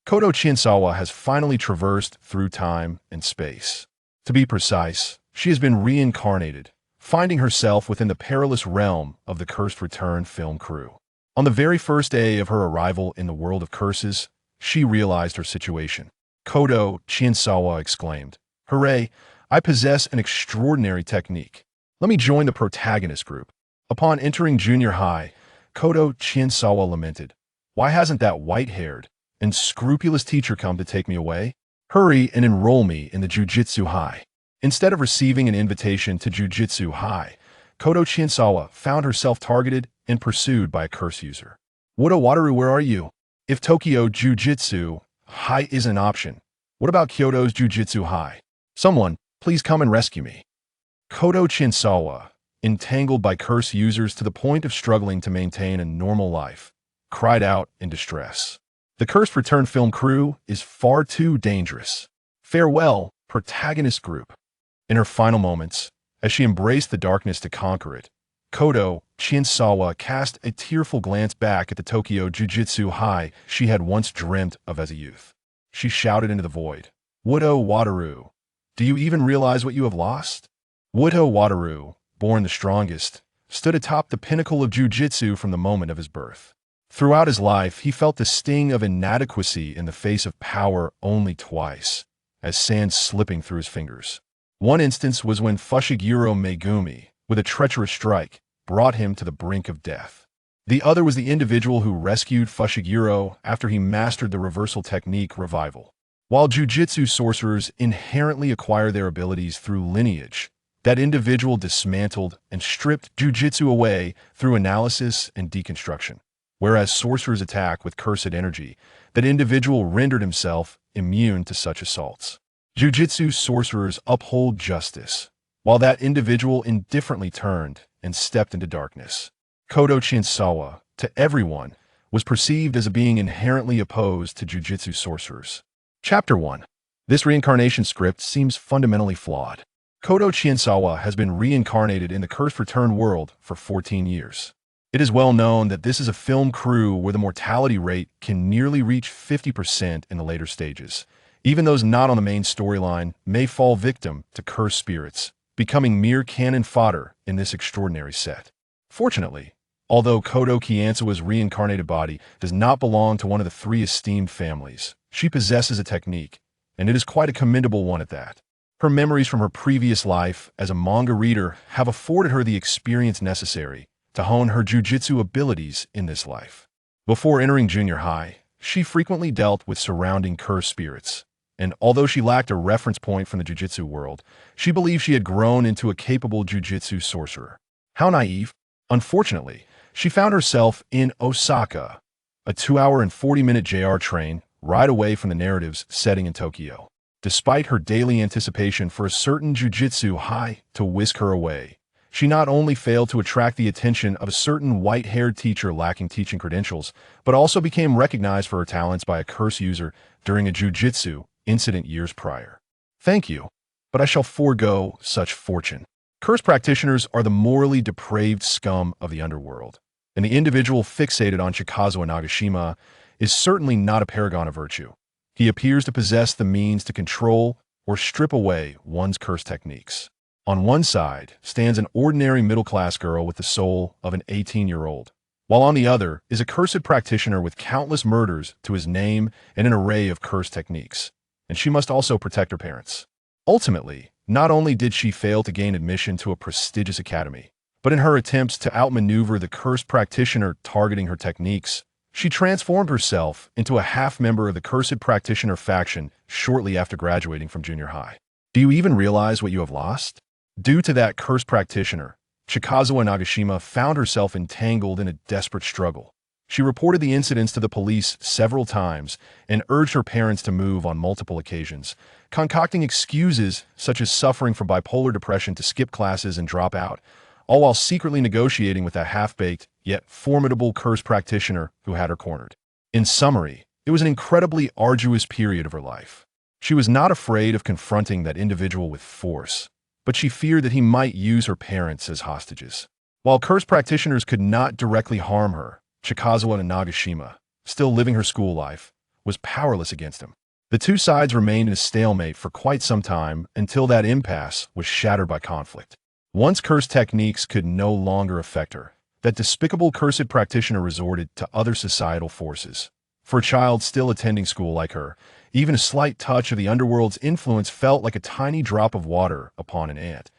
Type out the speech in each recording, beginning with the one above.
Kodo Chinsawa has finally traversed through time and space. To be precise, she has been reincarnated, finding herself within the perilous realm of the Cursed Return film crew. On the very first day of her arrival in the world of curses, she realized her situation. Kodo Chinsawa exclaimed, "Hooray! I possess an extraordinary technique. Let me join the protagonist group." Upon entering junior high, Kodo Chinsawa lamented, "Why hasn't that white-haired and scrupulous teacher come to take me away? Hurry and enroll me in the Jujutsu High." Instead of receiving an invitation to Jujutsu High, Kodo Chinsawa found herself targeted and pursued by a curse user. "Wodo Wataru, where are you? If Tokyo Jujutsu High is an option, what about Kyoto's Jujutsu High? Someone, please come and rescue me." Kodo Chinsawa, entangled by curse users to the point of struggling to maintain a normal life, cried out in distress. The Cursed Return film crew is far too dangerous. Farewell, protagonist group. In her final moments, as she embraced the darkness to conquer it, Kodo Chinsawa cast a tearful glance back at the Tokyo Jujutsu High she had once dreamt of as a youth. She shouted into the void, "Wodo Wataru, do you even realize what you have lost?" Wodo Wataru, born the strongest, stood atop the pinnacle of jujitsu from the moment of his birth. Throughout his life, he felt the sting of inadequacy in the face of power only twice, as sand slipping through his fingers. One instance was when Fushiguro Megumi, with a treacherous strike, brought him to the brink of death. The other was the individual who rescued Fushiguro after he mastered the reversal technique revival. While jujitsu sorcerers inherently acquire their abilities through lineage, that individual dismantled and stripped jujitsu away through analysis and deconstruction. Whereas sorcerers attack with cursed energy, that individual rendered himself immune to such assaults. Jujitsu sorcerers uphold justice, while that individual indifferently turned and stepped into darkness. Kodo Chinsawa, to everyone, was perceived as a being inherently opposed to jujitsu sorcerers. Chapter 1. This reincarnation script seems fundamentally flawed. Kodo Chinsawa has been reincarnated in the Cursed Return world for 14 years. It is well known that this is a film crew where the mortality rate can nearly reach 50% in the later stages. Even those not on the main storyline may fall victim to cursed spirits, becoming mere cannon fodder in this extraordinary set. Fortunately, although Kodo Chinsawa's reincarnated body does not belong to one of the three esteemed families, she possesses a technique, and it is quite a commendable one at that. Her memories from her previous life as a manga reader have afforded her the experience necessary to hone her jujitsu abilities in this life. Before entering junior high, she frequently dealt with surrounding cursed spirits, and although she lacked a reference point from the jujitsu world, she believed she had grown into a capable jujitsu sorcerer. How naive! Unfortunately, she found herself in Osaka, a 2-hour and 40-minute JR train ride away from the narrative's setting in Tokyo. Despite her daily anticipation for a certain jujitsu high to whisk her away, she not only failed to attract the attention of a certain white-haired teacher lacking teaching credentials, but also became recognized for her talents by a curse user during a jujitsu incident years prior. Thank you, but I shall forego such fortune. Curse practitioners are the morally depraved scum of the underworld, and the individual fixated on Chizawa Nagashima is certainly not a paragon of virtue. He appears to possess the means to control or strip away one's curse techniques. On one side stands an ordinary middle-class girl with the soul of an 18-year-old, while on the other is a cursed practitioner with countless murders to his name and an array of curse techniques. And she must also protect her parents. Ultimately, not only did she fail to gain admission to a prestigious academy, but in her attempts to outmaneuver the cursed practitioner targeting her techniques, she transformed herself into a half-member of the cursed practitioner faction shortly after graduating from junior high. Do you even realize what you have lost? Due to that cursed practitioner, Chizawa Nagashima found herself entangled in a desperate struggle. She reported the incidents to the police several times and urged her parents to move on multiple occasions, concocting excuses such as suffering from bipolar depression to skip classes and drop out, all while secretly negotiating with that half-baked, yet formidable curse practitioner who had her cornered. In summary, it was an incredibly arduous period of her life. She was not afraid of confronting that individual with force, but she feared that he might use her parents as hostages. While curse practitioners could not directly harm her, Chizawa Nagashima, still living her school life, was powerless against him. The two sides remained in a stalemate for quite some time until that impasse was shattered by conflict. Once cursed techniques could no longer affect her, that despicable cursed practitioner resorted to other societal forces. For a child still attending school like her, even a slight touch of the underworld's influence felt like a tiny drop of water upon an ant,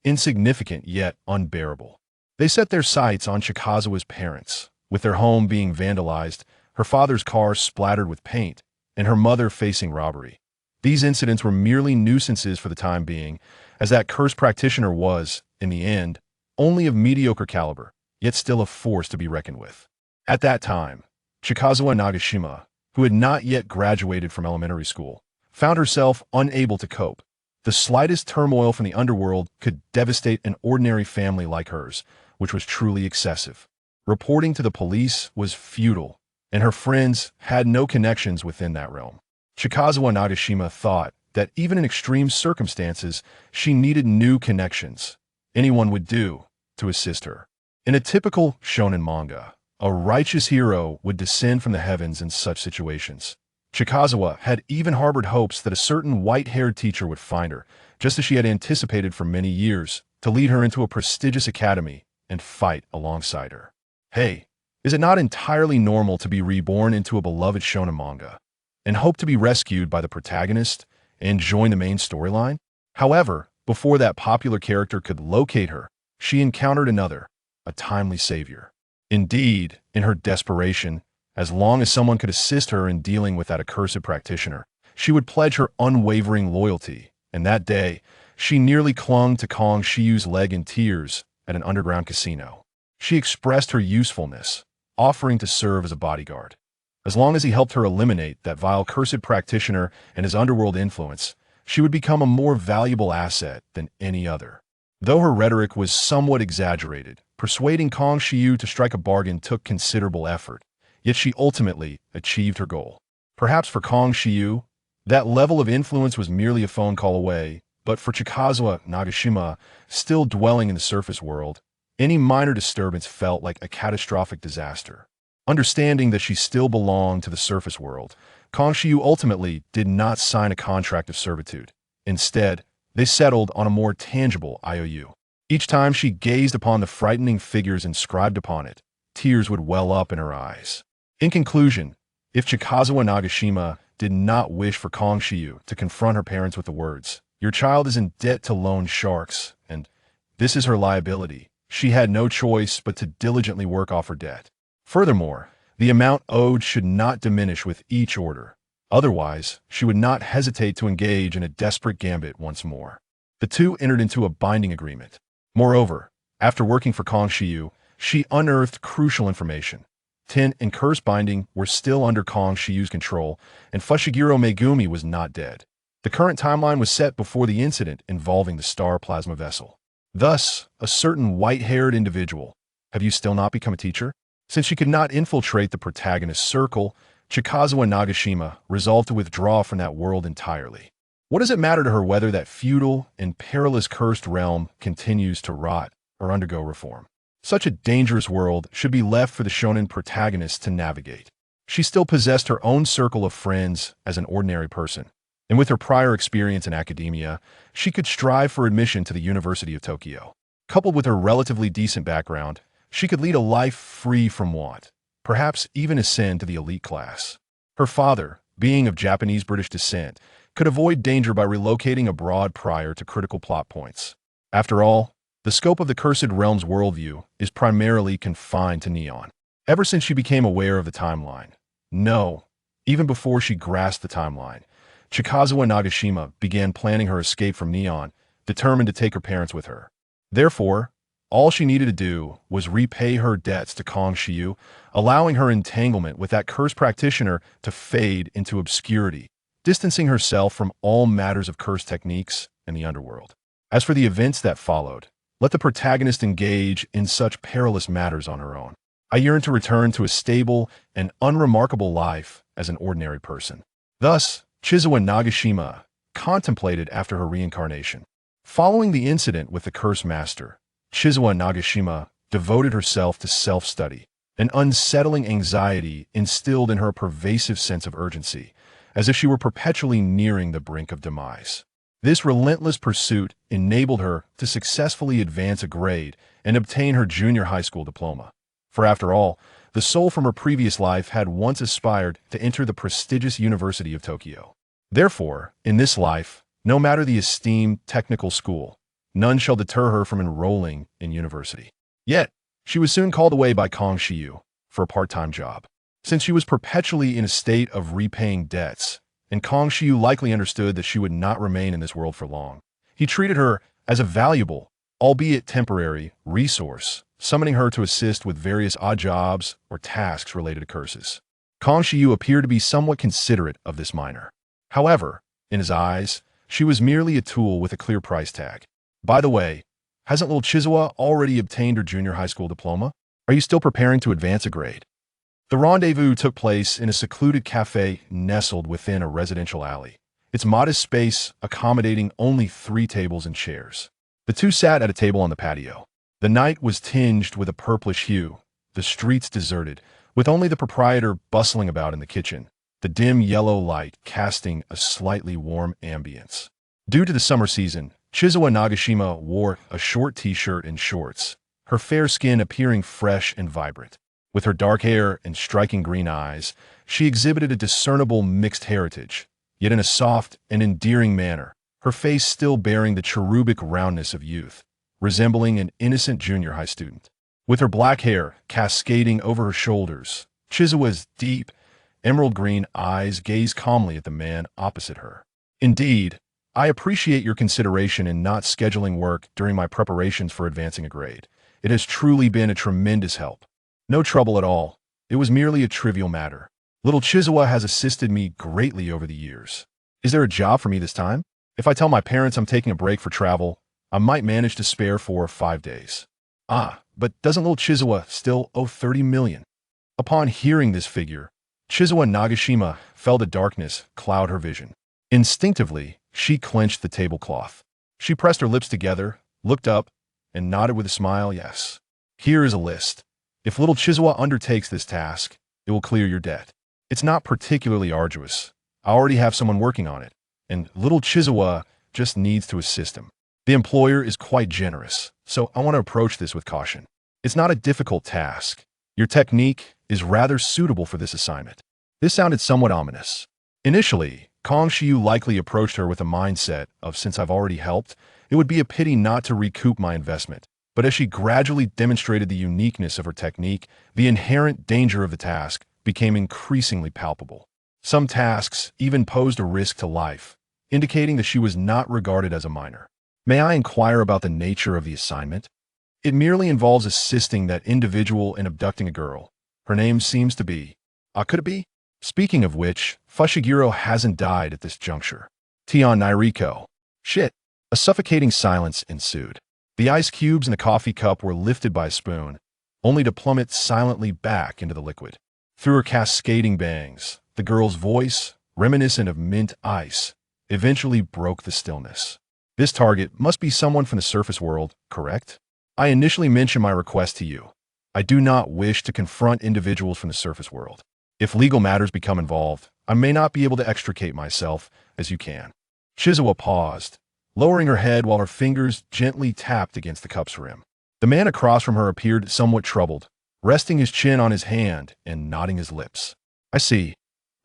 insignificant yet unbearable. They set their sights on Chikazawa's parents, with their home being vandalized, her father's car splattered with paint, and her mother facing robbery. These incidents were merely nuisances for the time being, as that cursed practitioner was, in the end, only of mediocre caliber, yet still a force to be reckoned with. At that time, Chizawa Nagashima, who had not yet graduated from elementary school, found herself unable to cope. The slightest turmoil from the underworld could devastate an ordinary family like hers, which was truly excessive. Reporting to the police was futile, and her friends had no connections within that realm. Chizawa Nagashima thought that even in extreme circumstances, she needed new connections. Anyone would do to assist her. In a typical shonen manga, a righteous hero would descend from the heavens in such situations. Chizawa had even harbored hopes that a certain white-haired teacher would find her, just as she had anticipated for many years, to lead her into a prestigious academy and fight alongside her. Hey, is it not entirely normal to be reborn into a beloved shonen manga and hope to be rescued by the protagonist and join the main storyline? However, before that popular character could locate her, she encountered another, a timely savior. Indeed, in her desperation, as long as someone could assist her in dealing with that accursed practitioner, she would pledge her unwavering loyalty, and that day, she nearly clung to Kong Shiyu's leg in tears at an underground casino. She expressed her usefulness, offering to serve as a bodyguard. As long as he helped her eliminate that vile cursed practitioner and his underworld influence, she would become a more valuable asset than any other. Though her rhetoric was somewhat exaggerated, persuading Kong Shiyu to strike a bargain took considerable effort, yet she ultimately achieved her goal. Perhaps for Kong Shiyu, that level of influence was merely a phone call away, but for Chizawa Nagashima, still dwelling in the surface world, any minor disturbance felt like a catastrophic disaster. Understanding that she still belonged to the surface world, Kong Shiyu ultimately did not sign a contract of servitude. Instead, they settled on a more tangible IOU. Each time she gazed upon the frightening figures inscribed upon it, tears would well up in her eyes. In conclusion, if Chizawa Nagashima did not wish for Kong Shiyu to confront her parents with the words, "Your child is in debt to loan sharks, and this is her liability," she had no choice but to diligently work off her debt. Furthermore, the amount owed should not diminish with each order. Otherwise, she would not hesitate to engage in a desperate gambit once more. The two entered into a binding agreement. Moreover, after working for Kong Shiyu, she unearthed crucial information. Tin and Curse Binding were still under Kong Shiyu's control, and Fushiguro Megumi was not dead. The current timeline was set before the incident involving the Star Plasma Vessel. Thus, a certain white-haired individual. Have you still not become a teacher? Since she could not infiltrate the protagonist's circle, Chizawa Nagashima resolved to withdraw from that world entirely. What does it matter to her whether that feudal and perilous cursed realm continues to rot or undergo reform? Such a dangerous world should be left for the shonen protagonist to navigate. She still possessed her own circle of friends as an ordinary person, and with her prior experience in academia, she could strive for admission to the University of Tokyo. Coupled with her relatively decent background, she could lead a life free from want, perhaps even ascend to the elite class. Her father, being of Japanese-British descent, could avoid danger by relocating abroad prior to critical plot points. After all, the scope of the Cursed Realm's worldview is primarily confined to Neon. Ever since she became aware of the timeline, even before she grasped the timeline, Chizawa Nagashima began planning her escape from Neon, determined to take her parents with her. Therefore, all she needed to do was repay her debts to Kong Shiyu, allowing her entanglement with that cursed practitioner to fade into obscurity, distancing herself from all matters of cursed techniques and the underworld. As for the events that followed, let the protagonist engage in such perilous matters on her own. I yearn to return to a stable and unremarkable life as an ordinary person. Thus, Chizawa Nagashima contemplated after her reincarnation. Following the incident with the Curse Master, Chizawa Nagashima devoted herself to self-study. an unsettling anxiety instilled in her a pervasive sense of urgency, as if she were perpetually nearing the brink of demise. This relentless pursuit enabled her to successfully advance a grade and obtain her junior high school diploma. For after all, the soul from her previous life had once aspired to enter the prestigious University of Tokyo. Therefore, in this life, no matter the esteemed technical school, none shall deter her from enrolling in university. Yet, she was soon called away by Kong Shiyu for a part-time job. Since she was perpetually in a state of repaying debts, and Kong Shiyu likely understood that she would not remain in this world for long, he treated her as a valuable, albeit temporary, resource, summoning her to assist with various odd jobs or tasks related to curses. Kong Shiyu appeared to be somewhat considerate of this minor. However, in his eyes, she was merely a tool with a clear price tag. By the way, hasn't little Chizawa already obtained her junior high school diploma? Are you still preparing to advance a grade? The rendezvous took place in a secluded cafe nestled within a residential alley, its modest space accommodating only 3 tables and chairs. The two sat at a table on the patio. The night was tinged with a purplish hue, the streets deserted, with only the proprietor bustling about in the kitchen, the dim yellow light casting a slightly warm ambience. Due to the summer season, Chizawa Nagashima wore a short t-shirt and shorts, her fair skin appearing fresh and vibrant. With her dark hair and striking green eyes, she exhibited a discernible mixed heritage, yet in a soft and endearing manner, her face still bearing the cherubic roundness of youth, resembling an innocent junior high student. With her black hair cascading over her shoulders, Chizawa's deep, emerald green eyes gazed calmly at the man opposite her. Indeed, I appreciate your consideration in not scheduling work during my preparations for advancing a grade. It has truly been a tremendous help. No trouble at all. It was merely a trivial matter. Little Chizawa has assisted me greatly over the years. Is there a job for me this time? If I tell my parents I'm taking a break for travel, I might manage to spare 4 or 5 days. Ah, but doesn't little Chizawa still owe 30 million? Upon hearing this figure, Chizawa Nagashima felt a darkness cloud her vision. Instinctively, she clenched the tablecloth. She pressed her lips together, looked up, and nodded with a smile. Yes. Here is a list. If little Chizawa undertakes this task, it will clear your debt. It's not particularly arduous. I already have someone working on it, and little Chizawa just needs to assist him. The employer is quite generous, so I want to approach this with caution. It's not a difficult task. Your technique is rather suitable for this assignment. This sounded somewhat ominous. Initially, Kong Shiyu likely approached her with a mindset of, since I've already helped, it would be a pity not to recoup my investment. But as she gradually demonstrated the uniqueness of her technique, the inherent danger of the task became increasingly palpable. Some tasks even posed a risk to life, indicating that she was not regarded as a minor. May I inquire about the nature of the assignment? It merely involves assisting that individual in abducting a girl. Her name seems to be... could it be? Speaking of which, Fushiguro hasn't died at this juncture. Tion Nairiko. Shit. A suffocating silence ensued. The ice cubes in the coffee cup were lifted by a spoon, only to plummet silently back into the liquid. Through her cascading bangs, the girl's voice, reminiscent of mint ice, eventually broke the stillness. This target must be someone from the surface world, correct? I initially mentioned my request to you. I do not wish to confront individuals from the surface world. If legal matters become involved, I may not be able to extricate myself as you can. Chizawa paused, lowering her head while her fingers gently tapped against the cup's rim. The man across from her appeared somewhat troubled, resting his chin on his hand and nodding his lips. I see.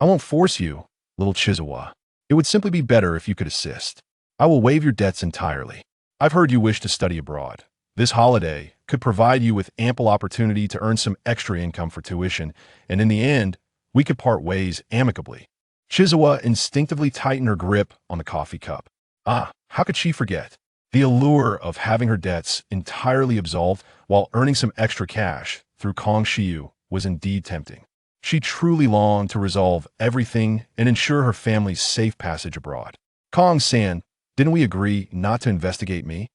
I won't force you, little Chizawa. It would simply be better if you could assist. I will waive your debts entirely. I've heard you wish to study abroad. This holiday could provide you with ample opportunity to earn some extra income for tuition, and in the end, we could part ways amicably. Chizawa instinctively tightened her grip on the coffee cup. How could she forget? The allure of having her debts entirely absolved while earning some extra cash through Kong Shiyu was indeed tempting. She truly longed to resolve everything and ensure her family's safe passage abroad. Kong-san, didn't we agree not to investigate me?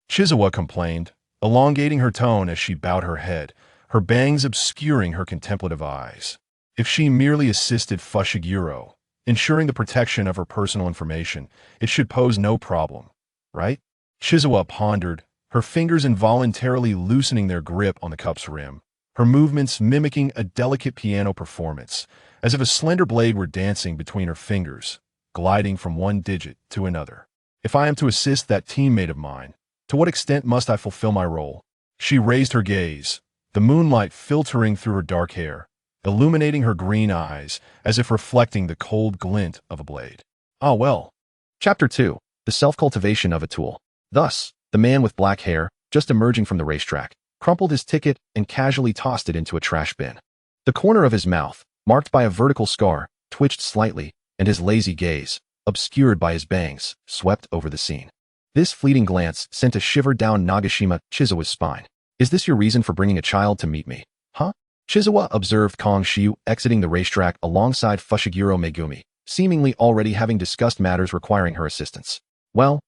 Chizawa complained, elongating her tone as she bowed her head, her bangs obscuring her contemplative eyes. If she merely assisted Fushiguro, ensuring the protection of her personal information, it should pose no problem, right? Chizawa pondered, her fingers involuntarily loosening their grip on the cup's rim, her movements mimicking a delicate piano performance, as if a slender blade were dancing between her fingers, gliding from one digit to another. If I am to assist that teammate of mine, to what extent must I fulfill my role? She raised her gaze, the moonlight filtering through her dark hair, illuminating her green eyes as if reflecting the cold glint of a blade. Ah well. Chapter 2. The Self-Cultivation of a Tool. Thus, the man with black hair, just emerging from the racetrack, crumpled his ticket and casually tossed it into a trash bin. The corner of his mouth, marked by a vertical scar, twitched slightly, and his lazy gaze, obscured by his bangs, swept over the scene. This fleeting glance sent a shiver down Nagashima Chizawa's spine. Is this your reason for bringing a child to meet me? Huh? Chizawa observed Kong Shiu exiting the racetrack alongside Fushiguro Megumi, seemingly already having discussed matters requiring her assistance. Well,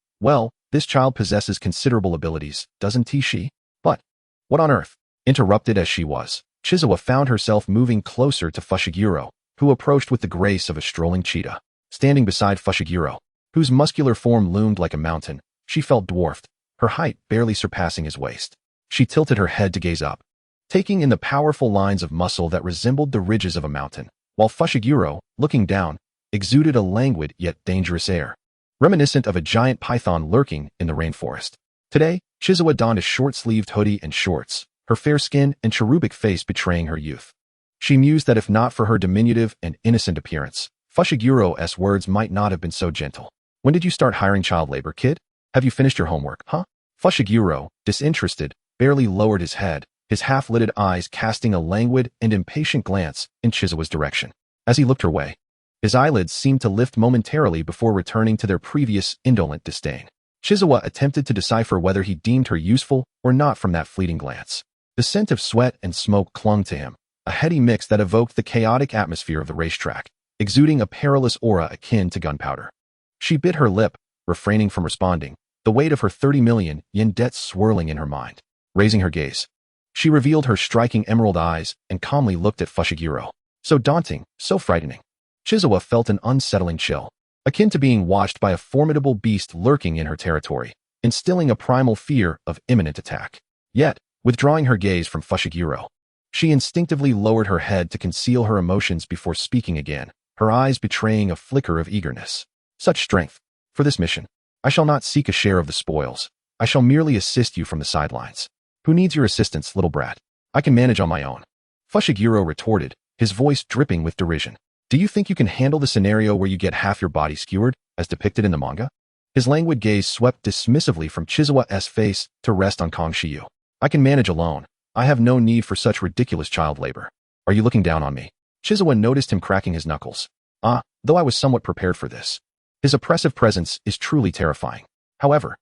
this child possesses considerable abilities, doesn't she? But what on earth? Interrupted as she was, Chizawa found herself moving closer to Fushiguro, who approached with the grace of a strolling cheetah. Standing beside Fushiguro, whose muscular form loomed like a mountain, she felt dwarfed, her height barely surpassing his waist. She tilted her head to gaze up, taking in the powerful lines of muscle that resembled the ridges of a mountain, while Fushiguro, looking down, exuded a languid yet dangerous air, reminiscent of a giant python lurking in the rainforest. Today, Chizawa donned a short-sleeved hoodie and shorts, her fair skin and cherubic face betraying her youth. She mused that if not for her diminutive and innocent appearance, Fushiguro's words might not have been so gentle. When did you start hiring child labor, kid? Have you finished your homework, huh? Fushiguro, disinterested, barely lowered his head, his half-lidded eyes casting a languid and impatient glance in Chizawa's direction. As he looked her way, his eyelids seemed to lift momentarily before returning to their previous indolent disdain. Chizawa attempted to decipher whether he deemed her useful or not from that fleeting glance. The scent of sweat and smoke clung to him, a heady mix that evoked the chaotic atmosphere of the racetrack, exuding a perilous aura akin to gunpowder. She bit her lip, refraining from responding, the weight of her 30 million yen debt swirling in her mind. Raising her gaze, she revealed her striking emerald eyes and calmly looked at Fushiguro. So daunting, so frightening. Chizawa felt an unsettling chill, akin to being watched by a formidable beast lurking in her territory, instilling a primal fear of imminent attack. Yet, withdrawing her gaze from Fushiguro, she instinctively lowered her head to conceal her emotions before speaking again, her eyes betraying a flicker of eagerness. Such strength. For this mission, I shall not seek a share of the spoils. I shall merely assist you from the sidelines. Who needs your assistance, little brat? I can manage on my own. Fushiguro retorted, his voice dripping with derision. Do you think you can handle the scenario where you get half your body skewered, as depicted in the manga? His languid gaze swept dismissively from Chizawa's face to rest on Kong Shiu. I can manage alone. I have no need for such ridiculous child labor. Are you looking down on me? Chizawa noticed him cracking his knuckles. Though I was somewhat prepared for this. His oppressive presence is truly terrifying. However,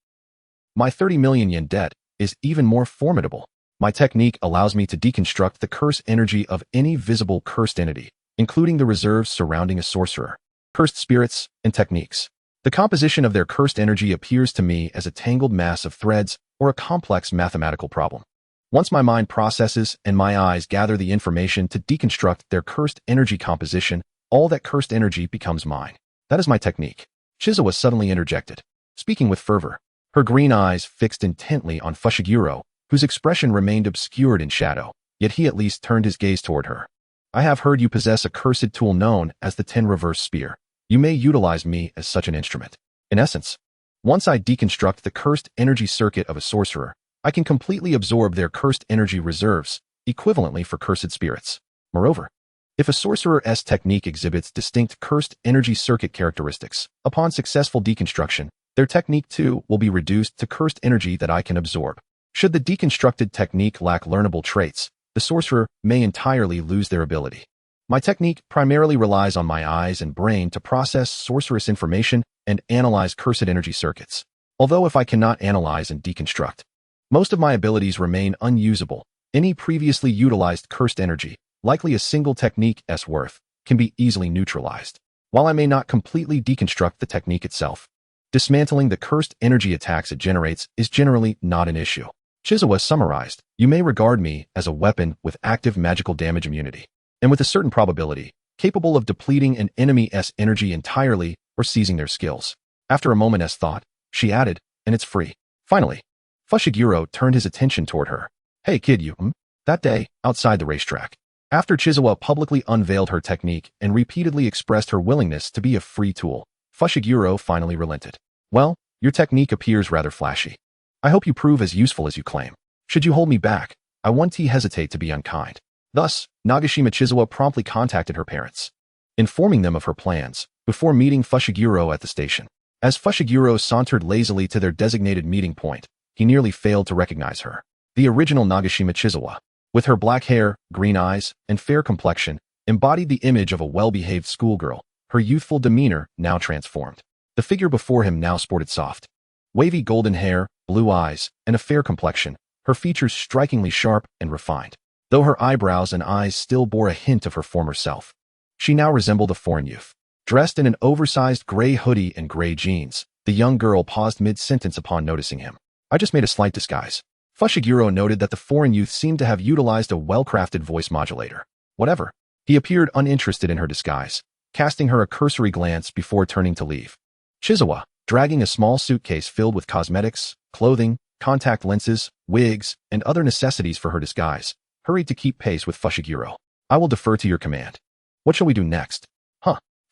my 30 million yen debt is even more formidable. My technique allows me to deconstruct the curse energy of any visible cursed entity, including the reserves surrounding a sorcerer, cursed spirits, and techniques. The composition of their cursed energy appears to me as a tangled mass of threads or a complex mathematical problem. Once my mind processes and my eyes gather the information to deconstruct their cursed energy composition, all that cursed energy becomes mine. That is my technique. Chizawa suddenly interjected, speaking with fervor, her green eyes fixed intently on Fushiguro, whose expression remained obscured in shadow, yet he at least turned his gaze toward her. I have heard you possess a cursed tool known as the 10 reverse spear. You may utilize me as such an instrument. In essence, once I deconstruct the cursed energy circuit of a sorcerer, I can completely absorb their cursed energy reserves, equivalently for cursed spirits. Moreover, if a sorcerer's technique exhibits distinct cursed energy circuit characteristics, upon successful deconstruction, their technique too will be reduced to cursed energy that I can absorb. Should the deconstructed technique lack learnable traits, the sorcerer may entirely lose their ability. My technique primarily relies on my eyes and brain to process sorcerous information and analyze cursed energy circuits. Although if I cannot analyze and deconstruct, most of my abilities remain unusable. Any previously utilized cursed energy, likely a single technique's worth, can be easily neutralized. While I may not completely deconstruct the technique itself, dismantling the cursed energy attacks it generates is generally not an issue. Chizawa summarized, you may regard me as a weapon with active magical damage immunity, and with a certain probability, capable of depleting an enemy's energy entirely or seizing their skills. After a moment's thought, she added, and it's free. Finally, Fushiguro turned his attention toward her. Hey kid, you, That day, outside the racetrack, after Chizawa publicly unveiled her technique and repeatedly expressed her willingness to be a free tool, Fushiguro finally relented. Well, your technique appears rather flashy. I hope you prove as useful as you claim. Should you hold me back, I won't hesitate to be unkind. Thus, Nagashima Chizawa promptly contacted her parents, informing them of her plans, before meeting Fushiguro at the station. As Fushiguro sauntered lazily to their designated meeting point, he nearly failed to recognize her. The original Nagashima Chizawa, with her black hair, green eyes, and fair complexion, embodied the image of a well-behaved schoolgirl, her youthful demeanor now transformed. The figure before him now sported soft, wavy golden hair, blue eyes, and a fair complexion, her features strikingly sharp and refined. Though her eyebrows and eyes still bore a hint of her former self, she now resembled a foreign youth. Dressed in an oversized gray hoodie and gray jeans, the young girl paused mid-sentence upon noticing him. I just made a slight disguise. Fushiguro noted that the foreign youth seemed to have utilized a well-crafted voice modulator. Whatever. He appeared uninterested in her disguise, casting her a cursory glance before turning to leave. Chizawa, dragging a small suitcase filled with cosmetics, clothing, contact lenses, wigs, and other necessities for her disguise, hurried to keep pace with Fushiguro. I will defer to your command. What shall we do next?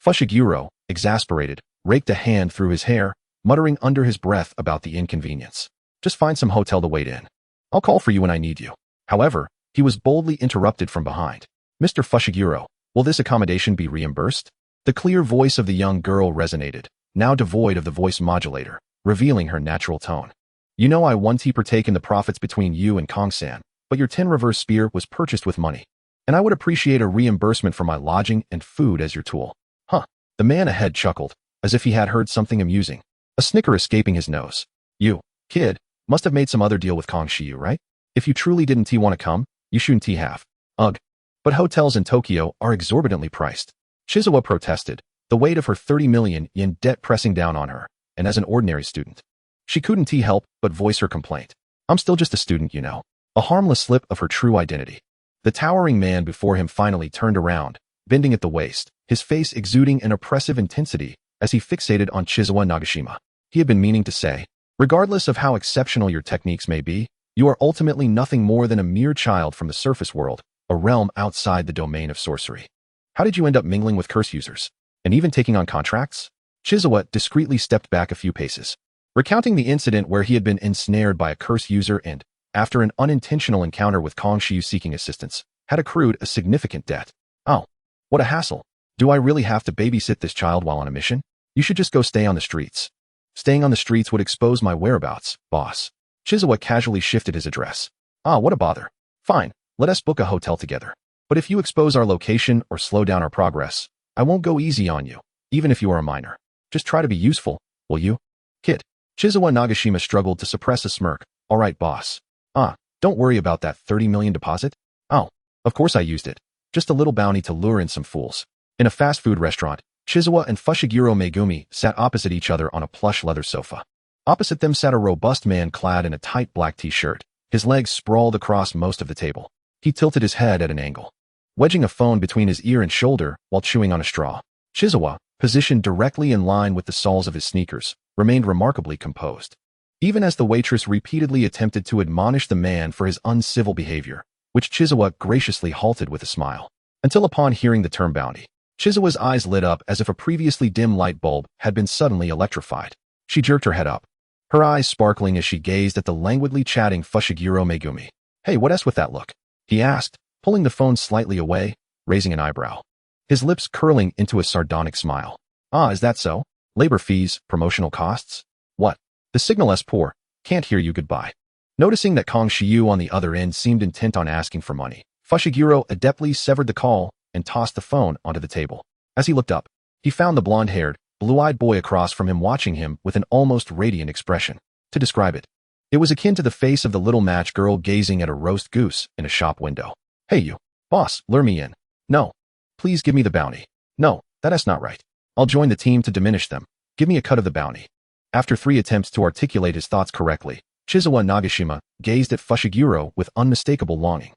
Fushiguro, exasperated, raked a hand through his hair, muttering under his breath about the inconvenience. Just find some hotel to wait in. I'll call for you when I need you. However, he was boldly interrupted from behind. Mr. Fushiguro, will this accommodation be reimbursed? The clear voice of the young girl resonated, now devoid of the voice modulator, revealing her natural tone. You know I won't partake in the profits between you and Kong-san, but your 10 reverse spear was purchased with money, and I would appreciate a reimbursement for my lodging and food as your tool. The man ahead chuckled, as if he had heard something amusing, a snicker escaping his nose. You, kid, must have made some other deal with Kong Shiyu, right? If you truly didn't want to come, you shouldn't have. Ugh. But hotels in Tokyo are exorbitantly priced. Chizawa protested, the weight of her 30 million yen debt pressing down on her, and as an ordinary student, she couldn't help but voice her complaint. I'm still just a student, you know. A harmless slip of her true identity. The towering man before him finally turned around, bending at the waist, his face exuding an oppressive intensity as he fixated on Chizawa Nagashima. He had been meaning to say, regardless of how exceptional your techniques may be, you are ultimately nothing more than a mere child from the surface world, a realm outside the domain of sorcery. How did you end up mingling with curse users? And even taking on contracts? Chizawa discreetly stepped back a few paces, recounting the incident where he had been ensnared by a curse user and, after an unintentional encounter with Kong Shiyu seeking assistance, had accrued a significant debt. Oh, what a hassle. Do I really have to babysit this child while on a mission? You should just go stay on the streets. Staying on the streets would expose my whereabouts, boss. Chizawa casually shifted his address. What a bother. Fine, let us book a hotel together. But if you expose our location or slow down our progress, I won't go easy on you, even if you are a minor. Just try to be useful, will you? Kid. Chizawa Nagashima struggled to suppress a smirk. All right, boss. Don't worry about that 30 million deposit. Oh, of course I used it. Just a little bounty to lure in some fools. In a fast food restaurant, Chizawa and Fushiguro Megumi sat opposite each other on a plush leather sofa. Opposite them sat a robust man clad in a tight black t-shirt, his legs sprawled across most of the table. He tilted his head at an angle, wedging a phone between his ear and shoulder while chewing on a straw. Chizawa, positioned directly in line with the soles of his sneakers, remained remarkably composed, even as the waitress repeatedly attempted to admonish the man for his uncivil behavior, which Chizawa graciously halted with a smile. Until upon hearing the term bounty, Chizawa's eyes lit up as if a previously dim light bulb had been suddenly electrified. She jerked her head up, her eyes sparkling as she gazed at the languidly chatting Fushiguro Megumi. Hey, what's with that look? He asked, pulling the phone slightly away, raising an eyebrow, his lips curling into a sardonic smile. Is that so? Labor fees, promotional costs? What? The signal poor. Can't hear you, goodbye. Noticing that Kong Shiyu on the other end seemed intent on asking for money, Fushiguro adeptly severed the call and tossed the phone onto the table. As he looked up, he found the blonde-haired, blue-eyed boy across from him watching him with an almost radiant expression. To describe it, it was akin to the face of the little match girl gazing at a roast goose in a shop window. Hey you, boss, lure me in. No. Please give me the bounty. No, that's not right. I'll join the team to diminish them. Give me a cut of the bounty. After 3 attempts to articulate his thoughts correctly, Chizawa Nagashima gazed at Fushiguro with unmistakable longing.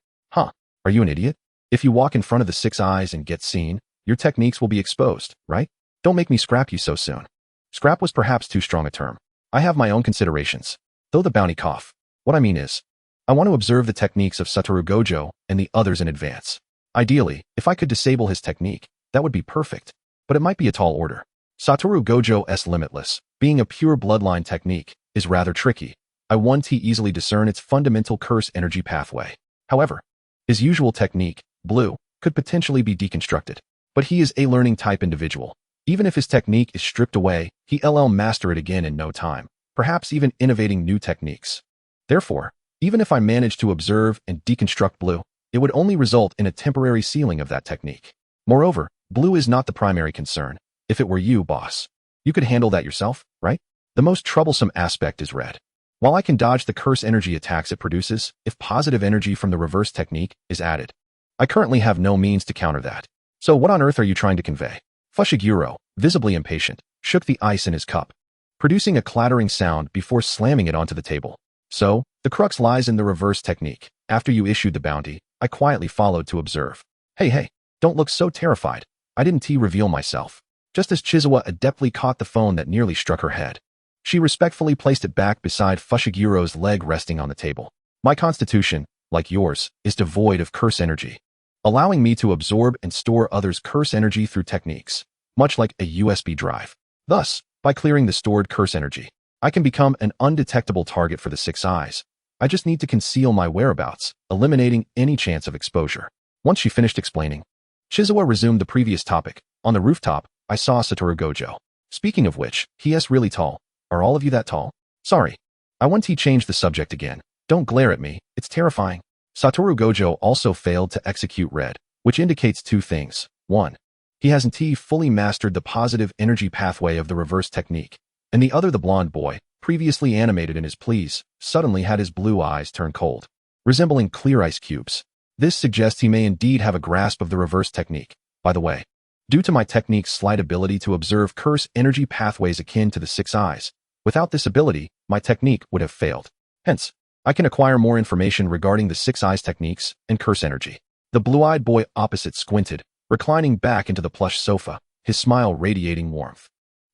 Are you an idiot? If you walk in front of the 6 eyes and get seen, your techniques will be exposed, right? Don't make me scrap you so soon. Scrap was perhaps too strong a term. I have my own considerations. Though the bounty cough. What I mean is, I want to observe the techniques of Satoru Gojo and the others in advance. Ideally, if I could disable his technique, that would be perfect, but it might be a tall order. Satoru Gojo's Limitless, being a pure bloodline technique, is rather tricky. I 1T easily discern its fundamental curse energy pathway. However, his usual technique, Blue, could potentially be deconstructed. But he is a learning type individual. Even if his technique is stripped away, he'll master it again in no time, perhaps even innovating new techniques. Therefore, even if I manage to observe and deconstruct Blue, it would only result in a temporary sealing of that technique. Moreover, Blue is not the primary concern. If it were you, boss, you could handle that yourself, right? The most troublesome aspect is Red. While I can dodge the curse energy attacks it produces, if positive energy from the reverse technique is added, I currently have no means to counter that. So what on earth are you trying to convey? Fushiguro, visibly impatient, shook the ice in his cup, producing a clattering sound before slamming it onto the table. So, the crux lies in the reverse technique. After you issued the bounty, I quietly followed to observe. Hey, don't look so terrified. I didn't reveal myself. Just as Chizawa adeptly caught the phone that nearly struck her head, she respectfully placed it back beside Fushiguro's leg resting on the table. My constitution, like yours, is devoid of curse energy, allowing me to absorb and store others' curse energy through techniques, much like a USB drive. Thus, by clearing the stored curse energy, I can become an undetectable target for the Six Eyes. I just need to conceal my whereabouts, eliminating any chance of exposure. Once she finished explaining, Chizawa resumed the previous topic. On the rooftop, I saw Satoru Gojo. Speaking of which, he is really tall. Are all of you that tall? Sorry. I want to change the subject again. Don't glare at me, it's terrifying. Satoru Gojo also failed to execute Red, which indicates two things. 1. He hasn't fully mastered the positive energy pathway of the reverse technique, and the other, the blonde boy, previously animated in his pleas, suddenly had his blue eyes turn cold, resembling clear ice cubes. This suggests he may indeed have a grasp of the reverse technique. By the way, due to my technique's slight ability to observe curse energy pathways akin to the Six Eyes, without this ability, my technique would have failed. Hence, I can acquire more information regarding the Six Eyes techniques and curse energy. The blue-eyed boy opposite squinted, reclining back into the plush sofa, his smile radiating warmth.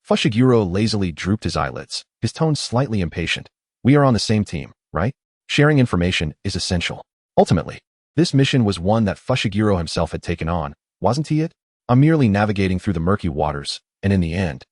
Fushiguro lazily drooped his eyelids, his tone slightly impatient. We are on the same team, right? Sharing information is essential. Ultimately, this mission was one that Fushiguro himself had taken on, wasn't he it? I'm merely navigating through the murky waters, and in the end,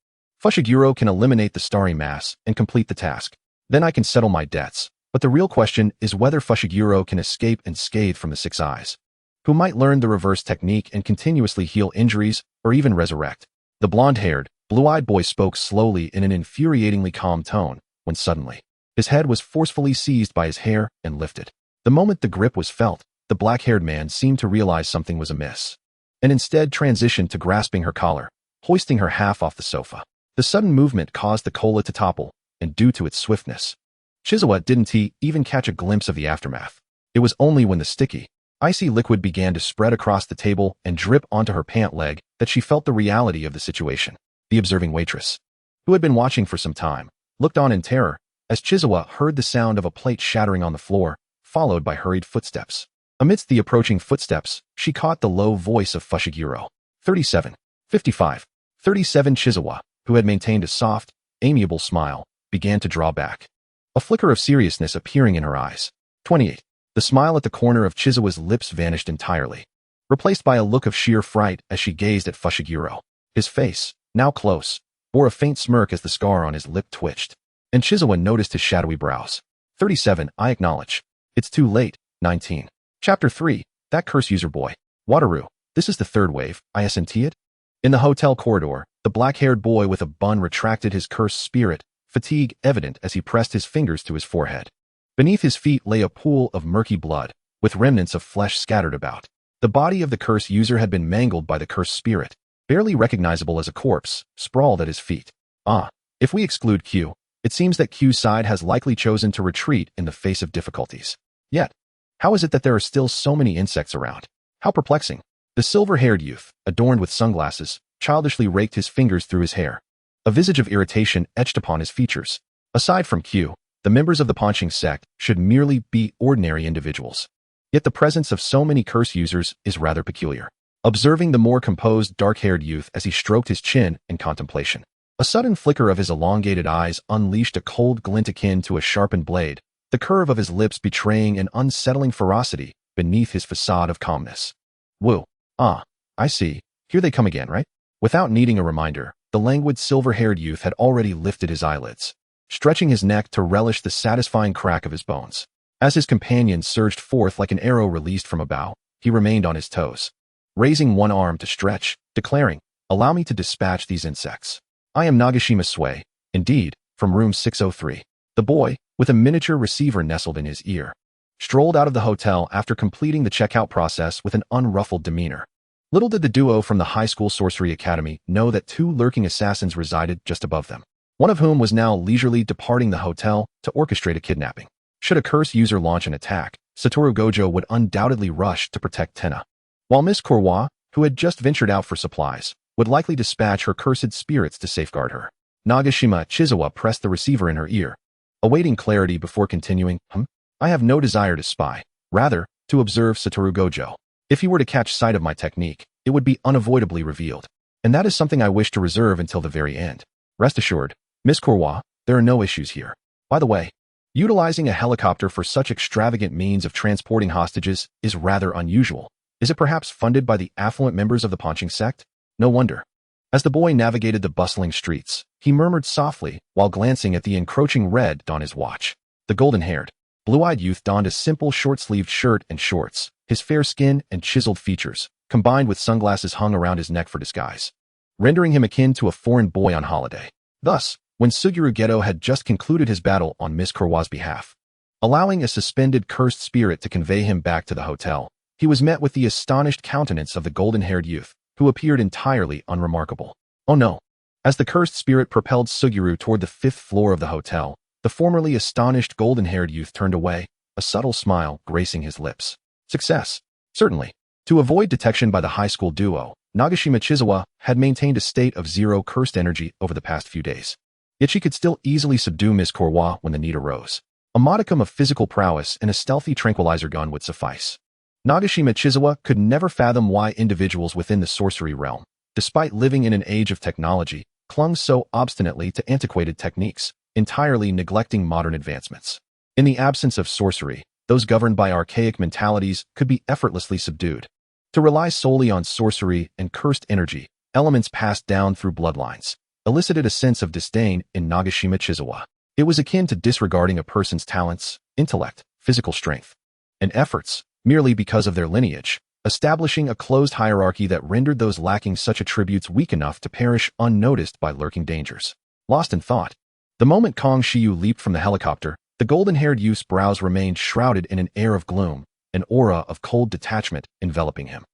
Fushiguro can eliminate the starry mass and complete the task. Then I can settle my debts. But the real question is whether Fushiguro can escape unscathed from the Six Eyes, who might learn the reverse technique and continuously heal injuries or even resurrect. The blonde-haired, blue-eyed boy spoke slowly in an infuriatingly calm tone, when suddenly, his head was forcefully seized by his hair and lifted. The moment the grip was felt, the black-haired man seemed to realize something was amiss, and instead transitioned to grasping her collar, hoisting her half off the sofa. The sudden movement caused the cola to topple, and due to its swiftness, Chizawa didn't even catch a glimpse of the aftermath. It was only when the sticky, icy liquid began to spread across the table and drip onto her pant leg that she felt the reality of the situation. The observing waitress, who had been watching for some time, looked on in terror as Chizawa heard the sound of a plate shattering on the floor, followed by hurried footsteps. Amidst the approaching footsteps, she caught the low voice of Fushiguro. 37. 55. 37 Chizawa, who had maintained a soft, amiable smile, began to draw back, a flicker of seriousness appearing in her eyes. 28. The smile at the corner of Chizawa's lips vanished entirely, replaced by a look of sheer fright as she gazed at Fushiguro. His face, now close, bore a faint smirk as the scar on his lip twitched, and Chizawa noticed his shadowy brows. 37. I acknowledge. It's too late. 19. Chapter 3. That curse user boy. Wataru. This is the third wave, isn't it? In the hotel corridor, the black-haired boy with a bun retracted his cursed spirit, fatigue evident as he pressed his fingers to his forehead. Beneath his feet lay a pool of murky blood, with remnants of flesh scattered about. The body of the curse user had been mangled by the cursed spirit, barely recognizable as a corpse, sprawled at his feet. If we exclude Q, it seems that Q's side has likely chosen to retreat in the face of difficulties. Yet, how is it that there are still so many insects around? How perplexing. The silver-haired youth, adorned with sunglasses, childishly raked his fingers through his hair. A visage of irritation etched upon his features. Aside from Q, the members of the Ponching sect should merely be ordinary individuals. Yet the presence of so many curse users is rather peculiar. Observing the more composed, dark-haired youth as he stroked his chin in contemplation, a sudden flicker of his elongated eyes unleashed a cold glint akin to a sharpened blade, the curve of his lips betraying an unsettling ferocity beneath his facade of calmness. Woo. Ah, I see. Here they come again, right? Without needing a reminder, the languid silver-haired youth had already lifted his eyelids, stretching his neck to relish the satisfying crack of his bones. As his companion surged forth like an arrow released from a bow, he remained on his toes, raising one arm to stretch, declaring, "Allow me to dispatch these insects. I am Nagashima Sui, indeed, from room 603. The boy, with a miniature receiver nestled in his ear, strolled out of the hotel after completing the checkout process with an unruffled demeanor. Little did the duo from the high school sorcery academy know that two lurking assassins resided just above them, one of whom was now leisurely departing the hotel to orchestrate a kidnapping. Should a curse user launch an attack, Satoru Gojo would undoubtedly rush to protect Tenna, while Miss Courroy, who had just ventured out for supplies, would likely dispatch her cursed spirits to safeguard her. Nagashima Chizawa pressed the receiver in her ear, awaiting clarity before continuing, I have no desire to spy, rather, to observe Satoru Gojo. If he were to catch sight of my technique, it would be unavoidably revealed, and that is something I wish to reserve until the very end. Rest assured, Miss Courroy, there are no issues here. By the way, utilizing a helicopter for such extravagant means of transporting hostages is rather unusual. Is it perhaps funded by the affluent members of the Ponching sect? No wonder. As the boy navigated the bustling streets, he murmured softly while glancing at the encroaching red on his watch. The golden-haired, blue-eyed youth donned a simple short-sleeved shirt and shorts, his fair skin and chiseled features, combined with sunglasses hung around his neck for disguise, rendering him akin to a foreign boy on holiday. Thus, when Suguru Geto had just concluded his battle on Miss Courroy's behalf, allowing a suspended cursed spirit to convey him back to the hotel, he was met with the astonished countenance of the golden-haired youth, who appeared entirely unremarkable. Oh no. As the cursed spirit propelled Suguru toward the 5th floor of the hotel, the formerly astonished golden-haired youth turned away, a subtle smile gracing his lips. Success. Certainly. To avoid detection by the high school duo, Nagashima Chizawa had maintained a state of zero cursed energy over the past few days. Yet she could still easily subdue Miss Courroy when the need arose. A modicum of physical prowess and a stealthy tranquilizer gun would suffice. Nagashima Chizawa could never fathom why individuals within the sorcery realm, despite living in an age of technology, clung so obstinately to antiquated techniques, entirely neglecting modern advancements. In the absence of sorcery, those governed by archaic mentalities could be effortlessly subdued. To rely solely on sorcery and cursed energy, elements passed down through bloodlines, elicited a sense of disdain in Nagashima Chizawa. It was akin to disregarding a person's talents, intellect, physical strength, and efforts, merely because of their lineage, establishing a closed hierarchy that rendered those lacking such attributes weak enough to perish unnoticed by lurking dangers. Lost in thought, the moment Kong Shiyu leaped from the helicopter, the golden-haired youth's brows remained shrouded in an air of gloom, an aura of cold detachment enveloping him.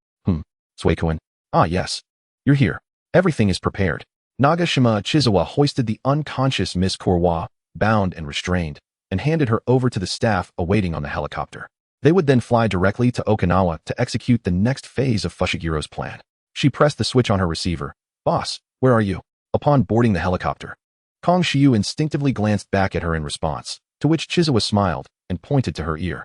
Suikuin. Ah yes. You're here. Everything is prepared. Nagashima Chizawa hoisted the unconscious Miss Courroy, bound and restrained, and handed her over to the staff awaiting on the helicopter. They would then fly directly to Okinawa to execute the next phase of Fushigiro's plan. She pressed the switch on her receiver. Boss, where are you? Upon boarding the helicopter, Kong Shiyu instinctively glanced back at her in response, to which Chizawa smiled and pointed to her ear.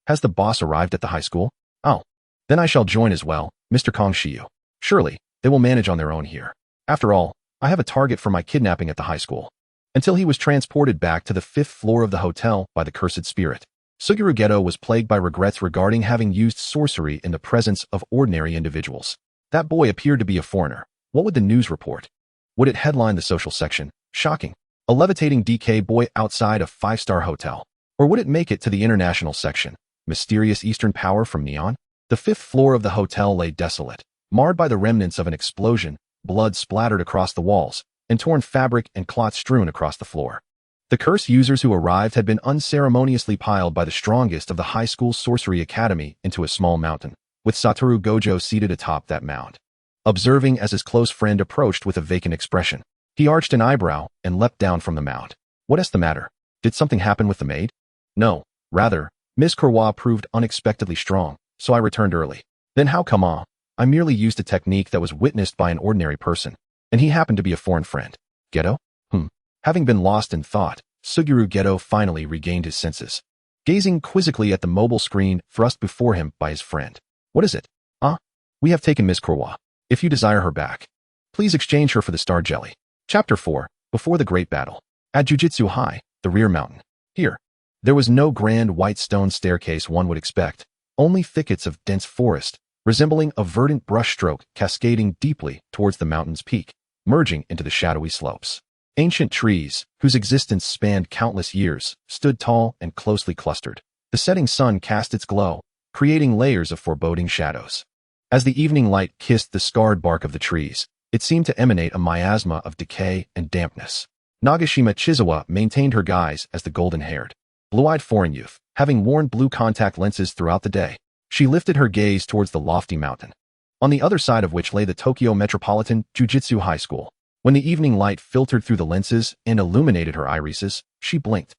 Has the boss arrived at the high school? Oh. Then I shall join as well, Mr. Kong Shiyu. Surely, they will manage on their own here. After all, I have a target for my kidnapping at the high school. Until he was transported back to the 5th floor of the hotel by the cursed spirit, Suguru Geto was plagued by regrets regarding having used sorcery in the presence of ordinary individuals. That boy appeared to be a foreigner. What would the news report? Would it headline the social section? Shocking. A levitating DK boy outside a 5-star hotel. Or would it make it to the international section? Mysterious Eastern power from Neon? The 5th floor of the hotel lay desolate, marred by the remnants of an explosion, blood splattered across the walls, and torn fabric and cloth strewn across the floor. The curse users who arrived had been unceremoniously piled by the strongest of the high school sorcery academy into a small mountain, with Satoru Gojo seated atop that mound, observing as his close friend approached with a vacant expression. He arched an eyebrow and leapt down from the mound. What is the matter? Did something happen with the maid? No, rather, Miss Courroy proved unexpectedly strong, so I returned early. Then how come on? I merely used a technique that was witnessed by an ordinary person, and he happened to be a foreign friend. Geto? Having been lost in thought, Suguru Geto finally regained his senses, gazing quizzically at the mobile screen thrust before him by his friend. What is it? We have taken Miss Courroy. If you desire her back, please exchange her for the star jelly. Chapter 4, Before the Great Battle. At Jujutsu High, the rear mountain. Here. There was no grand white stone staircase one would expect, only thickets of dense forest, resembling a verdant brushstroke cascading deeply towards the mountain's peak, merging into the shadowy slopes. Ancient trees, whose existence spanned countless years, stood tall and closely clustered. The setting sun cast its glow, creating layers of foreboding shadows. As the evening light kissed the scarred bark of the trees, it seemed to emanate a miasma of decay and dampness. Nagashima Chizawa maintained her guise as the golden-haired, blue-eyed foreign youth, having worn blue contact lenses throughout the day. She lifted her gaze towards the lofty mountain, on the other side of which lay the Tokyo Metropolitan Jujutsu High School. When the evening light filtered through the lenses and illuminated her irises, she blinked,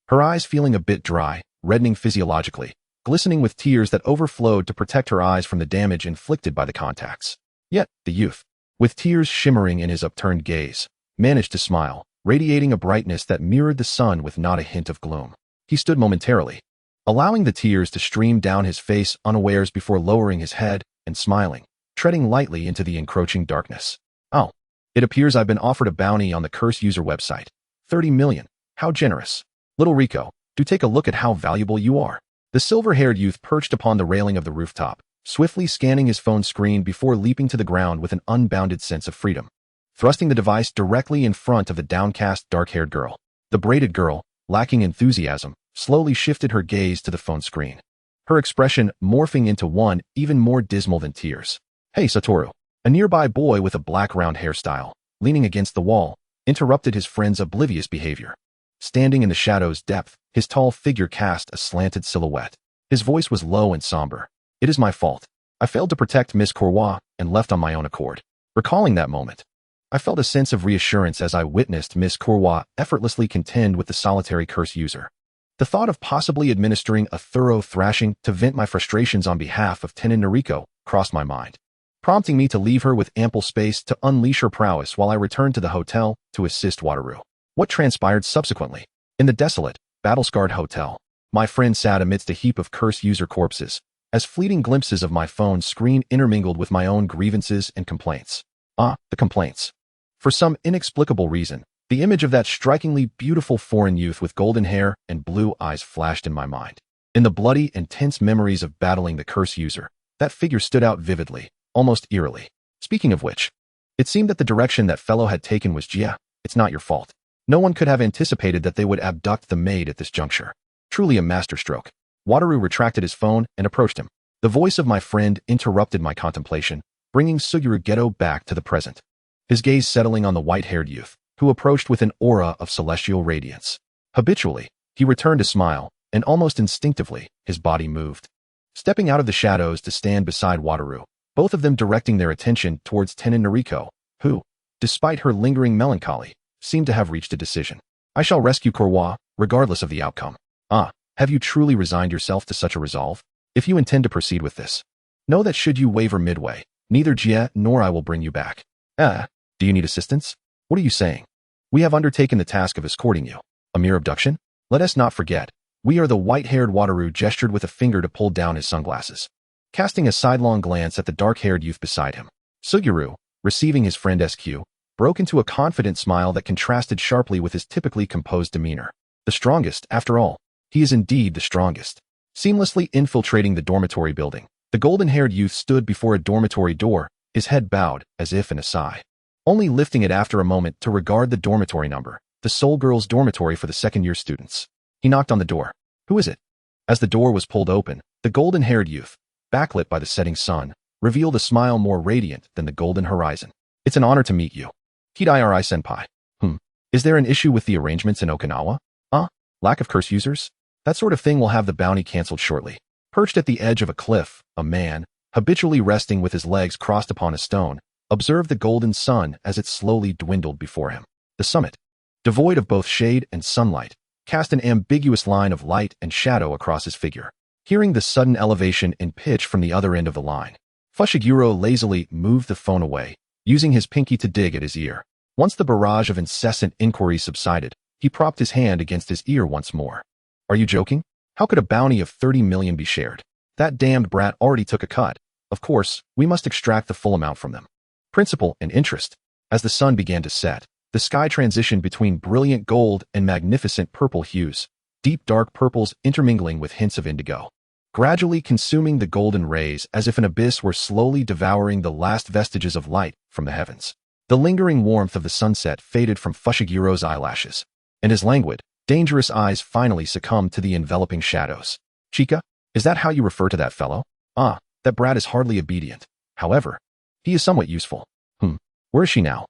her eyes feeling a bit dry, reddening physiologically, glistening with tears that overflowed to protect her eyes from the damage inflicted by the contacts. Yet, the youth, with tears shimmering in his upturned gaze, managed to smile, radiating a brightness that mirrored the sun with not a hint of gloom. He stood momentarily, allowing the tears to stream down his face unawares before lowering his head and smiling, treading lightly into the encroaching darkness. Oh, it appears I've been offered a bounty on the Curse user website. 30 million. How generous. Little Rico, do take a look at how valuable you are. The silver-haired youth perched upon the railing of the rooftop, swiftly scanning his phone screen before leaping to the ground with an unbounded sense of freedom. Thrusting the device directly in front of the downcast, dark-haired girl. The braided girl, lacking enthusiasm, slowly shifted her gaze to the phone screen, her expression morphing into one even more dismal than tears. Hey, Satoru. A nearby boy with a black round hairstyle, leaning against the wall, interrupted his friend's oblivious behavior. Standing in the shadow's depth, his tall figure cast a slanted silhouette. His voice was low and somber. It is my fault. I failed to protect Miss Courroy and left on my own accord. Recalling that moment, I felt a sense of reassurance as I witnessed Miss Courroy effortlessly contend with the solitary curse user. The thought of possibly administering a thorough thrashing to vent my frustrations on behalf of Tenin Noriko crossed my mind, prompting me to leave her with ample space to unleash her prowess while I returned to the hotel to assist Wataru. What transpired subsequently? In the desolate, battle-scarred hotel, my friend sat amidst a heap of curse user corpses, as fleeting glimpses of my phone screen intermingled with my own grievances and complaints. The complaints. For some inexplicable reason, the image of that strikingly beautiful foreign youth with golden hair and blue eyes flashed in my mind. In the bloody and tense memories of battling the curse user, that figure stood out vividly, almost eerily. Speaking of which, it seemed that the direction that fellow had taken was it's not your fault. No one could have anticipated that they would abduct the maid at this juncture. Truly a masterstroke. Wataru retracted his phone and approached him. The voice of my friend interrupted my contemplation, bringing Suguru Geto back to the present, his gaze settling on the white-haired youth, who approached with an aura of celestial radiance. Habitually, he returned a smile, and almost instinctively, his body moved, stepping out of the shadows to stand beside Wataru, both of them directing their attention towards Tenin Noriko, who, despite her lingering melancholy, seemed to have reached a decision. I shall rescue Courroy, regardless of the outcome. Have you truly resigned yourself to such a resolve? If you intend to proceed with this, know that should you waver midway, neither Jie nor I will bring you back. Do you need assistance? What are you saying? We have undertaken the task of escorting you. A mere abduction? Let us not forget, we are the white-haired. Wataru gestured with a finger to pull down his sunglasses, casting a sidelong glance at the dark-haired youth beside him. Suguru, receiving his friend SQ, broke into a confident smile that contrasted sharply with his typically composed demeanor. The strongest, after all. He is indeed the strongest. Seamlessly infiltrating the dormitory building, the golden-haired youth stood before a dormitory door, his head bowed, as if in a sigh, only lifting it after a moment to regard the dormitory number, the Soul Girls' dormitory for the second-year students. He knocked on the door. Who is it? As the door was pulled open, the golden-haired youth, backlit by the setting sun, revealed a smile more radiant than the golden horizon. It's an honor to meet you. Kidai-senpai. Is there an issue with the arrangements in Okinawa? Lack of curse users? That sort of thing will have the bounty cancelled shortly. Perched at the edge of a cliff, a man, habitually resting with his legs crossed upon a stone, observed the golden sun as it slowly dwindled before him. The summit, devoid of both shade and sunlight, cast an ambiguous line of light and shadow across his figure. Hearing the sudden elevation in pitch from the other end of the line, Fushiguro lazily moved the phone away, using his pinky to dig at his ear. Once the barrage of incessant inquiries subsided, he propped his hand against his ear once more. Are you joking? How could a bounty of 30 million be shared? That damned brat already took a cut. Of course, we must extract the full amount from them. Principal and interest. As the sun began to set, the sky transitioned between brilliant gold and magnificent purple hues, deep dark purples intermingling with hints of indigo, gradually consuming the golden rays as if an abyss were slowly devouring the last vestiges of light from the heavens. The lingering warmth of the sunset faded from Fushigiro's eyelashes, and his languid, dangerous eyes finally succumbed to the enveloping shadows. Chica, is that how you refer to that fellow? Ah, that brat is hardly obedient. However, he is somewhat useful. Where is she now?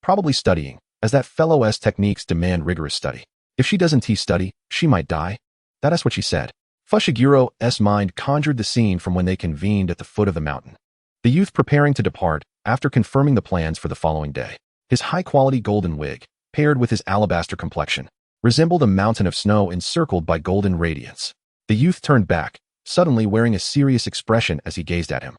Probably studying, as that fellow's techniques demand rigorous study. If she doesn't study, she might die. That is what she said. Fushigiro's mind conjured the scene from when they convened at the foot of the mountain. The youth preparing to depart, after confirming the plans for the following day. His high-quality golden wig, paired with his alabaster complexion, resembled a mountain of snow encircled by golden radiance. The youth turned back, suddenly wearing a serious expression as he gazed at him.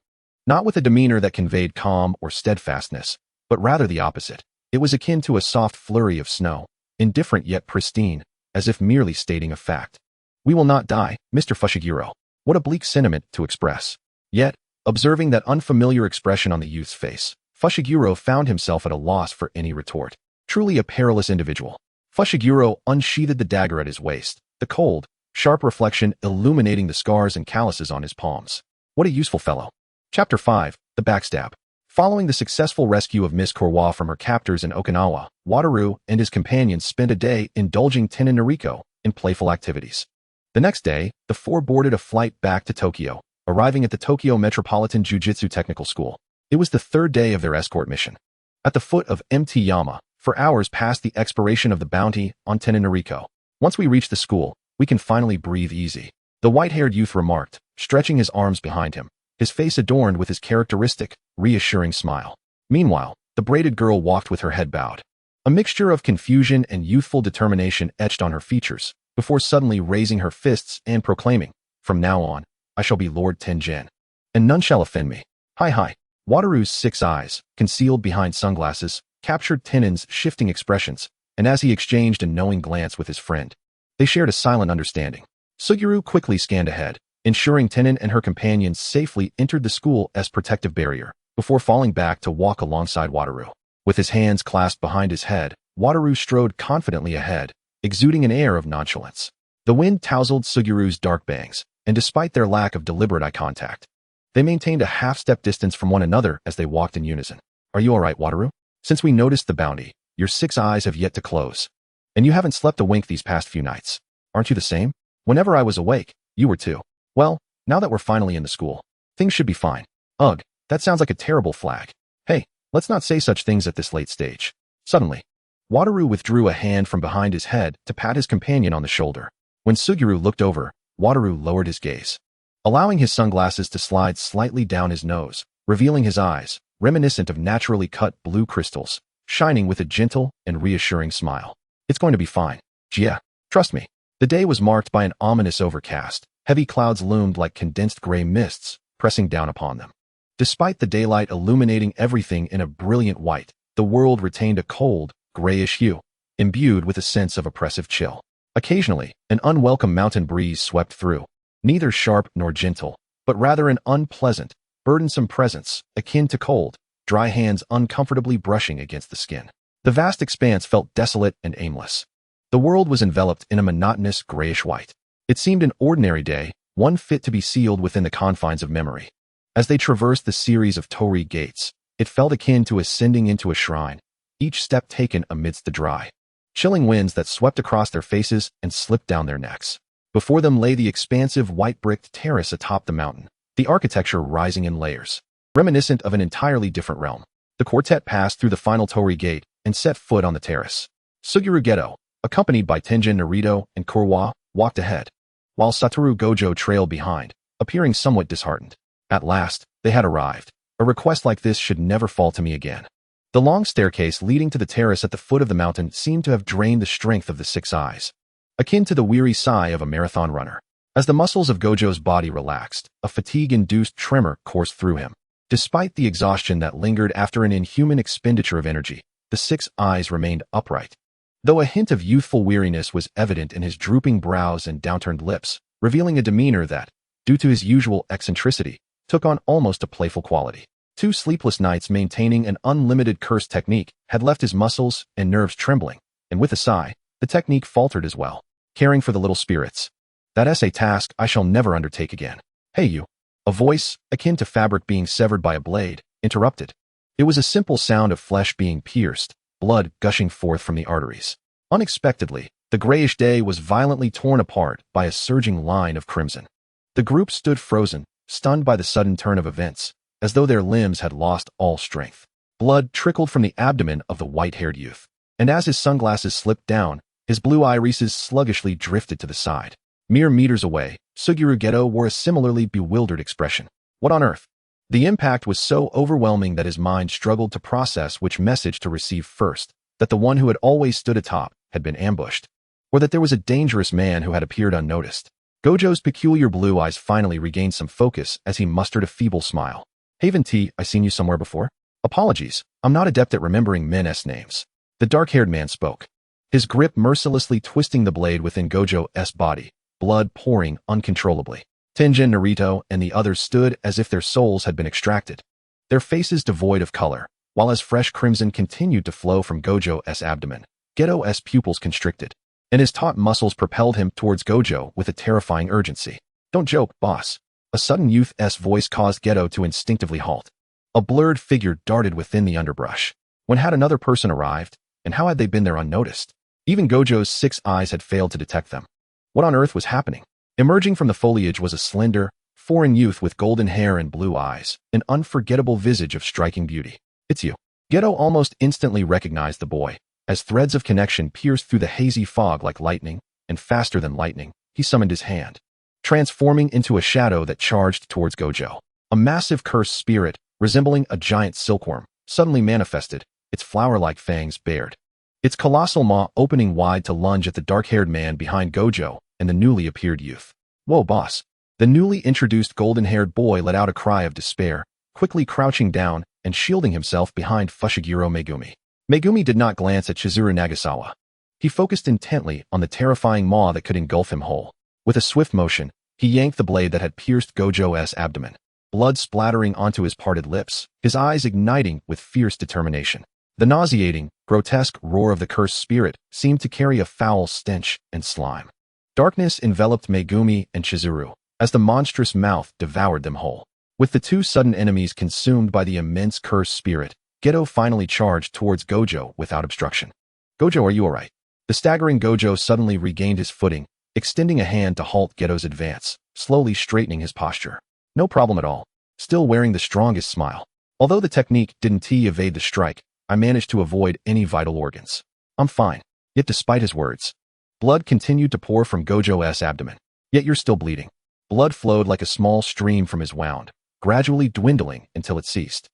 Not with a demeanor that conveyed calm or steadfastness, but rather the opposite. It was akin to a soft flurry of snow, indifferent yet pristine, as if merely stating a fact. We will not die, Mr. Fushiguro. What a bleak sentiment to express. Yet, observing that unfamiliar expression on the youth's face, Fushiguro found himself at a loss for any retort. Truly a perilous individual. Fushiguro unsheathed the dagger at his waist, the cold, sharp reflection illuminating the scars and calluses on his palms. What a useful fellow. Chapter 5, The Backstab. Following the successful rescue of Miss Korwa from her captors in Okinawa, Wataru and his companions spent a day indulging Tenin Noriko in playful activities. The next day, the four boarded a flight back to Tokyo, arriving at the Tokyo Metropolitan Jujutsu Technical School. It was the third day of their escort mission. At the foot of Mt. Yama, for hours past the expiration of the bounty on Tenin Noriko. Once we reach the school, we can finally breathe easy, the white-haired youth remarked, stretching his arms behind him, his face adorned with his characteristic, reassuring smile. Meanwhile, the braided girl walked with her head bowed. A mixture of confusion and youthful determination etched on her features, before suddenly raising her fists and proclaiming, "From now on, I shall be Lord Tenjin, and none shall offend me." Hi. Wataru's 6 eyes, concealed behind sunglasses, captured Tenin's shifting expressions, and as he exchanged a knowing glance with his friend, they shared a silent understanding. Suguru quickly scanned ahead, ensuring Tenin and her companions safely entered the school as protective barrier, before falling back to walk alongside Wataru. With his hands clasped behind his head, Wataru strode confidently ahead, exuding an air of nonchalance. The wind tousled Suguru's dark bangs, and despite their lack of deliberate eye contact, they maintained a half-step distance from one another as they walked in unison. Are you all right, Wataru? Since we noticed the bounty, your 6 eyes have yet to close. And you haven't slept a wink these past few nights. Aren't you the same? Whenever I was awake, you were too. Well, now that we're finally in the school, things should be fine. Ugh, that sounds like a terrible flag. Hey, let's not say such things at this late stage. Suddenly, Wataru withdrew a hand from behind his head to pat his companion on the shoulder. When Suguru looked over, Wataru lowered his gaze, allowing his sunglasses to slide slightly down his nose, revealing his eyes, reminiscent of naturally cut blue crystals, shining with a gentle and reassuring smile. It's going to be fine. Yeah, trust me. The day was marked by an ominous overcast. Heavy clouds loomed like condensed gray mists, pressing down upon them. Despite the daylight illuminating everything in a brilliant white, the world retained a cold, grayish hue, imbued with a sense of oppressive chill. Occasionally, an unwelcome mountain breeze swept through, neither sharp nor gentle, but rather an unpleasant, burdensome presence, akin to cold, dry hands uncomfortably brushing against the skin. The vast expanse felt desolate and aimless. The world was enveloped in a monotonous grayish white. It seemed an ordinary day, one fit to be sealed within the confines of memory. As they traversed the series of torii gates, it felt akin to ascending into a shrine, each step taken amidst the dry, chilling winds that swept across their faces and slipped down their necks. Before them lay the expansive white-bricked terrace atop the mountain, the architecture rising in layers, reminiscent of an entirely different realm. The quartet passed through the final torii gate and set foot on the terrace. Suguru Geto, accompanied by Tenjin Narito and Korwa, walked ahead, while Satoru Gojo trailed behind, appearing somewhat disheartened. At last, they had arrived. A request like this should never fall to me again. The long staircase leading to the terrace at the foot of the mountain seemed to have drained the strength of the 6 eyes, akin to the weary sigh of a marathon runner. As the muscles of Gojo's body relaxed, a fatigue-induced tremor coursed through him. Despite the exhaustion that lingered after an inhuman expenditure of energy, the 6 eyes remained upright, though a hint of youthful weariness was evident in his drooping brows and downturned lips, revealing a demeanor that, due to his usual eccentricity, took on almost a playful quality. 2 sleepless nights maintaining an unlimited curse technique had left his muscles and nerves trembling, and with a sigh, the technique faltered as well. caring for the little spirits. That's a task I shall never undertake again. Hey you. A voice, akin to fabric being severed by a blade, interrupted. It was a simple sound of flesh being pierced, blood gushing forth from the arteries. Unexpectedly, the grayish day was violently torn apart by a surging line of crimson. The group stood frozen, stunned by the sudden turn of events, as though their limbs had lost all strength. Blood trickled from the abdomen of the white-haired youth, and as his sunglasses slipped down, his blue irises sluggishly drifted to the side. Mere meters away, Suguru Geto wore a similarly bewildered expression. What on earth? The impact was so overwhelming that his mind struggled to process which message to receive first, that the one who had always stood atop had been ambushed, or that there was a dangerous man who had appeared unnoticed. Gojo's peculiar blue eyes finally regained some focus as he mustered a feeble smile. Haven T, I seen you somewhere before? Apologies, I'm not adept at remembering men's names. The dark-haired man spoke, his grip mercilessly twisting the blade within Gojo's body, blood pouring uncontrollably. Tenjin, Naruto, and the others stood as if their souls had been extracted, their faces devoid of color, while as fresh crimson continued to flow from Gojo's abdomen. Geto's pupils constricted, and his taut muscles propelled him towards Gojo with a terrifying urgency. Don't joke, boss. A sudden youth's voice caused Geto to instinctively halt. A blurred figure darted within the underbrush. When had another person arrived, and how had they been there unnoticed? Even Gojo's 6 eyes had failed to detect them. What on earth was happening? Emerging from the foliage was a slender, foreign youth with golden hair and blue eyes, an unforgettable visage of striking beauty. It's you. Geto almost instantly recognized the boy, as threads of connection pierced through the hazy fog like lightning, and faster than lightning, he summoned his hand, transforming into a shadow that charged towards Gojo. A massive cursed spirit, resembling a giant silkworm, suddenly manifested, its flower-like fangs bared, its colossal maw opening wide to lunge at the dark-haired man behind Gojo and the newly appeared youth. Whoa, boss. The newly introduced golden-haired boy let out a cry of despair, quickly crouching down and shielding himself behind Fushiguro Megumi. Megumi did not glance at Chizawa Nagashima. He focused intently on the terrifying maw that could engulf him whole. With a swift motion, he yanked the blade that had pierced Gojo's abdomen, blood splattering onto his parted lips, his eyes igniting with fierce determination. The nauseating, grotesque roar of the cursed spirit seemed to carry a foul stench and slime. Darkness enveloped Megumi and Chizuru, as the monstrous mouth devoured them whole. With the 2 sudden enemies consumed by the immense cursed spirit, Geto finally charged towards Gojo without obstruction. Gojo, are you alright? The staggering Gojo suddenly regained his footing, extending a hand to halt Geto's advance, slowly straightening his posture. No problem at all. Still wearing the strongest smile. Although the technique didn't evade the strike, I managed to avoid any vital organs. I'm fine. Yet despite his words, blood continued to pour from Gojo's abdomen. Yet you're still bleeding. Blood flowed like a small stream from his wound, gradually dwindling until it ceased.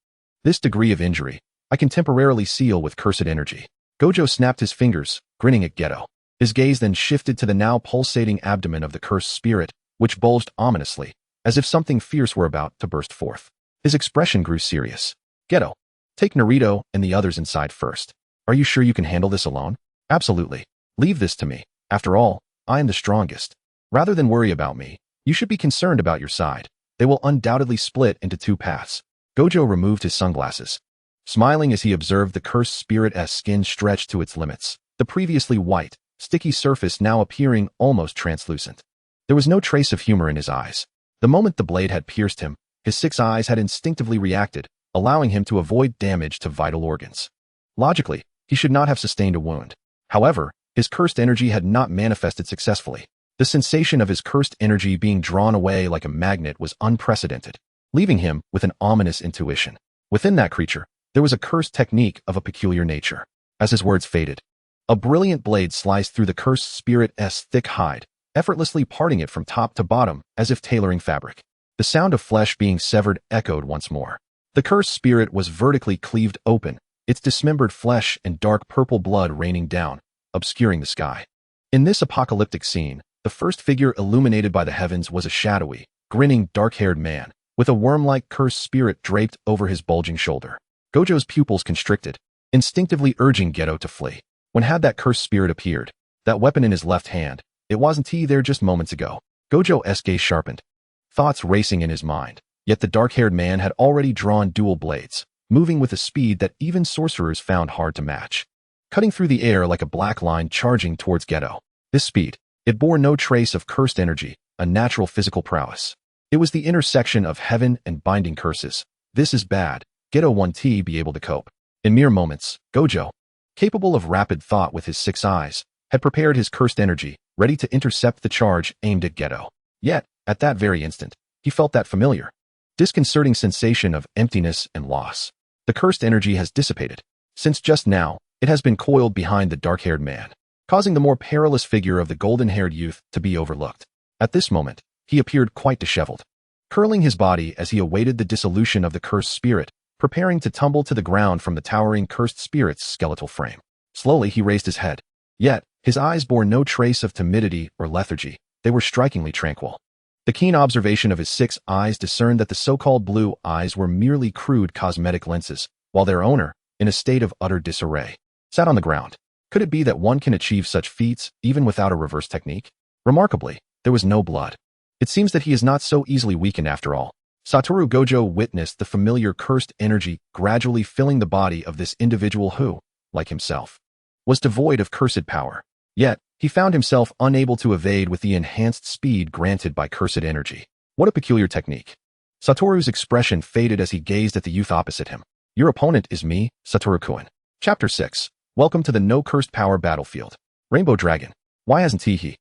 This degree of injury, I can temporarily seal with cursed energy. Gojo snapped his fingers, grinning at Geto. His gaze then shifted to the now pulsating abdomen of the cursed spirit, which bulged ominously, as if something fierce were about to burst forth. His expression grew serious. Geto, take Naruto and the others inside first. Are you sure you can handle this alone? Absolutely. Leave this to me. After all, I am the strongest. Rather than worry about me, you should be concerned about your side. They will undoubtedly split into 2 paths. Gojo removed his sunglasses, smiling as he observed the cursed spirit's skin stretched to its limits, the previously white, sticky surface now appearing almost translucent. There was no trace of humor in his eyes. The moment the blade had pierced him, his 6 eyes had instinctively reacted, allowing him to avoid damage to vital organs. Logically, he should not have sustained a wound. However, his cursed energy had not manifested successfully. The sensation of his cursed energy being drawn away like a magnet was unprecedented, leaving him with an ominous intuition. Within that creature, there was a cursed technique of a peculiar nature. As his words faded, a brilliant blade sliced through the cursed spirit's thick hide, effortlessly parting it from top to bottom as if tailoring fabric. The sound of flesh being severed echoed once more. The cursed spirit was vertically cleaved open, its dismembered flesh and dark purple blood raining down, obscuring the sky. In this apocalyptic scene, the first figure illuminated by the heavens was a shadowy, grinning, dark-haired man, with a worm-like cursed spirit draped over his bulging shoulder. Gojo's pupils constricted, instinctively urging Geto to flee. When had that cursed spirit appeared, that weapon in his left hand, it wasn't he there just moments ago. Gojo's gaze sharpened, thoughts racing in his mind, yet the dark-haired man had already drawn dual blades, moving with a speed that even sorcerers found hard to match, cutting through the air like a black line charging towards Geto. This speed, It bore no trace of cursed energy, a natural physical prowess. It was the intersection of heaven and binding curses. This is bad. Geto 1T be able to cope. In mere moments, Gojo, capable of rapid thought with his 6 eyes, had prepared his cursed energy, ready to intercept the charge aimed at Geto. Yet, at that very instant, he felt that familiar, disconcerting sensation of emptiness and loss. The cursed energy has dissipated. Since just now, it has been coiled behind the dark-haired man, causing the more perilous figure of the golden-haired youth to be overlooked. At this moment, he appeared quite disheveled, curling his body as he awaited the dissolution of the cursed spirit, preparing to tumble to the ground from the towering cursed spirit's skeletal frame. Slowly he raised his head. Yet, his eyes bore no trace of timidity or lethargy. They were strikingly tranquil. The keen observation of his 6 eyes discerned that the so-called blue eyes were merely crude cosmetic lenses, while their owner, in a state of utter disarray, sat on the ground. Could it be that one can achieve such feats even without a reverse technique? Remarkably, there was no blood. It seems that he is not so easily weakened after all. Satoru Gojo witnessed the familiar cursed energy gradually filling the body of this individual who, like himself, was devoid of cursed power. Yet, he found himself unable to evade with the enhanced speed granted by cursed energy. What a peculiar technique. Satoru's expression faded as he gazed at the youth opposite him. Your opponent is me, Satoru-kun. Chapter 6. Welcome to the No Cursed Power Battlefield. Rainbow Dragon. Why hasn't he?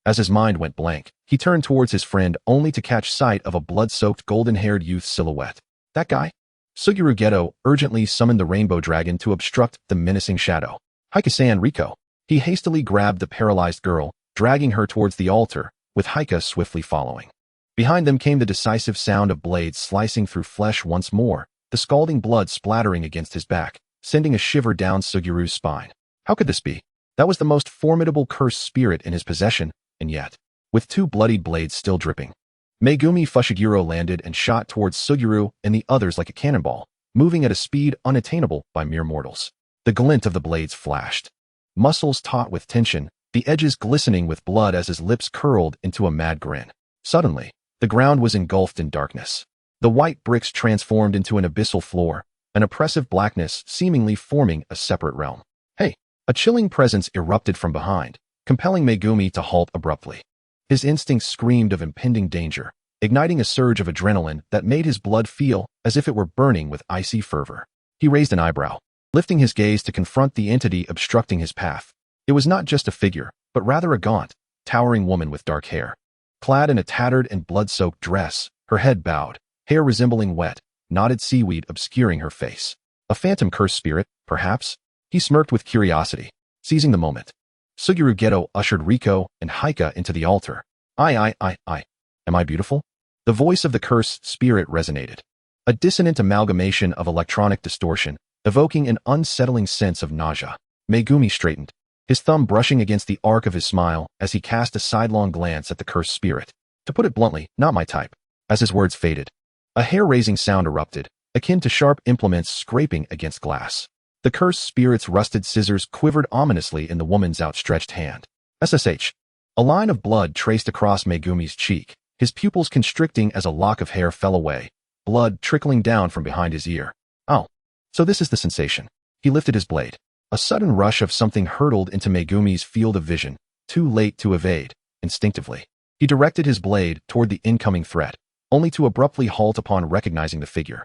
As his mind went blank, he turned towards his friend only to catch sight of a blood-soaked golden-haired youth's silhouette. That guy? Suguru Geto urgently summoned the Rainbow Dragon to obstruct the menacing shadow. Haika-san Riko. He hastily grabbed the paralyzed girl, dragging her towards the altar, with Haika swiftly following. Behind them came the decisive sound of blades slicing through flesh once more, the scalding blood splattering against his back, sending a shiver down Suguru's spine. How could this be? That was the most formidable cursed spirit in his possession, and yet, with 2 bloodied blades still dripping, Megumi Fushiguro landed and shot towards Suguru and the others like a cannonball, moving at a speed unattainable by mere mortals. The glint of the blades flashed, muscles taut with tension, the edges glistening with blood as his lips curled into a mad grin. Suddenly, the ground was engulfed in darkness. The white bricks transformed into an abyssal floor, an oppressive blackness seemingly forming a separate realm. Hey! A chilling presence erupted from behind, compelling Megumi to halt abruptly. His instincts screamed of impending danger, igniting a surge of adrenaline that made his blood feel as if it were burning with icy fervor. He raised an eyebrow, lifting his gaze to confront the entity obstructing his path. It was not just a figure, but rather a gaunt, towering woman with dark hair. Clad in a tattered and blood-soaked dress, her head bowed, hair resembling wet, knotted seaweed obscuring her face. A phantom cursed spirit, perhaps? He smirked with curiosity, seizing the moment. Suguru Geto ushered Riko and Haika into the altar. I. Am I beautiful? The voice of the cursed spirit resonated. A dissonant amalgamation of electronic distortion, evoking an unsettling sense of nausea. Megumi straightened, his thumb brushing against the arc of his smile as he cast a sidelong glance at the cursed spirit. To put it bluntly, not my type. As his words faded, a hair-raising sound erupted, akin to sharp implements scraping against glass. The cursed spirit's rusted scissors quivered ominously in the woman's outstretched hand. SSH. A line of blood traced across Megumi's cheek, his pupils constricting as a lock of hair fell away, blood trickling down from behind his ear. Oh, so this is the sensation. He lifted his blade. A sudden rush of something hurtled into Megumi's field of vision, too late to evade. Instinctively, he directed his blade toward the incoming threat, only to abruptly halt upon recognizing the figure.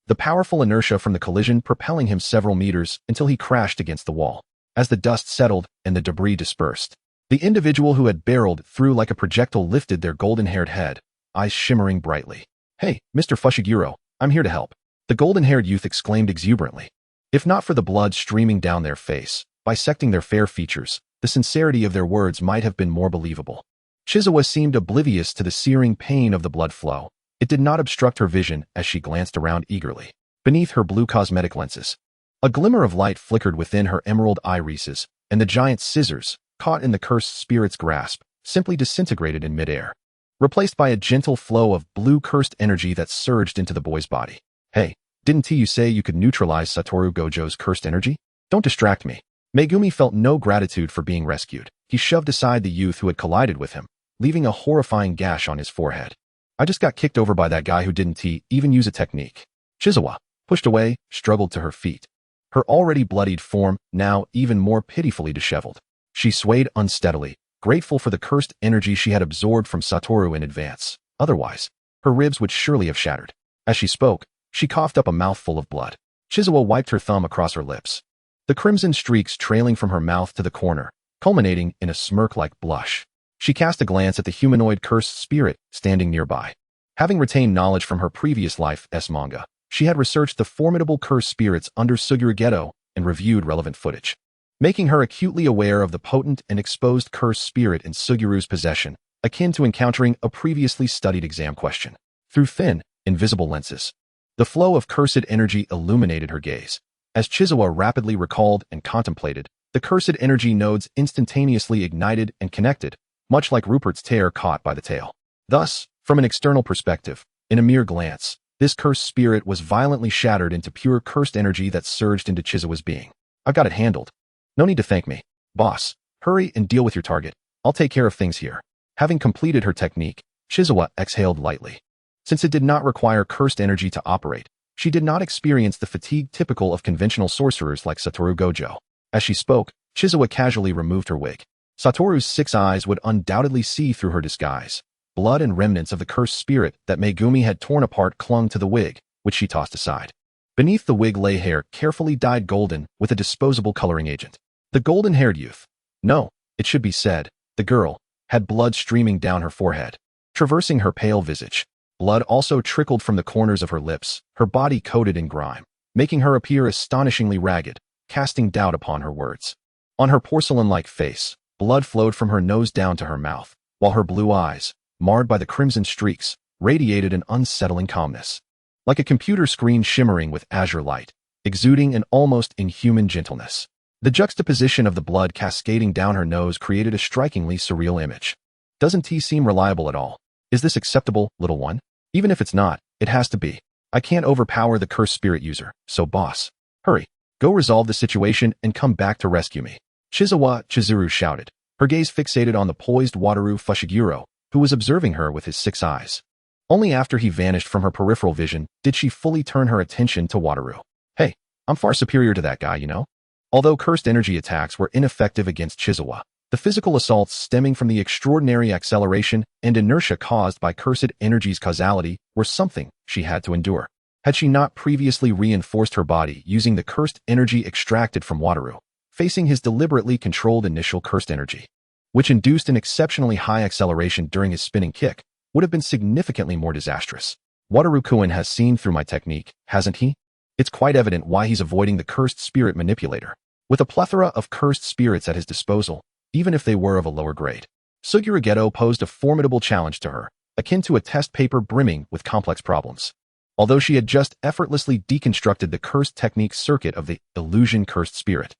The powerful inertia from the collision propelling him several meters until he crashed against the wall. As the dust settled and the debris dispersed, the individual who had barreled through like a projectile lifted their golden-haired head, eyes shimmering brightly. Hey, Mr. Fushiguro, I'm here to help. The golden-haired youth exclaimed exuberantly. If not for the blood streaming down their face, bisecting their fair features, the sincerity of their words might have been more believable. Chizawa seemed oblivious to the searing pain of the blood flow. It did not obstruct her vision as she glanced around eagerly. Beneath her blue cosmetic lenses, a glimmer of light flickered within her emerald irises, and the giant scissors, caught in the cursed spirit's grasp, simply disintegrated in midair, replaced by a gentle flow of blue cursed energy that surged into the boy's body. Hey, didn't you say you could neutralize Satoru Gojo's cursed energy? Don't distract me. Megumi felt no gratitude for being rescued. He shoved aside the youth who had collided with him, leaving a horrifying gash on his forehead. I just got kicked over by that guy who didn't even use a technique. Chizawa, pushed away, struggled to her feet. Her already bloodied form, now even more pitifully disheveled. She swayed unsteadily, grateful for the cursed energy she had absorbed from Satoru in advance. Otherwise, her ribs would surely have shattered. As she spoke, she coughed up a mouthful of blood. Chizawa wiped her thumb across her lips, the crimson streaks trailing from her mouth to the corner, culminating in a smirk-like blush. She cast a glance at the humanoid cursed spirit standing nearby. Having retained knowledge from her previous life's manga, she had researched the formidable cursed spirits under Suguru Geto and reviewed relevant footage, making her acutely aware of the potent and exposed cursed spirit in Suguru's possession, akin to encountering a previously studied exam question. Through thin, invisible lenses, the flow of cursed energy illuminated her gaze. As Chizawa rapidly recalled and contemplated, the cursed energy nodes instantaneously ignited and connected, much like Rupert's tear caught by the tail. Thus, from an external perspective, in a mere glance, this cursed spirit was violently shattered into pure cursed energy that surged into Chizawa's being. I've got it handled. No need to thank me, boss. Hurry and deal with your target. I'll take care of things here. Having completed her technique, Chizawa exhaled lightly. Since it did not require cursed energy to operate, she did not experience the fatigue typical of conventional sorcerers like Satoru Gojo. As she spoke, Chizawa casually removed her wig. Satoru's 6 eyes would undoubtedly see through her disguise. Blood and remnants of the cursed spirit that Megumi had torn apart clung to the wig, which she tossed aside. Beneath the wig lay hair carefully dyed golden with a disposable coloring agent. The golden-haired youth, no, it should be said, the girl, had blood streaming down her forehead, traversing her pale visage. Blood also trickled from the corners of her lips, her body coated in grime, making her appear astonishingly ragged, casting doubt upon her words. On her porcelain-like face, blood flowed from her nose down to her mouth, while her blue eyes, marred by the crimson streaks, radiated an unsettling calmness. Like a computer screen shimmering with azure light, exuding an almost inhuman gentleness. The juxtaposition of the blood cascading down her nose created a strikingly surreal image. Doesn't he seem reliable at all? Is this acceptable, little one? Even if it's not, it has to be. I can't overpower the cursed spirit user, so boss, hurry. Go resolve the situation and come back to rescue me. Chizuru shouted, her gaze fixated on the poised Wataru Fushiguro, who was observing her with his 6 eyes. Only after he vanished from her peripheral vision did she fully turn her attention to Wataru. Hey, I'm far superior to that guy, you know? Although cursed energy attacks were ineffective against Chizawa, the physical assaults stemming from the extraordinary acceleration and inertia caused by cursed energy's causality were something she had to endure. Had she not previously reinforced her body using the cursed energy extracted from Wataru, facing his deliberately controlled initial cursed energy, which induced an exceptionally high acceleration during his spinning kick, would have been significantly more disastrous. Wataru-kun has seen through my technique, hasn't he? It's quite evident why he's avoiding the cursed spirit manipulator. With a plethora of cursed spirits at his disposal, even if they were of a lower grade, Suguru Geto posed a formidable challenge to her, akin to a test paper brimming with complex problems. Although she had just effortlessly deconstructed the cursed technique circuit of the illusion cursed spirit,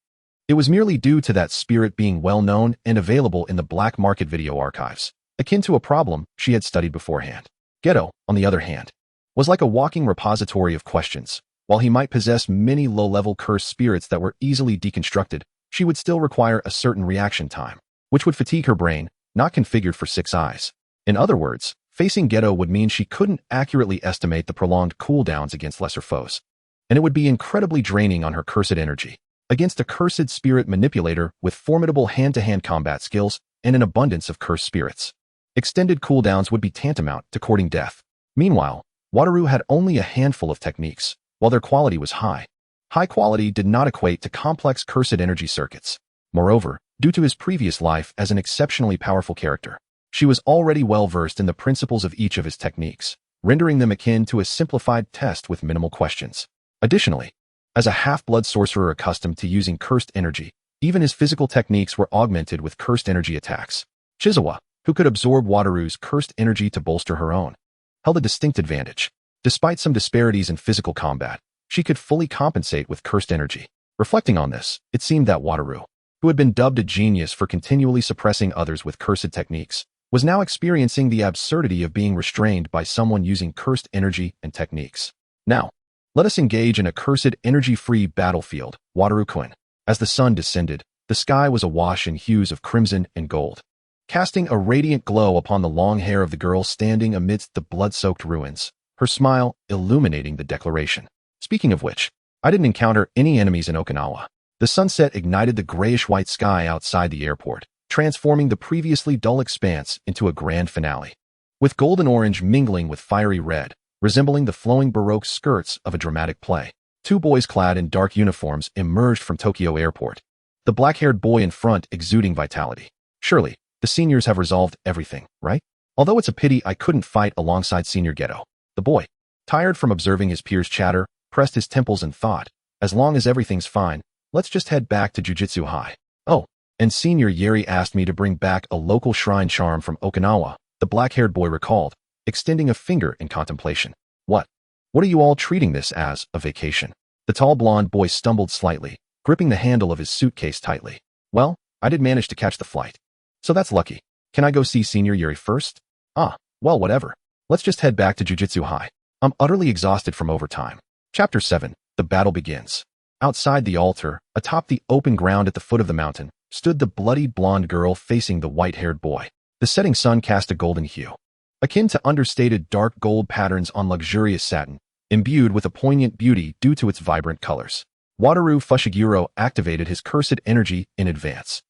it was merely due to that spirit being well known and available in the black market video archives, akin to a problem she had studied beforehand. Geto, on the other hand, was like a walking repository of questions. While he might possess many low-level cursed spirits that were easily deconstructed, she would still require a certain reaction time, which would fatigue her brain, not configured for 6 eyes. In other words, facing Geto would mean she couldn't accurately estimate the prolonged cooldowns against lesser foes, and it would be incredibly draining on her cursed energy. Against a cursed spirit manipulator with formidable hand-to-hand combat skills and an abundance of cursed spirits, extended cooldowns would be tantamount to courting death. Meanwhile, Wataru had only a handful of techniques. While their quality was high, high quality did not equate to complex cursed energy circuits. Moreover, due to his previous life as an exceptionally powerful character, she was already well versed in the principles of each of his techniques, rendering them akin to a simplified test with minimal questions. Additionally, as a half-blood sorcerer accustomed to using cursed energy, even his physical techniques were augmented with cursed energy attacks. Chizawa, who could absorb Wataru's cursed energy to bolster her own, held a distinct advantage. Despite some disparities in physical combat, she could fully compensate with cursed energy. Reflecting on this, it seemed that Wataru, who had been dubbed a genius for continually suppressing others with cursed techniques, was now experiencing the absurdity of being restrained by someone using cursed energy and techniques. Now, let us engage in a cursed energy-free battlefield, Wataru-kun. As the sun descended, the sky was awash in hues of crimson and gold, casting a radiant glow upon the long hair of the girl standing amidst the blood-soaked ruins, her smile illuminating the declaration. Speaking of which, I didn't encounter any enemies in Okinawa. The sunset ignited the grayish-white sky outside the airport, transforming the previously dull expanse into a grand finale. With golden orange mingling with fiery red, resembling the flowing Baroque skirts of a dramatic play. Two boys clad in dark uniforms emerged from Tokyo Airport. The black-haired boy in front exuding vitality. Surely, the seniors have resolved everything, right? Although it's a pity I couldn't fight alongside Senior Geto. The boy, tired from observing his peers' chatter, pressed his temples and thought, as long as everything's fine, let's just head back to Jujutsu High. Oh, and Senior Yeri asked me to bring back a local shrine charm from Okinawa, the black-haired boy recalled, extending a finger in contemplation. What? What are you all treating this as, a vacation? The tall blonde boy stumbled slightly, gripping the handle of his suitcase tightly. Well, I did manage to catch the flight. So that's lucky. Can I go see Senior Yuri first? Ah, well, whatever. Let's just head back to Jujutsu High. I'm utterly exhausted from overtime. Chapter 7. The battle begins. Outside the altar, atop the open ground at the foot of the mountain, stood the bloodied blonde girl facing the white-haired boy. The setting sun cast a golden hue, akin to understated dark gold patterns on luxurious satin, imbued with a poignant beauty due to its vibrant colors. Wataru Fushiguro activated his cursed energy in advance.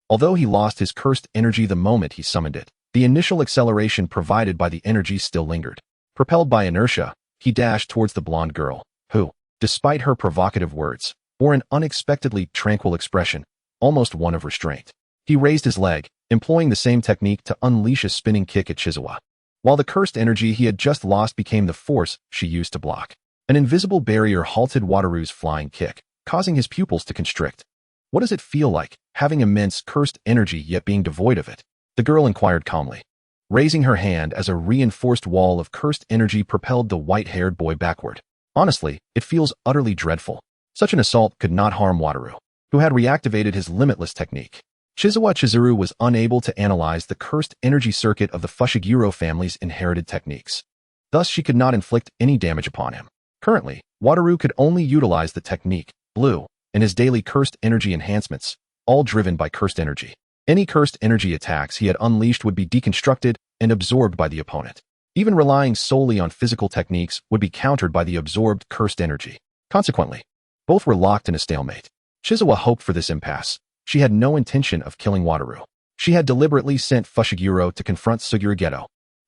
Although he lost his cursed energy the moment he summoned it, the initial acceleration provided by the energy still lingered. Propelled by inertia, he dashed towards the blonde girl, who, despite her provocative words, bore an unexpectedly tranquil expression, almost one of restraint. He raised his leg, employing the same technique to unleash a spinning kick at Chizawa. While the cursed energy he had just lost became the force she used to block. An invisible barrier halted Wataru's flying kick, causing his pupils to constrict. What does it feel like, having immense cursed energy yet being devoid of it? The girl inquired calmly, raising her hand as a reinforced wall of cursed energy propelled the white-haired boy backward. Honestly, it feels utterly dreadful. Such an assault could not harm Wataru, who had reactivated his limitless technique. Chizawa Chizuru was unable to analyze the cursed energy circuit of the Fushiguro family's inherited techniques. Thus, she could not inflict any damage upon him. Currently, Wataru could only utilize the technique, Blue, and his daily cursed energy enhancements, all driven by cursed energy. Any cursed energy attacks he had unleashed would be deconstructed and absorbed by the opponent. Even relying solely on physical techniques would be countered by the absorbed cursed energy. Consequently, both were locked in a stalemate. Chizawa hoped for this impasse. She had no intention of killing Wataru. She had deliberately sent Fushiguro to confront Suguru Geto,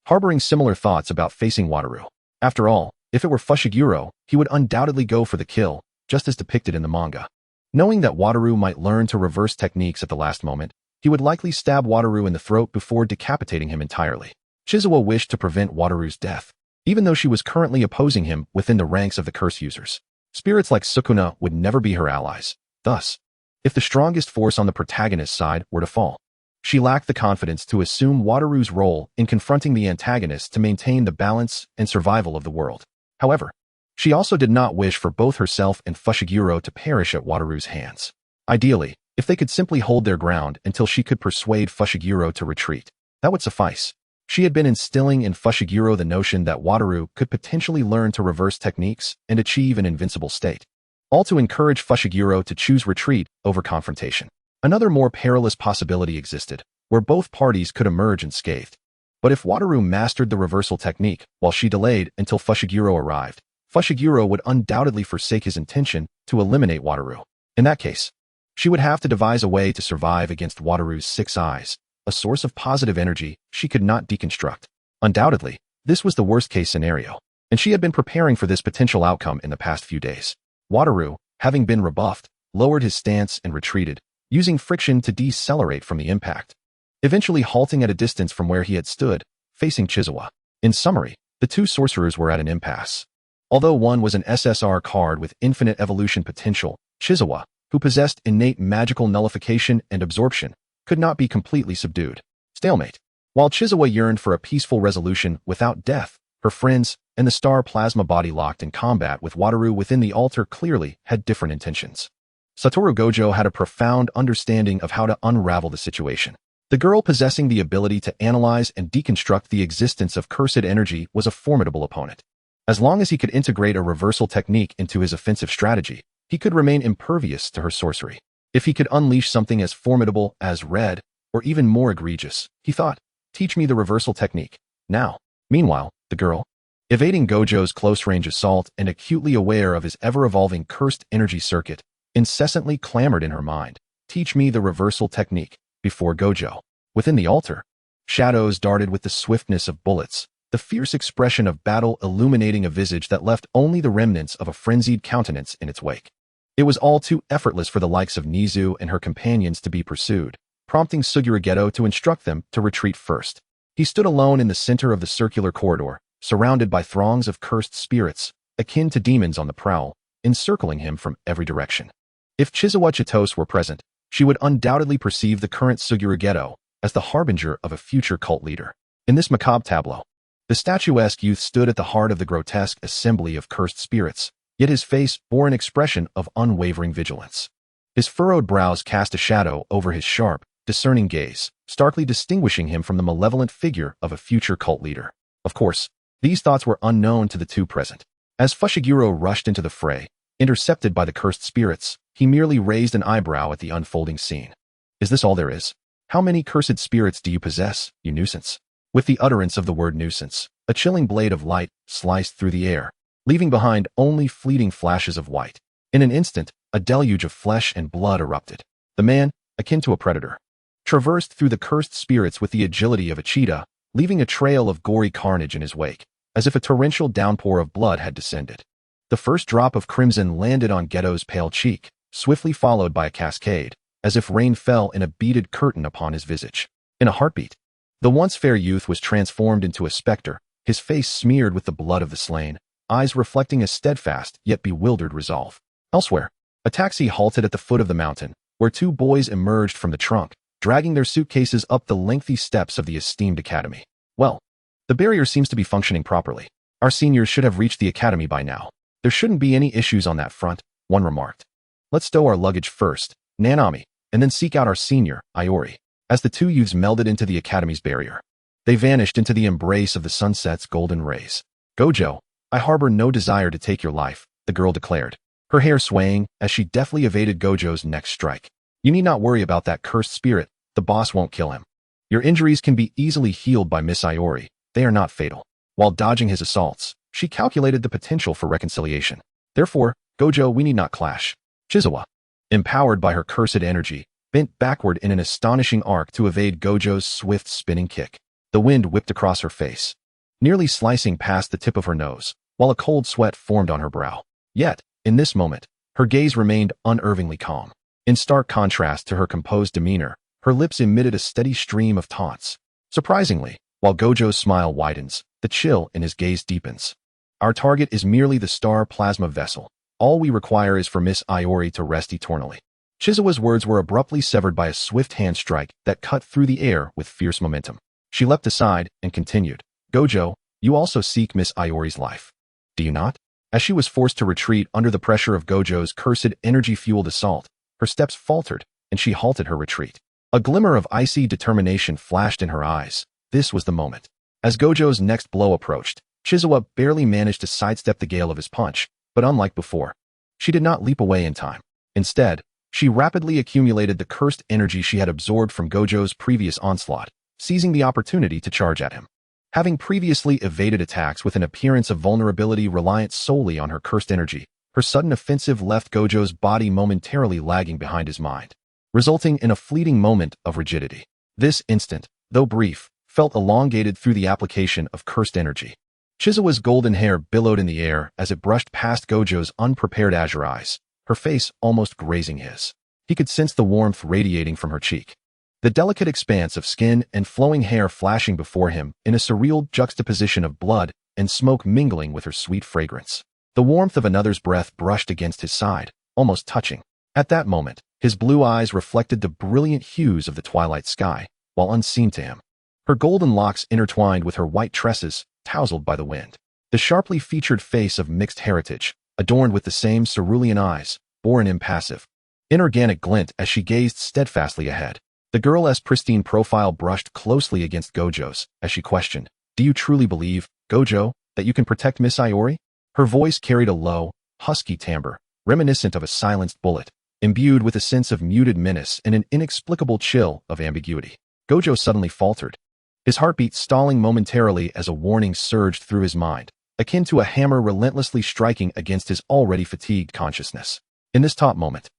harboring similar thoughts about facing Wataru. After all, if it were Fushiguro, he would undoubtedly go for the kill, just as depicted in the manga. Knowing that Wataru might learn to reverse techniques at the last moment, he would likely stab Wataru in the throat before decapitating him entirely. Chizawa wished to prevent Wataru's death, even though she was currently opposing him within the ranks of the curse users. Spirits like Sukuna would never be her allies. Thus, if the strongest force on the protagonist's side were to fall, she lacked the confidence to assume Wataru's role in confronting the antagonist to maintain the balance and survival of the world. However, she also did not wish for both herself and Fushiguro to perish at Wataru's hands. Ideally, if they could simply hold their ground until she could persuade Fushiguro to retreat, that would suffice. She had been instilling in Fushiguro the notion that Wataru could potentially learn to reverse techniques and achieve an invincible state, all to encourage Fushiguro to choose retreat over confrontation. Another more perilous possibility existed, where both parties could emerge unscathed. But if Wataru mastered the reversal technique while she delayed until Fushiguro arrived, Fushiguro would undoubtedly forsake his intention to eliminate Wataru. In that case, she would have to devise a way to survive against Wataru's 6 eyes, a source of positive energy she could not deconstruct. Undoubtedly, this was the worst-case scenario, and she had been preparing for this potential outcome in the past few days. Wataru, having been rebuffed, lowered his stance and retreated, using friction to decelerate from the impact, eventually halting at a distance from where he had stood, facing Chizawa. In summary, the two sorcerers were at an impasse. Although one was an SSR card with infinite evolution potential, Chizawa, who possessed innate magical nullification and absorption, could not be completely subdued. Stalemate. While Chizawa yearned for a peaceful resolution without death, her friends and the star plasma body locked in combat with Wataru within the altar clearly had different intentions. Satoru Gojo had a profound understanding of how to unravel the situation. The girl possessing the ability to analyze and deconstruct the existence of cursed energy was a formidable opponent. As long as he could integrate a reversal technique into his offensive strategy, he could remain impervious to her sorcery. If he could unleash something as formidable as red, or even more egregious, he thought, teach me the reversal technique, now. Meanwhile, the girl, evading Gojo's close-range assault and acutely aware of his ever-evolving cursed energy circuit, incessantly clamored in her mind, teach me the reversal technique, before Gojo. Within the altar, shadows darted with the swiftness of bullets, the fierce expression of battle illuminating a visage that left only the remnants of a frenzied countenance in its wake. It was all too effortless for the likes of Nizu and her companions to be pursued, prompting Sugurageto to instruct them to retreat first. He stood alone in the center of the circular corridor, surrounded by throngs of cursed spirits, akin to demons on the prowl, encircling him from every direction. If Chizawa Chitose were present, she would undoubtedly perceive the current Sugurageto as the harbinger of a future cult leader. In this macabre tableau, the statuesque youth stood at the heart of the grotesque assembly of cursed spirits, yet his face bore an expression of unwavering vigilance. His furrowed brows cast a shadow over his sharp, discerning gaze, starkly distinguishing him from the malevolent figure of a future cult leader. Of course, these thoughts were unknown to the two present. As Fushiguro rushed into the fray, intercepted by the cursed spirits, he merely raised an eyebrow at the unfolding scene. Is this all there is? How many cursed spirits do you possess, you nuisance? With the utterance of the word nuisance, a chilling blade of light sliced through the air, leaving behind only fleeting flashes of white. In an instant, a deluge of flesh and blood erupted. The man, akin to a predator, traversed through the cursed spirits with the agility of a cheetah, leaving a trail of gory carnage in his wake, as if a torrential downpour of blood had descended. The first drop of crimson landed on Geto's pale cheek, swiftly followed by a cascade, as if rain fell in a beaded curtain upon his visage. In a heartbeat, the once fair youth was transformed into a specter, his face smeared with the blood of the slain, eyes reflecting a steadfast yet bewildered resolve. Elsewhere, a taxi halted at the foot of the mountain, where two boys emerged from the trunk, dragging their suitcases up the lengthy steps of the esteemed academy. Well, the barrier seems to be functioning properly. Our seniors should have reached the academy by now. There shouldn't be any issues on that front, one remarked. Let's stow our luggage first, Nanami, and then seek out our senior, Iori. As the two youths melded into the academy's barrier, they vanished into the embrace of the sunset's golden rays. Gojo, I harbor no desire to take your life, the girl declared, her hair swaying as she deftly evaded Gojo's next strike. You need not worry about that cursed spirit, the boss won't kill him. Your injuries can be easily healed by Miss Iori, they are not fatal. While dodging his assaults, she calculated the potential for reconciliation. Therefore, Gojo, we need not clash. Chizawa, empowered by her cursed energy, bent backward in an astonishing arc to evade Gojo's swift spinning kick. The wind whipped across her face, nearly slicing past the tip of her nose, while a cold sweat formed on her brow. Yet, in this moment, her gaze remained unervingly calm. In stark contrast to her composed demeanor, her lips emitted a steady stream of taunts. Surprisingly, while Gojo's smile widens, the chill in his gaze deepens. Our target is merely the star plasma vessel. All we require is for Miss Iori to rest eternally. Chizawa's words were abruptly severed by a swift hand strike that cut through the air with fierce momentum. She leapt aside and continued, Gojo, you also seek Miss Iori's life. Do you not? As she was forced to retreat under the pressure of Gojo's cursed energy-fueled assault, her steps faltered, and she halted her retreat. A glimmer of icy determination flashed in her eyes. This was the moment. As Gojo's next blow approached, Chizawa barely managed to sidestep the gale of his punch, but unlike before, she did not leap away in time. Instead, she rapidly accumulated the cursed energy she had absorbed from Gojo's previous onslaught, seizing the opportunity to charge at him. Having previously evaded attacks with an appearance of vulnerability reliant solely on her cursed energy, her sudden offensive left Gojo's body momentarily lagging behind his mind, resulting in a fleeting moment of rigidity. This instant, though brief, felt elongated through the application of cursed energy. Chizawa's golden hair billowed in the air as it brushed past Gojo's unprepared azure eyes, her face almost grazing his. He could sense the warmth radiating from her cheek, the delicate expanse of skin and flowing hair flashing before him in a surreal juxtaposition of blood and smoke mingling with her sweet fragrance. The warmth of another's breath brushed against his side, almost touching. At that moment, his blue eyes reflected the brilliant hues of the twilight sky, while unseen to him. Her golden locks intertwined with her white tresses, tousled by the wind. The sharply featured face of mixed heritage, adorned with the same cerulean eyes, bore an impassive, inorganic glint as she gazed steadfastly ahead. The girl's pristine profile brushed closely against Gojo's as she questioned, Do you truly believe, Gojo, that you can protect Miss Iori? Her voice carried a low, husky timbre, reminiscent of a silenced bullet, imbued with a sense of muted menace and an inexplicable chill of ambiguity. Gojo suddenly faltered, his heartbeat stalling momentarily as a warning surged through his mind, akin to a hammer relentlessly striking against his already fatigued consciousness. In this taut moment,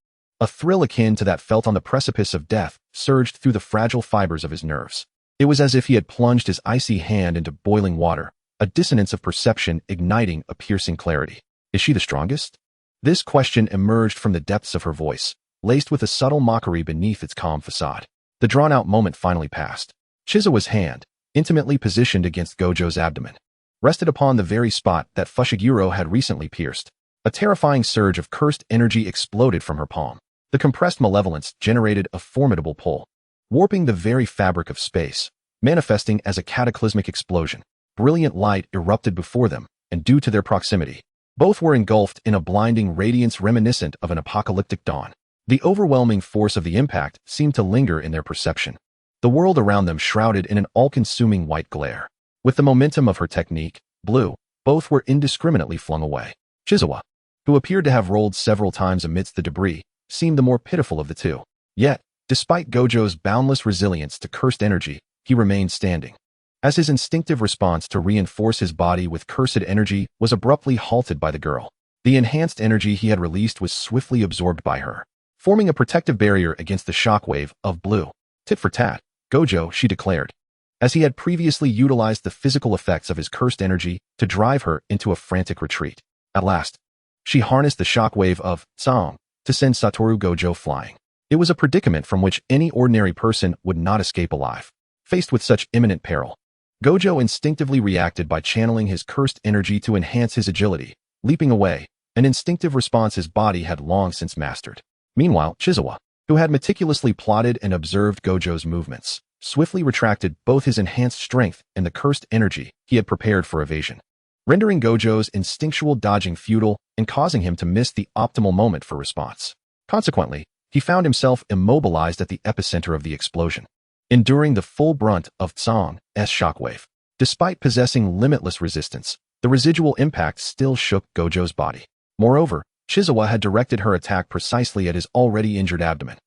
A thrill akin to that felt on the precipice of death surged through the fragile fibers of his nerves. It was as if he had plunged his icy hand into boiling water, a dissonance of perception igniting a piercing clarity. Is she the strongest? This question emerged from the depths of her voice, laced with a subtle mockery beneath its calm facade. The drawn-out moment finally passed. Chizawa's hand, intimately positioned against Gojo's abdomen, rested upon the very spot that Fushiguro had recently pierced. A terrifying surge of cursed energy exploded from her palm. The compressed malevolence generated a formidable pull, warping the very fabric of space, manifesting as a cataclysmic explosion. Brilliant light erupted before them, and due to their proximity, both were engulfed in a blinding radiance reminiscent of an apocalyptic dawn. The overwhelming force of the impact seemed to linger in their perception, the world around them shrouded in an all-consuming white glare. With the momentum of her technique, Blue, both were indiscriminately flung away. Chizawa, who appeared to have rolled several times amidst the debris, seemed the more pitiful of the two. Yet, despite Gojo's boundless resilience to cursed energy, he remained standing. As his instinctive response to reinforce his body with cursed energy was abruptly halted by the girl, the enhanced energy he had released was swiftly absorbed by her, forming a protective barrier against the shockwave of Blue. Tit for tat, Gojo, she declared, as he had previously utilized the physical effects of his cursed energy to drive her into a frantic retreat. At last, she harnessed the shockwave of Song to send Satoru Gojo flying. It was a predicament from which any ordinary person would not escape alive. Faced with such imminent peril, Gojo instinctively reacted by channeling his cursed energy to enhance his agility, leaping away, an instinctive response his body had long since mastered. Meanwhile, Chizawa, who had meticulously plotted and observed Gojo's movements, swiftly retracted both his enhanced strength and the cursed energy he had prepared for evasion, rendering Gojo's instinctual dodging futile and causing him to miss the optimal moment for response. Consequently, he found himself immobilized at the epicenter of the explosion, enduring the full brunt of Tsong's shockwave. Despite possessing limitless resistance, the residual impact still shook Gojo's body. Moreover, Chizawa had directed her attack precisely at his already injured abdomen.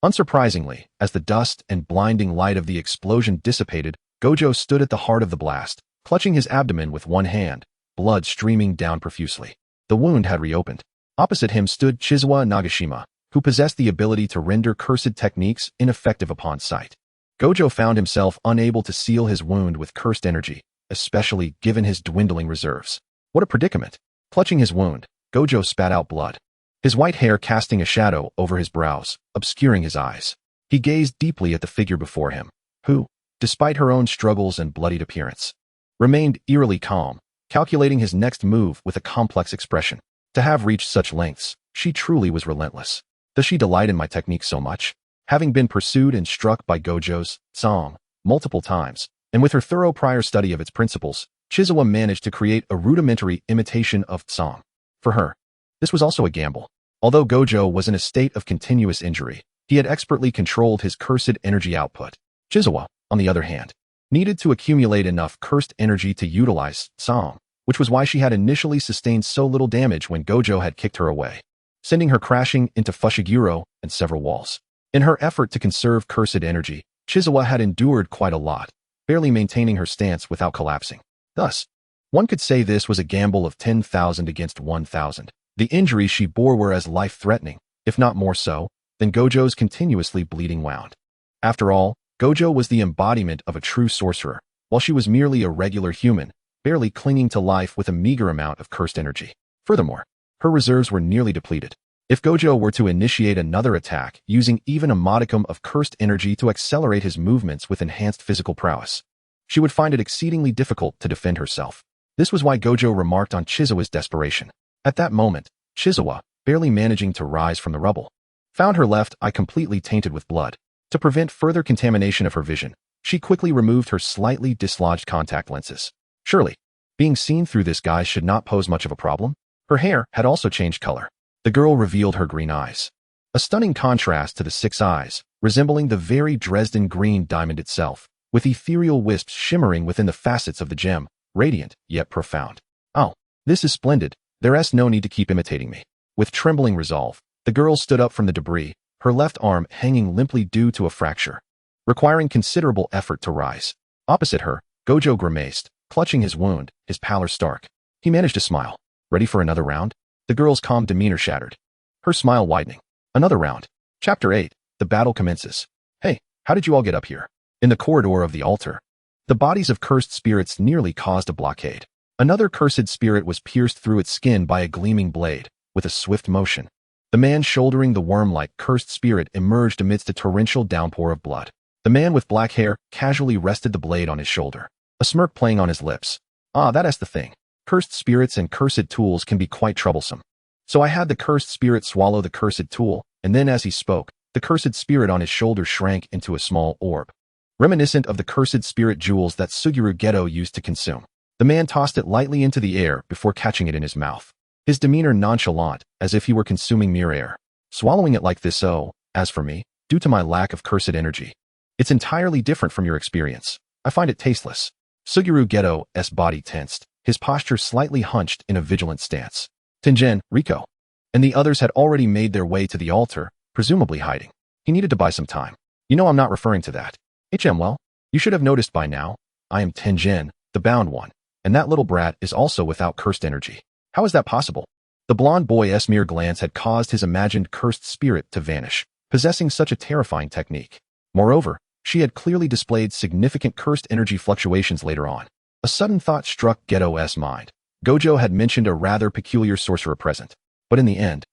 Unsurprisingly, as the dust and blinding light of the explosion dissipated, Gojo stood at the heart of the blast, clutching his abdomen with one hand, blood streaming down profusely. The wound had reopened. Opposite him stood Chizawa Nagashima, who possessed the ability to render cursed techniques ineffective upon sight. Gojo found himself unable to seal his wound with cursed energy, especially given his dwindling reserves. What a predicament! Clutching his wound, Gojo spat out blood, his white hair casting a shadow over his brows, obscuring his eyes. He gazed deeply at the figure before him, who, despite her own struggles and bloodied appearance, remained eerily calm, calculating his next move with a complex expression. To have reached such lengths, she truly was relentless. Does she delight in my technique so much? Having been pursued and struck by Gojo's Song multiple times, and with her thorough prior study of its principles, Chizawa managed to create a rudimentary imitation of Song. For her, this was also a gamble. Although Gojo was in a state of continuous injury, he had expertly controlled his cursed energy output. Chizawa, on the other hand, needed to accumulate enough cursed energy to utilize Song, which was why she had initially sustained so little damage when Gojo had kicked her away, sending her crashing into Fushiguro and several walls. In her effort to conserve cursed energy, Chizawa had endured quite a lot, barely maintaining her stance without collapsing. Thus, one could say this was a gamble of 10,000 against 1,000. The injuries she bore were as life-threatening, if not more so, than Gojo's continuously bleeding wound. After all, Gojo was the embodiment of a true sorcerer, while she was merely a regular human, barely clinging to life with a meager amount of cursed energy. Furthermore, her reserves were nearly depleted. If Gojo were to initiate another attack using even a modicum of cursed energy to accelerate his movements with enhanced physical prowess, she would find it exceedingly difficult to defend herself. This was why Gojo remarked on Chizawa's desperation. At that moment, Chizawa, barely managing to rise from the rubble, found her left eye completely tainted with blood. To prevent further contamination of her vision, she quickly removed her slightly dislodged contact lenses. Surely, being seen through this guise should not pose much of a problem. Her hair had also changed color. The girl revealed her green eyes, a stunning contrast to the 6 eyes, resembling the very Dresden green diamond itself, with ethereal wisps shimmering within the facets of the gem, radiant yet profound. Oh, this is splendid. There's no need to keep imitating me. With trembling resolve, the girl stood up from the debris, her left arm hanging limply due to a fracture, requiring considerable effort to rise. Opposite her, Gojo grimaced, clutching his wound, his pallor stark. He managed to smile. Ready for another round? The girl's calm demeanor shattered, her smile widening. Another round. Chapter 8. The battle commences. Hey, how did you all get up here? In the corridor of the altar, the bodies of cursed spirits nearly caused a blockade. Another cursed spirit was pierced through its skin by a gleaming blade, with a swift motion. The man shouldering the worm-like cursed spirit emerged amidst a torrential downpour of blood. The man with black hair casually rested the blade on his shoulder, a smirk playing on his lips. Ah, that's the thing. Cursed spirits and cursed tools can be quite troublesome. So I had the cursed spirit swallow the cursed tool, and then as he spoke, the cursed spirit on his shoulder shrank into a small orb, reminiscent of the cursed spirit jewels that Suguru Geto used to consume. The man tossed it lightly into the air before catching it in his mouth, his demeanor nonchalant, as if he were consuming mere air. Swallowing it like this, oh, as for me, due to my lack of cursed energy, it's entirely different from your experience. I find it tasteless. Suguru Geto's body tensed, his posture slightly hunched in a vigilant stance. Tengen, Riko, and the others had already made their way to the altar, presumably hiding. He needed to buy some time. You know I'm not referring to that. Well, you should have noticed by now. I am Tengen, the bound one, and that little brat is also without cursed energy. How is that possible? The blonde boy's mere glance had caused his imagined cursed spirit to vanish, possessing such a terrifying technique. Moreover, she had clearly displayed significant cursed energy fluctuations later on. A sudden thought struck Geto's mind. Gojo had mentioned a rather peculiar sorcerer present, but in the end,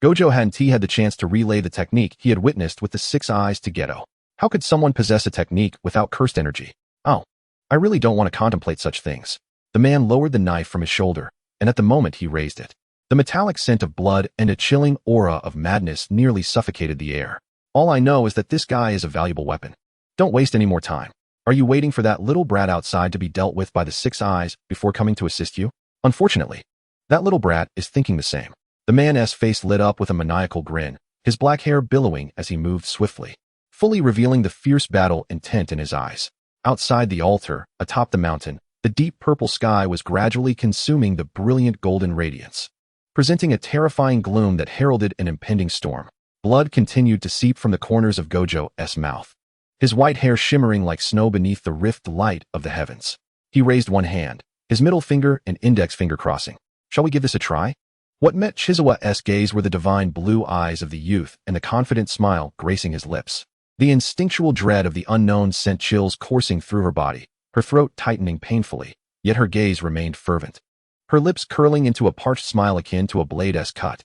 Gojo hadn't had the chance to relay the technique he had witnessed with the 6 eyes to Geto. How could someone possess a technique without cursed energy? Oh, I really don't want to contemplate such things. The man lowered the knife from his shoulder, and at the moment he raised it, the metallic scent of blood and a chilling aura of madness nearly suffocated the air. All I know is that this guy is a valuable weapon. Don't waste any more time. Are you waiting for that little brat outside to be dealt with by the 6 eyes before coming to assist you? Unfortunately, that little brat is thinking the same. The man's face lit up with a maniacal grin, his black hair billowing as he moved swiftly, fully revealing the fierce battle intent in his eyes. Outside the altar, atop the mountain, the deep purple sky was gradually consuming the brilliant golden radiance, presenting a terrifying gloom that heralded an impending storm. Blood continued to seep from the corners of Gojo's mouth, his white hair shimmering like snow beneath the rift light of the heavens. He raised one hand, his middle finger and index finger crossing. Shall we give this a try? What met Chizawa's gaze were the divine blue eyes of the youth and the confident smile gracing his lips. The instinctual dread of the unknown sent chills coursing through her body, her throat tightening painfully, yet her gaze remained fervent, her lips curling into a parched smile akin to a blade's cut.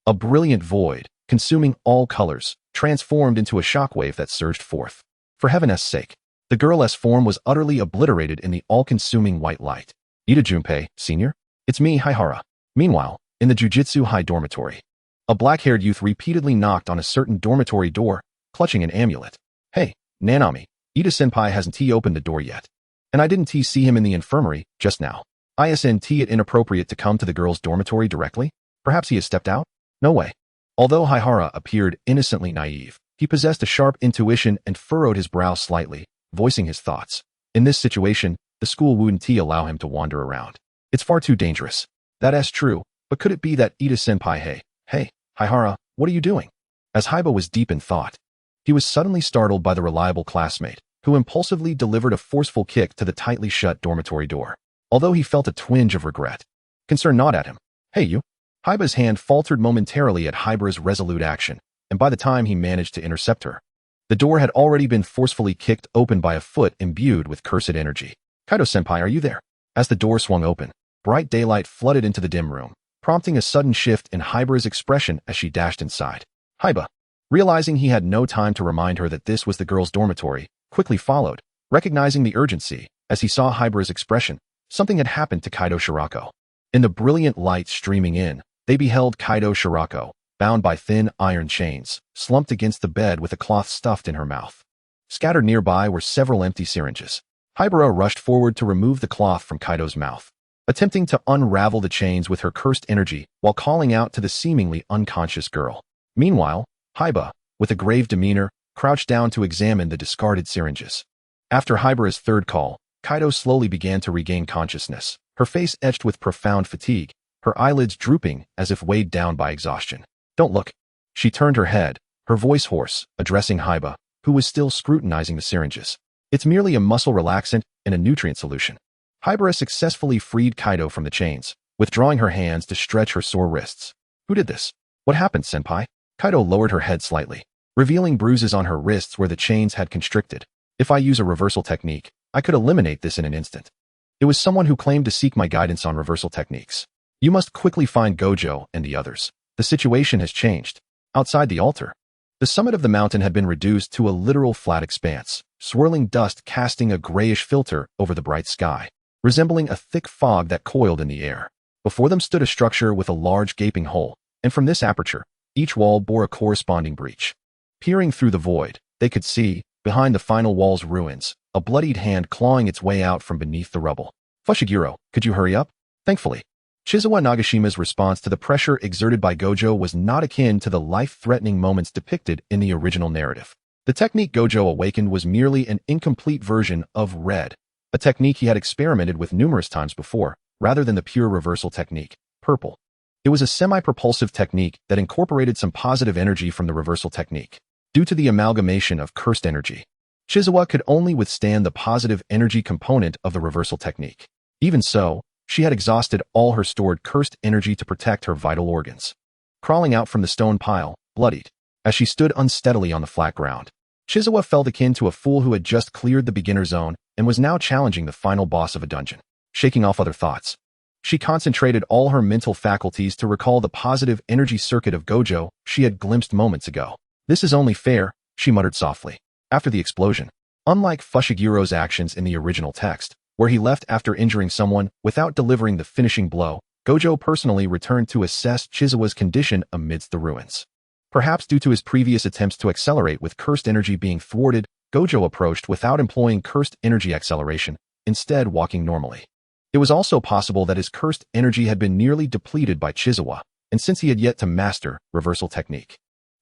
A brilliant void, consuming all colors, transformed into a shockwave that surged forth. For heaven's sake, the girl's form was utterly obliterated in the all-consuming white light. Ida Junpei, Sr.? It's me, Haihara. Meanwhile, in the Jujutsu High dormitory, a black-haired youth repeatedly knocked on a certain dormitory door, clutching an amulet. Hey, Nanami, Ida-senpai hasn't opened the door yet. And I didn't see him in the infirmary just now. Isn't it inappropriate to come to the girls' dormitory directly? Perhaps he has stepped out? No way. Although Haihara appeared innocently naive, he possessed a sharp intuition and furrowed his brow slightly, voicing his thoughts. In this situation, the school wouldn't allow him to wander around. It's far too dangerous. That's true, but could it be that Ida-senpai Hey, Haihara, what are you doing? As Haiba was deep in thought, he was suddenly startled by the reliable classmate, who impulsively delivered a forceful kick to the tightly shut dormitory door. Although he felt a twinge of regret, concern gnawed at him. Hey you! Haiba's hand faltered momentarily at Haiba's resolute action, and by the time he managed to intercept her, the door had already been forcefully kicked open by a foot imbued with cursed energy. Kaido-senpai, are you there? As the door swung open, bright daylight flooded into the dim room, prompting a sudden shift in Haiba's expression as she dashed inside. Haiba, realizing he had no time to remind her that this was the girls' dormitory, quickly followed, recognizing the urgency. As he saw Haiba's expression, something had happened to Kaido Shirako. In the brilliant light streaming in, they beheld Kaido Shirako, bound by thin iron chains, slumped against the bed with a cloth stuffed in her mouth. Scattered nearby were several empty syringes. Haibara rushed forward to remove the cloth from Kaido's mouth, attempting to unravel the chains with her cursed energy while calling out to the seemingly unconscious girl. Meanwhile, Haiba, with a grave demeanor, crouched down to examine the discarded syringes. After Haibara's third call, Kaido slowly began to regain consciousness, her face etched with profound fatigue, her eyelids drooping as if weighed down by exhaustion. Don't look. She turned her head, her voice hoarse, addressing Haiba, who was still scrutinizing the syringes. It's merely a muscle relaxant and a nutrient solution. Haibara successfully freed Kaido from the chains, withdrawing her hands to stretch her sore wrists. Who did this? What happened, senpai? Kaido lowered her head slightly, revealing bruises on her wrists where the chains had constricted. If I use a reversal technique, I could eliminate this in an instant. It was someone who claimed to seek my guidance on reversal techniques. You must quickly find Gojo and the others. The situation has changed. Outside the altar, the summit of the mountain had been reduced to a literal flat expanse, swirling dust casting a grayish filter over the bright sky, resembling a thick fog that coiled in the air. Before them stood a structure with a large gaping hole, and from this aperture, each wall bore a corresponding breach. Peering through the void, they could see, behind the final wall's ruins, a bloodied hand clawing its way out from beneath the rubble. Fushiguro, could you hurry up? Thankfully, Chizawa Nagashima's response to the pressure exerted by Gojo was not akin to the life-threatening moments depicted in the original narrative. The technique Gojo awakened was merely an incomplete version of Red, a technique he had experimented with numerous times before, rather than the pure reversal technique, Purple. It was a semi-propulsive technique that incorporated some positive energy from the reversal technique. Due to the amalgamation of cursed energy, Chizawa could only withstand the positive energy component of the reversal technique. Even so, she had exhausted all her stored cursed energy to protect her vital organs. Crawling out from the stone pile, bloodied, as she stood unsteadily on the flat ground, Chizawa felt akin to a fool who had just cleared the beginner zone and was now challenging the final boss of a dungeon. Shaking off other thoughts, she concentrated all her mental faculties to recall the positive energy circuit of Gojo she had glimpsed moments ago. This is only fair, she muttered softly. After the explosion, unlike Fushiguro's actions in the original text, where he left after injuring someone without delivering the finishing blow, Gojo personally returned to assess Chizawa's condition amidst the ruins. Perhaps due to his previous attempts to accelerate with cursed energy being thwarted, Gojo approached without employing cursed energy acceleration, instead walking normally. It was also possible that his cursed energy had been nearly depleted by Chizawa, and since he had yet to master reversal technique,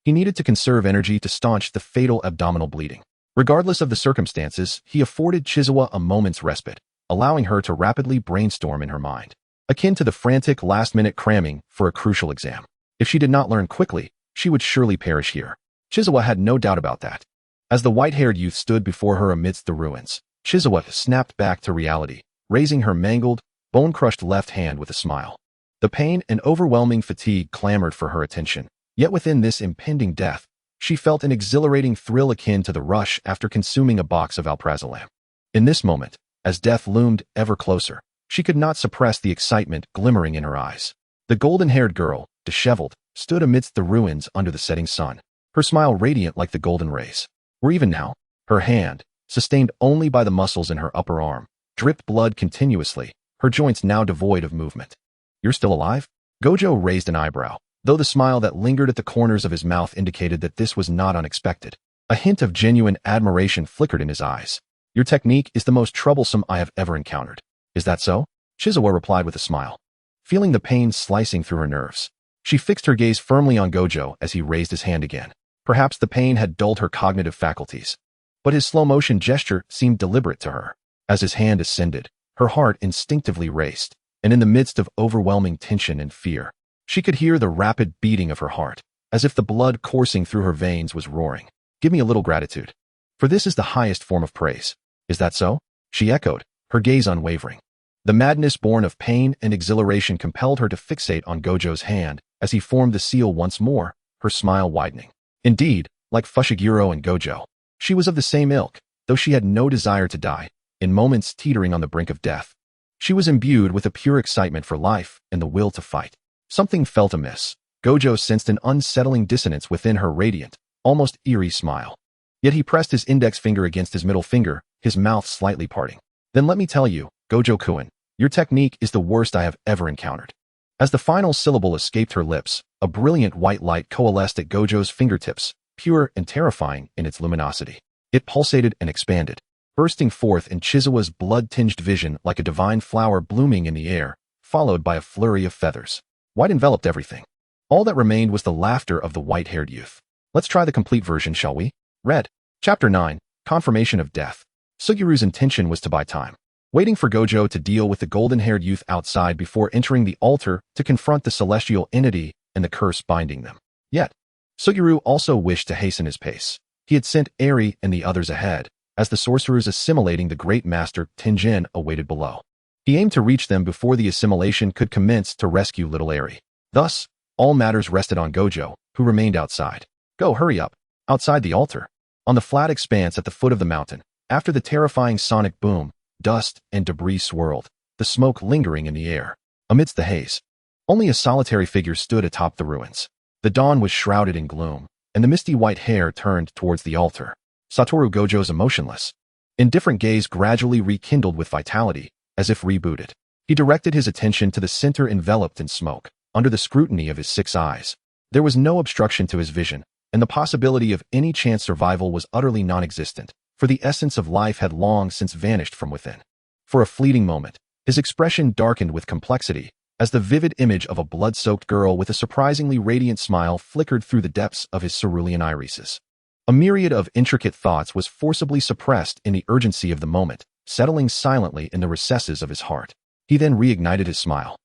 he needed to conserve energy to staunch the fatal abdominal bleeding. Regardless of the circumstances, he afforded Chizawa a moment's respite, allowing her to rapidly brainstorm in her mind, akin to the frantic last-minute cramming for a crucial exam. If she did not learn quickly, she would surely perish here. Chizawa had no doubt about that. As the white-haired youth stood before her amidst the ruins, Chizawa snapped back to reality, raising her mangled, bone-crushed left hand with a smile. The pain and overwhelming fatigue clamored for her attention, yet within this impending death, she felt an exhilarating thrill akin to the rush after consuming a box of alprazolam. In this moment, as death loomed ever closer, she could not suppress the excitement glimmering in her eyes. The golden-haired girl, disheveled, stood amidst the ruins under the setting sun, her smile radiant like the golden rays. Where even now, her hand, sustained only by the muscles in her upper arm, dripped blood continuously, her joints now devoid of movement. You're still alive? Gojo raised an eyebrow, though the smile that lingered at the corners of his mouth indicated that this was not unexpected. A hint of genuine admiration flickered in his eyes. Your technique is the most troublesome I have ever encountered. Is that so? Chizawa replied with a smile. Feeling the pain slicing through her nerves, she fixed her gaze firmly on Gojo as he raised his hand again. Perhaps the pain had dulled her cognitive faculties, but his slow-motion gesture seemed deliberate to her. As his hand ascended, her heart instinctively raced, and in the midst of overwhelming tension and fear, she could hear the rapid beating of her heart, as if the blood coursing through her veins was roaring. Give me a little gratitude. For this is the highest form of praise. Is that so? She echoed, her gaze unwavering. The madness born of pain and exhilaration compelled her to fixate on Gojo's hand as he formed the seal once more, her smile widening. Indeed, like Fushiguro and Gojo, she was of the same ilk, though she had no desire to die, in moments teetering on the brink of death. She was imbued with a pure excitement for life and the will to fight. Something felt amiss. Gojo sensed an unsettling dissonance within her radiant, almost eerie smile. Yet he pressed his index finger against his middle finger, his mouth slightly parting. Then let me tell you, Gojo-kun, your technique is the worst I have ever encountered. As the final syllable escaped her lips, a brilliant white light coalesced at Gojo's fingertips, pure and terrifying in its luminosity. It pulsated and expanded, bursting forth in Chizawa's blood-tinged vision like a divine flower blooming in the air, followed by a flurry of feathers. White enveloped everything. All that remained was the laughter of the white-haired youth. Let's try the complete version, shall we? Red. Chapter 9. Confirmation of Death. Sugiru's intention was to buy time, waiting for Gojo to deal with the golden-haired youth outside before entering the altar to confront the celestial entity and the curse binding them. Yet, Suguru also wished to hasten his pace. He had sent Eri and the others ahead, as the sorcerers assimilating the great master Tenjin awaited below. He aimed to reach them before the assimilation could commence to rescue little Eri. Thus, all matters rested on Gojo, who remained outside. Go, hurry up. Outside the altar. On the flat expanse at the foot of the mountain, after the terrifying sonic boom, dust and debris swirled, the smoke lingering in the air. Amidst the haze, only a solitary figure stood atop the ruins. The dawn was shrouded in gloom, and the misty white hair turned towards the altar. Satoru Gojo's emotionless, indifferent gaze gradually rekindled with vitality, as if rebooted. He directed his attention to the center enveloped in smoke, under the scrutiny of his 6 eyes. There was no obstruction to his vision, and the possibility of any chance survival was utterly non-existent, for the essence of life had long since vanished from within. For a fleeting moment, his expression darkened with complexity, as the vivid image of a blood-soaked girl with a surprisingly radiant smile flickered through the depths of his cerulean irises. A myriad of intricate thoughts was forcibly suppressed in the urgency of the moment, settling silently in the recesses of his heart. He then reignited his smile.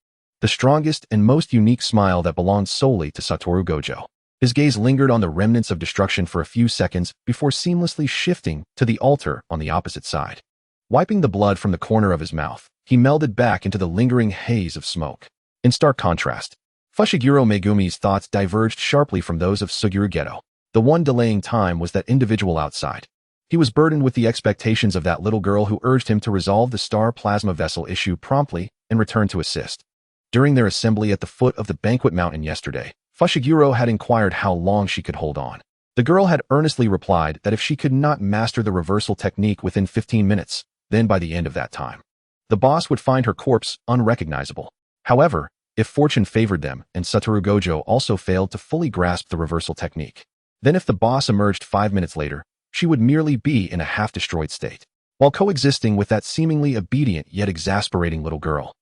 The strongest and most unique smile that belonged solely to Satoru Gojo. His gaze lingered on the remnants of destruction for a few seconds before seamlessly shifting to the altar on the opposite side. Wiping the blood from the corner of his mouth, he melded back into the lingering haze of smoke. In stark contrast, Fushiguro Megumi's thoughts diverged sharply from those of Suguru Geto. The one delaying time was that individual outside. He was burdened with the expectations of that little girl who urged him to resolve the star plasma vessel issue promptly and return to assist. During their assembly at the foot of the banquet mountain yesterday, Fushiguro had inquired how long she could hold on. The girl had earnestly replied that if she could not master the reversal technique within 15 minutes, then by the end of that time, the boss would find her corpse unrecognizable. However, if fortune favored them and Satoru Gojo also failed to fully grasp the reversal technique, then if the boss emerged 5 minutes later, she would merely be in a half-destroyed state, while coexisting with that seemingly obedient yet exasperating little girl.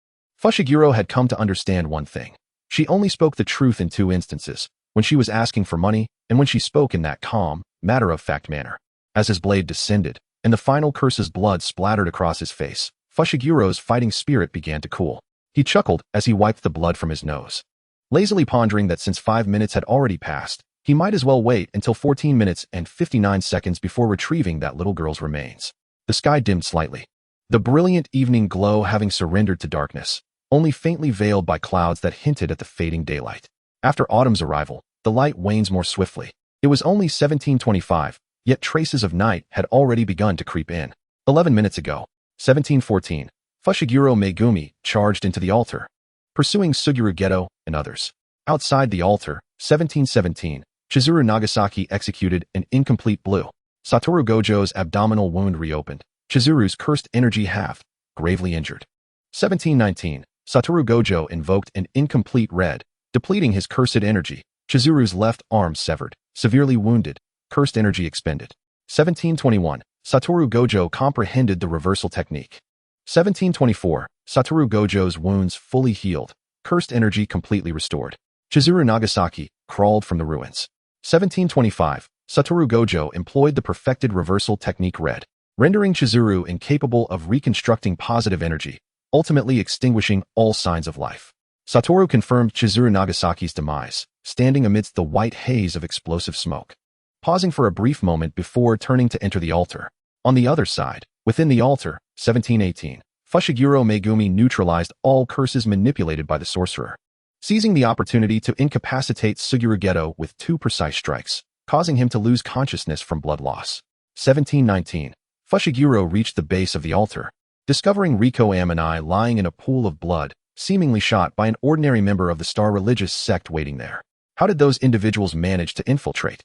Fushiguro had come to understand one thing. She only spoke the truth in 2 instances, when she was asking for money and when she spoke in that calm, matter-of-fact manner. As his blade descended, and the final curse's blood splattered across his face, Fushiguro's fighting spirit began to cool. He chuckled as he wiped the blood from his nose, lazily pondering that since 5 minutes had already passed, he might as well wait until 14 minutes and 59 seconds before retrieving that little girl's remains. The sky dimmed slightly, the brilliant evening glow having surrendered to darkness, only faintly veiled by clouds that hinted at the fading daylight. After autumn's arrival, the light wanes more swiftly. It was only 1725, yet traces of night had already begun to creep in. 11 minutes ago, 1714, Fushiguro Megumi charged into the altar, pursuing Suguru Geto and others. Outside the altar, 1717, Chizuru Nagasaki executed an incomplete blow. Satoru Gojo's abdominal wound reopened. Chizuru's cursed energy halved, gravely injured. 1719, Satoru Gojo invoked an incomplete red, depleting his cursed energy. Chizuru's left arm severed, severely wounded, cursed energy expended. 1721, Satoru Gojo comprehended the reversal technique. 1724, Satoru Gojo's wounds fully healed, cursed energy completely restored. Chizuru Nagasaki crawled from the ruins. 1725, Satoru Gojo employed the perfected reversal technique red, rendering Chizuru incapable of reconstructing positive energy, ultimately extinguishing all signs of life. Satoru confirmed Chizuru Nagasaki's demise, standing amidst the white haze of explosive smoke, pausing for a brief moment before turning to enter the altar. On the other side, within the altar, 1718, Fushiguro Megumi neutralized all curses manipulated by the sorcerer, seizing the opportunity to incapacitate Suguru Geto with 2 precise strikes, causing him to lose consciousness from blood loss. 1719, Fushiguro reached the base of the altar, discovering Riko Amanai lying in a pool of blood, seemingly shot by an ordinary member of the Star religious sect waiting there. How did those individuals manage to infiltrate?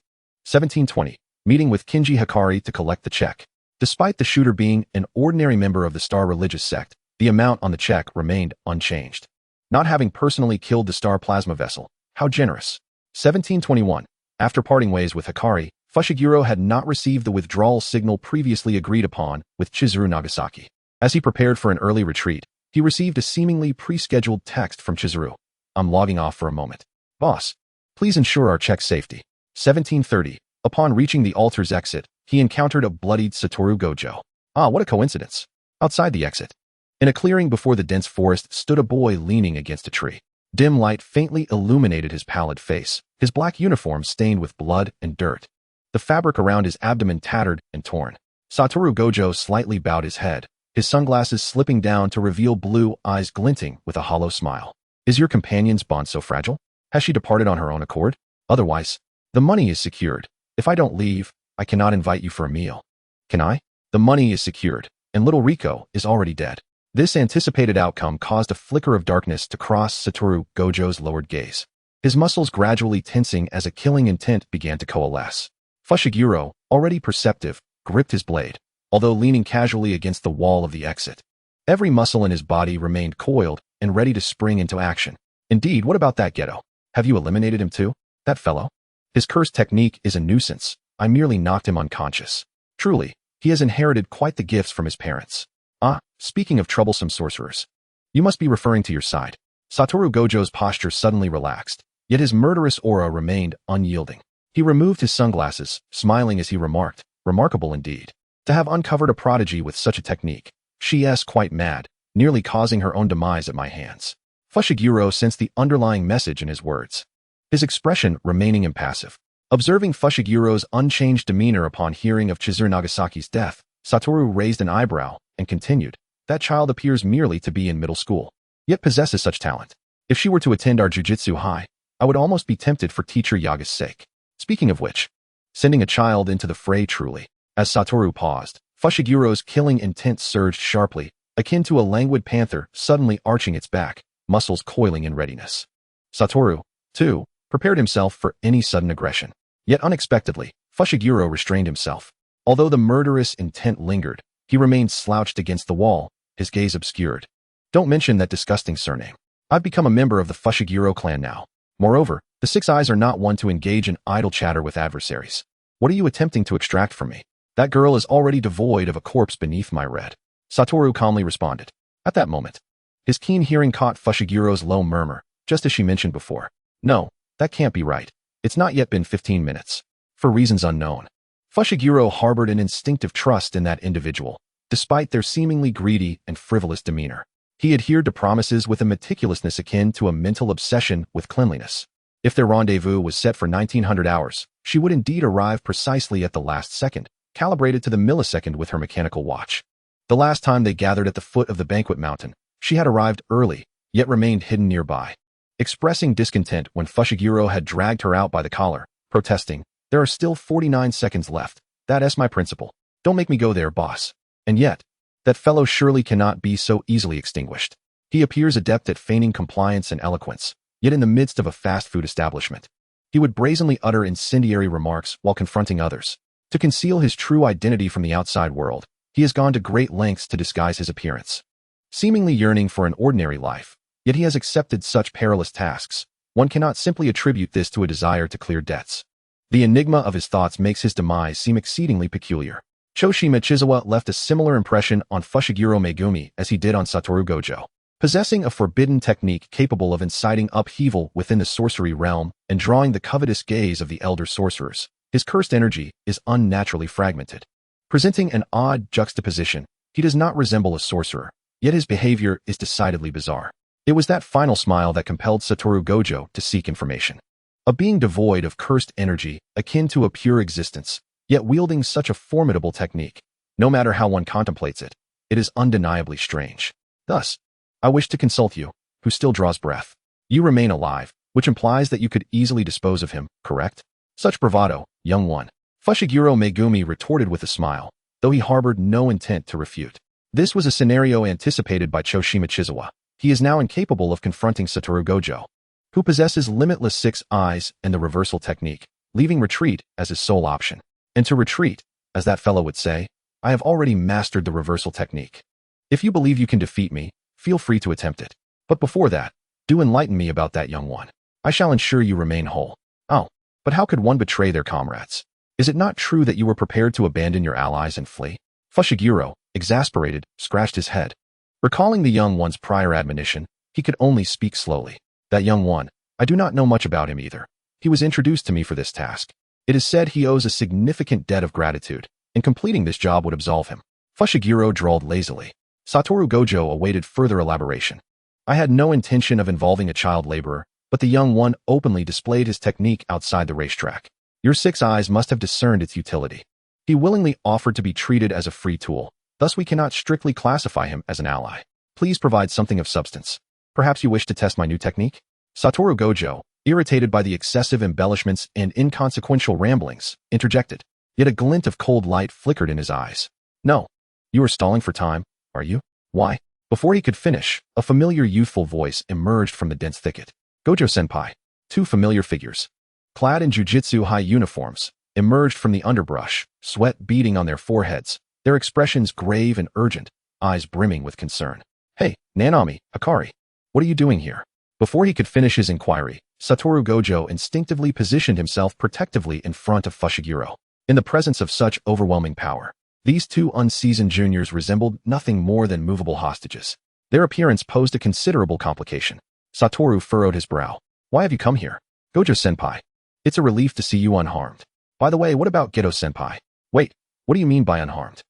1720, meeting with Kinji Hikari to collect the check. Despite the shooter being an ordinary member of the Star religious sect, the amount on the check remained unchanged. Not having personally killed the Star plasma vessel, how generous. 1721, after parting ways with Hikari, Fushiguro had not received the withdrawal signal previously agreed upon with Chizuru Nagasaki. As he prepared for an early retreat, he received a seemingly pre-scheduled text from Chizuru. I'm logging off for a moment. Boss, please ensure our check's safety. 1730, upon reaching the altar's exit, he encountered a bloodied Satoru Gojo. Ah, what a coincidence. Outside the exit, in a clearing before the dense forest, stood a boy leaning against a tree. Dim light faintly illuminated his pallid face, his black uniform stained with blood and dirt, the fabric around his abdomen tattered and torn. Satoru Gojo slightly bowed his head, his sunglasses slipping down to reveal blue eyes glinting with a hollow smile. Is your companion's bond so fragile? Has she departed on her own accord? Otherwise, the money is secured. If I don't leave, I cannot invite you for a meal. Can I? The money is secured, and little Riko is already dead. This anticipated outcome caused a flicker of darkness to cross Satoru Gojo's lowered gaze. His muscles gradually tensing as a killing intent began to coalesce. Fushiguro, already perceptive, gripped his blade, although leaning casually against the wall of the exit. Every muscle in his body remained coiled and ready to spring into action. Indeed, what about that Geto? Have you eliminated him too? That fellow? His cursed technique is a nuisance. I merely knocked him unconscious. Truly, he has inherited quite the gifts from his parents. Ah, speaking of troublesome sorcerers. You must be referring to your side. Satoru Gojo's posture suddenly relaxed, yet his murderous aura remained unyielding. He removed his sunglasses, smiling as he remarked, remarkable indeed. To have uncovered a prodigy with such a technique. She is quite mad, nearly causing her own demise at my hands. Fushiguro sensed the underlying message in his words. His expression remaining impassive. Observing Fushiguro's unchanged demeanor upon hearing of Chizawa Nagasaki's death, Satoru raised an eyebrow and continued, that child appears merely to be in middle school, yet possesses such talent. If she were to attend our Jujutsu High, I would almost be tempted for teacher Yaga's sake. Speaking of which, sending a child into the fray truly. As Satoru paused, Fushiguro's killing intent surged sharply, akin to a languid panther suddenly arching its back, muscles coiling in readiness. Satoru, too, prepared himself for any sudden aggression. Yet unexpectedly, Fushiguro restrained himself. Although the murderous intent lingered, he remained slouched against the wall, his gaze obscured. Don't mention that disgusting surname. I've become a member of the Fushiguro clan now. Moreover, the Six Eyes are not one to engage in idle chatter with adversaries. What are you attempting to extract from me? That girl is already devoid of a corpse beneath my red. Satoru calmly responded. At that moment, his keen hearing caught Fushiguro's low murmur, just as she mentioned before. No, that can't be right. It's not yet been 15 minutes. For reasons unknown. Fushiguro harbored an instinctive trust in that individual, despite their seemingly greedy and frivolous demeanor. He adhered to promises with a meticulousness akin to a mental obsession with cleanliness. If their rendezvous was set for 1900 hours, she would indeed arrive precisely at the last second, calibrated to the millisecond with her mechanical watch. The last time they gathered at the foot of the banquet mountain, she had arrived early, yet remained hidden nearby. Expressing discontent when Fushiguro had dragged her out by the collar, protesting, there are still 49 seconds left. That's my principle. Don't make me go there, boss. And yet, that fellow surely cannot be so easily extinguished. He appears adept at feigning compliance and eloquence, yet in the midst of a fast food establishment, he would brazenly utter incendiary remarks while confronting others. To conceal his true identity from the outside world, he has gone to great lengths to disguise his appearance. Seemingly yearning for an ordinary life, yet he has accepted such perilous tasks. One cannot simply attribute this to a desire to clear debts. The enigma of his thoughts makes his demise seem exceedingly peculiar. Choshima Chizawa left a similar impression on Fushiguro Megumi as he did on Satoru Gojo. Possessing a forbidden technique capable of inciting upheaval within the sorcery realm and drawing the covetous gaze of the elder sorcerers, his cursed energy is unnaturally fragmented. Presenting an odd juxtaposition, he does not resemble a sorcerer, yet his behavior is decidedly bizarre. It was that final smile that compelled Satoru Gojo to seek information. A being devoid of cursed energy, akin to a pure existence, yet wielding such a formidable technique. No matter how one contemplates it, it is undeniably strange. Thus, I wish to consult you, who still draws breath. You remain alive, which implies that you could easily dispose of him, correct? Such bravado, young one. Fushiguro Megumi retorted with a smile, though he harbored no intent to refute. This was a scenario anticipated by Choshima Chizawa. He is now incapable of confronting Satoru Gojo, who possesses limitless six eyes and the reversal technique, leaving retreat as his sole option. And to retreat, as that fellow would say, I have already mastered the reversal technique. If you believe you can defeat me, feel free to attempt it. But before that, do enlighten me about that young one. I shall ensure you remain whole. Oh, but how could one betray their comrades? Is it not true that you were prepared to abandon your allies and flee? Fushiguro, exasperated, scratched his head. Recalling the young one's prior admonition, he could only speak slowly. That young one, I do not know much about him either. He was introduced to me for this task. It is said he owes a significant debt of gratitude, and completing this job would absolve him. Fushiguro drawled lazily. Satoru Gojo awaited further elaboration. I had no intention of involving a child laborer, but the young one openly displayed his technique outside the racetrack. Your six eyes must have discerned its utility. He willingly offered to be treated as a free tool, thus we cannot strictly classify him as an ally. Please provide something of substance. Perhaps you wish to test my new technique? Satoru Gojo, irritated by the excessive embellishments and inconsequential ramblings, interjected. Yet a glint of cold light flickered in his eyes. No. You are stalling for time, are you? Why? Before he could finish, a familiar youthful voice emerged from the dense thicket. Gojo-senpai. Two familiar figures, clad in jujutsu high uniforms, emerged from the underbrush, sweat beading on their foreheads, their expressions grave and urgent, eyes brimming with concern. Hey, Nanami, Hikari. What are you doing here? Before he could finish his inquiry, Satoru Gojo instinctively positioned himself protectively in front of Fushiguro. In the presence of such overwhelming power, these two unseasoned juniors resembled nothing more than movable hostages. Their appearance posed a considerable complication. Satoru furrowed his brow. Why have you come here? Gojo-senpai. It's a relief to see you unharmed. By the way, what about Geto-senpai? Wait, what do you mean by unharmed?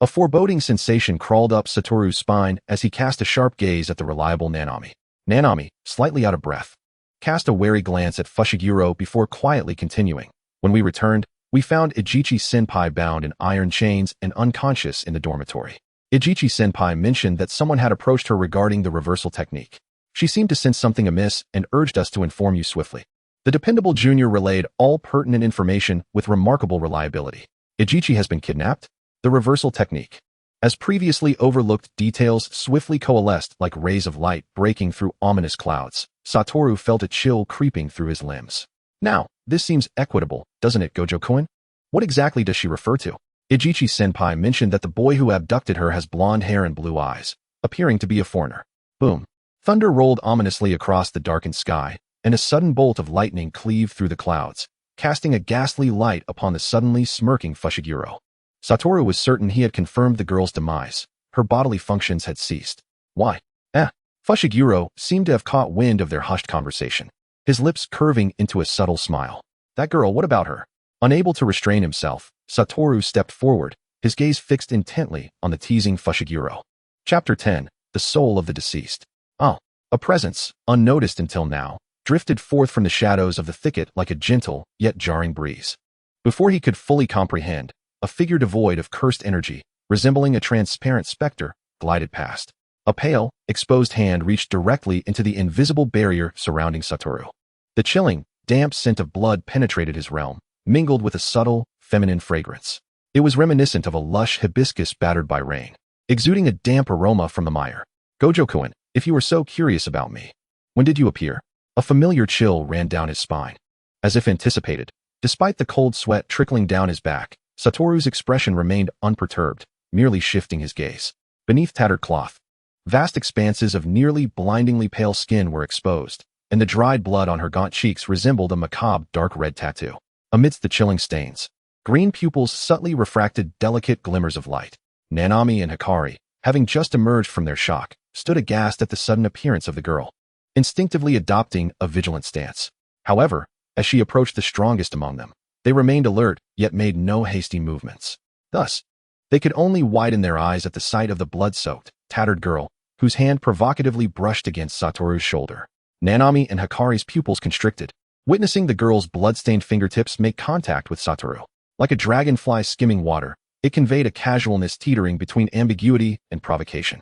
A foreboding sensation crawled up Satoru's spine as he cast a sharp gaze at the reliable Nanami. Nanami, slightly out of breath, cast a wary glance at Fushiguro before quietly continuing. When we returned, we found Ijichi-senpai bound in iron chains and unconscious in the dormitory. Ijichi-senpai mentioned that someone had approached her regarding the reversal technique. She seemed to sense something amiss and urged us to inform you swiftly. The dependable junior relayed all pertinent information with remarkable reliability. Ijichi has been kidnapped? The reversal technique. As previously overlooked details swiftly coalesced like rays of light breaking through ominous clouds, Satoru felt a chill creeping through his limbs. Now, this seems equitable, doesn't it, Gojo-kun? What exactly does she refer to? Ijichi-senpai mentioned that the boy who abducted her has blonde hair and blue eyes, appearing to be a foreigner. Boom. Thunder rolled ominously across the darkened sky, and a sudden bolt of lightning cleaved through the clouds, casting a ghastly light upon the suddenly smirking Fushiguro. Satoru was certain he had confirmed the girl's demise. Her bodily functions had ceased. Why? Fushiguro seemed to have caught wind of their hushed conversation, his lips curving into a subtle smile. That girl, what about her? Unable to restrain himself, Satoru stepped forward, his gaze fixed intently on the teasing Fushiguro. Chapter 10. The Soul of the Deceased. A presence, unnoticed until now, drifted forth from the shadows of the thicket like a gentle, yet jarring breeze. Before he could fully comprehend, a figure devoid of cursed energy, resembling a transparent specter, glided past. A pale, exposed hand reached directly into the invisible barrier surrounding Satoru. The chilling, damp scent of blood penetrated his realm, mingled with a subtle, feminine fragrance. It was reminiscent of a lush hibiscus battered by rain, exuding a damp aroma from the mire. Gojo-kun, if you were so curious about me, when did you appear? A familiar chill ran down his spine. As if anticipated, despite the cold sweat trickling down his back, Satoru's expression remained unperturbed, merely shifting his gaze. Beneath tattered cloth, vast expanses of nearly blindingly pale skin were exposed, and the dried blood on her gaunt cheeks resembled a macabre dark red tattoo. Amidst the chilling stains, green pupils subtly refracted delicate glimmers of light. Nanami and Hikari, having just emerged from their shock, stood aghast at the sudden appearance of the girl, instinctively adopting a vigilant stance. However, as she approached the strongest among them, they remained alert, yet made no hasty movements. Thus, they could only widen their eyes at the sight of the blood-soaked, tattered girl, whose hand provocatively brushed against Satoru's shoulder. Nanami and Hikari's pupils constricted, witnessing the girl's blood-stained fingertips make contact with Satoru. Like a dragonfly skimming water, it conveyed a casualness teetering between ambiguity and provocation.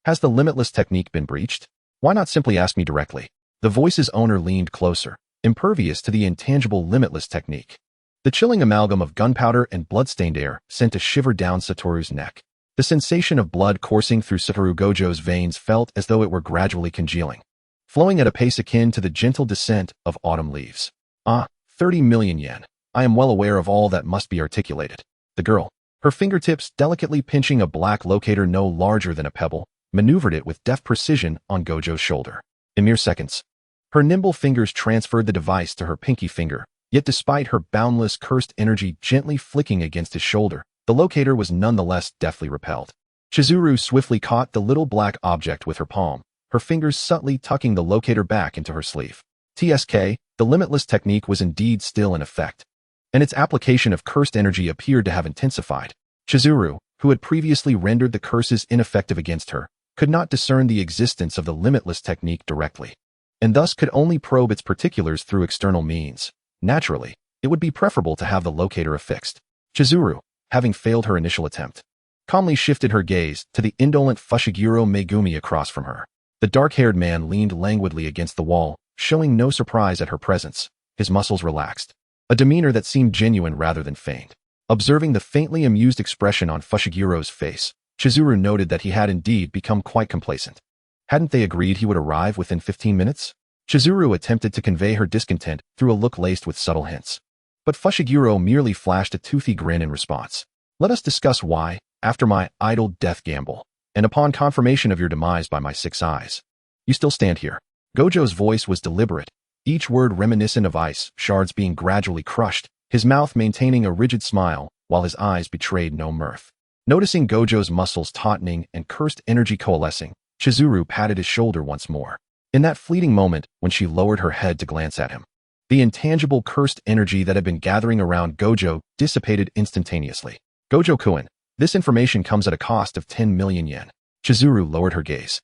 Has the limitless technique been breached? Why not simply ask me directly? The voice's owner leaned closer, impervious to the intangible limitless technique. The chilling amalgam of gunpowder and blood-stained air sent a shiver down Satoru's neck. The sensation of blood coursing through Satoru Gojo's veins felt as though it were gradually congealing, flowing at a pace akin to the gentle descent of autumn leaves. 30 million yen. I am well aware of all that must be articulated. The girl, her fingertips delicately pinching a black locator no larger than a pebble, maneuvered it with deft precision on Gojo's shoulder. In mere seconds, her nimble fingers transferred the device to her pinky finger, yet despite her boundless cursed energy gently flicking against his shoulder, the locator was nonetheless deftly repelled. Chizuru swiftly caught the little black object with her palm, her fingers subtly tucking the locator back into her sleeve. TSK, the limitless technique was indeed still in effect, and its application of cursed energy appeared to have intensified. Chizuru, who had previously rendered the curses ineffective against her, could not discern the existence of the limitless technique directly, and thus could only probe its particulars through external means. Naturally, it would be preferable to have the locator affixed. Chizuru, having failed her initial attempt, calmly shifted her gaze to the indolent Fushiguro Megumi across from her. The dark-haired man leaned languidly against the wall, showing no surprise at her presence. His muscles relaxed, a demeanor that seemed genuine rather than feigned. Observing the faintly amused expression on Fushigiro's face, Chizuru noted that he had indeed become quite complacent. Hadn't they agreed he would arrive within 15 minutes? Chizuru attempted to convey her discontent through a look laced with subtle hints. But Fushiguro merely flashed a toothy grin in response. Let us discuss why, after my idle death gamble, and upon confirmation of your demise by my 6 eyes, you still stand here. Gojo's voice was deliberate, each word reminiscent of ice shards being gradually crushed, his mouth maintaining a rigid smile, while his eyes betrayed no mirth. Noticing Gojo's muscles tautening and cursed energy coalescing, Chizuru patted his shoulder once more. In that fleeting moment when she lowered her head to glance at him, the intangible cursed energy that had been gathering around Gojo dissipated instantaneously. Gojo-kun, this information comes at a cost of 10 million yen. Chizuru lowered her gaze.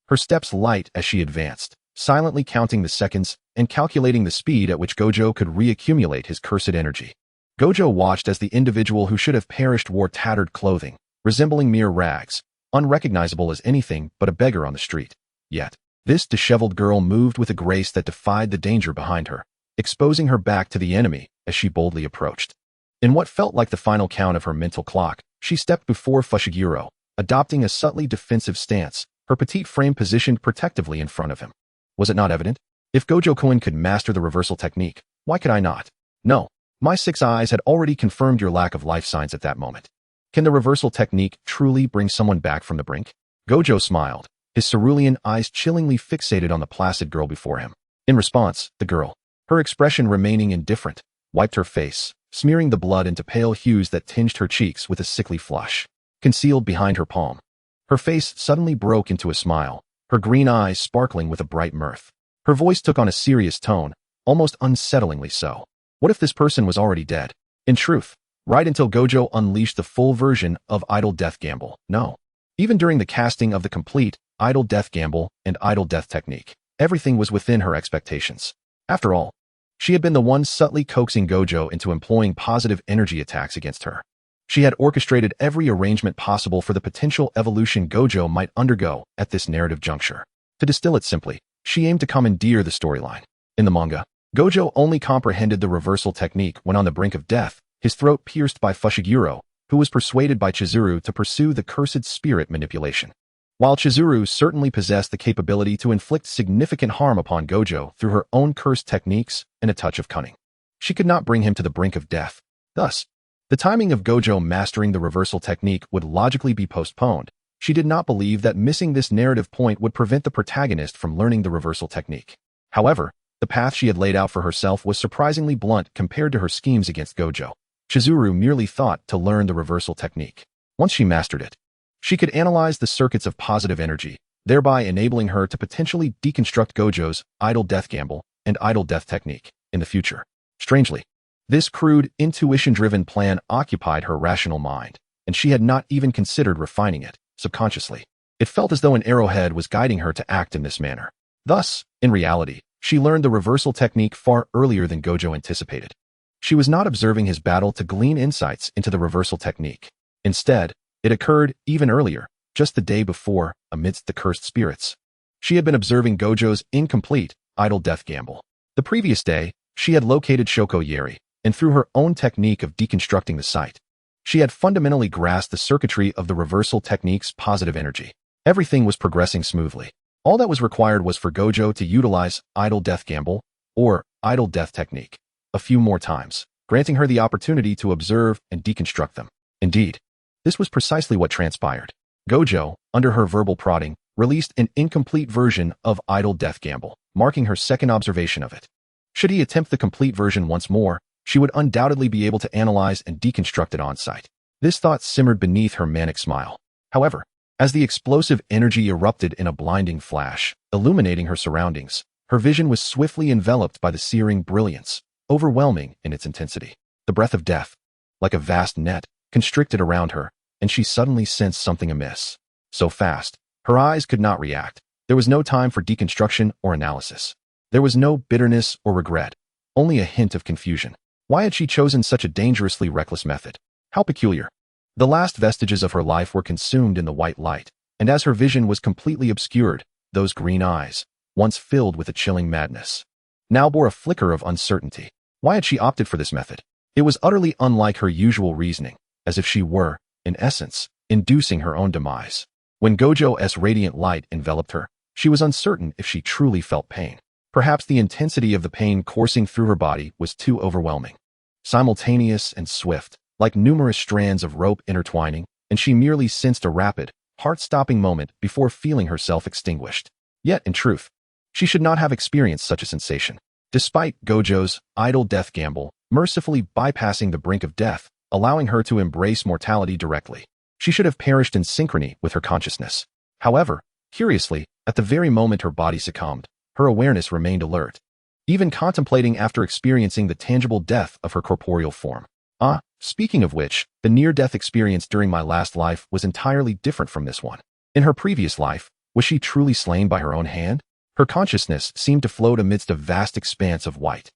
Her steps light as she advanced, silently counting the seconds and calculating the speed at which Gojo could reaccumulate his cursed energy. Gojo watched as the individual who should have perished wore tattered clothing, resembling mere rags, unrecognizable as anything but a beggar on the street. Yet, this disheveled girl moved with a grace that defied the danger behind her, exposing her back to the enemy as she boldly approached. In what felt like the final count of her mental clock, she stepped before Fushiguro, adopting a subtly defensive stance, her petite frame positioned protectively in front of him. Was it not evident? If Gojo-kun could master the reversal technique, why could I not? No, my 6 eyes had already confirmed your lack of life signs at that moment. Can the reversal technique truly bring someone back from the brink? Gojo smiled, his cerulean eyes chillingly fixated on the placid girl before him. In response, the girl, her expression remaining indifferent, wiped her face, smearing the blood into pale hues that tinged her cheeks with a sickly flush. Concealed behind her palm, her face suddenly broke into a smile, her green eyes sparkling with a bright mirth. Her voice took on a serious tone, almost unsettlingly so. What if this person was already dead? In truth, right until Gojo unleashed the full version of Idle Death Gamble, no. Even during the casting of the complete Idle Death Gamble and Idle Death Technique, everything was within her expectations. After all, she had been the one subtly coaxing Gojo into employing positive energy attacks against her. She had orchestrated every arrangement possible for the potential evolution Gojo might undergo at this narrative juncture. To distill it simply, she aimed to commandeer the storyline. In the manga, Gojo only comprehended the reversal technique when on the brink of death, his throat pierced by Fushiguro, who was persuaded by Chizuru to pursue the cursed spirit manipulation. While Chizuru certainly possessed the capability to inflict significant harm upon Gojo through her own cursed techniques and a touch of cunning, she could not bring him to the brink of death. Thus, the timing of Gojo mastering the reversal technique would logically be postponed. She did not believe that missing this narrative point would prevent the protagonist from learning the reversal technique. However, the path she had laid out for herself was surprisingly blunt compared to her schemes against Gojo. Chizuru merely thought to learn the reversal technique. Once she mastered it, she could analyze the circuits of positive energy, thereby enabling her to potentially deconstruct Gojo's Idle Death Gamble and Idle Death Technique in the future. Strangely, this crude, intuition-driven plan occupied her rational mind, and she had not even considered refining it. Subconsciously, it felt as though an arrowhead was guiding her to act in this manner. Thus, in reality, she learned the reversal technique far earlier than Gojo anticipated. She was not observing his battle to glean insights into the reversal technique. Instead, it occurred even earlier, just the day before, amidst the cursed spirits. She had been observing Gojo's incomplete Idle Death Gamble. The previous day, she had located Shoko Yeri, and through her own technique of deconstructing the site, she had fundamentally grasped the circuitry of the reversal technique's positive energy. Everything was progressing smoothly. All that was required was for Gojo to utilize Idle Death Gamble, or Idle Death Technique, a few more times, granting her the opportunity to observe and deconstruct them. Indeed, this was precisely what transpired. Gojo, under her verbal prodding, released an incomplete version of Idle Death Gamble, marking her second observation of it. Should he attempt the complete version once more, she would undoubtedly be able to analyze and deconstruct it on-site. This thought simmered beneath her manic smile. However, as the explosive energy erupted in a blinding flash, illuminating her surroundings, her vision was swiftly enveloped by the searing brilliance, overwhelming in its intensity. The breath of death, like a vast net, constricted around her, and she suddenly sensed something amiss. So fast, her eyes could not react. There was no time for deconstruction or analysis. There was no bitterness or regret, only a hint of confusion. Why had she chosen such a dangerously reckless method? How peculiar. The last vestiges of her life were consumed in the white light, and as her vision was completely obscured, those green eyes, once filled with a chilling madness, now bore a flicker of uncertainty. Why had she opted for this method? It was utterly unlike her usual reasoning, as if she were, in essence, inducing her own demise. When Gojo's radiant light enveloped her, she was uncertain if she truly felt pain. Perhaps the intensity of the pain coursing through her body was too overwhelming. Simultaneous and swift, like numerous strands of rope intertwining, and she merely sensed a rapid, heart-stopping moment before feeling herself extinguished. Yet, in truth, she should not have experienced such a sensation. Despite Gojo's idle death gamble, mercifully bypassing the brink of death, allowing her to embrace mortality directly, she should have perished in synchrony with her consciousness. However, curiously, at the very moment her body succumbed, her awareness remained alert, even contemplating after experiencing the tangible death of her corporeal form. Speaking of which, the near-death experience during my last life was entirely different from this one. In her previous life, was she truly slain by her own hand? Her consciousness seemed to float amidst a vast expanse of white.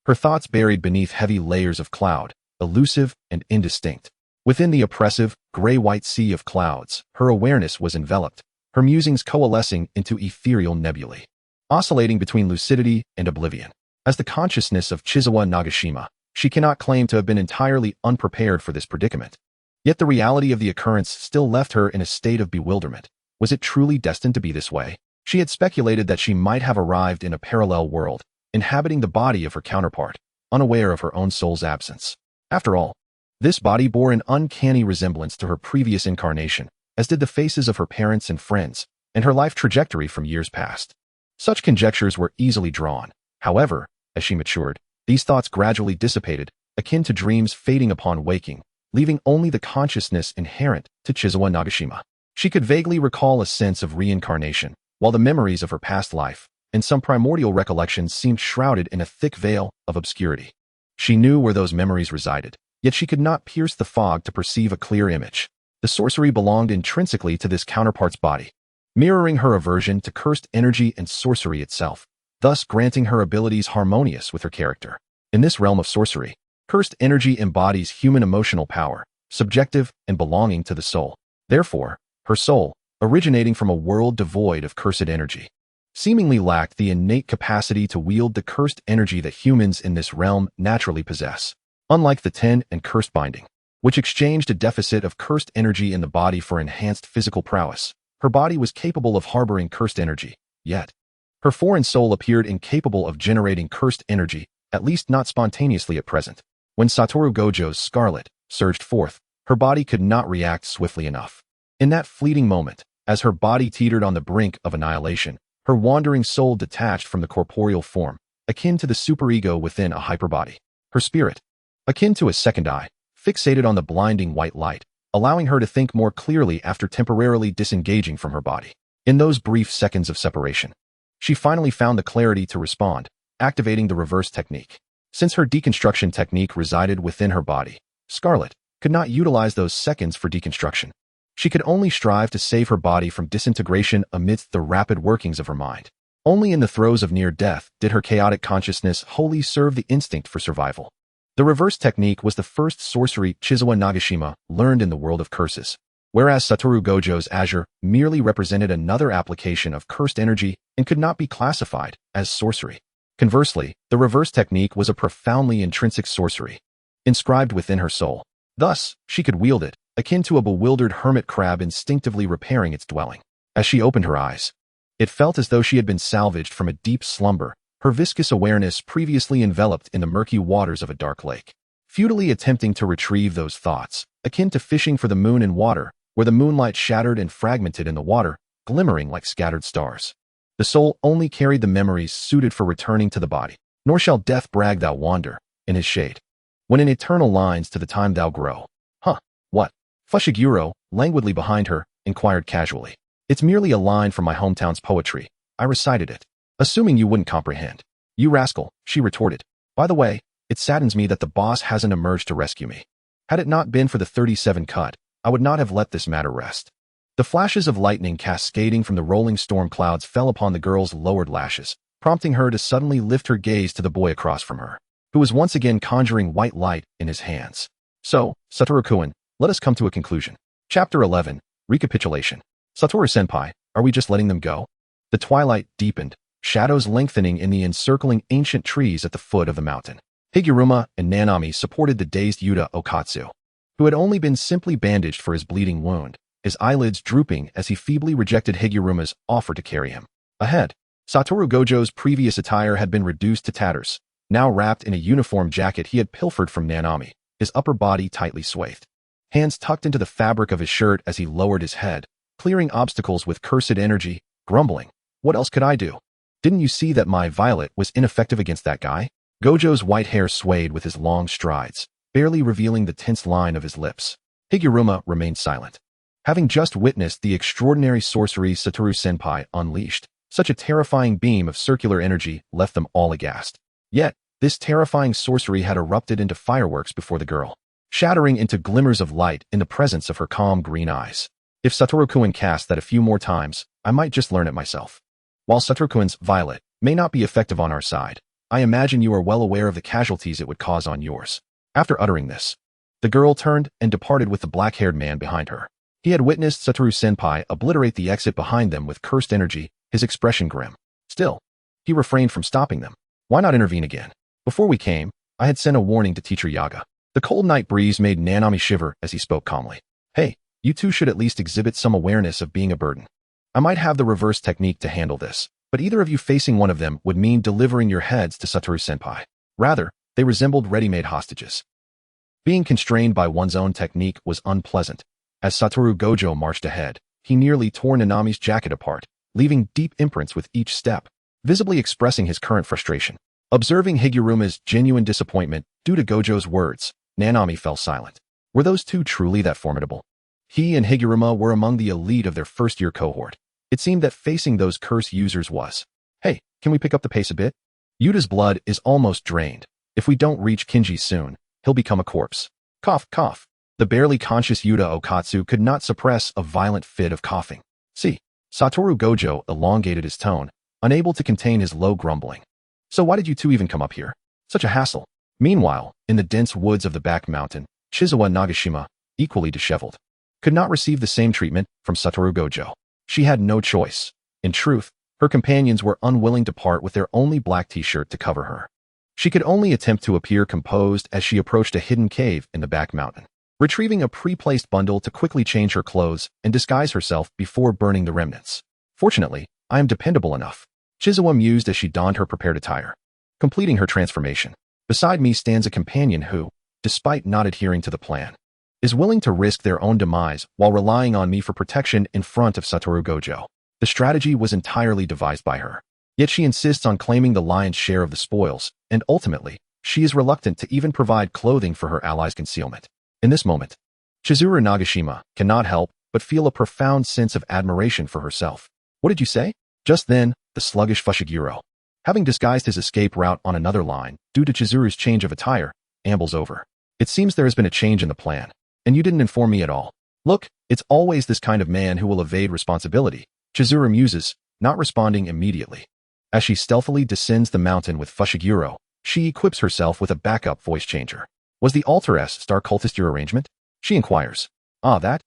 Her thoughts buried beneath heavy layers of cloud, elusive and indistinct. Within the oppressive, gray-white sea of clouds, her awareness was enveloped, her musings coalescing into ethereal nebulae, oscillating between lucidity and oblivion. As the consciousness of Chizawa Nagashima, she cannot claim to have been entirely unprepared for this predicament. Yet the reality of the occurrence still left her in a state of bewilderment. Was it truly destined to be this way? She had speculated that she might have arrived in a parallel world, inhabiting the body of her counterpart, unaware of her own soul's absence. After all, this body bore an uncanny resemblance to her previous incarnation, as did the faces of her parents and friends, and her life trajectory from years past. Such conjectures were easily drawn. However, as she matured, these thoughts gradually dissipated, akin to dreams fading upon waking, leaving only the consciousness inherent to Chizawa Nagashima. She could vaguely recall a sense of reincarnation, while the memories of her past life and some primordial recollections seemed shrouded in a thick veil of obscurity. She knew where those memories resided, yet she could not pierce the fog to perceive a clear image. The sorcery belonged intrinsically to this counterpart's body, mirroring her aversion to cursed energy and sorcery itself, thus granting her abilities harmonious with her character. In this realm of sorcery, cursed energy embodies human emotional power, subjective and belonging to the soul. Therefore, her soul, originating from a world devoid of cursed energy, seemingly lacked the innate capacity to wield the cursed energy that humans in this realm naturally possess. Unlike the Ten and Cursed Binding, which exchanged a deficit of cursed energy in the body for enhanced physical prowess, her body was capable of harboring cursed energy, yet her foreign soul appeared incapable of generating cursed energy, at least not spontaneously at present. When Satoru Gojo's scarlet surged forth, her body could not react swiftly enough. In that fleeting moment, as her body teetered on the brink of annihilation, her wandering soul detached from the corporeal form, akin to the superego within a hyperbody. Her spirit, akin to a second eye, fixated on the blinding white light, allowing her to think more clearly after temporarily disengaging from her body. In those brief seconds of separation, she finally found the clarity to respond, activating the reverse technique. Since her deconstruction technique resided within her body, Scarlet could not utilize those seconds for deconstruction. She could only strive to save her body from disintegration amidst the rapid workings of her mind. Only in the throes of near death did her chaotic consciousness wholly serve the instinct for survival. The reverse technique was the first sorcery Chizawa Nagashima learned in the world of curses, whereas Satoru Gojo's azure merely represented another application of cursed energy and could not be classified as sorcery. Conversely, the reverse technique was a profoundly intrinsic sorcery, inscribed within her soul. Thus, she could wield it, akin to a bewildered hermit crab instinctively repairing its dwelling. As she opened her eyes, it felt as though she had been salvaged from a deep slumber, her viscous awareness previously enveloped in the murky waters of a dark lake. Futilely attempting to retrieve those thoughts, akin to fishing for the moon in water, where the moonlight shattered and fragmented in the water, glimmering like scattered stars. The soul only carried the memories suited for returning to the body, nor shall death brag thou wander in his shade, when in eternal lines to the time thou grow. What? Fushiguro, languidly behind her, inquired casually. It's merely a line from my hometown's poetry. I recited it, assuming you wouldn't comprehend. You rascal, she retorted. By the way, it saddens me that the boss hasn't emerged to rescue me. Had it not been for the 37 cut, I would not have let this matter rest. The flashes of lightning cascading from the rolling storm clouds fell upon the girl's lowered lashes, prompting her to suddenly lift her gaze to the boy across from her, who was once again conjuring white light in his hands. So, Satoru-kun, let us come to a conclusion. Chapter 11, Recapitulation. Satoru-senpai, are we just letting them go? The twilight deepened, shadows lengthening in the encircling ancient trees at the foot of the mountain. Higuruma and Nanami supported the dazed Yuta Okatsu, who had only been simply bandaged for his bleeding wound, his eyelids drooping as he feebly rejected Higuruma's offer to carry him. Ahead, Satoru Gojo's previous attire had been reduced to tatters, now wrapped in a uniform jacket he had pilfered from Nanami, his upper body tightly swathed. Hands tucked into the fabric of his shirt as he lowered his head, clearing obstacles with cursed energy, grumbling, "What else could I do? Didn't you see that my violet was ineffective against that guy?" Gojo's white hair swayed with his long strides, barely revealing the tense line of his lips. Higuruma remained silent. Having just witnessed the extraordinary sorcery Satoru-senpai unleashed, such a terrifying beam of circular energy left them all aghast. Yet, this terrifying sorcery had erupted into fireworks before the girl, shattering into glimmers of light in the presence of her calm green eyes. If Satoru-kun cast that a few more times, I might just learn it myself. While Satoru-kun's violet may not be effective on our side, I imagine you are well aware of the casualties it would cause on yours. After uttering this, the girl turned and departed with the black-haired man behind her. He had witnessed Satoru-senpai obliterate the exit behind them with cursed energy, his expression grim. Still, he refrained from stopping them. Why not intervene again? Before we came, I had sent a warning to Teacher Yaga. The cold night breeze made Nanami shiver as he spoke calmly. Hey, you two should at least exhibit some awareness of being a burden. I might have the reverse technique to handle this, but either of you facing one of them would mean delivering your heads to Satoru-senpai. Rather, they resembled ready-made hostages. Being constrained by one's own technique was unpleasant. As Satoru Gojo marched ahead, he nearly tore Nanami's jacket apart, leaving deep imprints with each step, visibly expressing his current frustration. Observing Higuruma's genuine disappointment due to Gojo's words, Nanami fell silent. Were those two truly that formidable? He and Higuruma were among the elite of their first-year cohort. It seemed that facing those curse users was, "Hey, can we pick up the pace a bit? Yuta's blood is almost drained. If we don't reach Kinji soon, he'll become a corpse." Cough, cough. The barely conscious Yuta Okatsu could not suppress a violent fit of coughing. See, Satoru Gojo elongated his tone, unable to contain his low grumbling. "So why did you two even come up here? Such a hassle." Meanwhile, in the dense woods of the back mountain, Chizawa Nagashima, equally disheveled, could not receive the same treatment from Satoru Gojo. She had no choice. In truth, her companions were unwilling to part with their only black t-shirt to cover her. She could only attempt to appear composed as she approached a hidden cave in the back mountain, retrieving a pre-placed bundle to quickly change her clothes and disguise herself before burning the remnants. "Fortunately, I am dependable enough," Chizawa mused as she donned her prepared attire. Completing her transformation, beside me stands a companion who, despite not adhering to the plan, is willing to risk their own demise while relying on me for protection in front of Satoru Gojo. The strategy was entirely devised by her. Yet she insists on claiming the lion's share of the spoils, and ultimately, she is reluctant to even provide clothing for her allies' concealment. In this moment, Chizawa Nagashima cannot help but feel a profound sense of admiration for herself. "What did you say?" Just then, the sluggish Fushiguro, having disguised his escape route on another line due to Chizuru's change of attire, ambles over. "It seems there has been a change in the plan, and you didn't inform me at all. Look, it's always this kind of man who will evade responsibility," Chizuru muses, not responding immediately. As she stealthily descends the mountain with Fushiguro, she equips herself with a backup voice changer. "Was the Alter S Star Cultist your arrangement?" she inquires. "Ah, that?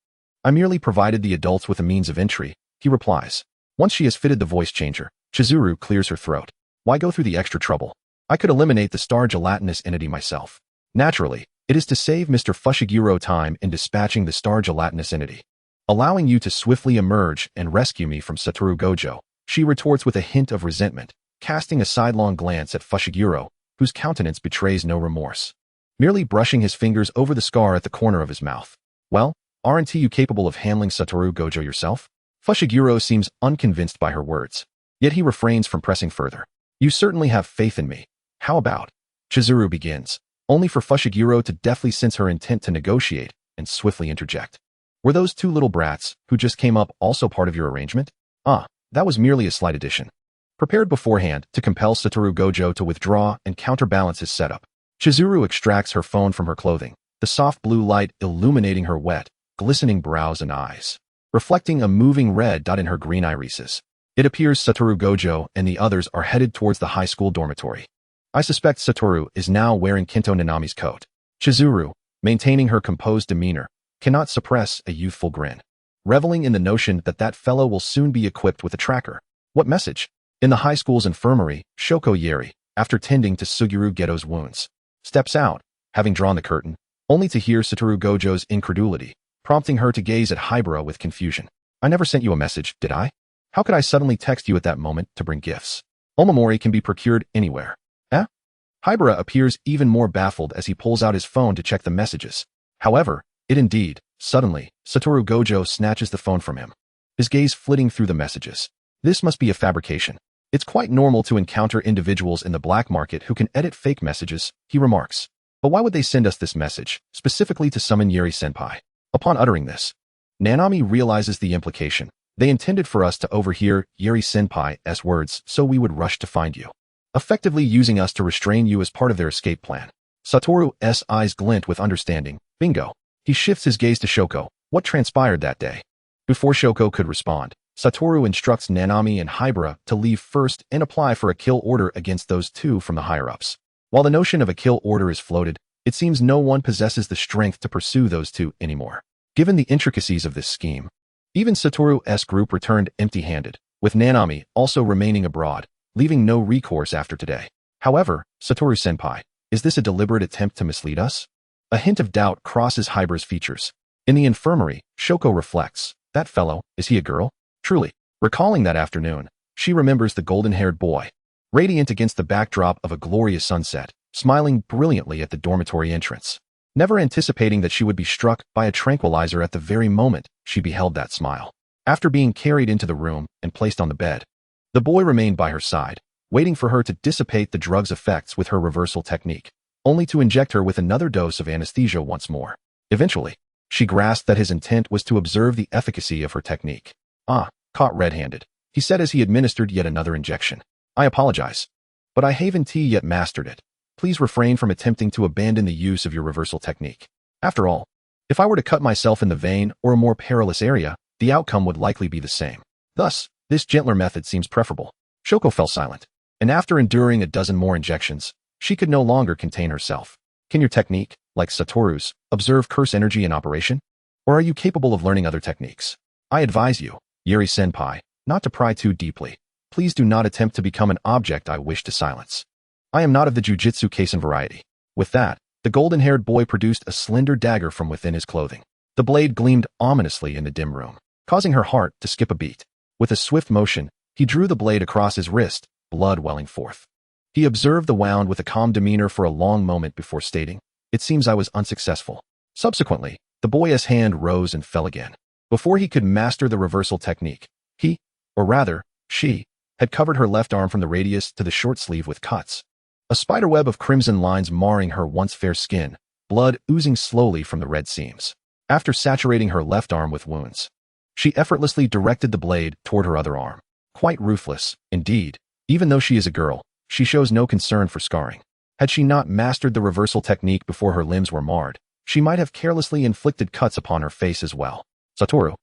I merely provided the adults with a means of entry," he replies. Once she has fitted the voice changer, Chizuru clears her throat. "Why go through the extra trouble? I could eliminate the star gelatinous entity myself. Naturally, it is to save Mr. Fushiguro time in dispatching the star gelatinous entity, allowing you to swiftly emerge and rescue me from Satoru Gojo," she retorts with a hint of resentment, casting a sidelong glance at Fushiguro, whose countenance betrays no remorse, merely brushing his fingers over the scar at the corner of his mouth. "Well, aren't you capable of handling Satoru Gojo yourself?" Fushiguro seems unconvinced by her words, yet he refrains from pressing further. "You certainly have faith in me. How about?" Chizuru begins, only for Fushiguro to deftly sense her intent to negotiate and swiftly interject. "Were those two little brats who just came up also part of your arrangement?" "Ah, that was merely a slight addition, prepared beforehand to compel Satoru Gojo to withdraw and counterbalance his setup." Chizuru extracts her phone from her clothing, the soft blue light illuminating her wet, glistening brows and eyes, reflecting a moving red dot in her green irises. It appears Satoru Gojo and the others are headed towards the high school dormitory. I suspect Satoru is now wearing Kento Nanami's coat. Chizuru, maintaining her composed demeanor, cannot suppress a youthful grin, reveling in the notion that that fellow will soon be equipped with a tracker. What message? In the high school's infirmary, Shoko Yeri, after tending to Suguru Geto's wounds, steps out, having drawn the curtain, only to hear Satoru Gojo's incredulity, prompting her to gaze at Hibara with confusion. I never sent you a message, did I? How could I suddenly text you at that moment to bring gifts? Omamori can be procured anywhere. Eh? Hibara appears even more baffled as he pulls out his phone to check the messages. However, suddenly, Satoru Gojo snatches the phone from him, his gaze flitting through the messages. This must be a fabrication. It's quite normal to encounter individuals in the black market who can edit fake messages, he remarks. But why would they send us this message, specifically to summon Yeri-senpai? Upon uttering this, Nanami realizes the implication. They intended for us to overhear Yeri-senpai's words, so we would rush to find you, effectively using us to restrain you as part of their escape plan. Satoru's eyes glint with understanding. Bingo. He shifts his gaze to Shoko. What transpired that day? Before Shoko could respond, Satoru instructs Nanami and Hibara to leave first and apply for a kill order against those two from the higher-ups. While the notion of a kill order is floated, it seems no one possesses the strength to pursue those two anymore. Given the intricacies of this scheme, even Satoru's group returned empty-handed, with Nanami also remaining abroad, leaving no recourse after today. However, Satoru-senpai, is this a deliberate attempt to mislead us? A hint of doubt crosses Hibara's features. In the infirmary, Shoko reflects. That fellow, is he a girl? Truly. Recalling that afternoon, she remembers the golden-haired boy, radiant against the backdrop of a glorious sunset, smiling brilliantly at the dormitory entrance. Never anticipating that she would be struck by a tranquilizer at the very moment she beheld that smile. After being carried into the room and placed on the bed, the boy remained by her side, waiting for her to dissipate the drug's effects with her reversal technique, only to inject her with another dose of anesthesia once more. Eventually, she grasped that his intent was to observe the efficacy of her technique. Caught red-handed, he said as he administered yet another injection. I apologize, but I haven't yet mastered it. Please refrain from attempting to abandon the use of your reversal technique. After all, if I were to cut myself in the vein or a more perilous area, the outcome would likely be the same. Thus, this gentler method seems preferable. Shoko fell silent, and after enduring a dozen more injections, she could no longer contain herself. Can your technique, like Satoru's, observe curse energy in operation? Or are you capable of learning other techniques? I advise you, Yeri-senpai, not to pry too deeply. Please do not attempt to become an object I wish to silence. I am not of the Jujutsu Kaisen variety. With that, the golden-haired boy produced a slender dagger from within his clothing. The blade gleamed ominously in the dim room, causing her heart to skip a beat. With a swift motion, he drew the blade across his wrist, blood welling forth. He observed the wound with a calm demeanor for a long moment before stating, "It seems I was unsuccessful." Subsequently, the boy's hand rose and fell again. Before he could master the reversal technique, she, had covered her left arm from the radius to the short sleeve with cuts. A spiderweb of crimson lines marring her once fair skin, blood oozing slowly from the red seams. After saturating her left arm with wounds, she effortlessly directed the blade toward her other arm. Quite ruthless, indeed. Even though she is a girl, she shows no concern for scarring. Had she not mastered the reversal technique before her limbs were marred, she might have carelessly inflicted cuts upon her face as well. Satoru,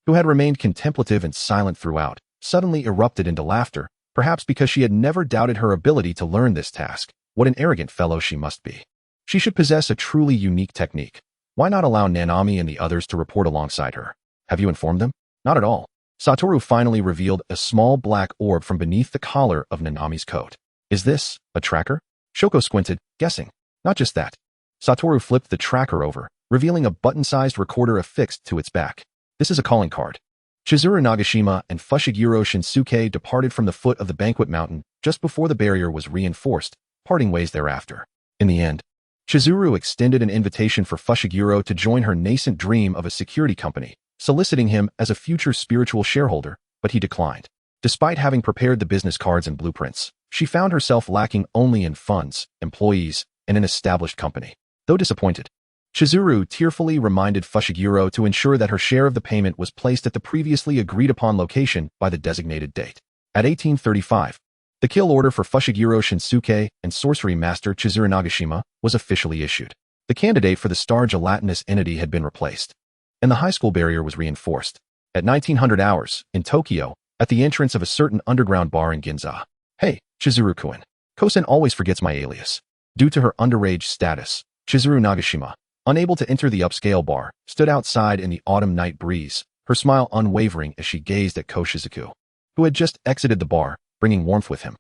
who had remained contemplative and silent throughout, suddenly erupted into laughter, perhaps because she had never doubted her ability to learn this task. What an arrogant fellow she must be. She should possess a truly unique technique. Why not allow Nanami and the others to report alongside her? Have you informed them? Not at all. Satoru finally revealed a small black orb from beneath the collar of Nanami's coat. Is this a tracker? Shoko squinted, guessing. Not just that. Satoru flipped the tracker over, revealing a button-sized recorder affixed to its back. This is a calling card. Chizawa Nagashima and Fushiguro Shinsuke departed from the foot of the banquet mountain just before the barrier was reinforced, parting ways thereafter. In the end, Chizuru extended an invitation for Fushiguro to join her nascent dream of a security company, soliciting him as a future spiritual shareholder, but he declined. Despite having prepared the business cards and blueprints, she found herself lacking only in funds, employees, and an established company. Though disappointed, Chizuru tearfully reminded Fushiguro to ensure that her share of the payment was placed at the previously agreed-upon location by the designated date. At 1835, the kill order for Fushiguro Shinsuke and sorcery master Chizawa Nagashima was officially issued. The candidate for the star gelatinous entity had been replaced, and the high school barrier was reinforced. At 1900 hours, in Tokyo, at the entrance of a certain underground bar in Ginza. Hey, Chizuru-kun. Kosen always forgets my alias. Due to her underage status, Chizuru Nagashima, unable to enter the upscale bar, stood outside in the autumn night breeze, her smile unwavering as she gazed at Ko Shizuku, who had just exited the bar, bringing warmth with him.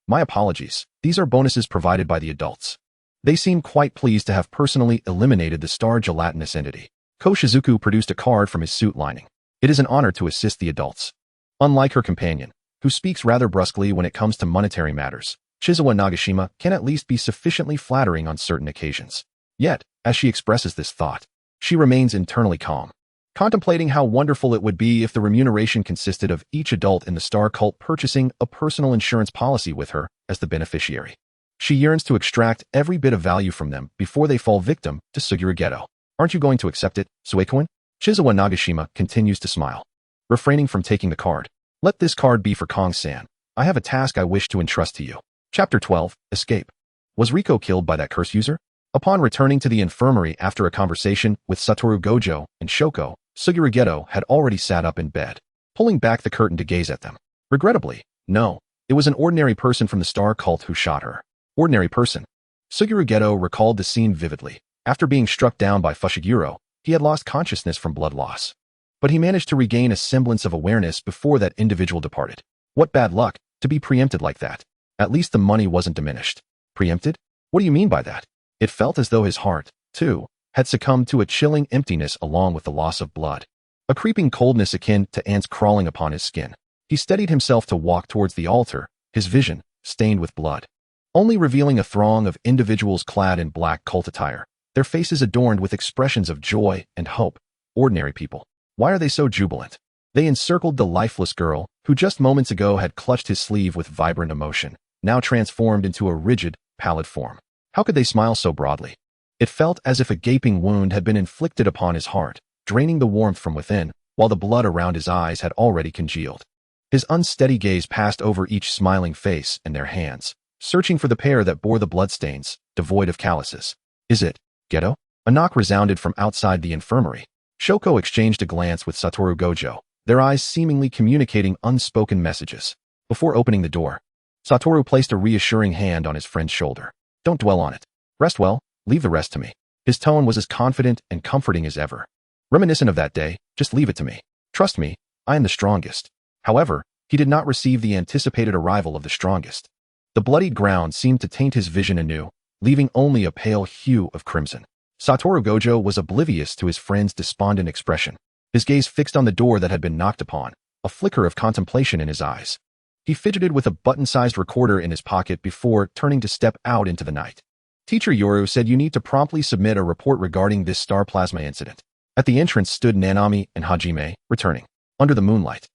My apologies. These are bonuses provided by the adults. They seem quite pleased to have personally eliminated the star gelatinous entity. Ko Shizuku produced a card from his suit lining. It is an honor to assist the adults. Unlike her companion, who speaks rather brusquely when it comes to monetary matters, Chizawa Nagashima can at least be sufficiently flattering on certain occasions. Yet, as she expresses this thought, she remains internally calm, contemplating how wonderful it would be if the remuneration consisted of each adult in the star cult purchasing a personal insurance policy with her as the beneficiary. She yearns to extract every bit of value from them before they fall victim to Suguru Geto. Aren't you going to accept it, Suekoin? Chizawa Nagashima continues to smile, refraining from taking the card. Let this card be for Kong-san. I have a task I wish to entrust to you. Chapter 12, Escape. Was Riko killed by that curse user? Upon returning to the infirmary after a conversation with Satoru Gojo and Shoko, Suguru Geto had already sat up in bed, pulling back the curtain to gaze at them. Regrettably, no, it was an ordinary person from the star cult who shot her. Ordinary person. Suguru Geto recalled the scene vividly. After being struck down by Fushiguro, he had lost consciousness from blood loss. But he managed to regain a semblance of awareness before that individual departed. What bad luck, to be preempted like that. At least the money wasn't diminished. Preempted? What do you mean by that? It felt as though his heart, too, had succumbed to a chilling emptiness along with the loss of blood. A creeping coldness akin to ants crawling upon his skin. He steadied himself to walk towards the altar, his vision stained with blood, only revealing a throng of individuals clad in black cult attire, their faces adorned with expressions of joy and hope. Ordinary people. Why are they so jubilant? They encircled the lifeless girl, who just moments ago had clutched his sleeve with vibrant emotion, now transformed into a rigid, pallid form. How could they smile so broadly? It felt as if a gaping wound had been inflicted upon his heart, draining the warmth from within, while the blood around his eyes had already congealed. His unsteady gaze passed over each smiling face and their hands, searching for the pair that bore the bloodstains, devoid of calluses. Is it Geto? A knock resounded from outside the infirmary. Shoko exchanged a glance with Satoru Gojo, their eyes seemingly communicating unspoken messages. Before opening the door, Satoru placed a reassuring hand on his friend's shoulder. Don't dwell on it. Rest well, leave the rest to me. His tone was as confident and comforting as ever. Reminiscent of that day, just leave it to me. Trust me, I am the strongest. However, he did not receive the anticipated arrival of the strongest. The bloodied ground seemed to taint his vision anew, leaving only a pale hue of crimson. Satoru Gojo was oblivious to his friend's despondent expression, his gaze fixed on the door that had been knocked upon, a flicker of contemplation in his eyes. He fidgeted with a button-sized recorder in his pocket before turning to step out into the night. Teacher Yoru said you need to promptly submit a report regarding this star plasma incident. At the entrance stood Nanami and Hajime, returning. Under the moonlight,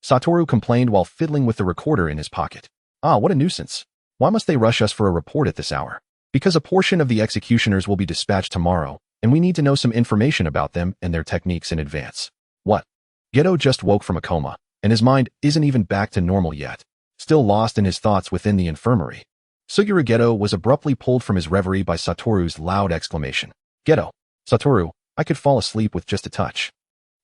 Satoru complained while fiddling with the recorder in his pocket. What a nuisance. Why must they rush us for a report at this hour? Because a portion of the executioners will be dispatched tomorrow, and we need to know some information about them and their techniques in advance. What? Geto just woke from a coma, and his mind isn't even back to normal yet, still lost in his thoughts within the infirmary. Suguru Geto was abruptly pulled from his reverie by Satoru's loud exclamation. Geto, Satoru, I could fall asleep with just a touch.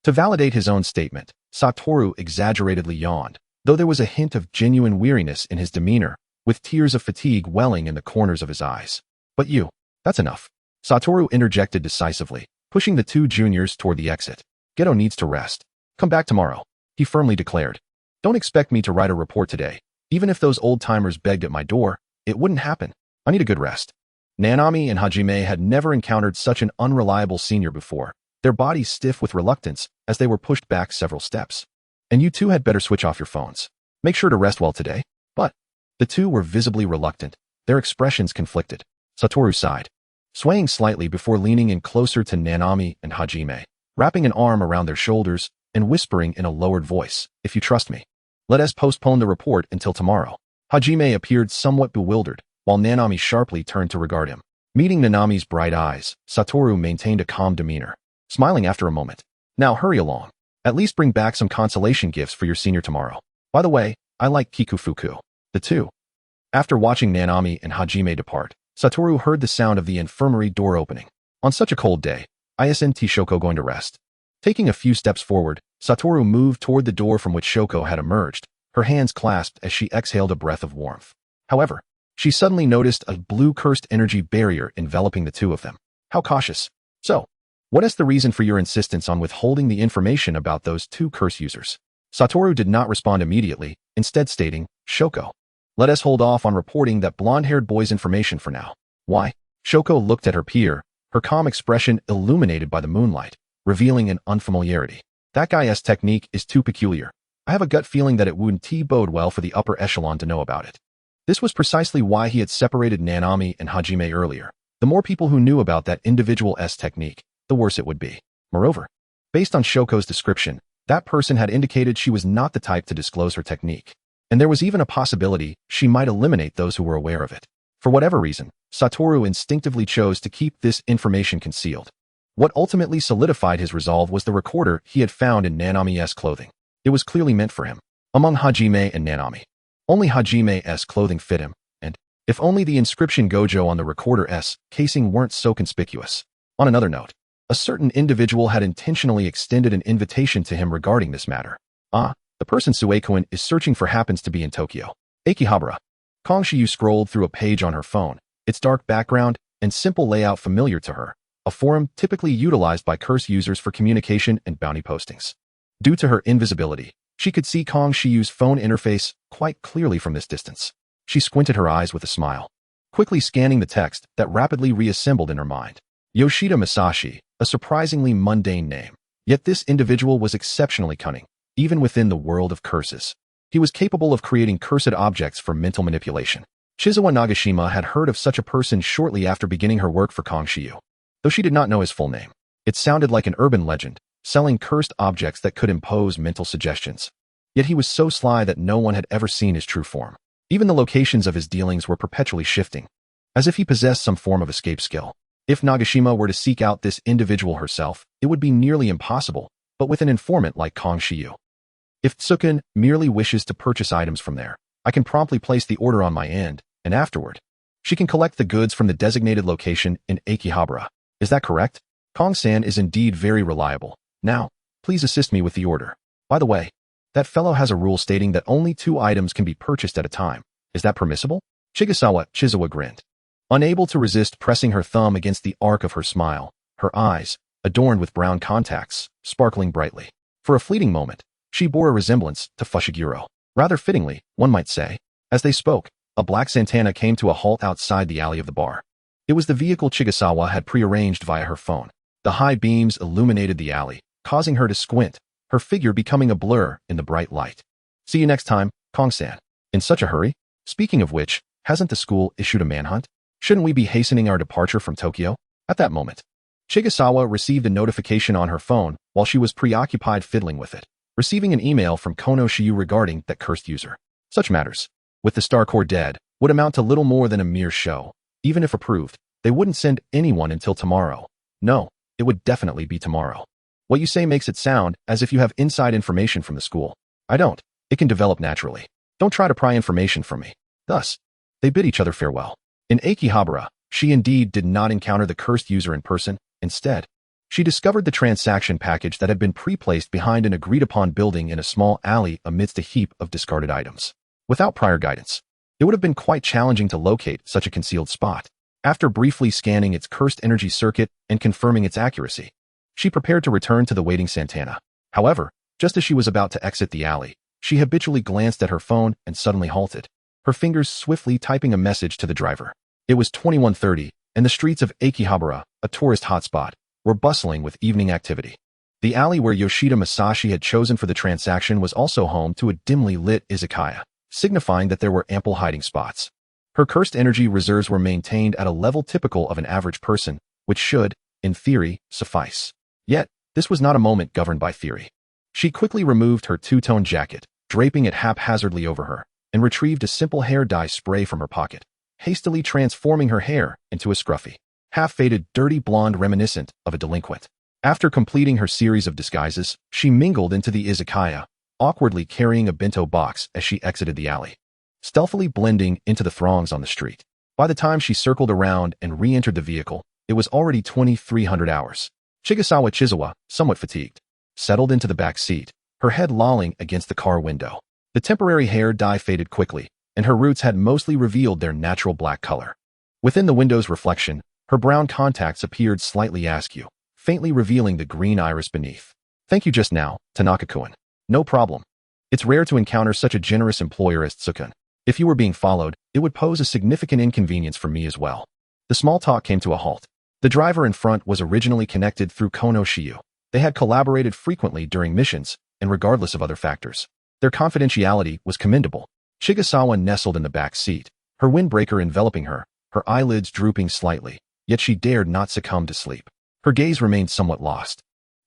To validate his own statement, Satoru exaggeratedly yawned, though there was a hint of genuine weariness in his demeanor, with tears of fatigue welling in the corners of his eyes. But that's enough. Satoru interjected decisively, pushing the two juniors toward the exit. Geto needs to rest. Come back tomorrow, he firmly declared. Don't expect me to write a report today. Even if those old-timers begged at my door, it wouldn't happen. I need a good rest. Nanami and Hajime had never encountered such an unreliable senior before, their bodies stiff with reluctance as they were pushed back several steps. And you two had better switch off your phones. Make sure to rest well today. But the two were visibly reluctant, their expressions conflicted. Satoru sighed, swaying slightly before leaning in closer to Nanami and Hajime, wrapping an arm around their shoulders and whispering in a lowered voice, if you trust me, let us postpone the report until tomorrow. Hajime appeared somewhat bewildered, while Nanami sharply turned to regard him. Meeting Nanami's bright eyes, Satoru maintained a calm demeanor, smiling after a moment. Now hurry along. At least bring back some consolation gifts for your senior tomorrow. By the way, I like Kikufuku. The two. After watching Nanami and Hajime depart, Satoru heard the sound of the infirmary door opening. On such a cold day, isn't Shoko going to rest? Taking a few steps forward, Satoru moved toward the door from which Shoko had emerged, her hands clasped as she exhaled a breath of warmth. However, she suddenly noticed a blue cursed energy barrier enveloping the two of them. How cautious. So, what is the reason for your insistence on withholding the information about those two curse users? Satoru did not respond immediately, instead stating, Shoko. Let us hold off on reporting that blonde-haired boy's information for now. Why? Shoko looked at her peer, her calm expression illuminated by the moonlight, revealing an unfamiliarity. That guy's technique is too peculiar. I have a gut feeling that it wouldn't bode well for the upper echelon to know about it. This was precisely why he had separated Nanami and Hajime earlier. The more people who knew about that individual's technique, the worse it would be. Moreover, based on Shoko's description, that person had indicated she was not the type to disclose her technique. And there was even a possibility she might eliminate those who were aware of it. For whatever reason, Satoru instinctively chose to keep this information concealed. What ultimately solidified his resolve was the recorder he had found in Nanami's clothing. It was clearly meant for him. Among Hajime and Nanami, only Hajime's clothing fit him, and if only the inscription Gojo on the recorder's casing weren't so conspicuous. On another note, a certain individual had intentionally extended an invitation to him regarding this matter. The person Suekoin is searching for happens to be in Tokyo. Akihabara. Kong Shiyu scrolled through a page on her phone, its dark background and simple layout familiar to her, a forum typically utilized by curse users for communication and bounty postings. Due to her invisibility, she could see Kong Shiyu's phone interface quite clearly from this distance. She squinted her eyes with a smile, quickly scanning the text that rapidly reassembled in her mind. Yoshida Masashi, a surprisingly mundane name. Yet this individual was exceptionally cunning, even within the world of curses. He was capable of creating cursed objects for mental manipulation. Chizawa Nagashima had heard of such a person shortly after beginning her work for Kong Shiyu. Though she did not know his full name, it sounded like an urban legend, selling cursed objects that could impose mental suggestions. Yet he was so sly that no one had ever seen his true form. Even the locations of his dealings were perpetually shifting, as if he possessed some form of escape skill. If Nagashima were to seek out this individual herself, it would be nearly impossible, but with an informant like Kong Shiyu. If Tsuken merely wishes to purchase items from there, I can promptly place the order on my end, and afterward, she can collect the goods from the designated location in Akihabara. Is that correct? Kong-san is indeed very reliable. Now, please assist me with the order. By the way, that fellow has a rule stating that only 2 items can be purchased at a time. Is that permissible? Chizawa grinned, unable to resist pressing her thumb against the arc of her smile, her eyes, adorned with brown contacts, sparkling brightly. For a fleeting moment, she bore a resemblance to Fushiguro. Rather fittingly, one might say. As they spoke, a black Santana came to a halt outside the alley of the bar. It was the vehicle Chizawa had prearranged via her phone. The high beams illuminated the alley, causing her to squint, her figure becoming a blur in the bright light. See you next time, Kong-san. In such a hurry? Speaking of which, hasn't the school issued a manhunt? Shouldn't we be hastening our departure from Tokyo? At that moment, Chizawa received a notification on her phone while she was preoccupied fiddling with it, receiving an email from Kono Shiyu regarding that cursed user. Such matters, with the Star Core dead, would amount to little more than a mere show. Even if approved, they wouldn't send anyone until tomorrow. No, it would definitely be tomorrow. What you say makes it sound as if you have inside information from the school. I don't. It can develop naturally. Don't try to pry information from me. Thus, they bid each other farewell. In Akihabara, she indeed did not encounter the cursed user in person. Instead, she discovered the transaction package that had been pre-placed behind an agreed-upon building in a small alley amidst a heap of discarded items. Without prior guidance, it would have been quite challenging to locate such a concealed spot. After briefly scanning its cursed energy circuit and confirming its accuracy, she prepared to return to the waiting Santana. However, just as she was about to exit the alley, she habitually glanced at her phone and suddenly halted, her fingers swiftly typing a message to the driver. It was 21:30, and the streets of Akihabara, a tourist hotspot, were bustling with evening activity. The alley where Yoshida Masashi had chosen for the transaction was also home to a dimly lit izakaya, signifying that there were ample hiding spots. Her cursed energy reserves were maintained at a level typical of an average person, which should, in theory, suffice. Yet, this was not a moment governed by theory. She quickly removed her two-tone jacket, draping it haphazardly over her, and retrieved a simple hair dye spray from her pocket, hastily transforming her hair into a scruffy, half-faded, dirty blonde reminiscent of a delinquent. After completing her series of disguises, she mingled into the izakaya, awkwardly carrying a bento box as she exited the alley, stealthily blending into the throngs on the street. By the time she circled around and re-entered the vehicle, it was already 2300 hours. Chizawa, somewhat fatigued, settled into the back seat, her head lolling against the car window. The temporary hair dye faded quickly, and her roots had mostly revealed their natural black color. Within the window's reflection, her brown contacts appeared slightly askew, faintly revealing the green iris beneath. Thank you just now, Tanaka-kun. No problem. It's rare to encounter such a generous employer as Tsukun. If you were being followed, it would pose a significant inconvenience for me as well. The small talk came to a halt. The driver in front was originally connected through Kono Shiyu. They had collaborated frequently during missions, and regardless of other factors. Their confidentiality was commendable. Chizawa nestled in the back seat, her windbreaker enveloping her, her eyelids drooping slightly, yet she dared not succumb to sleep. Her gaze remained somewhat lost,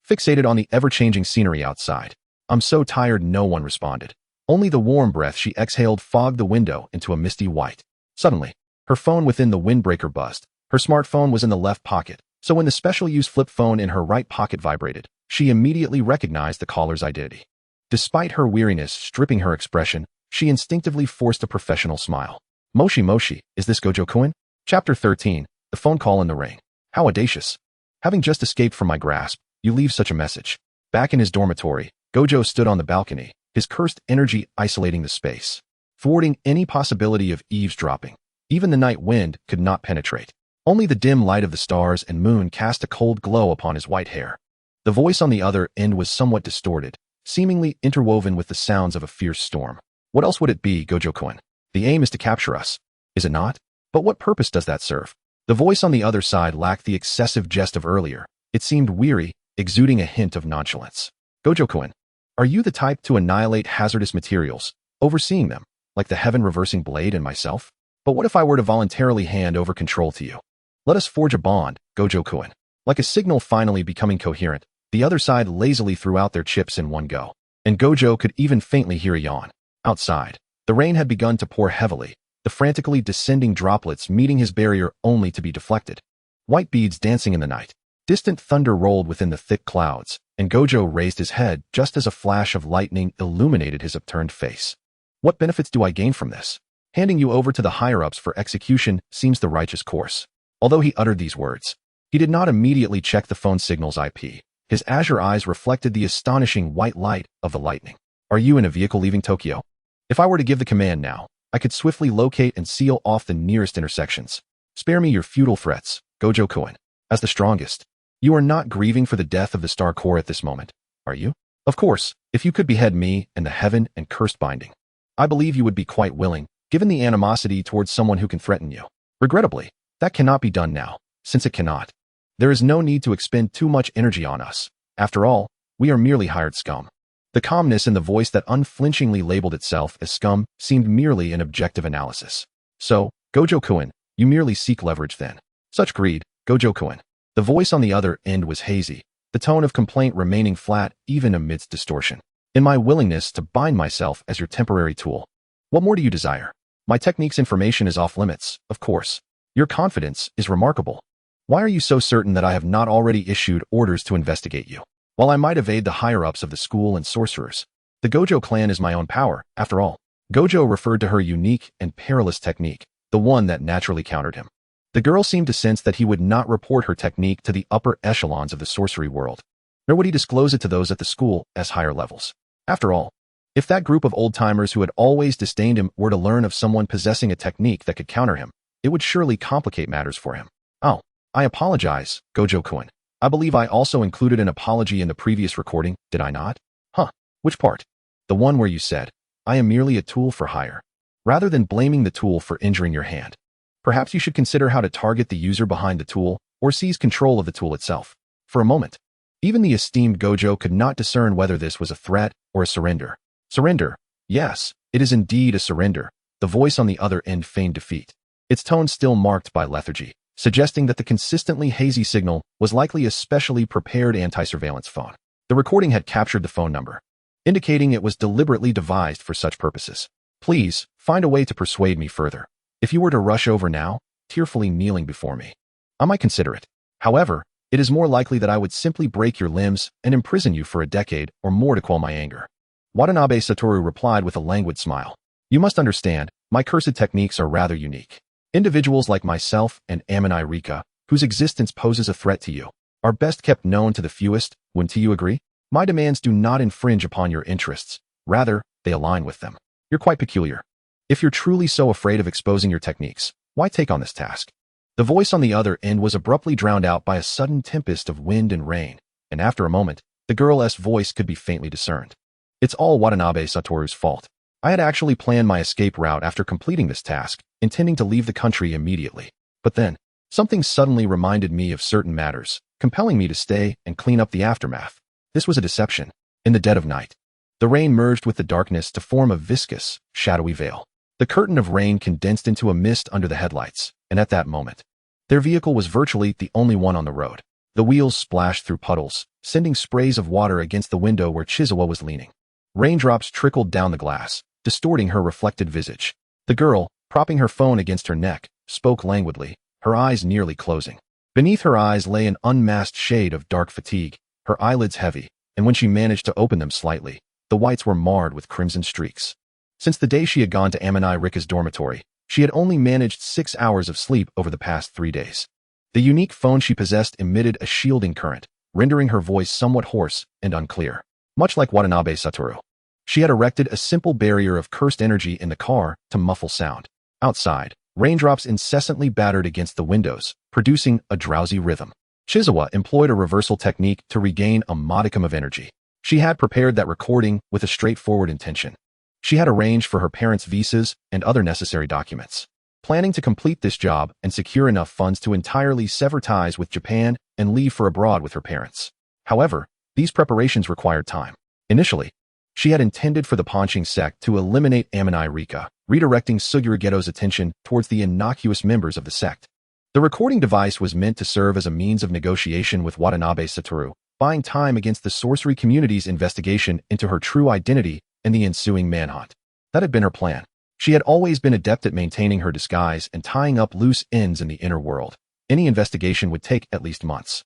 fixated on the ever-changing scenery outside. I'm so tired, no one responded. Only the warm breath she exhaled fogged the window into a misty white. Suddenly, her phone within the windbreaker buzzed. Her smartphone was in the left pocket, so when the special-use flip phone in her right pocket vibrated, she immediately recognized the caller's identity. Despite her weariness stripping her expression, she instinctively forced a professional smile. Moshi Moshi, is this Gojo-kun? Chapter 13, the phone call in the ring. How audacious. Having just escaped from my grasp, you leave such a message. Back in his dormitory, Gojo stood on the balcony, his cursed energy isolating the space, thwarting any possibility of eavesdropping. Even the night wind could not penetrate. Only the dim light of the stars and moon cast a cold glow upon his white hair. The voice on the other end was somewhat distorted, seemingly interwoven with the sounds of a fierce storm. What else would it be, Gojo-kun? The aim is to capture us, is it not? But what purpose does that serve? The voice on the other side lacked the excessive jest of earlier. It seemed weary, exuding a hint of nonchalance. Gojo-kun, are you the type to annihilate hazardous materials, overseeing them, like the heaven-reversing blade and myself? But what if I were to voluntarily hand over control to you? Let us forge a bond, Gojo-kun. Like a signal finally becoming coherent, the other side lazily threw out their chips in one go, and Gojo could even faintly hear a yawn. Outside, the rain had begun to pour heavily, the frantically descending droplets meeting his barrier only to be deflected. White beads dancing in the night. Distant thunder rolled within the thick clouds, and Gojo raised his head just as a flash of lightning illuminated his upturned face. What benefits do I gain from this? Handing you over to the higher-ups for execution seems the righteous course. Although he uttered these words, he did not immediately check the phone signal's IP. His azure eyes reflected the astonishing white light of the lightning. Are you in a vehicle leaving Tokyo? If I were to give the command now, I could swiftly locate and seal off the nearest intersections. Spare me your futile threats, Gojo-kun. As the strongest, you are not grieving for the death of the Star Core at this moment, are you? Of course, if you could behead me and the heaven and cursed binding, I believe you would be quite willing, given the animosity towards someone who can threaten you. Regrettably, that cannot be done now, since it cannot. There is no need to expend too much energy on us. After all, we are merely hired scum. The calmness in the voice that unflinchingly labeled itself as scum seemed merely an objective analysis. So, Gojo-kun, you merely seek leverage then. Such greed, Gojo-kun. The voice on the other end was hazy, the tone of complaint remaining flat even amidst distortion. In my willingness to bind myself as your temporary tool. What more do you desire? My technique's information is off limits, of course. Your confidence is remarkable. Why are you so certain that I have not already issued orders to investigate you? While I might evade the higher-ups of the school and sorcerers, the Gojo clan is my own power, after all. Gojo referred to her unique and perilous technique, the one that naturally countered him. The girl seemed to sense that he would not report her technique to the upper echelons of the sorcery world, nor would he disclose it to those at the school as higher levels. After all, if that group of old-timers who had always disdained him were to learn of someone possessing a technique that could counter him, it would surely complicate matters for him. Oh, I apologize, Gojo-kun. I believe I also included an apology in the previous recording, did I not? Huh, which part? The one where you said, I am merely a tool for hire. Rather than blaming the tool for injuring your hand, perhaps you should consider how to target the user behind the tool or seize control of the tool itself. For a moment, even the esteemed Gojo could not discern whether this was a threat or a surrender. Surrender. Yes, it is indeed a surrender. The voice on the other end feigned defeat, its tone still marked by lethargy, suggesting that the consistently hazy signal was likely a specially prepared anti-surveillance phone. The recording had captured the phone number, indicating it was deliberately devised for such purposes. Please, find a way to persuade me further. If you were to rush over now, tearfully kneeling before me, I might consider it. However, it is more likely that I would simply break your limbs and imprison you for a decade or more to quell my anger. Watanabe Satoru replied with a languid smile. You must understand, my cursed techniques are rather unique. Individuals like myself and Amini Rika, whose existence poses a threat to you, are best kept known to the fewest, wouldn't you agree? My demands do not infringe upon your interests, rather, they align with them. You're quite peculiar. If you're truly so afraid of exposing your techniques, why take on this task? The voice on the other end was abruptly drowned out by a sudden tempest of wind and rain, and after a moment, the girl's voice could be faintly discerned. It's all Watanabe Satoru's fault. I had actually planned my escape route after completing this task, intending to leave the country immediately. But then, something suddenly reminded me of certain matters, compelling me to stay and clean up the aftermath. This was a deception. In the dead of night, the rain merged with the darkness to form a viscous, shadowy veil. The curtain of rain condensed into a mist under the headlights, and at that moment, their vehicle was virtually the only one on the road. The wheels splashed through puddles, sending sprays of water against the window where Chizawa was leaning. Raindrops trickled down the glass, distorting her reflected visage. The girl, propping her phone against her neck, spoke languidly, her eyes nearly closing. Beneath her eyes lay an unmasked shade of dark fatigue, her eyelids heavy, and when she managed to open them slightly, the whites were marred with crimson streaks. Since the day she had gone to Amani Rika's dormitory, she had only managed 6 hours of sleep over the past 3 days. The unique phone she possessed emitted a shielding current, rendering her voice somewhat hoarse and unclear. Much like Watanabe Satoru, she had erected a simple barrier of cursed energy in the car to muffle sound. Outside, raindrops incessantly battered against the windows, producing a drowsy rhythm. Chizawa employed a reversal technique to regain a modicum of energy. She had prepared that recording with a straightforward intention. She had arranged for her parents' visas and other necessary documents, planning to complete this job and secure enough funds to entirely sever ties with Japan and leave for abroad with her parents. However, these preparations required time. Initially, she had intended for the Ponching sect to eliminate Amani Rika, redirecting Suguru Geto's attention towards the innocuous members of the sect. The recording device was meant to serve as a means of negotiation with Watanabe Satoru, buying time against the sorcery community's investigation into her true identity and the ensuing manhunt. That had been her plan. She had always been adept at maintaining her disguise and tying up loose ends in the inner world. Any investigation would take at least months.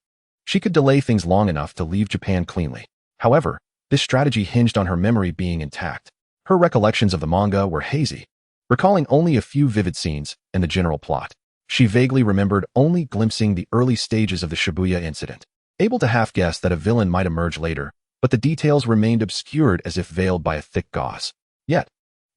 She could delay things long enough to leave Japan cleanly. However, this strategy hinged on her memory being intact. Her recollections of the manga were hazy, recalling only a few vivid scenes and the general plot. She vaguely remembered only glimpsing the early stages of the Shibuya incident, able to half-guess that a villain might emerge later, but the details remained obscured as if veiled by a thick gauze. Yet,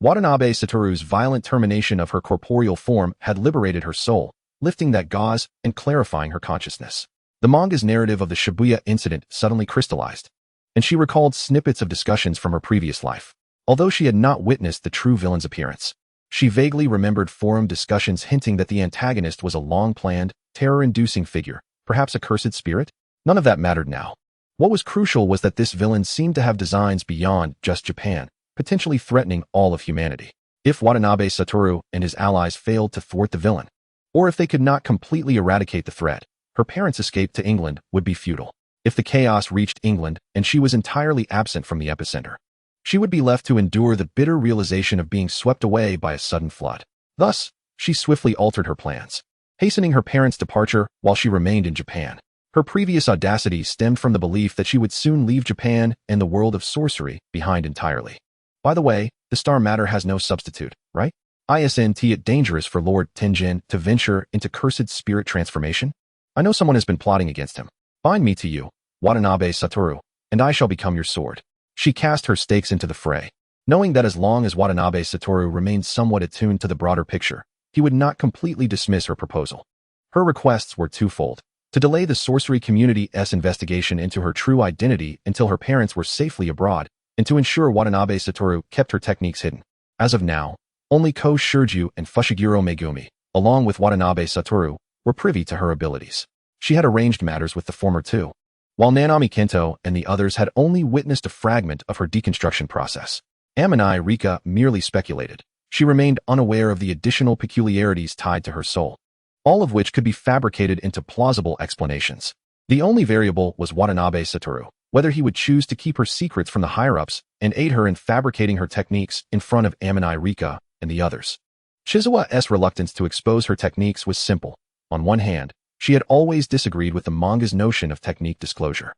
Watanabe Satoru's violent termination of her corporeal form had liberated her soul, lifting that gauze and clarifying her consciousness. The manga's narrative of the Shibuya incident suddenly crystallized, and she recalled snippets of discussions from her previous life. Although she had not witnessed the true villain's appearance, she vaguely remembered forum discussions hinting that the antagonist was a long-planned, terror-inducing figure, perhaps a cursed spirit. None of that mattered now. What was crucial was that this villain seemed to have designs beyond just Japan, potentially threatening all of humanity. If Watanabe Satoru and his allies failed to thwart the villain, or if they could not completely eradicate the threat, her parents' escape to England would be futile. If the chaos reached England and she was entirely absent from the epicenter, she would be left to endure the bitter realization of being swept away by a sudden flood. Thus, she swiftly altered her plans, hastening her parents' departure while she remained in Japan. Her previous audacity stemmed from the belief that she would soon leave Japan and the world of sorcery behind entirely. By the way, the star matter has no substitute, right? Isn't it dangerous for Lord Tenjin to venture into cursed spirit transformation? I know someone has been plotting against him. Bind me to you, Watanabe Satoru, and I shall become your sword. She cast her stakes into the fray, knowing that as long as Watanabe Satoru remained somewhat attuned to the broader picture, he would not completely dismiss her proposal. Her requests were twofold: to delay the sorcery community's investigation into her true identity until her parents were safely abroad, and to ensure Watanabe Satoru kept her techniques hidden. As of now, only Ko Shirju and Fushiguro Megumi, along with Watanabe Satoru, were privy to her abilities. She had arranged matters with the former two, while Nanami Kento and the others had only witnessed a fragment of her deconstruction process. Amani Rika merely speculated. She remained unaware of the additional peculiarities tied to her soul, all of which could be fabricated into plausible explanations. The only variable was Watanabe Satoru, whether he would choose to keep her secrets from the higher-ups and aid her in fabricating her techniques in front of Amani Rika and the others. Chizawa's reluctance to expose her techniques was simple. On one hand, she had always disagreed with the manga's notion of technique disclosure.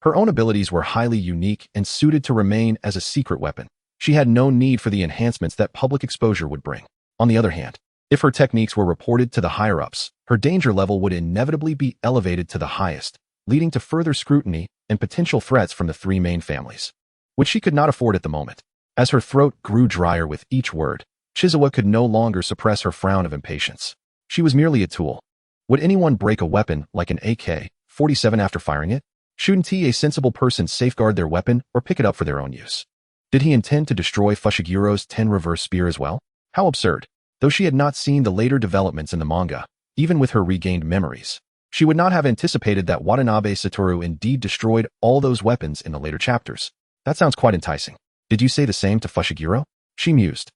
Her own abilities were highly unique and suited to remain as a secret weapon. She had no need for the enhancements that public exposure would bring. On the other hand, if her techniques were reported to the higher-ups, her danger level would inevitably be elevated to the highest, leading to further scrutiny and potential threats from the three main families, which she could not afford at the moment. As her throat grew drier with each word, Chizawa could no longer suppress her frown of impatience. She was merely a tool. Would anyone break a weapon like an AK-47 after firing it? Shouldn't a sensible person safeguard their weapon or pick it up for their own use? Did he intend to destroy Fushigiro's 10 reverse spear as well? How absurd. Though she had not seen the later developments in the manga, even with her regained memories, she would not have anticipated that Watanabe Satoru indeed destroyed all those weapons in the later chapters. That sounds quite enticing. Did you say the same to Fushiguro? She mused.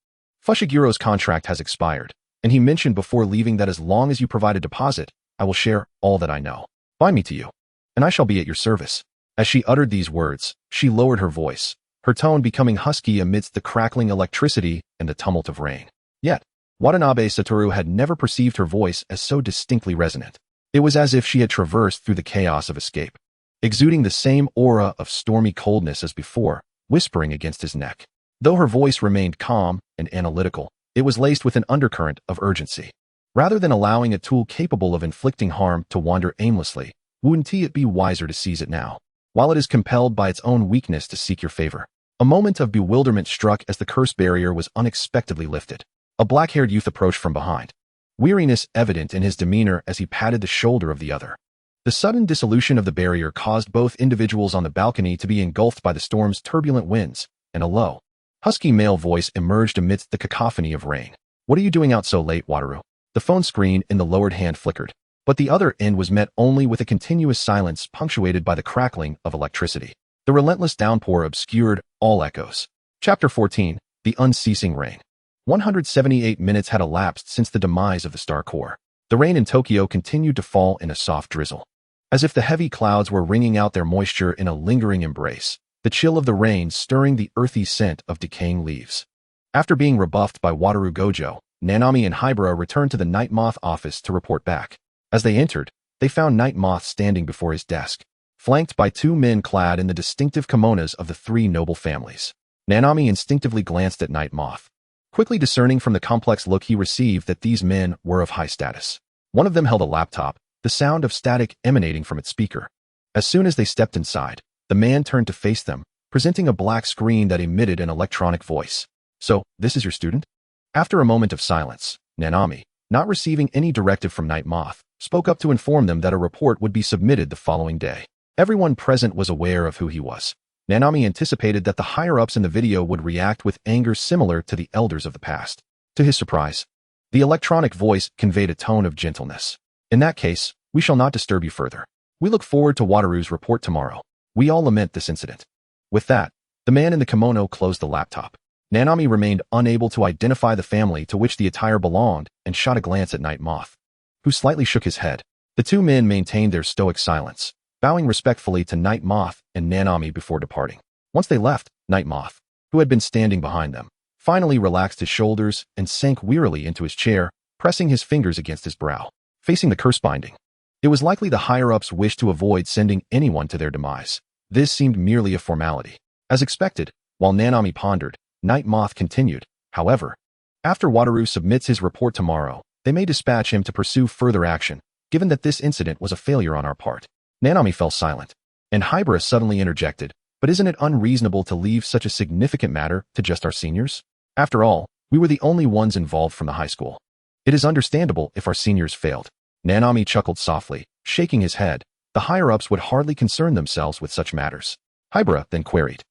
Fushigiro's contract has expired, and he mentioned before leaving that as long as you provide a deposit, I will share all that I know. Bind me to you, and I shall be at your service. As she uttered these words, she lowered her voice, her tone becoming husky amidst the crackling electricity and the tumult of rain. Yet, Watanabe Satoru had never perceived her voice as so distinctly resonant. It was as if she had traversed through the chaos of escape, exuding the same aura of stormy coldness as before, whispering against his neck. Though her voice remained calm and analytical, it was laced with an undercurrent of urgency. Rather than allowing a tool capable of inflicting harm to wander aimlessly, wouldn't it be wiser to seize it now, while it is compelled by its own weakness to seek your favor? A moment of bewilderment struck as the curse barrier was unexpectedly lifted. A black-haired youth approached from behind, weariness evident in his demeanor as he patted the shoulder of the other. The sudden dissolution of the barrier caused both individuals on the balcony to be engulfed by the storm's turbulent winds, and a low, husky male voice emerged amidst the cacophony of rain. What are you doing out so late, Wataru? The phone screen in the lowered hand flickered, but the other end was met only with a continuous silence punctuated by the crackling of electricity. The relentless downpour obscured all echoes. Chapter 14, The Unceasing Rain. 178 minutes had elapsed since the demise of the Star Corps. The rain in Tokyo continued to fall in a soft drizzle. As if the heavy clouds were wringing out their moisture in a lingering embrace, the chill of the rain stirring the earthy scent of decaying leaves. After being rebuffed by Wataru Gojo, Nanami and Hibara returned to the Night Moth office to report back. As they entered, they found Night Moth standing before his desk, flanked by two men clad in the distinctive kimonos of the three noble families. Nanami instinctively glanced at Night Moth, quickly discerning from the complex look he received that these men were of high status. One of them held a laptop, the sound of static emanating from its speaker. As soon as they stepped inside, the man turned to face them, presenting a black screen that emitted an electronic voice. So, this is your student? After a moment of silence, Nanami, not receiving any directive from Night Moth, spoke up to inform them that a report would be submitted the following day. Everyone present was aware of who he was. Nanami anticipated that the higher-ups in the video would react with anger similar to the elders of the past. To his surprise, the electronic voice conveyed a tone of gentleness. In that case, we shall not disturb you further. We look forward to Wataru's report tomorrow. We all lament this incident. With that, the man in the kimono closed the laptop. Nanami remained unable to identify the family to which the attire belonged and shot a glance at Night Moth, who slightly shook his head. The two men maintained their stoic silence, bowing respectfully to Night Moth and Nanami before departing. Once they left, Night Moth, who had been standing behind them, finally relaxed his shoulders and sank wearily into his chair, pressing his fingers against his brow. Facing the curse binding, it was likely the higher-ups wished to avoid sending anyone to their demise. This seemed merely a formality. As expected, while Nanami pondered, Night Moth continued. However, after Wataru submits his report tomorrow, they may dispatch him to pursue further action, given that this incident was a failure on our part. Nanami fell silent, and Hibara suddenly interjected, but isn't it unreasonable to leave such a significant matter to just our seniors? After all, we were the only ones involved from the high school. It is understandable if our seniors failed. Nanami chuckled softly, shaking his head. The higher-ups would hardly concern themselves with such matters. Hibara then queried,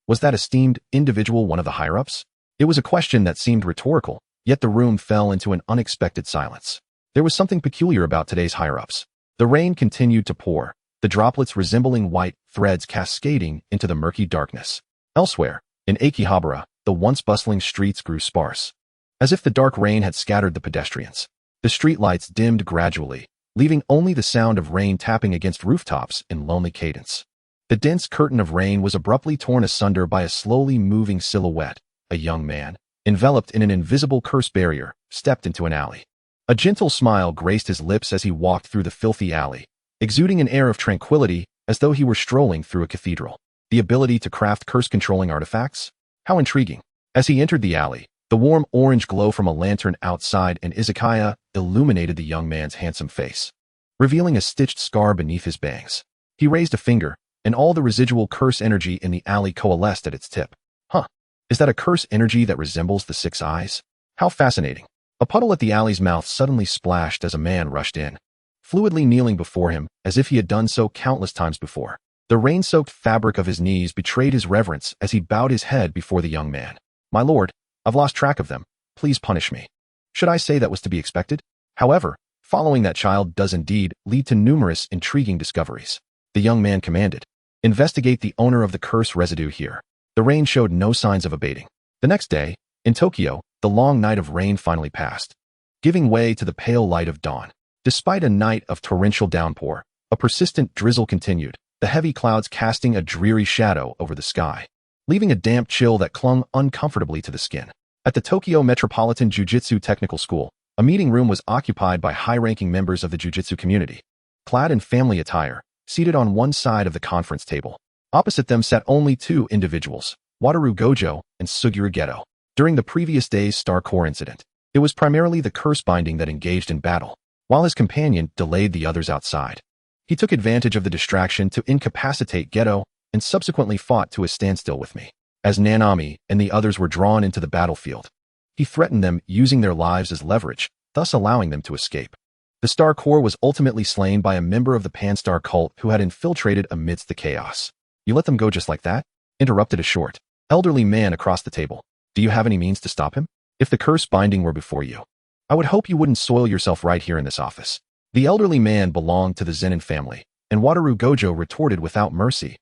was that esteemed individual one of the higher-ups? It was a question that seemed rhetorical, yet the room fell into an unexpected silence. There was something peculiar about today's higher-ups. The rain continued to pour, the droplets resembling white threads cascading into the murky darkness. Elsewhere, in Akihabara, the once bustling streets grew sparse, as if the dark rain had scattered the pedestrians. The streetlights dimmed gradually, leaving only the sound of rain tapping against rooftops in lonely cadence. The dense curtain of rain was abruptly torn asunder by a slowly moving silhouette. A young man, enveloped in an invisible curse barrier, stepped into an alley. A gentle smile graced his lips as he walked through the filthy alley, exuding an air of tranquility as though he were strolling through a cathedral. The ability to craft curse-controlling artifacts? How intriguing. As he entered the alley, the warm orange glow from a lantern outside an izakaya illuminated the young man's handsome face, revealing a stitched scar beneath his bangs. He raised a finger, and all the residual curse energy in the alley coalesced at its tip. Huh. Is that a curse energy that resembles the six eyes? How fascinating. A puddle at the alley's mouth suddenly splashed as a man rushed in, fluidly kneeling before him as if he had done so countless times before. The rain-soaked fabric of his knees betrayed his reverence as he bowed his head before the young man. My lord, I've lost track of them. Please punish me. Should I say that was to be expected? However, following that child does indeed lead to numerous intriguing discoveries. The young man commanded, investigate the owner of the curse residue here. The rain showed no signs of abating. The next day, in Tokyo, the long night of rain finally passed, giving way to the pale light of dawn. Despite a night of torrential downpour, a persistent drizzle continued, the heavy clouds casting a dreary shadow over the sky, leaving a damp chill that clung uncomfortably to the skin. At the Tokyo Metropolitan Jujutsu Technical School, a meeting room was occupied by high-ranking members of the jujutsu community. Clad in family attire, seated on one side of the conference table. Opposite them sat only two individuals, Wataru Gojo and Suguru Geto. During the previous day's Star Core incident, it was primarily the curse binding that engaged in battle, while his companion delayed the others outside. He took advantage of the distraction to incapacitate Geto and subsequently fought to a standstill with me. As Nanami and the others were drawn into the battlefield, he threatened them using their lives as leverage, thus allowing them to escape. The Star Core was ultimately slain by a member of the Panstar cult who had infiltrated amidst the chaos. You let them go just like that? Interrupted a short, elderly man across the table. Do you have any means to stop him? If the curse binding were before you, I would hope you wouldn't soil yourself right here in this office. The elderly man belonged to the Zenin family, and Wataru Gojo retorted without mercy,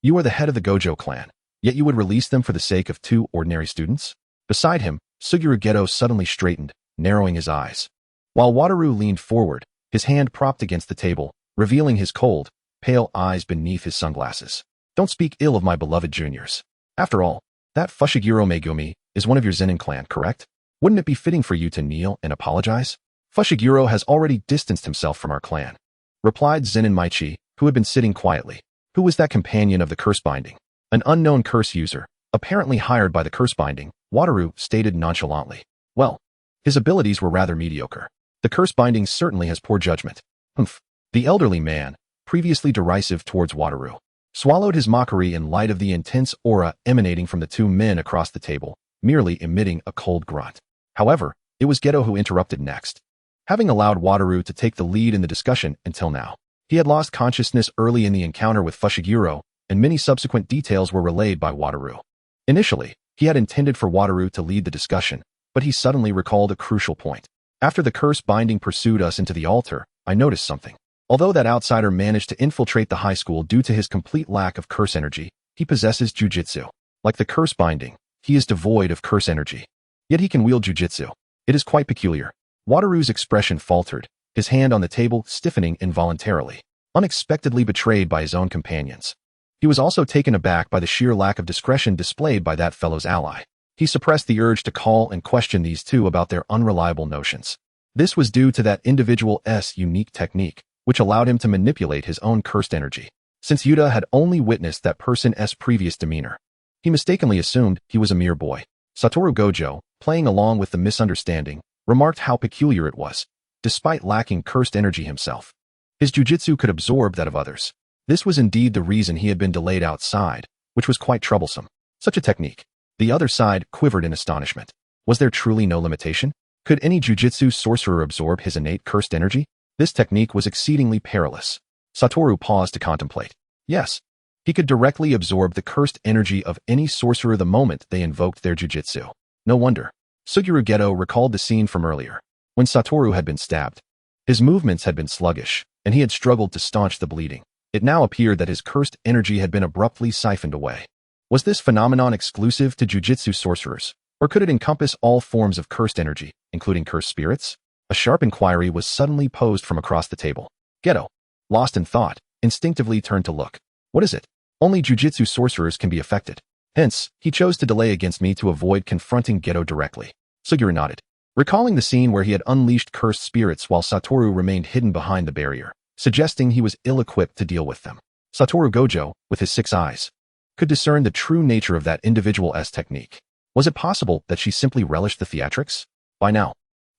you are the head of the Gojo clan, yet you would release them for the sake of two ordinary students? Beside him, Suguru Geto suddenly straightened, narrowing his eyes. While Wataru leaned forward, his hand propped against the table, revealing his cold, pale eyes beneath his sunglasses. Don't speak ill of my beloved juniors. After all, that Fushiguro Megumi is one of your Zenin clan, correct? Wouldn't it be fitting for you to kneel and apologize? Fushiguro has already distanced himself from our clan, replied Zenin Maichi, who had been sitting quietly. Who was that companion of the curse binding? An unknown curse user, apparently hired by the curse binding, Wataru stated nonchalantly. Well, his abilities were rather mediocre. The curse binding certainly has poor judgment. Humph. The elderly man, previously derisive towards Wataru, swallowed his mockery in light of the intense aura emanating from the two men across the table, merely emitting a cold grunt. However, it was Geto who interrupted next. Having allowed Wataru to take the lead in the discussion until now, he had lost consciousness early in the encounter with Fushiguro, and many subsequent details were relayed by Wataru. Initially, he had intended for Wataru to lead the discussion, but he suddenly recalled a crucial point. After the curse binding pursued us into the altar, I noticed something. Although that outsider managed to infiltrate the high school due to his complete lack of curse energy, he possesses jujutsu. Like the curse binding, he is devoid of curse energy. Yet he can wield jujutsu. It is quite peculiar. Wataru's expression faltered, his hand on the table stiffening involuntarily, unexpectedly betrayed by his own companions. He was also taken aback by the sheer lack of discretion displayed by that fellow's ally. He suppressed the urge to call and question these two about their unreliable notions. This was due to that individual's unique technique, which allowed him to manipulate his own cursed energy. Since Yuta had only witnessed that person's previous demeanor, he mistakenly assumed he was a mere boy. Satoru Gojo, playing along with the misunderstanding, remarked how peculiar it was. Despite lacking cursed energy himself, his jujutsu could absorb that of others. This was indeed the reason he had been delayed outside, which was quite troublesome. Such a technique. The other side quivered in astonishment. Was there truly no limitation? Could any jujutsu sorcerer absorb his innate cursed energy? This technique was exceedingly perilous. Satoru paused to contemplate. Yes, he could directly absorb the cursed energy of any sorcerer the moment they invoked their jujutsu. No wonder. Suguru Geto recalled the scene from earlier, when Satoru had been stabbed. His movements had been sluggish, and he had struggled to staunch the bleeding. It now appeared that his cursed energy had been abruptly siphoned away. Was this phenomenon exclusive to jujutsu sorcerers, or could it encompass all forms of cursed energy, including cursed spirits? A sharp inquiry was suddenly posed from across the table. Geto, lost in thought, instinctively turned to look. What is it? Only jujutsu sorcerers can be affected. Hence, he chose to delay against me to avoid confronting Geto directly. Suguru nodded, recalling the scene where he had unleashed cursed spirits while Satoru remained hidden behind the barrier, suggesting he was ill-equipped to deal with them. Satoru Gojo, with his 6 eyes, could discern the true nature of that individual's technique. Was it possible that she simply relished the theatrics? By now,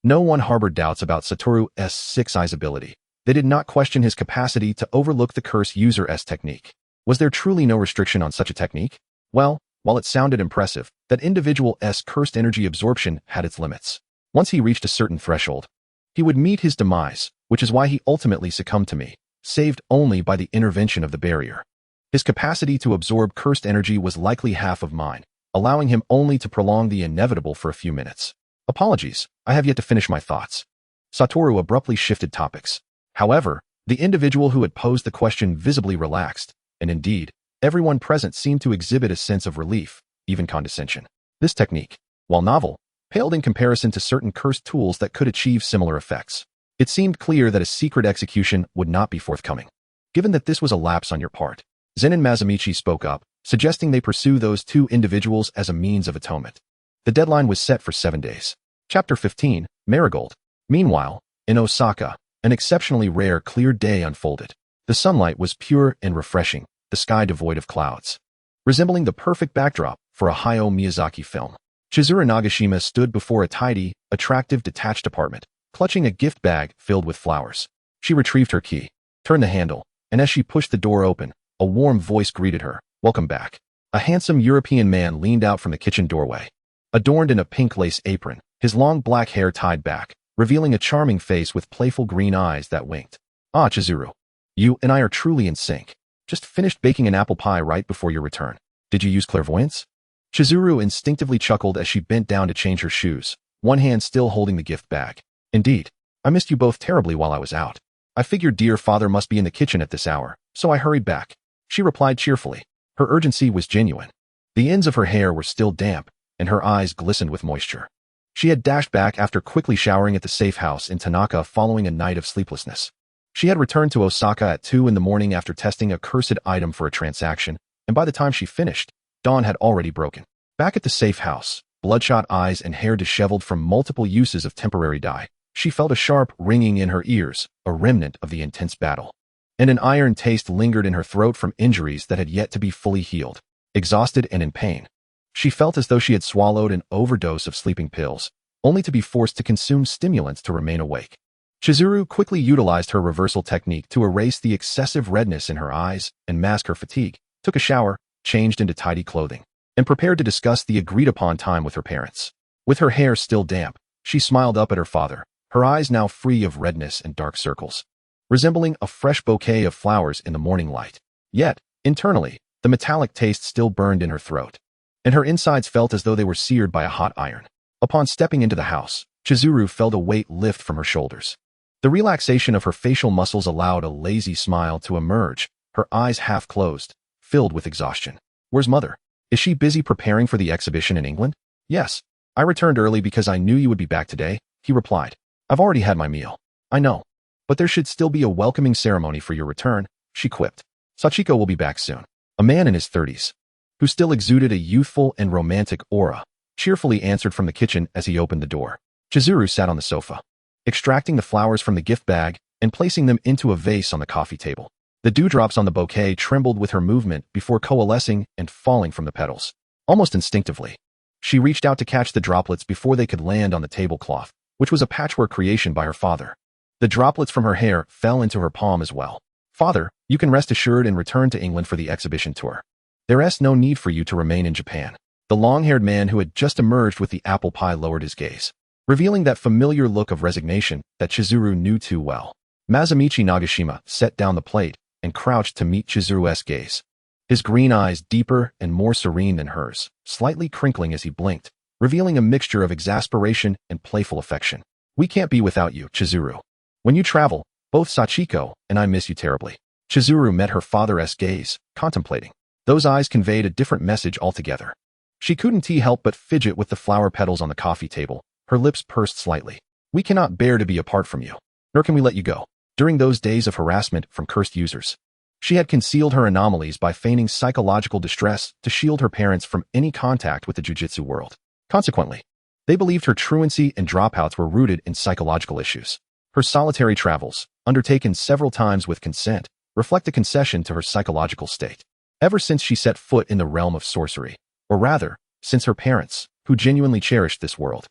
no one harbored doubts about Satoru's 6 eyes ability. They did not question his capacity to overlook the curse user's technique. Was there truly no restriction on such a technique? Well, while it sounded impressive, that individual's cursed energy absorption had its limits. Once he reached a certain threshold, he would meet his demise, which is why he ultimately succumbed to me, saved only by the intervention of the barrier. His capacity to absorb cursed energy was likely half of mine, allowing him only to prolong the inevitable for a few minutes. Apologies, I have yet to finish my thoughts. Satoru abruptly shifted topics. However, the individual who had posed the question visibly relaxed, and indeed, everyone present seemed to exhibit a sense of relief, even condescension. This technique, while novel, paled in comparison to certain cursed tools that could achieve similar effects. It seemed clear that a secret execution would not be forthcoming. Given that this was a lapse on your part, Zen and Masamichi spoke up, suggesting they pursue those two individuals as a means of atonement. The deadline was set for 7 days. Chapter 15, Marigold. Meanwhile, in Osaka, an exceptionally rare clear day unfolded. The sunlight was pure and refreshing, the sky devoid of clouds, resembling the perfect backdrop for a Hayao Miyazaki film. Chizawa Nagashima stood before a tidy, attractive detached apartment, clutching a gift bag filled with flowers. She retrieved her key, turned the handle, and as she pushed the door open, a warm voice greeted her. Welcome back. A handsome European man leaned out from the kitchen doorway. Adorned in a pink lace apron, his long black hair tied back, revealing a charming face with playful green eyes that winked. Ah, Chizuru. You and I are truly in sync. Just finished baking an apple pie right before your return. Did you use clairvoyance? Chizuru instinctively chuckled as she bent down to change her shoes, one hand still holding the gift bag. Indeed, I missed you both terribly while I was out. I figured dear father must be in the kitchen at this hour, so I hurried back. She replied cheerfully. Her urgency was genuine. The ends of her hair were still damp, and her eyes glistened with moisture. She had dashed back after quickly showering at the safe house in Tanaka following a night of sleeplessness. She had returned to Osaka at 2 in the morning after testing a cursed item for a transaction, and by the time she finished, dawn had already broken. Back at the safe house, bloodshot eyes and hair disheveled from multiple uses of temporary dye, she felt a sharp ringing in her ears, a remnant of the intense battle. And an iron taste lingered in her throat from injuries that had yet to be fully healed. Exhausted and in pain, she felt as though she had swallowed an overdose of sleeping pills, only to be forced to consume stimulants to remain awake. Chizuru quickly utilized her reversal technique to erase the excessive redness in her eyes and mask her fatigue, took a shower, changed into tidy clothing, and prepared to discuss the agreed-upon time with her parents. With her hair still damp, she smiled up at her father, her eyes now free of redness and dark circles, resembling a fresh bouquet of flowers in the morning light. Yet, internally, the metallic taste still burned in her throat, and her insides felt as though they were seared by a hot iron. Upon stepping into the house, Chizuru felt a weight lift from her shoulders. The relaxation of her facial muscles allowed a lazy smile to emerge, her eyes half closed, filled with exhaustion. Where's mother? Is she busy preparing for the exhibition in England? Yes. I returned early because I knew you would be back today, he replied. I've already had my meal. I know. But there should still be a welcoming ceremony for your return, she quipped. Sachiko will be back soon. A man in his 30s, who still exuded a youthful and romantic aura, cheerfully answered from the kitchen as he opened the door. Chizuru sat on the sofa, extracting the flowers from the gift bag and placing them into a vase on the coffee table. The dewdrops on the bouquet trembled with her movement before coalescing and falling from the petals. Almost instinctively, she reached out to catch the droplets before they could land on the tablecloth, which was a patchwork creation by her father. The droplets from her hair fell into her palm as well. Father, you can rest assured and return to England for the exhibition tour. There's no need for you to remain in Japan. The long-haired man who had just emerged with the apple pie lowered his gaze, revealing that familiar look of resignation that Chizuru knew too well. Masamichi Nagashima set down the plate and crouched to meet Chizuru's gaze, his green eyes deeper and more serene than hers, slightly crinkling as he blinked, revealing a mixture of exasperation and playful affection. We can't be without you, Chizuru. When you travel, both Sachiko and I miss you terribly. Chizuru met her father's gaze, contemplating. Those eyes conveyed a different message altogether. She couldn't help but fidget with the flower petals on the coffee table, her lips pursed slightly. We cannot bear to be apart from you, nor can we let you go. During those days of harassment from cursed users, she had concealed her anomalies by feigning psychological distress to shield her parents from any contact with the jujutsu world. Consequently, they believed her truancy and dropouts were rooted in psychological issues. Her solitary travels, undertaken several times with consent, reflect a concession to her psychological state. Ever since she set foot in the realm of sorcery, or rather, since her parents, who genuinely cherished this world,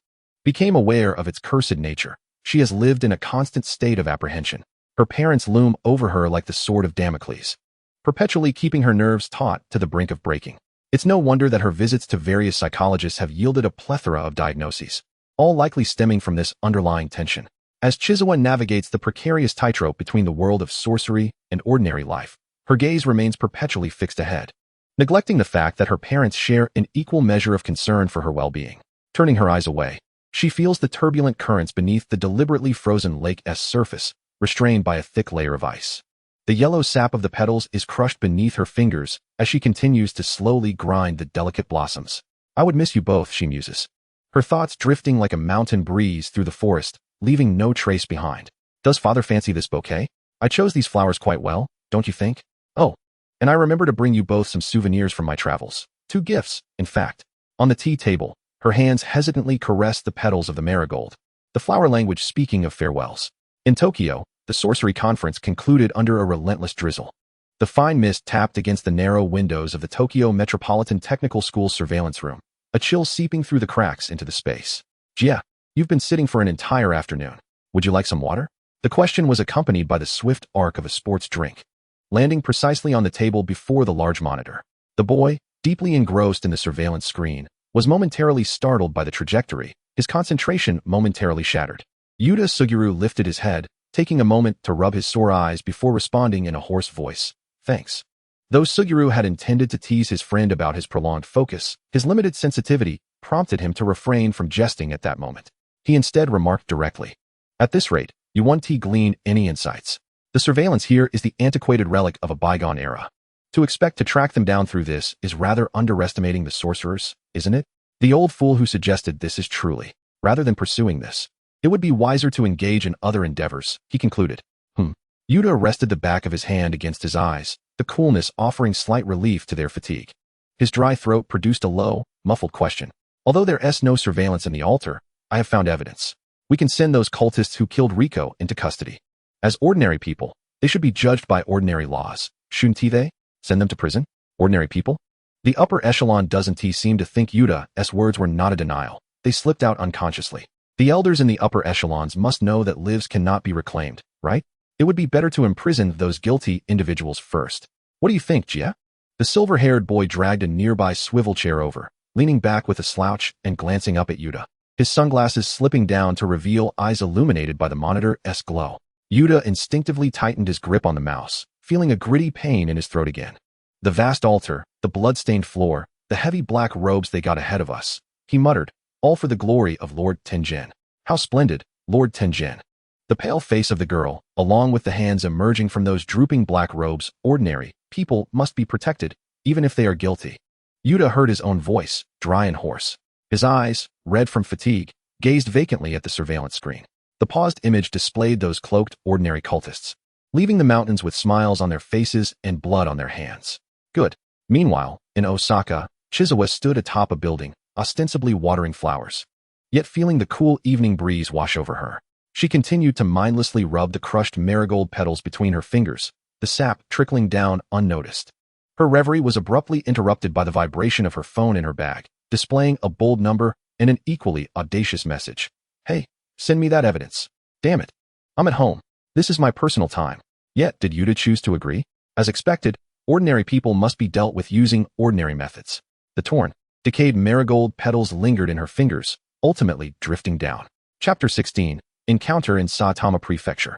became aware of its cursed nature, she has lived in a constant state of apprehension. Her parents loom over her like the sword of Damocles, perpetually keeping her nerves taut to the brink of breaking. It's no wonder that her visits to various psychologists have yielded a plethora of diagnoses, all likely stemming from this underlying tension. As Chizawa navigates the precarious tightrope between the world of sorcery and ordinary life, Her gaze remains perpetually fixed ahead, neglecting the fact that her parents share an equal measure of concern for her well-being. Turning her eyes away, she feels the turbulent currents beneath the deliberately frozen lake's surface, restrained by a thick layer of ice. The yellow sap of the petals is crushed beneath her fingers as she continues to slowly grind the delicate blossoms. I would miss you both, she muses, her thoughts drifting like a mountain breeze through the forest, leaving no trace behind. Does father fancy this bouquet? I chose these flowers quite well, don't you think? Oh, and I remember to bring you both some souvenirs from my travels. 2 gifts, in fact. On the tea table, her hands hesitantly caress the petals of the marigold, the flower language speaking of farewells. In Tokyo, the sorcery conference concluded under a relentless drizzle. The fine mist tapped against the narrow windows of the Tokyo Metropolitan Technical School's surveillance room, a chill seeping through the cracks into the space. Jia, you've been sitting for an entire afternoon. Would you like some water? The question was accompanied by the swift arc of a sports drink, landing precisely on the table before the large monitor. The boy, deeply engrossed in the surveillance screen, was momentarily startled by the trajectory, his concentration momentarily shattered. Yuta Suguru lifted his head, taking a moment to rub his sore eyes before responding in a hoarse voice. Thanks. Though Suguru had intended to tease his friend about his prolonged focus, his limited sensitivity prompted him to refrain from jesting at that moment. He instead remarked directly, at this rate, you won't glean any insights. The surveillance here is the antiquated relic of a bygone era. To expect to track them down through this is rather underestimating the sorcerers, isn't it? The old fool who suggested this is truly, rather than pursuing this, it would be wiser to engage in other endeavors, he concluded. Yuta rested the back of his hand against his eyes, the coolness offering slight relief to their fatigue. His dry throat produced a low, muffled question. Although there's no surveillance in the altar, I have found evidence. We can send those cultists who killed Riko into custody. As ordinary people, they should be judged by ordinary laws. Shouldn't they? Send them to prison? Ordinary people? The upper echelon doesn't seem to think Yuta's words were not a denial. They slipped out unconsciously. The elders in the upper echelons must know that lives cannot be reclaimed, right? It would be better to imprison those guilty individuals first. What do you think, Jia? The silver-haired boy dragged a nearby swivel chair over, leaning back with a slouch and glancing up at Yuta, his sunglasses slipping down to reveal eyes illuminated by the monitor's glow. Yuta instinctively tightened his grip on the mouse, feeling a gritty pain in his throat again. The vast altar, the blood-stained floor, the heavy black robes they got ahead of us, he muttered, all for the glory of Lord Tenjin. How splendid, Lord Tenjin. The pale face of the girl, along with the hands emerging from those drooping black robes, ordinary people must be protected, even if they are guilty. Yuta heard his own voice, dry and hoarse. His eyes, red from fatigue, gazed vacantly at the surveillance screen. The paused image displayed those cloaked, ordinary cultists, leaving the mountains with smiles on their faces and blood on their hands. Good. Meanwhile, in Osaka, Chizawa stood atop a building, ostensibly watering flowers. Yet feeling the cool evening breeze wash over her, she continued to mindlessly rub the crushed marigold petals between her fingers, the sap trickling down unnoticed. Her reverie was abruptly interrupted by the vibration of her phone in her bag, displaying a bold number and an equally audacious message. Hey, send me that evidence. Damn it. I'm at home. This is my personal time. Yet, did Yuta choose to agree? As expected, ordinary people must be dealt with using ordinary methods. The torn, decayed marigold petals lingered in her fingers, ultimately drifting down. Chapter 16. Encounter in Saitama Prefecture.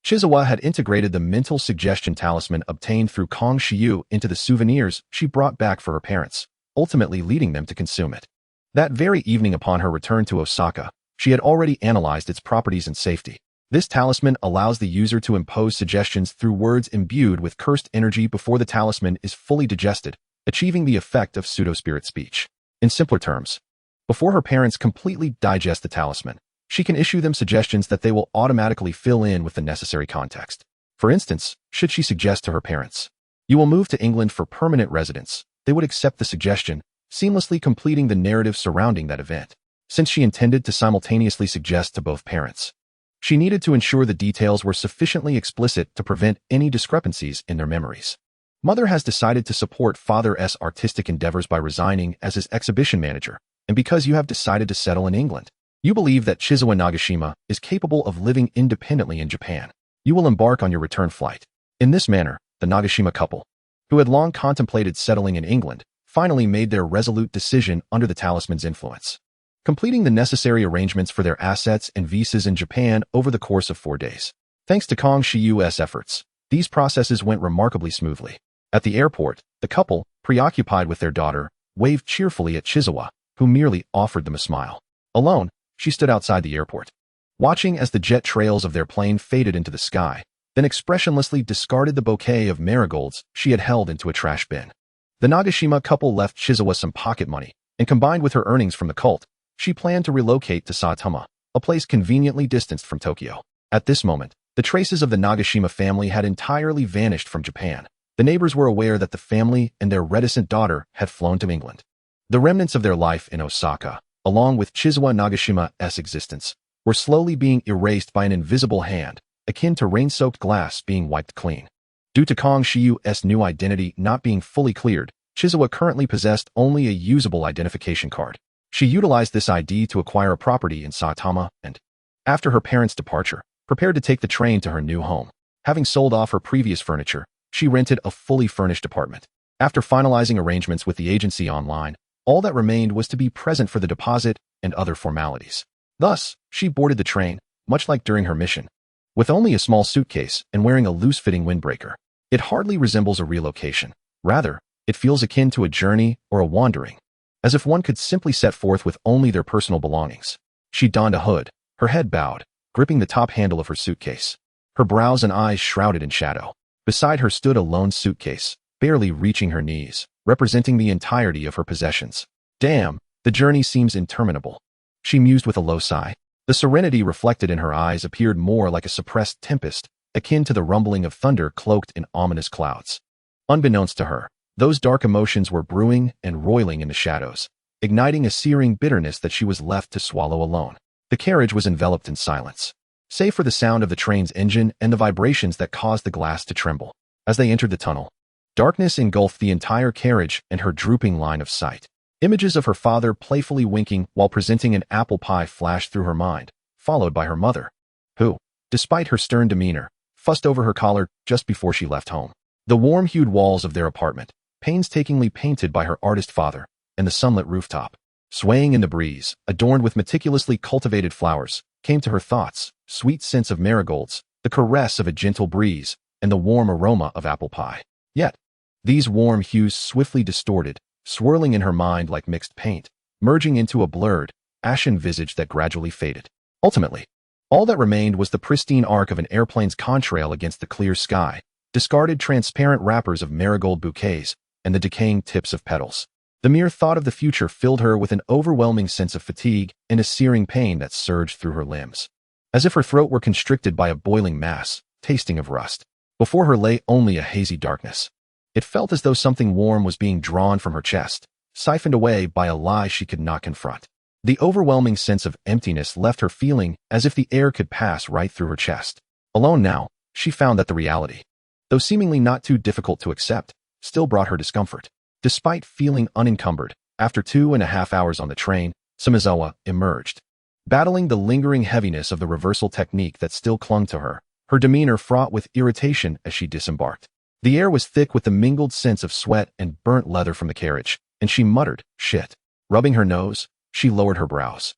Chizawa had integrated the mental suggestion talisman obtained through Kong Shiyu into the souvenirs she brought back for her parents, ultimately leading them to consume it. That very evening upon her return to Osaka, she had already analyzed its properties and safety. This talisman allows the user to impose suggestions through words imbued with cursed energy before the talisman is fully digested, achieving the effect of pseudo-spirit speech. In simpler terms, before her parents completely digest the talisman, she can issue them suggestions that they will automatically fill in with the necessary context. For instance, should she suggest to her parents, "You will move to England for permanent residence," they would accept the suggestion, seamlessly completing the narrative surrounding that event. Since she intended to simultaneously suggest to both parents, she needed to ensure the details were sufficiently explicit to prevent any discrepancies in their memories. Mother has decided to support Father's artistic endeavors by resigning as his exhibition manager, and because you have decided to settle in England, you believe that Chizawa Nagashima is capable of living independently in Japan. You will embark on your return flight. In this manner, the Nagashima couple, who had long contemplated settling in England, finally made their resolute decision under the talisman's influence, completing the necessary arrangements for their assets and visas in Japan over the course of 4 days. Thanks to Kong Shiyu's efforts, These processes went remarkably smoothly. At the airport, the couple, preoccupied with their daughter, waved cheerfully at Chizawa, who merely offered them a smile. Alone, she stood outside the airport, watching as the jet trails of their plane faded into the sky, then expressionlessly discarded the bouquet of marigolds she had held into a trash bin. The Nagashima couple left Chizawa some pocket money, and combined with her earnings from the cult, she planned to relocate to Saitama, a place conveniently distanced from Tokyo. At this moment, the traces of the Nagashima family had entirely vanished from Japan. The neighbors were aware that the family and their reticent daughter had flown to England. The remnants of their life in Osaka, along with Chizawa Nagashima's existence, were slowly being erased by an invisible hand, akin to rain-soaked glass being wiped clean. Due to Kong Shiyu's new identity not being fully cleared, Chizawa currently possessed only a usable identification card. She utilized this ID to acquire a property in Saitama and, after her parents' departure, prepared to take the train to her new home. Having sold off her previous furniture, she rented a fully furnished apartment. After finalizing arrangements with the agency online, all that remained was to be present for the deposit and other formalities. Thus, she boarded the train, much like during her mission, with only a small suitcase and wearing a loose-fitting windbreaker. It hardly resembles a relocation. Rather, it feels akin to a journey or a wandering, as if one could simply set forth with only their personal belongings. She donned a hood, her head bowed, gripping the top handle of her suitcase, her brows and eyes shrouded in shadow. Beside her stood a lone suitcase, barely reaching her knees, representing the entirety of her possessions. Damn, the journey seems interminable, she mused with a low sigh. The serenity reflected in her eyes appeared more like a suppressed tempest, akin to the rumbling of thunder cloaked in ominous clouds. Unbeknownst to her, those dark emotions were brewing and roiling in the shadows, igniting a searing bitterness that she was left to swallow alone. The carriage was enveloped in silence, save for the sound of the train's engine and the vibrations that caused the glass to tremble. As they entered the tunnel, darkness engulfed the entire carriage and her drooping line of sight. Images of her father playfully winking while presenting an apple pie flashed through her mind, followed by her mother, who, despite her stern demeanor, fussed over her collar just before she left home. The warm-hued walls of their apartment, painstakingly painted by her artist father, and the sunlit rooftop, swaying in the breeze, adorned with meticulously cultivated flowers, came to her thoughts, sweet scents of marigolds, the caress of a gentle breeze, and the warm aroma of apple pie. Yet, these warm hues swiftly distorted, swirling in her mind like mixed paint, merging into a blurred, ashen visage that gradually faded. Ultimately, all that remained was the pristine arc of an airplane's contrail against the clear sky, discarded transparent wrappers of marigold bouquets, and the decaying tips of petals. The mere thought of the future filled her with an overwhelming sense of fatigue and a searing pain that surged through her limbs, as if her throat were constricted by a boiling mass, tasting of rust. Before her lay only a hazy darkness. It felt as though something warm was being drawn from her chest, siphoned away by a lie she could not confront. The overwhelming sense of emptiness left her feeling as if the air could pass right through her chest. Alone now, she found that the reality, though seemingly not too difficult to accept, still brought her discomfort. Despite feeling unencumbered, after 2.5 hours on the train, Sumizawa emerged, battling the lingering heaviness of the reversal technique that still clung to her, her demeanor fraught with irritation as she disembarked. The air was thick with the mingled scents of sweat and burnt leather from the carriage, and she muttered, "Shit." Rubbing her nose, she lowered her brows,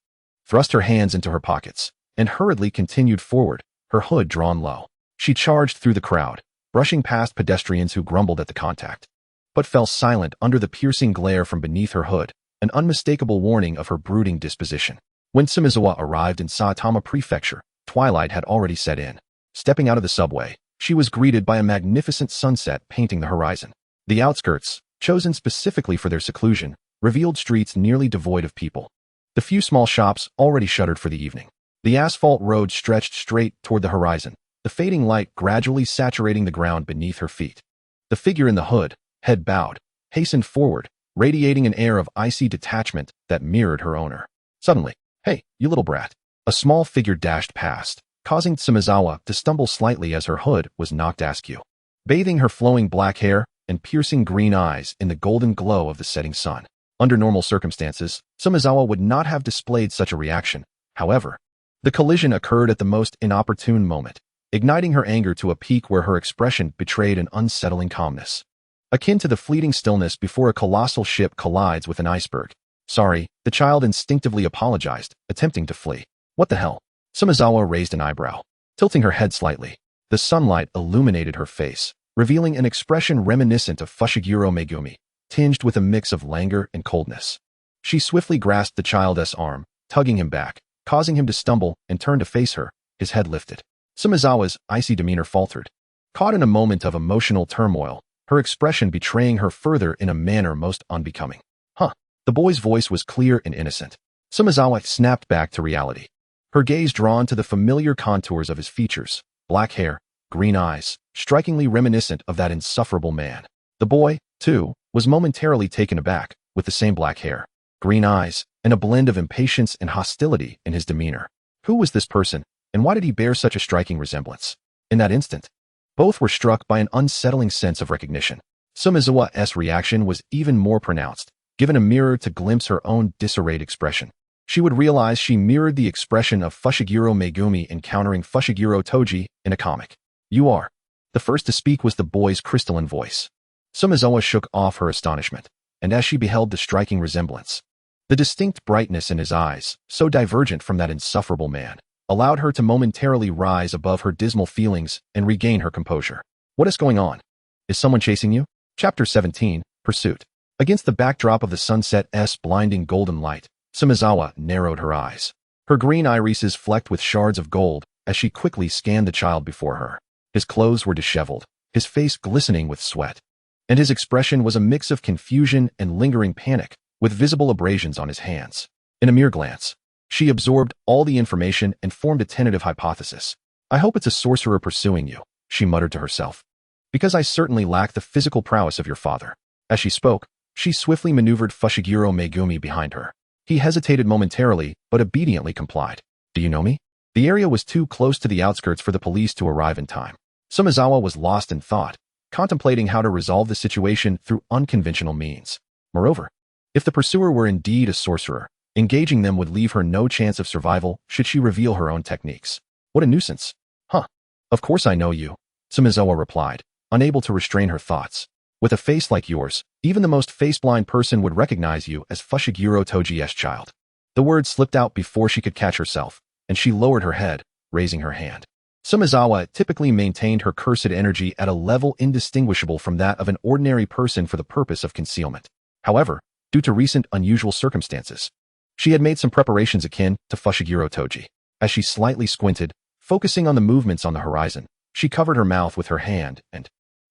thrust her hands into her pockets, and hurriedly continued forward, her hood drawn low. She charged through the crowd, brushing past pedestrians who grumbled at the contact, but fell silent under the piercing glare from beneath her hood, an unmistakable warning of her brooding disposition. When Sumizawa arrived in Saitama Prefecture, twilight had already set in. Stepping out of the subway, she was greeted by a magnificent sunset painting the horizon. The outskirts, chosen specifically for their seclusion, revealed streets nearly devoid of people. The few small shops already shuttered for the evening. The asphalt road stretched straight toward the horizon, the fading light gradually saturating the ground beneath her feet. The figure in the hood, head bowed, hastened forward, radiating an air of icy detachment that mirrored her owner. Suddenly, "Hey, you little brat." A small figure dashed past, causing Sumizawa to stumble slightly as her hood was knocked askew. Bathing her flowing black hair and piercing green eyes in the golden glow of the setting sun. Under normal circumstances, Sumizawa would not have displayed such a reaction. However, the collision occurred at the most inopportune moment, igniting her anger to a peak where her expression betrayed an unsettling calmness, akin to the fleeting stillness before a colossal ship collides with an iceberg. "Sorry," the child instinctively apologized, attempting to flee. "What the hell?" Sumizawa raised an eyebrow, tilting her head slightly. The sunlight illuminated her face, revealing an expression reminiscent of Fushiguro Megumi, tinged with a mix of languor and coldness. She swiftly grasped the child's arm, tugging him back, causing him to stumble and turn to face her, his head lifted. Sumizawa's icy demeanor faltered. Caught in a moment of emotional turmoil, her expression betraying her further in a manner most unbecoming. Huh. The boy's voice was clear and innocent. Sumizawa snapped back to reality, her gaze drawn to the familiar contours of his features, black hair, green eyes, strikingly reminiscent of that insufferable man. The boy, too, was momentarily taken aback, with the same black hair, green eyes, and a blend of impatience and hostility in his demeanor. Who was this person, and why did he bear such a striking resemblance? In that instant, both were struck by an unsettling sense of recognition. Sumizawa's reaction was even more pronounced, given a mirror to glimpse her own disarrayed expression. She would realize she mirrored the expression of Fushiguro Megumi encountering Fushiguro Toji in a comic. You are. The first to speak was the boy's crystalline voice. Sumizawa shook off her astonishment, and as she beheld the striking resemblance, the distinct brightness in his eyes, so divergent from that insufferable man, allowed her to momentarily rise above her dismal feelings and regain her composure. What is going on? Is someone chasing you? Chapter 17, Pursuit. Against the backdrop of the sunset's blinding golden light, Sumizawa narrowed her eyes. Her green irises flecked with shards of gold as she quickly scanned the child before her. His clothes were disheveled, his face glistening with sweat, and his expression was a mix of confusion and lingering panic, with visible abrasions on his hands. In a mere glance, she absorbed all the information and formed a tentative hypothesis. I hope it's a sorcerer pursuing you, she muttered to herself, because I certainly lack the physical prowess of your father. As she spoke, she swiftly maneuvered Fushiguro Megumi behind her. He hesitated momentarily, but obediently complied. Do you know me? The area was too close to the outskirts for the police to arrive in time. Sumizawa was lost in thought, contemplating how to resolve the situation through unconventional means. Moreover, if the pursuer were indeed a sorcerer, engaging them would leave her no chance of survival should she reveal her own techniques. What a nuisance. Huh. Of course I know you, Sumizawa replied, unable to restrain her thoughts. With a face like yours, even the most face-blind person would recognize you as Fushiguro Toji's child. The words slipped out before she could catch herself, and she lowered her head, raising her hand. Sumizawa typically maintained her cursed energy at a level indistinguishable from that of an ordinary person for the purpose of concealment. However, due to recent unusual circumstances, she had made some preparations akin to Fushiguro Toji. As she slightly squinted, focusing on the movements on the horizon, she covered her mouth with her hand and,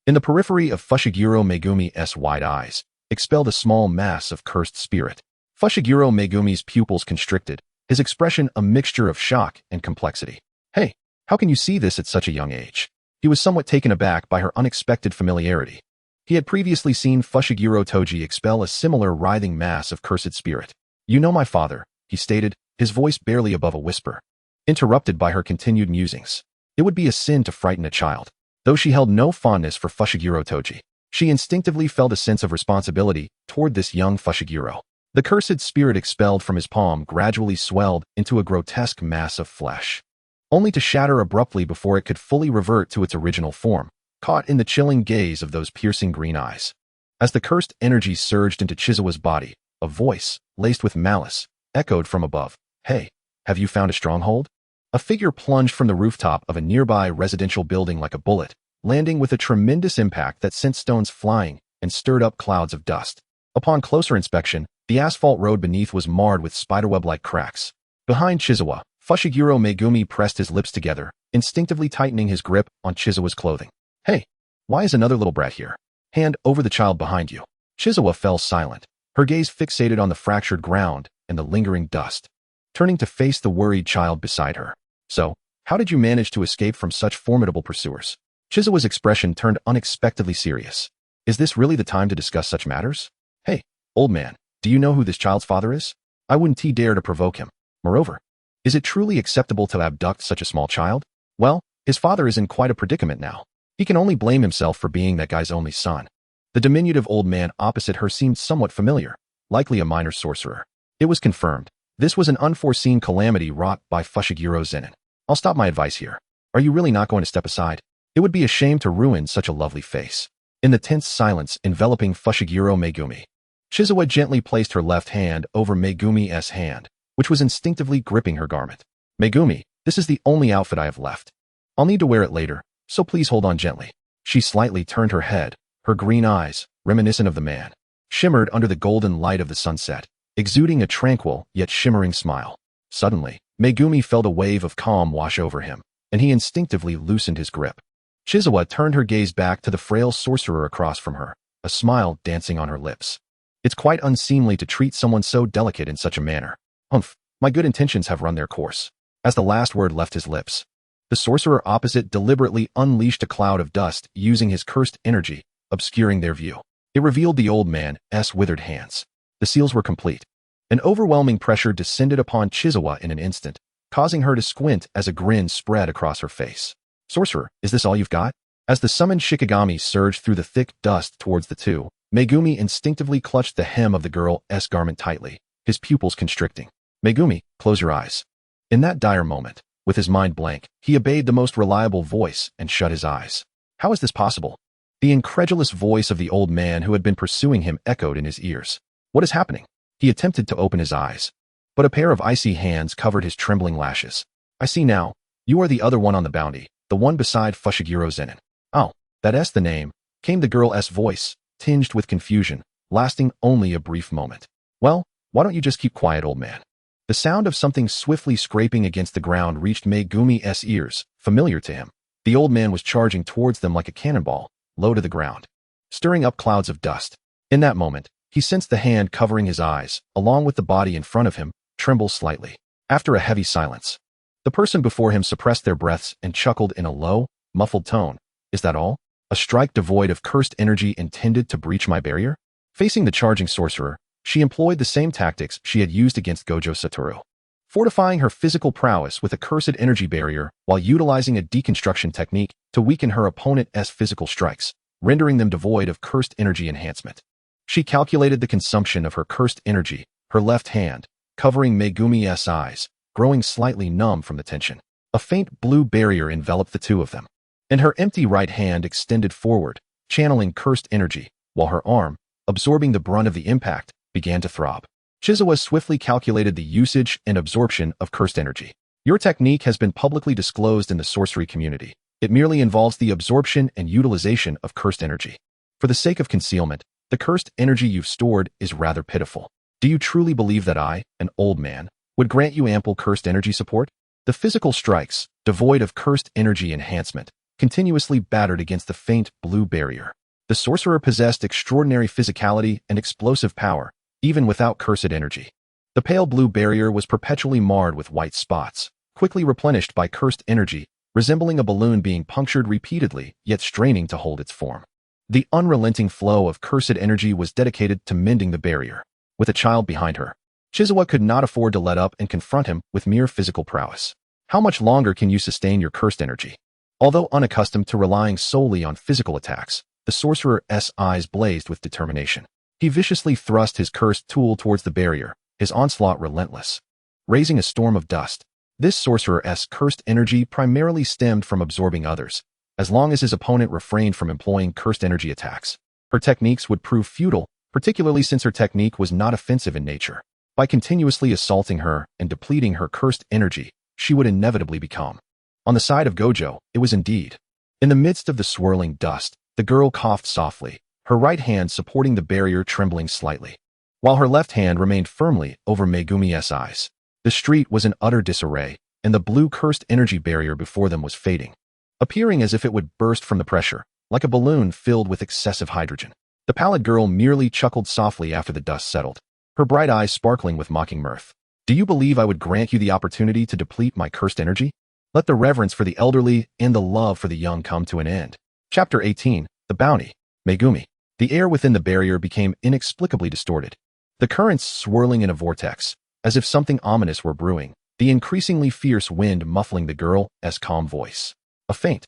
in the periphery of Fushiguro Megumi's wide eyes, expelled a small mass of cursed spirit. Fushiguro Megumi's pupils constricted, his expression a mixture of shock and complexity. Hey, how can you see this at such a young age? He was somewhat taken aback by her unexpected familiarity. He had previously seen Fushiguro Toji expel a similar writhing mass of cursed spirit. You know my father, he stated, his voice barely above a whisper. Interrupted by her continued musings. It would be a sin to frighten a child. Though she held no fondness for Fushiguro Toji, she instinctively felt a sense of responsibility toward this young Fushiguro. The cursed spirit expelled from his palm gradually swelled into a grotesque mass of flesh, only to shatter abruptly before it could fully revert to its original form, caught in the chilling gaze of those piercing green eyes. As the cursed energy surged into Chizawa's body, a voice, laced with malice, echoed from above. Hey, have you found a stronghold? A figure plunged from the rooftop of a nearby residential building like a bullet, landing with a tremendous impact that sent stones flying and stirred up clouds of dust. Upon closer inspection, the asphalt road beneath was marred with spiderweb-like cracks. Behind Chizawa, Fushiguro Megumi pressed his lips together, instinctively tightening his grip on Chizawa's clothing. Hey, why is another little brat here? Hand over the child behind you. Chizawa fell silent, her gaze fixated on the fractured ground and the lingering dust, turning to face the worried child beside her. So, how did you manage to escape from such formidable pursuers? Chizawa's expression turned unexpectedly serious. Is this really the time to discuss such matters? Hey, old man, do you know who this child's father is? I wouldn't dare to provoke him. Moreover, is it truly acceptable to abduct such a small child? Well, his father is in quite a predicament now. He can only blame himself for being that guy's only son. The diminutive old man opposite her seemed somewhat familiar, likely a minor sorcerer. It was confirmed. This was an unforeseen calamity wrought by Fushiguro Zenin. I'll stop my advice here. Are you really not going to step aside? It would be a shame to ruin such a lovely face. In the tense silence enveloping Fushiguro Megumi, Chizawa gently placed her left hand over Megumi's hand, which was instinctively gripping her garment. Megumi, this is the only outfit I have left. I'll need to wear it later, so please hold on gently. She slightly turned her head, her green eyes, reminiscent of the man, shimmered under the golden light of the sunset, exuding a tranquil yet shimmering smile. Suddenly, Megumi felt a wave of calm wash over him, and he instinctively loosened his grip. Chizawa turned her gaze back to the frail sorcerer across from her, a smile dancing on her lips. It's quite unseemly to treat someone so delicate in such a manner. Humph, my good intentions have run their course. As the last word left his lips, the sorcerer opposite deliberately unleashed a cloud of dust using his cursed energy, obscuring their view. It revealed the old man's withered hands. The seals were complete. An overwhelming pressure descended upon Chizawa in an instant, causing her to squint as a grin spread across her face. Sorcerer, is this all you've got? As the summoned Shikigami surged through the thick dust towards the two, Megumi instinctively clutched the hem of the girl's garment tightly, his pupils constricting. Megumi, close your eyes. In that dire moment, with his mind blank, he obeyed the most reliable voice and shut his eyes. How is this possible? The incredulous voice of the old man who had been pursuing him echoed in his ears. What is happening? He attempted to open his eyes, but a pair of icy hands covered his trembling lashes. I see now. You are the other one on the bounty, the one beside Fushiguro Zenin. Oh, that's the name, came the girl's voice, tinged with confusion, lasting only a brief moment. Well, why don't you just keep quiet, old man? The sound of something swiftly scraping against the ground reached Megumi's ears, familiar to him. The old man was charging towards them like a cannonball, low to the ground, stirring up clouds of dust. In that moment, he sensed the hand covering his eyes, along with the body in front of him, tremble slightly. After a heavy silence, the person before him suppressed their breaths and chuckled in a low, muffled tone. Is that all? A strike devoid of cursed energy intended to breach my barrier? Facing the charging sorcerer, she employed the same tactics she had used against Gojo Satoru, fortifying her physical prowess with a cursed energy barrier while utilizing a deconstruction technique to weaken her opponent's physical strikes, rendering them devoid of cursed energy enhancement. She calculated the consumption of her cursed energy, her left hand, covering Megumi's eyes, growing slightly numb from the tension. A faint blue barrier enveloped the two of them, and her empty right hand extended forward, channeling cursed energy, while her arm, absorbing the brunt of the impact, began to throb. Chizawa swiftly calculated the usage and absorption of cursed energy. Your technique has been publicly disclosed in the sorcery community. It merely involves the absorption and utilization of cursed energy. For the sake of concealment, the cursed energy you've stored is rather pitiful. Do you truly believe that I, an old man, would grant you ample cursed energy support? The physical strikes, devoid of cursed energy enhancement, continuously battered against the faint blue barrier. The sorcerer possessed extraordinary physicality and explosive power, even without cursed energy. The pale blue barrier was perpetually marred with white spots, quickly replenished by cursed energy, resembling a balloon being punctured repeatedly yet straining to hold its form. The unrelenting flow of cursed energy was dedicated to mending the barrier. With a child behind her, Chizawa could not afford to let up and confront him with mere physical prowess. How much longer can you sustain your cursed energy? Although unaccustomed to relying solely on physical attacks, the sorcerer's eyes blazed with determination. He viciously thrust his cursed tool towards the barrier, his onslaught relentless, raising a storm of dust. This sorcerer's cursed energy primarily stemmed from absorbing others, as long as his opponent refrained from employing cursed energy attacks. Her techniques would prove futile, particularly since her technique was not offensive in nature. By continuously assaulting her and depleting her cursed energy, she would inevitably become. On the side of Gojo, it was indeed. In the midst of the swirling dust, the girl coughed softly, her right hand supporting the barrier trembling slightly, while her left hand remained firmly over Megumi's eyes. The street was in utter disarray, and the blue cursed energy barrier before them was fading, appearing as if it would burst from the pressure, like a balloon filled with excessive hydrogen. The pallid girl merely chuckled softly after the dust settled, her bright eyes sparkling with mocking mirth. Do you believe I would grant you the opportunity to deplete my cursed energy? Let the reverence for the elderly and the love for the young come to an end. Chapter 18, The Bounty. Megumi. The air within the barrier became inexplicably distorted, the currents swirling in a vortex, as if something ominous were brewing, the increasingly fierce wind muffling the girl's calm voice. A faint,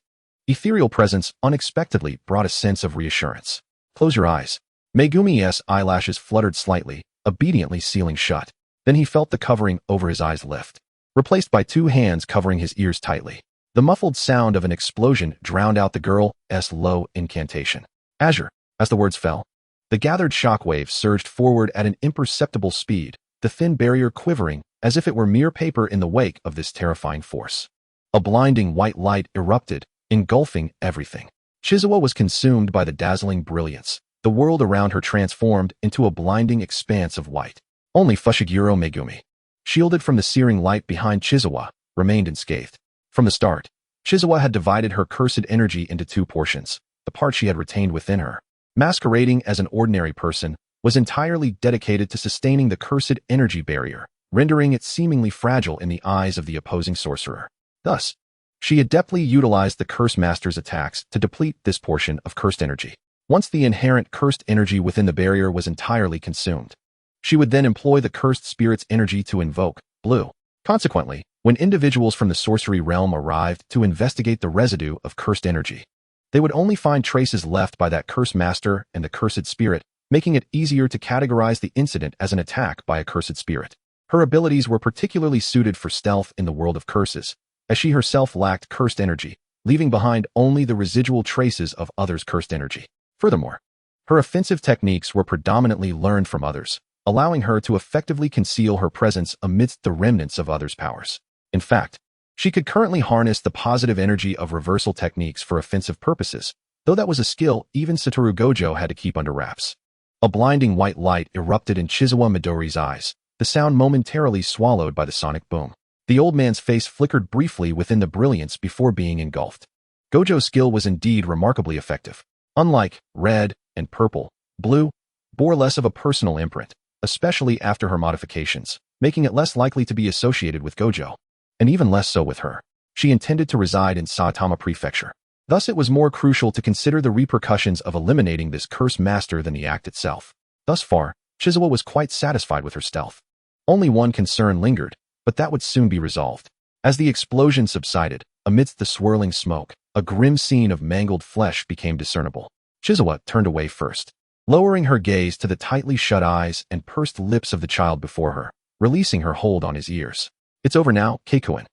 ethereal presence unexpectedly brought a sense of reassurance. Close your eyes. Megumi's eyelashes fluttered slightly, obediently sealing shut. Then he felt the covering over his eyes lift, replaced by two hands covering his ears tightly. The muffled sound of an explosion drowned out the girl's low incantation. Azure. As the words fell, the gathered shockwaves surged forward at an imperceptible speed, the thin barrier quivering as if it were mere paper in the wake of this terrifying force. A blinding white light erupted, engulfing everything. Chizawa was consumed by the dazzling brilliance. The world around her transformed into a blinding expanse of white. Only Fushiguro Megumi, shielded from the searing light behind Chizawa, remained unscathed. From the start, Chizawa had divided her cursed energy into two portions. The part she had retained within her, masquerading as an ordinary person, was entirely dedicated to sustaining the cursed energy barrier, rendering it seemingly fragile in the eyes of the opposing sorcerer. Thus, she adeptly utilized the Curse Master's attacks to deplete this portion of cursed energy. Once the inherent cursed energy within the barrier was entirely consumed, she would then employ the cursed spirit's energy to invoke blue. Consequently, when individuals from the sorcery realm arrived to investigate the residue of cursed energy, they would only find traces left by that Curse Master and the cursed spirit, making it easier to categorize the incident as an attack by a cursed spirit. Her abilities were particularly suited for stealth in the world of curses, as she herself lacked cursed energy, leaving behind only the residual traces of others' cursed energy. Furthermore, her offensive techniques were predominantly learned from others, allowing her to effectively conceal her presence amidst the remnants of others' powers. In fact, she could currently harness the positive energy of reversal techniques for offensive purposes, though that was a skill even Satoru Gojo had to keep under wraps. A blinding white light erupted in Chizawa Midori's eyes, the sound momentarily swallowed by the sonic boom. The old man's face flickered briefly within the brilliance before being engulfed. Gojo's skill was indeed remarkably effective. Unlike red and purple, blue bore less of a personal imprint, especially after her modifications, making it less likely to be associated with Gojo, and even less so with her. She intended to reside in Saitama Prefecture. Thus, it was more crucial to consider the repercussions of eliminating this Curse Master than the act itself. Thus far, Chizawa was quite satisfied with her stealth. Only one concern lingered, but that would soon be resolved. As the explosion subsided, amidst the swirling smoke, a grim scene of mangled flesh became discernible. Chizawa turned away first, lowering her gaze to the tightly shut eyes and pursed lips of the child before her, releasing her hold on his ears. "It's over now, Keikoin."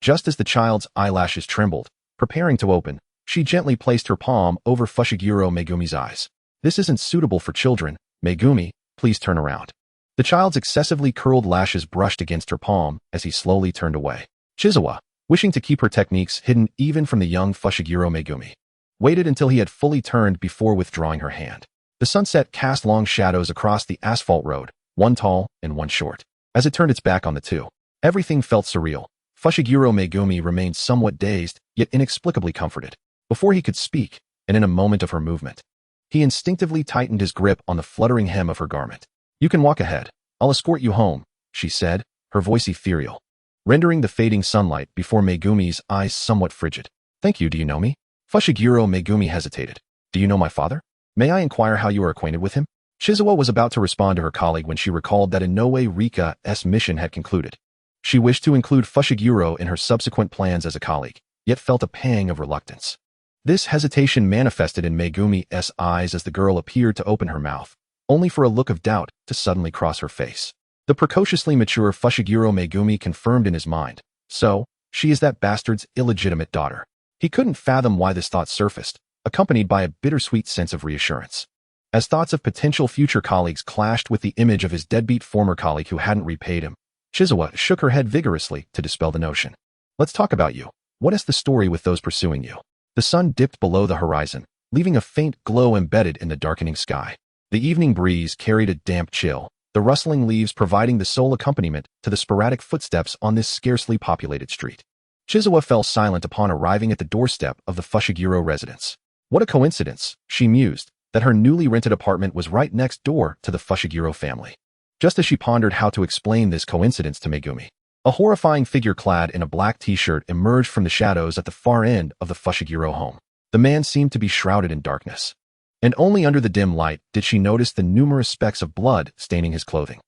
Just as the child's eyelashes trembled, preparing to open, she gently placed her palm over Fushiguro Megumi's eyes. "This isn't suitable for children. Megumi, please turn around." The child's excessively curled lashes brushed against her palm as he slowly turned away. Chizawa, wishing to keep her techniques hidden even from the young Fushiguro Megumi, waited until he had fully turned before withdrawing her hand. The sunset cast long shadows across the asphalt road, one tall and one short. As it turned its back on the two, everything felt surreal. Fushiguro Megumi remained somewhat dazed, yet inexplicably comforted. Before he could speak, and in a moment of her movement, he instinctively tightened his grip on the fluttering hem of her garment. "You can walk ahead. I'll escort you home," she said, her voice ethereal, rendering the fading sunlight before Megumi's eyes somewhat frigid. "Thank you. Do you know me?" Fushiguro Megumi hesitated. "Do you know my father? May I inquire how you are acquainted with him?" Chizawa was about to respond to her colleague when she recalled that in no way Rika's mission had concluded. She wished to include Fushiguro in her subsequent plans as a colleague, yet felt a pang of reluctance. This hesitation manifested in Megumi's eyes as the girl appeared to open her mouth, only for a look of doubt to suddenly cross her face. The precociously mature Fushiguro Megumi confirmed in his mind. So, she is that bastard's illegitimate daughter. He couldn't fathom why this thought surfaced, accompanied by a bittersweet sense of reassurance. As thoughts of potential future colleagues clashed with the image of his deadbeat former colleague who hadn't repaid him, Chizawa shook her head vigorously to dispel the notion. "Let's talk about you. What is the story with those pursuing you?" The sun dipped below the horizon, leaving a faint glow embedded in the darkening sky. The evening breeze carried a damp chill, the rustling leaves providing the sole accompaniment to the sporadic footsteps on this scarcely populated street. Chizawa fell silent upon arriving at the doorstep of the Fushiguro residence. What a coincidence, she mused, that her newly rented apartment was right next door to the Fushiguro family. Just as she pondered how to explain this coincidence to Megumi, a horrifying figure clad in a black t-shirt emerged from the shadows at the far end of the Fushiguro home. The man seemed to be shrouded in darkness, and only under the dim light did she notice the numerous specks of blood staining his clothing.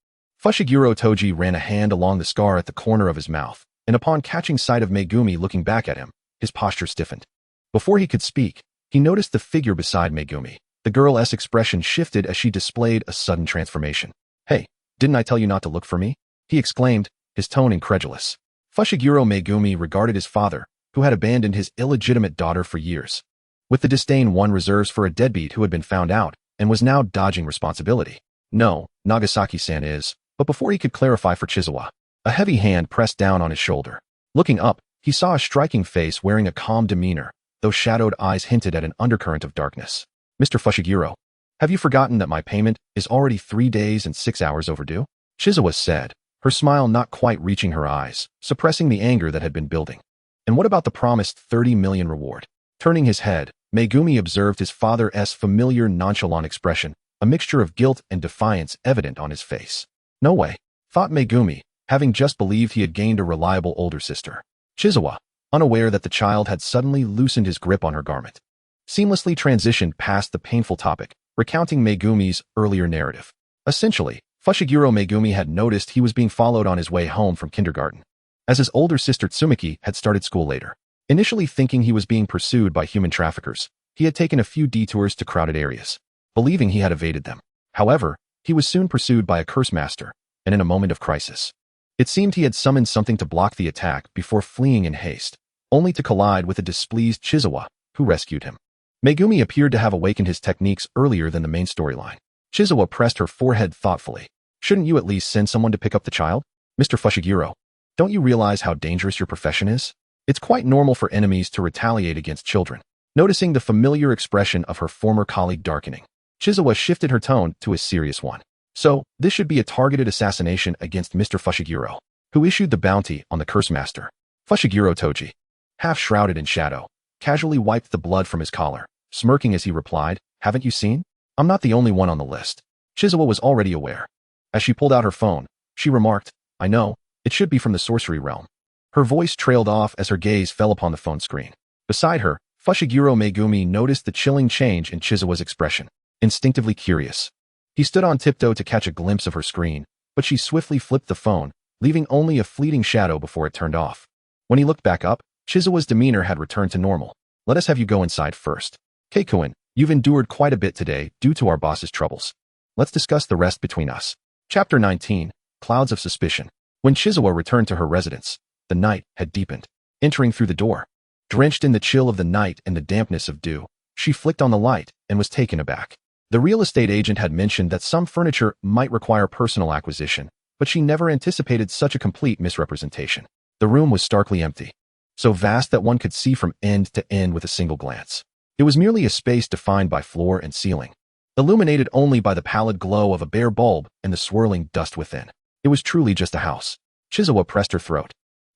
Fushiguro Toji ran a hand along the scar at the corner of his mouth, and upon catching sight of Megumi looking back at him, his posture stiffened. Before he could speak, he noticed the figure beside Megumi. The girl's expression shifted as she displayed a sudden transformation. "Hey, didn't I tell you not to look for me?" he exclaimed, his tone incredulous. Fushiguro Megumi regarded his father, who had abandoned his illegitimate daughter for years, with the disdain one reserves for a deadbeat who had been found out and was now dodging responsibility. "No, Nagasaki-san is," but before he could clarify for Chizawa, a heavy hand pressed down on his shoulder. Looking up, he saw a striking face wearing a calm demeanor, those shadowed eyes hinted at an undercurrent of darkness. Mr. Fushiguro, have you forgotten that my payment is already 3 days and 6 hours overdue? Chizawa said, her smile not quite reaching her eyes, suppressing the anger that had been building. And what about the promised 30 million reward? Turning his head, Megumi observed his father's familiar nonchalant expression, a mixture of guilt and defiance evident on his face. No way, thought Megumi, having just believed he had gained a reliable older sister. Chizawa, unaware that the child had suddenly loosened his grip on her garment, seamlessly transitioned past the painful topic, recounting Megumi's earlier narrative. Essentially, Fushiguro Megumi had noticed he was being followed on his way home from kindergarten, as his older sister Tsumiki had started school later. Initially thinking he was being pursued by human traffickers, he had taken a few detours to crowded areas, believing he had evaded them. However, he was soon pursued by a curse master, and in a moment of crisis, it seemed he had summoned something to block the attack before fleeing in haste, only to collide with a displeased Chizawa, who rescued him. Megumi appeared to have awakened his techniques earlier than the main storyline. Chizawa pressed her forehead thoughtfully. Shouldn't you at least send someone to pick up the child? Mr. Fushiguro, don't you realize how dangerous your profession is? It's quite normal for enemies to retaliate against children. Noticing the familiar expression of her former colleague darkening, Chizawa shifted her tone to a serious one. So, this should be a targeted assassination against Mr. Fushiguro, who issued the bounty on the curse master. Fushiguro Toji, half shrouded in shadow, casually wiped the blood from his collar, smirking as he replied, haven't you seen? I'm not the only one on the list. Chizawa was already aware. As she pulled out her phone, she remarked, I know, it should be from the sorcery realm. Her voice trailed off as her gaze fell upon the phone screen. Beside her, Fushiguro Megumi noticed the chilling change in Chizawa's expression, instinctively curious. He stood on tiptoe to catch a glimpse of her screen, but she swiftly flipped the phone, leaving only a fleeting shadow before it turned off. When he looked back up, Chizawa's demeanor had returned to normal. Let us have you go inside first. Keikuin, you've endured quite a bit today due to our boss's troubles. Let's discuss the rest between us. Chapter 19, Clouds of Suspicion. When Chizawa returned to her residence, the night had deepened. Entering through the door, drenched in the chill of the night and the dampness of dew, she flicked on the light and was taken aback. The real estate agent had mentioned that some furniture might require personal acquisition, but she never anticipated such a complete misrepresentation. The room was starkly empty, so vast that one could see from end to end with a single glance. It was merely a space defined by floor and ceiling, illuminated only by the pallid glow of a bare bulb and the swirling dust within. It was truly just a house. Chizawa pressed her throat,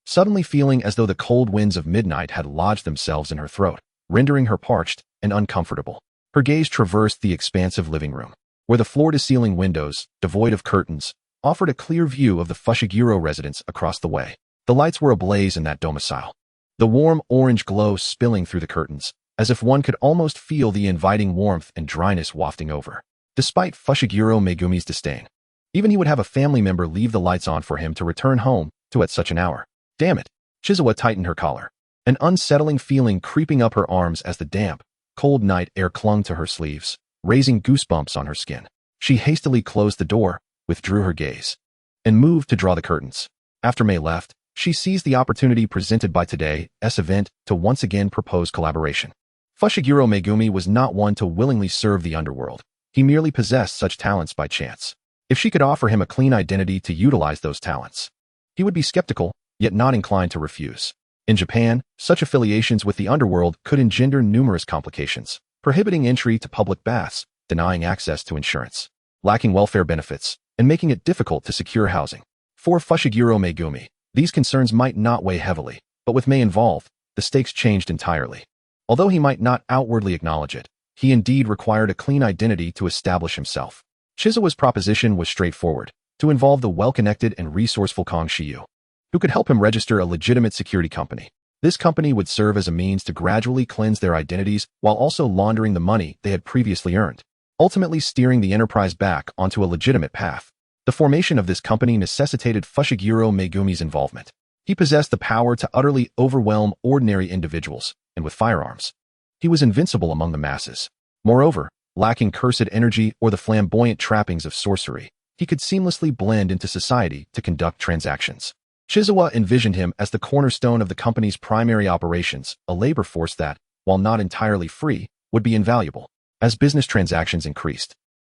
suddenly feeling as though the cold winds of midnight had lodged themselves in her throat, rendering her parched and uncomfortable. Her gaze traversed the expansive living room, where the floor-to-ceiling windows, devoid of curtains, offered a clear view of the Fushiguro residence across the way. The lights were ablaze in that domicile, the warm orange glow spilling through the curtains, as if one could almost feel the inviting warmth and dryness wafting over. Despite Fushiguro Megumi's disdain, even he would have a family member leave the lights on for him to return home to at such an hour. Damn it! Chizawa tightened her collar, an unsettling feeling creeping up her arms as the damp, cold night air clung to her sleeves, raising goosebumps on her skin. She hastily closed the door, withdrew her gaze, and moved to draw the curtains. After May left, she seized the opportunity presented by today's event to once again propose collaboration. Fushiguro Megumi was not one to willingly serve the underworld. He merely possessed such talents by chance. If she could offer him a clean identity to utilize those talents, he would be skeptical, yet not inclined to refuse. In Japan, such affiliations with the underworld could engender numerous complications, prohibiting entry to public baths, denying access to insurance, lacking welfare benefits, and making it difficult to secure housing. For Fushiguro Megumi, these concerns might not weigh heavily, but with May involved, the stakes changed entirely. Although he might not outwardly acknowledge it, he indeed required a clean identity to establish himself. Chizawa's proposition was straightforward, to involve the well-connected and resourceful Kong Shiyu, who could help him register a legitimate security company. This company would serve as a means to gradually cleanse their identities while also laundering the money they had previously earned, ultimately steering the enterprise back onto a legitimate path. The formation of this company necessitated Fushiguro Megumi's involvement. He possessed the power to utterly overwhelm ordinary individuals, and with firearms, he was invincible among the masses. Moreover, lacking cursed energy or the flamboyant trappings of sorcery, he could seamlessly blend into society to conduct transactions. Chizawa envisioned him as the cornerstone of the company's primary operations, a labor force that, while not entirely free, would be invaluable. As business transactions increased,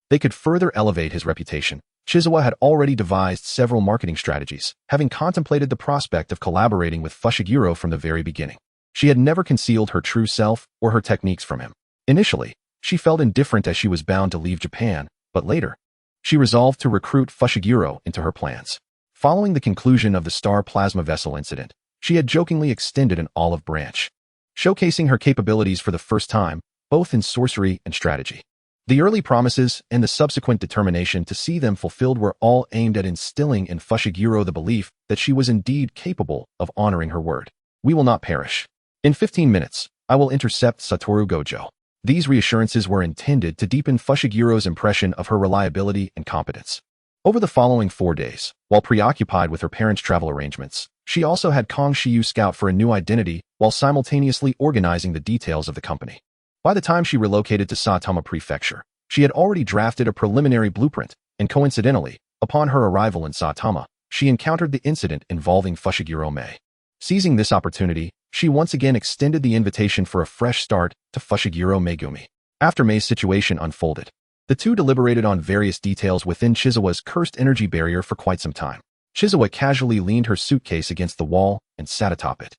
they could further elevate his reputation. Chizawa had already devised several marketing strategies, having contemplated the prospect of collaborating with Fushiguro from the very beginning. She had never concealed her true self or her techniques from him. Initially, she felt indifferent as she was bound to leave Japan, but later, she resolved to recruit Fushiguro into her plans. Following the conclusion of the Star Plasma Vessel incident, she had jokingly extended an olive branch, showcasing her capabilities for the first time, both in sorcery and strategy. The early promises and the subsequent determination to see them fulfilled were all aimed at instilling in Fushiguro the belief that she was indeed capable of honoring her word. We will not perish. In 15 minutes, I will intercept Satoru Gojo. These reassurances were intended to deepen Fushiguro's impression of her reliability and competence. Over the following 4 days, while preoccupied with her parents' travel arrangements, she also had Kong Shiyu scout for a new identity while simultaneously organizing the details of the company. By the time she relocated to Saitama Prefecture, she had already drafted a preliminary blueprint, and coincidentally, upon her arrival in Saitama, she encountered the incident involving Fushiguro Mei. Seizing this opportunity, she once again extended the invitation for a fresh start to Fushiguro Megumi. After Mei's situation unfolded, the two deliberated on various details within Chizawa's cursed energy barrier for quite some time. Chizawa casually leaned her suitcase against the wall and sat atop it.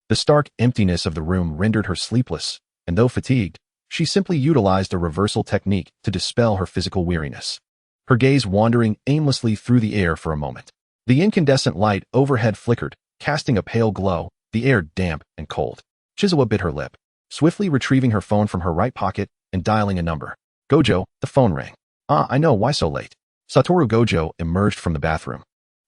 The stark emptiness of the room rendered her sleepless, and though fatigued, she simply utilized a reversal technique to dispel her physical weariness. Her gaze wandering aimlessly through the air for a moment. The incandescent light overhead flickered, casting a pale glow, the air damp and cold. Chizawa bit her lip, swiftly retrieving her phone from her right pocket and dialing a number. Gojo, the phone rang. I know, why so late? Satoru Gojo emerged from the bathroom.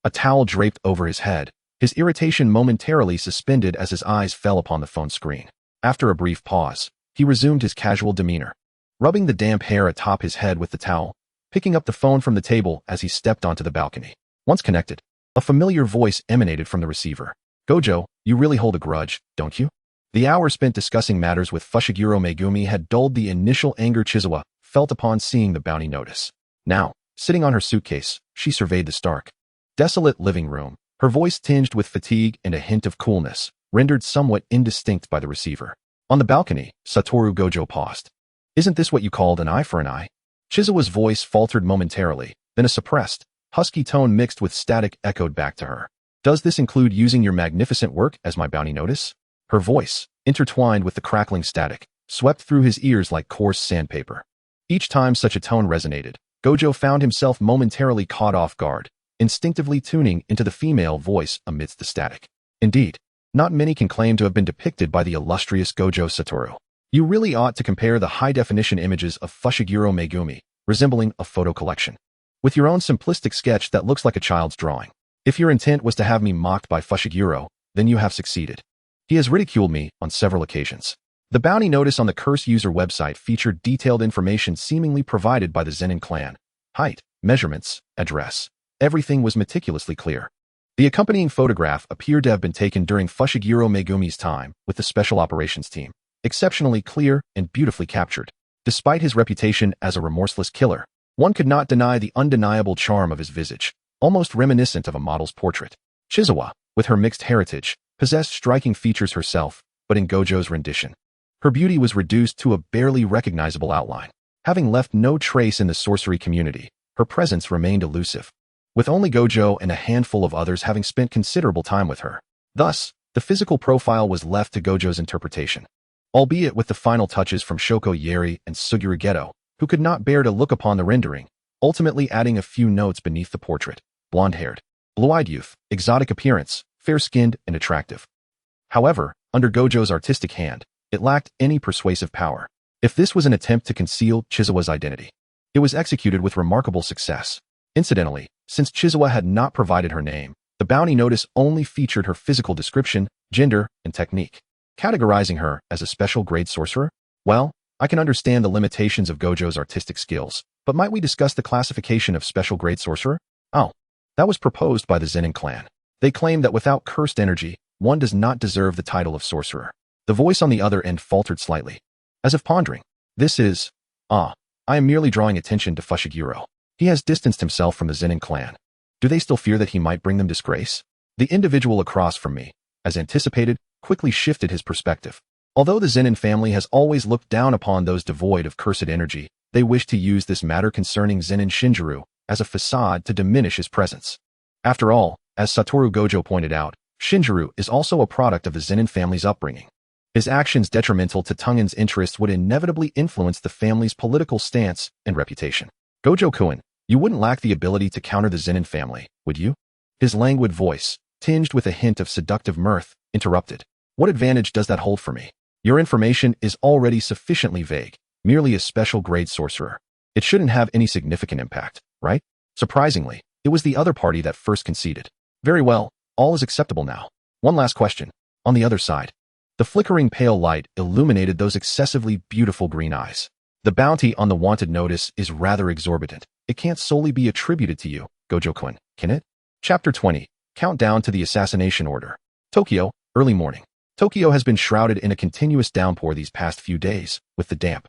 A towel draped over his head, his irritation momentarily suspended as his eyes fell upon the phone screen. After a brief pause, he resumed his casual demeanor, rubbing the damp hair atop his head with the towel, picking up the phone from the table as he stepped onto the balcony. Once connected, a familiar voice emanated from the receiver. Gojo, you really hold a grudge, don't you? The hour spent discussing matters with Fushiguro Megumi had dulled the initial anger Chizawa felt upon seeing the bounty notice. Now, sitting on her suitcase, she surveyed the stark, desolate living room, her voice tinged with fatigue and a hint of coolness, rendered somewhat indistinct by the receiver. On the balcony, Satoru Gojo paused. Isn't this what you called an eye for an eye? Chizawa's voice faltered momentarily, then a suppressed, husky tone mixed with static echoed back to her. Does this include using your magnificent work as my bounty notice? Her voice, intertwined with the crackling static, swept through his ears like coarse sandpaper. Each time such a tone resonated, Gojo found himself momentarily caught off guard, instinctively tuning into the female voice amidst the static. Indeed, not many can claim to have been depicted by the illustrious Gojo Satoru. You really ought to compare the high-definition images of Fushiguro Megumi, resembling a photo collection, with your own simplistic sketch that looks like a child's drawing. If your intent was to have me mocked by Fushiguro, then you have succeeded. He has ridiculed me on several occasions. The bounty notice on the Curse user website featured detailed information seemingly provided by the Zenin clan. Height, measurements, address. Everything was meticulously clear. The accompanying photograph appeared to have been taken during Fushiguro Megumi's time with the Special Operations Team. Exceptionally clear and beautifully captured. Despite his reputation as a remorseless killer, one could not deny the undeniable charm of his visage, almost reminiscent of a model's portrait. Chizawa, with her mixed heritage, possessed striking features herself, but in Gojo's rendition, her beauty was reduced to a barely recognizable outline. Having left no trace in the sorcery community, her presence remained elusive, with only Gojo and a handful of others having spent considerable time with her. Thus, the physical profile was left to Gojo's interpretation, albeit with the final touches from Shoko Yeri and Suguru Geto, who could not bear to look upon the rendering, ultimately adding a few notes beneath the portrait. Blonde-haired, blue-eyed youth, exotic appearance, fair-skinned and attractive. However, under Gojo's artistic hand, it lacked any persuasive power. If this was an attempt to conceal Chizawa's identity, it was executed with remarkable success. Incidentally, since Chizawa had not provided her name, the bounty notice only featured her physical description, gender, and technique. Categorizing her as a special grade sorcerer? Well, I can understand the limitations of Gojo's artistic skills, but might we discuss the classification of special grade sorcerer? Oh, that was proposed by the Zenin clan. They claim that without cursed energy, one does not deserve the title of sorcerer. The voice on the other end faltered slightly, as if pondering. This is, I am merely drawing attention to Fushiguro. He has distanced himself from the Zenin clan. Do they still fear that he might bring them disgrace? The individual across from me, as anticipated, quickly shifted his perspective. Although the Zenin family has always looked down upon those devoid of cursed energy, they wish to use this matter concerning Zenin Shinjiro as a facade to diminish his presence. After all, as Satoru Gojo pointed out, Shinjiro is also a product of the Zenin family's upbringing. His actions detrimental to Tungan's interests would inevitably influence the family's political stance and reputation. Gojo-kun, you wouldn't lack the ability to counter the Zenin family, would you? His languid voice, tinged with a hint of seductive mirth, interrupted. What advantage does that hold for me? Your information is already sufficiently vague, merely a special grade sorcerer. It shouldn't have any significant impact, right? Surprisingly, it was the other party that first conceded. Very well, all is acceptable now. One last question. On the other side. The flickering pale light illuminated those excessively beautiful green eyes. The bounty on the wanted notice is rather exorbitant. It can't solely be attributed to you, Gojo-kun, can it? Chapter 20. Countdown to the Assassination Order. Tokyo, early morning. Tokyo has been shrouded in a continuous downpour these past few days, with the damp,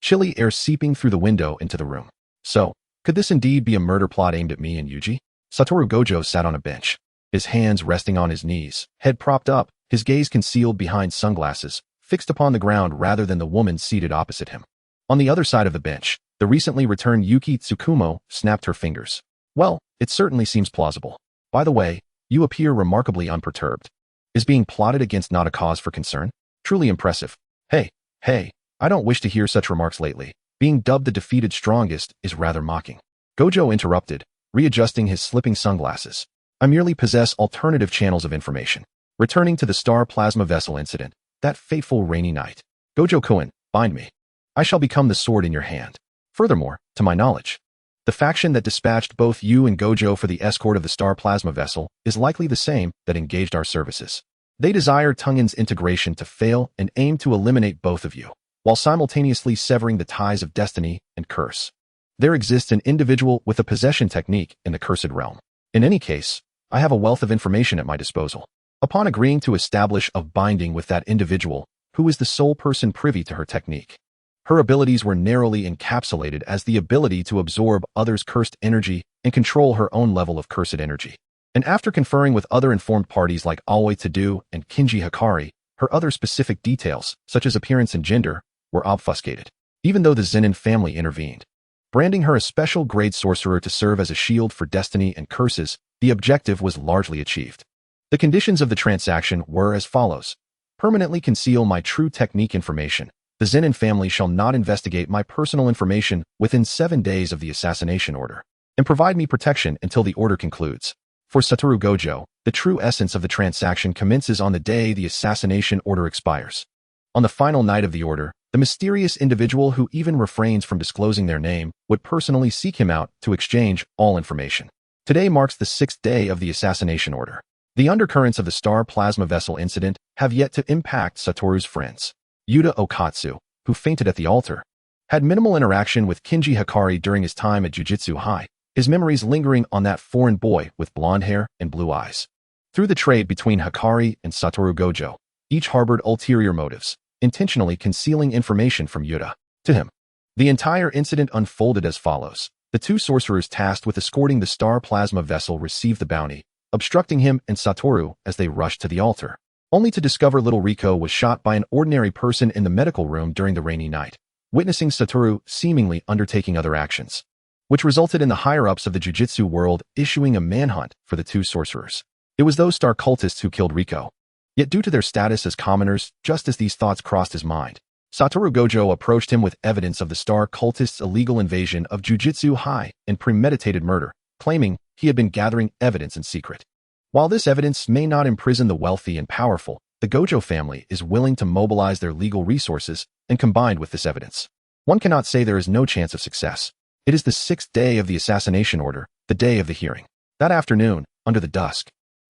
chilly air seeping through the window into the room. So, could this indeed be a murder plot aimed at me and Yuji? Satoru Gojo sat on a bench, his hands resting on his knees, head propped up, his gaze concealed behind sunglasses, fixed upon the ground rather than the woman seated opposite him. On the other side of the bench, the recently returned Yuki Tsukumo snapped her fingers. Well, it certainly seems plausible. By the way, you appear remarkably unperturbed. Is being plotted against not a cause for concern? Truly impressive. Hey, I don't wish to hear such remarks lately. Being dubbed the defeated strongest is rather mocking. Gojo interrupted, readjusting his slipping sunglasses. I merely possess alternative channels of information. Returning to the star plasma vessel incident, that fateful rainy night. Gojo-kun, bind me. I shall become the sword in your hand. Furthermore, to my knowledge, the faction that dispatched both you and Gojo for the escort of the star plasma vessel is likely the same that engaged our services. They desire Tungan's integration to fail and aim to eliminate both of you, while simultaneously severing the ties of destiny and curse. There exists an individual with a possession technique in the cursed realm. In any case, I have a wealth of information at my disposal. Upon agreeing to establish a binding with that individual, who is the sole person privy to her technique, her abilities were narrowly encapsulated as the ability to absorb others' cursed energy and control her own level of cursed energy. And after conferring with other informed parties like Aoi Tadu and Kinji Hikari, her other specific details, such as appearance and gender, were obfuscated, even though the Zenin family intervened. Branding her a special grade sorcerer to serve as a shield for destiny and curses, the objective was largely achieved. The conditions of the transaction were as follows. Permanently conceal my true technique information. The Zenin family shall not investigate my personal information within 7 days of the assassination order, and provide me protection until the order concludes. For Satoru Gojo, the true essence of the transaction commences on the day the assassination order expires. On the final night of the order, the mysterious individual who even refrains from disclosing their name would personally seek him out to exchange all information. Today marks the 6th day of the assassination order. The undercurrents of the star plasma vessel incident have yet to impact Satoru's friends. Yuta Okatsu, who fainted at the altar, had minimal interaction with Kinji Hikari during his time at Jujutsu High, his memories lingering on that foreign boy with blonde hair and blue eyes. Through the trade between Hikari and Satoru Gojo, each harbored ulterior motives, intentionally concealing information from Yuta. To him, the entire incident unfolded as follows. The two sorcerers tasked with escorting the star plasma vessel received the bounty, obstructing him and Satoru as they rushed to the altar, only to discover little Riko was shot by an ordinary person in the medical room during the rainy night, witnessing Satoru seemingly undertaking other actions, which resulted in the higher-ups of the Jujutsu world issuing a manhunt for the two sorcerers. It was those star cultists who killed Riko. Yet due to their status as commoners, just as these thoughts crossed his mind, Satoru Gojo approached him with evidence of the star cultists' illegal invasion of Jujutsu High and premeditated murder, claiming he had been gathering evidence in secret. While this evidence may not imprison the wealthy and powerful, the Gojo family is willing to mobilize their legal resources and combined with this evidence, one cannot say there is no chance of success. It is the 6th day of the assassination order, the day of the hearing. That afternoon, under the dusk,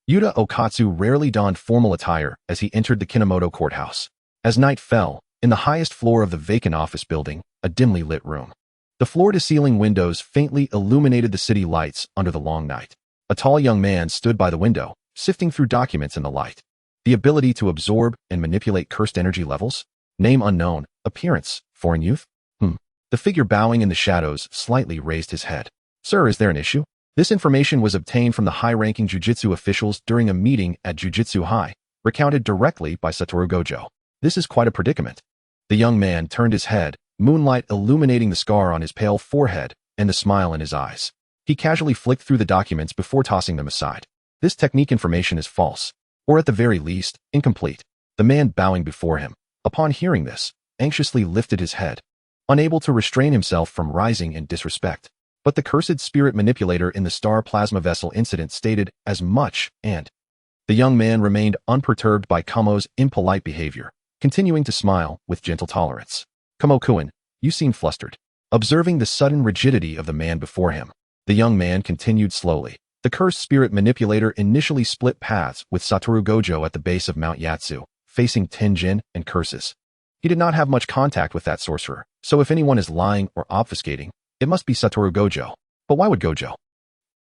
Yuta Okatsu rarely donned formal attire as he entered the Kinomoto courthouse. As night fell, in the highest floor of the vacant office building, a dimly lit room, the floor-to-ceiling windows faintly illuminated the city lights under the long night. A tall young man stood by the window, sifting through documents in the light. The ability to absorb and manipulate cursed energy levels? Name unknown. Appearance, foreign youth? The figure bowing in the shadows slightly raised his head. Sir, is there an issue? This information was obtained from the high-ranking Jujutsu officials during a meeting at Jujutsu High, recounted directly by Satoru Gojo. This is quite a predicament. The young man turned his head, moonlight illuminating the scar on his pale forehead and the smile in his eyes. He casually flicked through the documents before tossing them aside. This technique information is false, or at the very least, incomplete. the man bowing before him, upon hearing this, anxiously lifted his head, unable to restrain himself from rising in disrespect. But the cursed spirit manipulator in the star plasma vessel incident stated as much, and the young man remained unperturbed by Kumo's impolite behavior, continuing to smile with gentle tolerance. Kumo-kun, you seem flustered. Observing the sudden rigidity of the man before him, the young man continued slowly. The cursed spirit manipulator initially split paths with Satoru Gojo at the base of Mount Yatsu, facing Tenjin and curses. He did not have much contact with that sorcerer, so if anyone is lying or obfuscating, it must be Satoru Gojo. But why would Gojo?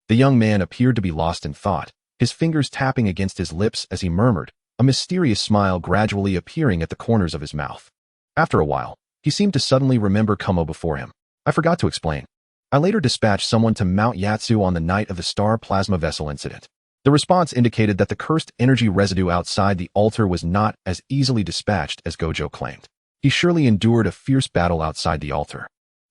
The young man appeared to be lost in thought, his fingers tapping against his lips as he murmured, a mysterious smile gradually appearing at the corners of his mouth. After a while, he seemed to suddenly remember Kumo before him. I forgot to explain. I later dispatched someone to Mount Yatsu on the night of the star plasma vessel incident. The response indicated that the cursed energy residue outside the altar was not as easily dispatched as Gojo claimed. He surely endured a fierce battle outside the altar.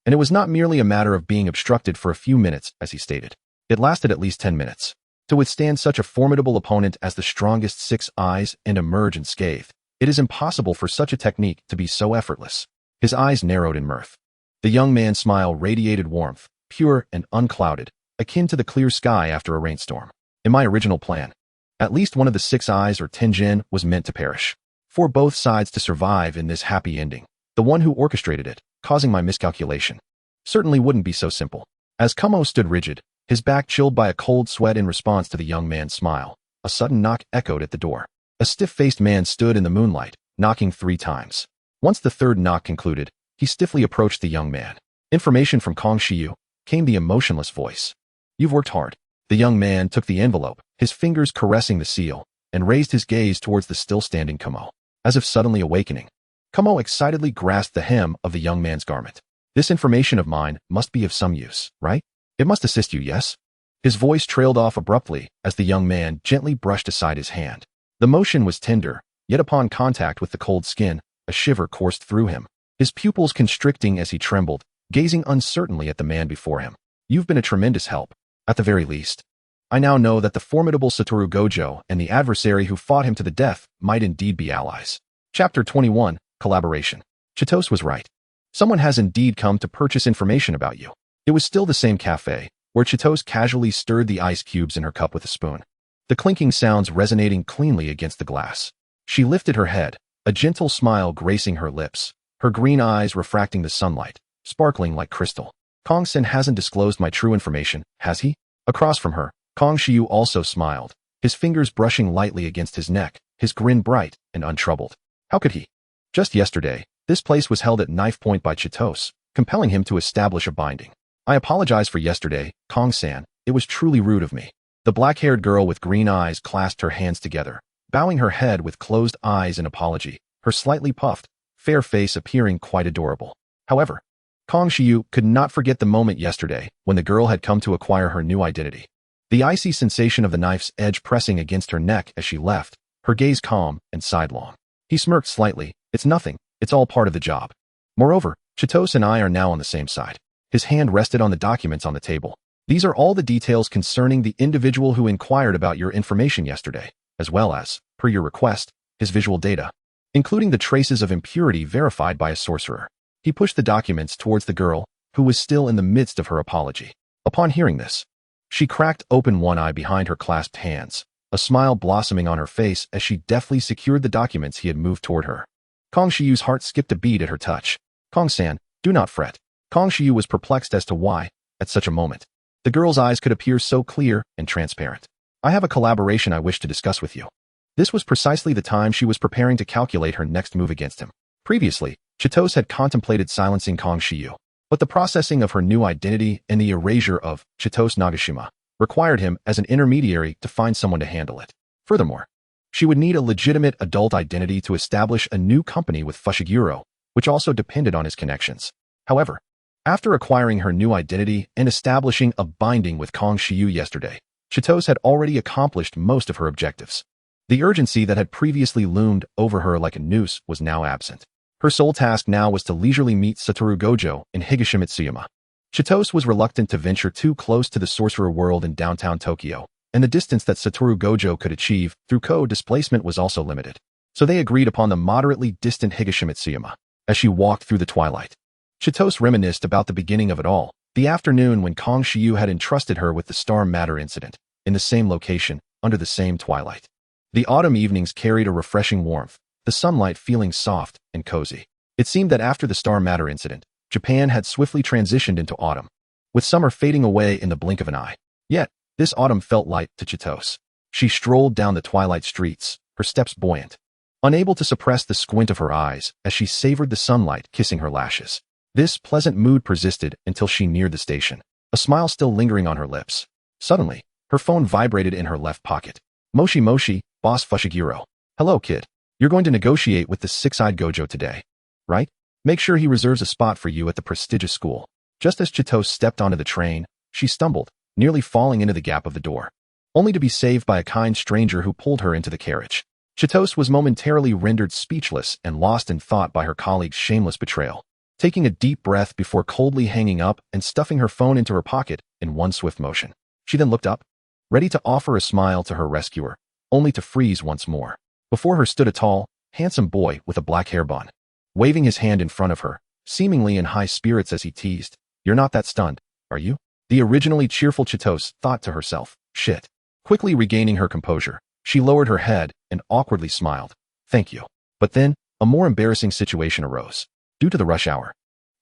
And it was not merely a matter of being obstructed for a few minutes, as he stated. It lasted at least 10 minutes. To withstand such a formidable opponent as the strongest 6 eyes and emerge unscathed, it is impossible for such a technique to be so effortless. His eyes narrowed in mirth. The young man's smile radiated warmth, pure and unclouded, akin to the clear sky after a rainstorm. In my original plan, at least one of the 6 eyes or Tenjin was meant to perish. For both sides to survive in this happy ending, the one who orchestrated it, causing my miscalculation, certainly wouldn't be so simple. As Kumo stood rigid, his back chilled by a cold sweat in response to the young man's smile, a sudden knock echoed at the door. A stiff-faced man stood in the moonlight, knocking 3 times. Once the third knock concluded, he stiffly approached the young man. Information from Kong Shiyu, came the emotionless voice. You've worked hard. The young man took the envelope, his fingers caressing the seal, and raised his gaze towards the still-standing Kumo, as if suddenly awakening. Kumo excitedly grasped the hem of the young man's garment. This information of mine must be of some use, right? It must assist you, yes? His voice trailed off abruptly as the young man gently brushed aside his hand. The motion was tender, yet upon contact with the cold skin, a shiver coursed through him, his pupils constricting as he trembled, gazing uncertainly at the man before him. You've been a tremendous help, at the very least. I now know that the formidable Satoru Gojo and the adversary who fought him to the death might indeed be allies. Chapter 21, Collaboration. Chitose was right. Someone has indeed come to purchase information about you. It was still the same cafe, where Chitose casually stirred the ice cubes in her cup with a spoon, the clinking sounds resonating cleanly against the glass. She lifted her head, a gentle smile gracing her lips, her green eyes refracting the sunlight, sparkling like crystal. Kong-sen hasn't disclosed my true information, has he? Across from her, Kong Shiyu also smiled, his fingers brushing lightly against his neck, his grin bright and untroubled. How could he? Just yesterday, this place was held at knife point by Chitose, compelling him to establish a binding. I apologize for yesterday, Kong-san, it was truly rude of me. The black-haired girl with green eyes clasped her hands together, bowing her head with closed eyes in apology, her slightly puffed, fair face appearing quite adorable. However, Kong Shiyu could not forget the moment yesterday when the girl had come to acquire her new identity. The icy sensation of the knife's edge pressing against her neck as she left, her gaze calm and sidelong. He smirked slightly. It's nothing, it's all part of the job. Moreover, Chitose and I are now on the same side. His hand rested on the documents on the table. These are all the details concerning the individual who inquired about your information yesterday, as well as, per your request, his visual data, including the traces of impurity verified by a sorcerer. He pushed the documents towards the girl, who was still in the midst of her apology. Upon hearing this, she cracked open one eye behind her clasped hands, a smile blossoming on her face as she deftly secured the documents he had moved toward her. Kong Shiyu's heart skipped a beat at her touch. Kong-san, do not fret. Kong Shiyu was perplexed as to why, at such a moment, the girl's eyes could appear so clear and transparent. I have a collaboration I wish to discuss with you. This was precisely the time she was preparing to calculate her next move against him. Previously, Chitose had contemplated silencing Kong Shiyu, but the processing of her new identity and the erasure of Chizawa Nagashima required him as an intermediary to find someone to handle it. Furthermore, she would need a legitimate adult identity to establish a new company with Fushiguro, which also depended on his connections. However, after acquiring her new identity and establishing a binding with Kong Shiyu yesterday, Chitose had already accomplished most of her objectives. The urgency that had previously loomed over her like a noose was now absent. Her sole task now was to leisurely meet Satoru Gojo in Higashimitsuyama. Chitose was reluctant to venture too close to the sorcerer world in downtown Tokyo, and the distance that Satoru Gojo could achieve through co-displacement was also limited. So they agreed upon the moderately distant Higashimatsuyama as she walked through the twilight. Chitose reminisced about the beginning of it all, the afternoon when Kong Shiyu had entrusted her with the star matter incident, in the same location, under the same twilight. The autumn evenings carried a refreshing warmth, the sunlight feeling soft and cozy. It seemed that after the star matter incident, Japan had swiftly transitioned into autumn, with summer fading away in the blink of an eye. Yet, this autumn felt light to Chitose. She strolled down the twilight streets, her steps buoyant, unable to suppress the squint of her eyes as she savored the sunlight kissing her lashes. This pleasant mood persisted until she neared the station, a smile still lingering on her lips. Suddenly, her phone vibrated in her left pocket. Moshi Moshi, Boss Fushiguro. Hello, kid. You're going to negotiate with the six-eyed Gojo today, right? Make sure he reserves a spot for you at the prestigious school. Just as Chitose stepped onto the train, she stumbled, nearly falling into the gap of the door, only to be saved by a kind stranger who pulled her into the carriage. Chitose was momentarily rendered speechless and lost in thought by her colleague's shameless betrayal. Taking a deep breath before coldly hanging up and stuffing her phone into her pocket in one swift motion, she then looked up, ready to offer a smile to her rescuer, only to freeze once more. Before her stood a tall, handsome boy with a black hair bun, waving his hand in front of her, seemingly in high spirits as he teased, "You're not that stunned, are you?" The originally cheerful Chitose thought to herself, "Shit." Quickly regaining her composure, she lowered her head and awkwardly smiled, "Thank you." But then, a more embarrassing situation arose. Due to the rush hour,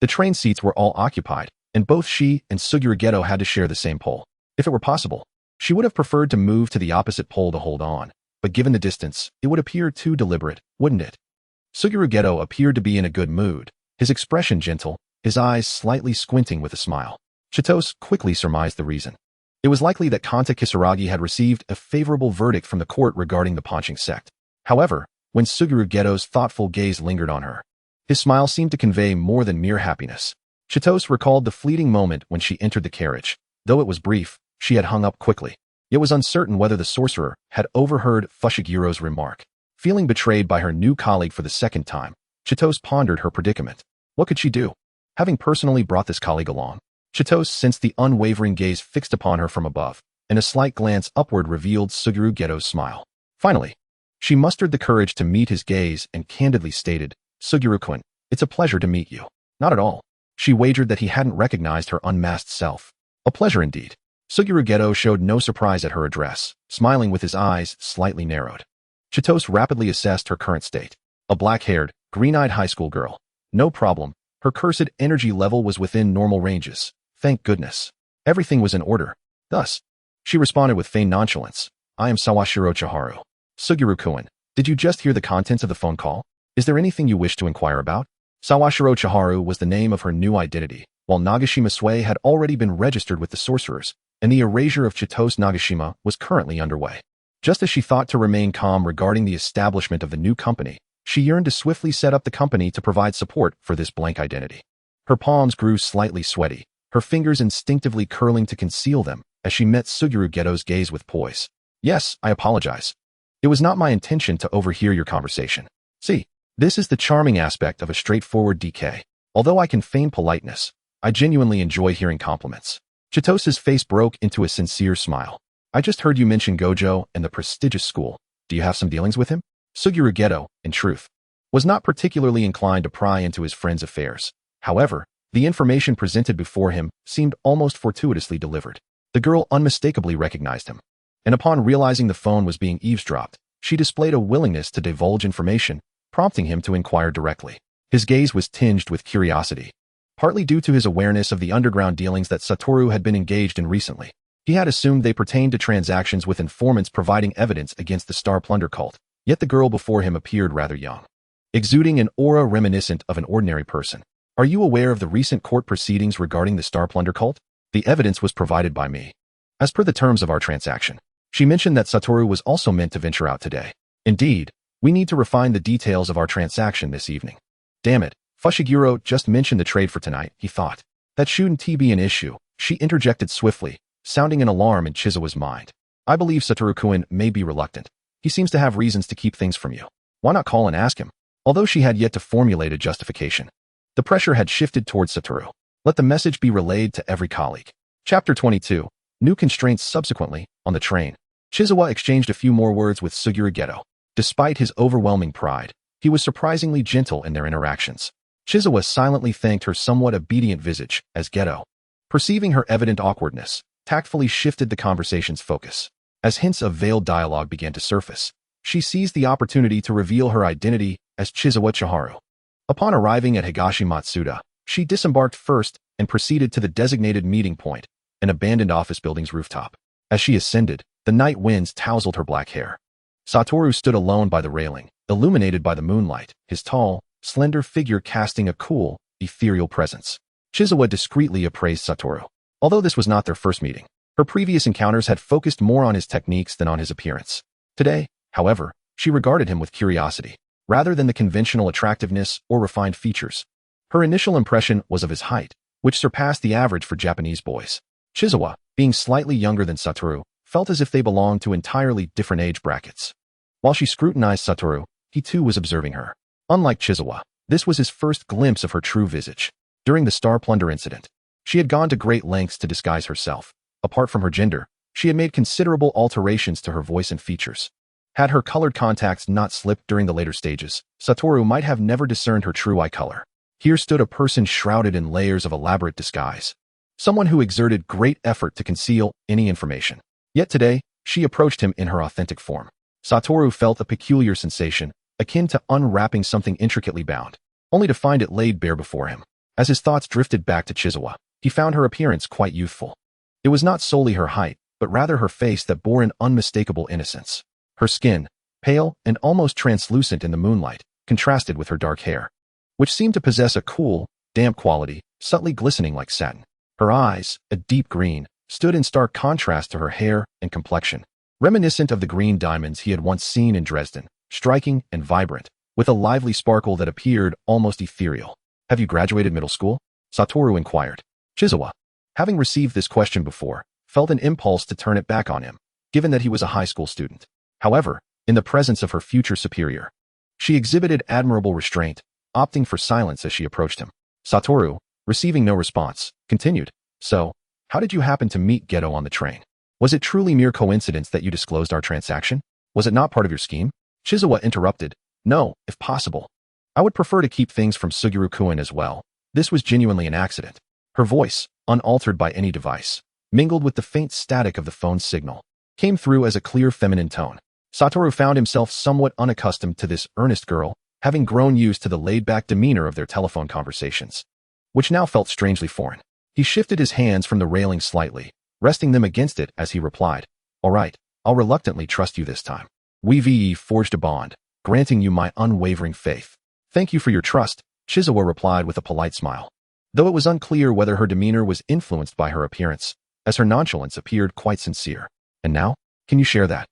the train seats were all occupied, and both she and Suguru Geto had to share the same pole. If it were possible, she would have preferred to move to the opposite pole to hold on, but given the distance, it would appear too deliberate, wouldn't it? Suguru Geto appeared to be in a good mood, his expression gentle, his eyes slightly squinting with a smile. Chitose quickly surmised the reason. It was likely that Kanta Kisaragi had received a favorable verdict from the court regarding the Ponching sect. However, when Suguru Geto's thoughtful gaze lingered on her, his smile seemed to convey more than mere happiness. Chitose recalled the fleeting moment when she entered the carriage. Though it was brief, she had hung up quickly. Yet was uncertain whether the sorcerer had overheard Fushiguro's remark. Feeling betrayed by her new colleague for the second time, Chitose pondered her predicament. What could she do? Having personally brought this colleague along, Chitose sensed the unwavering gaze fixed upon her from above, and a slight glance upward revealed Suguru Geto's smile. Finally, she mustered the courage to meet his gaze and candidly stated, "Suguru-kun, it's a pleasure to meet you." Not at all. She wagered that he hadn't recognized her unmasked self. A pleasure indeed. Suguru Geto showed no surprise at her address, smiling with his eyes slightly narrowed. Chitose rapidly assessed her current state. A black-haired, green-eyed high school girl. No problem. Her cursed energy level was within normal ranges. Thank goodness. Everything was in order. Thus, she responded with feigned nonchalance. "I am Sawashiro Chiharu." "Suguru-kun, did you just hear the contents of the phone call? Is there anything you wish to inquire about?" Sawashiro Chiharu was the name of her new identity, while Nagashima Sui had already been registered with the sorcerers, and the erasure of Chitose Nagashima was currently underway. Just as she thought to remain calm regarding the establishment of the new company, she yearned to swiftly set up the company to provide support for this blank identity. Her palms grew slightly sweaty, her fingers instinctively curling to conceal them as she met Suguru Geto's gaze with poise. "Yes, I apologize. It was not my intention to overhear your conversation. See, this is the charming aspect of a straightforward DK. Although I can feign politeness, I genuinely enjoy hearing compliments." Chitose's face broke into a sincere smile. "I just heard you mention Gojo and the prestigious school. Do you have some dealings with him?" Suguru Geto, in truth, was not particularly inclined to pry into his friend's affairs. However, the information presented before him seemed almost fortuitously delivered. The girl unmistakably recognized him, and upon realizing the phone was being eavesdropped, she displayed a willingness to divulge information, prompting him to inquire directly. His gaze was tinged with curiosity, partly due to his awareness of the underground dealings that Satoru had been engaged in recently. He had assumed they pertained to transactions with informants providing evidence against the Star Plunder cult, yet the girl before him appeared rather young, exuding an aura reminiscent of an ordinary person. "Are you aware of the recent court proceedings regarding the Star Plunder cult? The evidence was provided by me. As per the terms of our transaction." She mentioned that Satoru was also meant to venture out today. "Indeed, we need to refine the details of our transaction this evening." Damn it, Fushiguro just mentioned the trade for tonight, he thought. That shouldn't be an issue, she interjected swiftly, sounding an alarm in Chizawa's mind. "I believe Satoru-kun may be reluctant. He seems to have reasons to keep things from you. Why not call and ask him?" Although she had yet to formulate a justification, the pressure had shifted towards Satoru. Let the message be relayed to every colleague. Chapter 22. New constraints. Subsequently, on the train, Chizawa exchanged a few more words with Suguru Geto. Despite his overwhelming pride, he was surprisingly gentle in their interactions. Chizawa silently thanked her somewhat obedient visage as Geto, perceiving her evident awkwardness, tactfully shifted the conversation's focus. As hints of veiled dialogue began to surface, she seized the opportunity to reveal her identity as Chizawa Chiharu. Upon arriving at Higashi Matsuda, she disembarked first and proceeded to the designated meeting point, an abandoned office building's rooftop. As she ascended, the night winds tousled her black hair. Satoru stood alone by the railing, illuminated by the moonlight, his tall, slender figure casting a cool, ethereal presence. Chizawa discreetly appraised Satoru. Although this was not their first meeting, her previous encounters had focused more on his techniques than on his appearance. Today, however, she regarded him with curiosity, rather than the conventional attractiveness or refined features. Her initial impression was of his height, which surpassed the average for Japanese boys. Chizawa, being slightly younger than Satoru, felt as if they belonged to entirely different age brackets. While she scrutinized Satoru, he too was observing her. Unlike Chizawa, this was his first glimpse of her true visage. During the Star Plunder incident, she had gone to great lengths to disguise herself. Apart from her gender, she had made considerable alterations to her voice and features. Had her colored contacts not slipped during the later stages, Satoru might have never discerned her true eye color. Here stood a person shrouded in layers of elaborate disguise. Someone who exerted great effort to conceal any information. Yet today, she approached him in her authentic form. Satoru felt a peculiar sensation, akin to unwrapping something intricately bound, only to find it laid bare before him. As his thoughts drifted back to Chizawa, he found her appearance quite youthful. It was not solely her height, but rather her face that bore an unmistakable innocence. Her skin, pale and almost translucent in the moonlight, contrasted with her dark hair, which seemed to possess a cool, damp quality, subtly glistening like satin. Her eyes, a deep green, stood in stark contrast to her hair and complexion, reminiscent of the green diamonds he had once seen in Dresden, striking and vibrant, with a lively sparkle that appeared almost ethereal. "Have you graduated middle school?" Satoru inquired. Chizawa, having received this question before, felt an impulse to turn it back on him, given that he was a high school student. However, in the presence of her future superior, she exhibited admirable restraint, opting for silence as she approached him. Satoru, receiving no response, continued, "So, how did you happen to meet Geto on the train? Was it truly mere coincidence that you disclosed our transaction? Was it not part of your scheme?" Chizawa interrupted, "No, if possible. I would prefer to keep things from Suguru-kun as well. This was genuinely an accident." Her voice, unaltered by any device, mingled with the faint static of the phone's signal, came through as a clear feminine tone. Satoru found himself somewhat unaccustomed to this earnest girl, having grown used to the laid-back demeanor of their telephone conversations, which now felt strangely foreign. He shifted his hands from the railing slightly, resting them against it as he replied, "All right, I'll reluctantly trust you this time. We've forged a bond, granting you my unwavering faith." "Thank you for your trust," Chizawa replied with a polite smile, though it was unclear whether her demeanor was influenced by her appearance, as her nonchalance appeared quite sincere. "And now, can you share that?"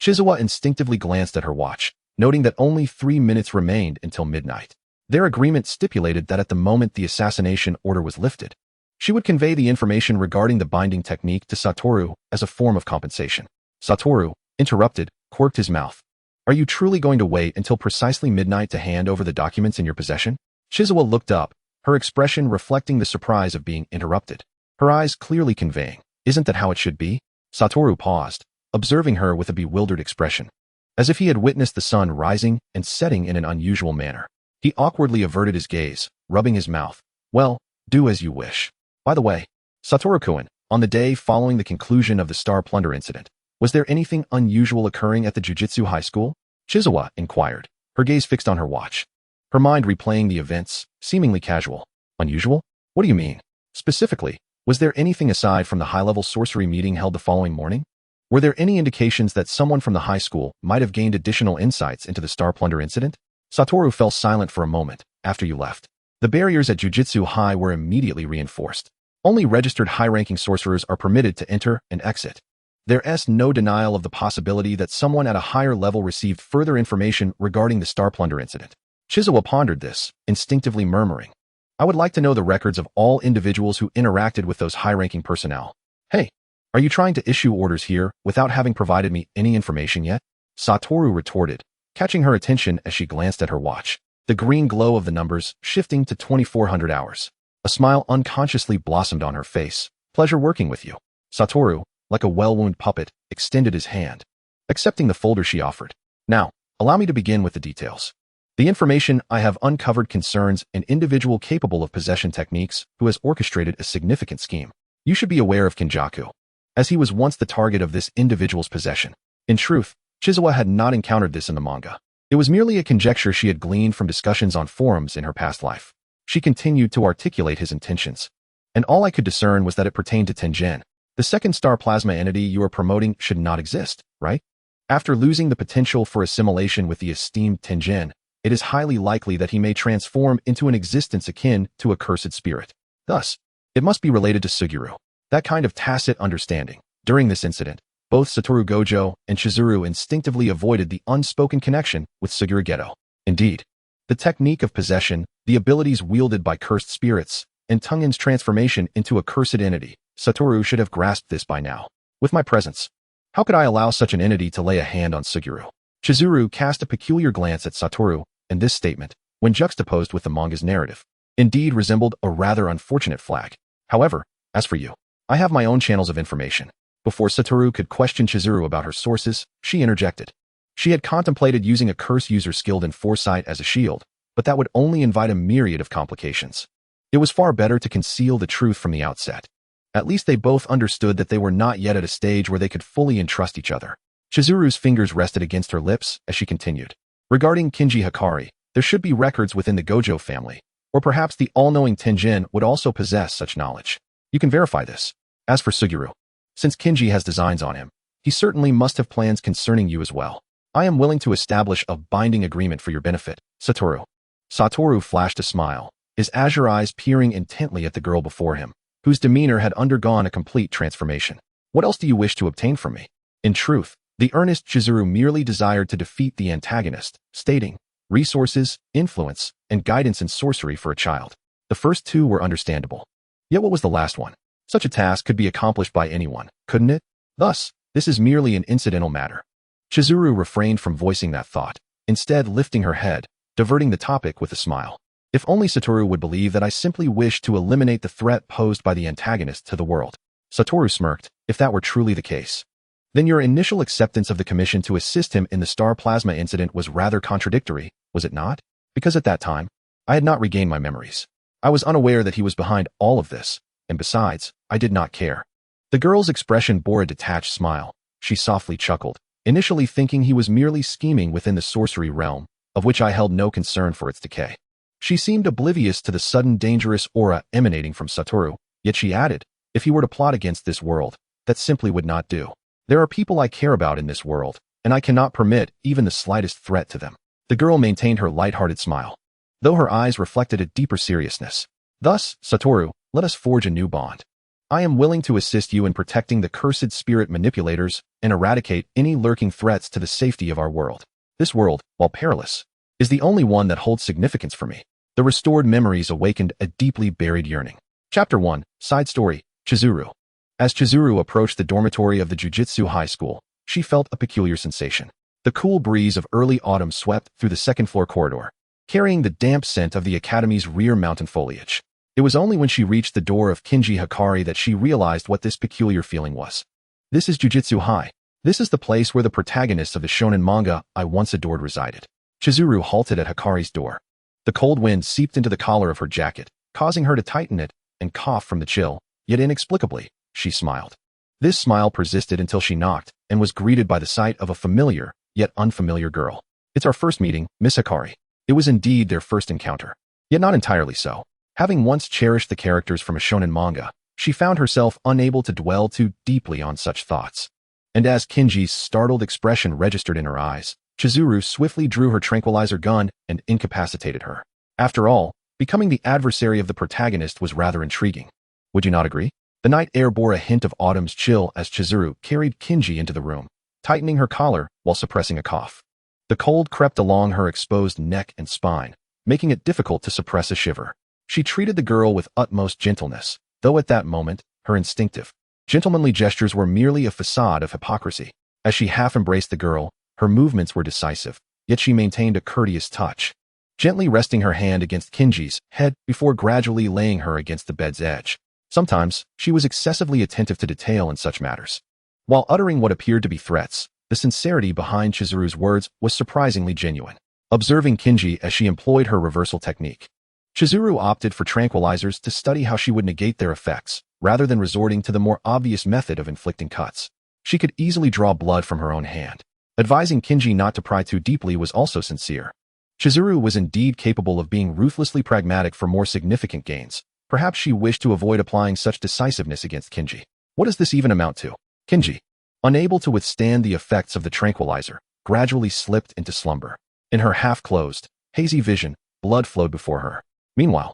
Chizawa instinctively glanced at her watch, noting that only 3 minutes remained until midnight. Their agreement stipulated that at the moment the assassination order was lifted, she would convey the information regarding the binding technique to Satoru as a form of compensation. Satoru, interrupted, quirked his mouth. "Are you truly going to wait until precisely midnight to hand over the documents in your possession?" Chizawa looked up, her expression reflecting the surprise of being interrupted, her eyes clearly conveying, "Isn't that how it should be?" Satoru paused, observing her with a bewildered expression, as if he had witnessed the sun rising and setting in an unusual manner. He awkwardly averted his gaze, rubbing his mouth. "Well, do as you wish. By the way, Satoru-kun, on the day following the conclusion of the Star Plunder incident, was there anything unusual occurring at the Jujutsu High School?" Chizawa inquired, her gaze fixed on her watch, her mind replaying the events, seemingly casual. "Unusual? What do you mean? Specifically, was there anything aside from the high-level sorcery meeting held the following morning? Were there any indications that someone from the high school might have gained additional insights into the Star Plunder incident?" Satoru fell silent for a moment after you left. The barriers at Jujutsu High were immediately reinforced. Only registered high-ranking sorcerers are permitted to enter and exit. There's no denial of the possibility that someone at a higher level received further information regarding the Star Plunder incident. Chizawa pondered this, instinctively murmuring, "I would like to know the records of all individuals who interacted with those high-ranking personnel." "Hey, are you trying to issue orders here without having provided me any information yet?" Satoru retorted, catching her attention as she glanced at her watch, the green glow of the numbers shifting to 2400 hours. A smile unconsciously blossomed on her face. "Pleasure working with you." Satoru, like a well-wound puppet, extended his hand, accepting the folder she offered. "Now, Allow me to begin with the details. The information I have uncovered concerns an individual capable of possession techniques who has orchestrated a significant scheme. You should be aware of Kinjaku, as he was once the target of this individual's possession. In truth, Chizawa had not encountered this in the manga. It was merely a conjecture she had gleaned from discussions on forums in her past life. She continued to articulate his intentions, and all I could discern was that it pertained to Tenjin. The second star plasma entity you are promoting should not exist, right? After losing the potential for assimilation with the esteemed Tenjin, it is highly likely that he may transform into an existence akin to a cursed spirit. Thus, it must be related to Suguru. That kind of tacit understanding. During this incident, both Satoru Gojo and Chizuru instinctively avoided the unspoken connection with Suguru Geto. Indeed, the technique of possession, the abilities wielded by cursed spirits, and Tengen's transformation into a cursed entity, Satoru should have grasped this by now. With my presence, how could I allow such an entity to lay a hand on Suguru? Chizuru cast a peculiar glance at Satoru, and this statement, when juxtaposed with the manga's narrative, indeed resembled a rather unfortunate flag. However, as for you, I have my own channels of information. Before Satoru could question Chizuru about her sources, she interjected. She had contemplated using a curse user skilled in foresight as a shield, but that would only invite a myriad of complications. It was far better to conceal the truth from the outset. At least they both understood that they were not yet at a stage where they could fully entrust each other. Chizuru's fingers rested against her lips as she continued. Regarding Kinji Hikari, there should be records within the Gojo family, or perhaps the all-knowing Tenjin would also possess such knowledge. You can verify this. As for Suguru, since Kinji has designs on him, he certainly must have plans concerning you as well. I am willing to establish a binding agreement for your benefit, Satoru. Satoru flashed a smile, his azure eyes peering intently at the girl before him, whose demeanor had undergone a complete transformation. What else do you wish to obtain from me? In truth, the earnest Chizuru merely desired to defeat the antagonist, stating, resources, influence, and guidance in sorcery for a child. The first two were understandable. Yet what was the last one? Such a task could be accomplished by anyone, couldn't it? Thus, this is merely an incidental matter. Chizuru refrained from voicing that thought, instead lifting her head, diverting the topic with a smile. If only Satoru would believe that I simply wish to eliminate the threat posed by the antagonist to the world. Satoru smirked. If that were truly the case, then your initial acceptance of the commission to assist him in the star plasma incident was rather contradictory, was it not? Because at that time, I had not regained my memories. I was unaware that he was behind all of this, and besides, I did not care. The girl's expression bore a detached smile. She softly chuckled, initially thinking he was merely scheming within the sorcery realm, of which I held no concern for its decay. She seemed oblivious to the sudden dangerous aura emanating from Satoru, yet she added, if he were to plot against this world, that simply would not do. There are people I care about in this world, and I cannot permit even the slightest threat to them. The girl maintained her light-hearted smile, though her eyes reflected a deeper seriousness. Thus, Satoru, let us forge a new bond. I am willing to assist you in protecting the cursed spirit manipulators and eradicate any lurking threats to the safety of our world. This world, while perilous, is the only one that holds significance for me. The restored memories awakened a deeply buried yearning. Chapter 1, Side Story, Chizuru. As Chizuru approached the dormitory of the Jujutsu High School, she felt a peculiar sensation. The cool breeze of early autumn swept through the second-floor corridor, carrying the damp scent of the academy's rear mountain foliage. It was only when she reached the door of Kinji Hikari that she realized what this peculiar feeling was. This is Jujutsu High. This is the place where the protagonists of the shonen manga I once adored resided. Chizuru halted at Hikari's door. The cold wind seeped into the collar of her jacket, causing her to tighten it and cough from the chill, yet inexplicably, she smiled. This smile persisted until she knocked and was greeted by the sight of a familiar, yet unfamiliar girl. It's our first meeting, Miss Hikari. It was indeed their first encounter, yet not entirely so. Having once cherished the characters from a shonen manga, she found herself unable to dwell too deeply on such thoughts. And as Kinji's startled expression registered in her eyes, Chizuru swiftly drew her tranquilizer gun and incapacitated her. After all, becoming the adversary of the protagonist was rather intriguing. Would you not agree? The night air bore a hint of autumn's chill as Chizuru carried Kinji into the room, tightening her collar while suppressing a cough. The cold crept along her exposed neck and spine, making it difficult to suppress a shiver. She treated the girl with utmost gentleness, though at that moment, her instinctive, gentlemanly gestures were merely a facade of hypocrisy. As she half-embraced the girl, her movements were decisive, yet she maintained a courteous touch, gently resting her hand against Kinji's head before gradually laying her against the bed's edge. Sometimes, she was excessively attentive to detail in such matters. While uttering what appeared to be threats, The sincerity behind Chizuru's words was surprisingly genuine. Observing Kinji as she employed her reversal technique, Chizuru opted for tranquilizers to study how she would negate their effects, rather than resorting to the more obvious method of inflicting cuts. She could easily draw blood from her own hand. Advising Kinji not to pry too deeply was also sincere. Chizuru was indeed capable of being ruthlessly pragmatic for more significant gains. Perhaps she wished to avoid applying such decisiveness against Kinji. What does this even amount to? Kinji, unable to withstand the effects of the tranquilizer, gradually slipped into slumber. In her half-closed, hazy vision, blood flowed before her. Meanwhile,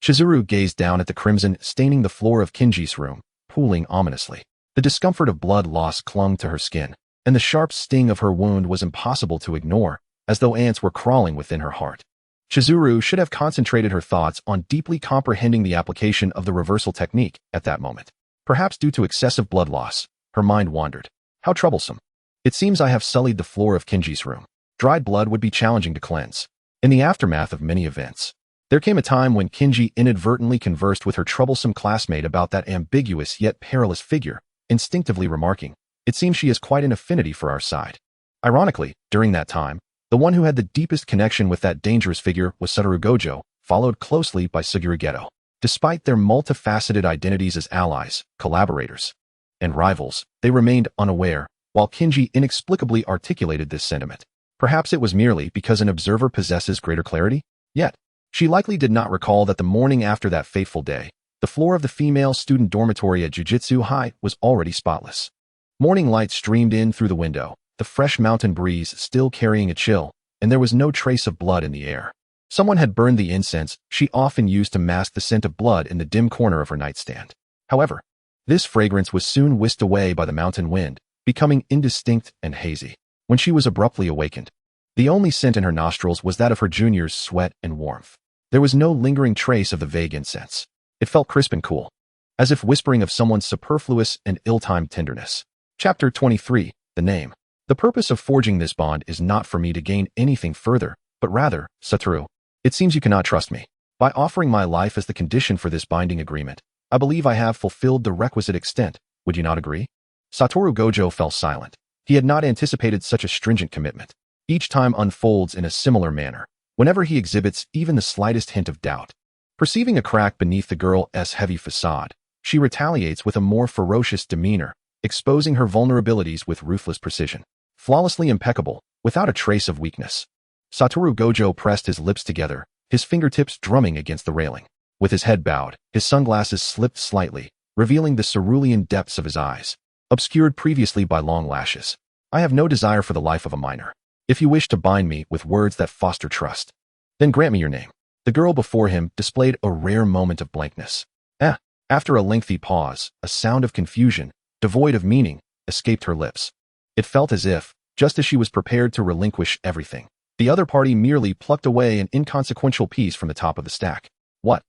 Chizuru gazed down at the crimson staining the floor of Kinji's room, pooling ominously. The discomfort of blood loss clung to her skin, and the sharp sting of her wound was impossible to ignore, as though ants were crawling within her heart. Chizuru should have concentrated her thoughts on deeply comprehending the application of the reversal technique at that moment. Perhaps due to excessive blood loss, her mind wandered. How troublesome. It seems I have sullied the floor of Kinji's room. Dried blood would be challenging to cleanse. In the aftermath of many events, there came a time when Kinji inadvertently conversed with her troublesome classmate about that ambiguous yet perilous figure, instinctively remarking, "It seems she has quite an affinity for our side." Ironically, during that time, the one who had the deepest connection with that dangerous figure was Satoru Gojo, followed closely by Suguru Geto. Despite their multifaceted identities as allies, collaborators, and rivals, they remained unaware, while Kinji inexplicably articulated this sentiment. Perhaps it was merely because an observer possesses greater clarity? Yet, she likely did not recall that the morning after that fateful day, the floor of the female student dormitory at Jujutsu High was already spotless. Morning light streamed in through the window, the fresh mountain breeze still carrying a chill, and there was no trace of blood in the air. Someone had burned the incense she often used to mask the scent of blood in the dim corner of her nightstand. However, this fragrance was soon whisked away by the mountain wind, becoming indistinct and hazy. When she was abruptly awakened, the only scent in her nostrils was that of her junior's sweat and warmth. There was no lingering trace of the vague incense. It felt crisp and cool, as if whispering of someone's superfluous and ill-timed tenderness. Chapter 23, The Name. The purpose of forging this bond is not for me to gain anything further, but rather, Satoru, it seems you cannot trust me. By offering my life as the condition for this binding agreement, I believe I have fulfilled the requisite extent. Would you not agree? Satoru Gojo fell silent. He had not anticipated such a stringent commitment. Each time unfolds in a similar manner, whenever he exhibits even the slightest hint of doubt. Perceiving a crack beneath the girl's heavy facade, she retaliates with a more ferocious demeanor, exposing her vulnerabilities with ruthless precision. Flawlessly impeccable, without a trace of weakness. Satoru Gojo pressed his lips together, his fingertips drumming against the railing. With his head bowed, his sunglasses slipped slightly, revealing the cerulean depths of his eyes, obscured previously by long lashes. I have no desire for the life of a minor. If you wish to bind me with words that foster trust, then grant me your name. The girl before him displayed a rare moment of blankness. After a lengthy pause, a sound of confusion, devoid of meaning, escaped her lips. It felt as if, just as she was prepared to relinquish everything, the other party merely plucked away an inconsequential piece from the top of the stack. What?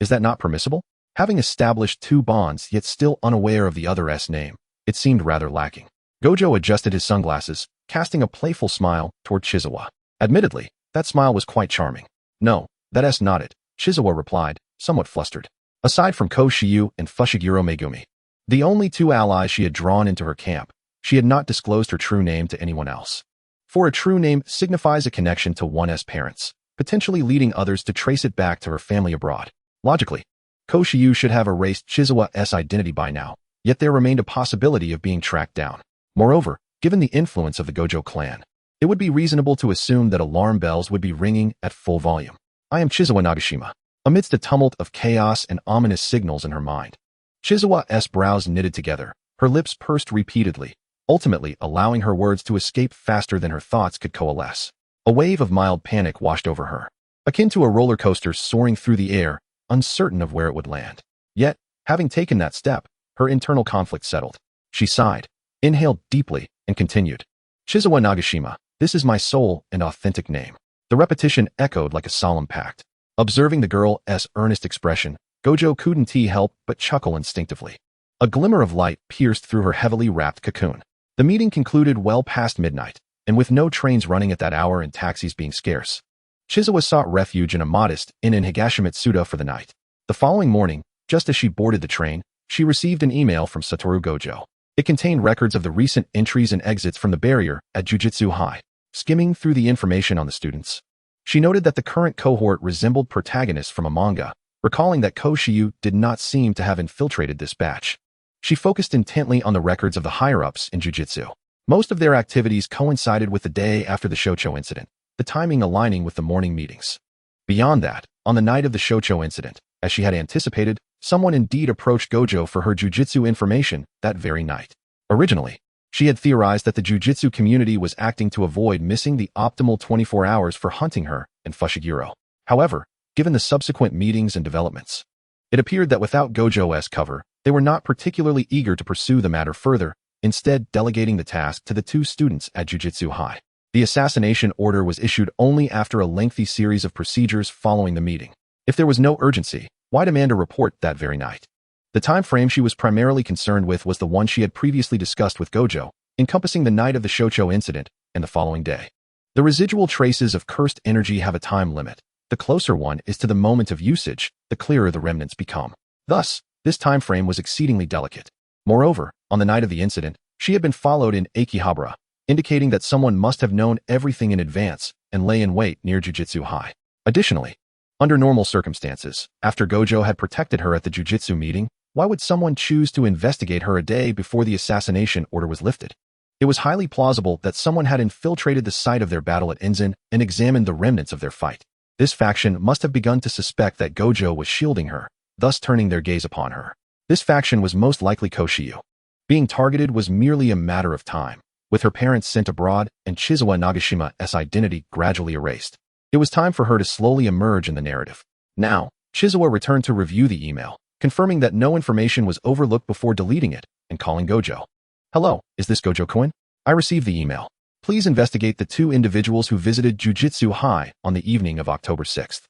Is that not permissible? Having established two bonds yet still unaware of the other's name, it seemed rather lacking. Gojo adjusted his sunglasses, casting a playful smile toward Chizawa. Admittedly, that smile was quite charming. No, that's not it, Chizawa replied, somewhat flustered. Aside from Ko Shiyu and Fushiguro Megumi, the only two allies she had drawn into her camp, she had not disclosed her true name to anyone else. For a true name signifies a connection to one's parents, potentially leading others to trace it back to her family abroad. Logically, Ko Shiyu should have erased Chizawa's identity by now, yet there remained a possibility of being tracked down. Moreover, given the influence of the Gojo clan, it would be reasonable to assume that alarm bells would be ringing at full volume. I am Chizawa Nagashima. Amidst a tumult of chaos and ominous signals in her mind, Chizawa's brows knitted together, her lips pursed repeatedly, ultimately allowing her words to escape faster than her thoughts could coalesce. A wave of mild panic washed over her, akin to a roller coaster soaring through the air, uncertain of where it would land. Yet, having taken that step, her internal conflict settled. She sighed, inhaled deeply, and continued. Chizawa Nagashima, this is my sole and authentic name. The repetition echoed like a solemn pact. Observing the girl's earnest expression, Gojo couldn't help but chuckle instinctively. A glimmer of light pierced through her heavily wrapped cocoon. The meeting concluded well past midnight, and with no trains running at that hour and taxis being scarce, Chizawa sought refuge in a modest inn in Higashimitsuda for the night. The following morning, just as she boarded the train, she received an email from Satoru Gojo. It contained records of the recent entries and exits from the barrier at Jujutsu High. Skimming through the information on the students, she noted that the current cohort resembled protagonists from a manga, recalling that Koshiyu did not seem to have infiltrated this batch. She focused intently on the records of the higher-ups in Jujutsu. Most of their activities coincided with the day after the Shocho incident, the timing aligning with the morning meetings. Beyond that, on the night of the Shocho incident, as she had anticipated, someone indeed approached Gojo for her Jujutsu information that very night. Originally, she had theorized that the Jujutsu community was acting to avoid missing the optimal 24 hours for hunting her and Fushiguro. However, given the subsequent meetings and developments, it appeared that without Gojo's cover, they were not particularly eager to pursue the matter further, instead delegating the task to the two students at Jujutsu High. The assassination order was issued only after a lengthy series of procedures following the meeting. If there was no urgency, why demand a report that very night? The time frame she was primarily concerned with was the one she had previously discussed with Gojo, encompassing the night of the Shocho incident and the following day. The residual traces of cursed energy have a time limit. The closer one is to the moment of usage, the clearer the remnants become. Thus, this time frame was exceedingly delicate. Moreover, on the night of the incident, she had been followed in Akihabara, indicating that someone must have known everything in advance and lay in wait near Jujutsu High. Additionally, under normal circumstances, after Gojo had protected her at the Jujutsu meeting, why would someone choose to investigate her a day before the assassination order was lifted? It was highly plausible that someone had infiltrated the site of their battle at Inzen and examined the remnants of their fight. This faction must have begun to suspect that Gojo was shielding her, thus turning their gaze upon her. This faction was most likely Koshiyu. Being targeted was merely a matter of time, with her parents sent abroad and Chizawa Nagashima's identity gradually erased. It was time for her to slowly emerge in the narrative. Now, Chizawa returned to review the email, confirming that no information was overlooked before deleting it and calling Gojo. Hello, is this Gojo-kun? I received the email. Please investigate the two individuals who visited Jujutsu High on the evening of October 6th.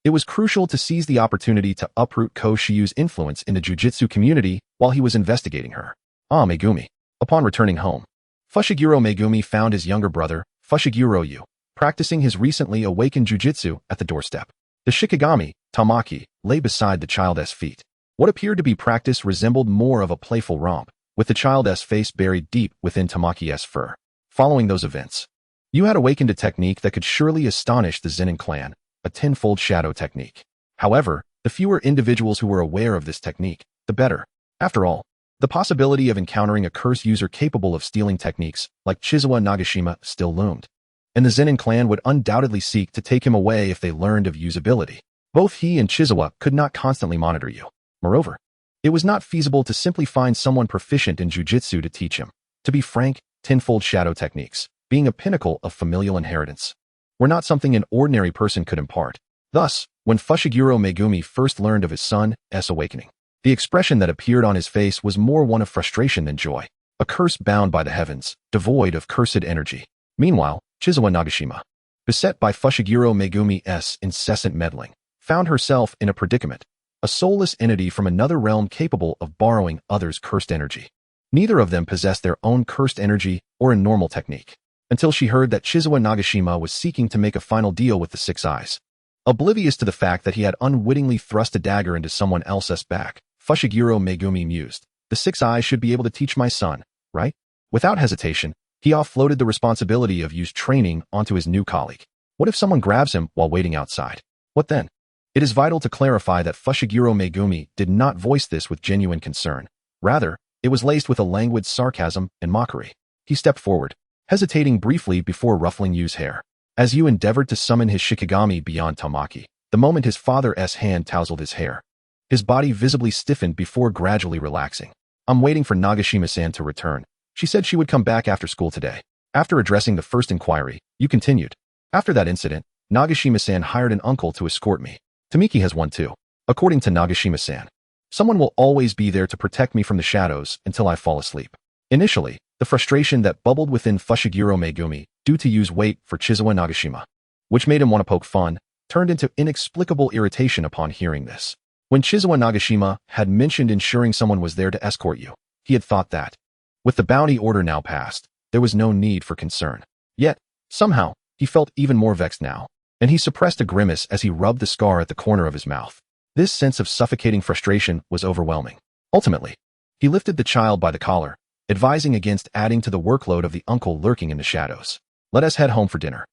It was crucial to seize the opportunity to uproot Koshiyu's influence in the Jujutsu community while he was investigating her. Megumi. Upon returning home, Fushiguro Megumi found his younger brother, Fushiguro Yu, practicing his recently awakened jujutsu at the doorstep. The Shikigami, Tamaki, lay beside the child's feet. What appeared to be practice resembled more of a playful romp, with the child's face buried deep within Tamaki's fur. Following those events, Yu had awakened a technique that could surely astonish the Zenin clan, a tenfold shadow technique. However, the fewer individuals who were aware of this technique, the better. After all, the possibility of encountering a curse user capable of stealing techniques like Chizawa Nagashima still loomed, and the Zenin clan would undoubtedly seek to take him away if they learned of Yu's ability. Both he and Chizawa could not constantly monitor Yu. Moreover, it was not feasible to simply find someone proficient in jujutsu to teach him. To be frank, tenfold shadow techniques, being a pinnacle of familial inheritance, were not something an ordinary person could impart. Thus, when Fushiguro Megumi first learned of his son's awakening, the expression that appeared on his face was more one of frustration than joy. A curse bound by the heavens, devoid of cursed energy. Meanwhile, Chizawa Nagashima, beset by Fushiguro Megumi's incessant meddling, found herself in a predicament, a soulless entity from another realm capable of borrowing others' cursed energy. Neither of them possessed their own cursed energy or a normal technique, until she heard that Chizawa Nagashima was seeking to make a final deal with the Six Eyes. Oblivious to the fact that he had unwittingly thrust a dagger into someone else's back, Fushiguro Megumi mused, the Six Eyes should be able to teach my son, right? Without hesitation, he offloaded the responsibility of Yu's training onto his new colleague. What if someone grabs him while waiting outside? What then? It is vital to clarify that Fushiguro Megumi did not voice this with genuine concern. Rather, it was laced with a languid sarcasm and mockery. He stepped forward, hesitating briefly before ruffling Yu's hair. As Yu endeavored to summon his Shikigami beyond Tamaki, the moment his father's hand tousled his hair, his body visibly stiffened before gradually relaxing. I'm waiting for Nagashima-san to return. She said she would come back after school today. After addressing the first inquiry, Yu continued. After that incident, Nagashima-san hired an uncle to escort me. Tamiki has one too. According to Nagashima-san, someone will always be there to protect me from the shadows until I fall asleep. Initially, the frustration that bubbled within Fushiguro Megumi due to Yu's wait for Chizawa Nagashima, which made him want to poke fun, turned into inexplicable irritation upon hearing this. When Chizawa Nagashima had mentioned ensuring someone was there to escort Yu, he had thought that, with the bounty order now passed, there was no need for concern. Yet, somehow, he felt even more vexed now, and he suppressed a grimace as he rubbed the scar at the corner of his mouth. This sense of suffocating frustration was overwhelming. Ultimately, he lifted the child by the collar, advising against adding to the workload of the uncle lurking in the shadows. Let us head home for dinner.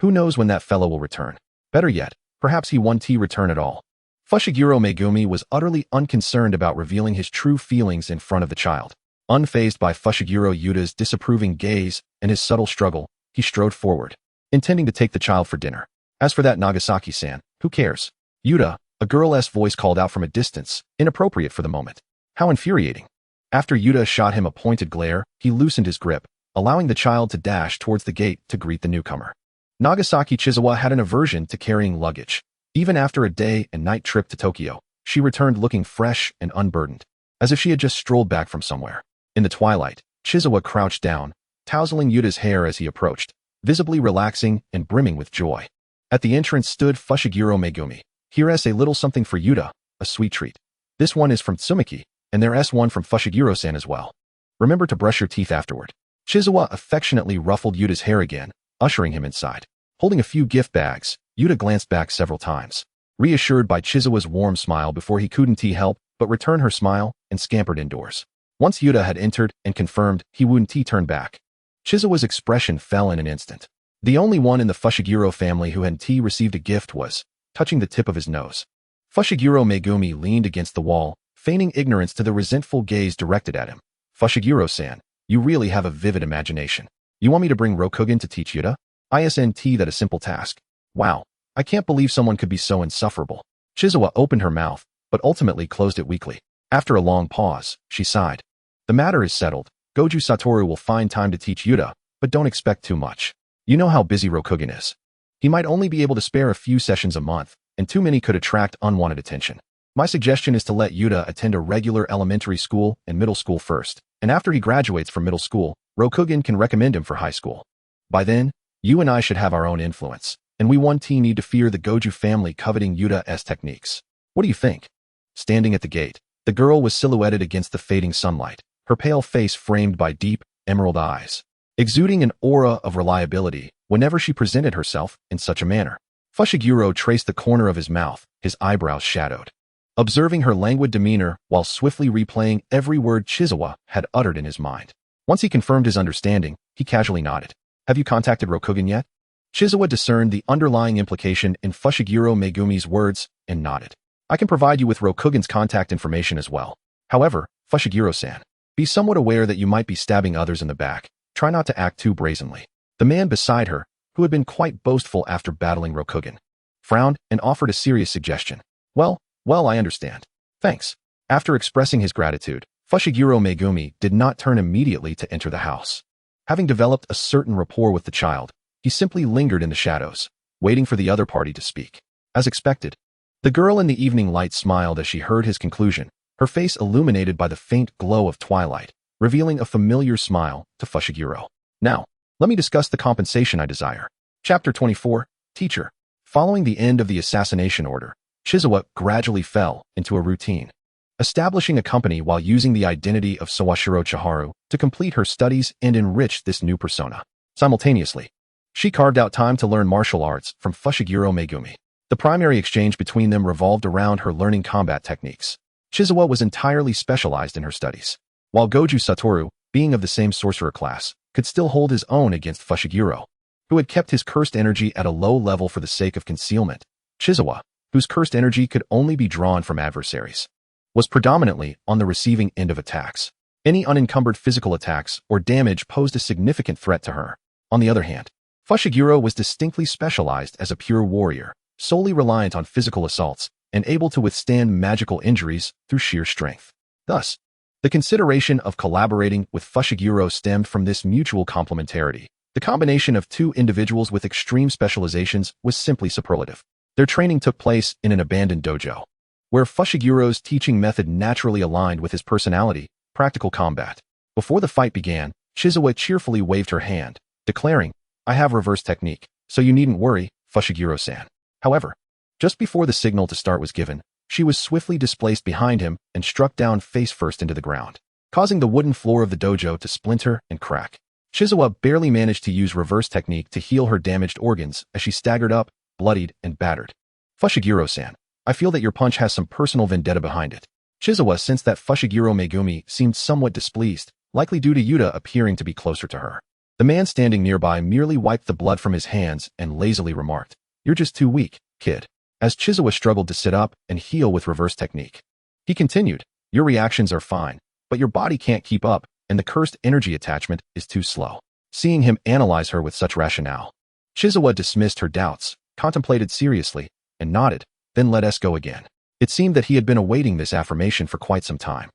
Who knows when that fellow will return? Better yet, perhaps he won't return at all. Fushiguro Megumi was utterly unconcerned about revealing his true feelings in front of the child. Unfazed by Fushiguro Yuta's disapproving gaze and his subtle struggle, he strode forward, intending to take the child for dinner. As for that Nagasaki-san, who cares? Yuta, a girl's voice called out from a distance, inappropriate for the moment. How infuriating. After Yuta shot him a pointed glare, he loosened his grip, allowing the child to dash towards the gate to greet the newcomer. Nagasaki Chizawa had an aversion to carrying luggage. Even after a day and night trip to Tokyo, she returned looking fresh and unburdened, as if she had just strolled back from somewhere. In the twilight, Chizawa crouched down, tousling Yuta's hair as he approached, visibly relaxing and brimming with joy. At the entrance stood Fushiguro Megumi. Here's a little something for Yuta, a sweet treat. This one is from Tsumiki, and there's one from Fushiguro-san as well. Remember to brush your teeth afterward. Chizawa affectionately ruffled Yuta's hair again, ushering him inside. Holding a few gift bags, Yuta glanced back several times, reassured by Chizawa's warm smile before he couldn't help but return her smile and scampered indoors. Once Yuta had entered and confirmed he wouldn't turn back, Chizawa's expression fell in an instant. The only one in the Fushiguro family who hadn't received a gift was touching the tip of his nose. Fushiguro Megumi leaned against the wall, feigning ignorance to the resentful gaze directed at him. Fushiguro-san, you really have a vivid imagination. You want me to bring Rokugan to teach Yuta? Isn't that a simple task? Wow, I can't believe someone could be so insufferable. Chizawa opened her mouth, but ultimately closed it weakly. After a long pause, she sighed. The matter is settled. Gojo Satoru will find time to teach Yuta, but don't expect too much. You know how busy Rokugan is. He might only be able to spare a few sessions a month, and too many could attract unwanted attention. My suggestion is to let Yuta attend a regular elementary school and middle school first, and after he graduates from middle school, Rokugan can recommend him for high school. By then, you and I should have our own influence, and we won't need to fear the Gojo family coveting Yuta's techniques. What do you think? Standing at the gate, the girl was silhouetted against the fading sunlight, her pale face framed by deep, emerald eyes, exuding an aura of reliability whenever she presented herself in such a manner. Fushiguro traced the corner of his mouth, his eyebrows shadowed, observing her languid demeanor while swiftly replaying every word Chizawa had uttered in his mind. Once he confirmed his understanding, he casually nodded. Have you contacted Rokugan yet? Chizawa discerned the underlying implication in Fushiguro Megumi's words and nodded. I can provide you with Rokugan's contact information as well. However, Fushiguro-san, be somewhat aware that you might be stabbing others in the back. Try not to act too brazenly. The man beside her, who had been quite boastful after battling Rokugan, frowned and offered a serious suggestion. Well, I understand. Thanks. After expressing his gratitude, Fushiguro Megumi did not turn immediately to enter the house. Having developed a certain rapport with the child, he simply lingered in the shadows, waiting for the other party to speak. As expected, the girl in the evening light smiled as she heard his conclusion, her face illuminated by the faint glow of twilight, revealing a familiar smile to Fushiguro. Now, let me discuss the compensation I desire. Chapter 24, Teacher. Following the end of the assassination order, Chizawa gradually fell into a routine, establishing a company while using the identity of Sawashiro Chiharu to complete her studies and enrich this new persona. Simultaneously, she carved out time to learn martial arts from Fushiguro Megumi. The primary exchange between them revolved around her learning combat techniques. Chizawa was entirely specialized in her studies, while Gojo Satoru, being of the same sorcerer class, could still hold his own against Fushiguro, who had kept his cursed energy at a low level for the sake of concealment. Chizawa, whose cursed energy could only be drawn from adversaries, was predominantly on the receiving end of attacks. Any unencumbered physical attacks or damage posed a significant threat to her. On the other hand, Fushiguro was distinctly specialized as a pure warrior, solely reliant on physical assaults and able to withstand magical injuries through sheer strength. Thus, the consideration of collaborating with Fushiguro stemmed from this mutual complementarity. The combination of two individuals with extreme specializations was simply superlative. Their training took place in an abandoned dojo, where Fushiguro's teaching method naturally aligned with his personality, practical combat. Before the fight began, Chizawa cheerfully waved her hand, declaring, I have reverse technique, so you needn't worry, Fushiguro-san. However, just before the signal to start was given, she was swiftly displaced behind him and struck down face first into the ground, causing the wooden floor of the dojo to splinter and crack. Chizawa barely managed to use reverse technique to heal her damaged organs as she staggered up, bloodied and battered. Fushiguro-san, I feel that your punch has some personal vendetta behind it. Chizawa sensed that Fushiguro Megumi seemed somewhat displeased, likely due to Yuta appearing to be closer to her. The man standing nearby merely wiped the blood from his hands and lazily remarked, "You're just too weak, kid," as Chizawa struggled to sit up and heal with reverse technique. He continued, "Your reactions are fine, but your body can't keep up, and the cursed energy attachment is too slow." Seeing him analyze her with such rationale, Chizawa dismissed her doubts, contemplated seriously, and nodded, then let us go again. It seemed that he had been awaiting this affirmation for quite some time.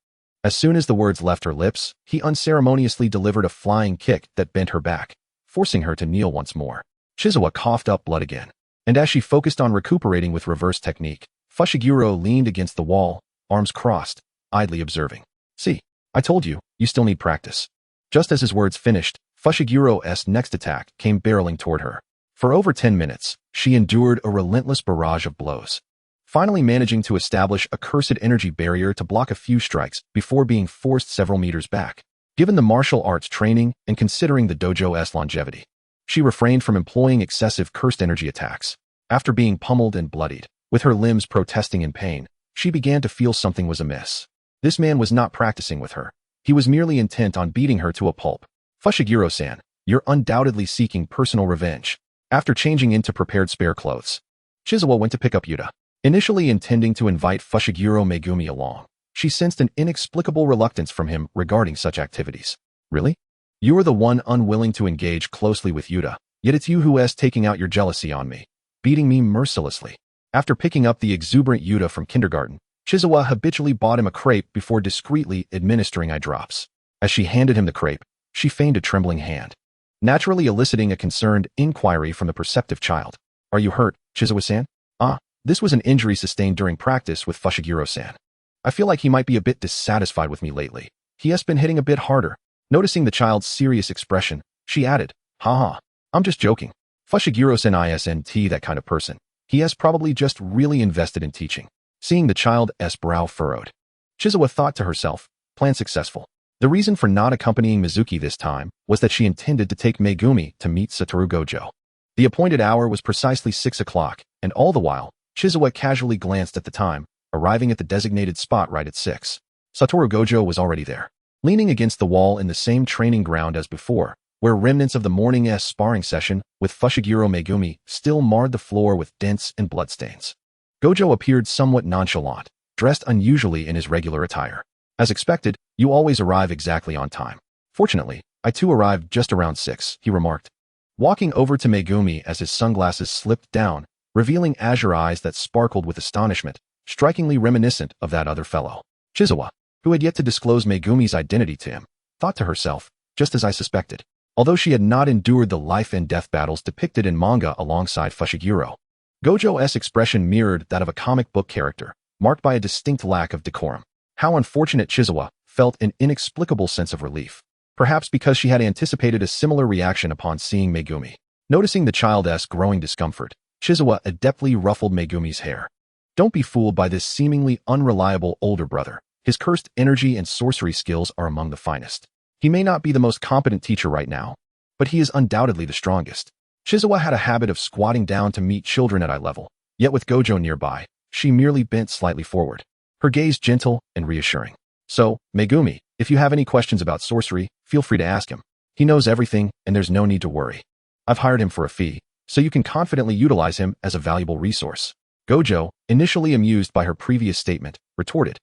As soon as the words left her lips, he unceremoniously delivered a flying kick that bent her back, forcing her to kneel once more. Chizawa coughed up blood again, and as she focused on recuperating with reverse technique, Fushiguro leaned against the wall, arms crossed, idly observing. "See, I told you, you still need practice." Just as his words finished, Fushiguro's next attack came barreling toward her. For over 10 minutes, she endured a relentless barrage of blows, finally managing to establish a cursed energy barrier to block a few strikes before being forced several meters back. Given the martial arts training and considering the dojo's longevity, she refrained from employing excessive cursed energy attacks. After being pummeled and bloodied, with her limbs protesting in pain, she began to feel something was amiss. This man was not practicing with her. He was merely intent on beating her to a pulp. "Fushiguro-san, you're undoubtedly seeking personal revenge." After changing into prepared spare clothes, Chizawa went to pick up Yuta. Initially intending to invite Fushiguro Megumi along, she sensed an inexplicable reluctance from him regarding such activities. "Really? You are the one unwilling to engage closely with Yuta, yet it's you who's taking out your jealousy on me, beating me mercilessly." After picking up the exuberant Yuta from kindergarten, Chizawa habitually bought him a crepe before discreetly administering eye drops. As she handed him the crepe, she feigned a trembling hand, naturally eliciting a concerned inquiry from the perceptive child. "Are you hurt, Chizawa-san?" "Ah, this was an injury sustained during practice with Fushiguro-san. I feel like he might be a bit dissatisfied with me lately. He has been hitting a bit harder." Noticing the child's serious expression, she added, "Haha, I'm just joking. Fushiguro-san isn't that kind of person. He has probably just really invested in teaching." Seeing the child's brow furrowed, Chizawa thought to herself, plan successful. The reason for not accompanying Mizuki this time was that she intended to take Megumi to meet Satoru Gojo. The appointed hour was precisely 6 o'clock, and all the while, Chizawa casually glanced at the time, arriving at the designated spot right at 6. Satoru Gojo was already there, leaning against the wall in the same training ground as before, where remnants of the morning's sparring session with Fushiguro Megumi still marred the floor with dents and bloodstains. Gojo appeared somewhat nonchalant, dressed unusually in his regular attire. "As expected, you always arrive exactly on time. Fortunately, I too arrived just around 6, he remarked, walking over to Megumi as his sunglasses slipped down, revealing azure eyes that sparkled with astonishment, strikingly reminiscent of that other fellow. Chizawa, who had yet to disclose Megumi's identity to him, thought to herself, just as I suspected. Although she had not endured the life and death battles depicted in manga alongside Fushiguro, Gojo's expression mirrored that of a comic book character, marked by a distinct lack of decorum. How unfortunate. Chizawa felt an inexplicable sense of relief, perhaps because she had anticipated a similar reaction upon seeing Megumi. Noticing the child's growing discomfort, Chizawa adeptly ruffled Megumi's hair. "Don't be fooled by this seemingly unreliable older brother. His cursed energy and sorcery skills are among the finest. He may not be the most competent teacher right now, but he is undoubtedly the strongest." Chizawa had a habit of squatting down to meet children at eye level, yet with Gojo nearby, she merely bent slightly forward, her gaze gentle and reassuring. "So, Megumi, if you have any questions about sorcery, feel free to ask him. He knows everything, and there's no need to worry. I've hired him for a fee, so you can confidently utilize him as a valuable resource." Gojo, initially amused by her previous statement, retorted,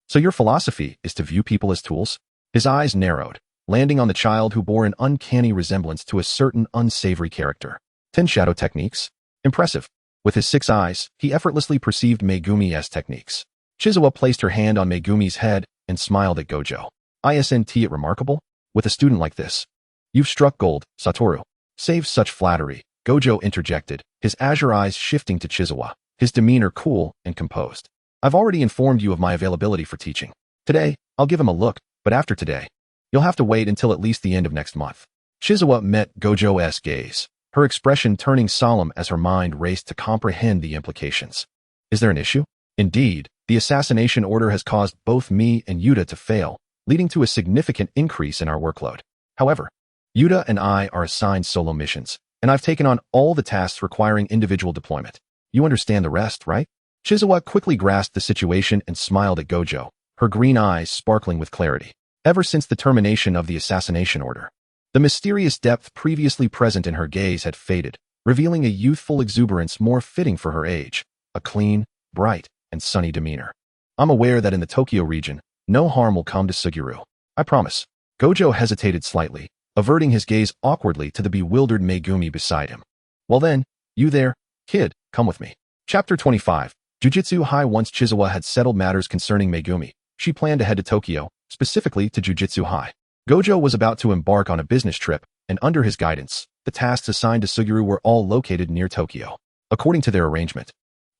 "So your philosophy is to view people as tools?" His eyes narrowed, landing on the child who bore an uncanny resemblance to a certain unsavory character. 10 shadow techniques? Impressive. With his 6 eyes, he effortlessly perceived Megumi's techniques. Chizawa placed her hand on Megumi's head and smiled at Gojo. "Isn't it remarkable? With a student like this, you've struck gold, Satoru." "Save such flattery," Gojo interjected, his azure eyes shifting to Chizawa, his demeanor cool and composed. "I've already informed you of my availability for teaching. Today, I'll give him a look, but after today, you'll have to wait until at least the end of next month." Chizawa met Gojo's gaze, her expression turning solemn as her mind raced to comprehend the implications. "Is there an issue?" "Indeed, the assassination order has caused both me and Yuta to fail, leading to a significant increase in our workload. However, Yuta and I are assigned solo missions, and I've taken on all the tasks requiring individual deployment. You understand the rest, right?" Chizawa quickly grasped the situation and smiled at Gojo, her green eyes sparkling with clarity. ever since the termination of the assassination order. The mysterious depth previously present in her gaze had faded, revealing a youthful exuberance more fitting for her age, a clean, bright, and sunny demeanor. I'm aware that in the Tokyo region, no harm will come to Suguru. I promise. Gojo hesitated slightly, averting his gaze awkwardly to the bewildered Megumi beside him. Well then, you there, kid, come with me. Chapter 25. Jujutsu High. Once Chizawa had settled matters concerning Megumi, she planned to head to Tokyo, specifically to Jujutsu High. Gojo was about to embark on a business trip, and under his guidance, the tasks assigned to Suguru were all located near Tokyo. According to their arrangement,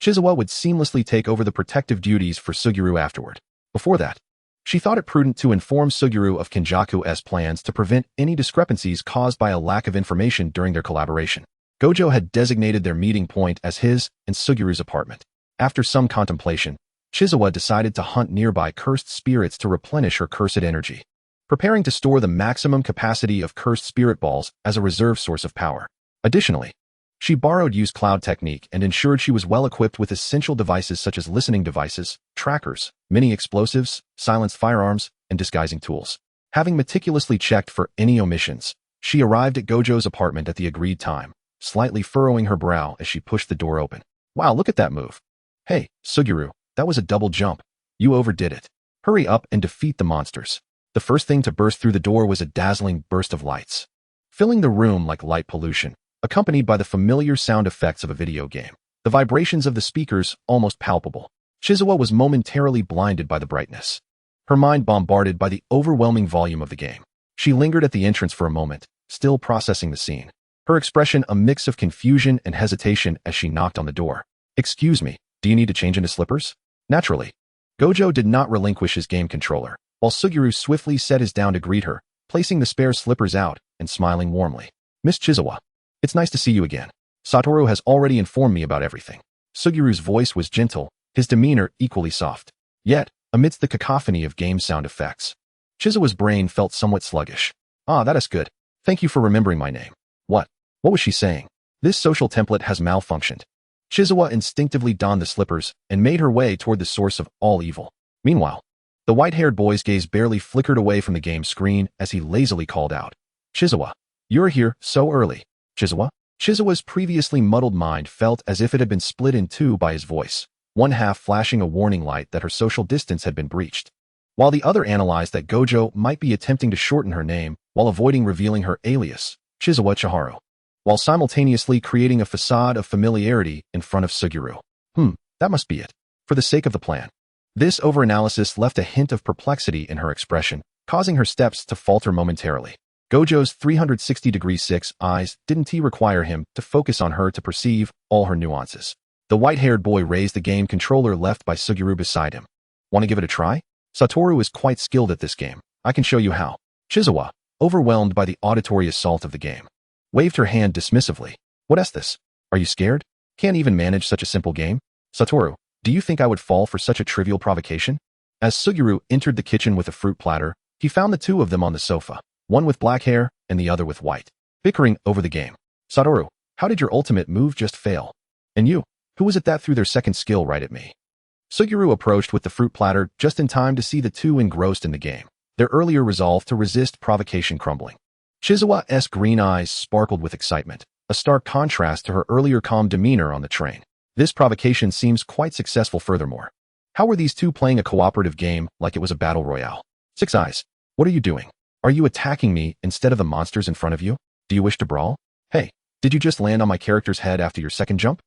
Chizawa would seamlessly take over the protective duties for Suguru afterward. Before that, she thought it prudent to inform Suguru of Kenjaku's plans to prevent any discrepancies caused by a lack of information during their collaboration. Gojo had designated their meeting point as his and Suguru's apartment. After some contemplation, Chizawa decided to hunt nearby cursed spirits to replenish her cursed energy, preparing to store the maximum capacity of cursed spirit balls as a reserve source of power. Additionally, she borrowed use cloud technique and ensured she was well equipped with essential devices such as listening devices, trackers, mini explosives, silenced firearms, and disguising tools. Having meticulously checked for any omissions, she arrived at Gojo's apartment at the agreed time, slightly furrowing her brow as she pushed the door open. Wow, look at that move. Hey, Suguru, that was a double jump. You overdid it. Hurry up and defeat the monsters. The first thing to burst through the door was a dazzling burst of lights, filling the room like light pollution, accompanied by the familiar sound effects of a video game. The vibrations of the speakers almost palpable. Chizawa was momentarily blinded by the brightness, her mind bombarded by the overwhelming volume of the game. She lingered at the entrance for a moment, still processing the scene, her expression a mix of confusion and hesitation as she knocked on the door. Excuse me, do you need to change into slippers? Naturally, Gojo did not relinquish his game controller, while Suguru swiftly set his down to greet her, placing the spare slippers out and smiling warmly. Miss Chizawa, it's nice to see you again. Satoru has already informed me about everything. Suguru's voice was gentle, his demeanor equally soft. Yet, amidst the cacophony of game sound effects, Chizawa's brain felt somewhat sluggish. Ah, that is good. Thank you for remembering my name. What? What was she saying? This social template has malfunctioned. Chizawa instinctively donned the slippers and made her way toward the source of all evil. Meanwhile, the white-haired boy's gaze barely flickered away from the game screen as he lazily called out, Chizawa, you're here so early. Chizawa? Chizawa's previously muddled mind felt as if it had been split in two by his voice, one half flashing a warning light that her social distance had been breached, while the other analyzed that Gojo might be attempting to shorten her name while avoiding revealing her alias, Chizawa Chiharu, while simultaneously creating a facade of familiarity in front of Suguru. That must be it. For the sake of the plan. This overanalysis left a hint of perplexity in her expression, causing her steps to falter momentarily. Gojo's 360-degree six eyes didn't require him to focus on her to perceive all her nuances. The white-haired boy raised the game controller left by Suguru beside him. Want to give it a try? Satoru is quite skilled at this game. I can show you how. Chizawa, overwhelmed by the auditory assault of the game, waved her hand dismissively. What is this? Are you scared? Can't even manage such a simple game? Satoru, do you think I would fall for such a trivial provocation? As Suguru entered the kitchen with a fruit platter, he found the two of them on the sofa, one with black hair and the other with white, bickering over the game. Satoru, how did your ultimate move just fail? And you, who was it that threw their second skill right at me? Suguru approached with the fruit platter just in time to see the two engrossed in the game, their earlier resolve to resist provocation crumbling. Chizawa's green eyes sparkled with excitement, a stark contrast to her earlier calm demeanor on the train. This provocation seems quite successful furthermore. How were these two playing a cooperative game like it was a battle royale? Six Eyes, what are you doing? Are you attacking me instead of the monsters in front of you? Do you wish to brawl? Hey, did you just land on my character's head after your second jump?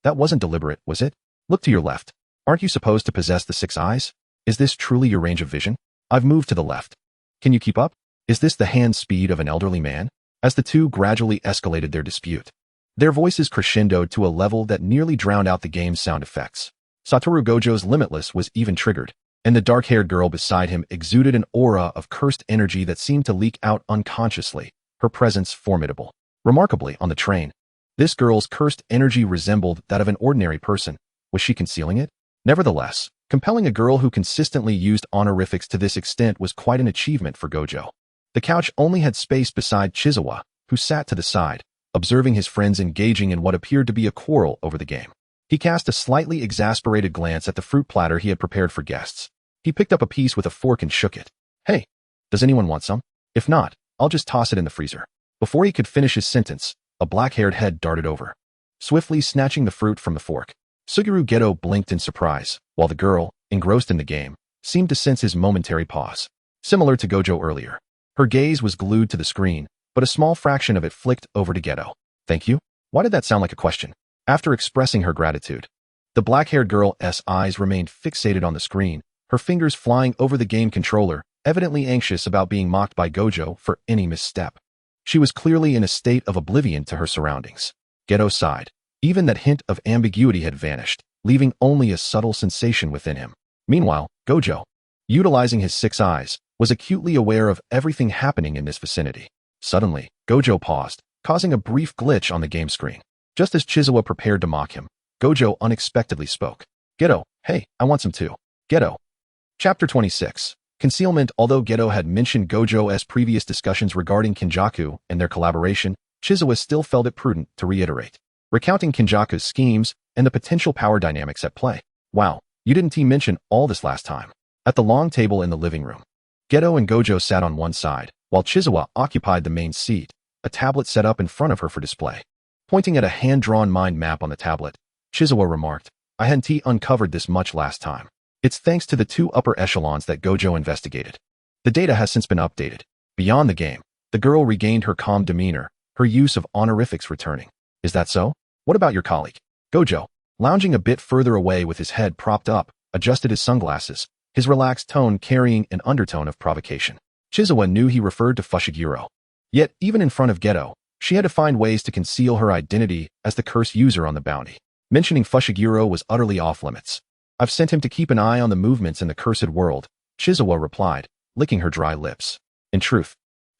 That wasn't deliberate, was it? Look to your left. Aren't you supposed to possess the six eyes? Is this truly your range of vision? I've moved to the left. Can you keep up? Is this the hand speed of an elderly man? As the two gradually escalated their dispute, their voices crescendoed to a level that nearly drowned out the game's sound effects. Satoru Gojo's Limitless was even triggered, and the dark-haired girl beside him exuded an aura of cursed energy that seemed to leak out unconsciously, her presence formidable. Remarkably, on the train, this girl's cursed energy resembled that of an ordinary person. Was she concealing it? Nevertheless, compelling a girl who consistently used honorifics to this extent was quite an achievement for Gojo. The couch only had space beside Chizawa, who sat to the side, observing his friends engaging in what appeared to be a quarrel over the game. He cast a slightly exasperated glance at the fruit platter he had prepared for guests. He picked up a piece with a fork and shook it. Hey, Does anyone want some? If not, I'll just toss it in the freezer. Before he could finish his sentence, a black-haired head darted over, swiftly snatching the fruit from the fork. Suguru Geto blinked in surprise, while the girl, engrossed in the game, seemed to sense his momentary pause. Similar to Gojo earlier, her gaze was glued to the screen, but a small fraction of it flicked over to Geto. Thank you? Why did that sound like a question? After expressing her gratitude, the black-haired girl's eyes remained fixated on the screen, her fingers flying over the game controller, evidently anxious about being mocked by Gojo for any misstep. She was clearly in a state of oblivion to her surroundings. Geto sighed. Even that hint of ambiguity had vanished, leaving only a subtle sensation within him. Meanwhile, Gojo, utilizing his 6 eyes, was acutely aware of everything happening in this vicinity. Suddenly, Gojo paused, causing a brief glitch on the game screen. Just as Chizawa prepared to mock him, Gojo unexpectedly spoke. Geto, hey, I want some too. Geto. Chapter 26. Concealment. Although Geto had mentioned Gojo's previous discussions regarding Kinjaku and their collaboration, Chizawa still felt it prudent to reiterate, recounting Kinjaku's schemes and the potential power dynamics at play. Wow, you didn't mention all this last time. At the long table in the living room, Geto and Gojo sat on one side, while Chizawa occupied the main seat, a tablet set up in front of her for display. Pointing at a hand-drawn mind map on the tablet, Chizawa remarked, I hadn't uncovered this much last time. It's thanks to the 2 upper echelons that Gojo investigated. The data has since been updated. Beyond the game, the girl regained her calm demeanor, her use of honorifics returning. Is that so? What about your colleague? Gojo, lounging a bit further away with his head propped up, adjusted his sunglasses, his relaxed tone carrying an undertone of provocation. Chizawa knew he referred to Fushiguro. Yet, even in front of Geto, she had to find ways to conceal her identity as the curse user on the bounty. Mentioning Fushiguro was utterly off-limits. I've sent him to keep an eye on the movements in the cursed world, Chizawa replied, licking her dry lips. In truth,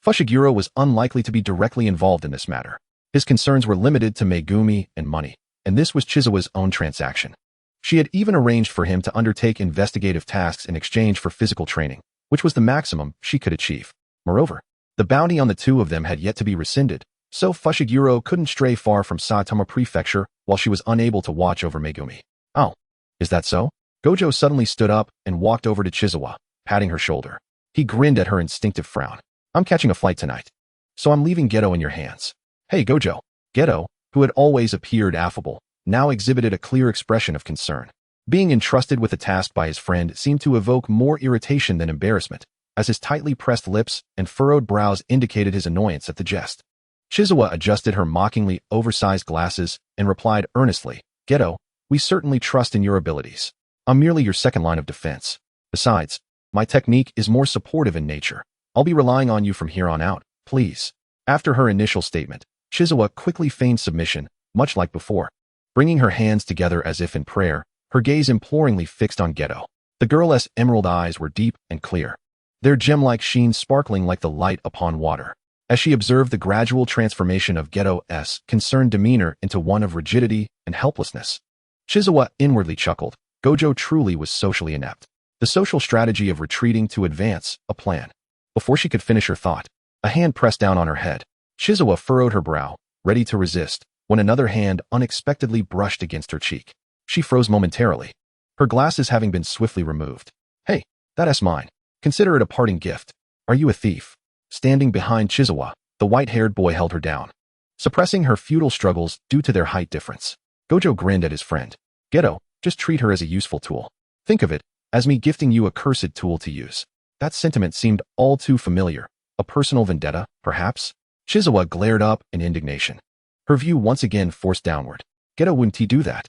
Fushiguro was unlikely to be directly involved in this matter. His concerns were limited to Megumi and money, and this was Chizawa's own transaction. She had even arranged for him to undertake investigative tasks in exchange for physical training, which was the maximum she could achieve. Moreover, the bounty on the 2 of them had yet to be rescinded, so Fushiguro couldn't stray far from Saitama Prefecture while she was unable to watch over Megumi. Oh, is that so? Gojo suddenly stood up and walked over to Chizawa, patting her shoulder. He grinned at her instinctive frown. I'm catching a flight tonight, so I'm leaving Geto in your hands. Hey Gojo. Geto, who had always appeared affable, now exhibited a clear expression of concern. Being entrusted with a task by his friend seemed to evoke more irritation than embarrassment, as his tightly pressed lips and furrowed brows indicated his annoyance at the jest. Chizawa adjusted her mockingly oversized glasses and replied earnestly, Geto, we certainly trust in your abilities. I'm merely your second line of defense. Besides, my technique is more supportive in nature. I'll be relying on you from here on out, please. After her initial statement, Chizawa quickly feigned submission, much like before. Bringing her hands together as if in prayer, her gaze imploringly fixed on Geto. The girl's emerald eyes were deep and clear, their gem-like sheen sparkling like the light upon water. As she observed the gradual transformation of Geto's concerned demeanor into one of rigidity and helplessness, Chizawa inwardly chuckled. Gojo truly was socially inept. The social strategy of retreating to advance a plan. Before she could finish her thought, a hand pressed down on her head. Chizawa furrowed her brow, ready to resist, when another hand unexpectedly brushed against her cheek. She froze momentarily, her glasses having been swiftly removed. Hey, that's mine. Consider it a parting gift. Are you a thief? Standing behind Chizawa, the white-haired boy held her down, suppressing her futile struggles due to their height difference. Gojo grinned at his friend. Geto, just treat her as a useful tool. Think of it as me gifting you a cursed tool to use. That sentiment seemed all too familiar. A personal vendetta, perhaps? Chizawa glared up in indignation, her view once again forced downward. Geto wouldn't he do that?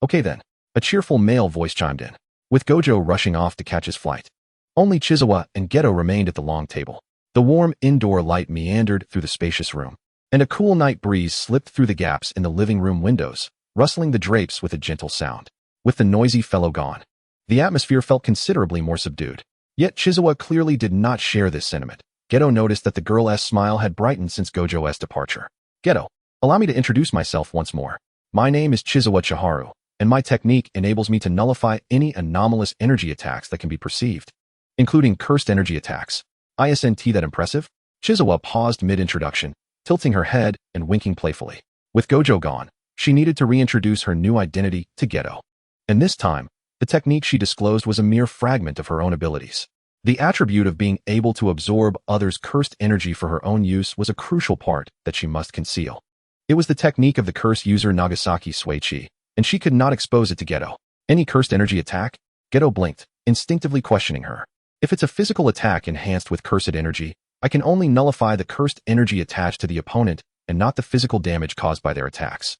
Okay then. A cheerful male voice chimed in, with Gojo rushing off to catch his flight. Only Chizawa and Geto remained at the long table. The warm indoor light meandered through the spacious room, and a cool night breeze slipped through the gaps in the living room windows, rustling the drapes with a gentle sound. With the noisy fellow gone, the atmosphere felt considerably more subdued. Yet Chizawa clearly did not share this sentiment. Geto noticed that the girl's smile had brightened since Gojo's departure. Geto, allow me to introduce myself once more. My name is Chizawa Chiharu, and my technique enables me to nullify any anomalous energy attacks that can be perceived, including cursed energy attacks. Isn't that impressive? Chizawa paused mid-introduction, tilting her head and winking playfully. With Gojo gone, she needed to reintroduce her new identity to Geto. And this time, the technique she disclosed was a mere fragment of her own abilities. The attribute of being able to absorb others' cursed energy for her own use was a crucial part that she must conceal. It was the technique of the curse user Nagasaki Suichi, and she could not expose it to Geto. Any cursed energy attack? Geto blinked, instinctively questioning her. If it's a physical attack enhanced with cursed energy, I can only nullify the cursed energy attached to the opponent and not the physical damage caused by their attacks.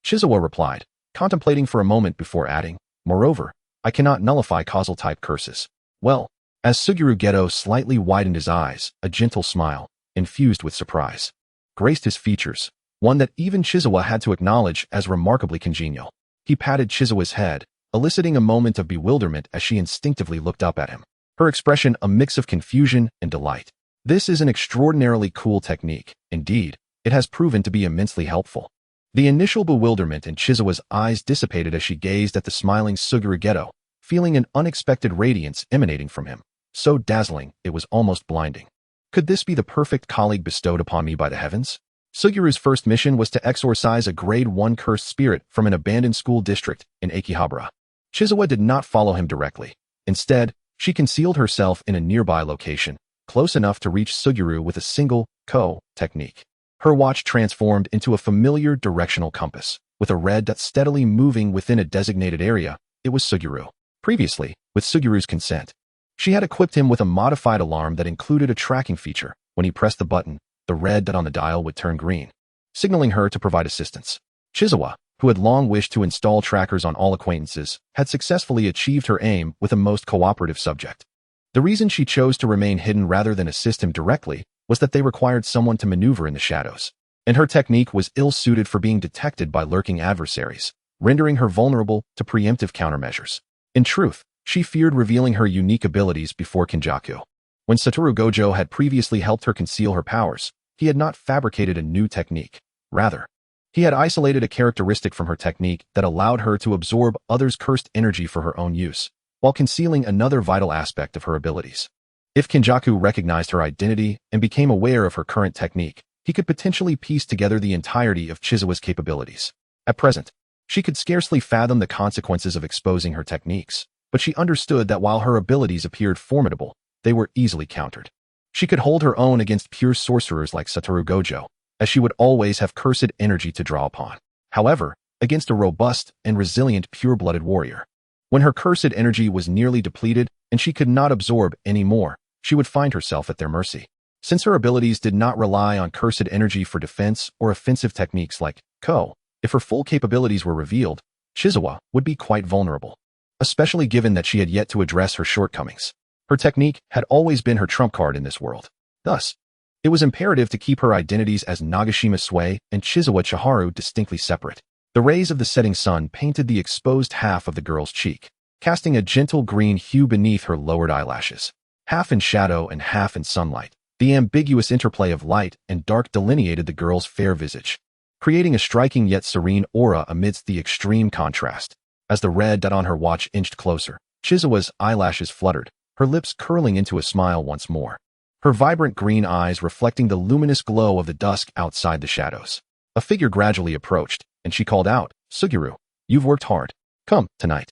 Chizawa replied, contemplating for a moment before adding, moreover, I cannot nullify causal-type curses. Well, as Suguru Geto slightly widened his eyes, a gentle smile, infused with surprise, graced his features, one that even Chizawa had to acknowledge as remarkably congenial. He patted Chizawa's head, eliciting a moment of bewilderment as she instinctively looked up at him, her expression a mix of confusion and delight. This is an extraordinarily cool technique. Indeed, it has proven to be immensely helpful. The initial bewilderment in Chizawa's eyes dissipated as she gazed at the smiling Suguru Geto, feeling an unexpected radiance emanating from him, so dazzling it was almost blinding. Could this be the perfect colleague bestowed upon me by the heavens? Suguru's first mission was to exorcise a grade 1 cursed spirit from an abandoned school district in Akihabara. Chizawa did not follow him directly. Instead, she concealed herself in a nearby location, close enough to reach Suguru with a single ko technique. Her watch transformed into a familiar directional compass, with a red dot steadily moving within a designated area. It was Suguru. Previously, with Suguru's consent, she had equipped him with a modified alarm that included a tracking feature. When he pressed the button, the red dot on the dial would turn green, signaling her to provide assistance. Chizawa, who had long wished to install trackers on all acquaintances, had successfully achieved her aim with a most cooperative subject. The reason she chose to remain hidden rather than assist him directly was that they required someone to maneuver in the shadows, and her technique was ill-suited for being detected by lurking adversaries, rendering her vulnerable to preemptive countermeasures. In truth, she feared revealing her unique abilities before Kenjaku. When Satoru Gojo had previously helped her conceal her powers, he had not fabricated a new technique. Rather, he had isolated a characteristic from her technique that allowed her to absorb others' cursed energy for her own use, while concealing another vital aspect of her abilities. If Kenjaku recognized her identity and became aware of her current technique, he could potentially piece together the entirety of Chizawa's capabilities. At present, she could scarcely fathom the consequences of exposing her techniques, but she understood that while her abilities appeared formidable, they were easily countered. She could hold her own against pure sorcerers like Satoru Gojo, as she would always have cursed energy to draw upon. However, against a robust and resilient pure-blooded warrior, when her cursed energy was nearly depleted and she could not absorb any more, she would find herself at their mercy. Since her abilities did not rely on cursed energy for defense or offensive techniques like ko, if her full capabilities were revealed, Chizawa would be quite vulnerable, especially given that she had yet to address her shortcomings. Her technique had always been her trump card in this world. Thus, it was imperative to keep her identities as Nagashima Sui and Chizawa Chiharu distinctly separate. The rays of the setting sun painted the exposed half of the girl's cheek, casting a gentle green hue beneath her lowered eyelashes. Half in shadow and half in sunlight, the ambiguous interplay of light and dark delineated the girl's fair visage, creating a striking yet serene aura amidst the extreme contrast. As the red dot on her watch inched closer, Chizawa's eyelashes fluttered, her lips curling into a smile once more, her vibrant green eyes reflecting the luminous glow of the dusk outside the shadows. A figure gradually approached, and she called out, Suguru, you've worked hard. Come, tonight.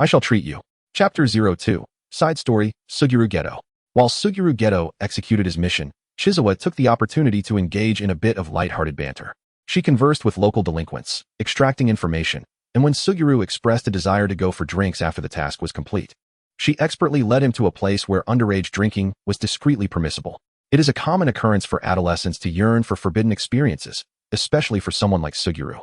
I shall treat you. Chapter 02. Side story, Suguru Geto. While Suguru Geto executed his mission, Chizawa took the opportunity to engage in a bit of light-hearted banter. She conversed with local delinquents, extracting information, and when Suguru expressed a desire to go for drinks after the task was complete, she expertly led him to a place where underage drinking was discreetly permissible. It is a common occurrence for adolescents to yearn for forbidden experiences, especially for someone like Suguru,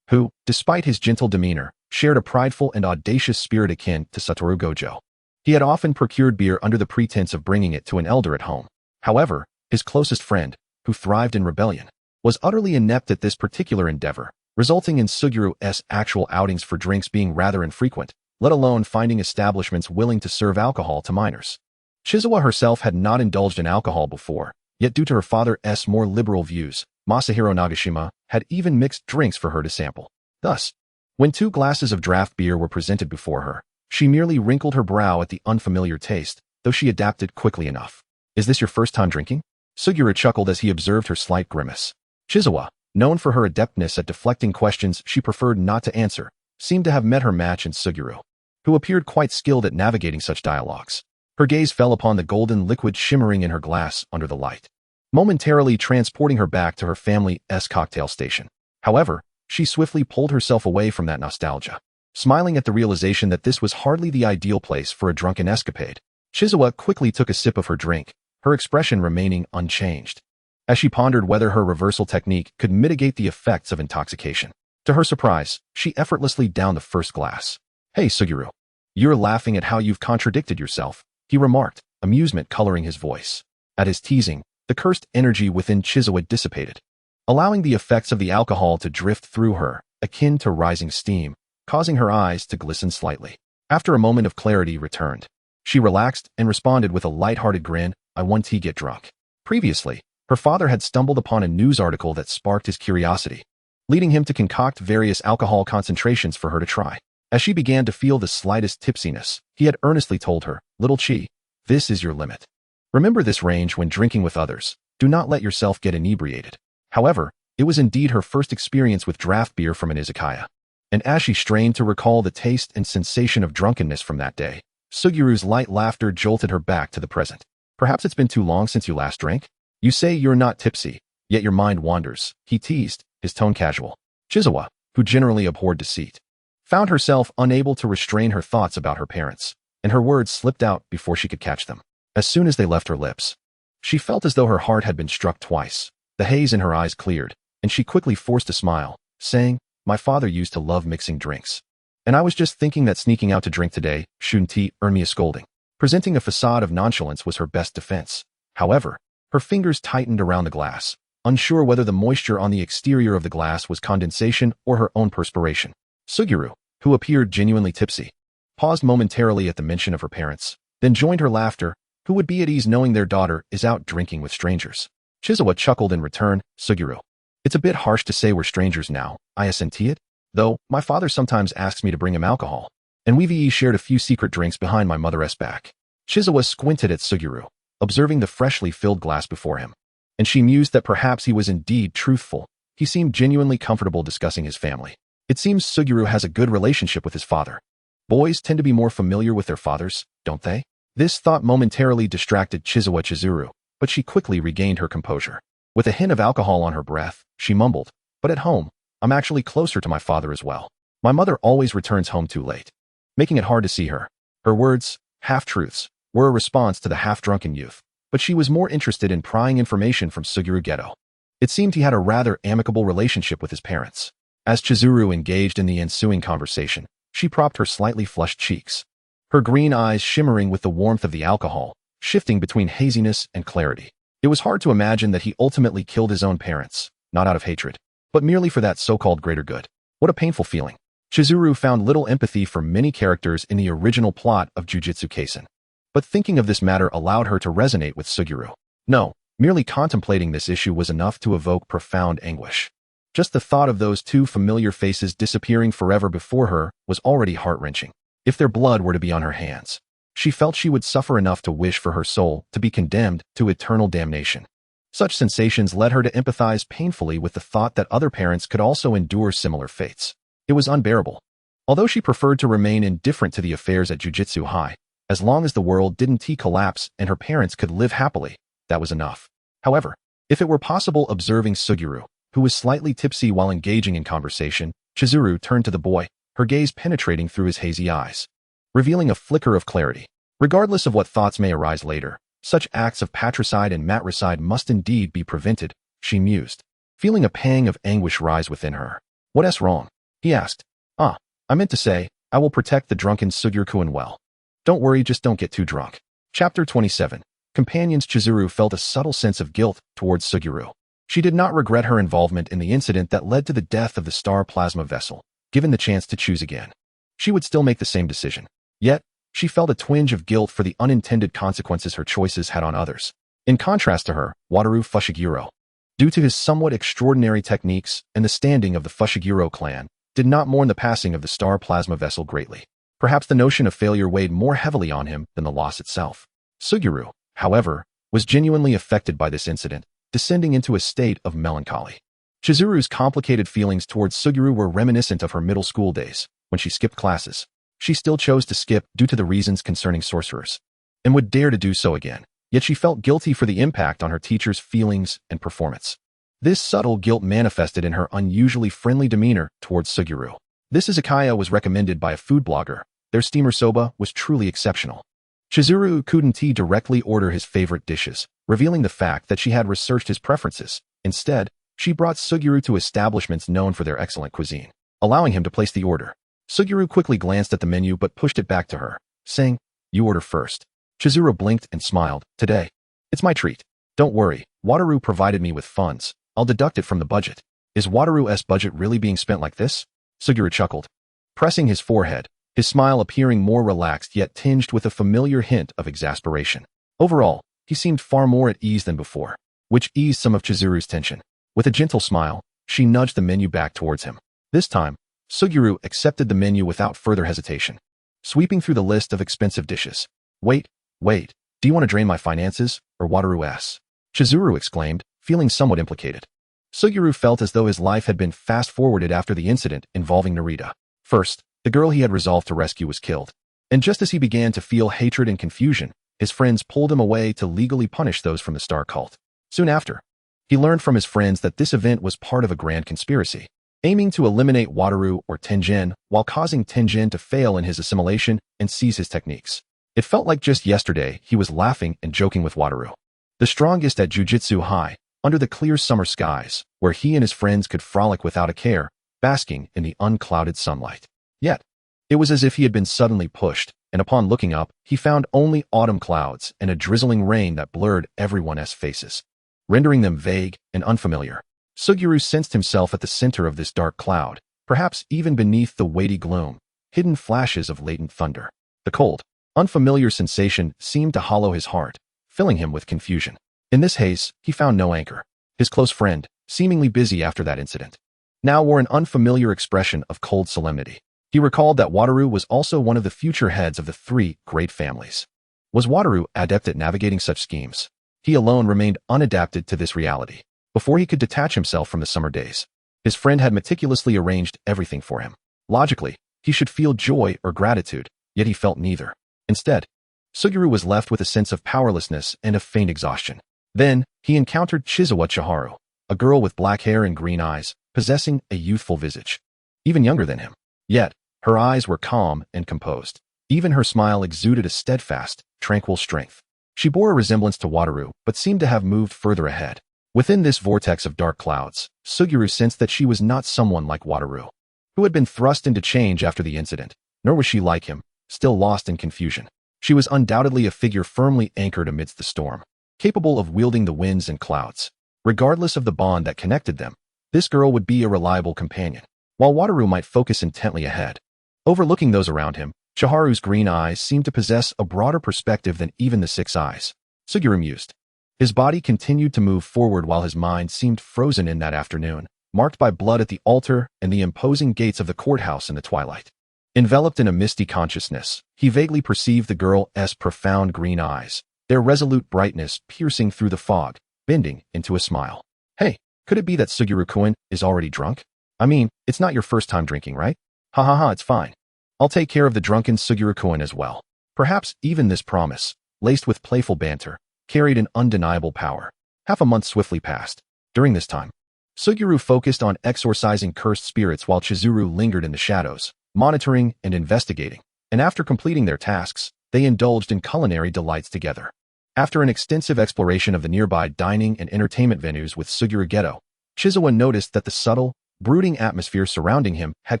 who, despite his gentle demeanor, shared a prideful and audacious spirit akin to Satoru Gojo. He had often procured beer under the pretense of bringing it to an elder at home. However, his closest friend, who thrived in rebellion, was utterly inept at this particular endeavor, resulting in Suguru's actual outings for drinks being rather infrequent, let alone finding establishments willing to serve alcohol to minors. Chizawa herself had not indulged in alcohol before, yet due to her father's more liberal views, Masahiro Nagashima had even mixed drinks for her to sample. Thus, when 2 glasses of draft beer were presented before her, she merely wrinkled her brow at the unfamiliar taste, though she adapted quickly enough. Is this your first time drinking? Suguru chuckled as he observed her slight grimace. Chizawa, known for her adeptness at deflecting questions she preferred not to answer, seemed to have met her match in Suguru, who appeared quite skilled at navigating such dialogues. Her gaze fell upon the golden liquid shimmering in her glass under the light, momentarily transporting her back to her family's cocktail station. However, she swiftly pulled herself away from that nostalgia, smiling at the realization that this was hardly the ideal place for a drunken escapade. Chizawa quickly took a sip of her drink, her expression remaining unchanged, as she pondered whether her reversal technique could mitigate the effects of intoxication. To her surprise, she effortlessly downed the first glass. "Hey, Suguru. You're laughing at how you've contradicted yourself," he remarked, amusement coloring his voice. At his teasing, the cursed energy within Chizawa dissipated, allowing the effects of the alcohol to drift through her, akin to rising steam, causing her eyes to glisten slightly. After a moment of clarity returned, she relaxed and responded with a light-hearted grin, "I want to get drunk." Previously, her father had stumbled upon a news article that sparked his curiosity, leading him to concoct various alcohol concentrations for her to try. As she began to feel the slightest tipsiness, he had earnestly told her, "Little Chi, this is your limit. Remember this range when drinking with others. Do not let yourself get inebriated." However, it was indeed her first experience with draft beer from an izakaya, and as she strained to recall the taste and sensation of drunkenness from that day, Sugiru's light laughter jolted her back to the present. "Perhaps it's been too long since you last drank? You say you're not tipsy, yet your mind wanders," he teased, his tone casual. Chizawa, who generally abhorred deceit, found herself unable to restrain her thoughts about her parents, and her words slipped out before she could catch them. As soon as they left her lips, she felt as though her heart had been struck twice. The haze in her eyes cleared, and she quickly forced a smile, saying, "My father used to love mixing drinks. And I was just thinking that sneaking out to drink today shouldn't earn me a scolding." Presenting a facade of nonchalance was her best defense. However, her fingers tightened around the glass, unsure whether the moisture on the exterior of the glass was condensation or her own perspiration. Suguru, who appeared genuinely tipsy, paused momentarily at the mention of her parents, then joined her laughter. Who would be at ease knowing their daughter is out drinking with strangers? Chizawa chuckled in return. "Suguru, it's a bit harsh to say we're strangers now, I assent it, though my father sometimes asks me to bring him alcohol, and we've shared a few secret drinks behind my mother's back." Chizawa squinted at Suguru, observing the freshly filled glass before him, and she mused that perhaps he was indeed truthful. He seemed genuinely comfortable discussing his family. It seems Suguru has a good relationship with his father. Boys tend to be more familiar with their fathers, don't they? This thought momentarily distracted Chizuru, but she quickly regained her composure. With a hint of alcohol on her breath, she mumbled, "But at home, I'm actually closer to my father as well. My mother always returns home too late, making it hard to see her." Her words, half-truths, were a response to the half-drunken youth, but she was more interested in prying information from Suguru Geto. It seemed he had a rather amicable relationship with his parents. As Chizuru engaged in the ensuing conversation, she propped her slightly flushed cheeks, her green eyes shimmering with the warmth of the alcohol, shifting between haziness and clarity. It was hard to imagine that he ultimately killed his own parents, not out of hatred, but merely for that so-called greater good. What a painful feeling. Chizuru found little empathy for many characters in the original plot of Jujutsu Kaisen, but thinking of this matter allowed her to resonate with Suguru. No, merely contemplating this issue was enough to evoke profound anguish. Just the thought of those two familiar faces disappearing forever before her was already heart-wrenching. If their blood were to be on her hands, she felt she would suffer enough to wish for her soul to be condemned to eternal damnation. Such sensations led her to empathize painfully with the thought that other parents could also endure similar fates. It was unbearable. Although she preferred to remain indifferent to the affairs at Jujutsu High, as long as the world didn't collapse and her parents could live happily, that was enough. However, if it were possible observing Suguru, who was slightly tipsy while engaging in conversation, Chizuru turned to the boy, her gaze penetrating through his hazy eyes, revealing a flicker of clarity. Regardless of what thoughts may arise later, such acts of patricide and matricide must indeed be prevented, she mused, feeling a pang of anguish rise within her. "What's wrong?" he asked. I meant to say, I will protect the drunken Suguru-kun well. Don't worry, just don't get too drunk." Chapter 27. Companions. Chizuru felt a subtle sense of guilt towards Suguru. She did not regret her involvement in the incident that led to the death of the star plasma vessel. Given the chance to choose again, she would still make the same decision. Yet, she felt a twinge of guilt for the unintended consequences her choices had on others. In contrast to her, Wataru Fushiguro, due to his somewhat extraordinary techniques and the standing of the Fushiguro clan, did not mourn the passing of the star plasma vessel greatly. Perhaps the notion of failure weighed more heavily on him than the loss itself. Suguru, however, was genuinely affected by this incident, descending into a state of melancholy. Chizuru's complicated feelings towards Suguru were reminiscent of her middle school days, when she skipped classes. She still chose to skip due to the reasons concerning sorcerers. and would dare to do so again, yet she felt guilty for the impact on her teacher's feelings and performance. This subtle guilt manifested in her unusually friendly demeanor towards Suguru. This izakaya was recommended by a food blogger. Their steamer soba was truly exceptional. Chizuru couldn't directly order his favorite dishes, revealing the fact that she had researched his preferences. Instead, she brought Suguru to establishments known for their excellent cuisine, allowing him to place the order. Suguru quickly glanced at the menu but pushed it back to her, saying, "You order first." Chizuru blinked and smiled. "Today, it's my treat. Don't worry, Wataru provided me with funds. I'll deduct it from the budget." "Is Wataru's budget really being spent like this?" Suguru chuckled, pressing his forehead, his smile appearing more relaxed yet tinged with a familiar hint of exasperation. Overall, he seemed far more at ease than before, which eased some of Chizuru's tension. With a gentle smile, she nudged the menu back towards him. This time, Suguru accepted the menu without further hesitation, sweeping through the list of expensive dishes. Wait, do you want to drain my finances, or Wataru's?" Chizuru exclaimed, feeling somewhat implicated. Suguru felt as though his life had been fast-forwarded after the incident involving Narita. First, the girl he had resolved to rescue was killed. And just as he began to feel hatred and confusion, his friends pulled him away to legally punish those from the Star Cult. Soon after, he learned from his friends that this event was part of a grand conspiracy, aiming to eliminate Wataru or Tenjin while causing Tenjin to fail in his assimilation and seize his techniques. It felt like just yesterday he was laughing and joking with Wataru, the strongest at Jujutsu High, under the clear summer skies, where he and his friends could frolic without a care, basking in the unclouded sunlight. Yet, it was as if he had been suddenly pushed, and upon looking up, he found only autumn clouds and a drizzling rain that blurred everyone's faces, rendering them vague and unfamiliar. Suguru sensed himself at the center of this dark cloud, perhaps even beneath the weighty gloom, hidden flashes of latent thunder. The cold, unfamiliar sensation seemed to hollow his heart, filling him with confusion. In this haze, he found no anchor. His close friend, seemingly busy after that incident, now wore an unfamiliar expression of cold solemnity. He recalled that Wataru was also one of the future heads of the three great families. Was Wataru adept at navigating such schemes? He alone remained unadapted to this reality. Before he could detach himself from the summer days, his friend had meticulously arranged everything for him. Logically, he should feel joy or gratitude, yet he felt neither. Instead, Suguru was left with a sense of powerlessness and of faint exhaustion. Then, he encountered Chizawa Chiharu, a girl with black hair and green eyes, possessing a youthful visage, even younger than him. Yet, her eyes were calm and composed. Even her smile exuded a steadfast, tranquil strength. She bore a resemblance to Wataru, but seemed to have moved further ahead. Within this vortex of dark clouds, Suguru sensed that she was not someone like Wataru, who had been thrust into change after the incident, nor was she like him, still lost in confusion. She was undoubtedly a figure firmly anchored amidst the storm, capable of wielding the winds and clouds. Regardless of the bond that connected them, this girl would be a reliable companion, while Wataru might focus intently ahead. Overlooking those around him, Chiharu's green eyes seemed to possess a broader perspective than even the six eyes. Suguru mused. His body continued to move forward while his mind seemed frozen in that afternoon, marked by blood at the altar and the imposing gates of the courthouse in the twilight. Enveloped in a misty consciousness, he vaguely perceived the girl's profound green eyes, their resolute brightness piercing through the fog, bending into a smile. "Hey, could it be that Suguru-kun is already drunk? I mean, it's not your first time drinking, right? Ha ha ha, it's fine. I'll take care of the drunken Suguru-kun as well." Perhaps even this promise, laced with playful banter, carried an undeniable power. Half a month swiftly passed. During this time, Suguru focused on exorcising cursed spirits while Chizuru lingered in the shadows, monitoring and investigating, and after completing their tasks, they indulged in culinary delights together. After an extensive exploration of the nearby dining and entertainment venues with Suguru Geto, Chizawa noticed that the subtle, brooding atmosphere surrounding him had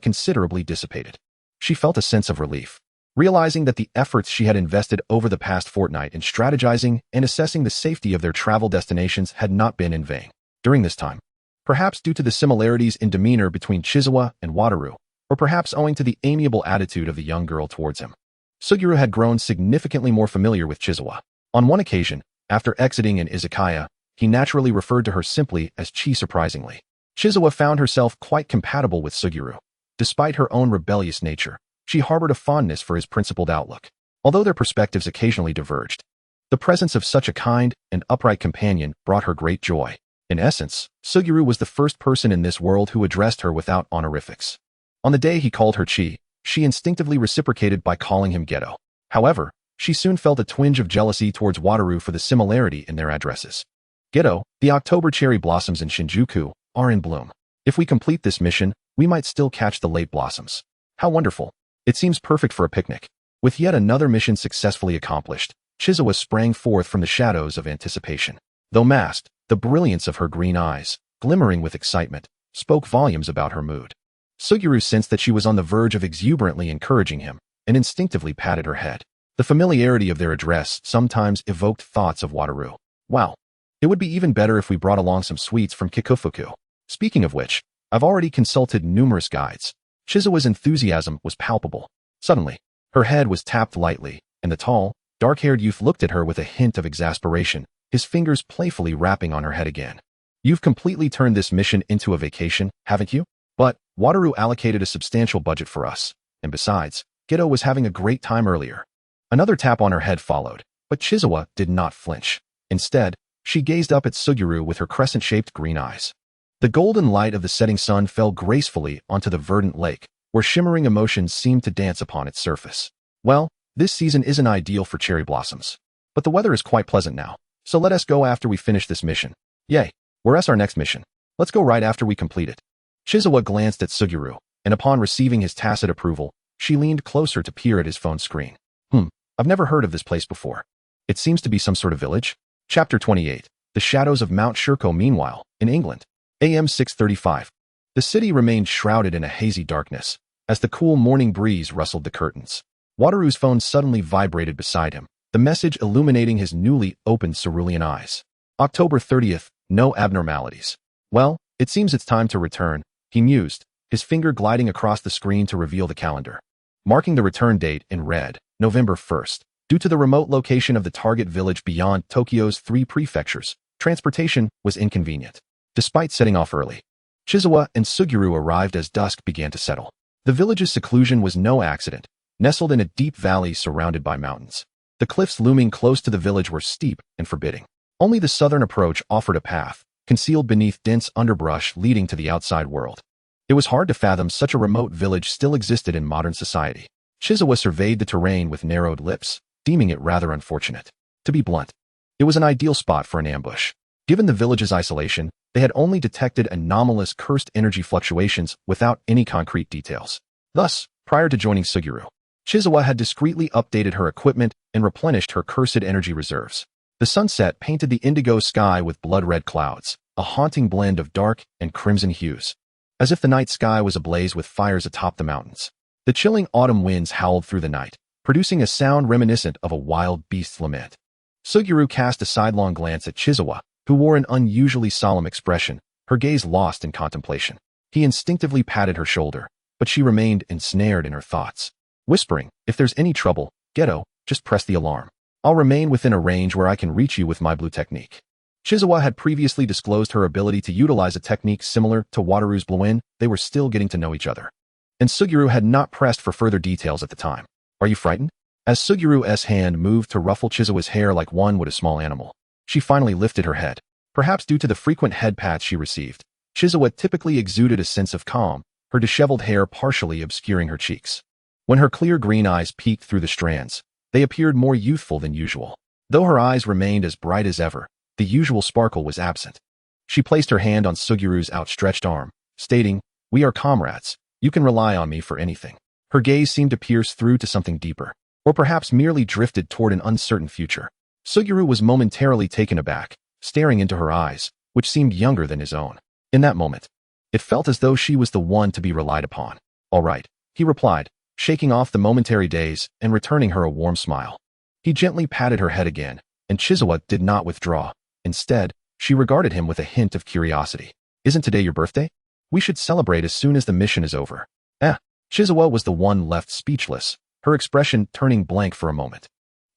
considerably dissipated. She felt a sense of relief, realizing that the efforts she had invested over the past fortnight in strategizing and assessing the safety of their travel destinations had not been in vain. During this time, perhaps due to the similarities in demeanor between Chizawa and Wataru, or perhaps owing to the amiable attitude of the young girl towards him, Suguru had grown significantly more familiar with Chizawa. On one occasion, after exiting an izakaya, he naturally referred to her simply as Chi. Surprisingly, Chizawa found herself quite compatible with Suguru. Despite her own rebellious nature, she harbored a fondness for his principled outlook. Although their perspectives occasionally diverged, the presence of such a kind and upright companion brought her great joy. In essence, Suguru was the first person in this world who addressed her without honorifics. On the day he called her Chi, she instinctively reciprocated by calling him Geto. However, She soon felt a twinge of jealousy towards Wataru for the similarity in their addresses. Geto, the October cherry blossoms in Shinjuku are in bloom. If we complete this mission, we might still catch the late blossoms. How wonderful. It seems perfect for a picnic. With yet another mission successfully accomplished, Chizawa sprang forth from the shadows of anticipation. Though masked, the brilliance of her green eyes, glimmering with excitement, spoke volumes about her mood. Suguru sensed that she was on the verge of exuberantly encouraging him, and instinctively patted her head. The familiarity of their address sometimes evoked thoughts of Wataru. Wow. It would be even better if we brought along some sweets from Kikufuku. Speaking of which, I've already consulted numerous guides. Chizawa's enthusiasm was palpable. Suddenly, her head was tapped lightly, and the tall, dark-haired youth looked at her with a hint of exasperation, his fingers playfully rapping on her head again. You've completely turned this mission into a vacation, haven't you? But Wataru allocated a substantial budget for us, and besides, Geto was having a great time earlier. Another tap on her head followed, but Chizawa did not flinch. Instead, she gazed up at Suguru with her crescent-shaped green eyes. The golden light of the setting sun fell gracefully onto the verdant lake, where shimmering emotions seemed to dance upon its surface. Well, this season isn't ideal for cherry blossoms. But the weather is quite pleasant now, so let us go after we finish this mission. Yay, where's our next mission? Let's go right after we complete it. Chizawa glanced at Suguru, and upon receiving his tacit approval, she leaned closer to peer at his phone screen. I've never heard of this place before. It seems to be some sort of village. Chapter 28. The Shadows of Mount Shirko. Meanwhile, in England. AM 6:35. The city remained shrouded in a hazy darkness, as the cool morning breeze rustled the curtains. Wataru's phone suddenly vibrated beside him, the message illuminating his newly opened cerulean eyes. October 30th, no abnormalities. Well, it seems it's time to return, he mused, his finger gliding across the screen to reveal the calendar. Marking the return date in red, November 1st. Due to the remote location of the target village beyond Tokyo's 3 prefectures, transportation was inconvenient. Despite setting off early, Chizawa and Suguru arrived as dusk began to settle. The village's seclusion was no accident, nestled in a deep valley surrounded by mountains. The cliffs looming close to the village were steep and forbidding. Only the southern approach offered a path, concealed beneath dense underbrush leading to the outside world. It was hard to fathom such a remote village still existed in modern society. Chizawa surveyed the terrain with narrowed lips, deeming it rather unfortunate. To be blunt, it was an ideal spot for an ambush. Given the village's isolation, they had only detected anomalous cursed energy fluctuations without any concrete details. Thus, prior to joining Suguru, Chizawa had discreetly updated her equipment and replenished her cursed energy reserves. The sunset painted the indigo sky with blood-red clouds, a haunting blend of dark and crimson hues, as if the night sky was ablaze with fires atop the mountains. The chilling autumn winds howled through the night, producing a sound reminiscent of a wild beast's lament. Suguru cast a sidelong glance at Chizawa, who wore an unusually solemn expression, her gaze lost in contemplation. He instinctively patted her shoulder, but she remained ensnared in her thoughts. Whispering, "If there's any trouble, Geto, just press the alarm. I'll remain within a range where I can reach you with my blue technique." Chizawa had previously disclosed her ability to utilize a technique similar to Wataru's Bluin. They were still getting to know each other, and Suguru had not pressed for further details at the time. "Are you frightened?" As Suguru's hand moved to ruffle Chizawa's hair like one would a small animal, she finally lifted her head. Perhaps due to the frequent head pats she received, Chizawa typically exuded a sense of calm, her disheveled hair partially obscuring her cheeks. When her clear green eyes peeked through the strands, they appeared more youthful than usual. Though her eyes remained as bright as ever, the usual sparkle was absent. She placed her hand on Suguru's outstretched arm, stating, "We are comrades. You can rely on me for anything." Her gaze seemed to pierce through to something deeper, or perhaps merely drifted toward an uncertain future. Suguru was momentarily taken aback, staring into her eyes, which seemed younger than his own. In that moment, it felt as though she was the one to be relied upon. "All right," he replied, shaking off the momentary daze and returning her a warm smile. He gently patted her head again, and Chizawa did not withdraw. Instead, she regarded him with a hint of curiosity. "Isn't today your birthday? We should celebrate as soon as the mission is over." Chizawa was the one left speechless, her expression turning blank for a moment.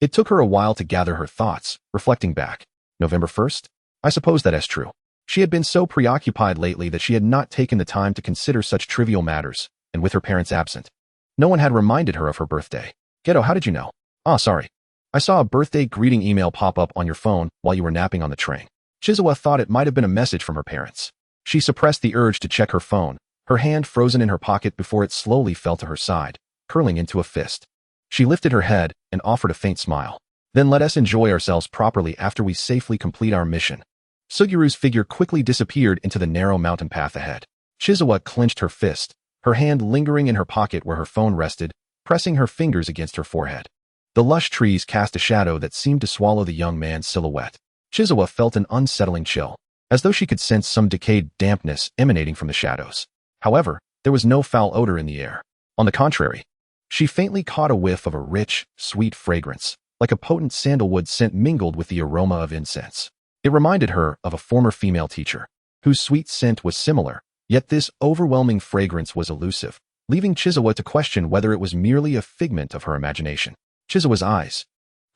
It took her a while to gather her thoughts, reflecting back. November 1st? I suppose that is true. She had been so preoccupied lately that she had not taken the time to consider such trivial matters, and with her parents absent, no one had reminded her of her birthday. "Geto, how did you know?" Sorry. I saw a birthday greeting email pop up on your phone while you were napping on the train." Chizawa thought it might have been a message from her parents. She suppressed the urge to check her phone, her hand frozen in her pocket before it slowly fell to her side, curling into a fist. She lifted her head and offered a faint smile. Then let us enjoy ourselves properly after we safely complete our mission. Sugiru's figure quickly disappeared into the narrow mountain path ahead. Chizawa clenched her fist, her hand lingering in her pocket where her phone rested, pressing her fingers against her forehead. The lush trees cast a shadow that seemed to swallow the young man's silhouette. Chizawa felt an unsettling chill, as though she could sense some decayed dampness emanating from the shadows. However, there was no foul odor in the air. On the contrary, she faintly caught a whiff of a rich, sweet fragrance, like a potent sandalwood scent mingled with the aroma of incense. It reminded her of a former female teacher, whose sweet scent was similar, yet this overwhelming fragrance was elusive, leaving Chizawa to question whether it was merely a figment of her imagination. Chizawa's eyes.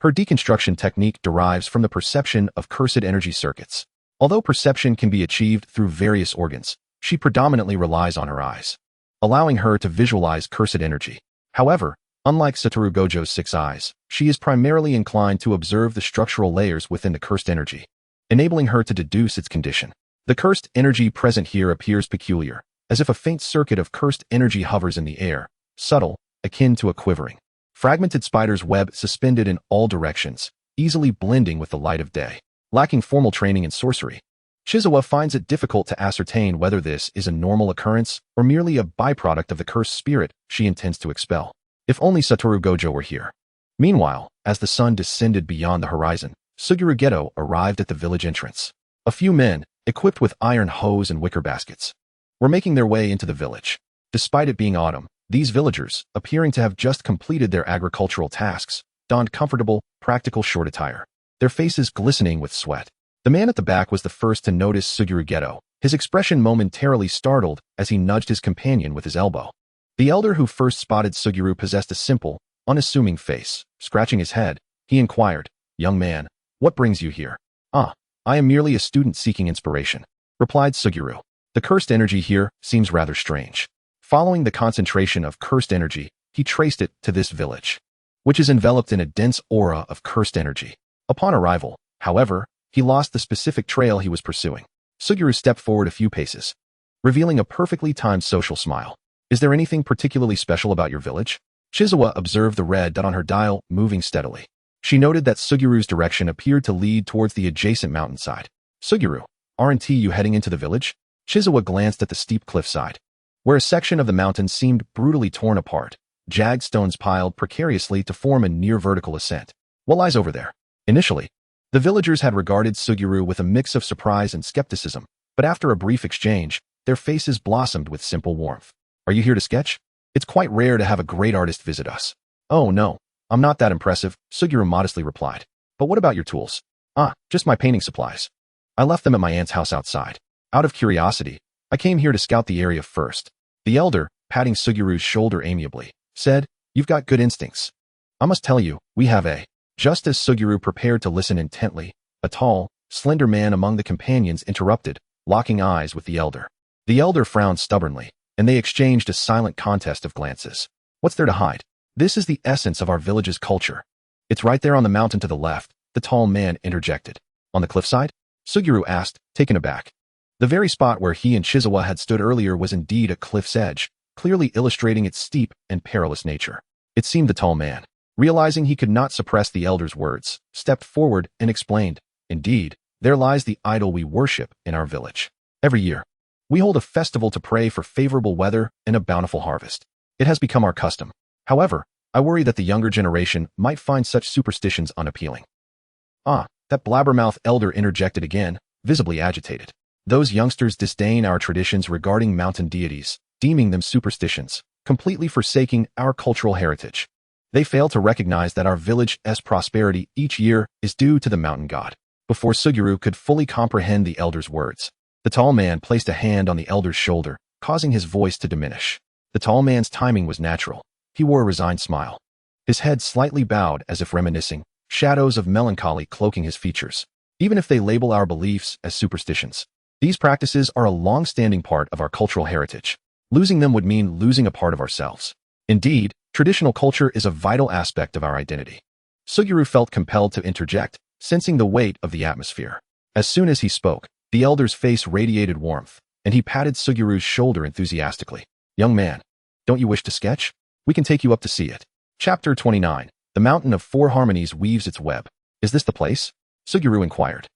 Her deconstruction technique derives from the perception of cursed energy circuits. Although perception can be achieved through various organs, she predominantly relies on her eyes, allowing her to visualize cursed energy. However, unlike Satoru Gojo's 6 eyes, she is primarily inclined to observe the structural layers within the cursed energy, enabling her to deduce its condition. The cursed energy present here appears peculiar, as if a faint circuit of cursed energy hovers in the air, subtle, akin to a quivering, fragmented spider's web suspended in all directions, easily blending with the light of day. Lacking formal training in sorcery, Chizawa finds it difficult to ascertain whether this is a normal occurrence or merely a byproduct of the cursed spirit she intends to expel. If only Satoru Gojo were here. Meanwhile, as the sun descended beyond the horizon, Suguru Geto arrived at the village entrance. A few men, equipped with iron hoes and wicker baskets, were making their way into the village. Despite it being autumn, these villagers, appearing to have just completed their agricultural tasks, donned comfortable, practical short attire, their faces glistening with sweat. The man at the back was the first to notice Suguru Geto, his expression momentarily startled as he nudged his companion with his elbow. The elder who first spotted Suguru possessed a simple, unassuming face. Scratching his head, he inquired, "Young man, what brings you here?" "Ah, I am merely a student seeking inspiration," replied Suguru. "The cursed energy here seems rather strange." Following the concentration of cursed energy, he traced it to this village, which is enveloped in a dense aura of cursed energy. Upon arrival, however, he lost the specific trail he was pursuing. Suguru stepped forward a few paces, revealing a perfectly timed social smile. "Is there anything particularly special about your village?" Chizawa observed the red dot on her dial moving steadily. She noted that Suguru's direction appeared to lead towards the adjacent mountainside. "Suguru, aren't you heading into the village?" Chizawa glanced at the steep cliffside, where a section of the mountain seemed brutally torn apart, jagged stones piled precariously to form a near-vertical ascent. "What lies over there?" Initially, the villagers had regarded Suguru with a mix of surprise and skepticism, but after a brief exchange, their faces blossomed with simple warmth. "Are you here to sketch? It's quite rare to have a great artist visit us." "Oh no, I'm not that impressive," Suguru modestly replied. "But what about your tools?" "Ah, just my painting supplies. I left them at my aunt's house outside. Out of curiosity, I came here to scout the area first." The elder, patting Suguru's shoulder amiably, said, "You've got good instincts. I must tell you, we have a..." Just as Suguru prepared to listen intently, a tall, slender man among the companions interrupted, locking eyes with the elder. The elder frowned stubbornly, and they exchanged a silent contest of glances. "What's there to hide? This is the essence of our village's culture. It's right there on the mountain to the left," the tall man interjected. "On the cliffside?" Suguru asked, taken aback. The very spot where he and Chizawa had stood earlier was indeed a cliff's edge, clearly illustrating its steep and perilous nature. It seemed the tall man, realizing he could not suppress the elder's words, stepped forward and explained, "Indeed, there lies the idol we worship in our village. Every year, we hold a festival to pray for favorable weather and a bountiful harvest. It has become our custom. However, I worry that the younger generation might find such superstitions unappealing." "Ah," that blabbermouth elder interjected again, visibly agitated. "Those youngsters disdain our traditions regarding mountain deities, deeming them superstitions, completely forsaking our cultural heritage. They fail to recognize that our village's prosperity each year is due to the mountain god." Before Suguru could fully comprehend the elder's words, the tall man placed a hand on the elder's shoulder, causing his voice to diminish. The tall man's timing was natural. He wore a resigned smile, his head slightly bowed as if reminiscing, shadows of melancholy cloaking his features. "Even if they label our beliefs as superstitions, these practices are a long-standing part of our cultural heritage. Losing them would mean losing a part of ourselves. Indeed, traditional culture is a vital aspect of our identity." Suguru felt compelled to interject, sensing the weight of the atmosphere. As soon as he spoke, the elder's face radiated warmth, and he patted Suguru's shoulder enthusiastically. "Young man, don't you wish to sketch? We can take you up to see it." Chapter 29. The Mountain of Four Harmonies weaves its web. Is this the place? Suguru inquired.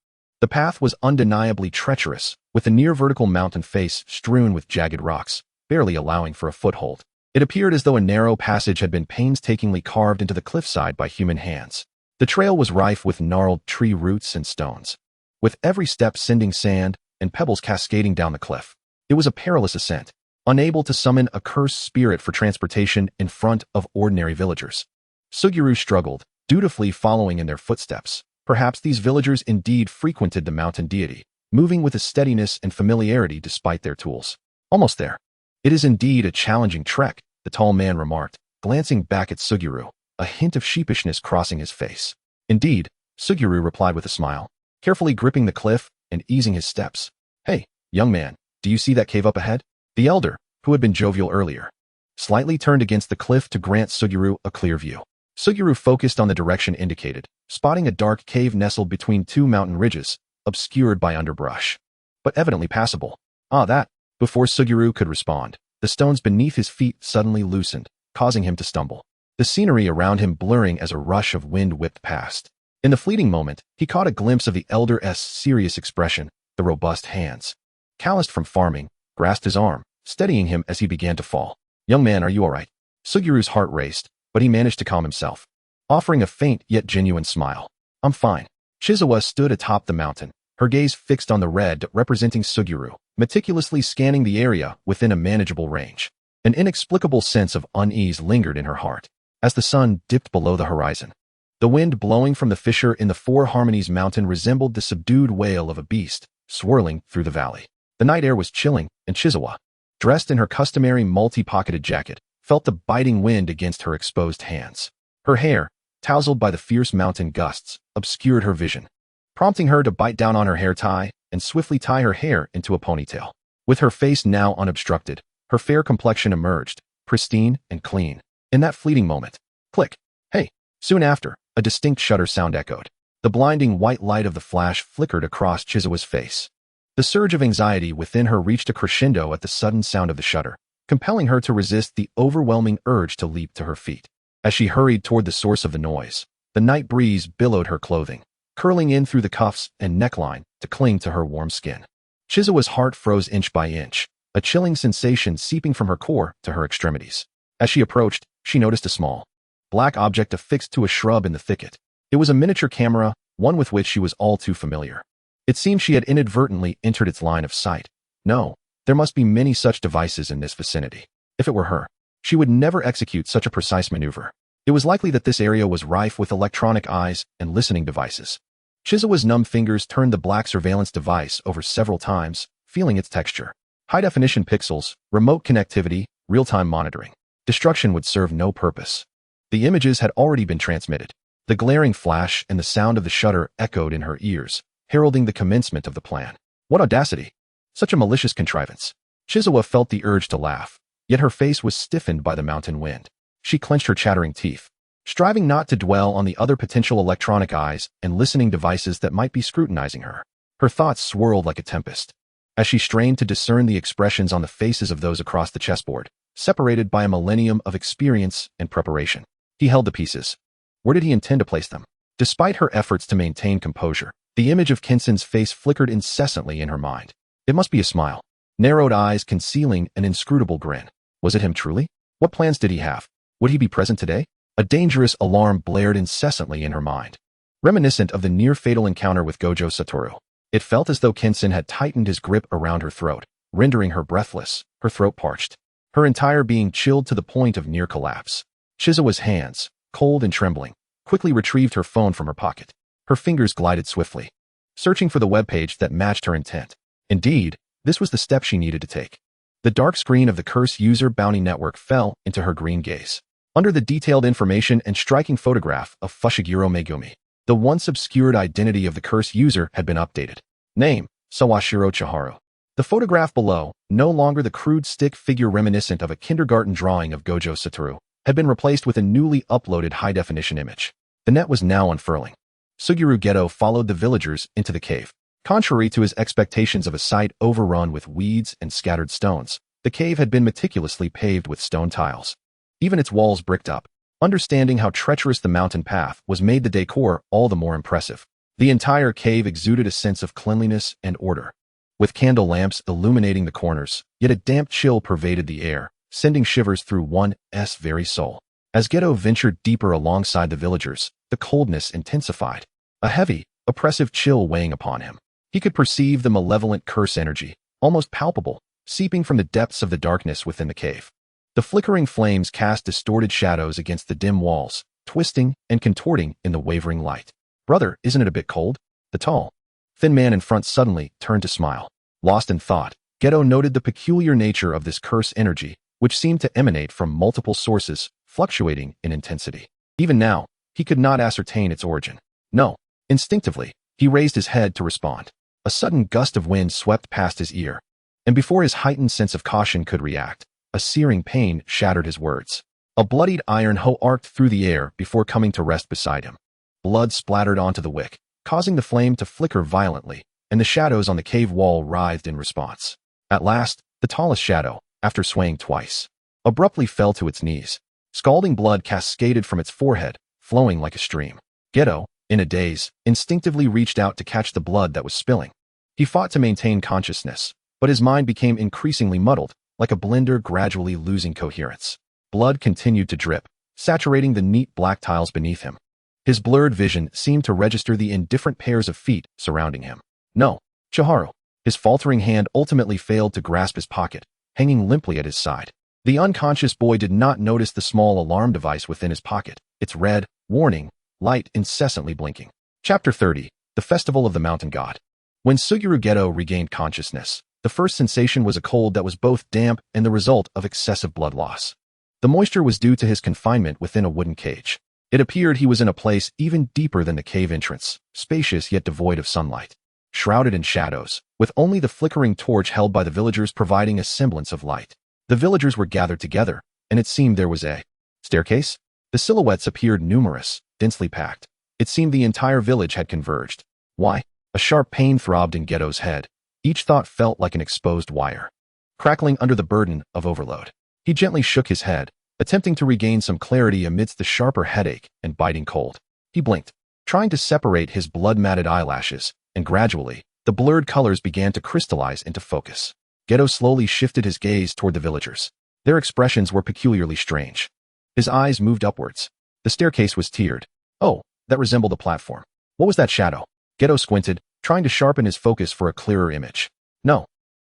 The path was undeniably treacherous, with the near-vertical mountain face strewn with jagged rocks, barely allowing for a foothold. It appeared as though a narrow passage had been painstakingly carved into the cliffside by human hands. The trail was rife with gnarled tree roots and stones, with every step sending sand and pebbles cascading down the cliff. It was a perilous ascent, unable to summon a cursed spirit for transportation in front of ordinary villagers. Suguru struggled, dutifully following in their footsteps. Perhaps these villagers indeed frequented the mountain deity, moving with a steadiness and familiarity despite their tools. Almost there. It is indeed a challenging trek, the tall man remarked, glancing back at Suguru, a hint of sheepishness crossing his face. Indeed, Suguru replied with a smile, carefully gripping the cliff and easing his steps. Hey, young man, do you see that cave up ahead? The elder, who had been jovial earlier, slightly turned against the cliff to grant Suguru a clear view. Suguru focused on the direction indicated, spotting a dark cave nestled between two mountain ridges, obscured by underbrush, but evidently passable. Ah, that. Before Suguru could respond, the stones beneath his feet suddenly loosened, causing him to stumble. The scenery around him blurring as a rush of wind whipped past. In the fleeting moment, he caught a glimpse of the elder's serious expression, the robust hands, calloused from farming, grasped his arm, steadying him as he began to fall. Young man, are you all right? Suguru's heart raced, but he managed to calm himself, offering a faint yet genuine smile. I'm fine. Chizawa stood atop the mountain, her gaze fixed on the red representing Suguru, meticulously scanning the area within a manageable range. An inexplicable sense of unease lingered in her heart as the sun dipped below the horizon. The wind blowing from the fissure in the Four Harmonies mountain resembled the subdued wail of a beast, swirling through the valley. The night air was chilling, and Chizawa, dressed in her customary multi-pocketed jacket, felt the biting wind against her exposed hands. Her hair, tousled by the fierce mountain gusts, obscured her vision, prompting her to bite down on her hair tie and swiftly tie her hair into a ponytail. With her face now unobstructed, her fair complexion emerged, pristine and clean. In that fleeting moment, click, hey! Soon after, a distinct shudder sound echoed. The blinding white light of the flash flickered across Chizawa's face. The surge of anxiety within her reached a crescendo at the sudden sound of the shudder, compelling her to resist the overwhelming urge to leap to her feet. As she hurried toward the source of the noise, the night breeze billowed her clothing, curling in through the cuffs and neckline to cling to her warm skin. Chizawa's heart froze inch by inch, a chilling sensation seeping from her core to her extremities. As she approached, she noticed a small, black object affixed to a shrub in the thicket. It was a miniature camera, one with which she was all too familiar. It seemed she had inadvertently entered its line of sight. No, there must be many such devices in this vicinity. If it were her, she would never execute such a precise maneuver. It was likely that this area was rife with electronic eyes and listening devices. Chizawa's numb fingers turned the black surveillance device over several times, feeling its texture. High-definition pixels, remote connectivity, real-time monitoring. Destruction would serve no purpose. The images had already been transmitted. The glaring flash and the sound of the shudder echoed in her ears, heralding the commencement of the plan. What audacity! Such a malicious contrivance. Chizawa felt the urge to laugh, yet her face was stiffened by the mountain wind. She clenched her chattering teeth, striving not to dwell on the other potential electronic eyes and listening devices that might be scrutinizing her. Her thoughts swirled like a tempest, as she strained to discern the expressions on the faces of those across the chessboard, separated by a millennium of experience and preparation. He held the pieces. Where did he intend to place them? Despite her efforts to maintain composure, the image of Kinson's face flickered incessantly in her mind. It must be a smile, narrowed eyes concealing an inscrutable grin. Was it him truly? What plans did he have? Would he be present today? A dangerous alarm blared incessantly in her mind, reminiscent of the near-fatal encounter with Gojo Satoru. It felt as though Kinson had tightened his grip around her throat, rendering her breathless, her throat parched, her entire being chilled to the point of near collapse. Chizawa's hands, cold and trembling, quickly retrieved her phone from her pocket. Her fingers glided swiftly, searching for the webpage that matched her intent. Indeed, this was the step she needed to take. The dark screen of the Curse User Bounty Network fell into her green gaze. Under the detailed information and striking photograph of Fushiguro Megumi, the once obscured identity of the Curse user had been updated. Name, Sawashiro Chiharu. The photograph below, no longer the crude stick figure reminiscent of a kindergarten drawing of Gojo Satoru, had been replaced with a newly uploaded high-definition image. The net was now unfurling. Suguru Geto followed the villagers into the cave. Contrary to his expectations of a site overrun with weeds and scattered stones, the cave had been meticulously paved with stone tiles, even its walls bricked up. Understanding how treacherous the mountain path was made the decor all the more impressive. The entire cave exuded a sense of cleanliness and order, with candle lamps illuminating the corners, yet a damp chill pervaded the air, sending shivers through one's very soul. As Geto ventured deeper alongside the villagers, the coldness intensified, a heavy, oppressive chill weighing upon him. He could perceive the malevolent curse energy, almost palpable, seeping from the depths of the darkness within the cave. The flickering flames cast distorted shadows against the dim walls, twisting and contorting in the wavering light. "Brother, isn't it a bit cold?" The tall, thin man in front suddenly turned to smile. Lost in thought, Geto noted the peculiar nature of this curse energy, which seemed to emanate from multiple sources, fluctuating in intensity. Even now, he could not ascertain its origin. No. Instinctively, he raised his head to respond. A sudden gust of wind swept past his ear, and before his heightened sense of caution could react, a searing pain shattered his words. A bloodied iron hoe arced through the air before coming to rest beside him. Blood splattered onto the wick, causing the flame to flicker violently, and the shadows on the cave wall writhed in response. At last, the tallest shadow, after swaying twice, abruptly fell to its knees. Scalding blood cascaded from its forehead, flowing like a stream. Geto, in a daze, instinctively reached out to catch the blood that was spilling. He fought to maintain consciousness, but his mind became increasingly muddled, like a blender gradually losing coherence. Blood continued to drip, saturating the neat black tiles beneath him. His blurred vision seemed to register the indifferent pairs of feet surrounding him. "No, Chiharu." His faltering hand ultimately failed to grasp his pocket, hanging limply at his side. The unconscious boy did not notice the small alarm device within his pocket, its red, warning light incessantly blinking. Chapter 30. The Festival of the Mountain God. When Suguru Geto regained consciousness, the first sensation was a cold that was both damp and the result of excessive blood loss. The moisture was due to his confinement within a wooden cage. It appeared he was in a place even deeper than the cave entrance, spacious yet devoid of sunlight. Shrouded in shadows, with only the flickering torch held by the villagers providing a semblance of light. The villagers were gathered together, and it seemed there was a staircase. The silhouettes appeared numerous, densely packed. It seemed the entire village had converged. Why? A sharp pain throbbed in Geto's head. Each thought felt like an exposed wire, crackling under the burden of overload. He gently shook his head, attempting to regain some clarity amidst the sharper headache and biting cold. He blinked, trying to separate his blood-matted eyelashes, and gradually, the blurred colors began to crystallize into focus. Geto slowly shifted his gaze toward the villagers. Their expressions were peculiarly strange. His eyes moved upwards. The staircase was tiered. Oh, that resembled a platform. What was that shadow? Geto squinted, trying to sharpen his focus for a clearer image. No.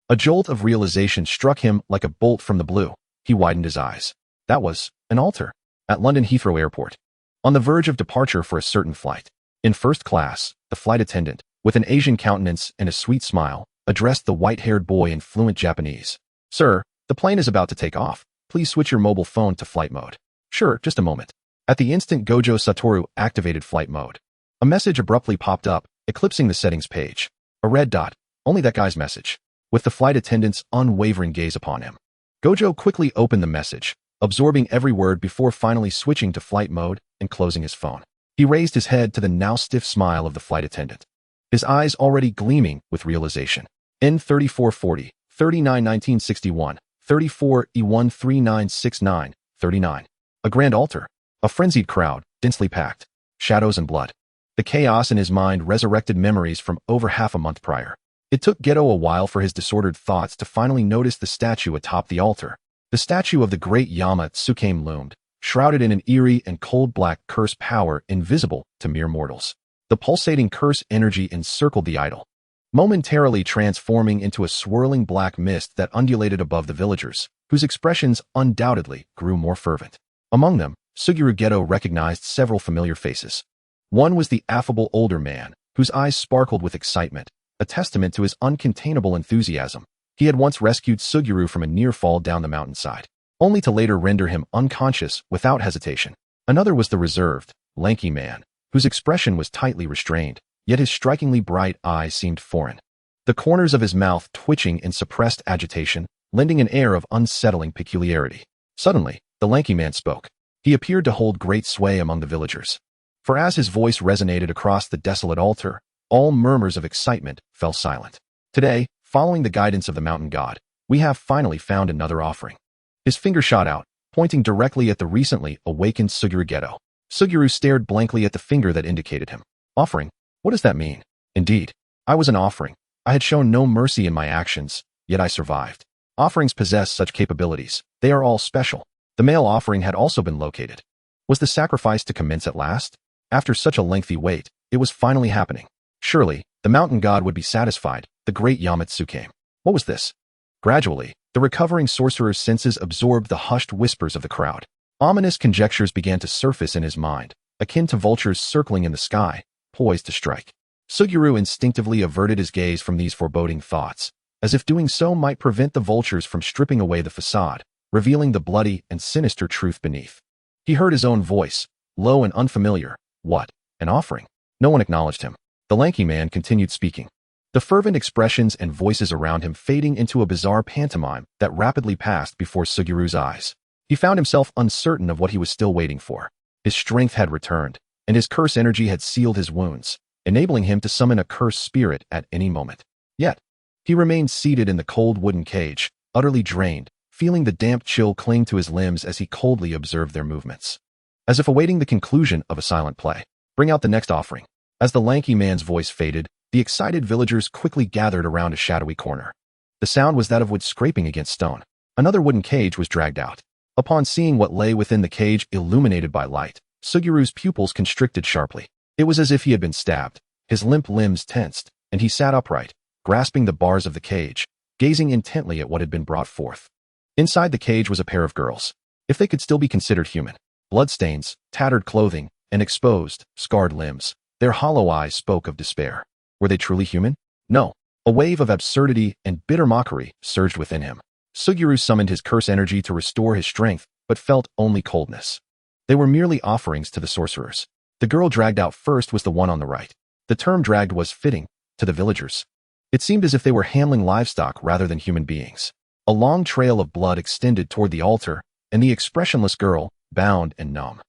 A jolt of realization struck him like a bolt from the blue. He widened his eyes. That was an altar at London Heathrow Airport, on the verge of departure for a certain flight. In first class, the flight attendant, with an Asian countenance and a sweet smile, addressed the white-haired boy in fluent Japanese. "Sir, the plane is about to take off. Please switch your mobile phone to flight mode." "Sure, just a moment." At the instant Gojo Satoru activated flight mode, a message abruptly popped up, eclipsing the settings page. A red dot, only that guy's message, with the flight attendant's unwavering gaze upon him. Gojo quickly opened the message, absorbing every word before finally switching to flight mode and closing his phone. He raised his head to the now stiff smile of the flight attendant, his eyes already gleaming with realization. N3440, 391961, 34E13969, 39. A grand altar. A frenzied crowd, densely packed. Shadows and blood. The chaos in his mind resurrected memories from over half a month prior. It took Geto a while for his disordered thoughts to finally notice the statue atop the altar. The statue of the great Yama Tsukame loomed, shrouded in an eerie and cold black curse power invisible to mere mortals. The pulsating curse energy encircled the idol, momentarily transforming into a swirling black mist that undulated above the villagers, whose expressions undoubtedly grew more fervent. Among them, Suguru Geto recognized several familiar faces. One was the affable older man, whose eyes sparkled with excitement, a testament to his uncontainable enthusiasm. He had once rescued Suguru from a near fall down the mountainside, only to later render him unconscious without hesitation. Another was the reserved, lanky man, whose expression was tightly restrained, yet his strikingly bright eyes seemed foreign, the corners of his mouth twitching in suppressed agitation, lending an air of unsettling peculiarity. Suddenly, the lanky man spoke. He appeared to hold great sway among the villagers, for as his voice resonated across the desolate altar, all murmurs of excitement fell silent. "Today, following the guidance of the mountain god, we have finally found another offering." His finger shot out, pointing directly at the recently awakened Suguru Geto. Suguru stared blankly at the finger that indicated him. Offering? What does that mean? Indeed, I was an offering. I had shown no mercy in my actions, yet I survived. Offerings possess such capabilities. They are all special. The male offering had also been located. Was the sacrifice to commence at last? After such a lengthy wait, it was finally happening. Surely, the mountain god would be satisfied. The great Yamatsu came. What was this? Gradually, the recovering sorcerer's senses absorbed the hushed whispers of the crowd. Ominous conjectures began to surface in his mind, akin to vultures circling in the sky, poised to strike. Suguru instinctively averted his gaze from these foreboding thoughts, as if doing so might prevent the vultures from stripping away the facade, revealing the bloody and sinister truth beneath. He heard his own voice, low and unfamiliar. What? An offering? No one acknowledged him. The lanky man continued speaking, the fervent expressions and voices around him fading into a bizarre pantomime that rapidly passed before Suguru's eyes. He found himself uncertain of what he was still waiting for. His strength had returned, and his curse energy had sealed his wounds, enabling him to summon a cursed spirit at any moment. Yet, he remained seated in the cold wooden cage, utterly drained, feeling the damp chill cling to his limbs as he coldly observed their movements. As if awaiting the conclusion of a silent play. Bring out the next offering. As the lanky man's voice faded, the excited villagers quickly gathered around a shadowy corner. The sound was that of wood scraping against stone. Another wooden cage was dragged out. Upon seeing what lay within the cage illuminated by light, Suguru's pupils constricted sharply. It was as if he had been stabbed. His limp limbs tensed, and he sat upright, grasping the bars of the cage, gazing intently at what had been brought forth. Inside the cage was a pair of girls, if they could still be considered human. Bloodstains, tattered clothing, and exposed, scarred limbs. Their hollow eyes spoke of despair. Were they truly human? No. A wave of absurdity and bitter mockery surged within him. Suguru summoned his curse energy to restore his strength, but felt only coldness. They were merely offerings to the sorcerers. The girl dragged out first was the one on the right. The term dragged was fitting, to the villagers. It seemed as if they were handling livestock rather than human beings. A long trail of blood extended toward the altar, and the expressionless girl, bound and numb,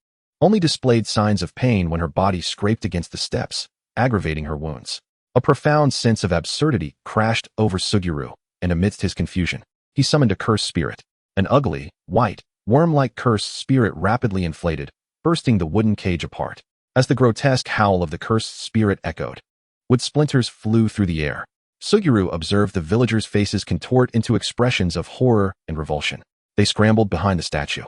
only displayed signs of pain when her body scraped against the steps, aggravating her wounds. A profound sense of absurdity crashed over Suguru, and amidst his confusion, he summoned a cursed spirit. An ugly, white, worm-like cursed spirit rapidly inflated, bursting the wooden cage apart. As the grotesque howl of the cursed spirit echoed, wood splinters flew through the air. Suguru observed the villagers' faces contort into expressions of horror and revulsion. They scrambled behind the statue,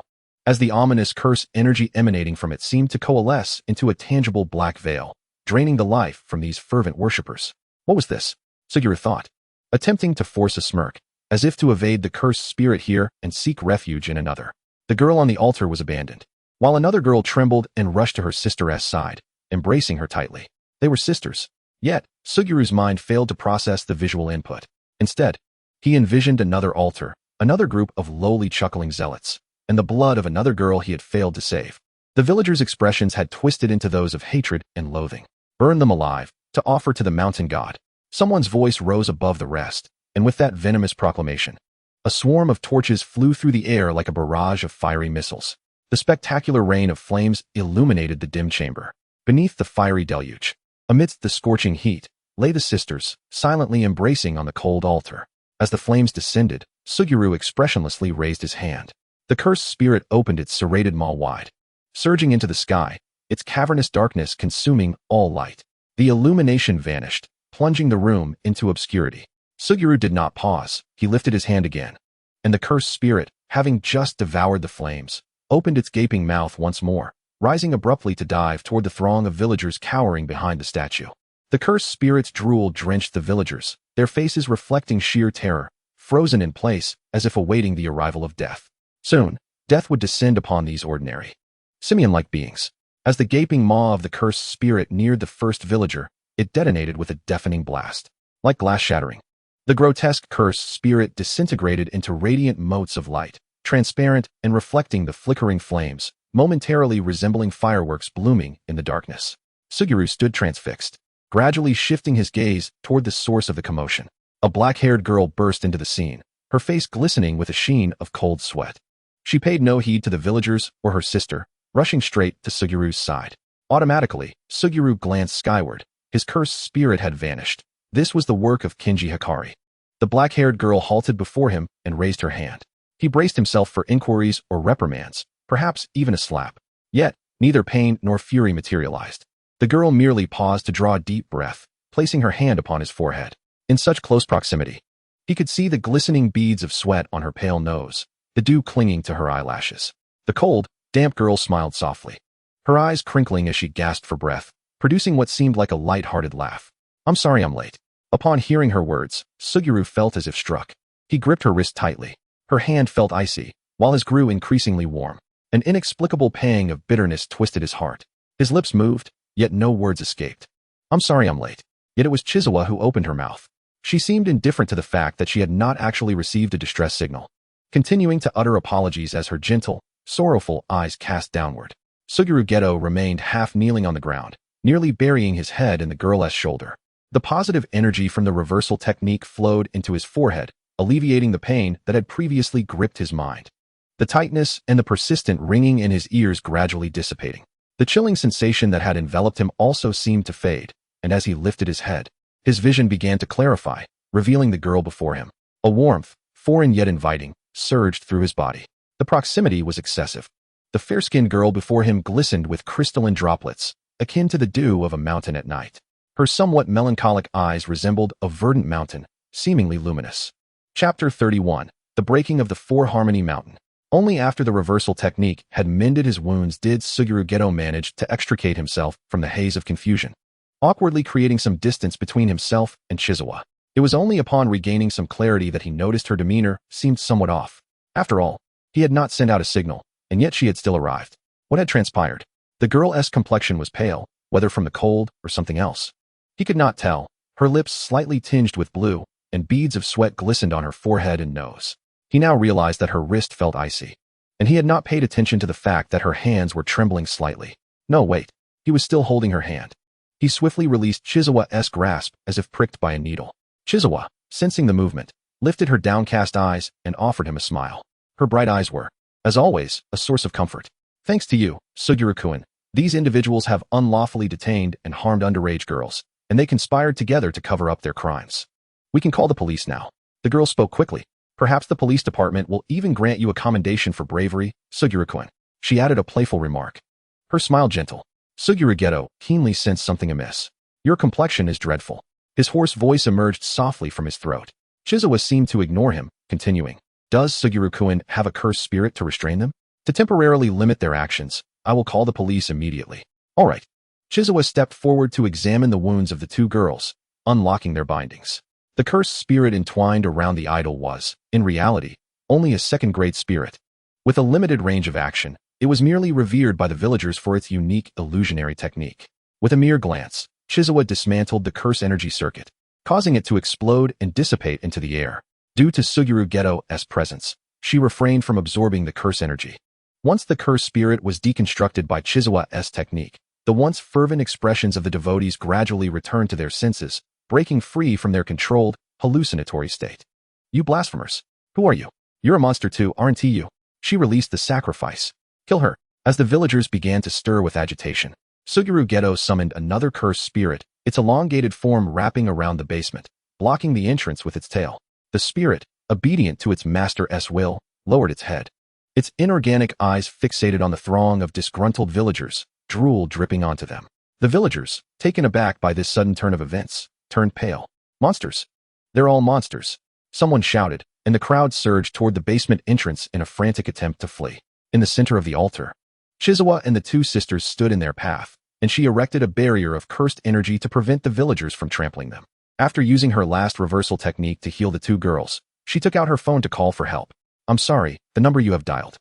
as the ominous curse energy emanating from it seemed to coalesce into a tangible black veil, draining the life from these fervent worshippers. What was this? Suguru thought, attempting to force a smirk, as if to evade the cursed spirit here and seek refuge in another. The girl on the altar was abandoned, while another girl trembled and rushed to her sister's side, embracing her tightly. They were sisters. Yet, Suguru's mind failed to process the visual input. Instead, he envisioned another altar, another group of lowly chuckling zealots, and the blood of another girl he had failed to save. The villagers' expressions had twisted into those of hatred and loathing. Burn them alive, to offer to the mountain god. Someone's voice rose above the rest, and with that venomous proclamation, a swarm of torches flew through the air like a barrage of fiery missiles. The spectacular rain of flames illuminated the dim chamber. Beneath the fiery deluge, amidst the scorching heat, lay the sisters, silently embracing on the cold altar. As the flames descended, Suguru expressionlessly raised his hand. The cursed spirit opened its serrated maw wide, surging into the sky, its cavernous darkness consuming all light. The illumination vanished, plunging the room into obscurity. Suguru did not pause. He lifted his hand again, and the cursed spirit, having just devoured the flames, opened its gaping mouth once more, rising abruptly to dive toward the throng of villagers cowering behind the statue. The cursed spirit's drool drenched the villagers, their faces reflecting sheer terror, frozen in place as if awaiting the arrival of death. Soon, death would descend upon these ordinary, simian-like beings. As the gaping maw of the cursed spirit neared the first villager, it detonated with a deafening blast. Like glass shattering, the grotesque cursed spirit disintegrated into radiant motes of light, transparent and reflecting the flickering flames, momentarily resembling fireworks blooming in the darkness. Suguru stood transfixed, gradually shifting his gaze toward the source of the commotion. A black-haired girl burst into the scene, her face glistening with a sheen of cold sweat. She paid no heed to the villagers or her sister, rushing straight to Suguru's side. Automatically, Suguru glanced skyward. His cursed spirit had vanished. This was the work of Kinji Hikari. The black-haired girl halted before him and raised her hand. He braced himself for inquiries or reprimands, perhaps even a slap. Yet, neither pain nor fury materialized. The girl merely paused to draw a deep breath, placing her hand upon his forehead. In such close proximity, he could see the glistening beads of sweat on her pale nose, the dew clinging to her eyelashes. The cold, damp girl smiled softly, her eyes crinkling as she gasped for breath, producing what seemed like a light-hearted laugh. "I'm sorry I'm late." Upon hearing her words, Suguru felt as if struck. He gripped her wrist tightly. Her hand felt icy, while his grew increasingly warm. An inexplicable pang of bitterness twisted his heart. His lips moved, yet no words escaped. "I'm sorry I'm late." Yet it was Chizawa who opened her mouth. She seemed indifferent to the fact that she had not actually received a distress signal, continuing to utter apologies as her gentle, sorrowful eyes cast downward. Suguru Geto remained half kneeling on the ground, nearly burying his head in the girl's shoulder. The positive energy from the reversal technique flowed into his forehead, alleviating the pain that had previously gripped his mind. The tightness and the persistent ringing in his ears gradually dissipating. The chilling sensation that had enveloped him also seemed to fade, and as he lifted his head, his vision began to clarify, revealing the girl before him. A warmth, foreign yet inviting, surged through his body. The proximity was excessive. The fair-skinned girl before him glistened with crystalline droplets, akin to the dew of a mountain at night. Her somewhat melancholic eyes resembled a verdant mountain, seemingly luminous. Chapter 31. The Breaking of the Four-Harmony Mountain. Only after the reversal technique had mended his wounds did Suguru Geto manage to extricate himself from the haze of confusion, awkwardly creating some distance between himself and Chizawa. It was only upon regaining some clarity that he noticed her demeanor seemed somewhat off. After all, he had not sent out a signal, and yet she had still arrived. What had transpired? The girl's complexion was pale, whether from the cold or something else. He could not tell. Her lips slightly tinged with blue, and beads of sweat glistened on her forehead and nose. He now realized that her wrist felt icy, and he had not paid attention to the fact that her hands were trembling slightly. No, wait. He was still holding her hand. He swiftly released Chizawa's grasp as if pricked by a needle. Chizawa, sensing the movement, lifted her downcast eyes and offered him a smile. Her bright eyes were, as always, a source of comfort. "Thanks to you, Suguru-kun, these individuals have unlawfully detained and harmed underage girls, and they conspired together to cover up their crimes. We can call the police now." The girl spoke quickly. "Perhaps the police department will even grant you a commendation for bravery, Suguru-kun." She added a playful remark. Her smile gentle. Suguru Geto keenly sensed something amiss. "Your complexion is dreadful." His hoarse voice emerged softly from his throat. Chizawa seemed to ignore him, continuing. "Does Suguru-kun have a cursed spirit to restrain them? To temporarily limit their actions, I will call the police immediately." "All right." Chizawa stepped forward to examine the wounds of the two girls, unlocking their bindings. The cursed spirit entwined around the idol was, in reality, only a second-grade spirit. With a limited range of action, it was merely revered by the villagers for its unique illusionary technique. With a mere glance, Chizawa dismantled the curse energy circuit, causing it to explode and dissipate into the air. Due to Suguru Geto's presence, she refrained from absorbing the curse energy. Once the curse spirit was deconstructed by Chizawa's technique, the once fervent expressions of the devotees gradually returned to their senses, breaking free from their controlled, hallucinatory state. "You blasphemers! Who are you? You're a monster too, aren't you?" She released the sacrifice. "Kill her." As the villagers began to stir with agitation, Suguru Geto summoned another cursed spirit, its elongated form wrapping around the basement, blocking the entrance with its tail. The spirit, obedient to its master's will, lowered its head. Its inorganic eyes fixated on the throng of disgruntled villagers, drool dripping onto them. The villagers, taken aback by this sudden turn of events, turned pale. "Monsters! They're all monsters!" Someone shouted, and the crowd surged toward the basement entrance in a frantic attempt to flee. In the center of the altar, Chizawa and the two sisters stood in their path, and she erected a barrier of cursed energy to prevent the villagers from trampling them. After using her last reversal technique to heal the two girls, she took out her phone to call for help. "I'm sorry, the number you have dialed."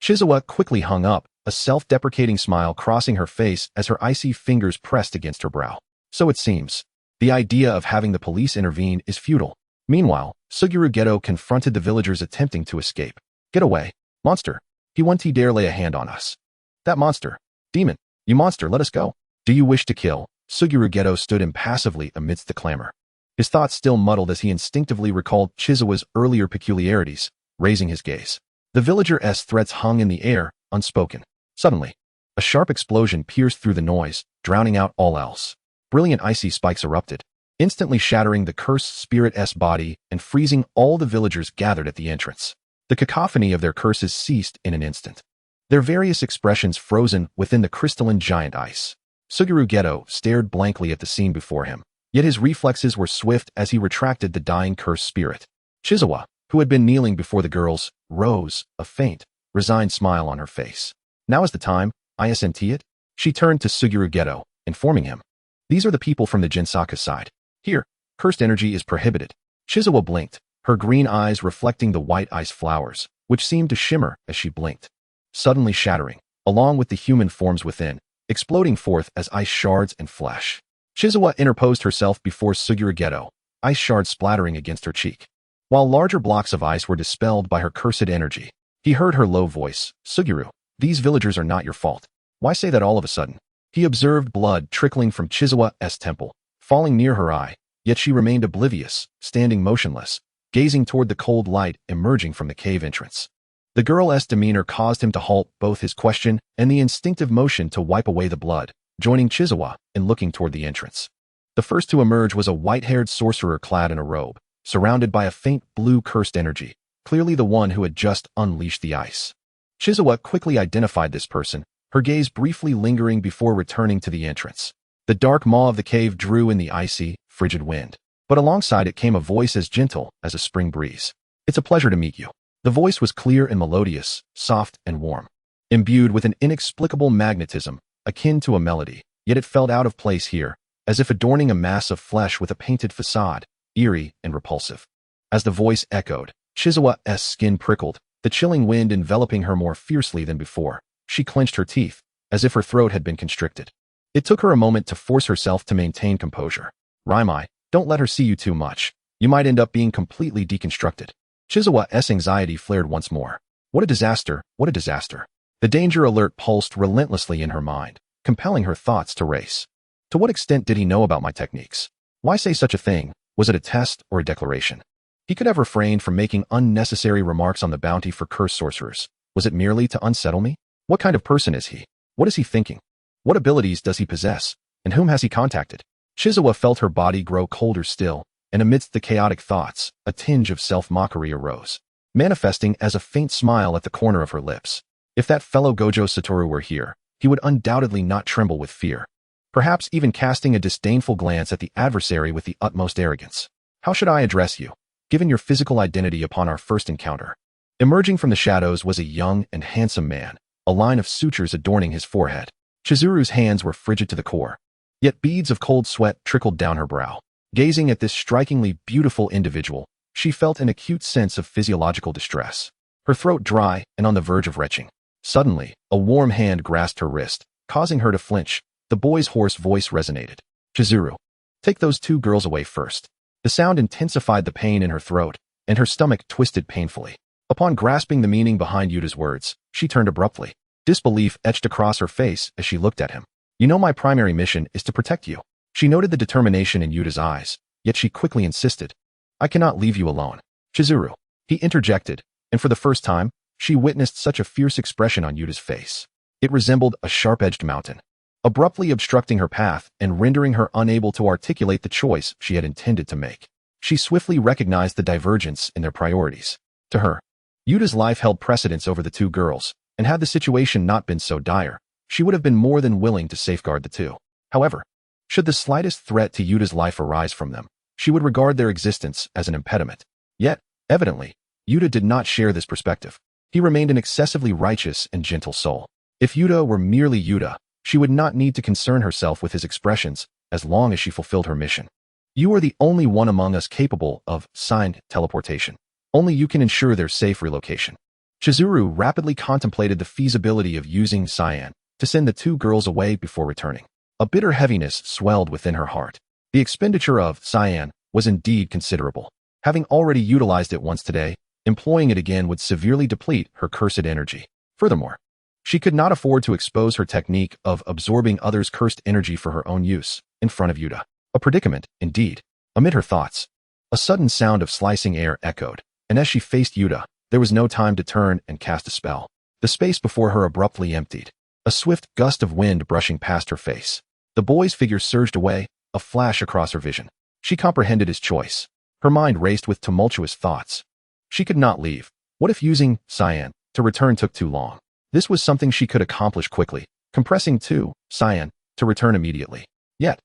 Chizawa quickly hung up, a self-deprecating smile crossing her face as her icy fingers pressed against her brow. "So it seems. The idea of having the police intervene is futile." Meanwhile, Suguru Geto confronted the villagers attempting to escape. "Get away, monster. He won't dare lay a hand on us." "That monster. Demon. You monster, let us go." "Do you wish to kill?" Suguru Geto stood impassively amidst the clamor. His thoughts still muddled as he instinctively recalled Chizawa's earlier peculiarities, raising his gaze. The villager's threats hung in the air, unspoken. Suddenly, a sharp explosion pierced through the noise, drowning out all else. Brilliant icy spikes erupted, instantly shattering the cursed spirit's body and freezing all the villagers gathered at the entrance. The cacophony of their curses ceased in an instant. Their various expressions frozen within the crystalline giant ice. Suguru Geto stared blankly at the scene before him, yet his reflexes were swift as he retracted the dying cursed spirit. Chizawa, who had been kneeling before the girls, rose, a faint, resigned smile on her face. Now is the time, I senti it? She turned to Suguru Geto, informing him. These are the people from the Jinsaka side. Here, cursed energy is prohibited. Chizawa blinked, her green eyes reflecting the white ice flowers, which seemed to shimmer as she blinked. Suddenly shattering, along with the human forms within, exploding forth as ice shards and flesh. Chizawa interposed herself before Suguru Geto, ice shards splattering against her cheek. While larger blocks of ice were dispelled by her cursed energy, he heard her low voice, Suguru, these villagers are not your fault. Why say that all of a sudden? He observed blood trickling from Chizawa's temple, falling near her eye, yet she remained oblivious, standing motionless, gazing toward the cold light emerging from the cave entrance. The girl's demeanor caused him to halt both his question and the instinctive motion to wipe away the blood, joining Chizawa in looking toward the entrance. The first to emerge was a white-haired sorcerer clad in a robe, surrounded by a faint blue cursed energy, clearly the one who had just unleashed the ice. Chizawa quickly identified this person, her gaze briefly lingering before returning to the entrance. The dark maw of the cave drew in the icy, frigid wind, but alongside it came a voice as gentle as a spring breeze. It's a pleasure to meet you. The voice was clear and melodious, soft and warm, imbued with an inexplicable magnetism, akin to a melody, yet it felt out of place here, as if adorning a mass of flesh with a painted facade, eerie and repulsive. As the voice echoed, Chizawa's skin prickled, the chilling wind enveloping her more fiercely than before. She clenched her teeth, as if her throat had been constricted. It took her a moment to force herself to maintain composure. Raimai, don't let her see you too much. You might end up being completely deconstructed. Chizawa's anxiety flared once more. What a disaster, what a disaster. The danger alert pulsed relentlessly in her mind, compelling her thoughts to race. To what extent did he know about my techniques? Why say such a thing? Was it a test or a declaration? He could have refrained from making unnecessary remarks on the bounty for cursed sorcerers. Was it merely to unsettle me? What kind of person is he? What is he thinking? What abilities does he possess? And whom has he contacted? Chizawa felt her body grow colder still, and amidst the chaotic thoughts, a tinge of self-mockery arose, manifesting as a faint smile at the corner of her lips. If that fellow Gojo Satoru were here, he would undoubtedly not tremble with fear, perhaps even casting a disdainful glance at the adversary with the utmost arrogance. How should I address you, given your physical identity upon our first encounter? Emerging from the shadows was a young and handsome man, a line of sutures adorning his forehead. Chizuru's hands were frigid to the core, yet beads of cold sweat trickled down her brow. Gazing at this strikingly beautiful individual, she felt an acute sense of physiological distress, her throat dry and on the verge of retching. Suddenly, a warm hand grasped her wrist, causing her to flinch. The boy's hoarse voice resonated. Chizuru, take those two girls away first. The sound intensified the pain in her throat, and her stomach twisted painfully. Upon grasping the meaning behind Yuta's words, she turned abruptly. Disbelief etched across her face as she looked at him. You know my primary mission is to protect you. She noted the determination in Yuta's eyes, yet she quickly insisted. I cannot leave you alone. Chizuru. He interjected, and for the first time, she witnessed such a fierce expression on Yuta's face. It resembled a sharp-edged mountain, abruptly obstructing her path and rendering her unable to articulate the choice she had intended to make. She swiftly recognized the divergence in their priorities. To her, Yuta's life held precedence over the two girls, and had the situation not been so dire, she would have been more than willing to safeguard the two. However, should the slightest threat to Yuta's life arise from them, she would regard their existence as an impediment. Yet, evidently, Yuta did not share this perspective. He remained an excessively righteous and gentle soul. If Yuta were merely Yuta, she would not need to concern herself with his expressions as long as she fulfilled her mission. You are the only one among us capable of signed teleportation. Only you can ensure their safe relocation. Chizuru rapidly contemplated the feasibility of using Cyan to send the two girls away before returning. A bitter heaviness swelled within her heart. The expenditure of Cyan was indeed considerable. Having already utilized it once today, employing it again would severely deplete her cursed energy. Furthermore, she could not afford to expose her technique of absorbing others' cursed energy for her own use in front of Yuta. A predicament, indeed. Amid her thoughts, a sudden sound of slicing air echoed, and as she faced Yuta, there was no time to turn and cast a spell. The space before her abruptly emptied, a swift gust of wind brushing past her face. The boy's figure surged away, a flash across her vision. She comprehended his choice. Her mind raced with tumultuous thoughts. She could not leave. What if using cyan to return took too long? This was something she could accomplish quickly, compressing 2 cyan to return immediately. Yet,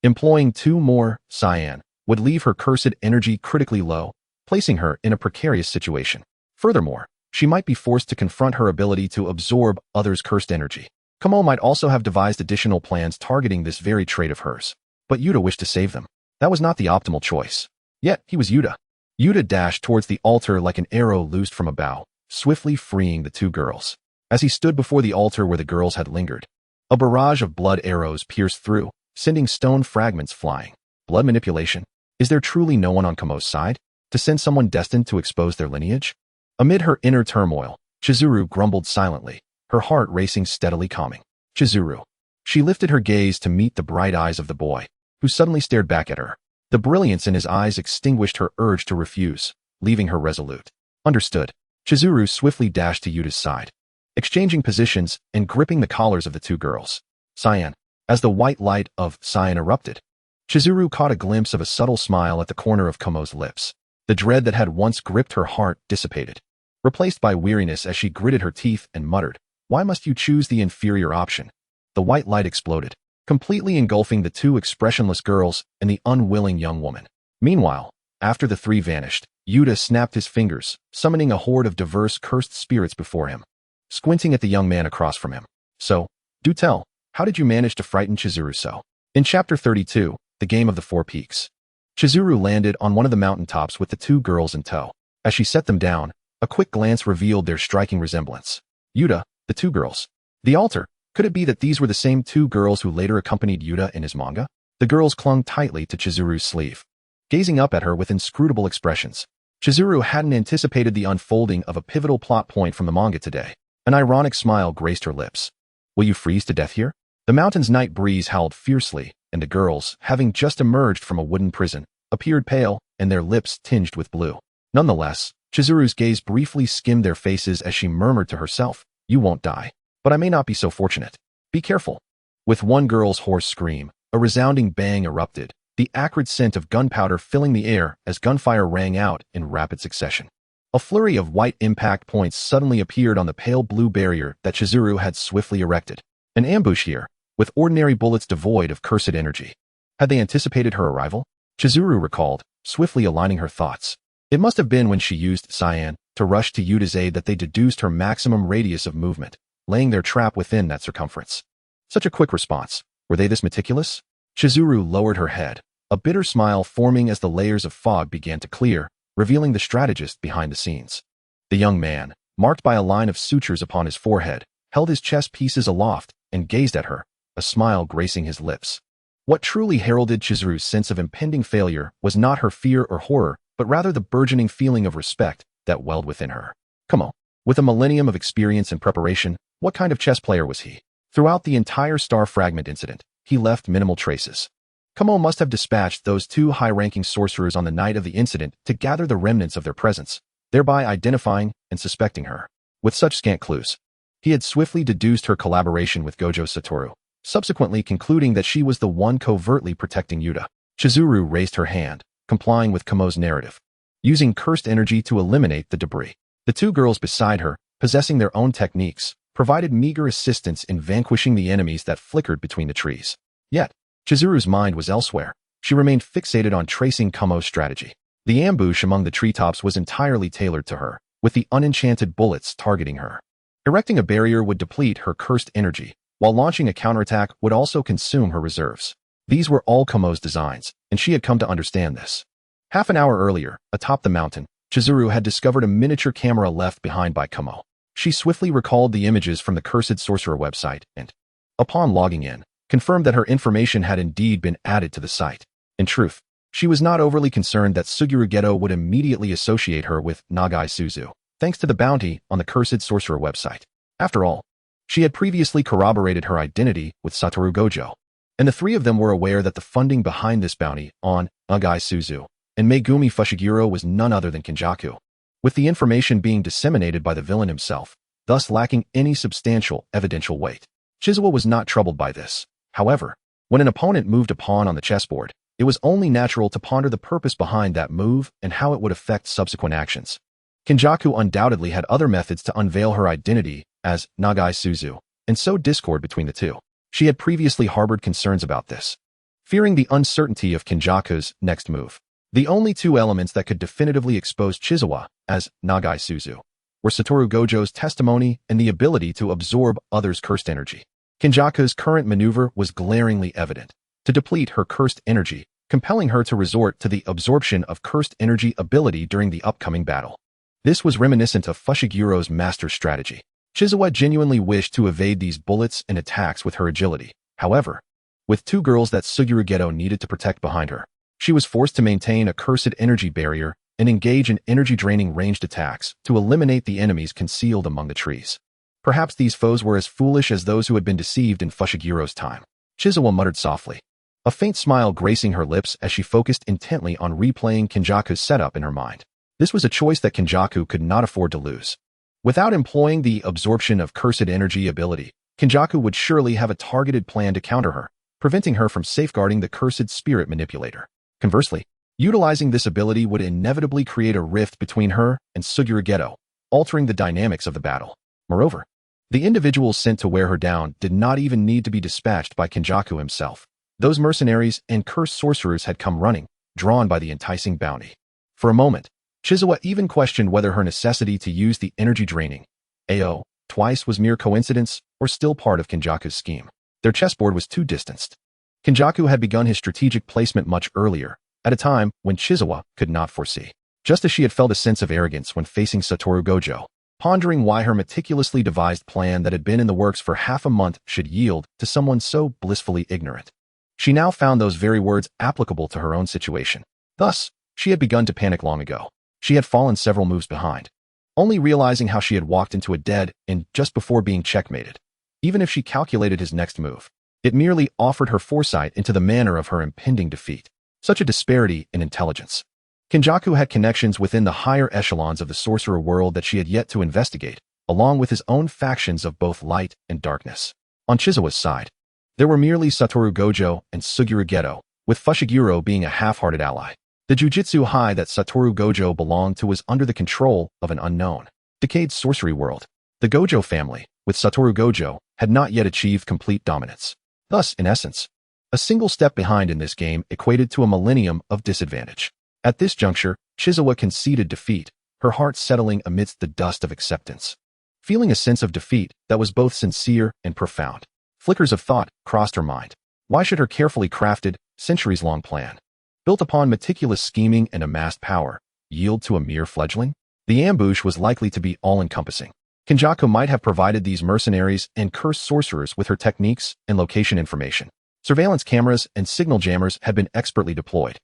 employing 2 more cyan would leave her cursed energy critically low, placing her in a precarious situation. Furthermore, she might be forced to confront her ability to absorb others' cursed energy. Kamo might also have devised additional plans targeting this very trait of hers. But Yuta wished to save them. That was not the optimal choice. Yet, he was Yuta. Yuta dashed towards the altar like an arrow loosed from a bow, swiftly freeing the 2 girls. As he stood before the altar where the girls had lingered, a barrage of blood arrows pierced through, sending stone fragments flying. Blood manipulation? Is there truly no one on Kamo's side? To send someone destined to expose their lineage? Amid her inner turmoil, Chizuru grumbled silently, her heart racing steadily calming. Chizuru. She lifted her gaze to meet the bright eyes of the boy, who suddenly stared back at her. The brilliance in his eyes extinguished her urge to refuse, leaving her resolute. Understood. Chizuru swiftly dashed to Yuta's side, exchanging positions and gripping the collars of the 2 girls. Cyan. As the white light of cyan erupted, Chizuru caught a glimpse of a subtle smile at the corner of Kamo's lips. The dread that had once gripped her heart dissipated, replaced by weariness as she gritted her teeth and muttered, "Why must you choose the inferior option?" The white light exploded, completely engulfing the 2 expressionless girls and the unwilling young woman. Meanwhile, after the 3 vanished, Yuta snapped his fingers, summoning a horde of diverse cursed spirits before him, squinting at the young man across from him. So, do tell, how did you manage to frighten Chizuru so? In Chapter 32, The Game of the 4 Peaks, Chizuru landed on one of the mountaintops with the 2 girls in tow. As she set them down, a quick glance revealed their striking resemblance. Yuta, the 2 girls. The altar. Could it be that these were the same 2 girls who later accompanied Yuta in his manga? The girls clung tightly to Chizuru's sleeve, gazing up at her with inscrutable expressions. Chizuru hadn't anticipated the unfolding of a pivotal plot point from the manga today. An ironic smile graced her lips. Will you freeze to death here? The mountain's night breeze howled fiercely, and the girls, having just emerged from a wooden prison, appeared pale and their lips tinged with blue. Nonetheless, Chizuru's gaze briefly skimmed their faces as she murmured to herself, "You won't die. But I may not be so fortunate. Be careful." With one girl's hoarse scream, a resounding bang erupted, the acrid scent of gunpowder filling the air as gunfire rang out in rapid succession. A flurry of white impact points suddenly appeared on the pale blue barrier that Chizuru had swiftly erected. An ambush here, with ordinary bullets devoid of cursed energy. Had they anticipated her arrival? Chizuru recalled, swiftly aligning her thoughts. It must have been when she used cyan to rush to Yuta's aid that they deduced her maximum radius of movement, laying their trap within that circumference. Such a quick response. Were they this meticulous? Chizuru lowered her head, a bitter smile forming as the layers of fog began to clear, revealing the strategist behind the scenes. The young man, marked by a line of sutures upon his forehead, held his chess pieces aloft and gazed at her, a smile gracing his lips. What truly heralded Chizuru's sense of impending failure was not her fear or horror, but rather the burgeoning feeling of respect that welled within her. Come on. With a millennium of experience and preparation, what kind of chess player was he? Throughout the entire star fragment incident, he left minimal traces. Kamo must have dispatched those 2 high-ranking sorcerers on the night of the incident to gather the remnants of their presence, thereby identifying and suspecting her. With such scant clues, he had swiftly deduced her collaboration with Gojo Satoru, subsequently concluding that she was the one covertly protecting Yuta. Chizuru raised her hand, complying with Kamo's narrative, using cursed energy to eliminate the debris. The 2 girls beside her, possessing their own techniques, provided meager assistance in vanquishing the enemies that flickered between the trees. Yet, Chizuru's mind was elsewhere. She remained fixated on tracing Kamo's strategy. The ambush among the treetops was entirely tailored to her, with the unenchanted bullets targeting her. Erecting a barrier would deplete her cursed energy, while launching a counterattack would also consume her reserves. These were all Kamo's designs, and she had come to understand this. Half an hour earlier, atop the mountain, Chizuru had discovered a miniature camera left behind by Kamo. She swiftly recalled the images from the Cursed Sorcerer website and, upon logging in, confirmed that her information had indeed been added to the site. In truth, she was not overly concerned that Suguru Geto would immediately associate her with Nagai Suzu, thanks to the bounty on the Cursed Sorcerer website. After all, she had previously corroborated her identity with Satoru Gojo, and the 3 of them were aware that the funding behind this bounty on Nagai Suzu and Megumi Fushiguro was none other than Kenjaku, with the information being disseminated by the villain himself, thus lacking any substantial evidential weight. Chizawa was not troubled by this. However, when an opponent moved a pawn on the chessboard, it was only natural to ponder the purpose behind that move and how it would affect subsequent actions. Kinjaku undoubtedly had other methods to unveil her identity as Nagai Suzu, and sow discord between the two. She had previously harbored concerns about this, fearing the uncertainty of Kinjaku's next move. The only two elements that could definitively expose Chizawa as Nagai Suzu were Satoru Gojo's testimony and the ability to absorb others' cursed energy. Kinjaku's current maneuver was glaringly evident: to deplete her cursed energy, compelling her to resort to the absorption of cursed energy ability during the upcoming battle. This was reminiscent of Fushigiro's master strategy. Chizawa genuinely wished to evade these bullets and attacks with her agility. However, with two girls that Suguru Geto needed to protect behind her, she was forced to maintain a cursed energy barrier and engage in energy-draining ranged attacks to eliminate the enemies concealed among the trees. Perhaps these foes were as foolish as those who had been deceived in Fushigiro's time. Chizawa muttered softly, a faint smile gracing her lips as she focused intently on replaying Kinjaku's setup in her mind. This was a choice that Kinjaku could not afford to lose. Without employing the absorption of cursed energy ability, Kinjaku would surely have a targeted plan to counter her, preventing her from safeguarding the cursed spirit manipulator. Conversely, utilizing this ability would inevitably create a rift between her and Suguru Geto, altering the dynamics of the battle. Moreover, the individuals sent to wear her down did not even need to be dispatched by Kinjaku himself. Those mercenaries and cursed sorcerers had come running, drawn by the enticing bounty. For a moment, Chizawa even questioned whether her necessity to use the energy-draining AO twice was mere coincidence or still part of Kinjaku's scheme. Their chessboard was too distanced. Kinjaku had begun his strategic placement much earlier, at a time when Chizawa could not foresee. Just as she had felt a sense of arrogance when facing Satoru Gojo, pondering why her meticulously devised plan that had been in the works for half a month should yield to someone so blissfully ignorant. She now found those very words applicable to her own situation. Thus, she had begun to panic long ago. She had fallen several moves behind, only realizing how she had walked into a dead end just before being checkmated. Even if she calculated his next move, it merely offered her foresight into the manner of her impending defeat. Such a disparity in intelligence. Kinjaku had connections within the higher echelons of the sorcerer world that she had yet to investigate, along with his own factions of both light and darkness. On Chizawa's side, there were merely Satoru Gojo and Suguru Geto, with Fushiguro being a half-hearted ally. The Jujutsu High that Satoru Gojo belonged to was under the control of an unknown, decayed sorcery world. The Gojo family, with Satoru Gojo, had not yet achieved complete dominance. Thus, in essence, a single step behind in this game equated to a millennium of disadvantage. At this juncture, Chizawa conceded defeat, her heart settling amidst the dust of acceptance. Feeling a sense of defeat that was both sincere and profound, flickers of thought crossed her mind. Why should her carefully crafted, centuries-long plan, built upon meticulous scheming and amassed power, yield to a mere fledgling? The ambush was likely to be all-encompassing. Kinjaku might have provided these mercenaries and cursed sorcerers with her techniques and location information. Surveillance cameras and signal jammers had been expertly deployed.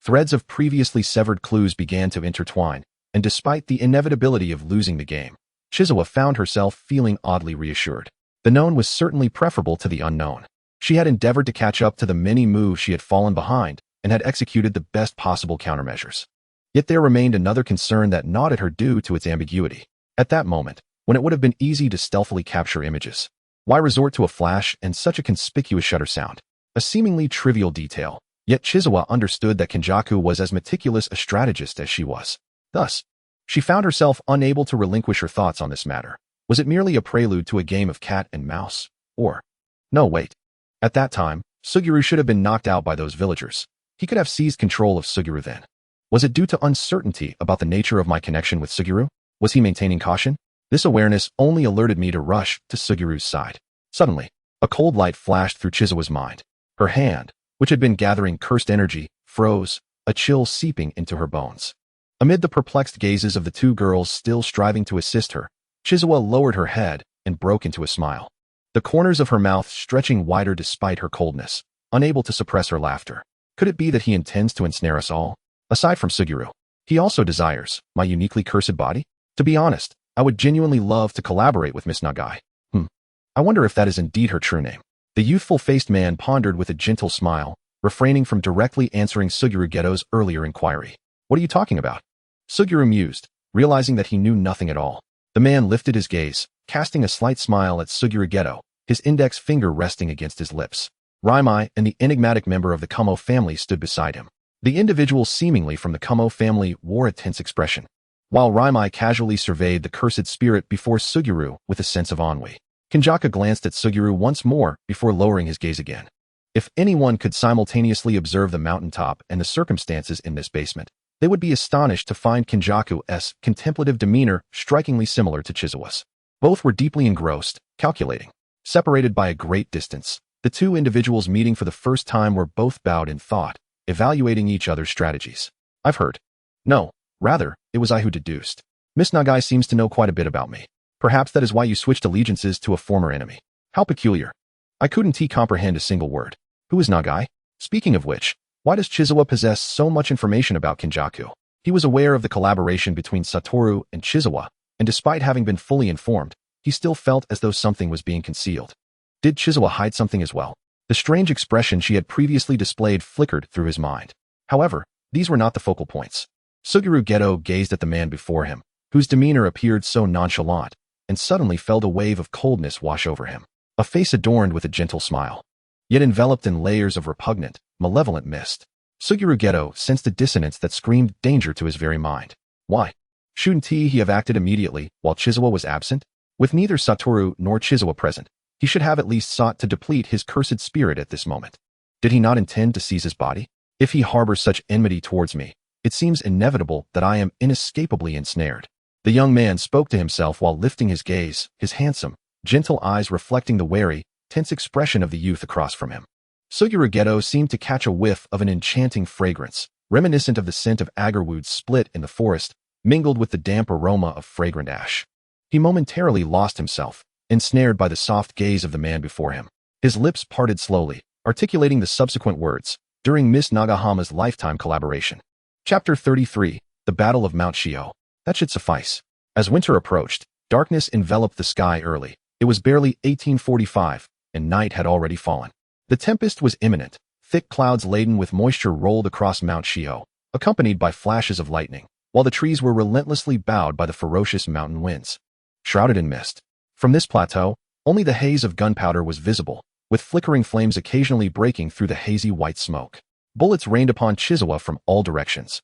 Threads of previously severed clues began to intertwine, and despite the inevitability of losing the game, Chizawa found herself feeling oddly reassured. The known was certainly preferable to the unknown. She had endeavored to catch up to the many moves she had fallen behind, and had executed the best possible countermeasures. Yet there remained another concern that gnawed at her due to its ambiguity. At that moment, when it would have been easy to stealthily capture images, why resort to a flash and such a conspicuous shutter sound? A seemingly trivial detail, yet Chizawa understood that Kinjaku was as meticulous a strategist as she was. Thus, she found herself unable to relinquish her thoughts on this matter. Was it merely a prelude to a game of cat and mouse? Or, no, wait. At that time, Suguru should have been knocked out by those villagers. He could have seized control of Suguru then. Was it due to uncertainty about the nature of my connection with Suguru? Was he maintaining caution? This awareness only alerted me to rush to Suguru's side. Suddenly, a cold light flashed through Chizawa's mind. Her hand, which had been gathering cursed energy, froze, a chill seeping into her bones. Amid the perplexed gazes of the two girls still striving to assist her, Chizawa lowered her head and broke into a smile, the corners of her mouth stretching wider despite her coldness, unable to suppress her laughter. Could it be that he intends to ensnare us all? Aside from Suguru, he also desires my uniquely cursed body? To be honest, I would genuinely love to collaborate with Miss Nagai. I wonder if that is indeed her true name. The youthful-faced man pondered with a gentle smile, refraining from directly answering Suguru Geto's earlier inquiry. What are you talking about? Suguru mused, realizing that he knew nothing at all. The man lifted his gaze, casting a slight smile at Suguru Geto, his index finger resting against his lips. Raimai and the enigmatic member of the Kumo family stood beside him. The individual seemingly from the Kumo family wore a tense expression. while Raimai casually surveyed the cursed spirit before Suguru with a sense of ennui. Kinjaka glanced at Suguru once more before lowering his gaze again. If anyone could simultaneously observe the mountaintop and the circumstances in this basement, they would be astonished to find Kinjaku's contemplative demeanor strikingly similar to Chizawa's. Both were deeply engrossed, calculating. Separated by a great distance, the two individuals meeting for the first time were both bowed in thought, evaluating each other's strategies. I've heard. No, rather, it was I who deduced. Miss Nagai seems to know quite a bit about me. Perhaps that is why you switched allegiances to a former enemy. How peculiar. I couldn't comprehend a single word. Who is Nagai? Speaking of which, why does Chizawa possess so much information about Kinjaku? He was aware of the collaboration between Satoru and Chizawa, and despite having been fully informed, he still felt as though something was being concealed. Did Chizawa hide something as well? The strange expression she had previously displayed flickered through his mind. However, these were not the focal points. Suguru Geto gazed at the man before him, whose demeanor appeared so nonchalant, and suddenly felt a wave of coldness wash over him. A face adorned with a gentle smile, yet enveloped in layers of repugnant, malevolent mist. Suguru Geto sensed a dissonance that screamed danger to his very mind. Why? Shouldn't he have acted immediately while Chizawa was absent? With neither Satoru nor Chizawa present, he should have at least sought to deplete his cursed spirit at this moment. Did he not intend to seize his body? If he harbors such enmity towards me, it seems inevitable that I am inescapably ensnared. The young man spoke to himself while lifting his gaze, his handsome, gentle eyes reflecting the wary, tense expression of the youth across from him. Suguru Geto seemed to catch a whiff of an enchanting fragrance, reminiscent of the scent of agarwood split in the forest, mingled with the damp aroma of fragrant ash. He momentarily lost himself, ensnared by the soft gaze of the man before him. His lips parted slowly, articulating the subsequent words, during Miss Nagahama's lifetime collaboration. Chapter 33, The Battle of Mount Shio. That should suffice. As winter approached, darkness enveloped the sky early. It was barely 1845, and night had already fallen. The tempest was imminent. Thick clouds laden with moisture rolled across Mount Shio, accompanied by flashes of lightning, while the trees were relentlessly bowed by the ferocious mountain winds. Shrouded in mist. From this plateau, only the haze of gunpowder was visible, with flickering flames occasionally breaking through the hazy white smoke. Bullets rained upon Chizawa from all directions.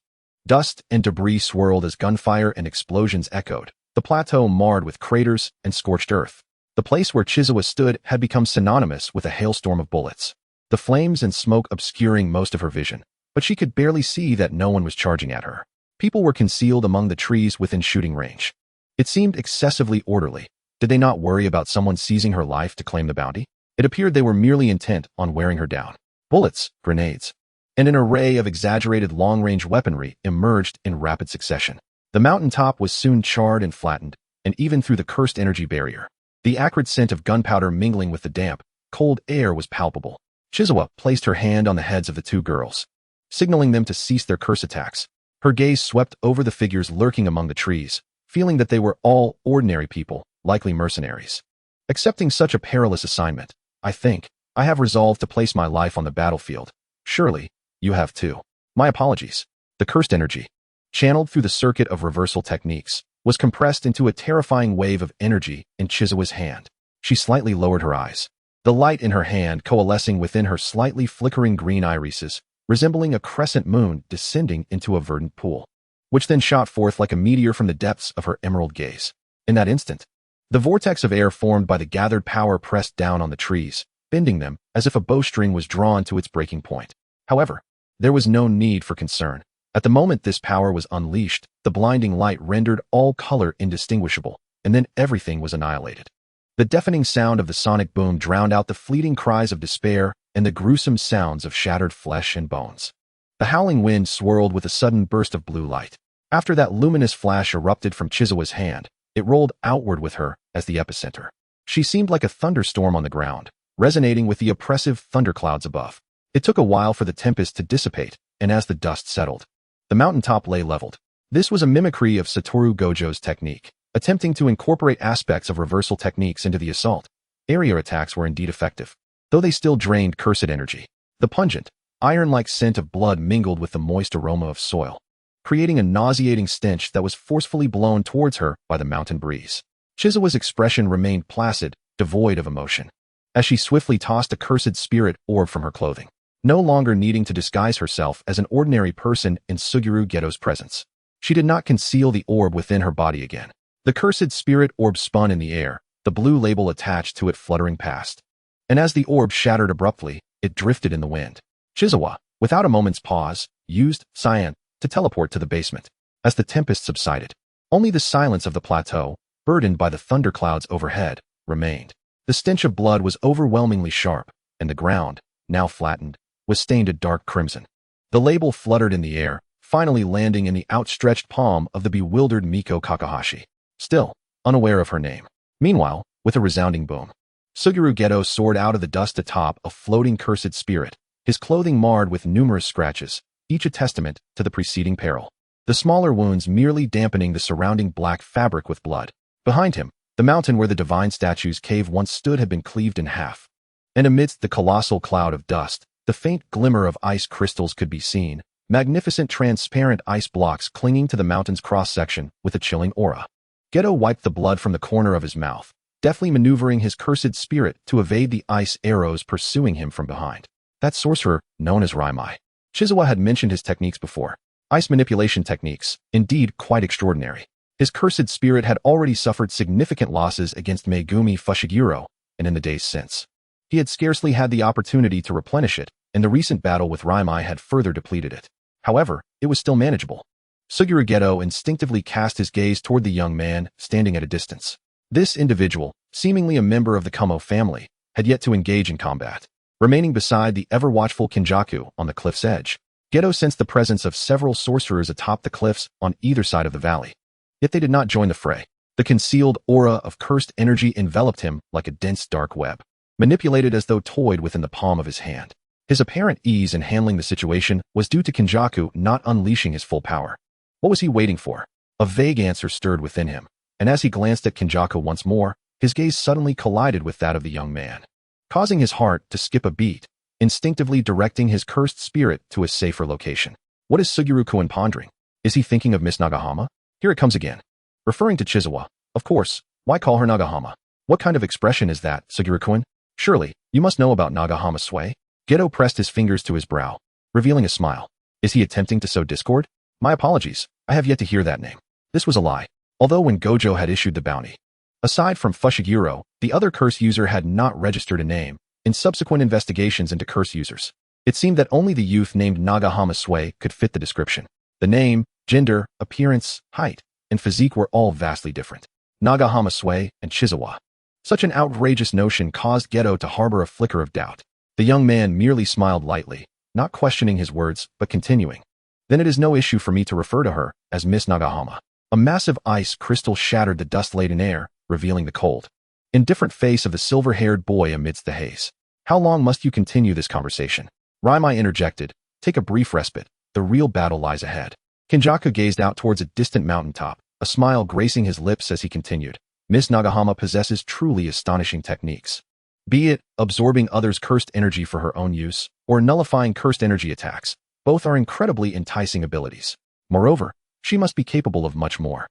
Dust and debris swirled as gunfire and explosions echoed, the plateau marred with craters and scorched earth. The place where Chizawa stood had become synonymous with a hailstorm of bullets, the flames and smoke obscuring most of her vision, but she could barely see that no one was charging at her. People were concealed among the trees within shooting range. It seemed excessively orderly. Did they not worry about someone seizing her life to claim the bounty? It appeared they were merely intent on wearing her down. Bullets, grenades, and an array of exaggerated long-range weaponry emerged in rapid succession. The mountaintop was soon charred and flattened, and even through the cursed energy barrier, the acrid scent of gunpowder mingling with the damp, cold air was palpable. Chizawa placed her hand on the heads of the two girls, signaling them to cease their curse attacks. Her gaze swept over the figures lurking among the trees, feeling that they were all ordinary people, likely mercenaries. Accepting such a perilous assignment, I think, I have resolved to place my life on the battlefield. Surely, you have too. My apologies. The cursed energy, channeled through the circuit of reversal techniques, was compressed into a terrifying wave of energy in Chizawa's hand. She slightly lowered her eyes, the light in her hand coalescing within her slightly flickering green irises, resembling a crescent moon descending into a verdant pool, which then shot forth like a meteor from the depths of her emerald gaze. In that instant, the vortex of air formed by the gathered power pressed down on the trees, bending them as if a bowstring was drawn to its breaking point. However, there was no need for concern. At the moment this power was unleashed, the blinding light rendered all color indistinguishable, and then everything was annihilated. The deafening sound of the sonic boom drowned out the fleeting cries of despair and the gruesome sounds of shattered flesh and bones. The howling wind swirled with a sudden burst of blue light. After that luminous flash erupted from Chizawa's hand, it rolled outward with her as the epicenter. She seemed like a thunderstorm on the ground, resonating with the oppressive thunderclouds above. It took a while for the tempest to dissipate, and as the dust settled, the mountaintop lay leveled. This was a mimicry of Satoru Gojo's technique, attempting to incorporate aspects of reversal techniques into the assault. Area attacks were indeed effective, though they still drained cursed energy. The pungent, iron-like scent of blood mingled with the moist aroma of soil, creating a nauseating stench that was forcefully blown towards her by the mountain breeze. Chizawa's expression remained placid, devoid of emotion, as she swiftly tossed a cursed spirit orb from her clothing, no longer needing to disguise herself as an ordinary person in Suguru Geto's presence. She did not conceal the orb within her body again. The cursed spirit orb spun in the air, the blue label attached to it fluttering past. And as the orb shattered abruptly, it drifted in the wind. Chizawa, without a moment's pause, used Cyan to teleport to the basement. As the tempest subsided, only the silence of the plateau, burdened by the thunderclouds overhead, remained. The stench of blood was overwhelmingly sharp, and the ground, now flattened, was stained a dark crimson. The label fluttered in the air, finally landing in the outstretched palm of the bewildered Miko Kakahashi, still unaware of her name. Meanwhile, with a resounding boom, Suguru Geto soared out of the dust atop a floating cursed spirit, his clothing marred with numerous scratches, each a testament to the preceding peril. The smaller wounds merely dampening the surrounding black fabric with blood. Behind him, the mountain where the divine statue's cave once stood had been cleaved in half. And amidst the colossal cloud of dust, the faint glimmer of ice crystals could be seen, magnificent transparent ice blocks clinging to the mountain's cross-section with a chilling aura. Geto wiped the blood from the corner of his mouth, deftly maneuvering his cursed spirit to evade the ice arrows pursuing him from behind. That sorcerer, known as Raimai. Chizawa had mentioned his techniques before. Ice manipulation techniques, indeed quite extraordinary. His cursed spirit had already suffered significant losses against Megumi Fushiguro, and in the days since, he had scarcely had the opportunity to replenish it, and the recent battle with Raimai had further depleted it. However, it was still manageable. Suguru Geto instinctively cast his gaze toward the young man, standing at a distance. This individual, seemingly a member of the Kumo family, had yet to engage in combat. Remaining beside the ever-watchful Kinjaku on the cliff's edge, Geto sensed the presence of several sorcerers atop the cliffs on either side of the valley. Yet they did not join the fray. The concealed aura of cursed energy enveloped him like a dense dark web, manipulated as though toyed within the palm of his hand. His apparent ease in handling the situation was due to Kinjaku not unleashing his full power. What was he waiting for? A vague answer stirred within him, and as he glanced at Kinjaku once more, his gaze suddenly collided with that of the young man, causing his heart to skip a beat, instinctively directing his cursed spirit to a safer location. What is Suguru-kun pondering? Is he thinking of Miss Nagahama? Here it comes again. Referring to Chizawa. Of course, why call her Nagahama? What kind of expression is that, Suguru-kun? Surely, you must know about Nagahama sway? Geto pressed his fingers to his brow, revealing a smile. Is he attempting to sow discord? My apologies, I have yet to hear that name. This was a lie. Although when Gojo had issued the bounty, aside from Fushiguro, the other curse user had not registered a name. In subsequent investigations into curse users, it seemed that only the youth named Nagahama Sway could fit the description. The name, gender, appearance, height, and physique were all vastly different. Nagahama Sway and Chizawa. Such an outrageous notion caused Geto to harbor a flicker of doubt. The young man merely smiled lightly, not questioning his words, but continuing. Then it is no issue for me to refer to her as Miss Nagahama. A massive ice crystal shattered the dust-laden air, revealing the cold, indifferent face of the silver-haired boy amidst the haze. How long must you continue this conversation? Raimai interjected. Take a brief respite. The real battle lies ahead. Kinjaku gazed out towards a distant mountaintop, a smile gracing his lips as he continued. Miss Nagahama possesses truly astonishing techniques. Be it absorbing others' cursed energy for her own use, or nullifying cursed energy attacks, both are incredibly enticing abilities. Moreover, she must be capable of much more.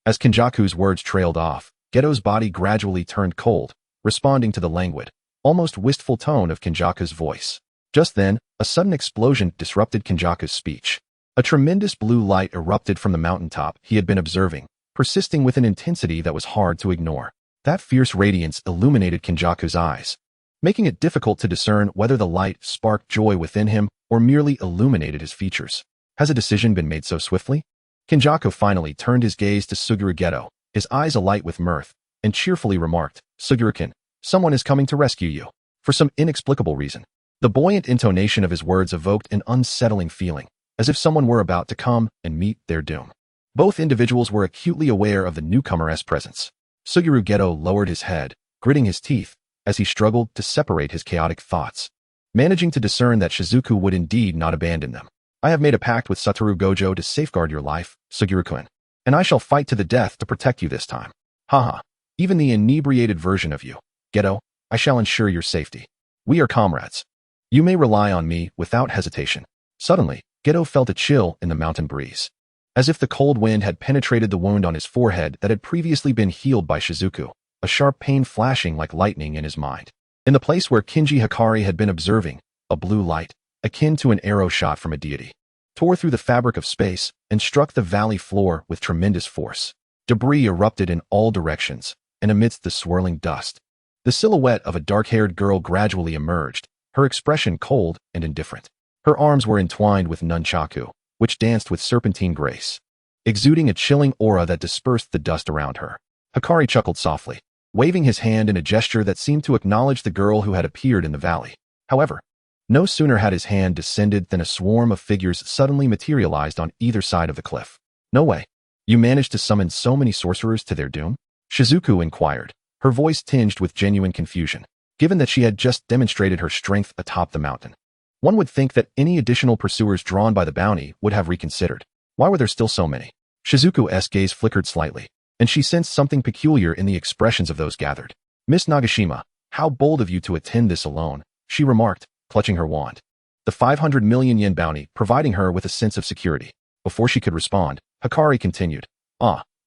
As Kinjaku's words trailed off, Geto's body gradually turned cold, responding to the languid, almost wistful tone of Kinjaku's voice. Just then, a sudden explosion disrupted Kinjaku's speech. A tremendous blue light erupted from the mountaintop he had been observing, persisting with an intensity that was hard to ignore. That fierce radiance illuminated Kinjaku's eyes, making it difficult to discern whether the light sparked joy within him or merely illuminated his features. Has a decision been made so swiftly? Kinjaku finally turned his gaze to Suguru Geto, his eyes alight with mirth, and cheerfully remarked, Suguru-kun, someone is coming to rescue you. For some inexplicable reason, the buoyant intonation of his words evoked an unsettling feeling, as if someone were about to come and meet their doom. Both individuals were acutely aware of the newcomer's presence. Suguru Geto lowered his head, gritting his teeth, as he struggled to separate his chaotic thoughts, managing to discern that Shizuku would indeed not abandon them. I have made a pact with Satoru Gojo to safeguard your life, Suguru-kun, and I shall fight to the death to protect you this time. Haha, even the inebriated version of you, Geto, I shall ensure your safety. We are comrades. You may rely on me without hesitation. Suddenly, Geto felt a chill in the mountain breeze, as if the cold wind had penetrated the wound on his forehead that had previously been healed by Shizuku, a sharp pain flashing like lightning in his mind. In the place where Kinji Hikari had been observing, a blue light, akin to an arrow shot from a deity, tore through the fabric of space, and struck the valley floor with tremendous force. Debris erupted in all directions, and amidst the swirling dust, the silhouette of a dark-haired girl gradually emerged, her expression cold and indifferent. Her arms were entwined with nunchaku, which danced with serpentine grace, exuding a chilling aura that dispersed the dust around her. Hikari chuckled softly, waving his hand in a gesture that seemed to acknowledge the girl who had appeared in the valley. However, no sooner had his hand descended than a swarm of figures suddenly materialized on either side of the cliff. "No way. You managed to summon so many sorcerers to their doom?" Shizuku inquired, her voice tinged with genuine confusion, given that she had just demonstrated her strength atop the mountain. One would think that any additional pursuers drawn by the bounty would have reconsidered. Why were there still so many? Shizuku's gaze flickered slightly, and she sensed something peculiar in the expressions of those gathered. "Miss Nagashima, how bold of you to attend this alone," she remarked, clutching her wand. The 500 million yen bounty providing her with a sense of security. Before she could respond, Hikari continued,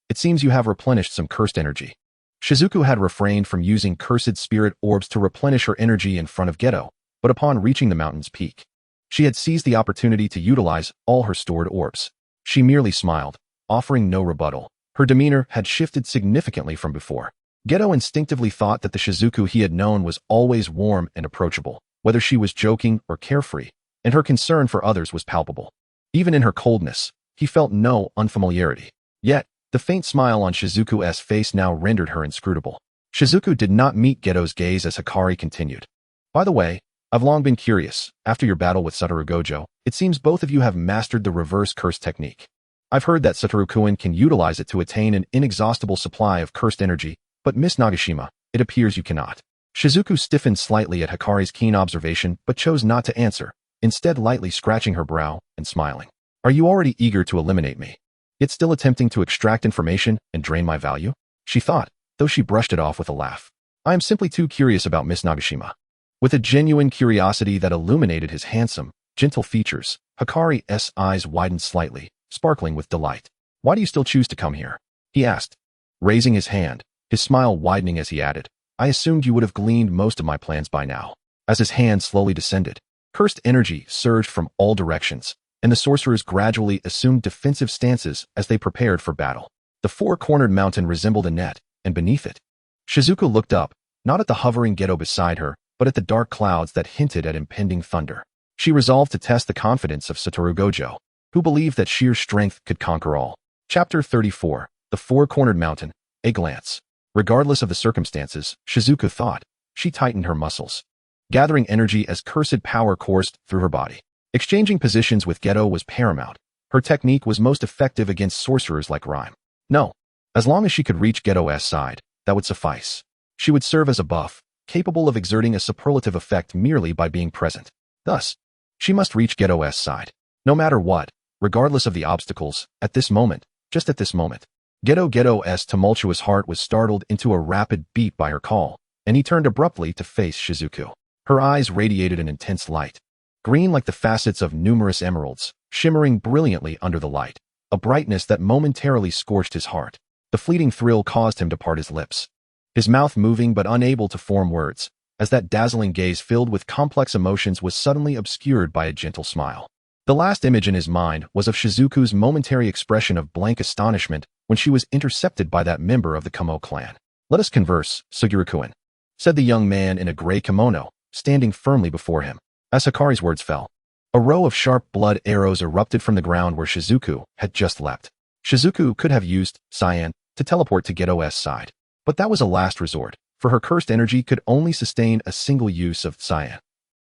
"It seems you have replenished some cursed energy." Shizuku had refrained from using cursed spirit orbs to replenish her energy in front of Geto, but upon reaching the mountain's peak, she had seized the opportunity to utilize all her stored orbs. She merely smiled, offering no rebuttal. Her demeanor had shifted significantly from before. Geto instinctively thought that the Shizuku he had known was always warm and approachable, whether she was joking or carefree, and her concern for others was palpable. Even in her coldness, he felt no unfamiliarity. Yet, the faint smile on Shizuku's face now rendered her inscrutable. Shizuku did not meet Geto's gaze as Hikari continued. "By the way, I've long been curious. After your battle with Satoru Gojo, it seems both of you have mastered the reverse curse technique. I've heard that Satoru-kun can utilize it to attain an inexhaustible supply of cursed energy, but Miss Nagashima, it appears you cannot." Shizuku stiffened slightly at Hikari's keen observation but chose not to answer, instead lightly scratching her brow and smiling. "Are you already eager to eliminate me, yet still attempting to extract information and drain my value?" she thought, though she brushed it off with a laugh. "I am simply too curious about Miss Nagashima." With a genuine curiosity that illuminated his handsome, gentle features, Hikari's eyes widened slightly, sparkling with delight. "Why do you still choose to come here?" he asked, raising his hand, his smile widening as he added, "I assumed you would have gleaned most of my plans by now." As his hand slowly descended, cursed energy surged from all directions, and the sorcerers gradually assumed defensive stances as they prepared for battle. The four-cornered mountain resembled a net, and beneath it, Shizuku looked up, not at the hovering Geto beside her, but at the dark clouds that hinted at impending thunder. She resolved to test the confidence of Satoru Gojo, who believed that sheer strength could conquer all. Chapter 34, The Four-Cornered Mountain, A Glance. Regardless of the circumstances, Shizuku thought, she tightened her muscles, gathering energy as cursed power coursed through her body. Exchanging positions with Geto was paramount. Her technique was most effective against sorcerers like Rhyme. No, as long as she could reach Geto's side, that would suffice. She would serve as a buff, capable of exerting a superlative effect merely by being present. Thus, she must reach Geto's side. No matter what, regardless of the obstacles, at this moment, just at this moment. Geto's tumultuous heart was startled into a rapid beat by her call, and he turned abruptly to face Shizuku. Her eyes radiated an intense light, green like the facets of numerous emeralds, shimmering brilliantly under the light, a brightness that momentarily scorched his heart. The fleeting thrill caused him to part his lips, his mouth moving but unable to form words, as that dazzling gaze filled with complex emotions was suddenly obscured by a gentle smile. The last image in his mind was of Shizuku's momentary expression of blank astonishment when she was intercepted by that member of the Kamo clan. "Let us converse, Suguru-kun," said the young man in a gray kimono, standing firmly before him. As Hikari's words fell, a row of sharp blood arrows erupted from the ground where Shizuku had just leapt. Shizuku could have used Cyan to teleport to Geto's side, but that was a last resort, for her cursed energy could only sustain a single use of Cyan.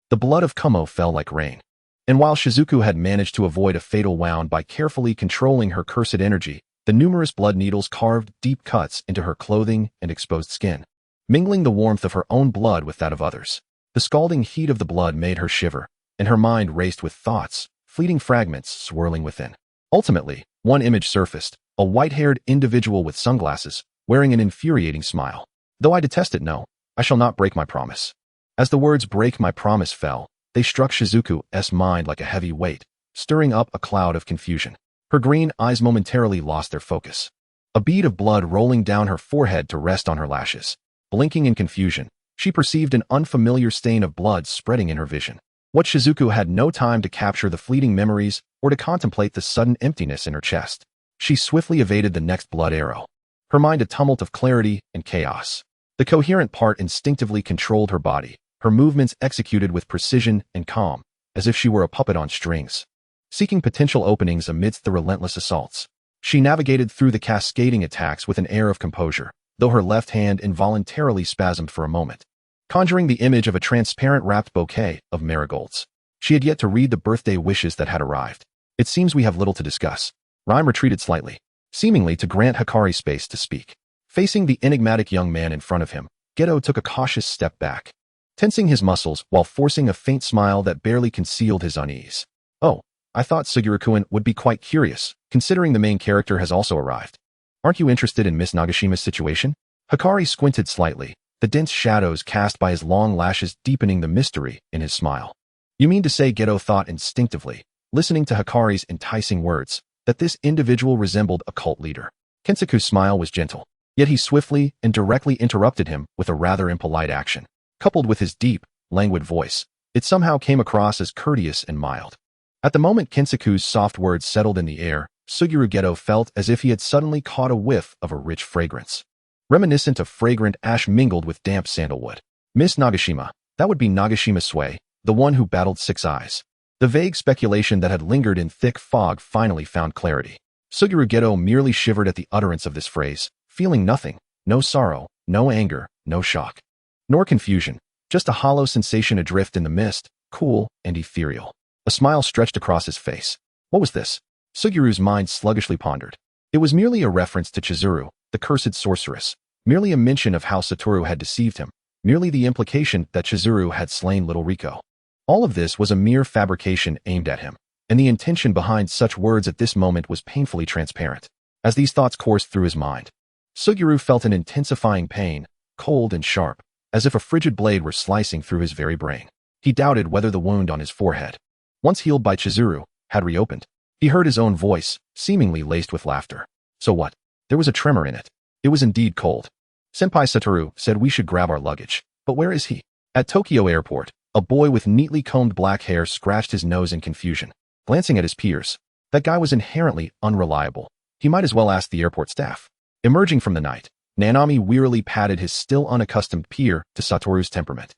The blood of Kamo fell like rain, and while Shizuku had managed to avoid a fatal wound by carefully controlling her cursed energy, the numerous blood needles carved deep cuts into her clothing and exposed skin, mingling the warmth of her own blood with that of others. The scalding heat of the blood made her shiver, and her mind raced with thoughts, fleeting fragments swirling within. Ultimately, one image surfaced, a white-haired individual with sunglasses, wearing an infuriating smile. "Though I detest it, no, I shall not break my promise." As the words "break my promise" fell, they struck Shizuku's mind like a heavy weight, stirring up a cloud of confusion. Her green eyes momentarily lost their focus, a bead of blood rolling down her forehead to rest on her lashes. Blinking in confusion, she perceived an unfamiliar stain of blood spreading in her vision. What Shizuku had no time to capture the fleeting memories or to contemplate the sudden emptiness in her chest. She swiftly evaded the next blood arrow. Her mind a tumult of clarity and chaos. The coherent part instinctively controlled her body, her movements executed with precision and calm, as if she were a puppet on strings. Seeking potential openings amidst the relentless assaults, she navigated through the cascading attacks with an air of composure, though her left hand involuntarily spasmed for a moment, conjuring the image of a transparent wrapped bouquet of marigolds. She had yet to read the birthday wishes that had arrived. It seems we have little to discuss. Rhyme retreated slightly, seemingly to grant Hikari space to speak. Facing the enigmatic young man in front of him, Geto took a cautious step back, tensing his muscles while forcing a faint smile that barely concealed his unease. Oh, I thought Suguru-kun would be quite curious, considering the main character has also arrived. Aren't you interested in Miss Nagashima's situation? Hikari squinted slightly, the dense shadows cast by his long lashes deepening the mystery in his smile. You mean to say, Geto thought instinctively, listening to Hikari's enticing words, that this individual resembled a cult leader. Kensaku's smile was gentle, yet he swiftly and directly interrupted him with a rather impolite action. Coupled with his deep, languid voice, it somehow came across as courteous and mild. At the moment Kensaku's soft words settled in the air, Suguru Geto felt as if he had suddenly caught a whiff of a rich fragrance, reminiscent of fragrant ash mingled with damp sandalwood. Miss Nagashima, that would be Nagashima Sui, the one who battled Six Eyes. The vague speculation that had lingered in thick fog finally found clarity. Suguru Geto merely shivered at the utterance of this phrase, feeling nothing, no sorrow, no anger, no shock, nor confusion, just a hollow sensation adrift in the mist, cool and ethereal. A smile stretched across his face. What was this? Suguru's mind sluggishly pondered. It was merely a reference to Chizuru, the cursed sorceress, merely a mention of how Satoru had deceived him, merely the implication that Chizuru had slain little Riko. All of this was a mere fabrication aimed at him, and the intention behind such words at this moment was painfully transparent. As these thoughts coursed through his mind, Suguru felt an intensifying pain, cold and sharp, as if a frigid blade were slicing through his very brain. He doubted whether the wound on his forehead, once healed by Chizuru, had reopened. He heard his own voice, seemingly laced with laughter. So what? There was a tremor in it. It was indeed cold. Senpai Satoru said we should grab our luggage. But where is he? At Tokyo Airport, a boy with neatly combed black hair scratched his nose in confusion, glancing at his peers. That guy was inherently unreliable. He might as well ask the airport staff. Emerging from the night, Nanami wearily patted his still unaccustomed peer to Satoru's temperament.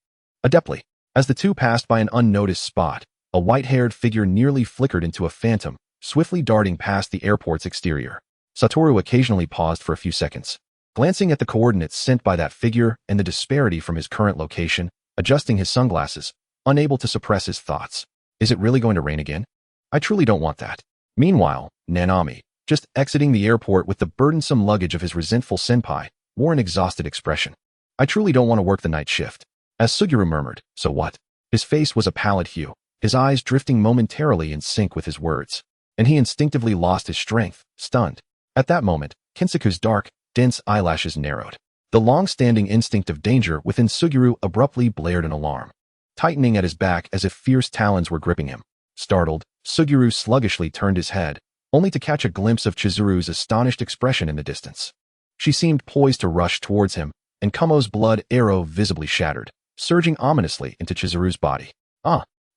Adeptly, as the two passed by an unnoticed spot, a white-haired figure nearly flickered into a phantom, swiftly darting past the airport's exterior. Satoru occasionally paused for a few seconds, glancing at the coordinates sent by that figure and the disparity from his current location, adjusting his sunglasses, unable to suppress his thoughts. Is it really going to rain again? I truly don't want that. Meanwhile, Nanami, just exiting the airport with the burdensome luggage of his resentful senpai, wore an exhausted expression. I truly don't want to work the night shift. As Suguru murmured, so what? His face was a pallid hue, his eyes drifting momentarily in sync with his words, and he instinctively lost his strength, stunned. At that moment, Kensaku's dark, dense eyelashes narrowed. The long-standing instinct of danger within Suguru abruptly blared an alarm, tightening at his back as if fierce talons were gripping him. Startled, Suguru sluggishly turned his head, only to catch a glimpse of Chizuru's astonished expression in the distance. She seemed poised to rush towards him, and Kumo's blood arrow visibly shattered, surging ominously into Chizuru's body.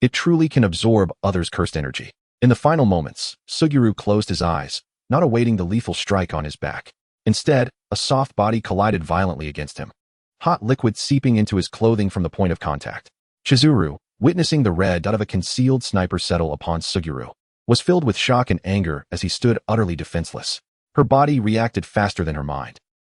It truly can absorb others' cursed energy. In the final moments, Suguru closed his eyes, not awaiting the lethal strike on his back. Instead, a soft body collided violently against him, hot liquid seeping into his clothing from the point of contact. Chizuru, witnessing the red dot of a concealed sniper settle upon Suguru, was filled with shock and anger as he stood utterly defenseless. Her body reacted faster than her mind,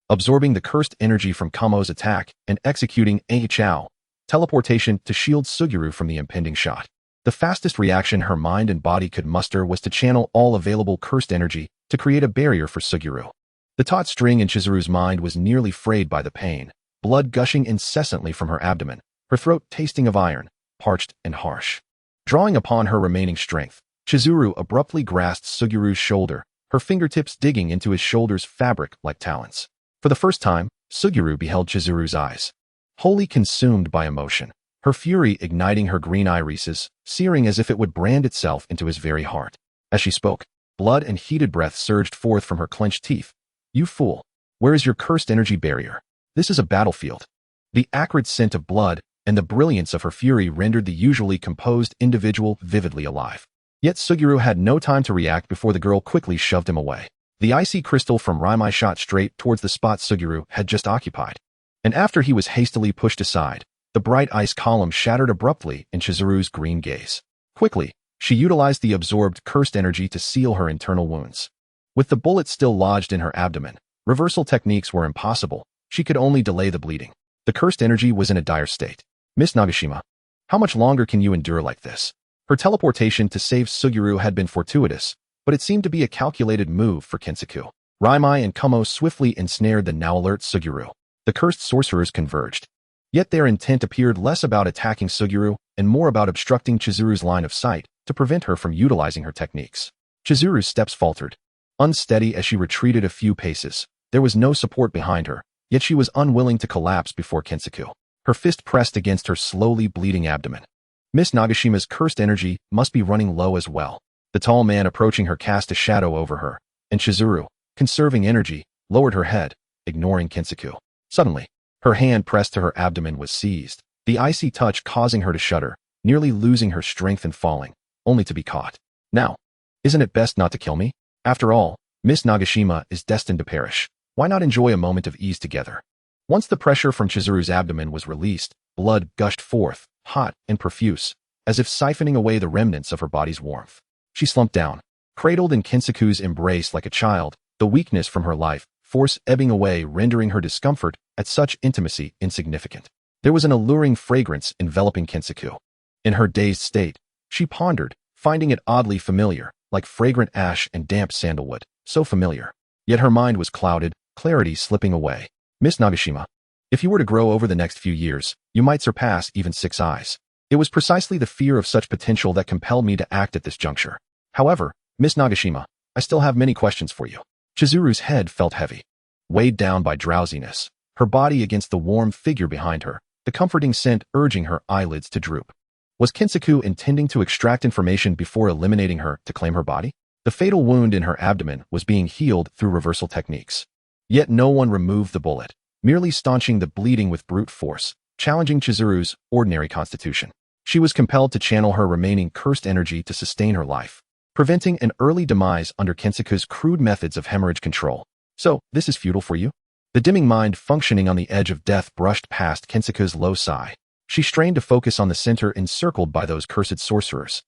absorbing the cursed energy from Kumo's attack and executing a Chao teleportation to shield Suguru from the impending shot. The fastest reaction her mind and body could muster was to channel all available cursed energy to create a barrier for Suguru. The taut string in Chizuru's mind was nearly frayed by the pain, blood gushing incessantly from her abdomen, her throat tasting of iron, parched and harsh. Drawing upon her remaining strength, Chizuru abruptly grasped Suguru's shoulder, her fingertips digging into his shoulder's fabric like talons. For the first time, Suguru beheld Chizuru's eyes, wholly consumed by emotion, her fury igniting her green irises, searing as if it would brand itself into his very heart. As she spoke, blood and heated breath surged forth from her clenched teeth. You fool! Where is your cursed energy barrier? This is a battlefield. The acrid scent of blood and the brilliance of her fury rendered the usually composed individual vividly alive. Yet Suguru had no time to react before the girl quickly shoved him away. The icy crystal from Raimai shot straight towards the spot Suguru had just occupied. And after he was hastily pushed aside, the bright ice column shattered abruptly in Chizuru's green gaze. Quickly, she utilized the absorbed cursed energy to seal her internal wounds. With the bullet still lodged in her abdomen, reversal techniques were impossible. She could only delay the bleeding. The cursed energy was in a dire state. Miss Nagashima, how much longer can you endure like this? Her teleportation to save Suguru had been fortuitous, but it seemed to be a calculated move for Kinsaku. Raimai and Kumo swiftly ensnared the now alert Suguru. The cursed sorcerers converged. Yet their intent appeared less about attacking Suguru and more about obstructing Chizuru's line of sight to prevent her from utilizing her techniques. Chizuru's steps faltered. Unsteady as she retreated a few paces, there was no support behind her, yet she was unwilling to collapse before Kinsaku. Her fist pressed against her slowly bleeding abdomen. Miss Nagashima's cursed energy must be running low as well. The tall man approaching her cast a shadow over her, and Chizuru, conserving energy, lowered her head, ignoring Kinsaku. Suddenly, her hand pressed to her abdomen was seized, the icy touch causing her to shudder, nearly losing her strength and falling, only to be caught. Now, isn't it best not to kill me? After all, Miss Nagashima is destined to perish. Why not enjoy a moment of ease together? Once the pressure from Chizuru's abdomen was released, blood gushed forth, hot and profuse, as if siphoning away the remnants of her body's warmth. She slumped down, cradled in Kinsaku's embrace like a child, the weakness from her life force ebbing away, rendering her discomfort at such intimacy insignificant. There was an alluring fragrance enveloping Kinsaku. In her dazed state, she pondered, finding it oddly familiar, like fragrant ash and damp sandalwood, so familiar. Yet her mind was clouded, clarity slipping away. Miss Nagashima, if you were to grow over the next few years, you might surpass even 6 eyes. It was precisely the fear of such potential that compelled me to act at this juncture. However, Miss Nagashima, I still have many questions for you. Chizuru's head felt heavy, weighed down by drowsiness, her body against the warm figure behind her, the comforting scent urging her eyelids to droop. Was Kinsaku intending to extract information before eliminating her to claim her body? The fatal wound in her abdomen was being healed through reversal techniques. Yet no one removed the bullet, merely staunching the bleeding with brute force, challenging Chizuru's ordinary constitution. She was compelled to channel her remaining cursed energy to sustain her life, preventing an early demise under Kinsaku's crude methods of hemorrhage control. So, this is futile for you? The dimming mind functioning on the edge of death brushed past Kinsaku's low sigh. She strained to focus on the center encircled by those cursed sorcerers,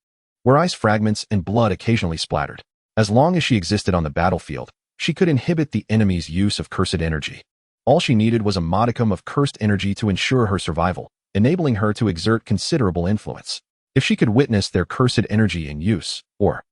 where ice fragments and blood occasionally splattered. As long as she existed on the battlefield, she could inhibit the enemy's use of cursed energy. All she needed was a modicum of cursed energy to ensure her survival, enabling her to exert considerable influence. If she could witness their cursed energy in use, or...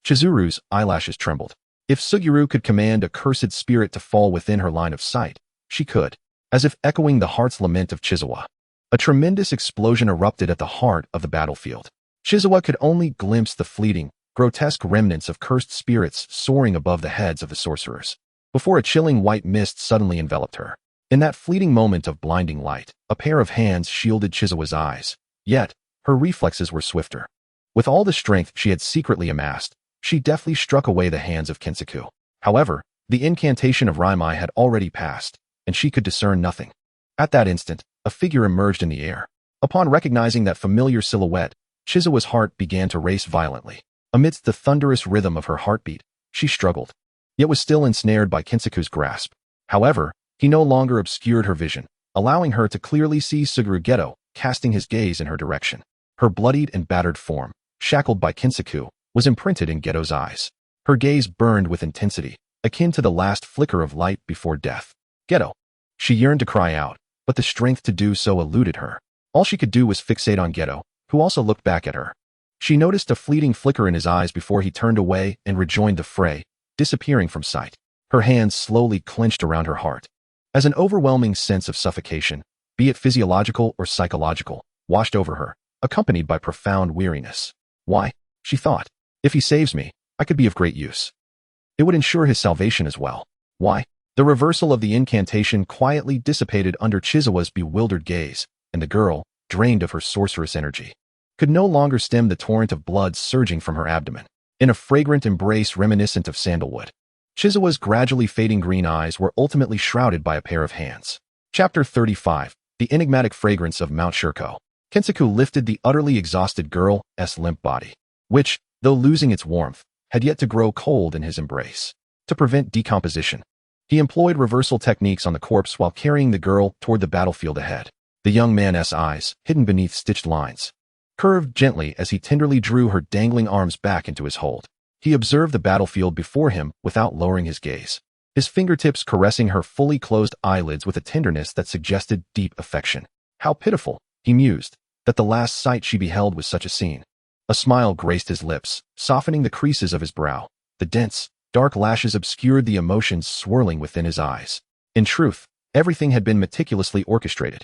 Chizuru's eyelashes trembled. If Suguru could command a cursed spirit to fall within her line of sight, she could, as if echoing the heart's lament of Chizawa. A tremendous explosion erupted at the heart of the battlefield. Chizawa could only glimpse the fleeting, grotesque remnants of cursed spirits soaring above the heads of the sorcerers, before a chilling white mist suddenly enveloped her. In that fleeting moment of blinding light, a pair of hands shielded Chizawa's eyes, yet her reflexes were swifter. With all the strength she had secretly amassed, she deftly struck away the hands of Kinsaku. However, the incantation of Raimai had already passed, and she could discern nothing. At that instant, a figure emerged in the air. Upon recognizing that familiar silhouette, Chizawa's heart began to race violently. Amidst the thunderous rhythm of her heartbeat, she struggled, yet was still ensnared by Kinsaku's grasp. However, he no longer obscured her vision, allowing her to clearly see Suguru Geto casting his gaze in her direction. Her bloodied and battered form, shackled by Kinsaku, was imprinted in Geto's eyes. Her gaze burned with intensity, akin to the last flicker of light before death. Geto. She yearned to cry out, but the strength to do so eluded her. All she could do was fixate on Geto, who also looked back at her. She noticed a fleeting flicker in his eyes before he turned away and rejoined the fray, disappearing from sight. Her hands slowly clenched around her heart, as an overwhelming sense of suffocation, be it physiological or psychological, washed over her, accompanied by profound weariness. Why? She thought. If he saves me, I could be of great use. It would ensure his salvation as well. Why? The reversal of the incantation quietly dissipated under Chizawa's bewildered gaze, and the girl, drained of her sorceress energy, could no longer stem the torrent of blood surging from her abdomen. In a fragrant embrace reminiscent of sandalwood, Chizawa's gradually fading green eyes were ultimately shrouded by a pair of hands. Chapter 35. the enigmatic fragrance of Mount Shirko. Kensaku lifted the utterly exhausted girl's limp body, which, though losing its warmth, had yet to grow cold in his embrace. To prevent decomposition, he employed reversal techniques on the corpse while carrying the girl toward the battlefield ahead. The young man's eyes, hidden beneath stitched lines, curved gently as he tenderly drew her dangling arms back into his hold. He observed the battlefield before him without lowering his gaze, his fingertips caressing her fully closed eyelids with a tenderness that suggested deep affection. How pitiful, he mused, that the last sight she beheld was such a scene. A smile graced his lips, softening the creases of his brow. The dense, dark lashes obscured the emotions swirling within his eyes. In truth, everything had been meticulously orchestrated.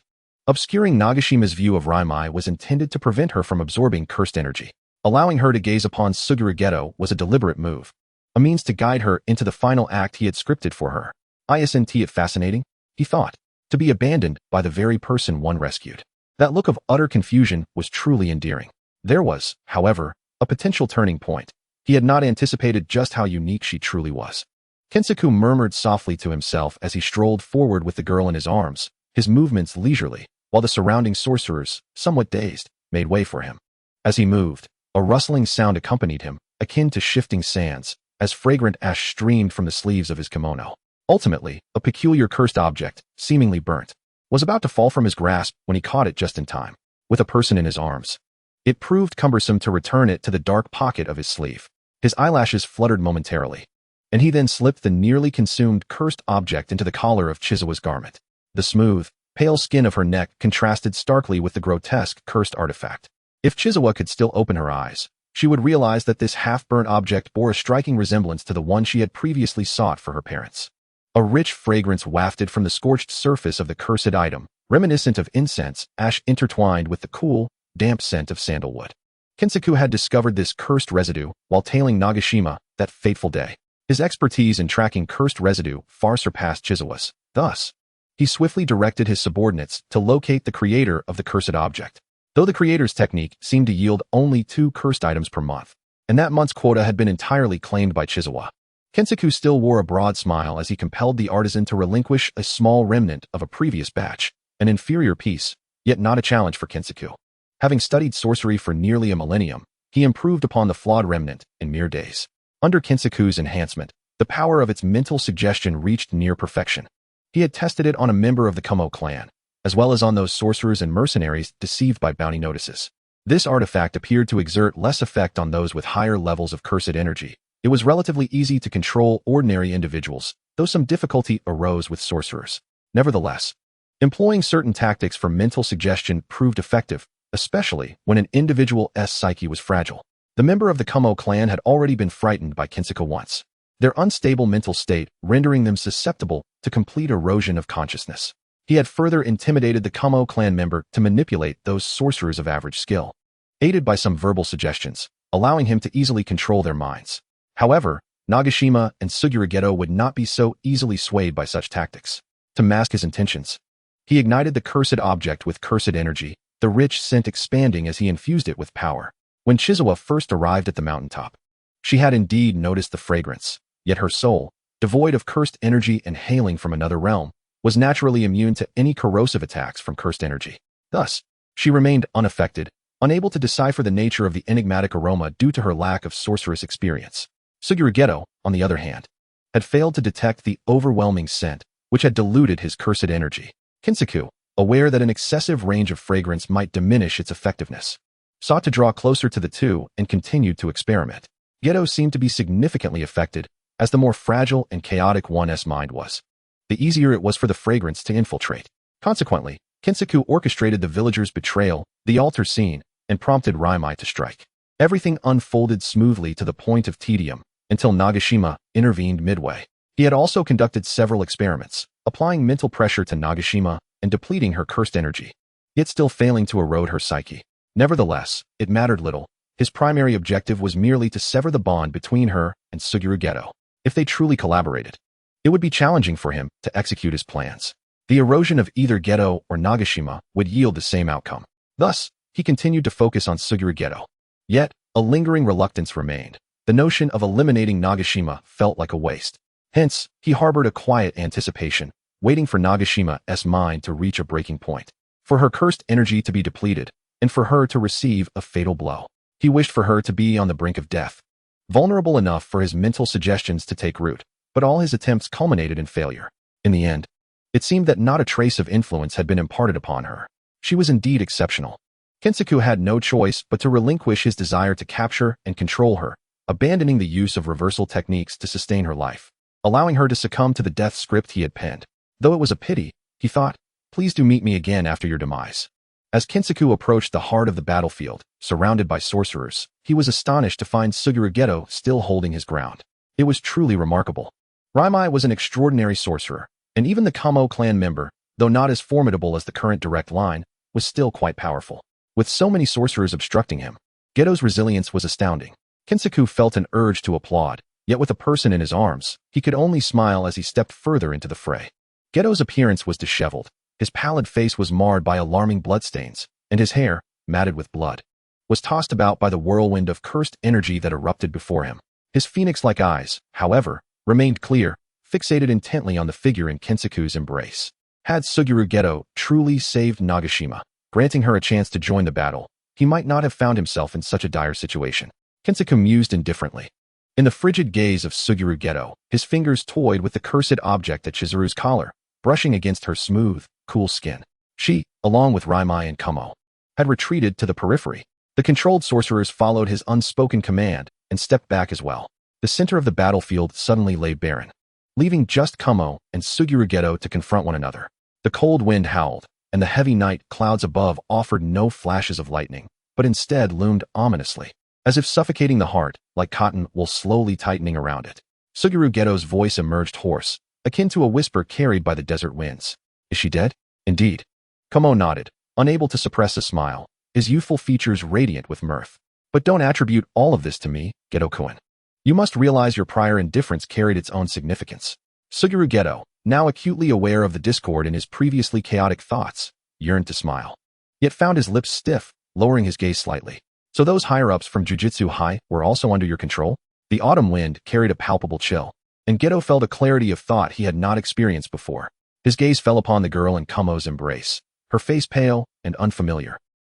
Obscuring Nagashima's view of Raimai was intended to prevent her from absorbing cursed energy. Allowing her to gaze upon Suguru Geto was a deliberate move, a means to guide her into the final act he had scripted for her. Isn't it fascinating? He thought. To be abandoned by the very person one rescued. That look of utter confusion was truly endearing. There was, however, a potential turning point. He had not anticipated just how unique she truly was. Kensaku murmured softly to himself as he strolled forward with the girl in his arms, his movements leisurely, while the surrounding sorcerers, somewhat dazed, made way for him. As he moved, a rustling sound accompanied him, akin to shifting sands, as fragrant ash streamed from the sleeves of his kimono. Ultimately, a peculiar cursed object, seemingly burnt, was about to fall from his grasp when he caught it just in time, with a person in his arms. It proved cumbersome to return it to the dark pocket of his sleeve. His eyelashes fluttered momentarily, and he then slipped the nearly consumed cursed object into the collar of Chizawa's garment. The smooth, pale skin of her neck contrasted starkly with the grotesque cursed artifact. If Chizawa could still open her eyes, she would realize that this half-burnt object bore a striking resemblance to the one she had previously sought for her parents. A rich fragrance wafted from the scorched surface of the cursed item, reminiscent of incense, ash intertwined with the cool, damp scent of sandalwood. Kensaku had discovered this cursed residue while tailing Nagashima that fateful day. His expertise in tracking cursed residue far surpassed Chizawa's. Thus, he swiftly directed his subordinates to locate the creator of the cursed object. Though the creator's technique seemed to yield only 2 cursed items per month, and that month's quota had been entirely claimed by Chizawa, Kensaku still wore a broad smile as he compelled the artisan to relinquish a small remnant of a previous batch, an inferior piece, yet not a challenge for Kensaku. Having studied sorcery for nearly a millennium, he improved upon the flawed remnant in mere days. Under Kensaku's enhancement, the power of its mental suggestion reached near perfection. He had tested it on a member of the Kumo clan, as well as on those sorcerers and mercenaries deceived by bounty notices. This artifact appeared to exert less effect on those with higher levels of cursed energy. It was relatively easy to control ordinary individuals, though some difficulty arose with sorcerers. Nevertheless, employing certain tactics for mental suggestion proved effective, especially when an individual's psyche was fragile. The member of the Kumo clan had already been frightened by Kensaku once, their unstable mental state rendering them susceptible to complete erosion of consciousness. He had further intimidated the Kumo clan member to manipulate those sorcerers of average skill, aided by some verbal suggestions, allowing him to easily control their minds. However, Nagashima and Suguru Geto would not be so easily swayed by such tactics. To mask his intentions, he ignited the cursed object with cursed energy, the rich scent expanding as he infused it with power. When Chizawa first arrived at the mountaintop, she had indeed noticed the fragrance, yet her soul, devoid of cursed energy and hailing from another realm, was naturally immune to any corrosive attacks from cursed energy. Thus, she remained unaffected, unable to decipher the nature of the enigmatic aroma due to her lack of sorceress experience. Suguru Geto, on the other hand, had failed to detect the overwhelming scent, which had diluted his cursed energy. Kensaku, aware that an excessive range of fragrance might diminish its effectiveness, sought to draw closer to the two and continued to experiment. Geto seemed to be significantly affected, as the more fragile and chaotic one's mind was. The easier it was for the fragrance to infiltrate. Consequently, Kensaku orchestrated the villagers' betrayal, the altar scene, and prompted Raimai to strike. Everything unfolded smoothly to the point of tedium, until Nagashima intervened midway. He had also conducted several experiments, applying mental pressure to Nagashima and depleting her cursed energy, yet still failing to erode her psyche. Nevertheless, it mattered little. His primary objective was merely to sever the bond between her and Suguru Geto. If they truly collaborated, it would be challenging for him to execute his plans. The erosion of either Geto or Nagashima would yield the same outcome. Thus, he continued to focus on Suguru Geto. Yet, a lingering reluctance remained. The notion of eliminating Nagashima felt like a waste. Hence, he harbored a quiet anticipation, waiting for Nagashima's mind to reach a breaking point. for her cursed energy to be depleted, and for her to receive a fatal blow. He wished for her to be on the brink of death, vulnerable enough for his mental suggestions to take root, but all his attempts culminated in failure. In the end, it seemed that not a trace of influence had been imparted upon her. She was indeed exceptional. Kensuke had no choice but to relinquish his desire to capture and control her, abandoning the use of reversal techniques to sustain her life, allowing her to succumb to the death script he had penned. Though it was a pity, he thought, please do meet me again after your demise. As Kensuke approached the heart of the battlefield, surrounded by sorcerers, he was astonished to find Suguru Geto still holding his ground. It was truly remarkable. Raimai was an extraordinary sorcerer, and even the Kamo clan member, though not as formidable as the current direct line, was still quite powerful. With so many sorcerers obstructing him, Geto's resilience was astounding. Kensuke felt an urge to applaud, yet with a person in his arms, he could only smile as he stepped further into the fray. Geto's appearance was disheveled, his pallid face was marred by alarming bloodstains, and his hair, matted with blood, was tossed about by the whirlwind of cursed energy that erupted before him. His phoenix-like eyes, however, remained clear, fixated intently on the figure in Kensuke's embrace. Had Suguru Geto truly saved Nagashima, granting her a chance to join the battle, he might not have found himself in such a dire situation. Kensuke mused indifferently. In the frigid gaze of Suguru Geto, his fingers toyed with the cursed object at Chizuru's collar, brushing against her smooth, cool skin. She, along with Raimai and Kamo, had retreated to the periphery. The controlled sorcerers followed his unspoken command and stepped back as well. The center of the battlefield suddenly lay barren, leaving just Kamo and Suguru Geto to confront one another. The cold wind howled, and the heavy night clouds above offered no flashes of lightning, but instead loomed ominously, as if suffocating the heart, like cotton wool slowly tightening around it. Suguru Geto's voice emerged hoarse, akin to a whisper carried by the desert winds. Is she dead? Indeed. Kamo nodded, unable to suppress a smile, his youthful features radiant with mirth. But don't attribute all of this to me, Geto-kun. You must realize your prior indifference carried its own significance. Suguru Geto, now acutely aware of the discord in his previously chaotic thoughts, yearned to smile, yet found his lips stiff, lowering his gaze slightly. So those higher-ups from Jujutsu High were also under your control? The autumn wind carried a palpable chill, and Geto felt a clarity of thought he had not experienced before. His gaze fell upon the girl in Kamo's embrace, her face pale and unfamiliar,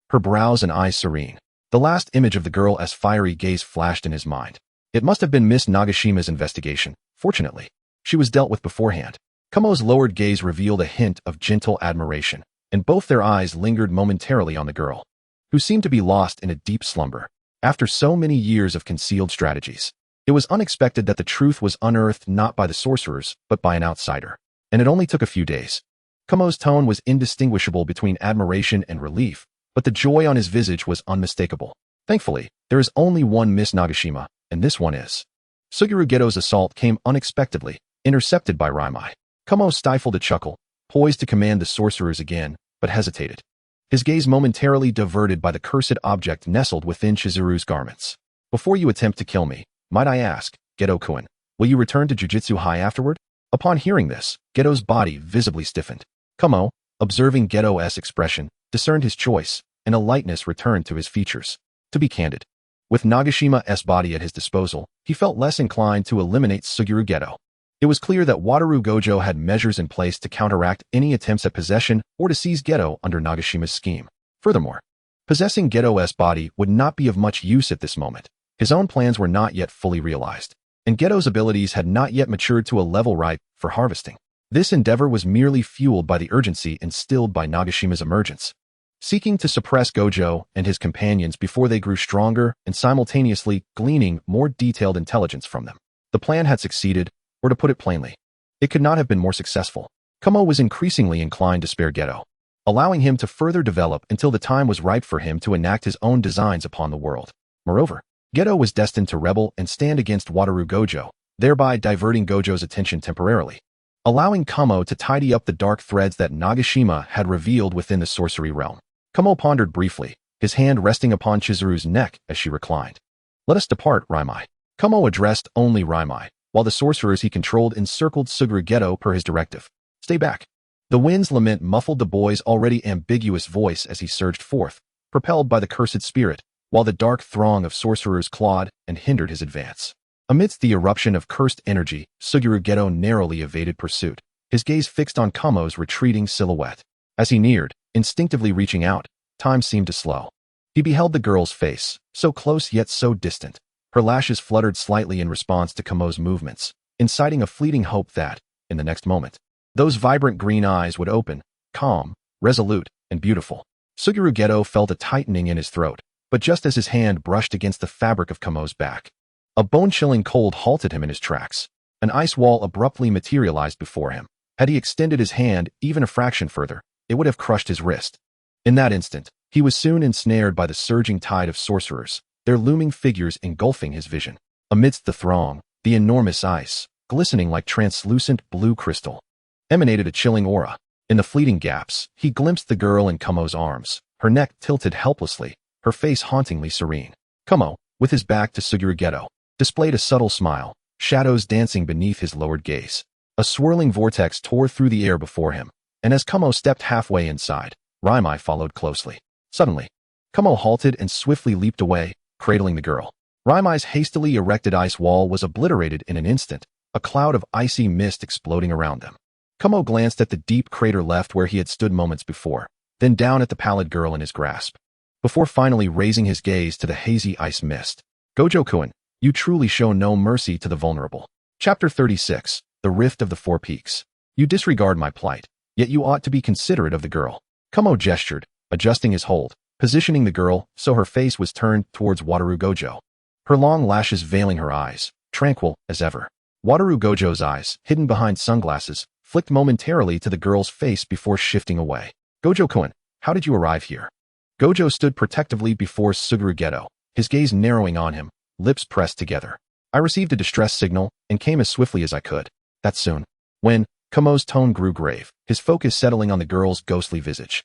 her brows and eyes serene. The last image of the girl as fiery gaze flashed in his mind. It must have been Miss Nagashima's investigation. Fortunately, she was dealt with beforehand. Kamo's lowered gaze revealed a hint of gentle admiration, and both their eyes lingered momentarily on the girl, who seemed to be lost in a deep slumber. After so many years of concealed strategies, it was unexpected that the truth was unearthed not by the sorcerers, but by an outsider. And it only took a few days. Kamo's tone was indistinguishable between admiration and relief, but the joy on his visage was unmistakable. Thankfully, there is only one Miss Nagashima, and this one is. Suguru Geto's assault came unexpectedly, intercepted by Raimai. Kamo stifled a chuckle, poised to command the sorcerers again, but hesitated, his gaze momentarily diverted by the cursed object nestled within Chizuru's garments. Before you attempt to kill me, might I ask, Geto-kun, will you return to Jujutsu High afterward? Upon hearing this, Geto's body visibly stiffened. Kamo, observing Geto's expression, discerned his choice, and a lightness returned to his features. To be candid, with Nagashima's body at his disposal, he felt less inclined to eliminate Suguru Geto. It was clear that Wataru Gojo had measures in place to counteract any attempts at possession or to seize Geto under Nagashima's scheme. Furthermore, possessing Geto's body would not be of much use at this moment. His own plans were not yet fully realized, and Geto's abilities had not yet matured to a level ripe for harvesting. This endeavor was merely fueled by the urgency instilled by Nagashima's emergence, seeking to suppress Gojo and his companions before they grew stronger and simultaneously gleaning more detailed intelligence from them. The plan had succeeded, or to put it plainly, it could not have been more successful. Kamo was increasingly inclined to spare Geto, allowing him to further develop until the time was ripe for him to enact his own designs upon the world. Moreover, Geto was destined to rebel and stand against Wataru Gojo, thereby diverting Gojo's attention temporarily, allowing Kamo to tidy up the dark threads that Nagashima had revealed within the sorcery realm. Kamo pondered briefly, his hand resting upon Chizuru's neck as she reclined. Let us depart, Raimai. Kamo addressed only Raimai, while the sorcerers he controlled encircled Suguru Geto per his directive. Stay back. The wind's lament muffled the boy's already ambiguous voice as he surged forth, propelled by the cursed spirit, while the dark throng of sorcerers clawed and hindered his advance. Amidst the eruption of cursed energy, Suguru Geto narrowly evaded pursuit, his gaze fixed on Kamo's retreating silhouette. As he neared, Instinctively reaching out, time seemed to slow. He beheld the girl's face, so close yet so distant. Her lashes fluttered slightly in response to Kamo's movements, inciting a fleeting hope that, in the next moment, those vibrant green eyes would open, calm, resolute, and beautiful. Suguru Geto felt a tightening in his throat, but just as his hand brushed against the fabric of Kamo's back, a bone-chilling cold halted him in his tracks. An ice wall abruptly materialized before him. Had he extended his hand even a fraction further, it would have crushed his wrist. In that instant, he was soon ensnared by the surging tide of sorcerers, their looming figures engulfing his vision. Amidst the throng, the enormous ice, glistening like translucent blue crystal, emanated a chilling aura. In the fleeting gaps, he glimpsed the girl in Kamo's arms, her neck tilted helplessly, her face hauntingly serene. Kamo, with his back to Suguru Geto, displayed a subtle smile, shadows dancing beneath his lowered gaze. A swirling vortex tore through the air before him, and as Kamo stepped halfway inside, Raimai followed closely. Suddenly, Kamo halted and swiftly leaped away, cradling the girl. Raimai's hastily erected ice wall was obliterated in an instant, a cloud of icy mist exploding around them. Kamo glanced at the deep crater left where he had stood moments before, then down at the pallid girl in his grasp, before finally raising his gaze to the hazy ice mist. Gojo-kun, you truly show no mercy to the vulnerable. Chapter 36, The Rift of the Four Peaks. You disregard my plight, yet you ought to be considerate of the girl. Kamo gestured, adjusting his hold, positioning the girl so her face was turned towards Wataru Gojo, her long lashes veiling her eyes, tranquil as ever. Wataru Gojo's eyes, hidden behind sunglasses, flicked momentarily to the girl's face before shifting away. Gojo-kun, how did you arrive here? Gojo stood protectively before Suguru Geto, his gaze narrowing on him, lips pressed together. I received a distress signal and came as swiftly as I could. That soon. When Kamo's tone grew grave, his focus settling on the girl's ghostly visage.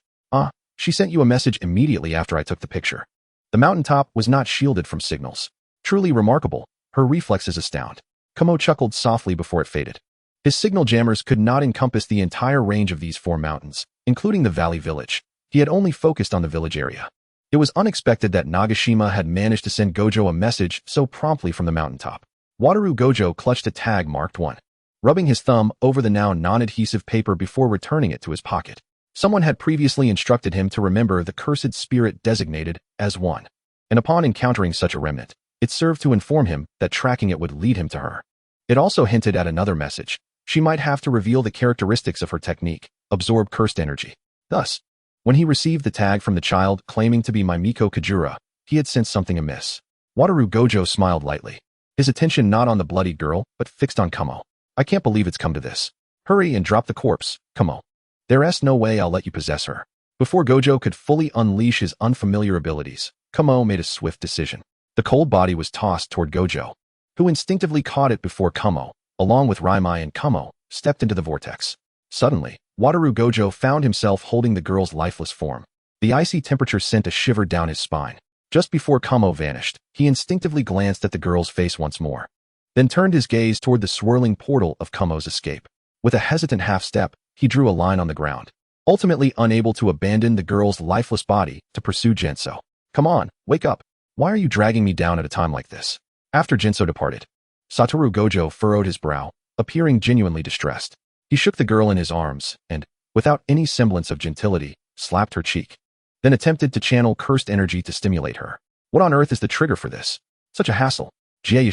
She sent you a message immediately after I took the picture. The mountaintop was not shielded from signals. Truly remarkable, her reflexes astound. Kamo chuckled softly before it faded. His signal jammers could not encompass the entire range of these 4 mountains, including the valley village. He had only focused on the village area. It was unexpected that Nagashima had managed to send Gojo a message so promptly from the mountaintop. Wataru Gojo clutched a tag marked 1, rubbing his thumb over the now non-adhesive paper before returning it to his pocket. Someone had previously instructed him to remember the cursed spirit designated as 1, and upon encountering such a remnant, it served to inform him that tracking it would lead him to her. It also hinted at another message. She might have to reveal the characteristics of her technique, absorb cursed energy. Thus, when he received the tag from the child claiming to be Mimiko Kajura, he had sensed something amiss. Wataru Gojo smiled lightly, his attention not on the bloody girl, but fixed on Kamo. I can't believe it's come to this. Hurry and drop the corpse, Kamo. There's no way I'll let you possess her. Before Gojo could fully unleash his unfamiliar abilities, Kamo made a swift decision. The cold body was tossed toward Gojo, who instinctively caught it before Kamo, along with Raimai and Kamo, stepped into the vortex. Suddenly, Wataru Gojo found himself holding the girl's lifeless form. The icy temperature sent a shiver down his spine. Just before Kamo vanished, he instinctively glanced at the girl's face once more, then turned his gaze toward the swirling portal of Kamo's escape. With a hesitant half-step, he drew a line on the ground, ultimately unable to abandon the girl's lifeless body to pursue Jinso. Come on, wake up. Why are you dragging me down at a time like this? After Jinso departed, Satoru Gojo furrowed his brow, appearing genuinely distressed. He shook the girl in his arms and, without any semblance of gentility, slapped her cheek, then attempted to channel cursed energy to stimulate her. What on earth is the trigger for this? Such a hassle. Jie,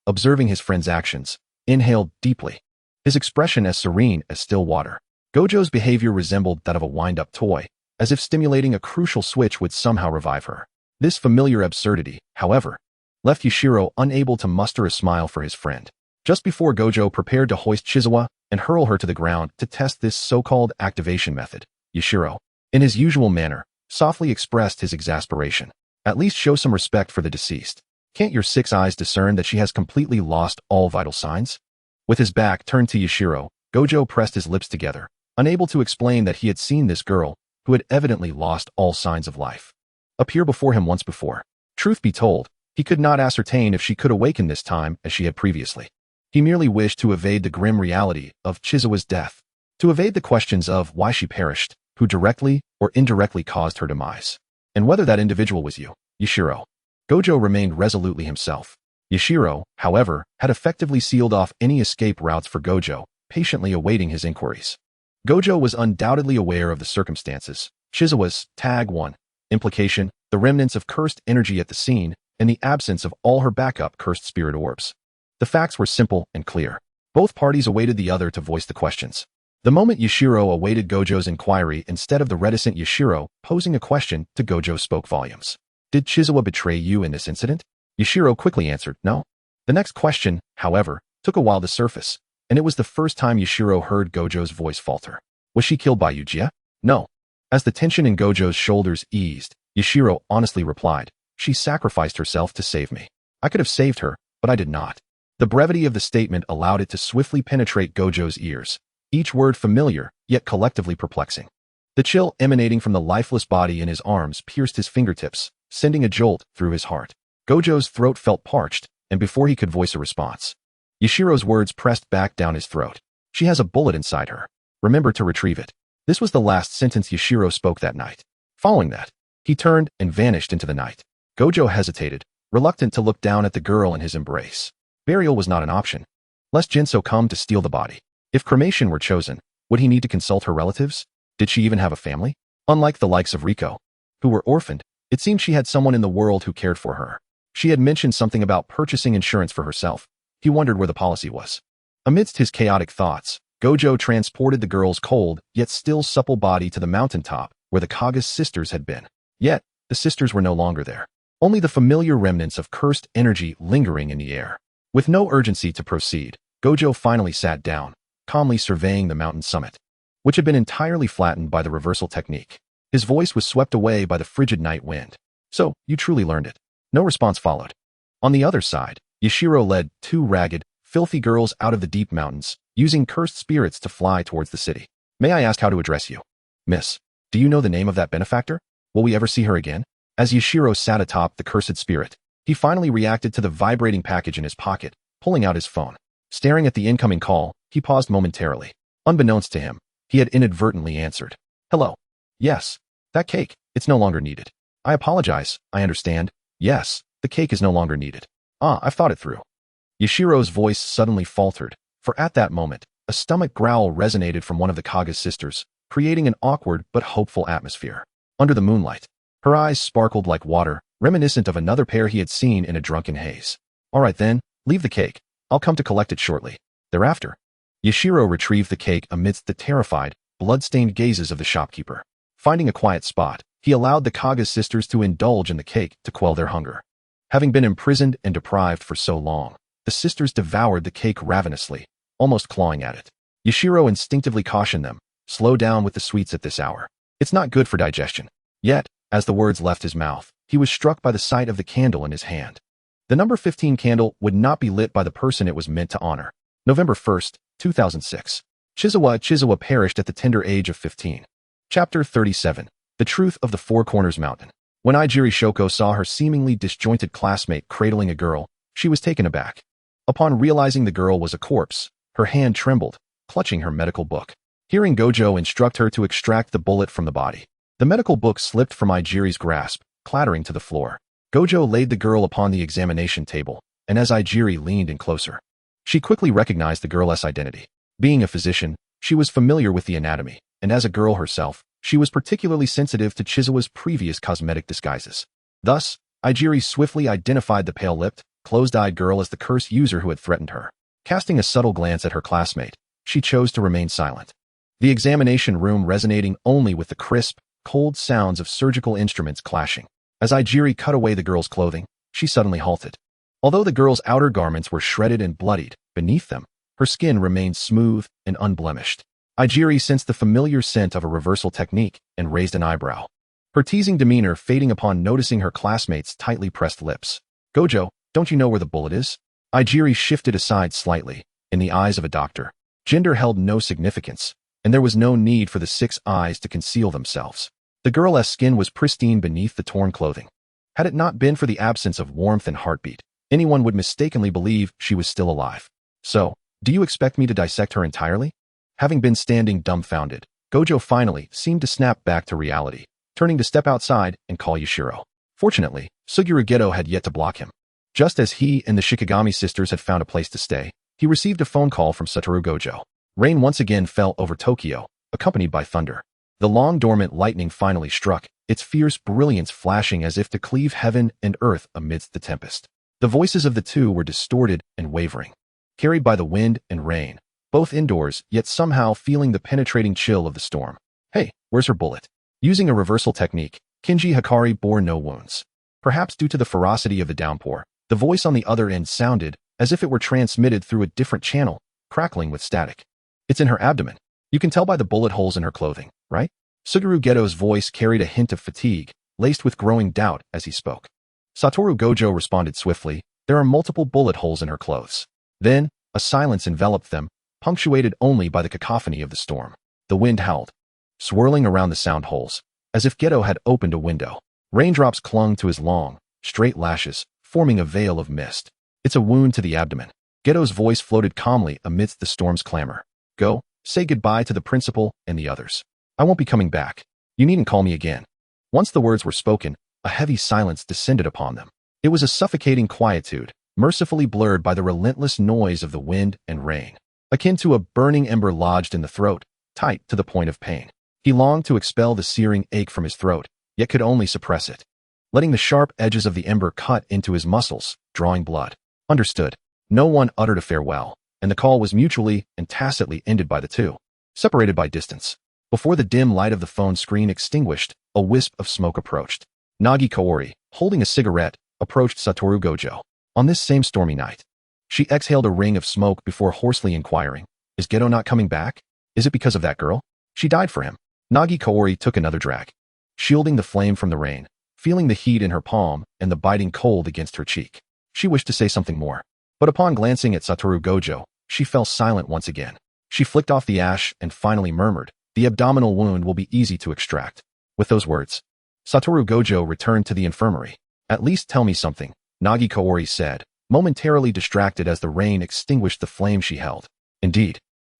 observing his friend's actions, inhaled deeply, his expression as serene as still water. Gojo's behavior resembled that of a wind-up toy, as if stimulating a crucial switch would somehow revive her. This familiar absurdity, however, left Yashiro unable to muster a smile for his friend. Just before Gojo prepared to hoist Chizawa and hurl her to the ground to test this so-called activation method, Yashiro, in his usual manner, softly expressed his exasperation. At least show some respect for the deceased. Can't your 6 eyes discern that she has completely lost all vital signs? With his back turned to Yashiro, Gojo pressed his lips together, unable to explain that he had seen this girl, who had evidently lost all signs of life, appear before him once before. Truth be told, he could not ascertain if she could awaken this time as she had previously. He merely wished to evade the grim reality of Chizawa's death, to evade the questions of why she perished, who directly or indirectly caused her demise, and whether that individual was you, Yashiro. Gojo remained resolutely himself. Yashiro, however, had effectively sealed off any escape routes for Gojo, patiently awaiting his inquiries. Gojo was undoubtedly aware of the circumstances, Chizawa's Tag 1. Implication: the remnants of cursed energy at the scene, and the absence of all her backup cursed spirit orbs. The facts were simple and clear. Both parties awaited the other to voice the questions. The moment Yashiro awaited Gojo's inquiry instead of the reticent Yashiro posing a question to Gojo spoke volumes. Did Chizawa betray you in this incident? Yashiro quickly answered, no. The next question, however, took a while to surface, and it was the first time Yashiro heard Gojo's voice falter. Was she killed by Ujiya? No. As the tension in Gojo's shoulders eased, Yashiro honestly replied, she sacrificed herself to save me. I could have saved her, but I did not. The brevity of the statement allowed it to swiftly penetrate Gojo's ears, each word familiar, yet collectively perplexing. The chill emanating from the lifeless body in his arms pierced his fingertips, sending a jolt through his heart. Gojo's throat felt parched, and before he could voice a response, Yashiro's words pressed back down his throat. She has a bullet inside her. Remember to retrieve it. This was the last sentence Yashiro spoke that night. Following that, he turned and vanished into the night. Gojo hesitated, reluctant to look down at the girl in his embrace. Burial was not an option, lest Jinso come to steal the body. If cremation were chosen, would he need to consult her relatives? Did she even have a family? Unlike the likes of Riko, who were orphaned, it seemed she had someone in the world who cared for her. She had mentioned something about purchasing insurance for herself. He wondered where the policy was. Amidst his chaotic thoughts, Gojo transported the girl's cold, yet still supple body to the mountaintop where the Kaga's sisters had been. Yet, the sisters were no longer there. Only the familiar remnants of cursed energy lingering in the air. With no urgency to proceed, Gojo finally sat down, calmly surveying the mountain summit, which had been entirely flattened by the reversal technique. His voice was swept away by the frigid night wind. So, you truly learned it. No response followed. On the other side, Yashiro led two ragged, filthy girls out of the deep mountains, using cursed spirits to fly towards the city. May I ask how to address you? Miss, do you know the name of that benefactor? Will we ever see her again? As Yashiro sat atop the cursed spirit, he finally reacted to the vibrating package in his pocket, pulling out his phone. Staring at the incoming call, he paused momentarily. Unbeknownst to him, he had inadvertently answered. Hello. Yes. That cake, it's no longer needed. I apologize, I understand. Yes, the cake is no longer needed. I've thought it through. Yashiro's voice suddenly faltered, for at that moment, a stomach growl resonated from one of the Kaga's sisters, creating an awkward but hopeful atmosphere. Under the moonlight, her eyes sparkled like water, reminiscent of another pair he had seen in a drunken haze. All right then, leave the cake. I'll come to collect it shortly. Thereafter, Yashiro retrieved the cake amidst the terrified, blood-stained gazes of the shopkeeper. Finding a quiet spot, he allowed the Kaga's sisters to indulge in the cake to quell their hunger. Having been imprisoned and deprived for so long, the sisters devoured the cake ravenously, almost clawing at it. Yashiro instinctively cautioned them, slow down with the sweets at this hour. It's not good for digestion. Yet, as the words left his mouth, he was struck by the sight of the candle in his hand. The number 15 candle would not be lit by the person it was meant to honor. November 1st, 2006. Chizawa perished at the tender age of 15. Chapter 37. The Truth of the Four Corners Mountain. When Ijiri Shoko saw her seemingly disjointed classmate cradling a girl, she was taken aback. Upon realizing the girl was a corpse, her hand trembled, clutching her medical book. Hearing Gojo instruct her to extract the bullet from the body, the medical book slipped from Ijiri's grasp, clattering to the floor. Gojo laid the girl upon the examination table, and as Ijiri leaned in closer, she quickly recognized the girl's identity. Being a physician, she was familiar with the anatomy, and as a girl herself, she was particularly sensitive to Chizawa's previous cosmetic disguises. Thus, Ijiri swiftly identified the pale-lipped, closed-eyed girl as the curse user who had threatened her. Casting a subtle glance at her classmate, she chose to remain silent. The examination room resonating only with the crisp, cold sounds of surgical instruments clashing. As Ijiri cut away the girl's clothing, she suddenly halted. Although the girl's outer garments were shredded and bloodied, beneath them, her skin remained smooth and unblemished. Ijiri sensed the familiar scent of a reversal technique and raised an eyebrow. Her teasing demeanor fading upon noticing her classmate's tightly pressed lips. Gojo, don't you know where the bullet is? Ijiri shifted aside slightly. In the eyes of a doctor, gender held no significance, and there was no need for the 6 eyes to conceal themselves. The girl's skin was pristine beneath the torn clothing. Had it not been for the absence of warmth and heartbeat, anyone would mistakenly believe she was still alive. So, do you expect me to dissect her entirely? Having been standing dumbfounded, Gojo finally seemed to snap back to reality, turning to step outside and call Yashiro. Fortunately, Suguru Geto had yet to block him. Just as he and the Shikigami sisters had found a place to stay, he received a phone call from Satoru Gojo. Rain once again fell over Tokyo, accompanied by thunder. The long dormant lightning finally struck, its fierce brilliance flashing as if to cleave heaven and earth amidst the tempest. The voices of the two were distorted and wavering, carried by the wind and rain, both indoors, yet somehow feeling the penetrating chill of the storm. Hey, where's her bullet? Using a reversal technique, Kinji Hikari bore no wounds. Perhaps due to the ferocity of the downpour, the voice on the other end sounded as if it were transmitted through a different channel, crackling with static. It's in her abdomen. You can tell by the bullet holes in her clothing, right? Suguru Geto's voice carried a hint of fatigue, laced with growing doubt as he spoke. Satoru Gojo responded swiftly, there are multiple bullet holes in her clothes. Then, a silence enveloped them, punctuated only by the cacophony of the storm. The wind howled, swirling around the sound holes, as if Geto had opened a window. Raindrops clung to his long, straight lashes, forming a veil of mist. It's a wound to the abdomen. Geto's voice floated calmly amidst the storm's clamor. Go, say goodbye to the principal and the others. I won't be coming back. You needn't call me again. Once the words were spoken, a heavy silence descended upon them. It was a suffocating quietude, mercifully blurred by the relentless noise of the wind and rain, akin to a burning ember lodged in the throat, tight to the point of pain. He longed to expel the searing ache from his throat, yet could only suppress it, letting the sharp edges of the ember cut into his muscles, drawing blood. Understood. No one uttered a farewell, and the call was mutually and tacitly ended by the two, separated by distance. Before the dim light of the phone screen extinguished, a wisp of smoke approached. Nagi Kaori, holding a cigarette, approached Satoru Gojo. On this same stormy night, she exhaled a ring of smoke before hoarsely inquiring, is Geto not coming back? Is it because of that girl? She died for him. Nagi Kaori took another drag, shielding the flame from the rain, feeling the heat in her palm and the biting cold against her cheek. She wished to say something more, but upon glancing at Satoru Gojo, she fell silent once again. She flicked off the ash and finally murmured, the abdominal wound will be easy to extract. With those words, Satoru Gojo returned to the infirmary. At least tell me something, Nagi Kaori said, momentarily distracted as the rain extinguished the flame she held. Indeed,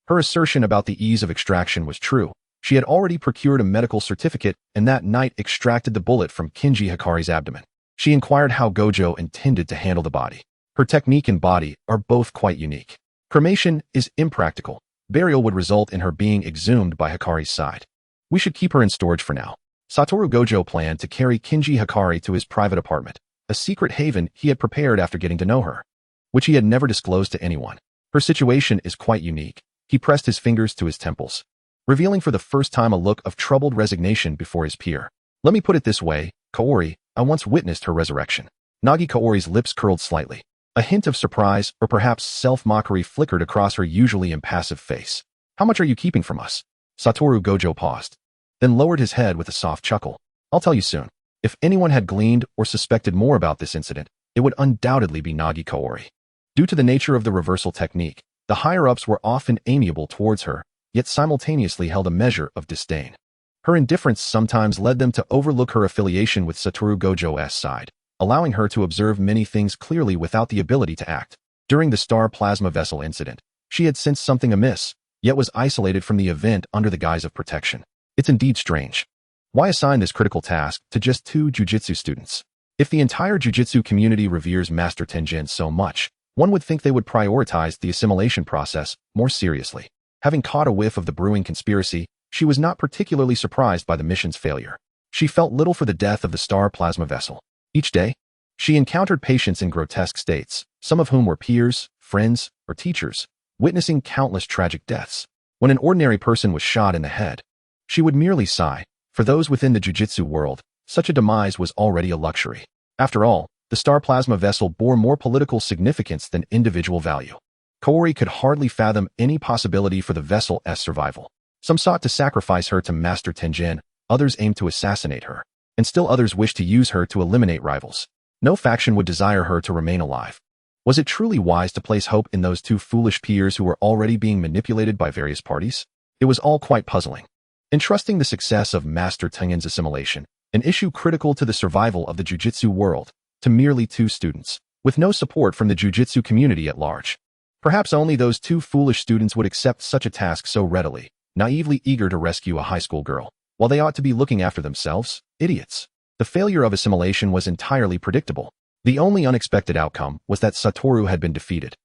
her assertion about the ease of extraction was true. She had already procured a medical certificate and that night extracted the bullet from Kinji Hikari's abdomen. She inquired how Gojo intended to handle the body. Her technique and body are both quite unique. Cremation is impractical. Burial would result in her being exhumed by Hikari's side. We should keep her in storage for now. Satoru Gojo planned to carry Kinji Hikari to his private apartment, a secret haven he had prepared after getting to know her, which he had never disclosed to anyone. Her situation is quite unique. He pressed his fingers to his temples, revealing for the first time a look of troubled resignation before his peer. Let me put it this way, Kaori, I once witnessed her resurrection. Nagi Kaori's lips curled slightly. A hint of surprise or perhaps self-mockery flickered across her usually impassive face. How much are you keeping from us? Satoru Gojo paused, then lowered his head with a soft chuckle. I'll tell you soon. If anyone had gleaned or suspected more about this incident, it would undoubtedly be Nagi Kaori. Due to the nature of the reversal technique, the higher-ups were often amiable towards her, yet simultaneously held a measure of disdain. Her indifference sometimes led them to overlook her affiliation with Satoru Gojo's side, allowing her to observe many things clearly without the ability to act. During the star plasma vessel incident, she had sensed something amiss, yet was isolated from the event under the guise of protection. It's indeed strange. Why assign this critical task to just 2 jujutsu students? If the entire jujutsu community reveres Master Tenjin so much, one would think they would prioritize the assimilation process more seriously. Having caught a whiff of the brewing conspiracy, she was not particularly surprised by the mission's failure. She felt little for the death of the star plasma vessel. Each day, she encountered patients in grotesque states, some of whom were peers, friends, or teachers, witnessing countless tragic deaths. When an ordinary person was shot in the head, she would merely sigh. For those within the jujutsu world, such a demise was already a luxury. After all, the star plasma vessel bore more political significance than individual value. Kaori could hardly fathom any possibility for the vessel's survival. Some sought to sacrifice her to Master Tenjin, others aimed to assassinate her, and still others wished to use her to eliminate rivals. No faction would desire her to remain alive. Was it truly wise to place hope in those 2 foolish peers who were already being manipulated by various parties? It was all quite puzzling. Entrusting the success of Master Tenjin's assimilation, an issue critical to the survival of the jujutsu world, to merely 2 students, with no support from the jujutsu community at large. Perhaps only those 2 foolish students would accept such a task so readily, naively eager to rescue a high school girl, while they ought to be looking after themselves. Idiots. The failure of assimilation was entirely predictable. The only unexpected outcome was that Satoru had been defeated,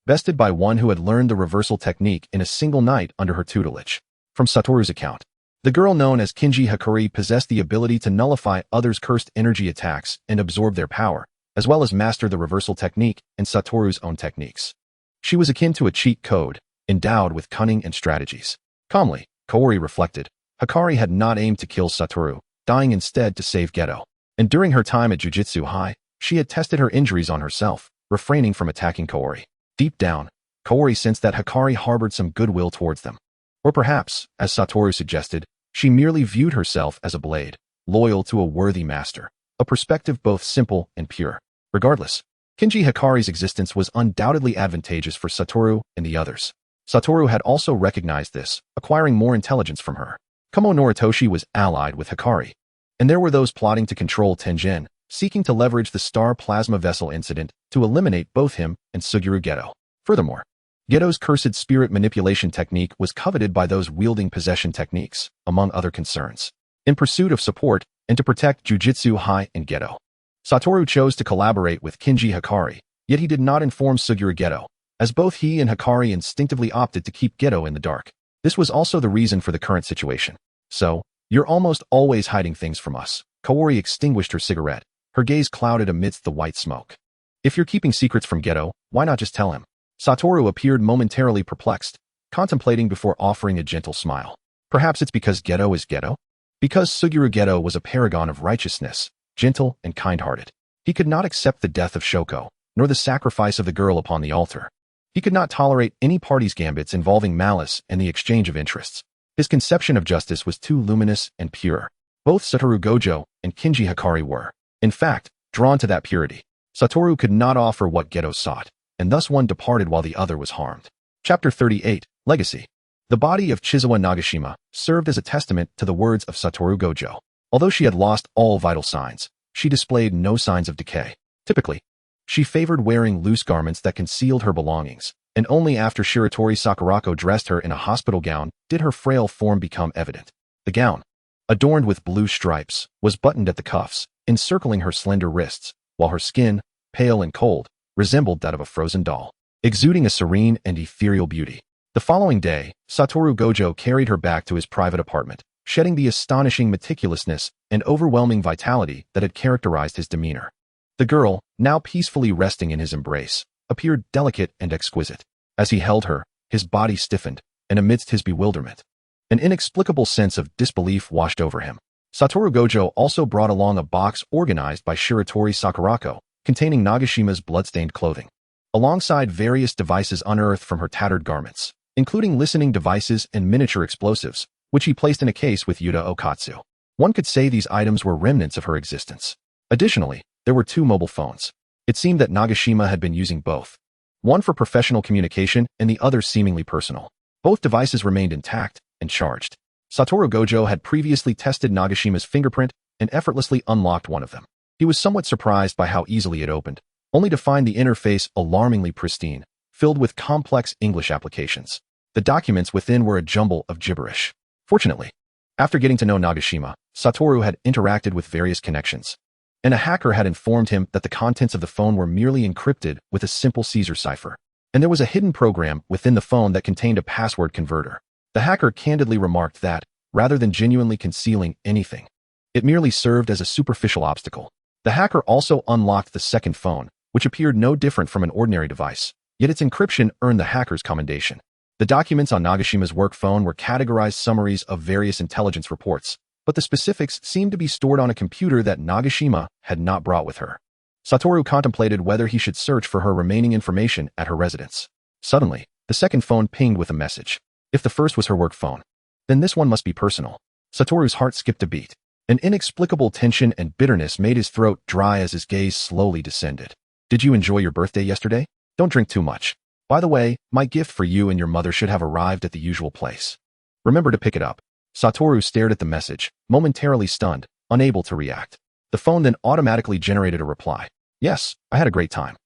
bested by one who had learned the reversal technique in a single night under her tutelage. From Satoru's account, The girl known as Kinji Hikari possessed the ability to nullify others' cursed energy attacks and absorb their power, as well as master the reversal technique and Satoru's own techniques. She was akin to a cheat code, endowed with cunning and strategies. Calmly, Kaori reflected, Hikari had not aimed to kill Satoru, dying instead to save Geto. And during her time at Jujutsu High, she had tested her injuries on herself, refraining from attacking Kaori. Deep down, Kaori sensed that Hikari harbored some goodwill towards them. Or perhaps, as Satoru suggested, she merely viewed herself as a blade, loyal to a worthy master, a perspective both simple and pure. Regardless, Kinji Hikari's existence was undoubtedly advantageous for Satoru and the others. Satoru had also recognized this, acquiring more intelligence from her. Kumo Noritoshi was allied with Hikari, and there were those plotting to control Tenjin, seeking to leverage the Star Plasma Vessel incident to eliminate both him and Suguru Geto. Furthermore, Geto's cursed spirit manipulation technique was coveted by those wielding possession techniques, among other concerns. In pursuit of support and to protect Jujutsu High and Geto, Satoru chose to collaborate with Kinji Hikari, yet he did not inform Suguru Geto, as both he and Hikari instinctively opted to keep Geto in the dark. This was also the reason for the current situation. So, you're almost always hiding things from us. Kaori extinguished her cigarette, her gaze clouded amidst the white smoke. If you're keeping secrets from Geto, why not just tell him? Satoru appeared momentarily perplexed, contemplating before offering a gentle smile. Perhaps it's because Geto is Geto? Because Suguru Geto was a paragon of righteousness, gentle and kind-hearted. He could not accept the death of Shoko, nor the sacrifice of the girl upon the altar. He could not tolerate any party's gambits involving malice and the exchange of interests. His conception of justice was too luminous and pure. Both Satoru Gojo and Kinji Hikari were, in fact, drawn to that purity. Satoru could not offer what Geto sought, and thus one departed while the other was harmed. Chapter 38, Legacy. The body of Chizawa Nagashima served as a testament to the words of Satoru Gojo. Although she had lost all vital signs, she displayed no signs of decay. Typically, she favored wearing loose garments that concealed her belongings, and only after Shiratori Sakurako dressed her in a hospital gown did her frail form become evident. The gown, adorned with blue stripes, was buttoned at the cuffs, encircling her slender wrists, while her skin, pale and cold, resembled that of a frozen doll, exuding a serene and ethereal beauty. The following day, Satoru Gojo carried her back to his private apartment, shedding the astonishing meticulousness and overwhelming vitality that had characterized his demeanor. The girl, now peacefully resting in his embrace, appeared delicate and exquisite. As he held her, his body stiffened, and amidst his bewilderment, an inexplicable sense of disbelief washed over him. Satoru Gojo also brought along a box organized by Shiratori Sakurako, containing Nagashima's bloodstained clothing, alongside various devices unearthed from her tattered garments, including listening devices and miniature explosives, which he placed in a case with Yuta Okatsu. One could say these items were remnants of her existence. Additionally, there were 2 mobile phones. It seemed that Nagashima had been using both, one for professional communication and the other seemingly personal. Both devices remained intact and charged. Satoru Gojo had previously tested Nagashima's fingerprint and effortlessly unlocked one of them. He was somewhat surprised by how easily it opened, only to find the interface alarmingly pristine, filled with complex English applications. The documents within were a jumble of gibberish. Fortunately, after getting to know Nagashima, Satoru had interacted with various connections, and a hacker had informed him that the contents of the phone were merely encrypted with a simple Caesar cipher, and there was a hidden program within the phone that contained a password converter. The hacker candidly remarked that, rather than genuinely concealing anything, it merely served as a superficial obstacle. The hacker also unlocked the second phone, which appeared no different from an ordinary device, yet its encryption earned the hacker's commendation. The documents on Nagashima's work phone were categorized summaries of various intelligence reports, but the specifics seemed to be stored on a computer that Nagashima had not brought with her. Satoru contemplated whether he should search for her remaining information at her residence. Suddenly, the second phone pinged with a message. If the first was her work phone, then this one must be personal. Satoru's heart skipped a beat. An inexplicable tension and bitterness made his throat dry as his gaze slowly descended. Did you enjoy your birthday yesterday? Don't drink too much. By the way, my gift for you and your mother should have arrived at the usual place. Remember to pick it up. Satoru stared at the message, momentarily stunned, unable to react. The phone then automatically generated a reply. Yes, I had a great time.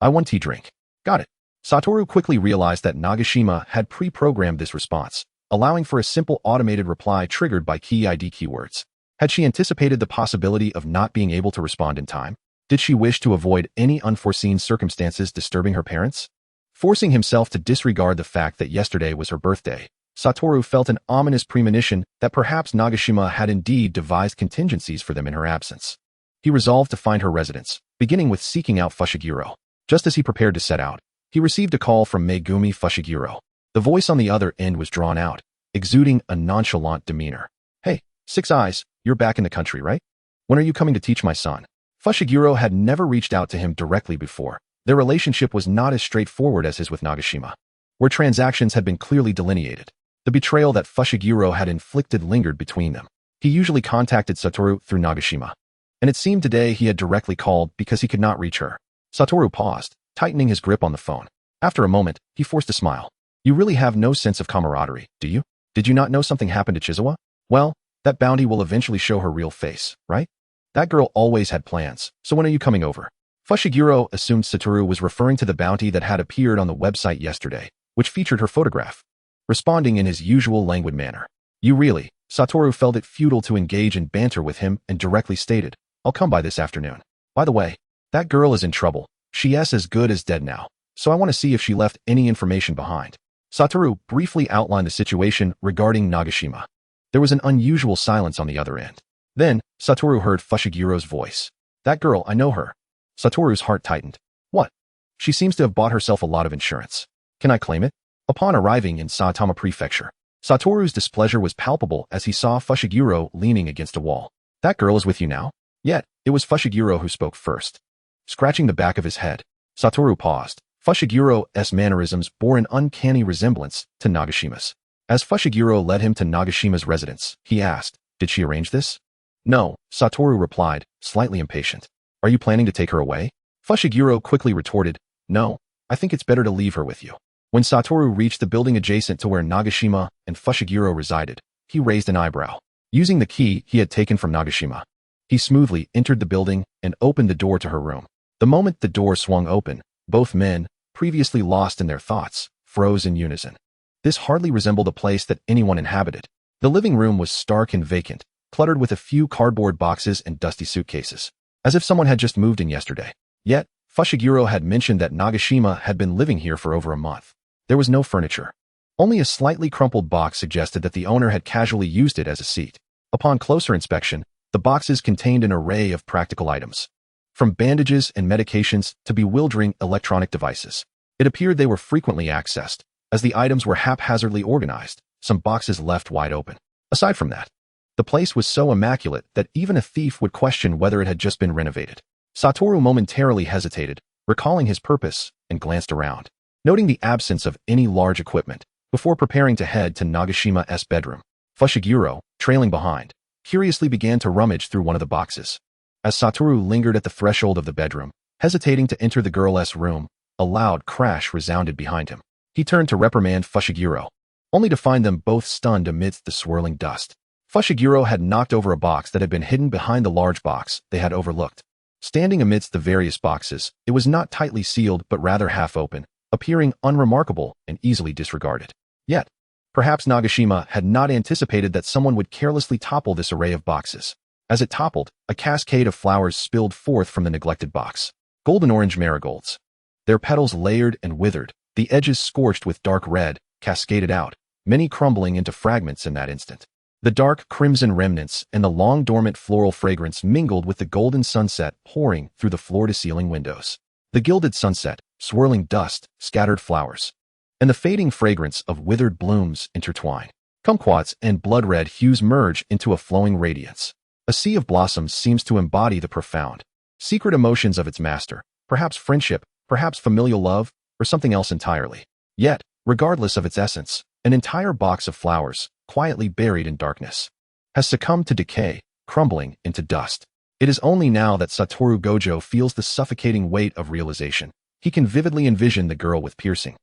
I won tea drink. Got it. Satoru quickly realized that Nagashima had pre-programmed this response, allowing for a simple automated reply triggered by key ID keywords. Had she anticipated the possibility of not being able to respond in time? Did she wish to avoid any unforeseen circumstances disturbing her parents? Forcing himself to disregard the fact that yesterday was her birthday, Satoru felt an ominous premonition that perhaps Nagashima had indeed devised contingencies for them in her absence. He resolved to find her residence, beginning with seeking out Fushiguro. Just as he prepared to set out, he received a call from Megumi Fushiguro. The voice on the other end was drawn out, exuding a nonchalant demeanor. "Hey, Six Eyes, you're back in the country, right? When are you coming to teach my son?" Fushiguro had never reached out to him directly before. Their relationship was not as straightforward as his with Nagashima, where transactions had been clearly delineated. The betrayal that Fushiguro had inflicted lingered between them. He usually contacted Satoru through Nagashima, and it seemed today he had directly called because he could not reach her. Satoru paused, tightening his grip on the phone. After a moment, he forced a smile. "You really have no sense of camaraderie, do you? Did you not know something happened to Chizawa? Well, that bounty will eventually show her real face, right? That girl always had plans, so when are you coming over?" Fushiguro assumed Satoru was referring to the bounty that had appeared on the website yesterday, which featured her photograph. Responding in his usual languid manner. "You really?" Satoru felt it futile to engage in banter with him and directly stated, "I'll come by this afternoon. By the way, that girl is in trouble. She's as good as dead now, so I want to see if she left any information behind." Satoru briefly outlined the situation regarding Nagashima. There was an unusual silence on the other end. Then, Satoru heard Fushiguro's voice. "That girl, I know her." Satoru's heart tightened. "What?" "She seems to have bought herself a lot of insurance. Can I claim it?" Upon arriving in Saitama Prefecture, Satoru's displeasure was palpable as he saw Fushiguro leaning against a wall. "That girl is with you now?" Yet, it was Fushiguro who spoke first. Scratching the back of his head, Satoru paused. Fushiguro's mannerisms bore an uncanny resemblance to Nagashima's. As Fushiguro led him to Nagashima's residence, he asked, "Did she arrange this?" "No," Satoru replied, slightly impatient. "Are you planning to take her away?" Fushiguro quickly retorted, "No, I think it's better to leave her with you." When Satoru reached the building adjacent to where Nagashima and Fushiguro resided, he raised an eyebrow. Using the key he had taken from Nagashima, he smoothly entered the building and opened the door to her room. The moment the door swung open, both men, previously lost in their thoughts, froze in unison. This hardly resembled a place that anyone inhabited. The living room was stark and vacant, cluttered with a few cardboard boxes and dusty suitcases, as if someone had just moved in yesterday. Yet, Fushiguro had mentioned that Nagashima had been living here for over a month. There was no furniture. Only a slightly crumpled box suggested that the owner had casually used it as a seat. Upon closer inspection, the boxes contained an array of practical items, from bandages and medications to bewildering electronic devices. It appeared they were frequently accessed, as the items were haphazardly organized, some boxes left wide open. Aside from that, the place was so immaculate that even a thief would question whether it had just been renovated. Satoru momentarily hesitated, recalling his purpose, and glanced around, noting the absence of any large equipment, before preparing to head to Nagashima's bedroom. Fushiguro, trailing behind, curiously began to rummage through one of the boxes. As Satoru lingered at the threshold of the bedroom, hesitating to enter the girl's room, a loud crash resounded behind him. He turned to reprimand Fushiguro, only to find them both stunned amidst the swirling dust. Fushiguro had knocked over a box that had been hidden behind the large box they had overlooked. Standing amidst the various boxes, it was not tightly sealed but rather half open, appearing unremarkable and easily disregarded. Yet, perhaps Nagashima had not anticipated that someone would carelessly topple this array of boxes. As it toppled, a cascade of flowers spilled forth from the neglected box. Golden-orange marigolds. Their petals layered and withered, the edges scorched with dark red, cascaded out, many crumbling into fragments in that instant. The dark crimson remnants and the long-dormant floral fragrance mingled with the golden sunset pouring through the floor-to-ceiling windows. The gilded sunset, swirling dust, scattered flowers, and the fading fragrance of withered blooms intertwine. Kumquats and blood-red hues merge into a flowing radiance. A sea of blossoms seems to embody the profound, secret emotions of its master, perhaps friendship, perhaps familial love, or something else entirely. Yet, regardless of its essence, an entire box of flowers, quietly buried in darkness, has succumbed to decay, crumbling into dust. It is only now that Satoru Gojo feels the suffocating weight of realization. He can vividly envision the girl with piercing,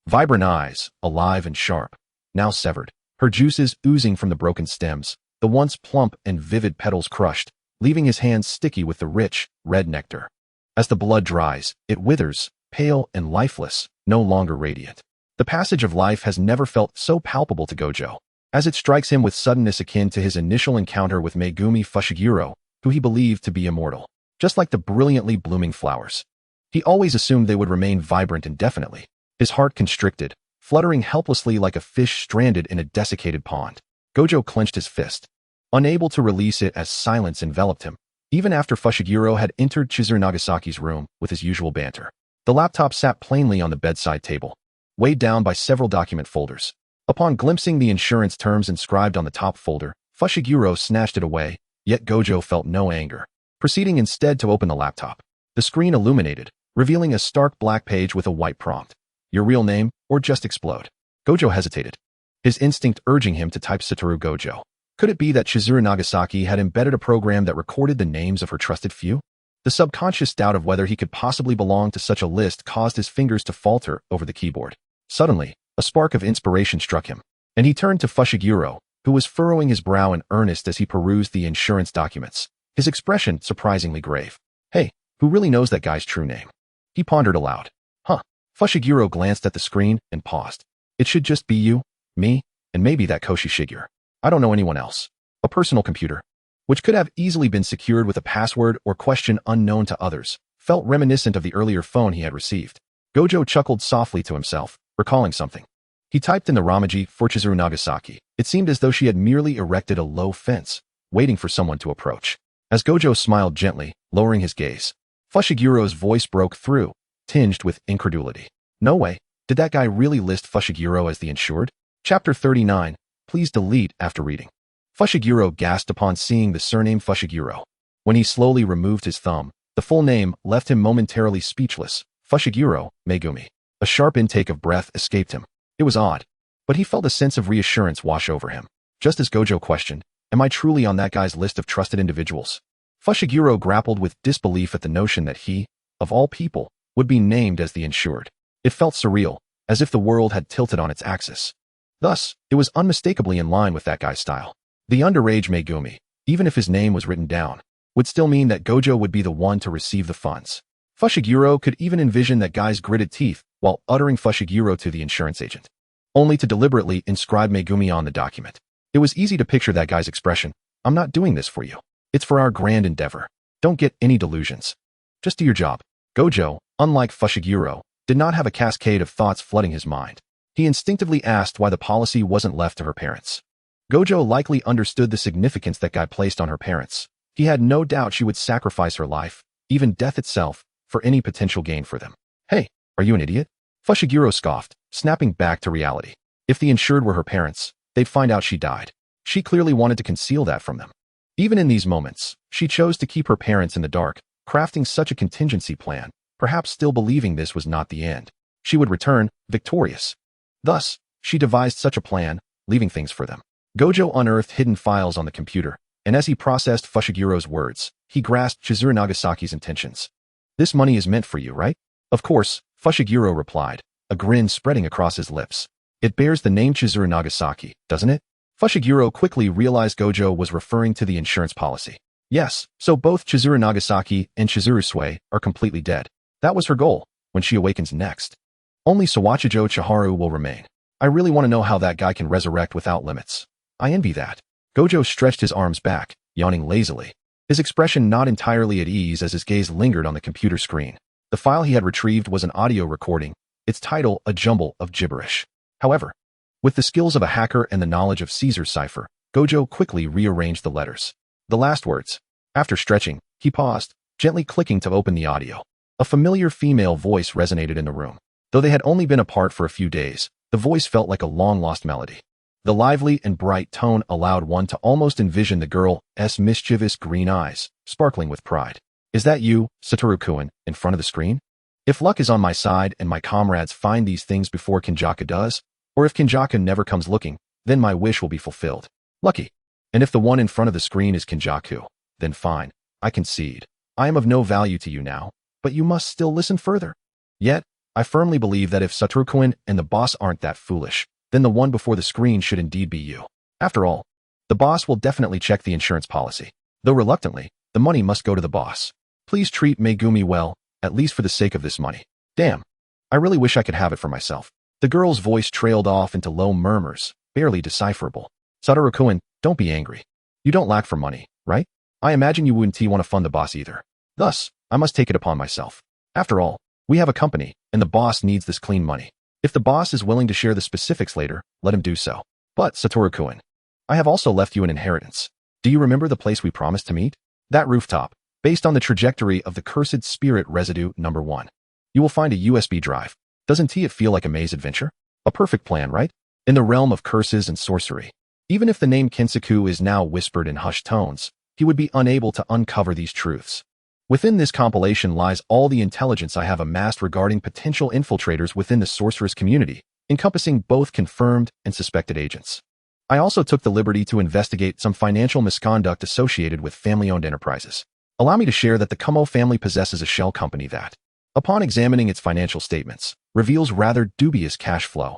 vibrant eyes, alive and sharp, now severed, her juices oozing from the broken stems, the once plump and vivid petals crushed, leaving his hands sticky with the rich, red nectar. As the blood dries, it withers, pale and lifeless, no longer radiant. The passage of life has never felt so palpable to Gojo, as it strikes him with suddenness akin to his initial encounter with Megumi Fushiguro, who he believed to be immortal. Just like the brilliantly blooming flowers, he always assumed they would remain vibrant indefinitely. His heart constricted, fluttering helplessly like a fish stranded in a desiccated pond. Gojo clenched his fist, unable to release it as silence enveloped him, even after Fushiguro had entered Chizuru Nagasaki's room with his usual banter. The laptop sat plainly on the bedside table, weighed down by several document folders. Upon glimpsing the insurance terms inscribed on the top folder, Fushiguro snatched it away, yet Gojo felt no anger, proceeding instead to open the laptop. The screen illuminated, revealing a stark black page with a white prompt. Your real name, or just explode. Gojo hesitated, his instinct urging him to type Satoru Gojo. Could it be that Chizuru Nagasaki had embedded a program that recorded the names of her trusted few? The subconscious doubt of whether he could possibly belong to such a list caused his fingers to falter over the keyboard. Suddenly, a spark of inspiration struck him, and he turned to Fushiguro, who was furrowing his brow in earnest as he perused the insurance documents, his expression surprisingly grave. Hey, who really knows that guy's true name? He pondered aloud. Fushiguro glanced at the screen and paused. It should just be you, me, and maybe that Koshi Shigeru. I don't know anyone else. A personal computer, which could have easily been secured with a password or question unknown to others, felt reminiscent of the earlier phone he had received. Gojo chuckled softly to himself, recalling something. He typed in the Ramaji for Chizuru Nagasaki. It seemed as though she had merely erected a low fence, waiting for someone to approach. As Gojo smiled gently, lowering his gaze, Fushiguro's voice broke through, tinged with incredulity. No way. Did that guy really list Fushiguro as the insured? Chapter 39. Please delete after reading. Fushiguro gasped upon seeing the surname Fushiguro. When he slowly removed his thumb, the full name left him momentarily speechless. Fushiguro Megumi. A sharp intake of breath escaped him. It was odd, but he felt a sense of reassurance wash over him. Just as Gojo questioned, am I truly on that guy's list of trusted individuals? Fushiguro grappled with disbelief at the notion that he, of all people, would be named as the insured. It felt surreal, as if the world had tilted on its axis. Thus, it was unmistakably in line with that guy's style. The underage Megumi, even if his name was written down, would still mean that Gojo would be the one to receive the funds. Fushiguro could even envision that guy's gritted teeth while uttering Fushiguro to the insurance agent, only to deliberately inscribe Megumi on the document. It was easy to picture that guy's expression. I'm not doing this for you. It's for our grand endeavor. Don't get any delusions. Just do your job. Gojo, unlike Fushiguro, did not have a cascade of thoughts flooding his mind. He instinctively asked why the policy wasn't left to her parents. Gojo likely understood the significance that guy placed on her parents. He had no doubt she would sacrifice her life, even death itself, for any potential gain for them. Hey, are you an idiot? Fushiguro scoffed, snapping back to reality. If the insured were her parents, they'd find out she died. She clearly wanted to conceal that from them. Even in these moments, she chose to keep her parents in the dark, crafting such a contingency plan, perhaps still believing this was not the end. She would return, victorious. Thus, she devised such a plan, leaving things for them. Gojo unearthed hidden files on the computer, and as he processed Fushiguro's words, he grasped Chizuru Nagasaki's intentions. This money is meant for you, right? Of course, Fushiguro replied, a grin spreading across his lips. It bears the name Chizuru Nagasaki, doesn't it? Fushiguro quickly realized Gojo was referring to the insurance policy. Yes, so both Chizuru Nagasaki and Chizuru Sui are completely dead. That was her goal, when she awakens next. Only Sawachijo Chiharu will remain. I really want to know how that guy can resurrect without limits. I envy that. Gojo stretched his arms back, yawning lazily, his expression not entirely at ease as his gaze lingered on the computer screen. The file he had retrieved was an audio recording, its title a jumble of gibberish. However, with the skills of a hacker and the knowledge of Caesar's cipher, Gojo quickly rearranged the letters. The last words. After stretching, he paused, gently clicking to open the audio. A familiar female voice resonated in the room. Though they had only been apart for a few days, the voice felt like a long-lost melody. The lively and bright tone allowed one to almost envision the girl's mischievous green eyes, sparkling with pride. Is that you, Satoru-kun, in front of the screen? If luck is on my side and my comrades find these things before Kinjaka does, or if Kinjaka never comes looking, then my wish will be fulfilled. Lucky. And if the one in front of the screen is Kinjaku, then fine, I concede. I am of no value to you now, but you must still listen further. Yet, I firmly believe that if Satoru-kun and the boss aren't that foolish, then the one before the screen should indeed be you. After all, the boss will definitely check the insurance policy. Though reluctantly, the money must go to the boss. Please treat Megumi well, at least for the sake of this money. Damn. I really wish I could have it for myself. The girl's voice trailed off into low murmurs, barely decipherable. Satoru-kun, don't be angry. You don't lack for money, right? I imagine you wouldn't want to fund the boss either. Thus, I must take it upon myself. After all, we have a company, and the boss needs this clean money. If the boss is willing to share the specifics later, let him do so. But, Satoru-kun, I have also left you an inheritance. Do you remember the place we promised to meet? That rooftop, based on the trajectory of the cursed spirit residue number 1. You will find a USB drive. Doesn't it feel like a maze adventure? A perfect plan, right? In the realm of curses and sorcery. Even if the name Kinsaku is now whispered in hushed tones, he would be unable to uncover these truths. Within this compilation lies all the intelligence I have amassed regarding potential infiltrators within the sorceress community, encompassing both confirmed and suspected agents. I also took the liberty to investigate some financial misconduct associated with family-owned enterprises. Allow me to share that the Kumo family possesses a shell company that, upon examining its financial statements, reveals rather dubious cash flow.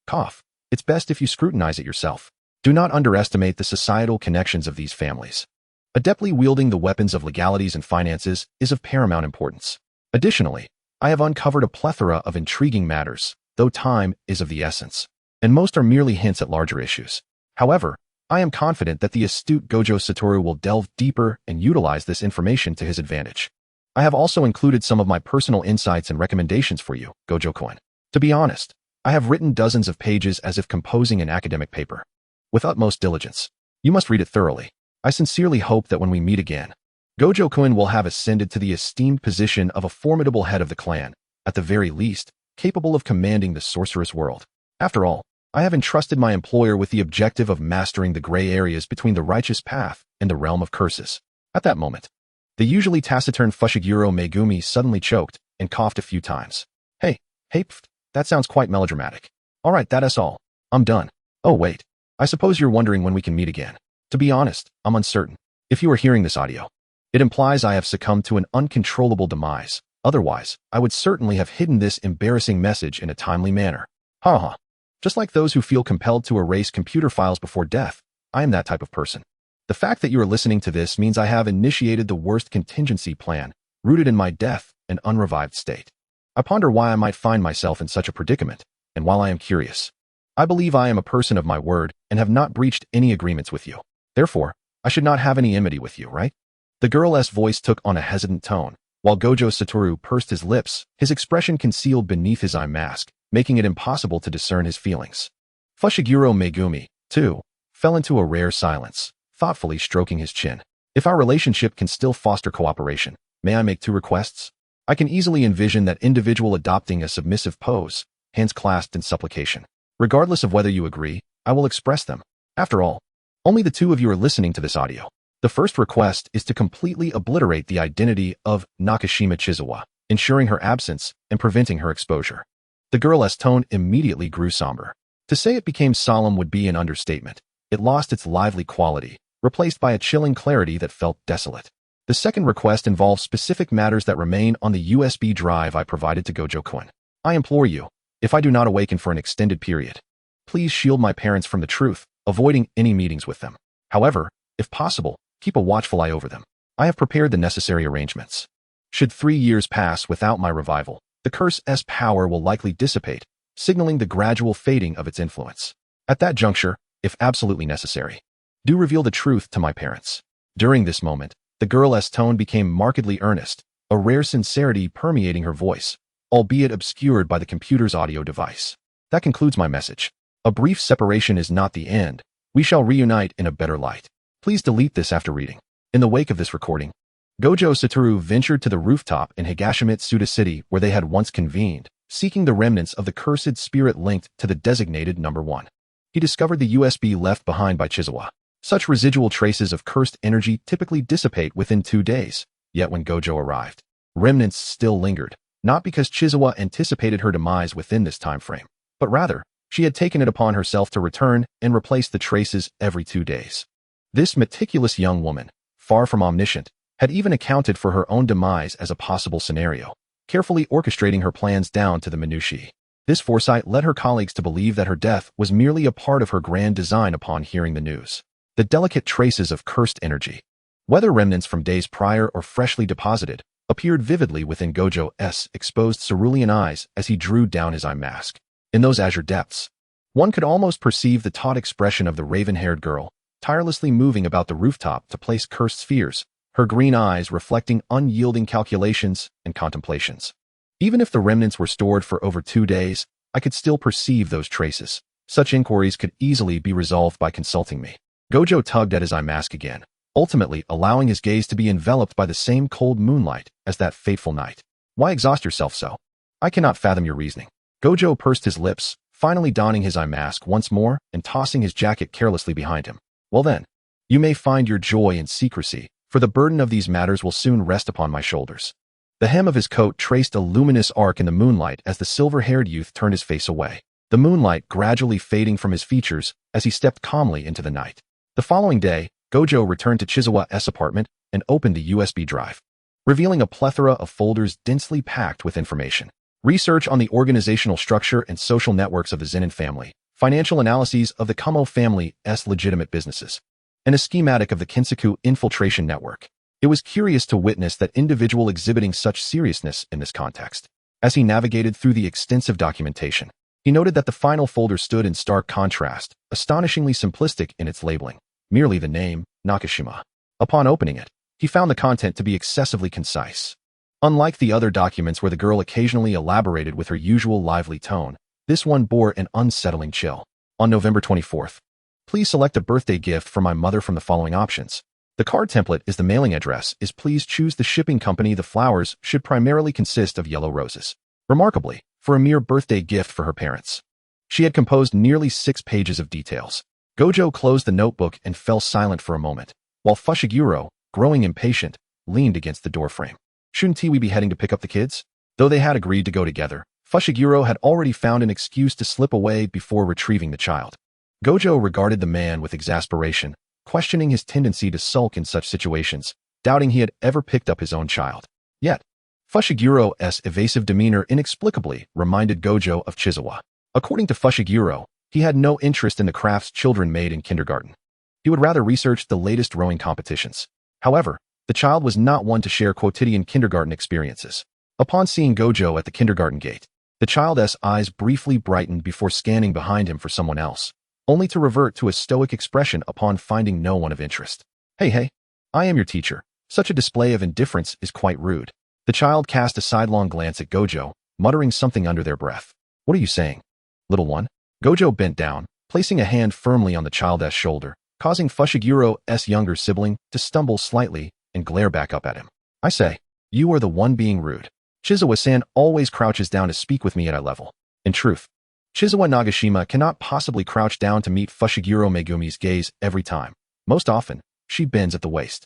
Cough. It's best if you scrutinize it yourself. Do not underestimate the societal connections of these families. Adeptly wielding the weapons of legalities and finances is of paramount importance. Additionally, I have uncovered a plethora of intriguing matters, though time is of the essence, and most are merely hints at larger issues. However, I am confident that the astute Gojo Satoru will delve deeper and utilize this information to his advantage. I have also included some of my personal insights and recommendations for you, Gojo-kun. To be honest, I have written dozens of pages as if composing an academic paper. With utmost diligence. You must read it thoroughly. I sincerely hope that when we meet again, Gojo-kun will have ascended to the esteemed position of a formidable head of the clan, at the very least, capable of commanding the sorceress world. After all, I have entrusted my employer with the objective of mastering the gray areas between the righteous path and the realm of curses. At that moment, the usually taciturn Fushiguro Megumi suddenly choked and coughed a few times. Hey, that sounds quite melodramatic. Alright, that's all. I'm done. Oh wait, I suppose you're wondering when we can meet again. To be honest, I'm uncertain. If you are hearing this audio, it implies I have succumbed to an uncontrollable demise. Otherwise, I would certainly have hidden this embarrassing message in a timely manner. Haha. Just like those who feel compelled to erase computer files before death, I am that type of person. The fact that you are listening to this means I have initiated the worst contingency plan, rooted in my death and unrevived state. I ponder why I might find myself in such a predicament, and while I am curious, I believe I am a person of my word and have not breached any agreements with you. Therefore, I should not have any enmity with you, right? The girl's voice took on a hesitant tone, while Gojo Satoru pursed his lips, his expression concealed beneath his eye mask, making it impossible to discern his feelings. Fushiguro Megumi, too, fell into a rare silence, thoughtfully stroking his chin. If our relationship can still foster cooperation, may I make 2 requests? I can easily envision that individual adopting a submissive pose, hands clasped in supplication. Regardless of whether you agree, I will express them. After all, only the 2 of you are listening to this audio. The first request is to completely obliterate the identity of Nakashima Chizawa, ensuring her absence and preventing her exposure. The girl's tone immediately grew somber. To say it became solemn would be an understatement. It lost its lively quality, replaced by a chilling clarity that felt desolate. The second request involves specific matters that remain on the USB drive I provided to Gojo-kun. I implore you, if I do not awaken for an extended period, please shield my parents from the truth, avoiding any meetings with them. However, if possible, keep a watchful eye over them. I have prepared the necessary arrangements. Should 3 years pass without my revival, the curse's power will likely dissipate, signaling the gradual fading of its influence. At that juncture, if absolutely necessary, do reveal the truth to my parents. During this moment, the girl's tone became markedly earnest, a rare sincerity permeating her voice, albeit obscured by the computer's audio device. That concludes my message. A brief separation is not the end. We shall reunite in a better light. Please delete this after reading. In the wake of this recording, Gojo Satoru ventured to the rooftop in Higashimitsuda City where they had once convened, seeking the remnants of the cursed spirit linked to the designated number 1. He discovered the USB left behind by Chizawa. Such residual traces of cursed energy typically dissipate within 2 days, yet when Gojo arrived, remnants still lingered, not because Chizawa anticipated her demise within this time frame, but rather, she had taken it upon herself to return and replace the traces every 2 days. This meticulous young woman, far from omniscient, had even accounted for her own demise as a possible scenario, carefully orchestrating her plans down to the minutiae. This foresight led her colleagues to believe that her death was merely a part of her grand design upon hearing the news. The delicate traces of cursed energy, whether remnants from days prior or freshly deposited, appeared vividly within Gojo's exposed cerulean eyes as he drew down his eye mask. In those azure depths, one could almost perceive the taut expression of the raven-haired girl, tirelessly moving about the rooftop to place cursed spheres, her green eyes reflecting unyielding calculations and contemplations. Even if the remnants were stored for over 2 days, I could still perceive those traces. Such inquiries could easily be resolved by consulting me. Gojo tugged at his eye mask again, ultimately allowing his gaze to be enveloped by the same cold moonlight as that fateful night. Why exhaust yourself so? I cannot fathom your reasoning. Gojo pursed his lips, finally donning his eye mask once more and tossing his jacket carelessly behind him. Well then, you may find your joy in secrecy, for the burden of these matters will soon rest upon my shoulders. The hem of his coat traced a luminous arc in the moonlight as the silver-haired youth turned his face away, the moonlight gradually fading from his features as he stepped calmly into the night. The following day, Gojo returned to Chizawa's apartment and opened the USB drive, revealing a plethora of folders densely packed with information. Research on the organizational structure and social networks of the Zenin family, financial analyses of the Kumo family's legitimate businesses, and a schematic of the Kinsaku infiltration network. It was curious to witness that individual exhibiting such seriousness in this context. As he navigated through the extensive documentation, he noted that the final folder stood in stark contrast, astonishingly simplistic in its labeling, merely the name, Nagashima. Upon opening it, he found the content to be excessively concise. Unlike the other documents where the girl occasionally elaborated with her usual lively tone, this one bore an unsettling chill. On November 24th, please select a birthday gift for my mother from the following options. The card template is the mailing address is please choose the shipping company. The flowers should primarily consist of yellow roses. Remarkably, for a mere birthday gift for her parents, she had composed nearly 6 pages of details. Gojo closed the notebook and fell silent for a moment, while Fushiguro, growing impatient, leaned against the doorframe. Shouldn't we be heading to pick up the kids? Though they had agreed to go together, Fushiguro had already found an excuse to slip away before retrieving the child. Gojo regarded the man with exasperation, questioning his tendency to sulk in such situations, doubting he had ever picked up his own child. Yet, Fushiguro's evasive demeanor inexplicably reminded Gojo of Chizawa. According to Fushiguro, he had no interest in the crafts children made in kindergarten. He would rather research the latest rowing competitions. However, the child was not one to share quotidian kindergarten experiences. Upon seeing Gojo at the kindergarten gate, the child's eyes briefly brightened before scanning behind him for someone else, only to revert to a stoic expression upon finding no one of interest. Hey, I am your teacher. Such a display of indifference is quite rude. The child cast a sidelong glance at Gojo, muttering something under their breath. What are you saying, little one? Gojo bent down, placing a hand firmly on the child's shoulder, causing Fushiguro's younger sibling to stumble slightly and glare back up at him. I say, you are the one being rude. Chizawa-san always crouches down to speak with me at eye level. In truth, Chizawa Nagashima cannot possibly crouch down to meet Fushiguro Megumi's gaze every time. Most often, she bends at the waist,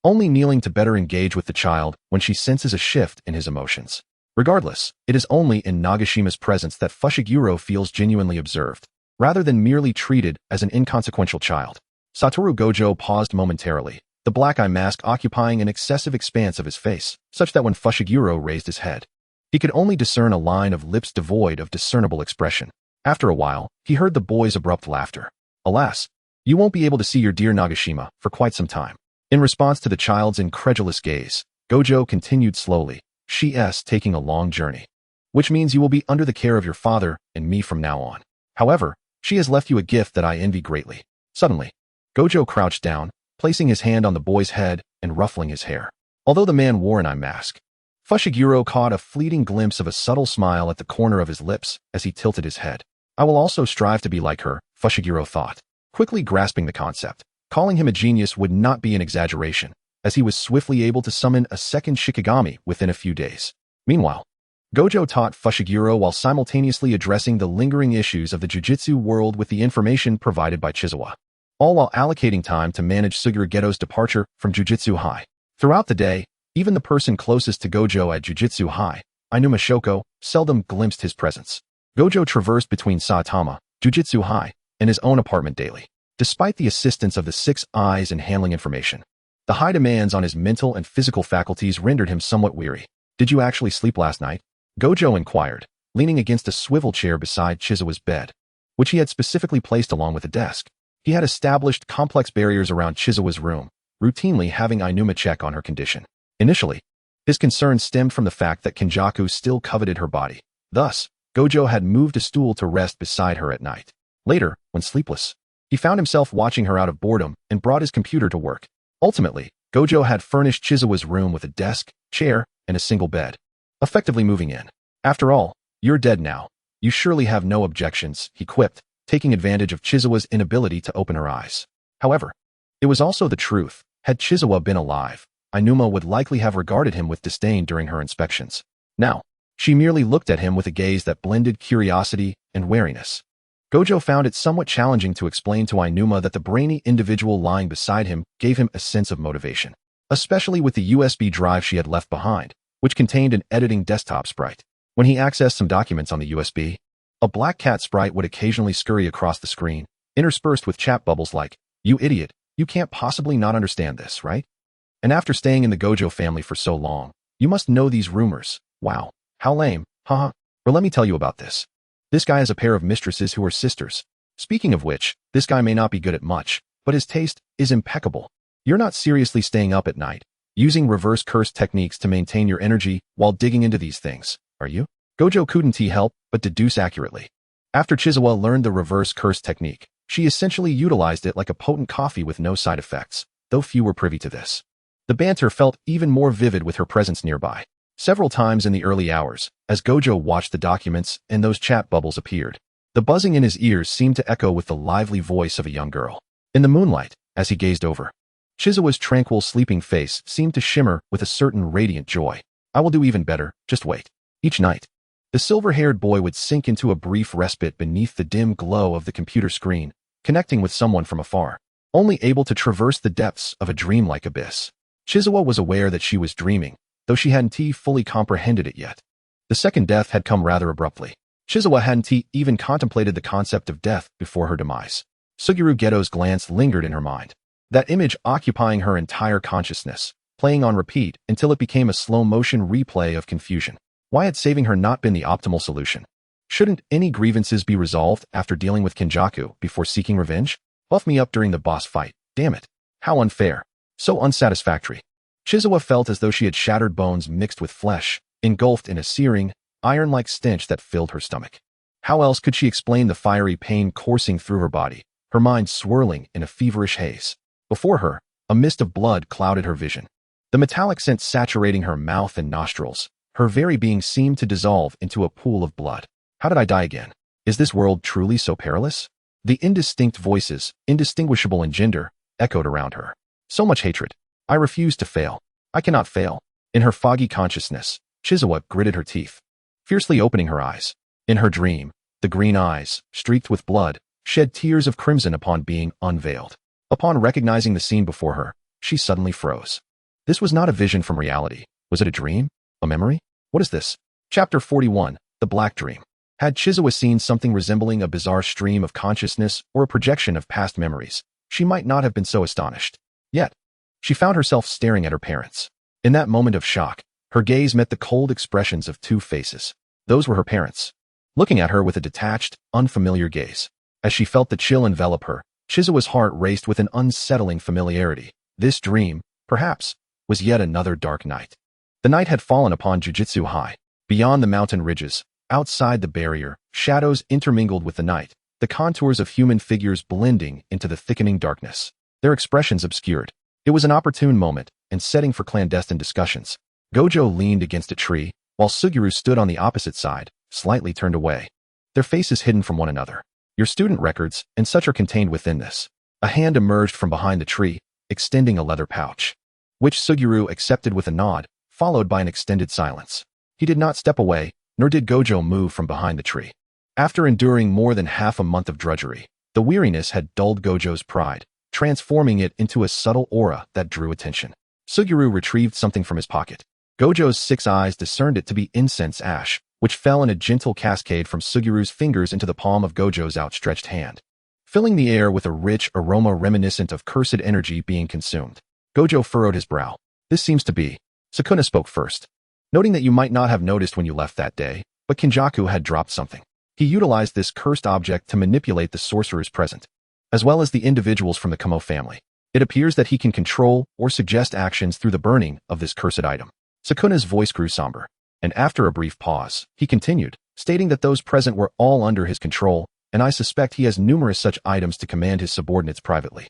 only kneeling to better engage with the child when she senses a shift in his emotions. Regardless, it is only in Nagashima's presence that Fushiguro feels genuinely observed, rather than merely treated as an inconsequential child. Satoru Gojo paused momentarily, the black eye mask occupying an excessive expanse of his face, such that when Fushiguro raised his head, he could only discern a line of lips devoid of discernible expression. After a while, he heard the boy's abrupt laughter. Alas, you won't be able to see your dear Nagashima for quite some time. In response to the child's incredulous gaze, Gojo continued slowly, she's taking a long journey, which means you will be under the care of your father and me from now on. However, she has left you a gift that I envy greatly. Suddenly, Gojo crouched down, placing his hand on the boy's head and ruffling his hair. Although the man wore an eye mask, Fushiguro caught a fleeting glimpse of a subtle smile at the corner of his lips as he tilted his head. I will also strive to be like her, Fushiguro thought, quickly grasping the concept. Calling him a genius would not be an exaggeration, as he was swiftly able to summon a second Shikigami within a few days. Meanwhile, Gojo taught Fushiguro while simultaneously addressing the lingering issues of the Jujutsu world with the information provided by Chizawa, all while allocating time to manage Suguru Geto's departure from Jujutsu High. Throughout the day, even the person closest to Gojo at Jujutsu High, Ainuma Shoko, seldom glimpsed his presence. Gojo traversed between Saitama, Jujutsu High, and his own apartment daily. Despite the assistance of the 6 eyes in handling information, the high demands on his mental and physical faculties rendered him somewhat weary. Did you actually sleep last night? Gojo inquired, leaning against a swivel chair beside Chizawa's bed, which he had specifically placed along with a desk. He had established complex barriers around Chizawa's room, routinely having Ainuma check on her condition. Initially, his concern stemmed from the fact that Kenjaku still coveted her body. Thus, Gojo had moved a stool to rest beside her at night. Later, when sleepless, he found himself watching her out of boredom and brought his computer to work. Ultimately, Gojo had furnished Chizawa's room with a desk, chair, and a single bed, effectively moving in. After all, you're dead now. You surely have no objections, he quipped, taking advantage of Chizawa's inability to open her eyes. However, it was also the truth. Had Chizawa been alive, Ainuma would likely have regarded him with disdain during her inspections. Now, she merely looked at him with a gaze that blended curiosity and wariness. Gojo found it somewhat challenging to explain to Ainuma that the brainy individual lying beside him gave him a sense of motivation, especially with the USB drive she had left behind, which contained an editing desktop sprite. When he accessed some documents on the USB, a black cat sprite would occasionally scurry across the screen, interspersed with chat bubbles like, "You idiot, you can't possibly not understand this, right? And after staying in the Gojo family for so long, you must know these rumors. Wow, how lame, haha. Or let me tell you about this. This guy has a pair of mistresses who are sisters. Speaking of which, this guy may not be good at much, but his taste is impeccable. You're not seriously staying up at night, using reverse curse techniques to maintain your energy while digging into these things, are you?" Gojo couldn't help but deduce accurately. After Chizawa learned the reverse curse technique, she essentially utilized it like a potent coffee with no side effects, though few were privy to this. The banter felt even more vivid with her presence nearby. Several times in the early hours, as Gojo watched the documents and those chat bubbles appeared, the buzzing in his ears seemed to echo with the lively voice of a young girl. In the moonlight, as he gazed over, Chizawa's tranquil sleeping face seemed to shimmer with a certain radiant joy. "I will do even better, just wait." Each night, the silver-haired boy would sink into a brief respite beneath the dim glow of the computer screen, connecting with someone from afar, only able to traverse the depths of a dreamlike abyss. Chizawa was aware that she was dreaming, though she hadn't fully comprehended it yet. The second death had come rather abruptly. Chizawa hadn't even contemplated the concept of death before her demise. Suguru Geto's glance lingered in her mind, that image occupying her entire consciousness, playing on repeat until it became a slow-motion replay of confusion. Why had saving her not been the optimal solution? Shouldn't any grievances be resolved after dealing with Kenjaku before seeking revenge? Buff me up during the boss fight. Damn it. How unfair. So unsatisfactory. Chizawa felt as though she had shattered bones mixed with flesh, engulfed in a searing, iron-like stench that filled her stomach. How else could she explain the fiery pain coursing through her body, her mind swirling in a feverish haze? Before her, a mist of blood clouded her vision. The metallic scent saturating her mouth and nostrils, her very being seemed to dissolve into a pool of blood. How did I die again? Is this world truly so perilous? The indistinct voices, indistinguishable in gender, echoed around her. So much hatred. I refuse to fail. I cannot fail. In her foggy consciousness, Chizawa gritted her teeth, fiercely opening her eyes. In her dream, the green eyes, streaked with blood, shed tears of crimson upon being unveiled. Upon recognizing the scene before her, she suddenly froze. This was not a vision from reality. Was it a dream? A memory? What is this? Chapter 41, The Black Dream. Had Chizawa seen something resembling a bizarre stream of consciousness or a projection of past memories, she might not have been so astonished. Yet, she found herself staring at her parents. In that moment of shock, her gaze met the cold expressions of two faces. Those were her parents, looking at her with a detached, unfamiliar gaze. As she felt the chill envelop her, Chizawa's heart raced with an unsettling familiarity. This dream, perhaps, was yet another dark night. The night had fallen upon Jujutsu High. Beyond the mountain ridges, outside the barrier, shadows intermingled with the night, the contours of human figures blending into the thickening darkness, their expressions obscured. It was an opportune moment and setting for clandestine discussions. Gojo leaned against a tree, while Suguru stood on the opposite side, slightly turned away, their faces hidden from one another. Your student records and such are contained within this. A hand emerged from behind the tree, extending a leather pouch, which Suguru accepted with a nod, followed by an extended silence. He did not step away, nor did Gojo move from behind the tree. After enduring more than half a month of drudgery, the weariness had dulled Gojo's pride, transforming it into a subtle aura that drew attention. Suguru retrieved something from his pocket. Gojo's 6 eyes discerned it to be incense ash, which fell in a gentle cascade from Suguru's fingers into the palm of Gojo's outstretched hand, filling the air with a rich aroma reminiscent of cursed energy being consumed. Gojo furrowed his brow. This seems to be. Sukuna spoke first, noting that you might not have noticed when you left that day, but Kenjaku had dropped something. He utilized this cursed object to manipulate the sorcerers present, as well as the individuals from the Kamo family. It appears that he can control or suggest actions through the burning of this cursed item. Sukuna's voice grew somber, and after a brief pause, he continued, stating that those present were all under his control, and I suspect he has numerous such items to command his subordinates privately.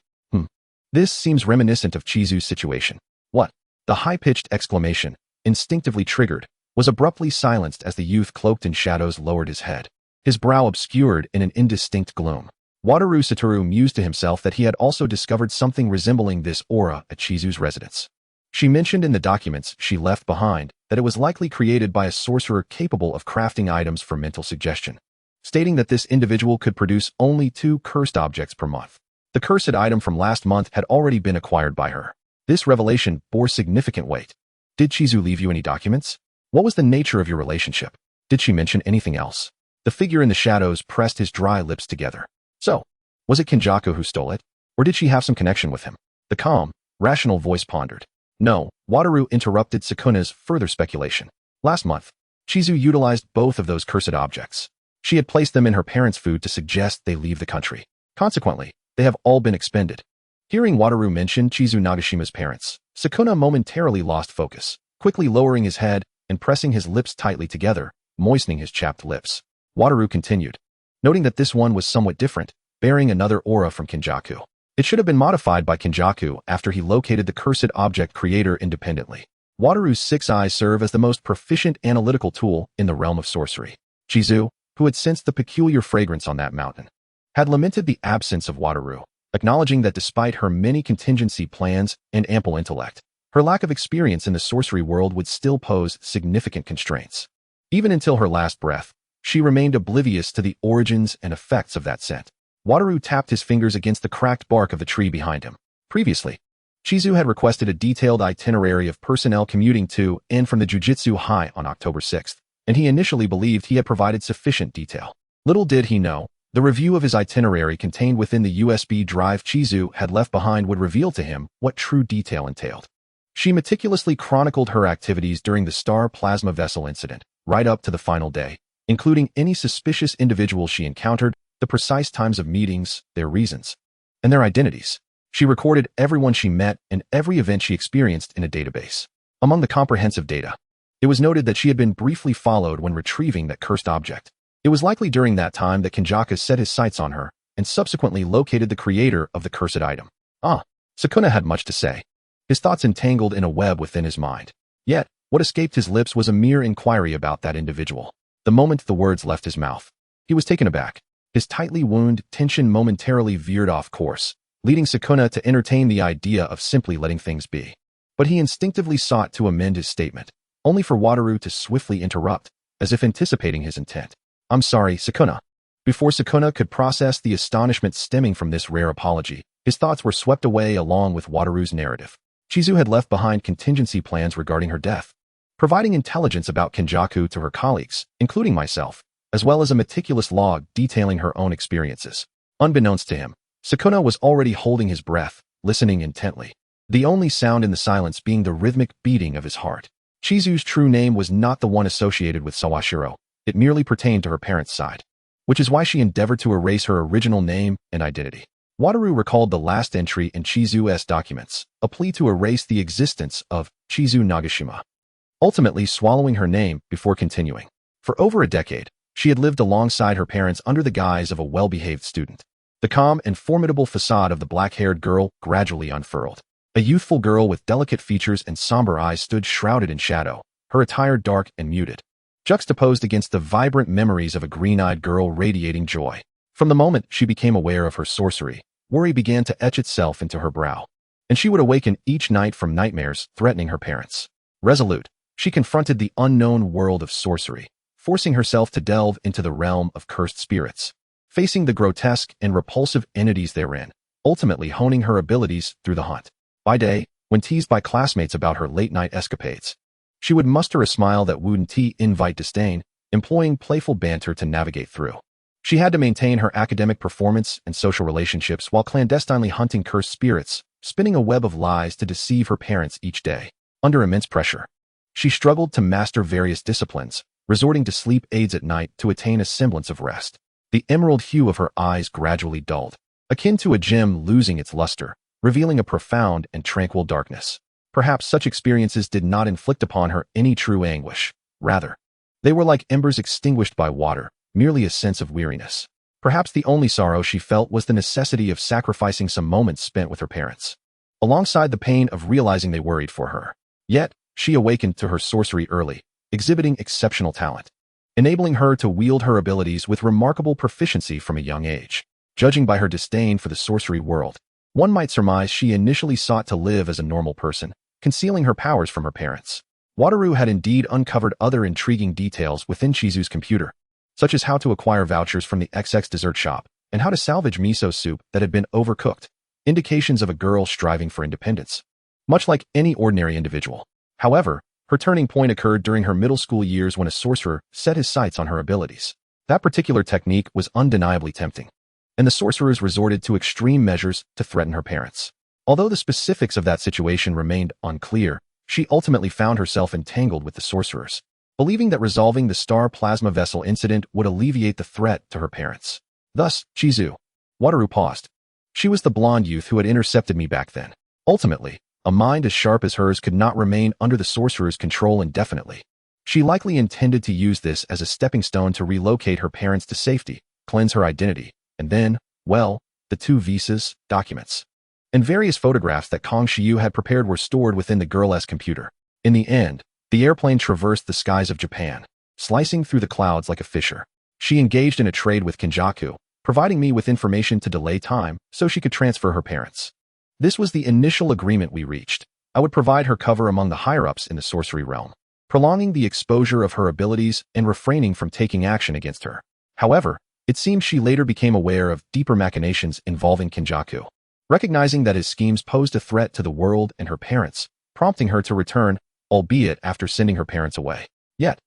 This seems reminiscent of Chizu's situation. What? The high-pitched exclamation, instinctively triggered, was abruptly silenced as the youth cloaked in shadows lowered his head. his brow obscured in an indistinct gloom. Wataru Satoru mused to himself that he had also discovered something resembling this aura at Chizu's residence. She mentioned in the documents she left behind that it was likely created by a sorcerer capable of crafting items for mental suggestion, stating that this individual could produce only 2 cursed objects per month. The cursed item from last month had already been acquired by her. This revelation bore significant weight. Did Chizu leave you any documents? What was the nature of your relationship? Did she mention anything else? The figure in the shadows pressed his dry lips together. So, was it Kenjaku who stole it? Or did she have some connection with him? The calm, rational voice pondered. No, Wataru interrupted Sukuna's further speculation. Last month, Chizu utilized both of those cursed objects. She had placed them in her parents' food to suggest they leave the country. Consequently, they have all been expended. Hearing Wataru mention Chizu Nagashima's parents, Sukuna momentarily lost focus, quickly lowering his head and pressing his lips tightly together, moistening his chapped lips. Wataru continued, noting that this one was somewhat different, bearing another aura from Kenjaku. It should have been modified by Kenjaku after he located the cursed object creator independently. Wataru's 6 eyes serve as the most proficient analytical tool in the realm of sorcery. Chizu, who had sensed the peculiar fragrance on that mountain, had lamented the absence of Wataru, acknowledging that despite her many contingency plans and ample intellect, her lack of experience in the sorcery world would still pose significant constraints. Even until her last breath, she remained oblivious to the origins and effects of that scent. Wataru tapped his fingers against the cracked bark of the tree behind him. Previously, Chizu had requested a detailed itinerary of personnel commuting to and from the Jujutsu High on October 6th, and he initially believed he had provided sufficient detail. Little did he know, the review of his itinerary contained within the USB drive Chizu had left behind would reveal to him what true detail entailed. She meticulously chronicled her activities during the Star Plasma Vessel incident, right up to the final day, including any suspicious individuals she encountered, the precise times of meetings, their reasons, and their identities. She recorded everyone she met and every event she experienced in a database. Among the comprehensive data, it was noted that she had been briefly followed when retrieving that cursed object. It was likely during that time that Kenjaku set his sights on her and subsequently located the creator of the cursed item. Sukuna had much to say, his thoughts entangled in a web within his mind. Yet, what escaped his lips was a mere inquiry about that individual. The moment the words left his mouth, he was taken aback. His tightly wound tension momentarily veered off course, leading Sukuna to entertain the idea of simply letting things be. But he instinctively sought to amend his statement, only for Wataru to swiftly interrupt, as if anticipating his intent. I'm sorry, Sukuna. Before Sukuna could process the astonishment stemming from this rare apology, his thoughts were swept away along with Wataru's narrative. Chizu had left behind contingency plans regarding her death, providing intelligence about Kenjaku to her colleagues, including myself, as well as a meticulous log detailing her own experiences. Unbeknownst to him, Sukuna was already holding his breath, listening intently, the only sound in the silence being the rhythmic beating of his heart. Chizu's true name was not the one associated with Sawashiro. It merely pertained to her parents' side, which is why she endeavored to erase her original name and identity. Wataru recalled the last entry in Chizu's documents, a plea to erase the existence of Chizu Nagashima, ultimately swallowing her name before continuing. For over a decade, she had lived alongside her parents under the guise of a well-behaved student. The calm and formidable facade of the black-haired girl gradually unfurled. A youthful girl with delicate features and somber eyes stood shrouded in shadow, her attire dark and muted, juxtaposed against the vibrant memories of a green-eyed girl radiating joy. From the moment she became aware of her sorcery, worry began to etch itself into her brow, and she would awaken each night from nightmares threatening her parents. Resolute, she confronted the unknown world of sorcery, forcing herself to delve into the realm of cursed spirits, facing the grotesque and repulsive entities therein, ultimately honing her abilities through the hunt. By day, when teased by classmates about her late-night escapades, she would muster a smile that wouldn't invite disdain, employing playful banter to navigate through. She had to maintain her academic performance and social relationships while clandestinely hunting cursed spirits, spinning a web of lies to deceive her parents each day. Under immense pressure, she struggled to master various disciplines, resorting to sleep aids at night to attain a semblance of rest. The emerald hue of her eyes gradually dulled, akin to a gem losing its luster, revealing a profound and tranquil darkness. Perhaps such experiences did not inflict upon her any true anguish. Rather, they were like embers extinguished by water, merely a sense of weariness. Perhaps the only sorrow she felt was the necessity of sacrificing some moments spent with her parents, alongside the pain of realizing they worried for her. Yet, she awakened to her sorcery early, exhibiting exceptional talent. enabling her to wield her abilities with remarkable proficiency from a young age. Judging by her disdain for the sorcery world, one might surmise she initially sought to live as a normal person, concealing her powers from her parents. Wataru had indeed uncovered other intriguing details within Chizu's computer, such as how to acquire vouchers from the XX dessert shop and how to salvage miso soup that had been overcooked, indications of a girl striving for independence, much like any ordinary individual. However, her turning point occurred during her middle school years when a sorcerer set his sights on her abilities. That particular technique was undeniably tempting, and the sorcerers resorted to extreme measures to threaten her parents. Although the specifics of that situation remained unclear, she ultimately found herself entangled with the sorcerers, believing that resolving the star plasma vessel incident would alleviate the threat to her parents. Thus, Chizu. Wataru paused. She was the blonde youth who had intercepted me back then. Ultimately, a mind as sharp as hers could not remain under the sorcerer's control indefinitely. She likely intended to use this as a stepping stone to relocate her parents to safety, cleanse her identity, and then, well, the two visas, documents, and various photographs that Kong Shiyu had prepared were stored within the girl's computer. In the end, the airplane traversed the skies of Japan, slicing through the clouds like a fisher. She engaged in a trade with Kenjaku, providing me with information to delay time so she could transfer her parents. This was the initial agreement we reached. I would provide her cover among the higher-ups in the sorcery realm, prolonging the exposure of her abilities and refraining from taking action against her. However, it seems she later became aware of deeper machinations involving Kenjaku, recognizing that his schemes posed a threat to the world and her parents, prompting her to return, albeit after sending her parents away. Yet,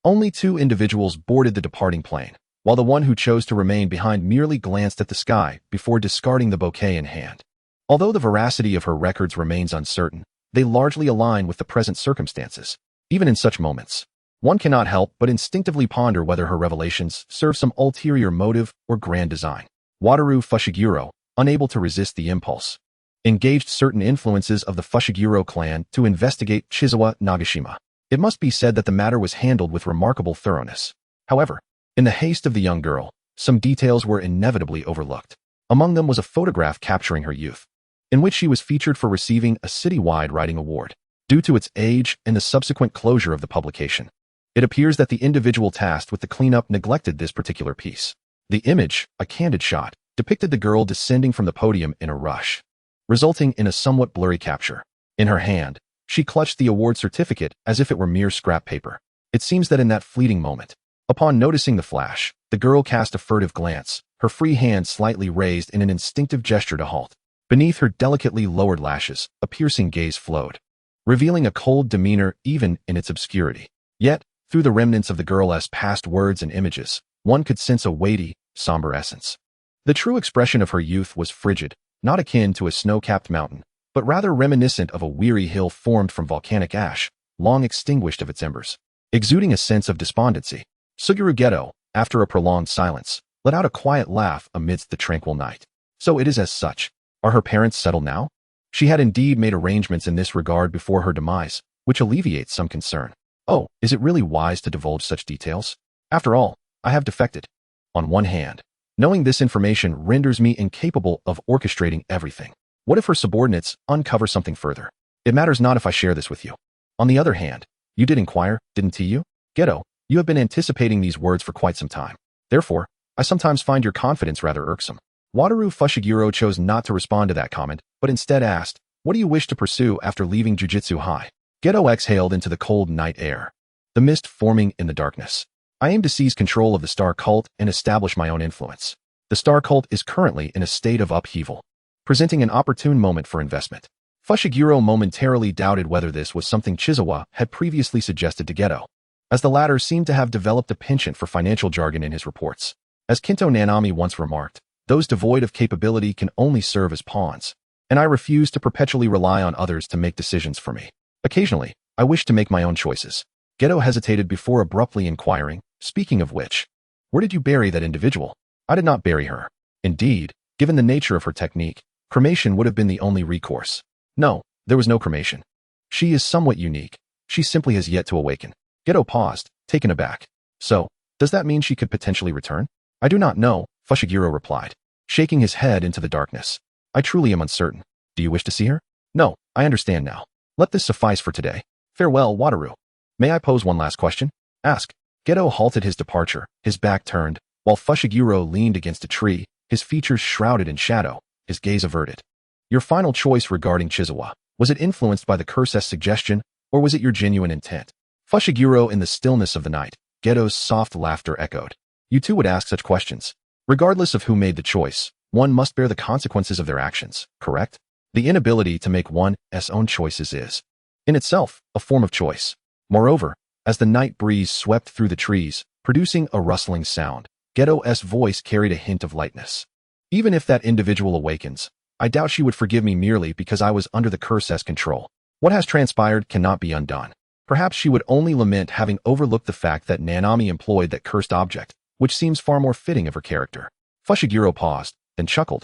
only two individuals boarded the departing plane, while the one who chose to remain behind merely glanced at the sky before discarding the bouquet in hand. Although the veracity of her records remains uncertain, they largely align with the present circumstances. Even in such moments, one cannot help but instinctively ponder whether her revelations serve some ulterior motive or grand design. Wataru Fushiguro, unable to resist the impulse, engaged certain influences of the Fushiguro clan to investigate Chizawa Nagashima. It must be said that the matter was handled with remarkable thoroughness. However, in the haste of the young girl, some details were inevitably overlooked. Among them was a photograph capturing her youth, in which she was featured for receiving a citywide writing award. Due to its age and the subsequent closure of the publication, it appears that the individual tasked with the cleanup neglected this particular piece. The image, a candid shot, depicted the girl descending from the podium in a rush, resulting in a somewhat blurry capture. In her hand, she clutched the award certificate as if it were mere scrap paper. It seems that in that fleeting moment, upon noticing the flash, the girl cast a furtive glance, her free hand slightly raised in an instinctive gesture to halt. Beneath her delicately lowered lashes, a piercing gaze flowed, revealing a cold demeanor even in its obscurity. Yet, through the remnants of the girl's past words and images, one could sense a weighty, somber essence. The true expression of her youth was frigid, not akin to a snow-capped mountain, but rather reminiscent of a weary hill formed from volcanic ash, long extinguished of its embers, exuding a sense of despondency. Suguru Geto, after a prolonged silence, let out a quiet laugh amidst the tranquil night. So it is as such. Are her parents settled now? She had indeed made arrangements in this regard before her demise, which alleviates some concern. Oh, is it really wise to divulge such details? After all, I have defected. On one hand, knowing this information renders me incapable of orchestrating everything. What if her subordinates uncover something further? It matters not if I share this with you. On the other hand, you did inquire, didn't you? Geto, you have been anticipating these words for quite some time. Therefore, I sometimes find your confidence rather irksome. Wataru Fushiguro chose not to respond to that comment, but instead asked, what do you wish to pursue after leaving Jujutsu High? Geto exhaled into the cold night air, the mist forming in the darkness. I aim to seize control of the Star Cult and establish my own influence. The Star Cult is currently in a state of upheaval, presenting an opportune moment for investment. Fushiguro momentarily doubted whether this was something Chizawa had previously suggested to Geto, as the latter seemed to have developed a penchant for financial jargon in his reports. As Kinto Nanami once remarked, those devoid of capability can only serve as pawns, and I refuse to perpetually rely on others to make decisions for me. Occasionally, I wish to make my own choices. Geto hesitated before abruptly inquiring, speaking of which, where did you bury that individual? I did not bury her. Indeed, given the nature of her technique, cremation would have been the only recourse. No, there was no cremation. She is somewhat unique. She simply has yet to awaken. Geto paused, taken aback. So, does that mean she could potentially return? I do not know, Fushiguro replied, shaking his head into the darkness. I truly am uncertain. Do you wish to see her? No, I understand now. Let this suffice for today. Farewell, Wataru. May I pose one last question? Ask. Geto halted his departure, his back turned, while Fushiguro leaned against a tree, his features shrouded in shadow, his gaze averted. Your final choice regarding Chizawa, was it influenced by the curse's suggestion, or was it your genuine intent? Fushiguro in the stillness of the night, Geto's soft laughter echoed. You too would ask such questions. Regardless of who made the choice, one must bear the consequences of their actions, correct? The inability to make one's own choices is, in itself, a form of choice. Moreover, as the night breeze swept through the trees, producing a rustling sound, Geto's voice carried a hint of lightness. Even if that individual awakens, I doubt she would forgive me merely because I was under the curse's control. What has transpired cannot be undone. Perhaps she would only lament having overlooked the fact that Nanami employed that cursed object, which seems far more fitting of her character. Fushiguro paused, then chuckled,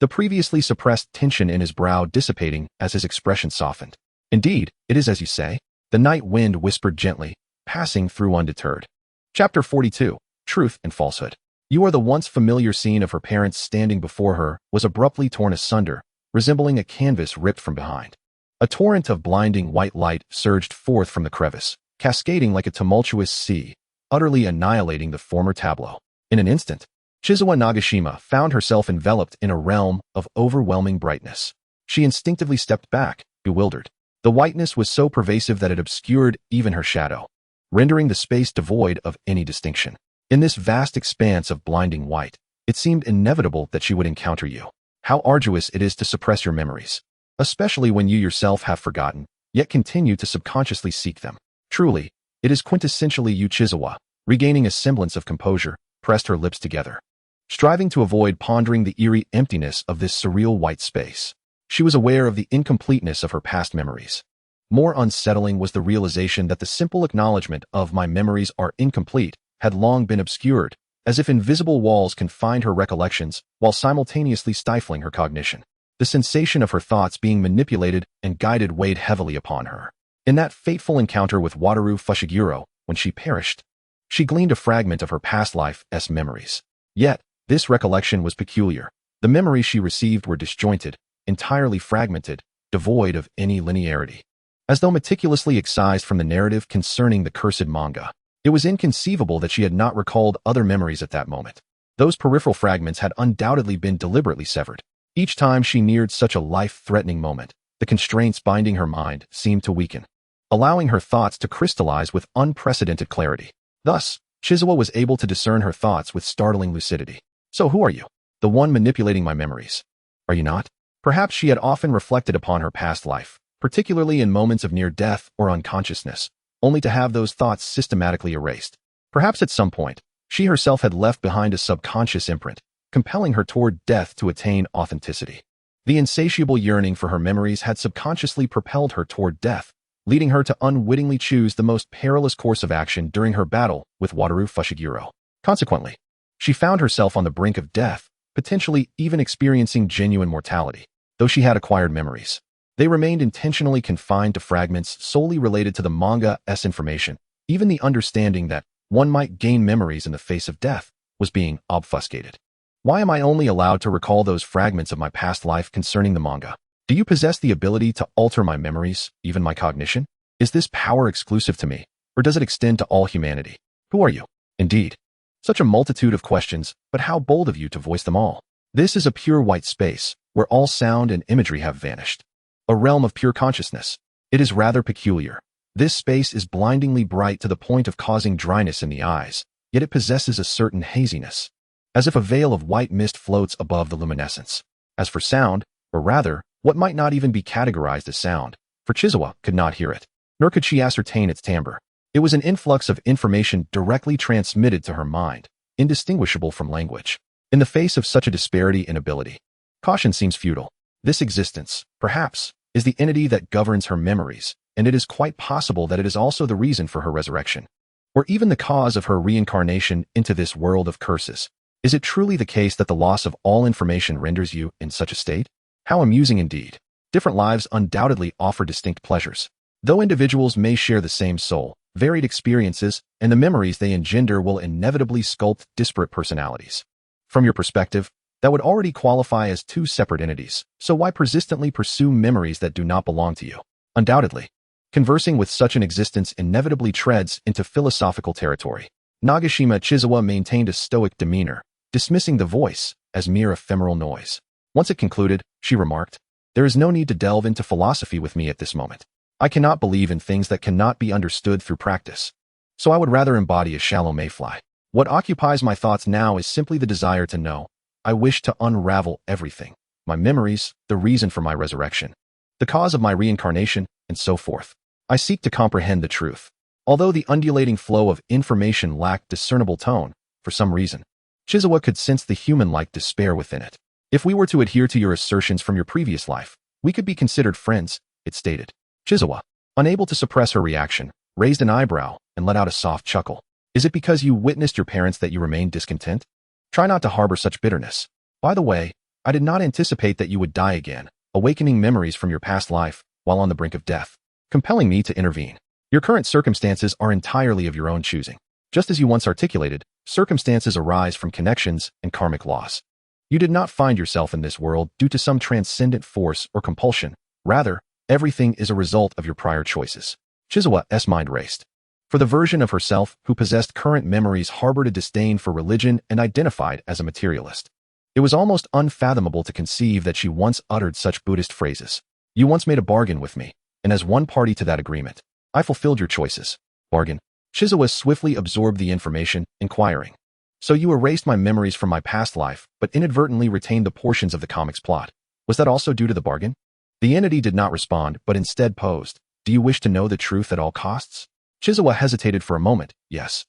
the previously suppressed tension in his brow dissipating as his expression softened. Indeed, it is as you say, the night wind whispered gently, passing through undeterred. Chapter 42, Truth and Falsehood. You are the once familiar scene of her parents standing before her was abruptly torn asunder, resembling a canvas ripped from behind. A torrent of blinding white light surged forth from the crevice, cascading like a tumultuous sea, utterly annihilating the former tableau. In an instant, Chizawa Nagashima found herself enveloped in a realm of overwhelming brightness. She instinctively stepped back, bewildered. The whiteness was so pervasive that it obscured even her shadow, rendering the space devoid of any distinction. In this vast expanse of blinding white, it seemed inevitable that she would encounter you. How arduous it is to suppress your memories, especially when you yourself have forgotten, yet continue to subconsciously seek them. Truly, it is quintessentially you. Chizawa, regaining a semblance of composure, pressed her lips together, striving to avoid pondering the eerie emptiness of this surreal white space. She was aware of the incompleteness of her past memories. More unsettling was the realization that the simple acknowledgement of my memories are incomplete had long been obscured, as if invisible walls confined her recollections while simultaneously stifling her cognition. The sensation of her thoughts being manipulated and guided weighed heavily upon her. In that fateful encounter with Wataru Fushiguro, when she perished, she gleaned a fragment of her past life's memories. Yet, this recollection was peculiar. The memories she received were disjointed, entirely fragmented, devoid of any linearity. As though meticulously excised from the narrative concerning the cursed manga. It was inconceivable that she had not recalled other memories at that moment. Those peripheral fragments had undoubtedly been deliberately severed. Each time she neared such a life-threatening moment, the constraints binding her mind seemed to weaken, allowing her thoughts to crystallize with unprecedented clarity. Thus, Chizawa was able to discern her thoughts with startling lucidity. So who are you? The one manipulating my memories. Are you not? Perhaps she had often reflected upon her past life, particularly in moments of near death or unconsciousness, only to have those thoughts systematically erased. Perhaps at some point, she herself had left behind a subconscious imprint, compelling her toward death to attain authenticity. The insatiable yearning for her memories had subconsciously propelled her toward death, leading her to unwittingly choose the most perilous course of action during her battle with Wataru Fushiguro. Consequently, she found herself on the brink of death, potentially even experiencing genuine mortality. Though she had acquired memories, they remained intentionally confined to fragments solely related to the manga's information. Even the understanding that one might gain memories in the face of death was being obfuscated. Why am I only allowed to recall those fragments of my past life concerning the manga? Do you possess the ability to alter my memories, even my cognition? Is this power exclusive to me, or does it extend to all humanity? Who are you? Indeed. Such a multitude of questions, but how bold of you to voice them all. This is a pure white space, where all sound and imagery have vanished. A realm of pure consciousness. It is rather peculiar. This space is blindingly bright to the point of causing dryness in the eyes, yet it possesses a certain haziness, as if a veil of white mist floats above the luminescence. As for sound, or rather, what might not even be categorized as sound, for Chizawa could not hear it, nor could she ascertain its timbre. It was an influx of information directly transmitted to her mind, indistinguishable from language. In the face of such a disparity in ability, caution seems futile. This existence, perhaps, is the entity that governs her memories, and it is quite possible that it is also the reason for her resurrection, or even the cause of her reincarnation into this world of curses. Is it truly the case that the loss of all information renders you in such a state? How amusing indeed. Different lives undoubtedly offer distinct pleasures. Though individuals may share the same soul, varied experiences and the memories they engender will inevitably sculpt disparate personalities. From your perspective, that would already qualify as two separate entities, so why persistently pursue memories that do not belong to you? Undoubtedly, conversing with such an existence inevitably treads into philosophical territory. Nagashima Chizawa maintained a stoic demeanor, dismissing the voice as mere ephemeral noise. Once it concluded, she remarked, "There is no need to delve into philosophy with me at this moment. I cannot believe in things that cannot be understood through practice. So I would rather embody a shallow mayfly. What occupies my thoughts now is simply the desire to know. I wish to unravel everything. My memories, the reason for my resurrection, the cause of my reincarnation, and so forth. I seek to comprehend the truth." Although the undulating flow of information lacked discernible tone, for some reason, Chizawa could sense the human-like despair within it. "If we were to adhere to your assertions from your previous life, we could be considered friends," it stated. Chizawa, unable to suppress her reaction, raised an eyebrow and let out a soft chuckle. "Is it because you witnessed your parents that you remain discontent? Try not to harbor such bitterness. By the way, I did not anticipate that you would die again, awakening memories from your past life while on the brink of death, compelling me to intervene. Your current circumstances are entirely of your own choosing. Just as you once articulated, circumstances arise from connections and karmic laws. You did not find yourself in this world due to some transcendent force or compulsion. Rather, everything is a result of your prior choices." Chizawa's mind raced. For the version of herself who possessed current memories harbored a disdain for religion and identified as a materialist. It was almost unfathomable to conceive that she once uttered such Buddhist phrases. "You once made a bargain with me, and as one party to that agreement, I fulfilled your choices." Bargain? Chizawa swiftly absorbed the information, inquiring. "So you erased my memories from my past life, but inadvertently retained the portions of the comic's plot. Was that also due to the bargain?" The entity did not respond, but instead posed, "Do you wish to know the truth at all costs?" Chizawa hesitated for a moment. "Yes.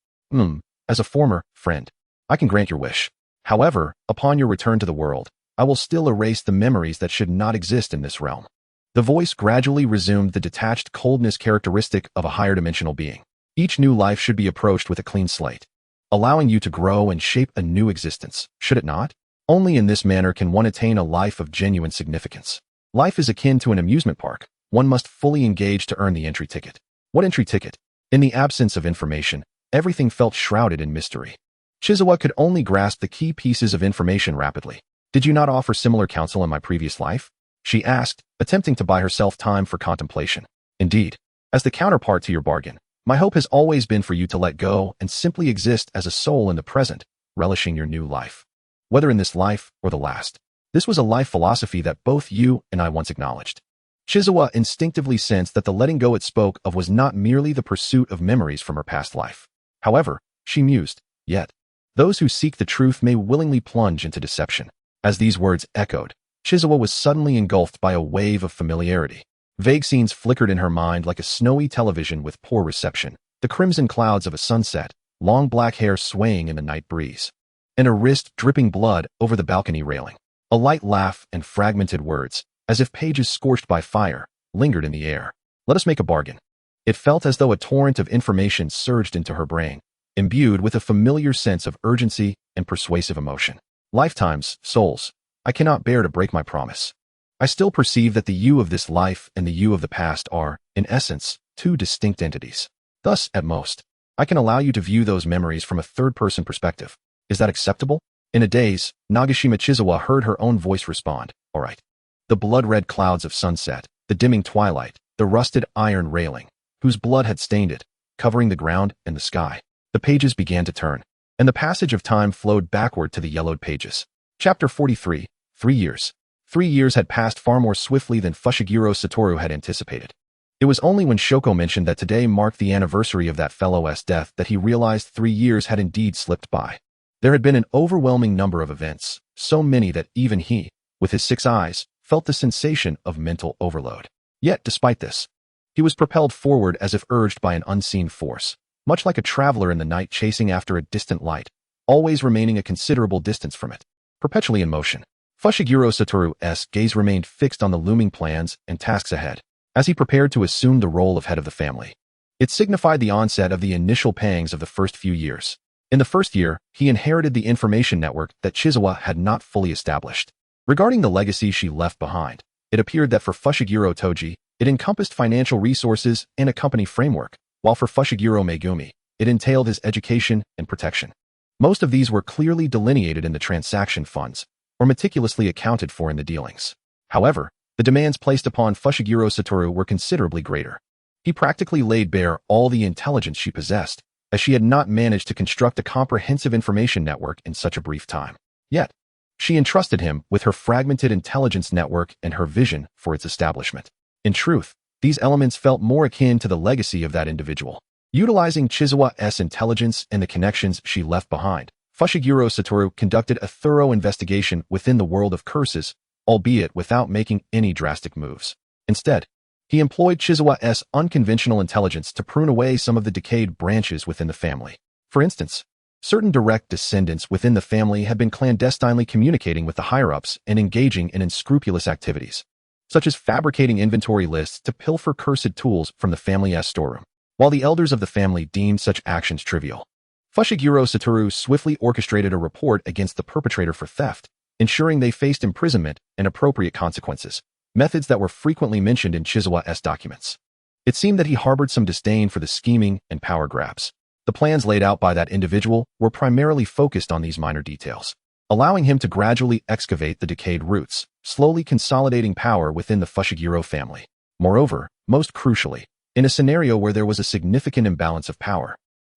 As a former friend, I can grant your wish. However, upon your return to the world, I will still erase the memories that should not exist in this realm." The voice gradually resumed the detached coldness characteristic of a higher dimensional being. "Each new life should be approached with a clean slate, allowing you to grow and shape a new existence, should it not? Only in this manner can one attain a life of genuine significance. Life is akin to an amusement park. One must fully engage to earn the entry ticket." What entry ticket? In the absence of information, everything felt shrouded in mystery. Chizawa could only grasp the key pieces of information rapidly. "Did you not offer similar counsel in my previous life?" she asked, attempting to buy herself time for contemplation. "Indeed. As the counterpart to your bargain, my hope has always been for you to let go and simply exist as a soul in the present, relishing your new life. Whether in this life or the last. This was a life philosophy that both you and I once acknowledged." Chizawa instinctively sensed that the letting go it spoke of was not merely the pursuit of memories from her past life. However, she mused, "Yet, those who seek the truth may willingly plunge into deception." As these words echoed, Chizawa was suddenly engulfed by a wave of familiarity. Vague scenes flickered in her mind like a snowy television with poor reception, the crimson clouds of a sunset, long black hair swaying in the night breeze, and a wrist dripping blood over the balcony railing. A light laugh and fragmented words, as if pages scorched by fire, lingered in the air. "Let us make a bargain." It felt as though a torrent of information surged into her brain, imbued with a familiar sense of urgency and persuasive emotion. "Lifetimes, souls, I cannot bear to break my promise. I still perceive that the you of this life and the you of the past are, in essence, two distinct entities. Thus, at most, I can allow you to view those memories from a third-person perspective. Is that acceptable?" In a daze, Nagashima Chizawa heard her own voice respond, "All right." The blood-red clouds of sunset, the dimming twilight, the rusted iron railing, whose blood had stained it, covering the ground and the sky. The pages began to turn, and the passage of time flowed backward to the yellowed pages. Chapter 43, 3 years. 3 years had passed far more swiftly than Fushiguro Satoru had anticipated. It was only when Shoko mentioned that today marked the anniversary of that fellow's death that he realized 3 years had indeed slipped by. There had been an overwhelming number of events, so many that even he, with his 6 eyes, felt the sensation of mental overload. Yet, despite this, he was propelled forward as if urged by an unseen force, much like a traveler in the night chasing after a distant light, always remaining a considerable distance from it, perpetually in motion. Fushiguro Satoru's gaze remained fixed on the looming plans and tasks ahead, as he prepared to assume the role of head of the family. It signified the onset of the initial pangs of the first few years. In the first year, he inherited the information network that Chizawa had not fully established. Regarding the legacy she left behind, it appeared that for Fushiguro Toji, it encompassed financial resources and a company framework, while for Fushiguro Megumi, it entailed his education and protection. Most of these were clearly delineated in the transaction funds, or meticulously accounted for in the dealings. However, the demands placed upon Fushiguro Satoru were considerably greater. He practically laid bare all the intelligence she possessed, as she had not managed to construct a comprehensive information network in such a brief time. Yet, she entrusted him with her fragmented intelligence network and her vision for its establishment. In truth, these elements felt more akin to the legacy of that individual. Utilizing Chizawa's intelligence and the connections she left behind, Fushiguro Satoru conducted a thorough investigation within the world of curses, albeit without making any drastic moves. Instead, he employed Chizawa's unconventional intelligence to prune away some of the decayed branches within the family. For instance, certain direct descendants within the family had been clandestinely communicating with the higher-ups and engaging in unscrupulous activities, such as fabricating inventory lists to pilfer cursed tools from the family's storeroom. While the elders of the family deemed such actions trivial, Fushiguro Satoru swiftly orchestrated a report against the perpetrator for theft, ensuring they faced imprisonment and appropriate consequences, methods that were frequently mentioned in Chizawa's documents. It seemed that he harbored some disdain for the scheming and power grabs. The plans laid out by that individual were primarily focused on these minor details, allowing him to gradually excavate the decayed roots, slowly consolidating power within the Fushiguro family. Moreover, most crucially, in a scenario where there was a significant imbalance of power,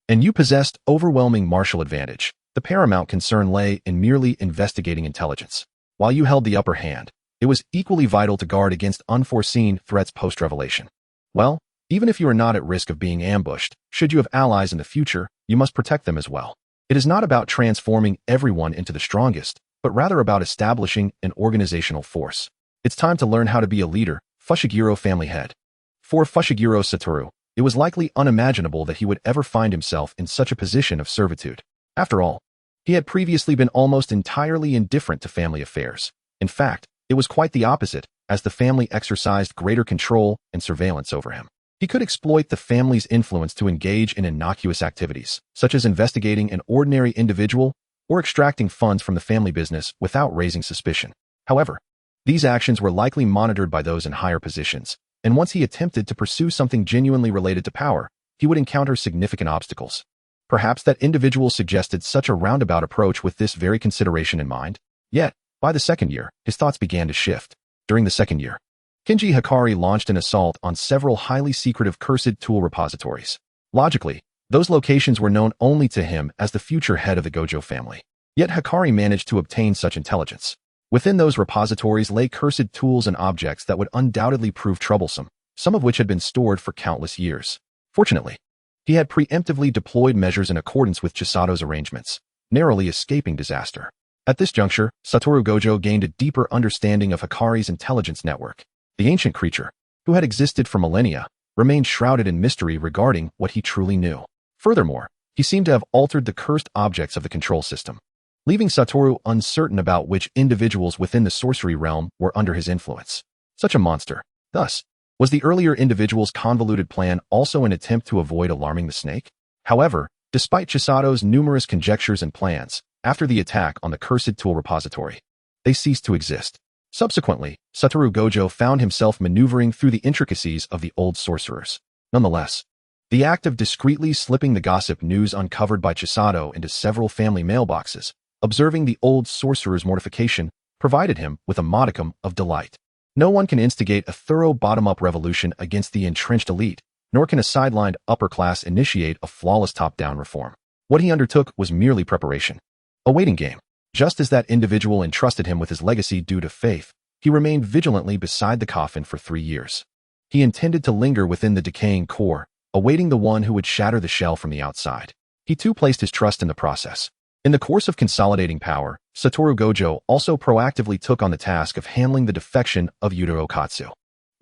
and you possessed overwhelming martial advantage, the paramount concern lay in merely investigating intelligence. While you held the upper hand, it was equally vital to guard against unforeseen threats post-revelation. Well, even if you are not at risk of being ambushed, should you have allies in the future, you must protect them as well. It is not about transforming everyone into the strongest, but rather about establishing an organizational force. It's time to learn how to be a leader, Fushiguro family head. For Fushiguro Satoru, it was likely unimaginable that he would ever find himself in such a position of servitude. After all, he had previously been almost entirely indifferent to family affairs. In fact, it was quite the opposite, as the family exercised greater control and surveillance over him. He could exploit the family's influence to engage in innocuous activities, such as investigating an ordinary individual or extracting funds from the family business without raising suspicion. However, these actions were likely monitored by those in higher positions, and once he attempted to pursue something genuinely related to power, he would encounter significant obstacles. Perhaps that individual suggested such a roundabout approach with this very consideration in mind. Yet, by the second year, his thoughts began to shift. During the second year, Kenji Hikari launched an assault on several highly secretive cursed tool repositories. Logically, those locations were known only to him as the future head of the Gojo family. Yet Hikari managed to obtain such intelligence. Within those repositories lay cursed tools and objects that would undoubtedly prove troublesome, some of which had been stored for countless years. Fortunately, he had preemptively deployed measures in accordance with Chisato's arrangements, narrowly escaping disaster. At this juncture, Satoru Gojo gained a deeper understanding of Hikari's intelligence network. The ancient creature, who had existed for millennia, remained shrouded in mystery regarding what he truly knew. Furthermore, he seemed to have altered the cursed objects of the control system, leaving Satoru uncertain about which individuals within the sorcery realm were under his influence. Such a monster, thus, was the earlier individual's convoluted plan also an attempt to avoid alarming the snake? However, despite Chisato's numerous conjectures and plans, after the attack on the cursed tool repository, they ceased to exist. Subsequently, Satoru Gojo found himself maneuvering through the intricacies of the old sorcerers. Nonetheless, the act of discreetly slipping the gossip news uncovered by Chisato into several family mailboxes, observing the old sorcerer's mortification, provided him with a modicum of delight. No one can instigate a thorough bottom-up revolution against the entrenched elite, nor can a sidelined upper class initiate a flawless top-down reform. What he undertook was merely preparation. A waiting game. Just as that individual entrusted him with his legacy due to faith, he remained vigilantly beside the coffin for 3 years. He intended to linger within the decaying core, awaiting the one who would shatter the shell from the outside. He too placed his trust in the process. In the course of consolidating power, Satoru Gojo also proactively took on the task of handling the defection of Yuta Okatsu.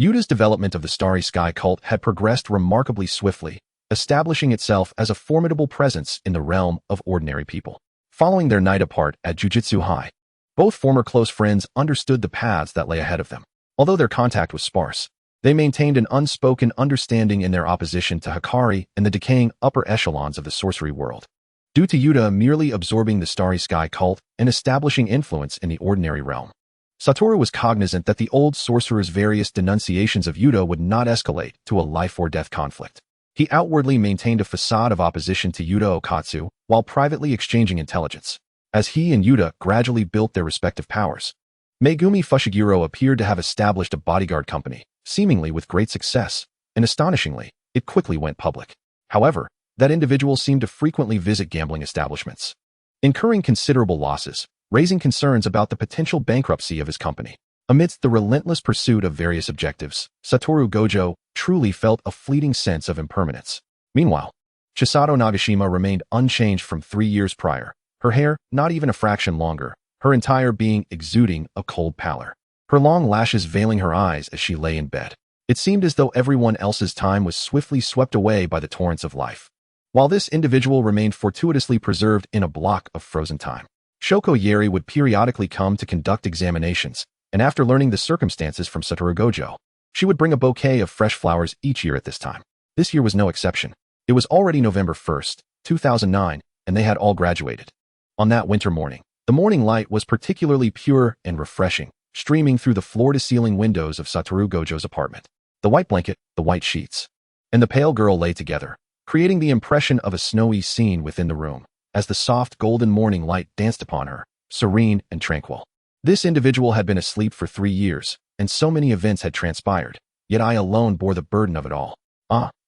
Yuta's development of the Starry Sky cult had progressed remarkably swiftly, establishing itself as a formidable presence in the realm of ordinary people. Following their night apart at Jujutsu High, both former close friends understood the paths that lay ahead of them. Although their contact was sparse, they maintained an unspoken understanding in their opposition to Hikari and the decaying upper echelons of the sorcery world. Due to Yuta merely absorbing the Starry Sky cult and establishing influence in the ordinary realm, Satoru was cognizant that the old sorcerer's various denunciations of Yuta would not escalate to a life-or-death conflict. He outwardly maintained a facade of opposition to Yuta Okatsu while privately exchanging intelligence. As he and Yuta gradually built their respective powers, Megumi Fushiguro appeared to have established a bodyguard company, seemingly with great success, and astonishingly, it quickly went public. However, That individual seemed to frequently visit gambling establishments, incurring considerable losses, raising concerns about the potential bankruptcy of his company. Amidst the relentless pursuit of various objectives, Satoru Gojo truly felt a fleeting sense of impermanence. Meanwhile, Chizawa Nagashima remained unchanged from 3 years prior, her hair not even a fraction longer, her entire being exuding a cold pallor, her long lashes veiling her eyes as she lay in bed. It seemed as though everyone else's time was swiftly swept away by the torrents of life, while this individual remained fortuitously preserved in a block of frozen time. Shoko Yeri would periodically come to conduct examinations, and after learning the circumstances from Satoru Gojo, she would bring a bouquet of fresh flowers each year at this time. This year was no exception. It was already November 1st, 2009, and they had all graduated. On that winter morning, the morning light was particularly pure and refreshing, streaming through the floor-to-ceiling windows of Satoru Gojo's apartment. The white blanket, the white sheets, and the pale girl lay together, creating the impression of a snowy scene within the room, as the soft golden morning light danced upon her, serene and tranquil. This individual had been asleep for 3 years, and so many events had transpired, yet I alone bore the burden of it all.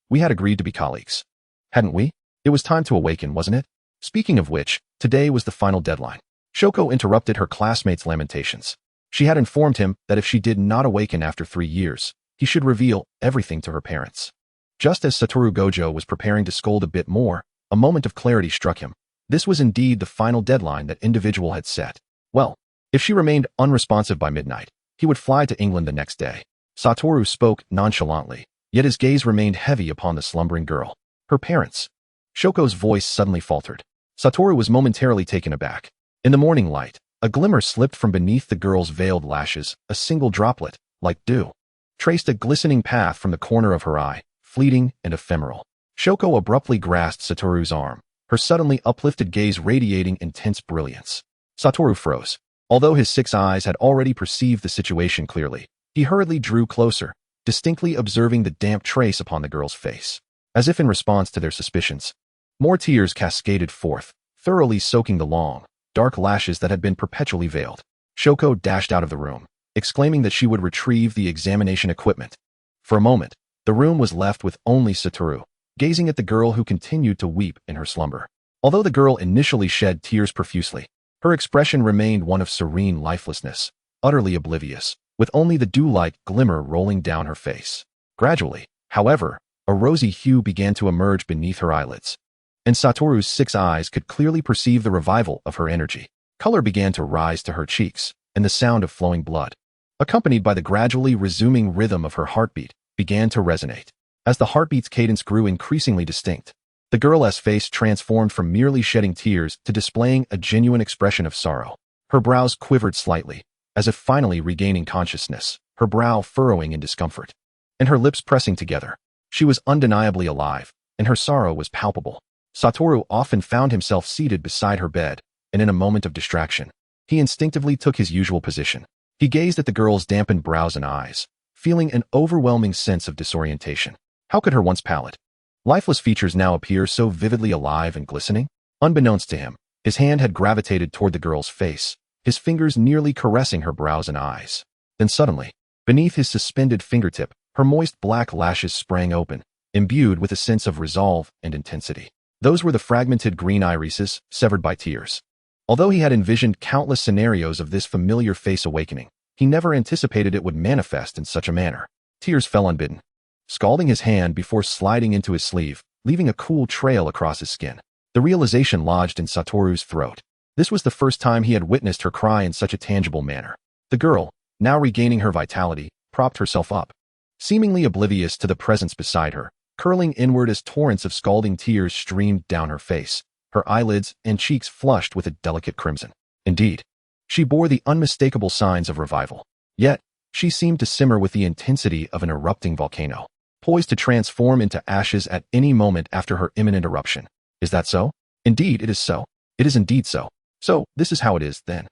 We had agreed to be colleagues, hadn't we? It was time to awaken, wasn't it? Speaking of which, today was the final deadline. Shoko interrupted her classmate's lamentations. She had informed him that if she did not awaken after 3 years, he should reveal everything to her parents. Just as Satoru Gojo was preparing to scold a bit more, a moment of clarity struck him. This was indeed the final deadline that individual had set. Well, if she remained unresponsive by midnight, he would fly to England the next day. Satoru spoke nonchalantly, yet his gaze remained heavy upon the slumbering girl. Her parents. Shoko's voice suddenly faltered. Satoru was momentarily taken aback. In the morning light, a glimmer slipped from beneath the girl's veiled lashes, a single droplet, like dew, traced a glistening path from the corner of her eye, fleeting and ephemeral. Shoko abruptly grasped Satoru's arm, her suddenly uplifted gaze radiating intense brilliance. Satoru froze. Although his 6 eyes had already perceived the situation clearly, he hurriedly drew closer, distinctly observing the damp trace upon the girl's face. As if in response to their suspicions, more tears cascaded forth, thoroughly soaking the long, dark lashes that had been perpetually veiled. Shoko dashed out of the room, exclaiming that she would retrieve the examination equipment. For a moment, the room was left with only Satoru, gazing at the girl who continued to weep in her slumber. Although the girl initially shed tears profusely, her expression remained one of serene lifelessness, utterly oblivious, with only the dew-like glimmer rolling down her face. Gradually, however, a rosy hue began to emerge beneath her eyelids, and Satoru's 6 eyes could clearly perceive the revival of her energy. Color began to rise to her cheeks, and the sound of flowing blood, accompanied by the gradually resuming rhythm of her heartbeat, began to resonate. As the heartbeat's cadence grew increasingly distinct, the girl's face transformed from merely shedding tears to displaying a genuine expression of sorrow. Her brows quivered slightly, as if finally regaining consciousness, her brow furrowing in discomfort, and her lips pressing together. She was undeniably alive, and her sorrow was palpable. Satoru often found himself seated beside her bed, and in a moment of distraction, he instinctively took his usual position. He gazed at the girl's dampened brows and eyes, feeling an overwhelming sense of disorientation. How could her once pallid, lifeless features now appear so vividly alive and glistening? Unbeknownst to him, his hand had gravitated toward the girl's face, his fingers nearly caressing her brows and eyes. Then suddenly, beneath his suspended fingertip, her moist black lashes sprang open, imbued with a sense of resolve and intensity. Those were the fragmented green irises, severed by tears. Although he had envisioned countless scenarios of this familiar face awakening, he never anticipated it would manifest in such a manner. Tears fell unbidden, scalding his hand before sliding into his sleeve, leaving a cool trail across his skin. The realization lodged in Satoru's throat. This was the first time he had witnessed her cry in such a tangible manner. The girl, now regaining her vitality, propped herself up, seemingly oblivious to the presence beside her, curling inward as torrents of scalding tears streamed down her face, her eyelids and cheeks flushed with a delicate crimson. Indeed, she bore the unmistakable signs of revival. Yet, she seemed to simmer with the intensity of an erupting volcano, poised to transform into ashes at any moment after her imminent eruption. Is that so? Indeed, it is so. It is indeed so. So, this is how it is, then.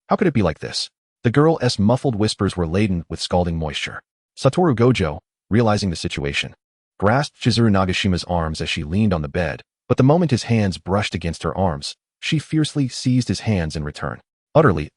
How could it be like this? The girl's muffled whispers were laden with scalding moisture. Satoru Gojo, realizing the situation, grasped Chizawa Nagashima's arms as she leaned on the bed, but the moment his hands brushed against her arms, she fiercely seized his hands in return. Utterly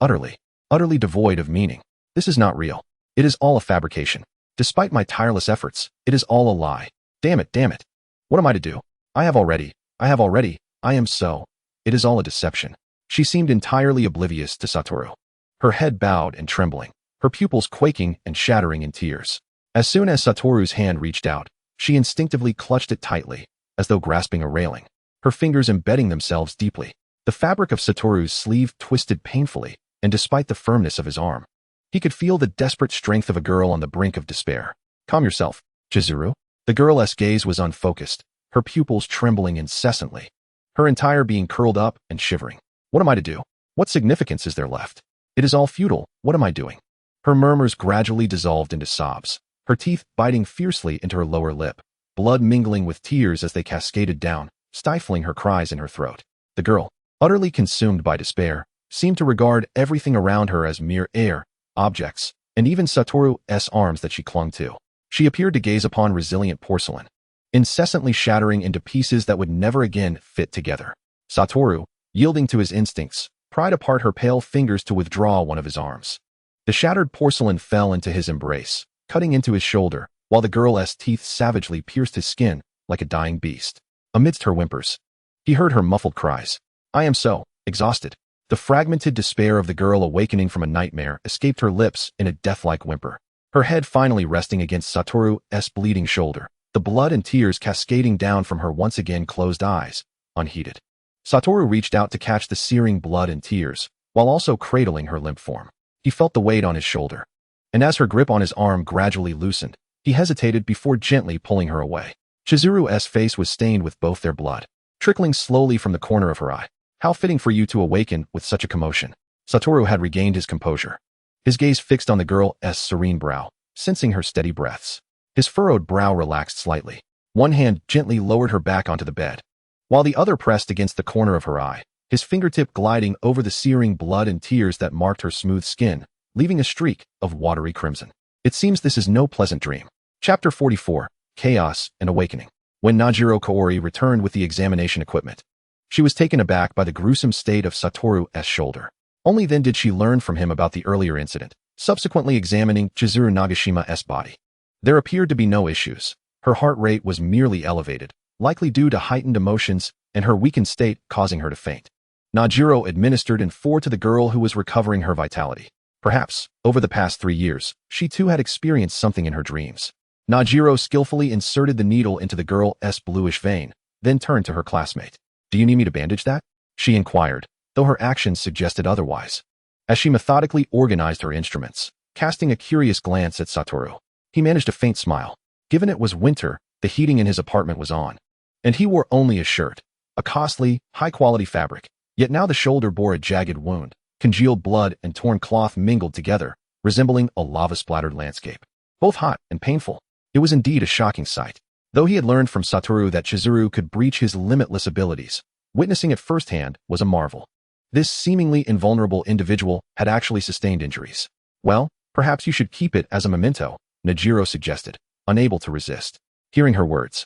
devoid of meaning. This is not real. It is all a fabrication. Despite my tireless efforts, it is all a lie. Damn it. What am I to do? I have already, I am so. It is all a deception. She seemed entirely oblivious to Satoru. Her head bowed and trembling, her pupils quaking and shattering in tears. As soon as Satoru's hand reached out, she instinctively clutched it tightly, as though grasping a railing, her fingers embedding themselves deeply. The fabric of Satoru's sleeve twisted painfully, and despite the firmness of his arm, he could feel the desperate strength of a girl on the brink of despair. Calm yourself, Chizuru. The girl's gaze was unfocused, her pupils trembling incessantly, her entire being curled up and shivering. What am I to do? What significance is there left? It is all futile. What am I doing? Her murmurs gradually dissolved into sobs, her teeth biting fiercely into her lower lip, blood mingling with tears as they cascaded down, stifling her cries in her throat. The girl, utterly consumed by despair, seemed to regard everything around her as mere air, objects, and even Satoru's arms that she clung to. She appeared to gaze upon resilient porcelain, incessantly shattering into pieces that would never again fit together. Satoru, yielding to his instincts, pried apart her pale fingers to withdraw one of his arms. The shattered porcelain fell into his embrace, cutting into his shoulder, while the girl's teeth savagely pierced his skin like a dying beast. Amidst her whimpers, he heard her muffled cries. I am so exhausted. The fragmented despair of the girl awakening from a nightmare escaped her lips in a death-like whimper, her head finally resting against Satoru's bleeding shoulder, the blood and tears cascading down from her once again closed eyes, unheeded. Satoru reached out to catch the searing blood and tears, while also cradling her limp form. He felt the weight on his shoulder, and as her grip on his arm gradually loosened, he hesitated before gently pulling her away. Chizuru's face was stained with both their blood, trickling slowly from the corner of her eye. How fitting for you to awaken with such a commotion. Satoru had regained his composure, his gaze fixed on the girl's serene brow, sensing her steady breaths. His furrowed brow relaxed slightly. One hand gently lowered her back onto the bed, while the other pressed against the corner of her eye, his fingertip gliding over the searing blood and tears that marked her smooth skin, leaving a streak of watery crimson. It seems this is no pleasant dream. Chapter 44, Chaos and Awakening. When Najiro Kaori returned with the examination equipment, she was taken aback by the gruesome state of Satoru's shoulder. Only then did she learn from him about the earlier incident, subsequently examining Jujutsu Nagashima's body. There appeared to be no issues. Her heart rate was merely elevated, likely due to heightened emotions and her weakened state causing her to faint. Najiro administered N4 to the girl who was recovering her vitality. Perhaps, over the past 3 years, she too had experienced something in her dreams. Najiro skillfully inserted the needle into the girl's bluish vein, then turned to her classmate. Do you need me to bandage that? She inquired, though her actions suggested otherwise. As she methodically organized her instruments, casting a curious glance at Satoru, he managed a faint smile. Given it was winter, the heating in his apartment was on, and he wore only a shirt, a costly, high-quality fabric. Yet now the shoulder bore a jagged wound, congealed blood and torn cloth mingled together, resembling a lava-splattered landscape. Both hot and painful. It was indeed a shocking sight. Though he had learned from Satoru that Chizuru could breach his limitless abilities, witnessing it firsthand was a marvel. This seemingly invulnerable individual had actually sustained injuries. Well, perhaps you should keep it as a memento, Najiro suggested, unable to resist. Hearing her words,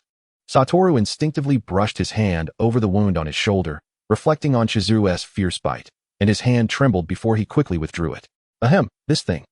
Satoru instinctively brushed his hand over the wound on his shoulder, reflecting on Chizuru's fierce bite, and his hand trembled before he quickly withdrew it. Ahem, this thing.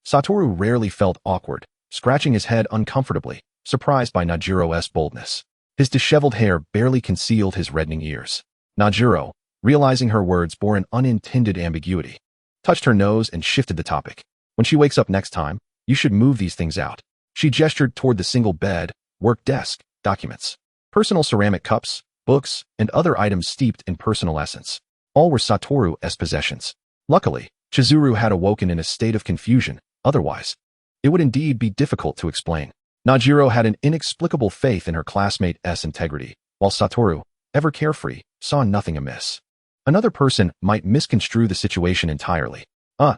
Satoru rarely felt awkward, scratching his head uncomfortably, surprised by Najiro's boldness. His disheveled hair barely concealed his reddening ears. Najiro, realizing her words bore an unintended ambiguity, touched her nose and shifted the topic. When she wakes up next time, you should move these things out. She gestured toward the single bed, work desk, documents, personal ceramic cups, books, and other items steeped in personal essence. All were Satoru's possessions. Luckily, Chizuru had awoken in a state of confusion, otherwise, it would indeed be difficult to explain. Najiro had an inexplicable faith in her classmate's integrity, while Satoru, ever carefree, saw nothing amiss. Another person might misconstrue the situation entirely.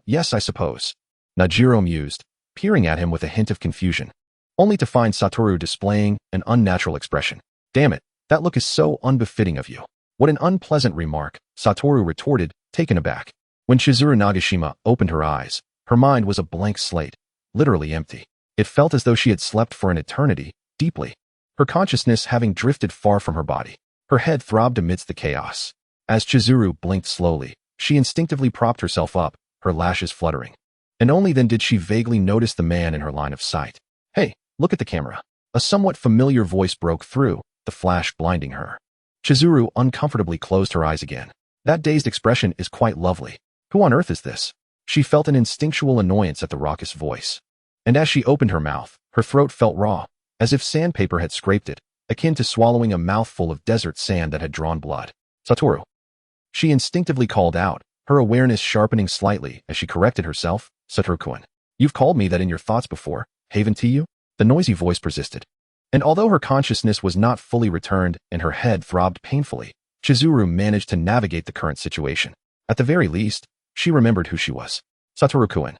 Yes, I suppose. Najiro mused, peering at him with a hint of confusion, only to find Satoru displaying an unnatural expression. Damn it, that look is so unbefitting of you. What an unpleasant remark, Satoru retorted, taken aback. When Chizuru Nagashima opened her eyes, her mind was a blank slate, literally empty. It felt as though she had slept for an eternity, deeply, her consciousness having drifted far from her body. Her head throbbed amidst the chaos. As Chizuru blinked slowly, she instinctively propped herself up, her lashes fluttering. And only then did she vaguely notice the man in her line of sight. Hey, look at the camera. A somewhat familiar voice broke through, the flash blinding her. Chizuru uncomfortably closed her eyes again. That dazed expression is quite lovely. Who on earth is this? She felt an instinctual annoyance at the raucous voice. And as she opened her mouth, her throat felt raw, as if sandpaper had scraped it, akin to swallowing a mouthful of desert sand that had drawn blood. Satoru. She instinctively called out, her awareness sharpening slightly as she corrected herself. Satoru-kun. You've called me that in your thoughts before, haven't you? The noisy voice persisted. And although her consciousness was not fully returned and her head throbbed painfully, Chizuru managed to navigate the current situation. At the very least, she remembered who she was. Satoru-kun.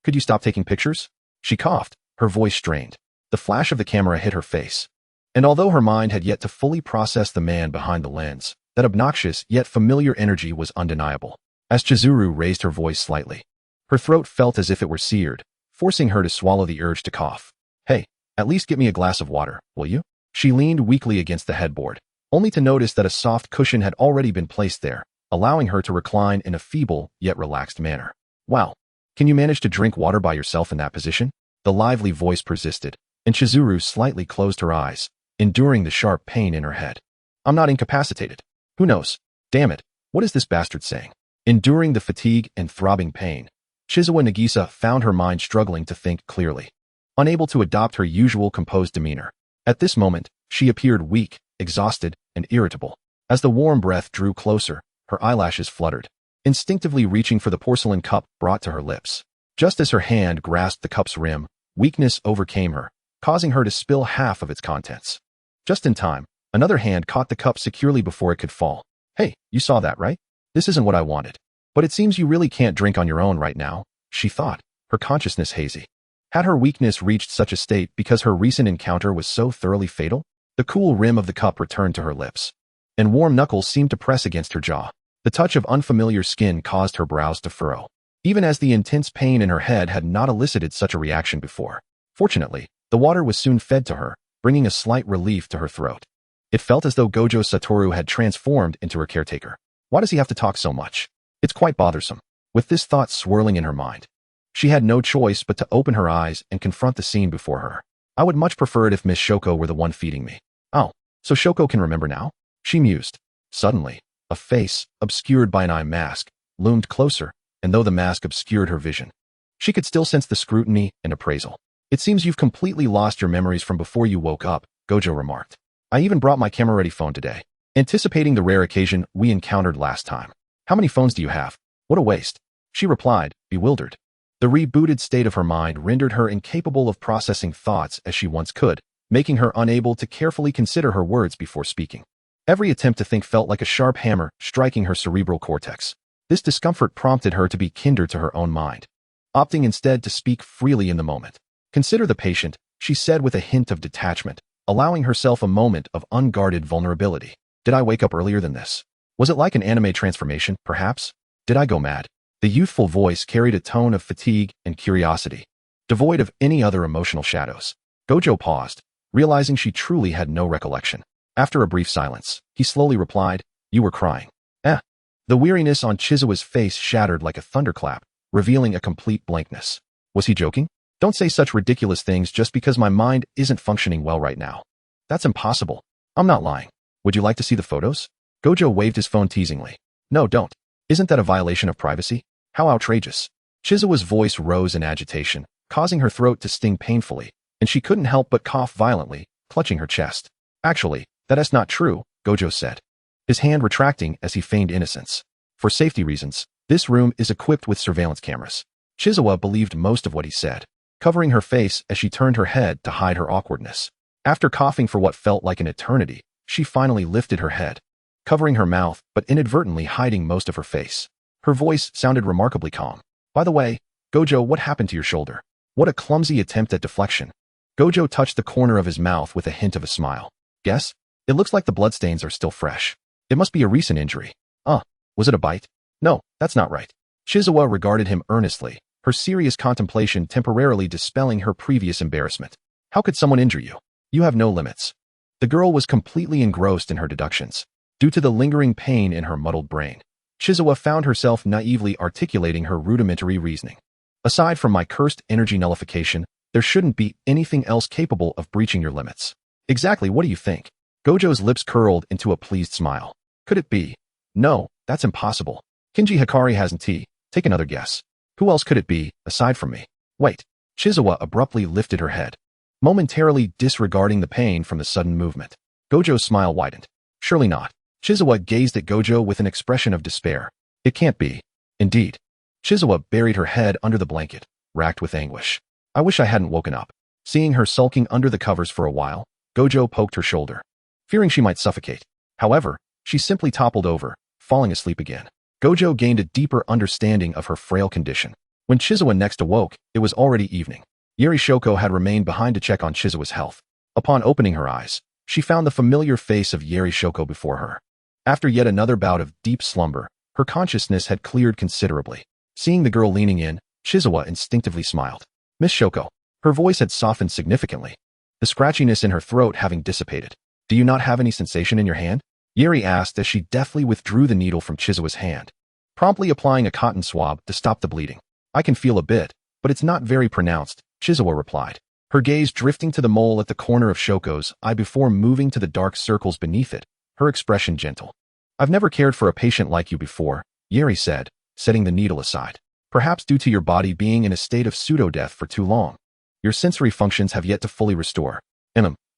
Could you stop taking pictures? She coughed, her voice strained. The flash of the camera hit her face. And although her mind had yet to fully process the man behind the lens, that obnoxious yet familiar energy was undeniable. As Chizuru raised her voice slightly, her throat felt as if it were seared, forcing her to swallow the urge to cough. Hey, at least get me a glass of water, will you? She leaned weakly against the headboard, only to notice that a soft cushion had already been placed there, allowing her to recline in a feeble yet relaxed manner. Wow. Can you manage to drink water by yourself in that position? The lively voice persisted, and Chizuru slightly closed her eyes, enduring the sharp pain in her head. I'm not incapacitated. Who knows? Damn it, what is this bastard saying? Enduring the fatigue and throbbing pain, Chizawa Nagisa found her mind struggling to think clearly, unable to adopt her usual composed demeanor. At this moment, she appeared weak, exhausted, and irritable. As the warm breath drew closer, her eyelashes fluttered, instinctively reaching for the porcelain cup brought to her lips. Just as her hand grasped the cup's rim, weakness overcame her, causing her to spill half of its contents. Just in time, another hand caught the cup securely before it could fall. Hey, you saw that, right? This isn't what I wanted. But it seems you really can't drink on your own right now, she thought, her consciousness hazy. Had her weakness reached such a state because her recent encounter was so thoroughly fatal? The cool rim of the cup returned to her lips, and warm knuckles seemed to press against her jaw. The touch of unfamiliar skin caused her brows to furrow, even as the intense pain in her head had not elicited such a reaction before. Fortunately, the water was soon fed to her, bringing a slight relief to her throat. It felt as though Gojo Satoru had transformed into her caretaker. Why does he have to talk so much? It's quite bothersome. With this thought swirling in her mind, she had no choice but to open her eyes and confront the scene before her. I would much prefer it if Miss Shoko were the one feeding me. Oh, so Shoko can remember now? She mused. Suddenly, a face, obscured by an eye mask, loomed closer, and though the mask obscured her vision, she could still sense the scrutiny and appraisal. It seems you've completely lost your memories from before you woke up, Gojo remarked. I even brought my camera-ready phone today, anticipating the rare occasion we encountered last time. How many phones do you have? What a waste. She replied, bewildered. The rebooted state of her mind rendered her incapable of processing thoughts as she once could, making her unable to carefully consider her words before speaking. Every attempt to think felt like a sharp hammer striking her cerebral cortex. This discomfort prompted her to be kinder to her own mind, opting instead to speak freely in the moment. Consider the patient, she said with a hint of detachment, allowing herself a moment of unguarded vulnerability. Did I wake up earlier than this? Was it like an anime transformation, perhaps? Did I go mad? The youthful voice carried a tone of fatigue and curiosity, devoid of any other emotional shadows. Gojo paused, realizing she truly had no recollection. After a brief silence, he slowly replied, You were crying. Eh. The weariness on Chizawa's face shattered like a thunderclap, revealing a complete blankness. Was he joking? Don't say such ridiculous things just because my mind isn't functioning well right now. That's impossible. I'm not lying. Would you like to see the photos? Gojo waved his phone teasingly. No, don't. Isn't that a violation of privacy? How outrageous. Chizawa's voice rose in agitation, causing her throat to sting painfully, and she couldn't help but cough violently, clutching her chest. Actually, that is not true, Gojo said, his hand retracting as he feigned innocence. For safety reasons, this room is equipped with surveillance cameras. Chizawa believed most of what he said, covering her face as she turned her head to hide her awkwardness. After coughing for what felt like an eternity, she finally lifted her head, covering her mouth but inadvertently hiding most of her face. Her voice sounded remarkably calm. By the way, Gojo, what happened to your shoulder? What a clumsy attempt at deflection. Gojo touched the corner of his mouth with a hint of a smile. Guess? It looks like the bloodstains are still fresh. It must be a recent injury. Was it a bite? No, that's not right. Chizawa regarded him earnestly, her serious contemplation temporarily dispelling her previous embarrassment. How could someone injure you? You have no limits. The girl was completely engrossed in her deductions. Due to the lingering pain in her muddled brain, Chizawa found herself naively articulating her rudimentary reasoning. Aside from my cursed energy nullification, there shouldn't be anything else capable of breaching your limits. Exactly what do you think? Gojo's lips curled into a pleased smile. Could it be? No, that's impossible. Kinji Hikari hasn't take another guess. Who else could it be, aside from me? Wait. Chizawa abruptly lifted her head, momentarily disregarding the pain from the sudden movement. Gojo's smile widened. Surely not. Chizawa gazed at Gojo with an expression of despair. It can't be. Indeed. Chizawa buried her head under the blanket, racked with anguish. I wish I hadn't woken up. Seeing her sulking under the covers for a while, Gojo poked her shoulder, fearing she might suffocate. However, she simply toppled over, falling asleep again. Gojo gained a deeper understanding of her frail condition. When Chizawa next awoke, it was already evening. Yuri Shoko had remained behind to check on Chizawa's health. Upon opening her eyes, she found the familiar face of Yuri Shoko before her. After yet another bout of deep slumber, her consciousness had cleared considerably. Seeing the girl leaning in, Chizawa instinctively smiled. Miss Shoko. Her voice had softened significantly, the scratchiness in her throat having dissipated. Do you not have any sensation in your hand? Yuri asked as she deftly withdrew the needle from Chizawa's hand, promptly applying a cotton swab to stop the bleeding. I can feel a bit, but it's not very pronounced, Chizawa replied, her gaze drifting to the mole at the corner of Shoko's eye before moving to the dark circles beneath it, her expression gentle. I've never cared for a patient like you before, Yuri said, setting the needle aside. Perhaps due to your body being in a state of pseudo-death for too long. Your sensory functions have yet to fully restore.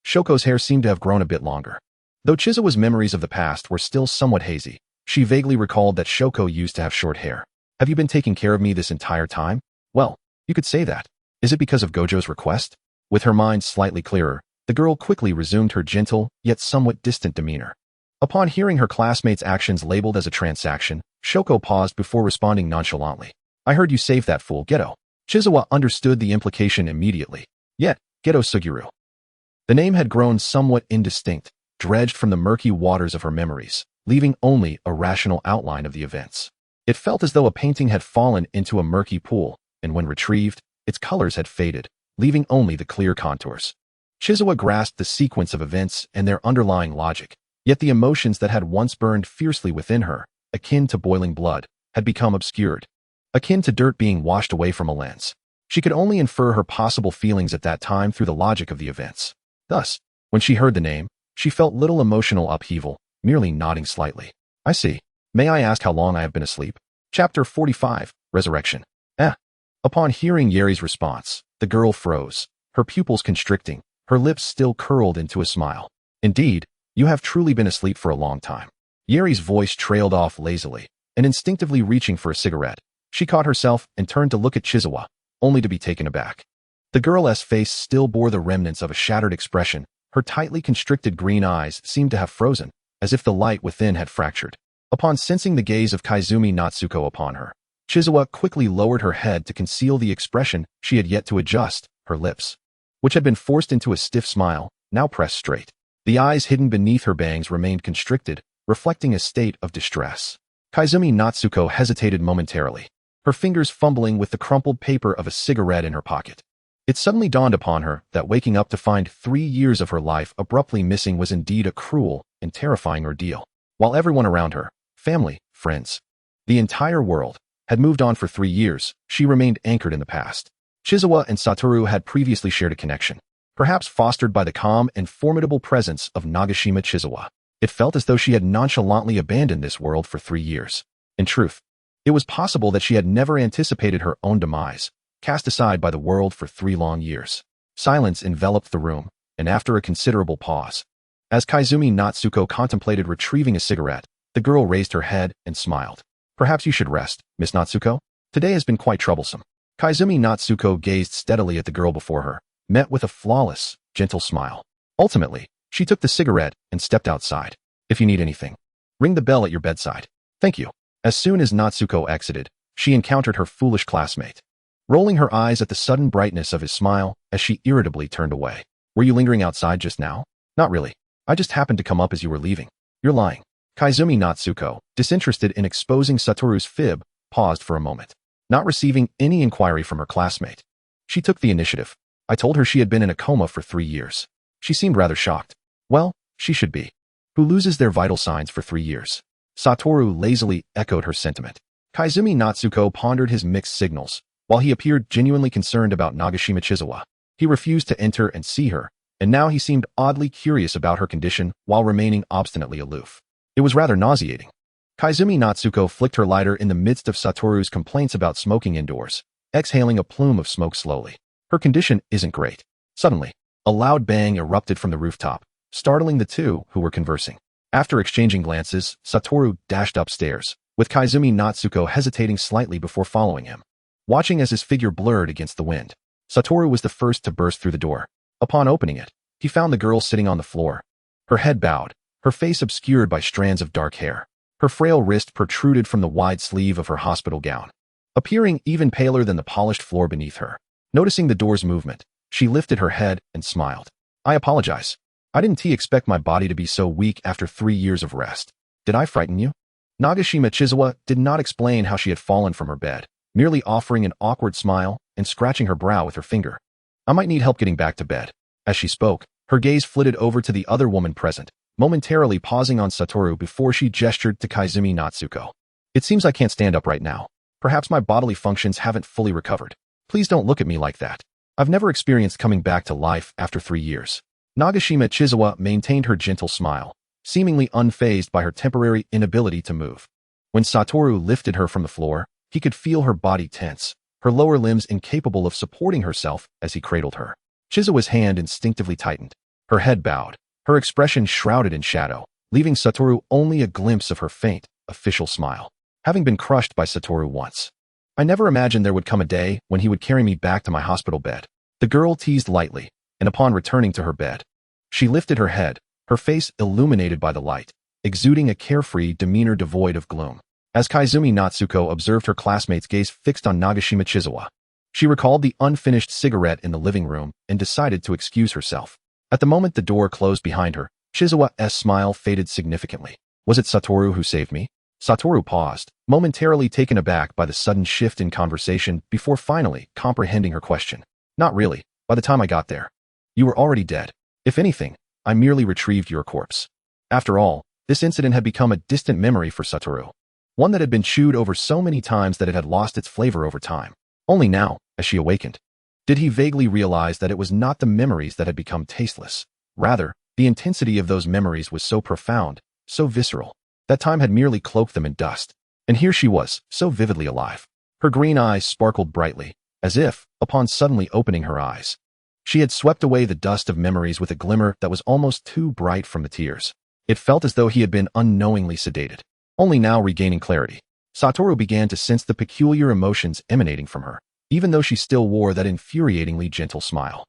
Shoko's hair seemed to have grown a bit longer. Though Chizawa's memories of the past were still somewhat hazy, she vaguely recalled that Shoko used to have short hair. Have you been taking care of me this entire time? Well, you could say that. Is it because of Gojo's request? With her mind slightly clearer, the girl quickly resumed her gentle, yet somewhat distant demeanor. Upon hearing her classmate's actions labeled as a transaction, Shoko paused before responding nonchalantly. I heard you saved that fool, Geto. Chizawa understood the implication immediately. Yet, Geto Suguru. The name had grown somewhat indistinct, dredged from the murky waters of her memories, leaving only a rational outline of the events. It felt as though a painting had fallen into a murky pool, and when retrieved, its colors had faded, leaving only the clear contours. Chizawa grasped the sequence of events and their underlying logic, yet the emotions that had once burned fiercely within her, akin to boiling blood, had become obscured, akin to dirt being washed away from a lens. She could only infer her possible feelings at that time through the logic of the events. Thus, when she heard the name, she felt little emotional upheaval, merely nodding slightly. I see. May I ask how long I have been asleep? Chapter 45, Resurrection. Upon hearing Yuri's response, the girl froze, her pupils constricting, her lips still curled into a smile. Indeed, you have truly been asleep for a long time. Yuri's voice trailed off lazily, and instinctively reaching for a cigarette, she caught herself and turned to look at Chizawa, only to be taken aback. The girl's face still bore the remnants of a shattered expression. Her tightly constricted green eyes seemed to have frozen, as if the light within had fractured. Upon sensing the gaze of Kaizumi Natsuko upon her, Chizawa quickly lowered her head to conceal the expression she had yet to adjust, her lips, which had been forced into a stiff smile, now pressed straight. The eyes hidden beneath her bangs remained constricted, reflecting a state of distress. Kaizumi Natsuko hesitated momentarily, her fingers fumbling with the crumpled paper of a cigarette in her pocket. It suddenly dawned upon her that waking up to find 3 years of her life abruptly missing was indeed a cruel and terrifying ordeal. While everyone around her, family, friends, the entire world, had moved on for 3 years, she remained anchored in the past. Chizawa and Satoru had previously shared a connection, perhaps fostered by the calm and formidable presence of Nagashima Chizawa. It felt as though she had nonchalantly abandoned this world for 3 years. In truth, it was possible that she had never anticipated her own demise, cast aside by the world for 3 long years. Silence enveloped the room, and after a considerable pause, as Kaizumi Natsuko contemplated retrieving a cigarette, the girl raised her head and smiled. Perhaps you should rest, Miss Natsuko? Today has been quite troublesome. Kaizumi Natsuko gazed steadily at the girl before her, met with a flawless, gentle smile. Ultimately, she took the cigarette and stepped outside. If you need anything, ring the bell at your bedside. Thank you. As soon as Natsuko exited, she encountered her foolish classmate, rolling her eyes at the sudden brightness of his smile as she irritably turned away. Were you lingering outside just now? Not really. I just happened to come up as you were leaving. You're lying. Kaizumi Natsuko, disinterested in exposing Satoru's fib, paused for a moment, not receiving any inquiry from her classmate. She took the initiative. I told her she had been in a coma for 3 years. She seemed rather shocked. Well, she should be. Who loses their vital signs for 3 years? Satoru lazily echoed her sentiment. Kaizumi Natsuko pondered his mixed signals. While he appeared genuinely concerned about Nagashima Chizawa, he refused to enter and see her, and now he seemed oddly curious about her condition while remaining obstinately aloof. It was rather nauseating. Kaizumi Natsuko flicked her lighter in the midst of Satoru's complaints about smoking indoors, exhaling a plume of smoke slowly. Her condition isn't great. Suddenly, a loud bang erupted from the rooftop, startling the two who were conversing. After exchanging glances, Satoru dashed upstairs, with Kaizumi Natsuko hesitating slightly before following him. Watching as his figure blurred against the wind, Satoru was the first to burst through the door. Upon opening it, he found the girl sitting on the floor. Her head bowed, her face obscured by strands of dark hair. Her frail wrist protruded from the wide sleeve of her hospital gown, appearing even paler than the polished floor beneath her. Noticing the door's movement, she lifted her head and smiled. I apologize. I didn't expect my body to be so weak after 3 years of rest. Did I frighten you? Nagashima Chizawa did not explain how she had fallen from her bed, merely offering an awkward smile and scratching her brow with her finger. I might need help getting back to bed. As she spoke, her gaze flitted over to the other woman present, momentarily pausing on Satoru before she gestured to Kaizumi Natsuko. It seems I can't stand up right now. Perhaps my bodily functions haven't fully recovered. Please don't look at me like that. I've never experienced coming back to life after 3 years. Nagashima Chizawa maintained her gentle smile, seemingly unfazed by her temporary inability to move. When Satoru lifted her from the floor, he could feel her body tense, her lower limbs incapable of supporting herself as he cradled her. Chizawa's hand instinctively tightened. Her head bowed, her expression shrouded in shadow, leaving Satoru only a glimpse of her faint, official smile. Having been crushed by Satoru once, I never imagined there would come a day when he would carry me back to my hospital bed. The girl teased lightly, and upon returning to her bed, she lifted her head, her face illuminated by the light, exuding a carefree demeanor devoid of gloom. As Kaizumi Natsuko observed her classmate's gaze fixed on Nagashima Chizawa, she recalled the unfinished cigarette in the living room and decided to excuse herself. At the moment the door closed behind her, Chizawa's smile faded significantly. Was it Satoru who saved me? Satoru paused, momentarily taken aback by the sudden shift in conversation before finally comprehending her question. Not really. By the time I got there, you were already dead. If anything, I merely retrieved your corpse. After all, this incident had become a distant memory for Satoru, one that had been chewed over so many times that it had lost its flavor over time. Only now, as she awakened, did he vaguely realize that it was not the memories that had become tasteless. Rather, the intensity of those memories was so profound, so visceral, that time had merely cloaked them in dust. And here she was, so vividly alive. Her green eyes sparkled brightly, as if, upon suddenly opening her eyes, she had swept away the dust of memories with a glimmer that was almost too bright from the tears. It felt as though he had been unknowingly sedated. Only now regaining clarity, Satoru began to sense the peculiar emotions emanating from her, even though she still wore that infuriatingly gentle smile.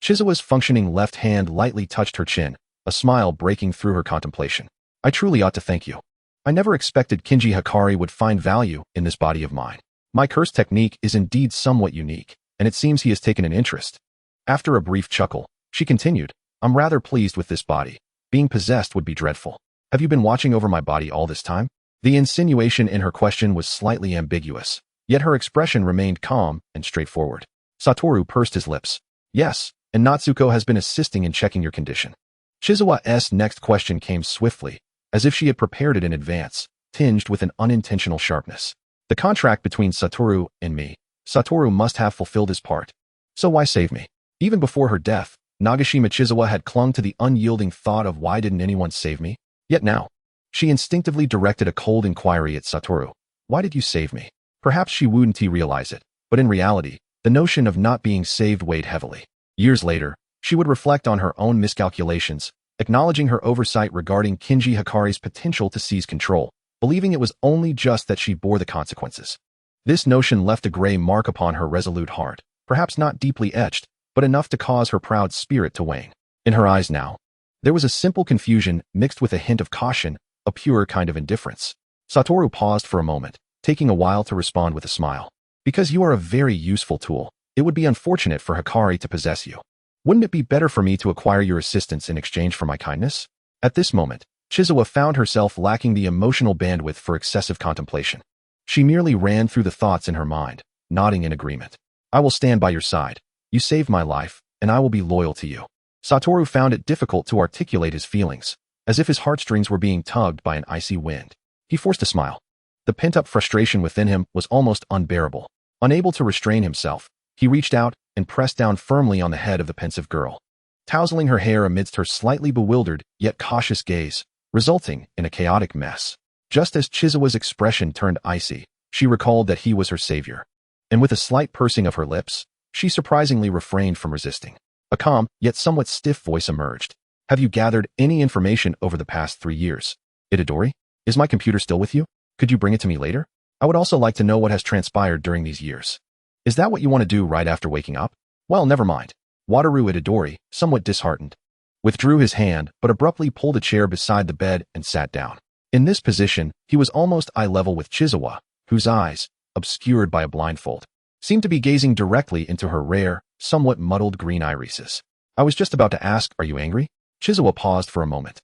Chizawa's functioning left hand lightly touched her chin, a smile breaking through her contemplation. I truly ought to thank you. I never expected Kinji Hikari would find value in this body of mine. My curse technique is indeed somewhat unique, and it seems he has taken an interest. After a brief chuckle, she continued, I'm rather pleased with this body. Being possessed would be dreadful. Have you been watching over my body all this time? The insinuation in her question was slightly ambiguous, yet her expression remained calm and straightforward. Satoru pursed his lips. Yes, and Natsuko has been assisting in checking your condition. Chizawa's next question came swiftly, as if she had prepared it in advance, tinged with an unintentional sharpness. The contract between Satoru and me. Satoru must have fulfilled his part. So why save me? Even before her death, Nagashima Chizawa had clung to the unyielding thought of why didn't anyone save me? Yet now, she instinctively directed a cold inquiry at Satoru. Why did you save me? Perhaps she wouldn't realize it, but in reality, the notion of not being saved weighed heavily. Years later, she would reflect on her own miscalculations, acknowledging her oversight regarding Kinji Hikari's potential to seize control, believing it was only just that she bore the consequences. This notion left a gray mark upon her resolute heart, perhaps not deeply etched, but enough to cause her proud spirit to wane. In her eyes now, there was a simple confusion mixed with a hint of caution, a pure kind of indifference. Satoru paused for a moment, taking a while to respond with a smile. Because you are a very useful tool, it would be unfortunate for Hikari to possess you. Wouldn't it be better for me to acquire your assistance in exchange for my kindness? At this moment, Chizawa found herself lacking the emotional bandwidth for excessive contemplation. She merely ran through the thoughts in her mind, nodding in agreement. I will stand by your side. You saved my life, and I will be loyal to you. Satoru found it difficult to articulate his feelings, as if his heartstrings were being tugged by an icy wind. He forced a smile. The pent-up frustration within him was almost unbearable. Unable to restrain himself, he reached out and pressed down firmly on the head of the pensive girl. tousling her hair amidst her slightly bewildered yet cautious gaze, resulting in a chaotic mess. Just as Chizawa's expression turned icy, she recalled that he was her savior. And with a slight pursing of her lips, she surprisingly refrained from resisting. A calm, yet somewhat stiff voice emerged. Have you gathered any information over the past 3 years? Itadori? Is my computer still with you? Could you bring it to me later? I would also like to know what has transpired during these years. Is that what you want to do right after waking up? Well, never mind. Wataru Itadori, somewhat disheartened, withdrew his hand but abruptly pulled a chair beside the bed and sat down. In this position, he was almost eye level with Chizawa, whose eyes, obscured by a blindfold, seemed to be gazing directly into her rare, somewhat muddled green irises. I was just about to ask, are you angry? Chizawa paused for a moment,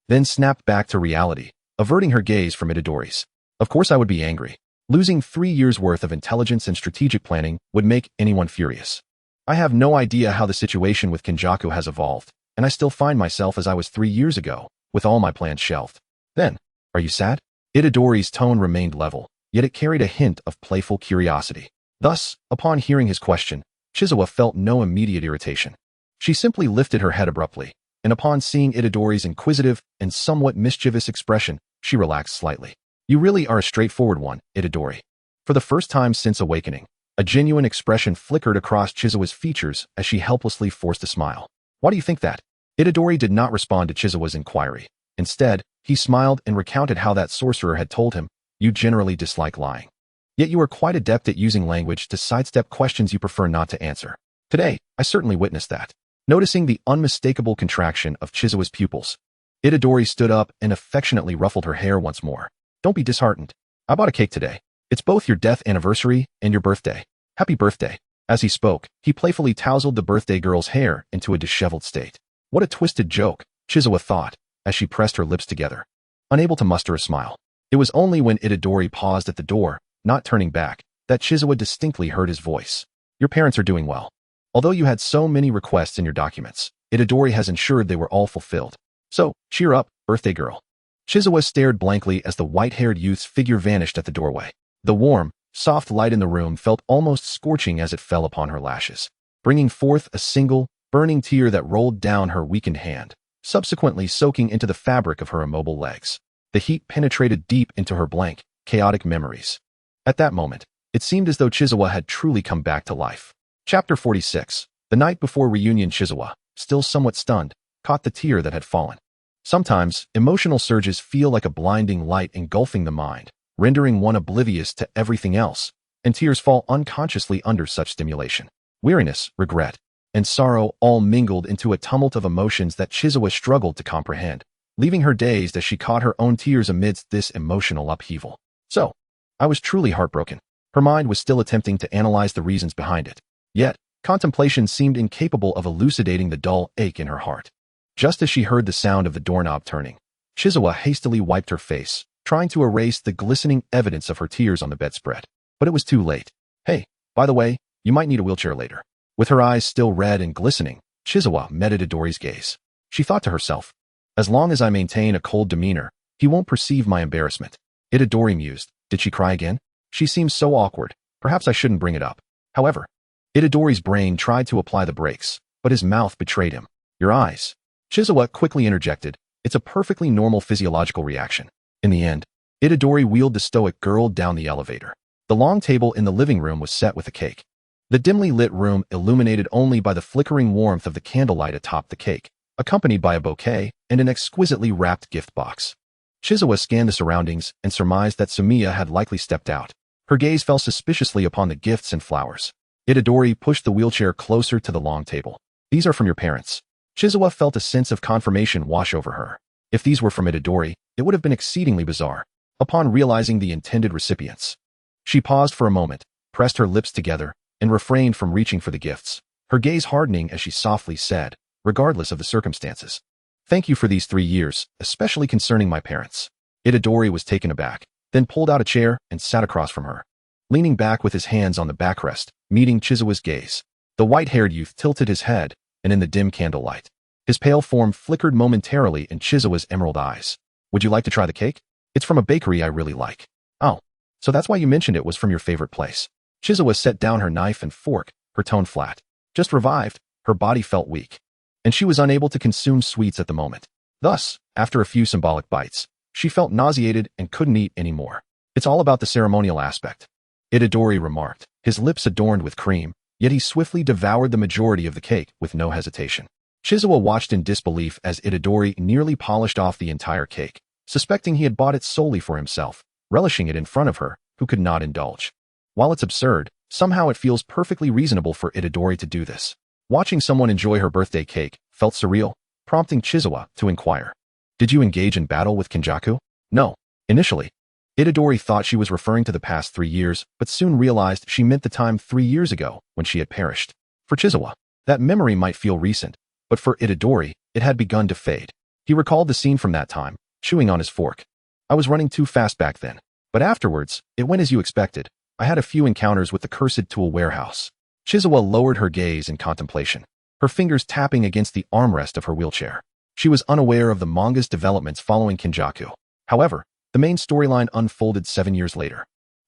then snapped back to reality, averting her gaze from Itadori's. Of course I would be angry. Losing 3 years' worth of intelligence and strategic planning would make anyone furious. I have no idea how the situation with Kenjaku has evolved, and I still find myself as I was 3 years ago, with all my plans shelved. Then, are you sad? Itadori's tone remained level, yet it carried a hint of playful curiosity. Thus, upon hearing his question, Chizawa felt no immediate irritation. She simply lifted her head abruptly, and upon seeing Itadori's inquisitive and somewhat mischievous expression, she relaxed slightly. You really are a straightforward one, Itadori. For the first time since awakening, a genuine expression flickered across Chizawa's features as she helplessly forced a smile. Why do you think that? Itadori did not respond to Chizawa's inquiry. Instead, he smiled and recounted how that sorcerer had told him, you generally dislike lying. Yet you are quite adept at using language to sidestep questions you prefer not to answer. Today, I certainly witnessed that. Noticing the unmistakable contraction of Chizawa's pupils, Itadori stood up and affectionately ruffled her hair once more. Don't be disheartened. I bought a cake today. It's both your death anniversary and your birthday. Happy birthday. As he spoke, he playfully tousled the birthday girl's hair into a disheveled state. What a twisted joke, Chizawa thought, as she pressed her lips together, unable to muster a smile. It was only when Itadori paused at the door, not turning back, that Chizawa distinctly heard his voice. Your parents are doing well. Although you had so many requests in your documents, Itadori has ensured they were all fulfilled. So, cheer up, birthday girl. Chizawa stared blankly as the white-haired youth's figure vanished at the doorway. The warm, soft light in the room felt almost scorching as it fell upon her lashes, bringing forth a single, burning tear that rolled down her weakened hand, subsequently soaking into the fabric of her immobile legs. The heat penetrated deep into her blank, chaotic memories. At that moment, it seemed as though Chizawa had truly come back to life. Chapter 46. The night before reunion, Chizawa, still somewhat stunned, caught the tear that had fallen. Sometimes, emotional surges feel like a blinding light engulfing the mind, rendering one oblivious to everything else, and tears fall unconsciously under such stimulation. Weariness, regret, and sorrow all mingled into a tumult of emotions that Chizawa struggled to comprehend, leaving her dazed as she caught her own tears amidst this emotional upheaval. So, I was truly heartbroken. Her mind was still attempting to analyze the reasons behind it. Yet, contemplation seemed incapable of elucidating the dull ache in her heart. Just as she heard the sound of the doorknob turning, Chizawa hastily wiped her face, trying to erase the glistening evidence of her tears on the bedspread. But it was too late. Hey, by the way, you might need a wheelchair later. With her eyes still red and glistening, Chizawa met Itadori's gaze. She thought to herself, as long as I maintain a cold demeanor, he won't perceive my embarrassment. Itadori mused. Did she cry again? She seems so awkward. Perhaps I shouldn't bring it up. However, Itadori's brain tried to apply the brakes, but his mouth betrayed him. Your eyes. Chizawa quickly interjected. It's a perfectly normal physiological reaction. In the end, Itadori wheeled the stoic girl down the elevator. The long table in the living room was set with a cake. The dimly lit room illuminated only by the flickering warmth of the candlelight atop the cake, accompanied by a bouquet and an exquisitely wrapped gift box. Chizawa scanned the surroundings and surmised that Sumiya had likely stepped out. Her gaze fell suspiciously upon the gifts and flowers. Itadori pushed the wheelchair closer to the long table. These are from your parents. Chizawa felt a sense of confirmation wash over her. If these were from Itadori, it would have been exceedingly bizarre. Upon realizing the intended recipients, she paused for a moment, pressed her lips together, and refrained from reaching for the gifts, her gaze hardening as she softly said, regardless of the circumstances. Thank you for these 3 years, especially concerning my parents. Itadori was taken aback, then pulled out a chair and sat across from her, leaning back with his hands on the backrest, meeting Chizawa's gaze. The white-haired youth tilted his head, and in the dim candlelight, his pale form flickered momentarily in Chizawa's emerald eyes. Would you like to try the cake? It's from a bakery I really like. Oh, so that's why you mentioned it was from your favorite place. Chizawa set down her knife and fork, her tone flat. Just revived, her body felt weak. and she was unable to consume sweets at the moment. Thus, after a few symbolic bites, she felt nauseated and couldn't eat anymore. It's all about the ceremonial aspect, Itadori remarked, his lips adorned with cream, yet he swiftly devoured the majority of the cake with no hesitation. Chizawa watched in disbelief as Itadori nearly polished off the entire cake, suspecting he had bought it solely for himself, relishing it in front of her, who could not indulge. While it's absurd, somehow it feels perfectly reasonable for Itadori to do this. Watching someone enjoy her birthday cake felt surreal, prompting Chizawa to inquire. Did you engage in battle with Kenjaku? No. Initially, Itadori thought she was referring to the past 3 years, but soon realized she meant the time 3 years ago when she had perished. For Chizawa, that memory might feel recent, but for Itadori, it had begun to fade. He recalled the scene from that time, chewing on his fork. I was running too fast back then, but afterwards, it went as you expected. I had a few encounters with the cursed tool warehouse. Chizawa lowered her gaze in contemplation, her fingers tapping against the armrest of her wheelchair. She was unaware of the manga's developments following Kenjaku. However, the main storyline unfolded 7 years later,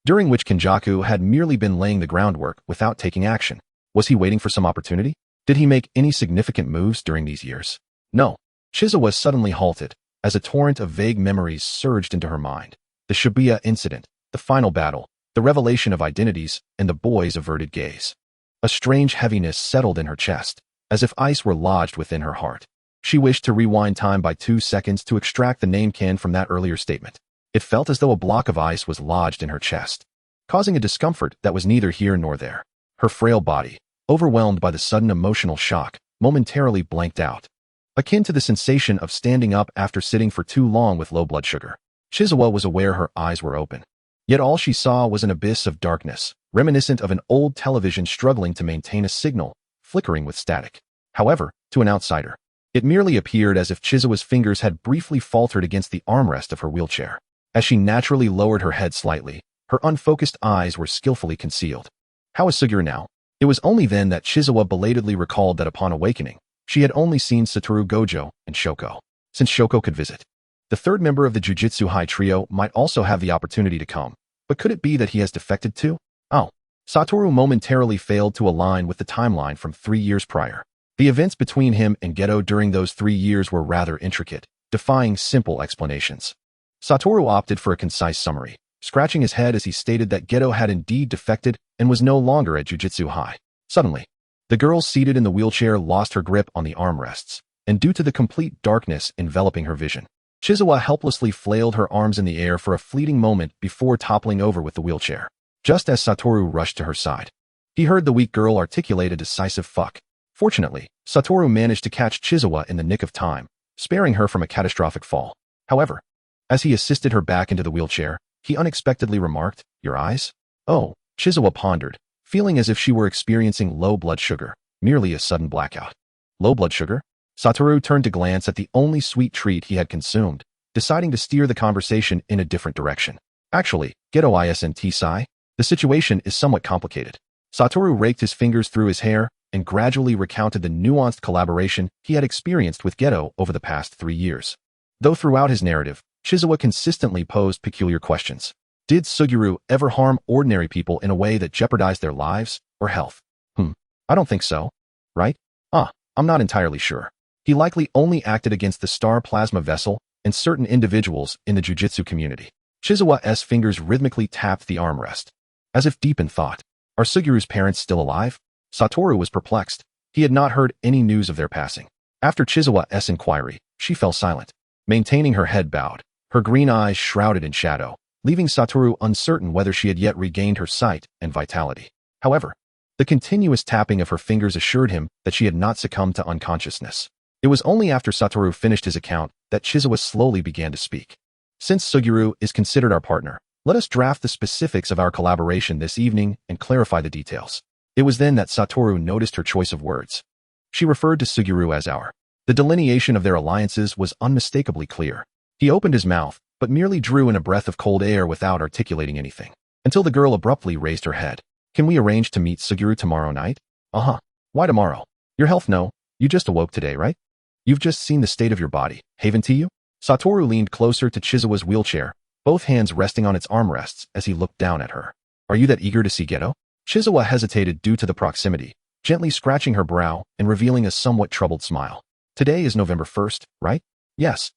during which Kenjaku had merely been laying the groundwork without taking action. Was he waiting for some opportunity? Did he make any significant moves during these years? No. Chizawa suddenly halted, as a torrent of vague memories surged into her mind. The Shibuya incident, the final battle, the revelation of identities, and the boy's averted gaze. A strange heaviness settled in her chest, as if ice were lodged within her heart. She wished to rewind time by 2 seconds to extract the name Ken from that earlier statement. It felt as though a block of ice was lodged in her chest, causing a discomfort that was neither here nor there. Her frail body, overwhelmed by the sudden emotional shock, momentarily blanked out, akin to the sensation of standing up after sitting for too long with low blood sugar. Chizawa was aware her eyes were open, yet all she saw was an abyss of darkness, reminiscent of an old television struggling to maintain a signal, flickering with static. However, to an outsider, it merely appeared as if Chizawa's fingers had briefly faltered against the armrest of her wheelchair. As she naturally lowered her head slightly, her unfocused eyes were skillfully concealed. How is Suguru now? It was only then that Chizawa belatedly recalled that upon awakening, she had only seen Satoru Gojo and Shoko. Since Shoko could visit, the third member of the Jujutsu High Trio might also have the opportunity to come, but could it be that he has defected too? Oh. Satoru momentarily failed to align with the timeline from 3 years prior. The events between him and Geto during those 3 years were rather intricate, defying simple explanations. Satoru opted for a concise summary, scratching his head as he stated that Geto had indeed defected and was no longer at Jujutsu High. Suddenly, the girl seated in the wheelchair lost her grip on the armrests, and due to the complete darkness enveloping her vision, Chizawa helplessly flailed her arms in the air for a fleeting moment before toppling over with the wheelchair. Just as Satoru rushed to her side, he heard the weak girl articulate a decisive fuck. Fortunately, Satoru managed to catch Chizawa in the nick of time, sparing her from a catastrophic fall. However, as he assisted her back into the wheelchair, he unexpectedly remarked, "Your eyes?" Oh, Chizawa pondered, feeling as if she were experiencing low blood sugar, merely a sudden blackout. Low blood sugar? Satoru turned to glance at the only sweet treat he had consumed, deciding to steer the conversation in a different direction. Actually, Geto isn't Sai. The situation is somewhat complicated. Satoru raked his fingers through his hair and gradually recounted the nuanced collaboration he had experienced with Geto over the past 3 years. Though throughout his narrative, Chizawa consistently posed peculiar questions. Did Suguru ever harm ordinary people in a way that jeopardized their lives or health? I don't think so. Right? I'm not entirely sure. He likely only acted against the star plasma vessel and certain individuals in the jujutsu community. Chizawa's fingers rhythmically tapped the armrest, as if deep in thought. Are Suguru's parents still alive? Satoru was perplexed. He had not heard any news of their passing. After Chizawa's inquiry, she fell silent, maintaining her head bowed, her green eyes shrouded in shadow, leaving Satoru uncertain whether she had yet regained her sight and vitality. However, the continuous tapping of her fingers assured him that she had not succumbed to unconsciousness. It was only after Satoru finished his account that Chizawa slowly began to speak. Since Suguru is considered our partner, let us draft the specifics of our collaboration this evening and clarify the details. It was then that Satoru noticed her choice of words. She referred to Suguru as our. The delineation of their alliances was unmistakably clear. He opened his mouth, but merely drew in a breath of cold air without articulating anything, until the girl abruptly raised her head. Can we arrange to meet Suguru tomorrow night? Why tomorrow? Your health? No. You just awoke today, right? You've just seen the state of your body. Haven't you? Satoru leaned closer to Chizawa's wheelchair, both hands resting on its armrests as he looked down at her. Are you that eager to see Geto? Chizawa hesitated due to the proximity, gently scratching her brow and revealing a somewhat troubled smile. Today is November 1st, right? Yes.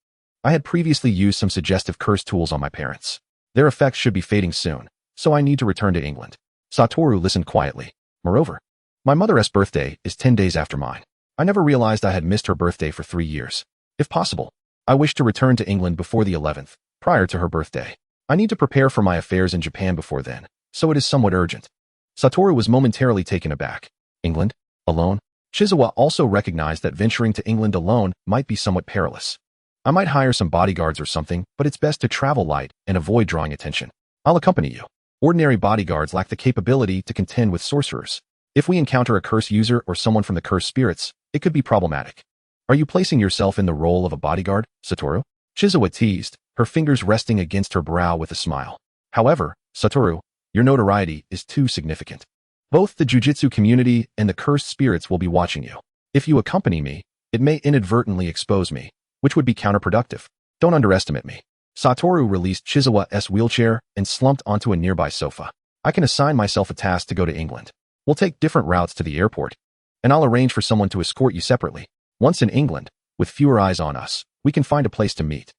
I had previously used some suggestive curse tools on my parents. Their effects should be fading soon, so I need to return to England. Satoru listened quietly. Moreover, my mother's birthday is 10 days after mine. I never realized I had missed her birthday for 3 years. If possible, I wish to return to England before the 11th, prior to her birthday. I need to prepare for my affairs in Japan before then, so it is somewhat urgent. Satoru was momentarily taken aback. England? Alone? Chizawa also recognized that venturing to England alone might be somewhat perilous. I might hire some bodyguards or something, but it's best to travel light and avoid drawing attention. I'll accompany you. Ordinary bodyguards lack the capability to contend with sorcerers. If we encounter a curse user or someone from the cursed spirits, it could be problematic. Are you placing yourself in the role of a bodyguard, Satoru? Chizawa teased, her fingers resting against her brow with a smile. However, Satoru, your notoriety is too significant. Both the Jujutsu community and the cursed spirits will be watching you. If you accompany me, it may inadvertently expose me, which would be counterproductive. Don't underestimate me. Satoru released Chizawa's wheelchair and slumped onto a nearby sofa. I can assign myself a task to go to England. We'll take different routes to the airport, and I'll arrange for someone to escort you separately. Once in England, with fewer eyes on us, we can find a place to meet.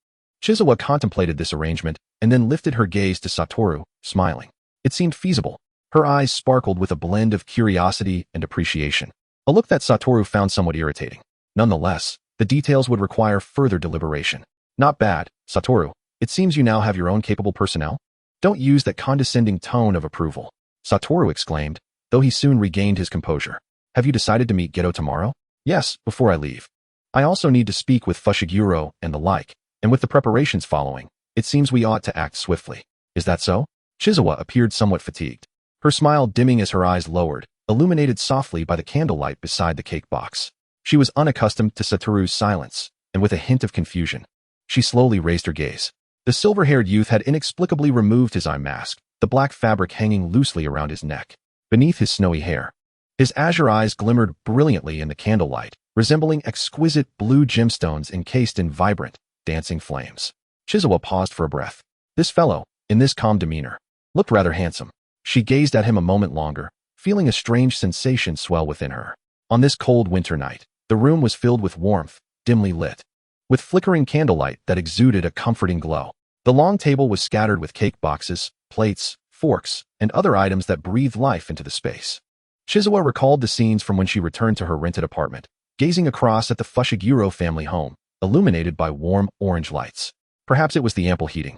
Chizawa contemplated this arrangement and then lifted her gaze to Satoru, smiling. It seemed feasible. Her eyes sparkled with a blend of curiosity and appreciation, a look that Satoru found somewhat irritating. Nonetheless, the details would require further deliberation. Not bad, Satoru. It seems you now have your own capable personnel? Don't use that condescending tone of approval, Satoru exclaimed, though he soon regained his composure. Have you decided to meet Geto tomorrow? Yes, before I leave. I also need to speak with Fushiguro and the like, and with the preparations following, it seems we ought to act swiftly. Is that so? Chizawa appeared somewhat fatigued. Her smile dimming as her eyes lowered, illuminated softly by the candlelight beside the cake box. She was unaccustomed to Satoru's silence, and with a hint of confusion, she slowly raised her gaze. The silver-haired youth had inexplicably removed his eye mask, the black fabric hanging loosely around his neck, beneath his snowy hair. His azure eyes glimmered brilliantly in the candlelight, resembling exquisite blue gemstones encased in vibrant, dancing flames. Chizawa paused for a breath. This fellow, in this calm demeanor, looked rather handsome. She gazed at him a moment longer, feeling a strange sensation swell within her. On this cold winter night, the room was filled with warmth, dimly lit, with flickering candlelight that exuded a comforting glow. The long table was scattered with cake boxes, plates, forks, and other items that breathed life into the space. Chizawa recalled the scenes from when she returned to her rented apartment, gazing across at the Fushiguro family home, illuminated by warm orange lights. Perhaps it was the ample heating,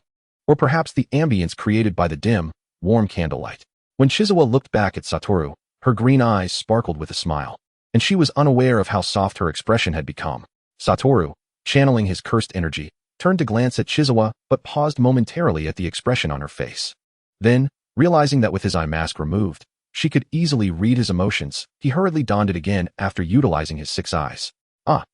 or perhaps the ambience created by the dim, warm candlelight. When Chizawa looked back at Satoru, her green eyes sparkled with a smile, and she was unaware of how soft her expression had become. Satoru, channeling his cursed energy, turned to glance at Chizawa but paused momentarily at the expression on her face. Then, realizing that with his eye mask removed, she could easily read his emotions, he hurriedly donned it again after utilizing his 6 eyes.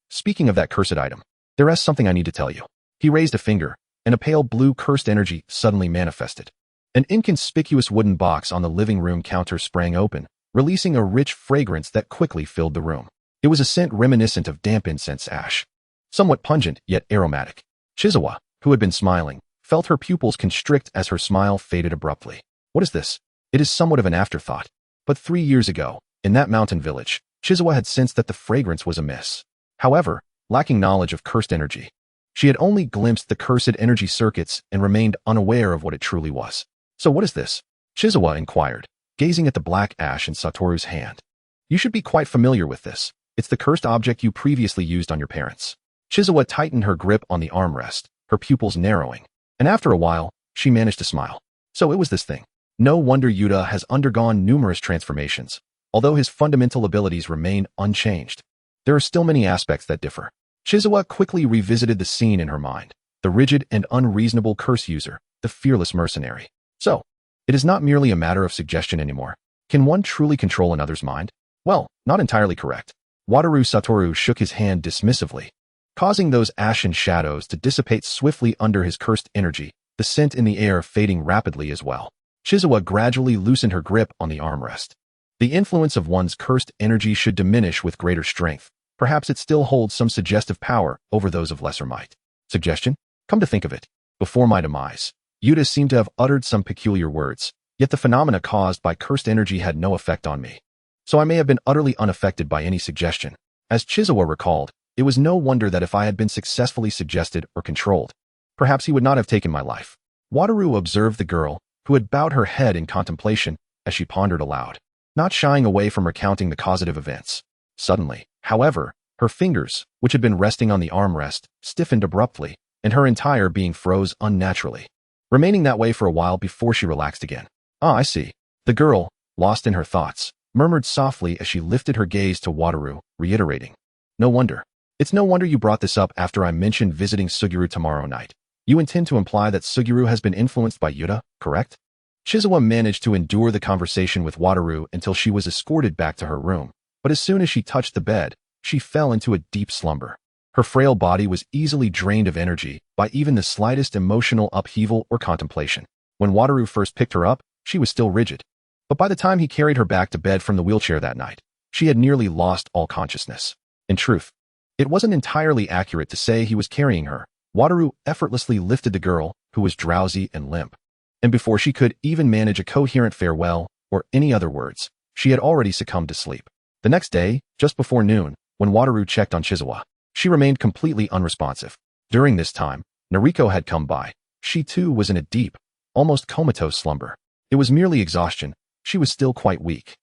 Speaking of that cursed item, there is something I need to tell you. He raised a finger, and a pale blue cursed energy suddenly manifested. An inconspicuous wooden box on the living room counter sprang open, releasing a rich fragrance that quickly filled the room. It was a scent reminiscent of damp incense ash, somewhat pungent yet aromatic. Chizawa, who had been smiling, felt her pupils constrict as her smile faded abruptly. What is this? It is somewhat of an afterthought. But 3 years ago, in that mountain village, Chizawa had sensed that the fragrance was amiss. However, lacking knowledge of cursed energy, she had only glimpsed the cursed energy circuits and remained unaware of what it truly was. So what is this? Chizawa inquired, gazing at the black ash in Satoru's hand. You should be quite familiar with this. It's the cursed object you previously used on your parents. Chizawa tightened her grip on the armrest, her pupils narrowing, and after a while, she managed to smile. So it was this thing. No wonder Yuta has undergone numerous transformations, although his fundamental abilities remain unchanged. There are still many aspects that differ. Chizawa quickly revisited the scene in her mind, the rigid and unreasonable curse user, the fearless mercenary. So, it is not merely a matter of suggestion anymore. Can one truly control another's mind? Well, not entirely correct. Wataru Satoru shook his hand dismissively, causing those ashen shadows to dissipate swiftly under his cursed energy, the scent in the air fading rapidly as well. Chizawa gradually loosened her grip on the armrest. The influence of one's cursed energy should diminish with greater strength. Perhaps it still holds some suggestive power over those of lesser might. Suggestion? Come to think of it, before my demise, Yuta seemed to have uttered some peculiar words, yet the phenomena caused by cursed energy had no effect on me. So I may have been utterly unaffected by any suggestion. As Chizawa recalled, It was no wonder that if I had been successfully suggested or controlled, perhaps he would not have taken my life. Wataru observed the girl, who had bowed her head in contemplation as she pondered aloud, not shying away from recounting the causative events. Suddenly, however, her fingers, which had been resting on the armrest, stiffened abruptly, and her entire being froze unnaturally, remaining that way for a while before she relaxed again. Ah, I see. The girl, lost in her thoughts, murmured softly as she lifted her gaze to Wataru, reiterating, "No wonder. It's no wonder you brought this up after I mentioned visiting Suguru tomorrow night. You intend to imply that Suguru has been influenced by Yuta, correct?" Chizawa managed to endure the conversation with Wataru until she was escorted back to her room, but as soon as she touched the bed, she fell into a deep slumber. Her frail body was easily drained of energy by even the slightest emotional upheaval or contemplation. When Wataru first picked her up, she was still rigid. But by the time he carried her back to bed from the wheelchair that night, she had nearly lost all consciousness. In truth, it wasn't entirely accurate to say he was carrying her. Wataru effortlessly lifted the girl, who was drowsy and limp. And before she could even manage a coherent farewell or any other words, she had already succumbed to sleep. The next day, just before noon, when Wataru checked on Chizawa, she remained completely unresponsive. During this time, Nariko had come by. She too was in a deep, almost comatose slumber. It was merely exhaustion. She was still quite weak.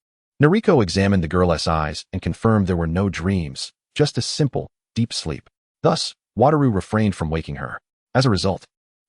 Nariko examined the girl's eyes and confirmed there were no dreams, just a simple, deep sleep. Thus, Wataru refrained from waking her. As a result,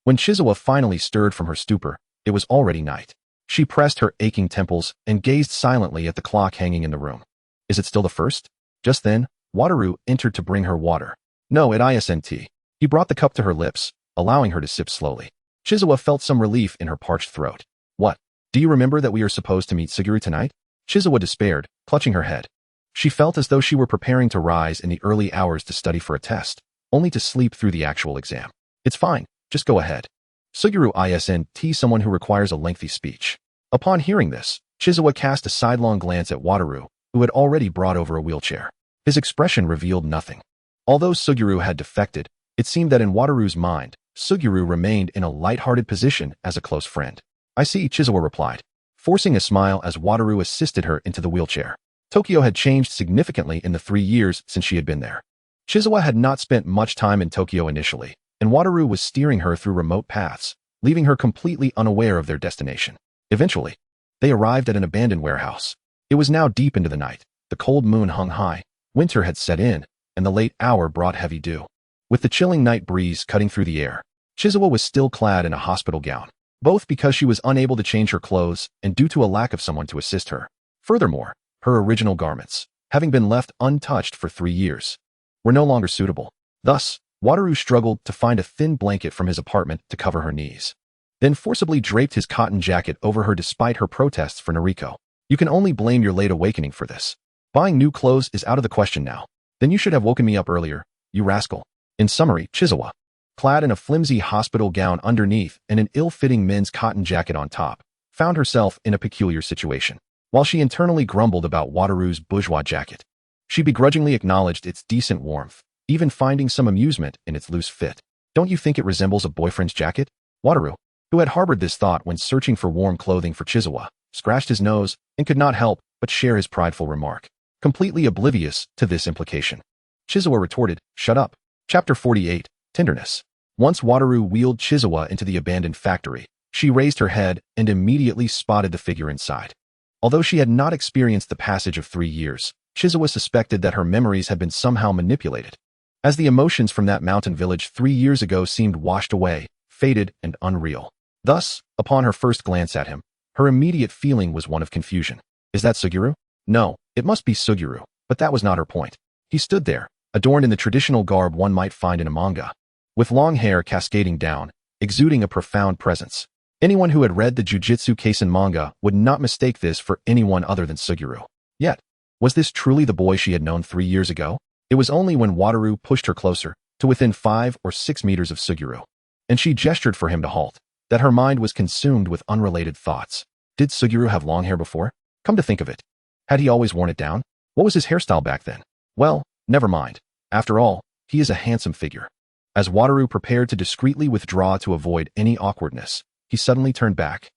when Chizawa finally stirred from her stupor, it was already night. She pressed her aching temples and gazed silently at the clock hanging in the room. Is it still the first? Just then, Wataru entered to bring her water. No, it isn't. He brought the cup to her lips, allowing her to sip slowly. Chizawa felt some relief in her parched throat. What? Do you remember that we are supposed to meet Suguru tonight? Chizawa despaired, clutching her head. She felt as though she were preparing to rise in the early hours to study for a test, only to sleep through the actual exam. It's fine, just go ahead. Suguru isn't someone who requires a lengthy speech. Upon hearing this, Chizawa cast a sidelong glance at Wataru, who had already brought over a wheelchair. His expression revealed nothing. Although Suguru had defected, it seemed that in Wataru's mind, Suguru remained in a light-hearted position as a close friend. I see, Chizawa replied, forcing a smile as Wataru assisted her into the wheelchair. Tokyo had changed significantly in the 3 years since she had been there. Chizawa had not spent much time in Tokyo initially, and Wataru was steering her through remote paths, leaving her completely unaware of their destination. Eventually, they arrived at an abandoned warehouse. It was now deep into the night. The cold moon hung high, winter had set in, and the late hour brought heavy dew. With the chilling night breeze cutting through the air, Chizawa was still clad in a hospital gown, both because she was unable to change her clothes and due to a lack of someone to assist her. Furthermore, her original garments, having been left untouched for 3 years, were no longer suitable. Thus, Wataru struggled to find a thin blanket from his apartment to cover her knees, then forcibly draped his cotton jacket over her despite her protests for Nariko. You can only blame your late awakening for this. Buying new clothes is out of the question now. Then you should have woken me up earlier, you rascal. In summary, Chizawa, clad in a flimsy hospital gown underneath and an ill-fitting men's cotton jacket on top, found herself in a peculiar situation. While she internally grumbled about Wataru's bourgeois jacket, she begrudgingly acknowledged its decent warmth, even finding some amusement in its loose fit. Don't you think it resembles a boyfriend's jacket? Wataru, who had harbored this thought when searching for warm clothing for Chizawa, scratched his nose and could not help but share his prideful remark, completely oblivious to this implication. Chizawa retorted, "Shut up." Chapter 48, Tenderness. Once Wataru wheeled Chizawa into the abandoned factory, she raised her head and immediately spotted the figure inside. Although she had not experienced the passage of 3 years, Chizawa suspected that her memories had been somehow manipulated, as the emotions from that mountain village 3 years ago seemed washed away, faded and unreal. Thus, upon her first glance at him, her immediate feeling was one of confusion. Is that Suguru? No, it must be Suguru, but that was not her point. He stood there, adorned in the traditional garb one might find in a manga, with long hair cascading down, exuding a profound presence. Anyone who had read the Jujutsu Kaisen manga would not mistake this for anyone other than Suguru. Yet, was this truly the boy she had known 3 years ago? It was only when Wataru pushed her closer, to within 5 or 6 meters of Suguru, and she gestured for him to halt, that her mind was consumed with unrelated thoughts. Did Suguru have long hair before? Come to think of it, had he always worn it down? What was his hairstyle back then? Well, never mind. After all, he is a handsome figure. As Wataru prepared to discreetly withdraw to avoid any awkwardness, he suddenly turned back.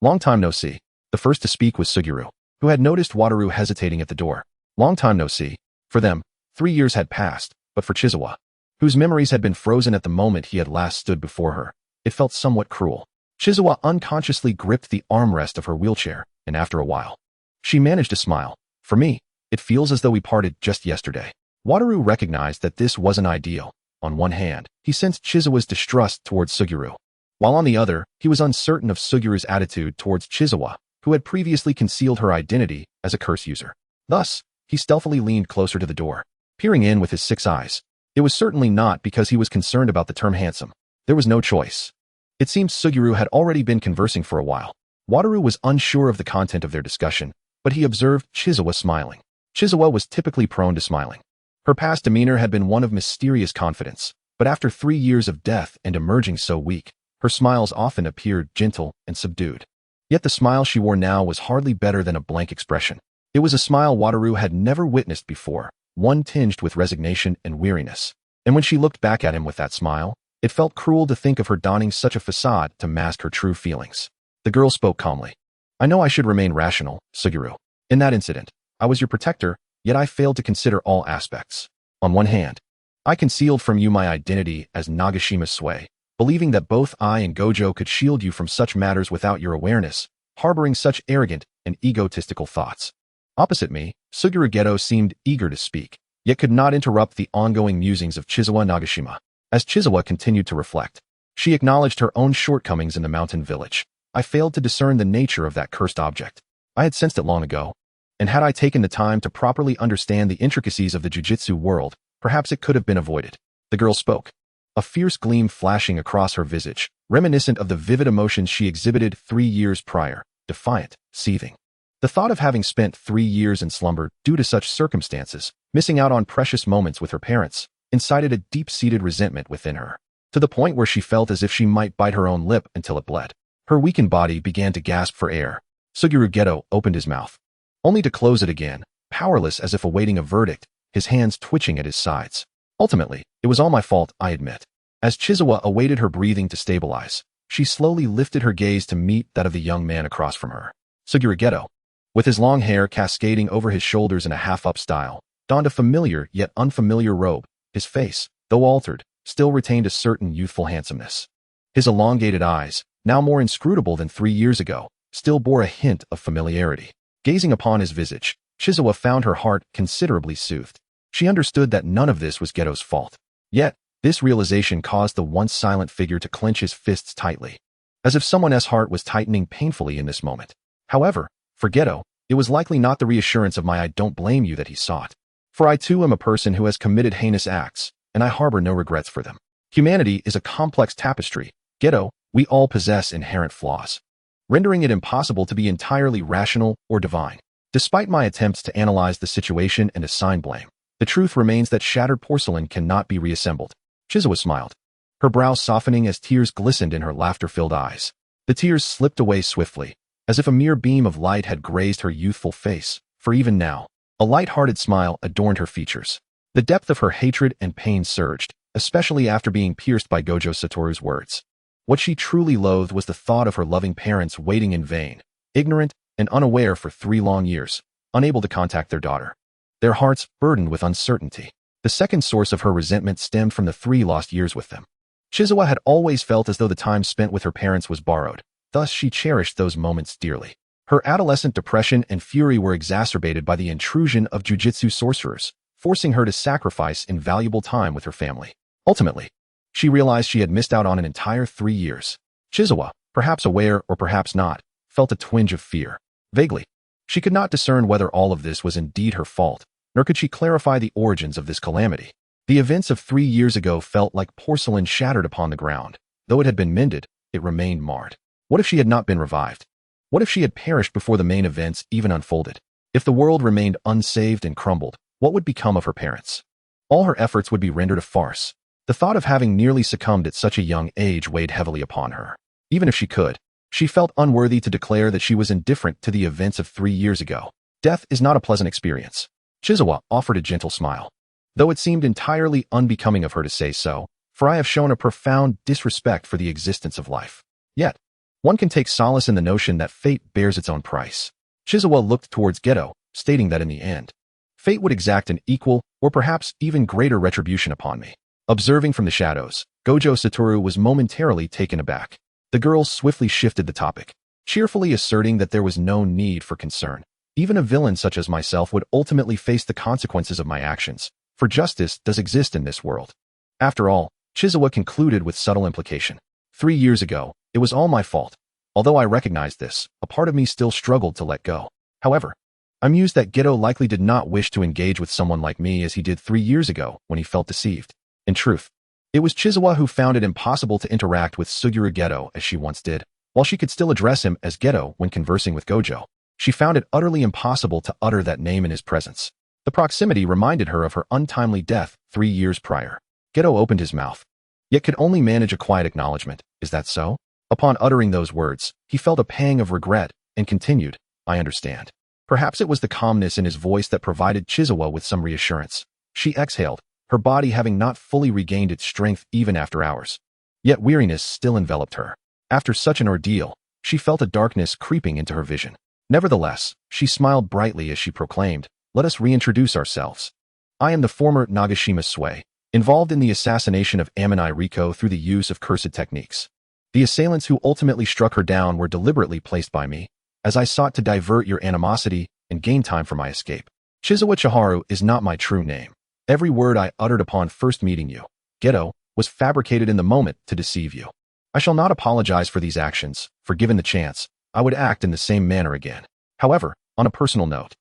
Long time no see. The first to speak was Suguru, who had noticed Wataru hesitating at the door. Long time no see. For them, 3 years had passed, but for Chizawa, whose memories had been frozen at the moment he had last stood before her, it felt somewhat cruel. Chizawa unconsciously gripped the armrest of her wheelchair, and after a while, she managed to smile. For me, it feels as though we parted just yesterday. Wataru recognized that this wasn't ideal. On one hand, he sensed Chizawa's distrust towards Suguru, while on the other, he was uncertain of Suguru's attitude towards Chizawa, who had previously concealed her identity as a curse user. Thus, he stealthily leaned closer to the door, peering in with his 6 eyes. It was certainly not because he was concerned about the term handsome. There was no choice. It seems Suguru had already been conversing for a while. Wataru was unsure of the content of their discussion, but he observed Chizawa smiling. Chizawa was typically prone to smiling. Her past demeanor had been one of mysterious confidence, but after 3 years of death and emerging so weak, her smiles often appeared gentle and subdued. Yet the smile she wore now was hardly better than a blank expression. It was a smile Wataru had never witnessed before, one tinged with resignation and weariness. And when she looked back at him with that smile, it felt cruel to think of her donning such a facade to mask her true feelings. The girl spoke calmly. I know I should remain rational, Suguru. In that incident, I was your protector, yet I failed to consider all aspects. On one hand, I concealed from you my identity as Nagashima Sui, believing that both I and Gojo could shield you from such matters without your awareness, harboring such arrogant and egotistical thoughts. Opposite me, Suguru Geto seemed eager to speak, yet could not interrupt the ongoing musings of Chizawa Nagashima. As Chizawa continued to reflect, she acknowledged her own shortcomings in the mountain village. I failed to discern the nature of that cursed object. I had sensed it long ago, and had I taken the time to properly understand the intricacies of the jujutsu world, perhaps it could have been avoided. The girl spoke, a fierce gleam flashing across her visage, reminiscent of the vivid emotions she exhibited 3 years prior, defiant, seething. The thought of having spent 3 years in slumber due to such circumstances, missing out on precious moments with her parents, incited a deep-seated resentment within her, to the point where she felt as if she might bite her own lip until it bled. Her weakened body began to gasp for air. Suguru Geto opened his mouth, only to close it again, powerless as if awaiting a verdict, his hands twitching at his sides. Ultimately, it was all my fault, I admit. As Chizawa awaited her breathing to stabilize, she slowly lifted her gaze to meet that of the young man across from her. Suguru Geto, with his long hair cascading over his shoulders in a half-up style, donned a familiar yet unfamiliar robe. His face, though altered, still retained a certain youthful handsomeness. His elongated eyes, now more inscrutable than 3 years ago, still bore a hint of familiarity. Gazing upon his visage, Chizawa found her heart considerably soothed. She understood that none of this was Geto's fault. Yet, this realization caused the once silent figure to clench his fists tightly, as if someone's heart was tightening painfully in this moment. However, for Geto, it was likely not the reassurance of my "I don't blame you" that he sought. For I too am a person who has committed heinous acts, and I harbor no regrets for them. Humanity is a complex tapestry. Geto, we all possess inherent flaws, rendering it impossible to be entirely rational or divine. Despite my attempts to analyze the situation and assign blame, the truth remains that shattered porcelain cannot be reassembled. Chizawa smiled, her brow softening as tears glistened in her laughter-filled eyes. The tears slipped away swiftly, as if a mere beam of light had grazed her youthful face, for even now, a light-hearted smile adorned her features. The depth of her hatred and pain surged, especially after being pierced by Gojo Satoru's words. What she truly loathed was the thought of her loving parents waiting in vain, ignorant and unaware for 3 long years, unable to contact their daughter. Their hearts burdened with uncertainty. The second source of her resentment stemmed from the 3 lost years with them. Chizawa had always felt as though the time spent with her parents was borrowed, thus she cherished those moments dearly. Her adolescent depression and fury were exacerbated by the intrusion of jujutsu sorcerers, forcing her to sacrifice invaluable time with her family. Ultimately, she realized she had missed out on an entire 3 years. Chizawa, perhaps aware or perhaps not, felt a twinge of fear. Vaguely, she could not discern whether all of this was indeed her fault, nor could she clarify the origins of this calamity. The events of 3 years ago felt like porcelain shattered upon the ground. Though it had been mended, it remained marred. What if she had not been revived? What if she had perished before the main events even unfolded? If the world remained unsaved and crumbled, what would become of her parents? All her efforts would be rendered a farce. The thought of having nearly succumbed at such a young age weighed heavily upon her. Even if she could, she felt unworthy to declare that she was indifferent to the events of 3 years ago. Death is not a pleasant experience. Chizawa offered a gentle smile, though it seemed entirely unbecoming of her to say so, for I have shown a profound disrespect for the existence of life. Yet, one can take solace in the notion that fate bears its own price. Chizawa looked towards Geto, stating that in the end, fate would exact an equal, or perhaps even greater retribution upon me. Observing from the shadows, Gojo Satoru was momentarily taken aback. The girl swiftly shifted the topic, cheerfully asserting that there was no need for concern. Even a villain such as myself would ultimately face the consequences of my actions, for justice does exist in this world. After all, Chizawa concluded with subtle implication. 3 years ago, it was all my fault. Although I recognized this, a part of me still struggled to let go. However, I mused that Geto likely did not wish to engage with someone like me as he did 3 years ago when he felt deceived. In truth, it was Chizawa who found it impossible to interact with Suguru Geto as she once did. While she could still address him as Geto when conversing with Gojo, she found it utterly impossible to utter that name in his presence. The proximity reminded her of her untimely death 3 years prior. Geto opened his mouth, yet could only manage a quiet acknowledgement. Is that so? Upon uttering those words, he felt a pang of regret and continued, I understand. Perhaps it was the calmness in his voice that provided Chizawa with some reassurance. She exhaled, her body having not fully regained its strength even after hours. Yet weariness still enveloped her. After such an ordeal, she felt a darkness creeping into her vision. Nevertheless, she smiled brightly as she proclaimed, let us reintroduce ourselves. I am the former Nagashima Sui, involved in the assassination of Amini Riko through the use of cursed techniques. The assailants who ultimately struck her down were deliberately placed by me, as I sought to divert your animosity and gain time for my escape. Chizawa Chiharu is not my true name. Every word I uttered upon first meeting you, Geto, was fabricated in the moment to deceive you. I shall not apologize for these actions, for given the chance, I would act in the same manner again. However, on a personal note,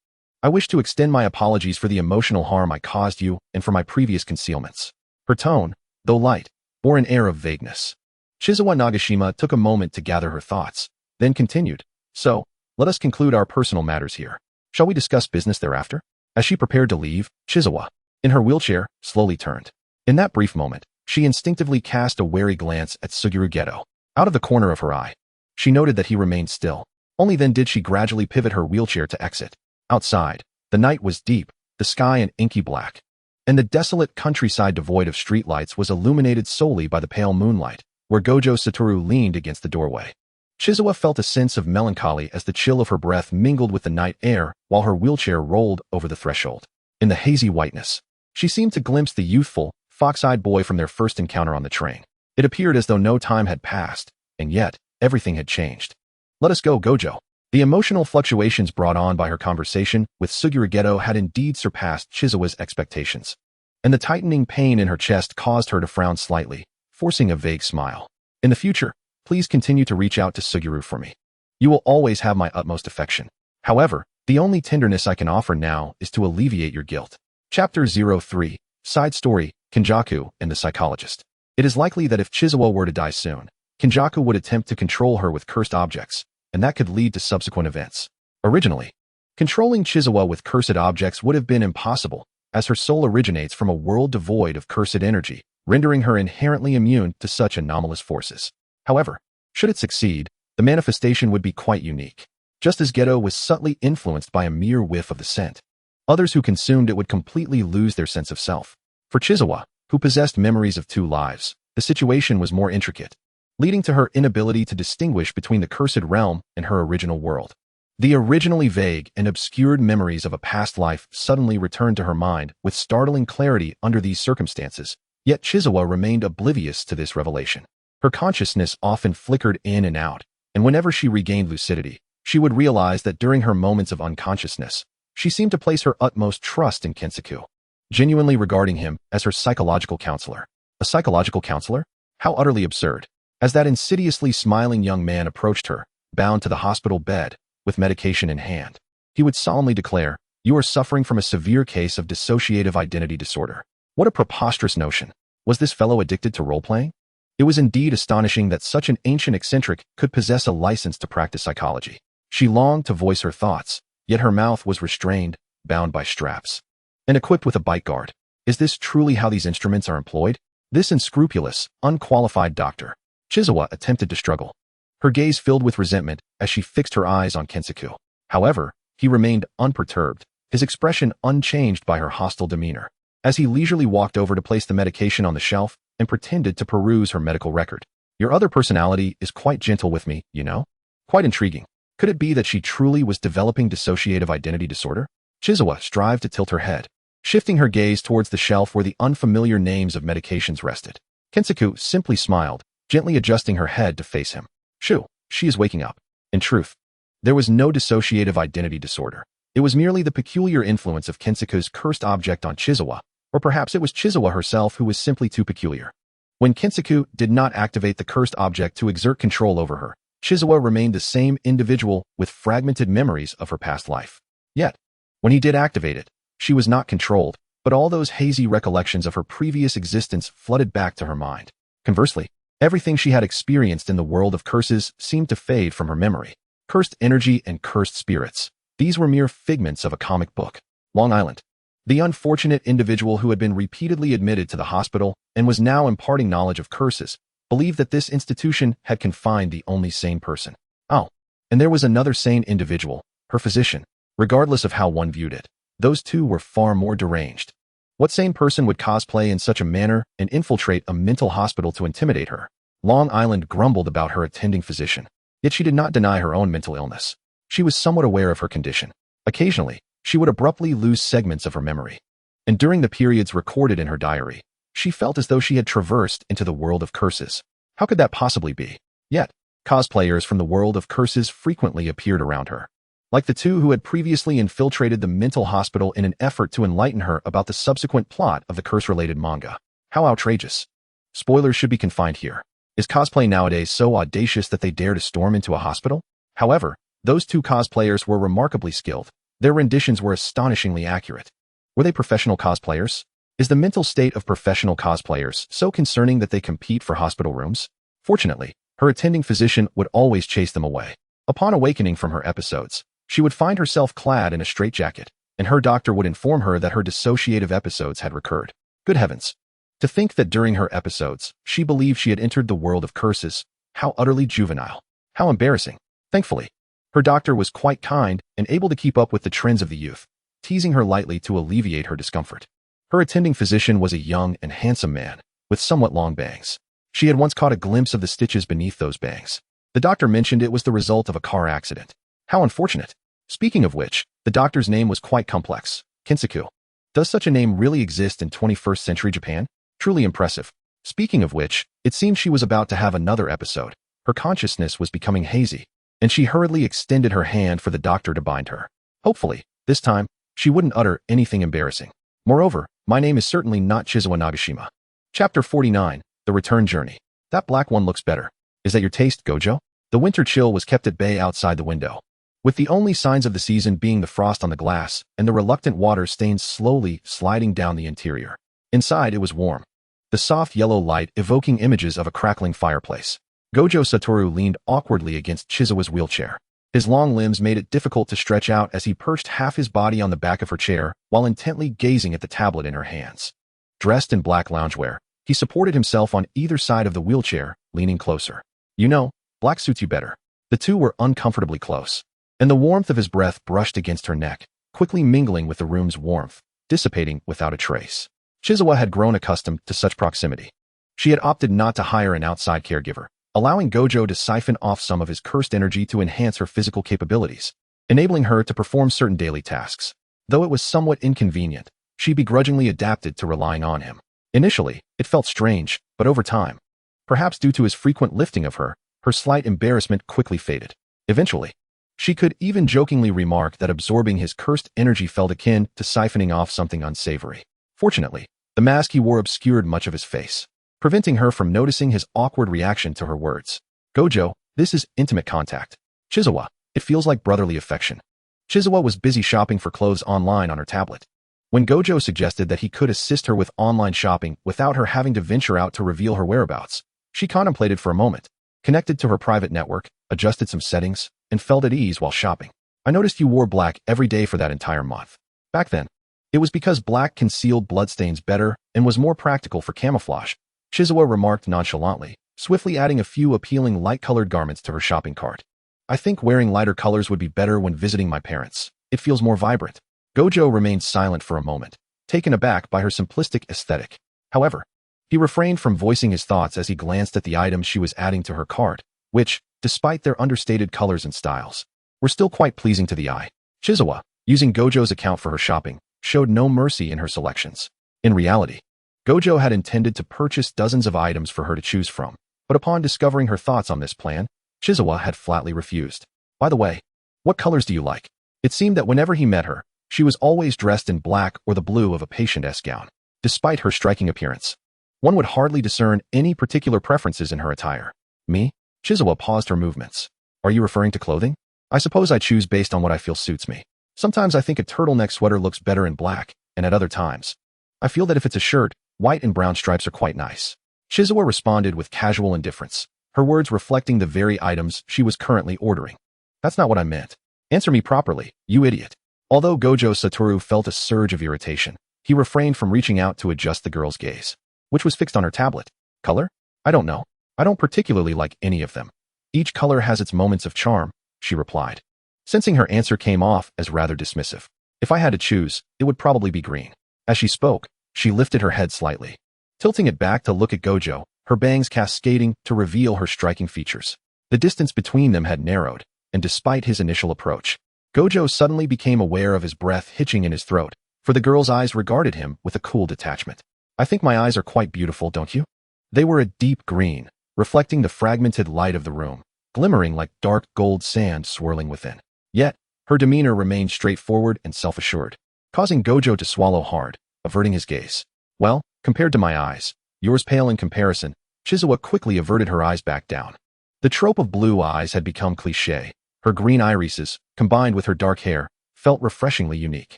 I wish to extend my apologies for the emotional harm I caused you and for my previous concealments. Her tone, though light, bore an air of vagueness. Chizawa Nagashima took a moment to gather her thoughts, then continued, so, let us conclude our personal matters here. Shall we discuss business thereafter? As she prepared to leave, Chizawa, in her wheelchair, slowly turned. In that brief moment, she instinctively cast a wary glance at Suguru Geto. Out of the corner of her eye, she noted that he remained still. Only then did she gradually pivot her wheelchair to exit. Outside, the night was deep, the sky an inky black, and the desolate countryside devoid of streetlights was illuminated solely by the pale moonlight, where Gojo Satoru leaned against the doorway. Chizawa felt a sense of melancholy as the chill of her breath mingled with the night air while her wheelchair rolled over the threshold. In the hazy whiteness, she seemed to glimpse the youthful, fox-eyed boy from their first encounter on the train. It appeared as though no time had passed, and yet, everything had changed. Let us go, Gojo. The emotional fluctuations brought on by her conversation with Suguru Geto had indeed surpassed Chizawa's expectations, and the tightening pain in her chest caused her to frown slightly, forcing a vague smile. In the future, please continue to reach out to Suguru for me. You will always have my utmost affection. However, the only tenderness I can offer now is to alleviate your guilt. Chapter 03, Side Story, Kenjaku and the Psychologist. It is likely that if Chizawa were to die soon, Kenjaku would attempt to control her with cursed objects, and that could lead to subsequent events. Originally, controlling Chizawa with cursed objects would have been impossible, as her soul originates from a world devoid of cursed energy, rendering her inherently immune to such anomalous forces. However, should it succeed, the manifestation would be quite unique. Just as Geto was subtly influenced by a mere whiff of the scent, others who consumed it would completely lose their sense of self. For Chizawa, who possessed memories of 2 lives, the situation was more intricate, leading to her inability to distinguish between the cursed realm and her original world. The originally vague and obscured memories of a past life suddenly returned to her mind with startling clarity under these circumstances, yet Chizawa remained oblivious to this revelation. Her consciousness often flickered in and out, and whenever she regained lucidity, she would realize that during her moments of unconsciousness, she seemed to place her utmost trust in Kensaku, genuinely regarding him as her psychological counselor. A psychological counselor? How utterly absurd. As that insidiously smiling young man approached her, bound to the hospital bed, with medication in hand, he would solemnly declare, "You are suffering from a severe case of dissociative identity disorder." What a preposterous notion. Was this fellow addicted to role-playing? It was indeed astonishing that such an ancient eccentric could possess a license to practice psychology. She longed to voice her thoughts, yet her mouth was restrained, bound by straps, and equipped with a bite guard. Is this truly how these instruments are employed? This unscrupulous, unqualified doctor. Chizawa attempted to struggle, her gaze filled with resentment as she fixed her eyes on Kensaku. However, he remained unperturbed, his expression unchanged by her hostile demeanor, as he leisurely walked over to place the medication on the shelf and pretended to peruse her medical record. Your other personality is quite gentle with me, you know? Quite intriguing. Could it be that she truly was developing dissociative identity disorder? Chizawa strived to tilt her head. shifting her gaze towards the shelf where the unfamiliar names of medications rested. Kensuke simply smiled, gently adjusting her head to face him. Shoo, she is waking up. In truth, there was no dissociative identity disorder. It was merely the peculiar influence of Kensuke's cursed object on Chizawa, or perhaps it was Chizawa herself who was simply too peculiar. When Kensuke did not activate the cursed object to exert control over her, Chizawa remained the same individual with fragmented memories of her past life. Yet, when he did activate it, she was not controlled, but all those hazy recollections of her previous existence flooded back to her mind. Conversely, everything she had experienced in the world of curses seemed to fade from her memory. Cursed energy and cursed spirits. These were mere figments of a comic book. Long Island. The unfortunate individual who had been repeatedly admitted to the hospital and was now imparting knowledge of curses believed that this institution had confined the only sane person. Oh, and there was another sane individual, her physician. Regardless of how one viewed it, those two were far more deranged. What sane person would cosplay in such a manner and infiltrate a mental hospital to intimidate her? Long Island grumbled about her attending physician, yet she did not deny her own mental illness. She was somewhat aware of her condition. Occasionally, she would abruptly lose segments of her memory. And during the periods recorded in her diary, she felt as though she had traversed into the world of curses. How could that possibly be? Yet, cosplayers from the world of curses frequently appeared around her. Like the two who had previously infiltrated the mental hospital in an effort to enlighten her about the subsequent plot of the curse-related manga. How outrageous. Spoilers should be confined here. Is cosplay nowadays so audacious that they dare to storm into a hospital? However, those two cosplayers were remarkably skilled. Their renditions were astonishingly accurate. Were they professional cosplayers? Is the mental state of professional cosplayers so concerning that they compete for hospital rooms? Fortunately, her attending physician would always chase them away. Upon awakening from her episodes, she would find herself clad in a straitjacket, and her doctor would inform her that her dissociative episodes had recurred. Good heavens! To think that during her episodes, she believed she had entered the world of curses. How utterly juvenile. How embarrassing. Thankfully, her doctor was quite kind and able to keep up with the trends of the youth, teasing her lightly to alleviate her discomfort. Her attending physician was a young and handsome man, with somewhat long bangs. She had once caught a glimpse of the stitches beneath those bangs. The doctor mentioned it was the result of a car accident. How unfortunate. Speaking of which, the doctor's name was quite complex. Kensuke. Does such a name really exist in 21st century Japan? Truly impressive. Speaking of which, it seemed she was about to have another episode. Her consciousness was becoming hazy, and she hurriedly extended her hand for the doctor to bind her. Hopefully, this time, she wouldn't utter anything embarrassing. Moreover, my name is certainly not Chizawa Nagashima. Chapter 49, The Return Journey. That black one looks better. Is that your taste, Gojo? The winter chill was kept at bay outside the window, with the only signs of the season being the frost on the glass and the reluctant water stains slowly sliding down the interior. Inside, it was warm, the soft yellow light evoking images of a crackling fireplace. Gojo Satoru leaned awkwardly against Chizawa's wheelchair. His long limbs made it difficult to stretch out as he perched half his body on the back of her chair while intently gazing at the tablet in her hands. Dressed in black loungewear, he supported himself on either side of the wheelchair, leaning closer. You know, black suits you better. The two were uncomfortably close, and the warmth of his breath brushed against her neck, quickly mingling with the room's warmth, dissipating without a trace. Chizawa had grown accustomed to such proximity. She had opted not to hire an outside caregiver, allowing Gojo to siphon off some of his cursed energy to enhance her physical capabilities, enabling her to perform certain daily tasks. Though it was somewhat inconvenient, she begrudgingly adapted to relying on him. Initially, it felt strange, but over time, perhaps due to his frequent lifting of her, her slight embarrassment quickly faded. Eventually, she could even jokingly remark that absorbing his cursed energy felt akin to siphoning off something unsavory. Fortunately, the mask he wore obscured much of his face, preventing her from noticing his awkward reaction to her words. Gojo, this is intimate contact. Chizawa, it feels like brotherly affection. Chizawa was busy shopping for clothes online on her tablet. When Gojo suggested that he could assist her with online shopping without her having to venture out to reveal her whereabouts, she contemplated for a moment, connected to her private network, adjusted some settings, and felt at ease while shopping. I noticed you wore black every day for that entire month. Back then, it was because black concealed bloodstains better and was more practical for camouflage, Chizawa remarked nonchalantly, swiftly adding a few appealing light-colored garments to her shopping cart. I think wearing lighter colors would be better when visiting my parents. It feels more vibrant. Gojo remained silent for a moment, taken aback by her simplistic aesthetic. However, he refrained from voicing his thoughts as he glanced at the items she was adding to her cart, which, despite their understated colors and styles, were still quite pleasing to the eye. Chizawa, using Gojo's account for her shopping, showed no mercy in her selections. In reality, Gojo had intended to purchase dozens of items for her to choose from, but upon discovering her thoughts on this plan, Chizawa had flatly refused. By the way, what colors do you like? It seemed that whenever he met her, she was always dressed in black or the blue of a patient-esque gown. Despite her striking appearance, one would hardly discern any particular preferences in her attire. Me? Chizawa paused her movements. Are you referring to clothing? I suppose I choose based on what I feel suits me. Sometimes I think a turtleneck sweater looks better in black, and at other times, I feel that if it's a shirt, white and brown stripes are quite nice. Chizawa responded with casual indifference, her words reflecting the very items she was currently ordering. That's not what I meant. Answer me properly, you idiot. Although Gojo Satoru felt a surge of irritation, he refrained from reaching out to adjust the girl's gaze, which was fixed on her tablet. Color? I don't know. I don't particularly like any of them. Each color has its moments of charm, she replied, sensing her answer came off as rather dismissive. If I had to choose, it would probably be green. As she spoke, she lifted her head slightly, tilting it back to look at Gojo, her bangs cascading to reveal her striking features. The distance between them had narrowed, and despite his initial approach, Gojo suddenly became aware of his breath hitching in his throat, for the girl's eyes regarded him with a cool detachment. I think my eyes are quite beautiful, don't you? They were a deep green, reflecting the fragmented light of the room, glimmering like dark gold sand swirling within. Yet, her demeanor remained straightforward and self-assured, causing Gojo to swallow hard, averting his gaze. Well, compared to my eyes, yours pale in comparison. Chizawa quickly averted her eyes back down. The trope of blue eyes had become cliché. Her green irises, combined with her dark hair, felt refreshingly unique.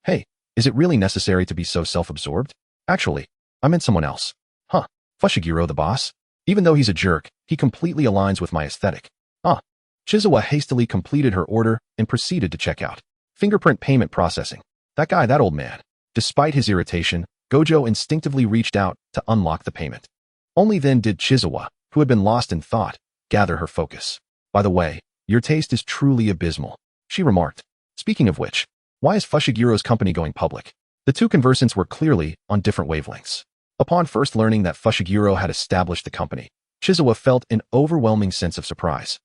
Hey, is it really necessary to be so self-absorbed? Actually, I meant someone else. Huh, Fushiguro the boss? Even though he's a jerk, he completely aligns with my aesthetic. Chizawa hastily completed her order and proceeded to check out. Fingerprint payment processing. That guy, that old man. Despite his irritation, Gojo instinctively reached out to unlock the payment. Only then did Chizawa, who had been lost in thought, gather her focus. By the way, your taste is truly abysmal, she remarked. Speaking of which, why is Fushiguro's company going public? The two conversants were clearly on different wavelengths. Upon first learning that Fushiguro had established the company, Chizawa felt an overwhelming sense of surprise,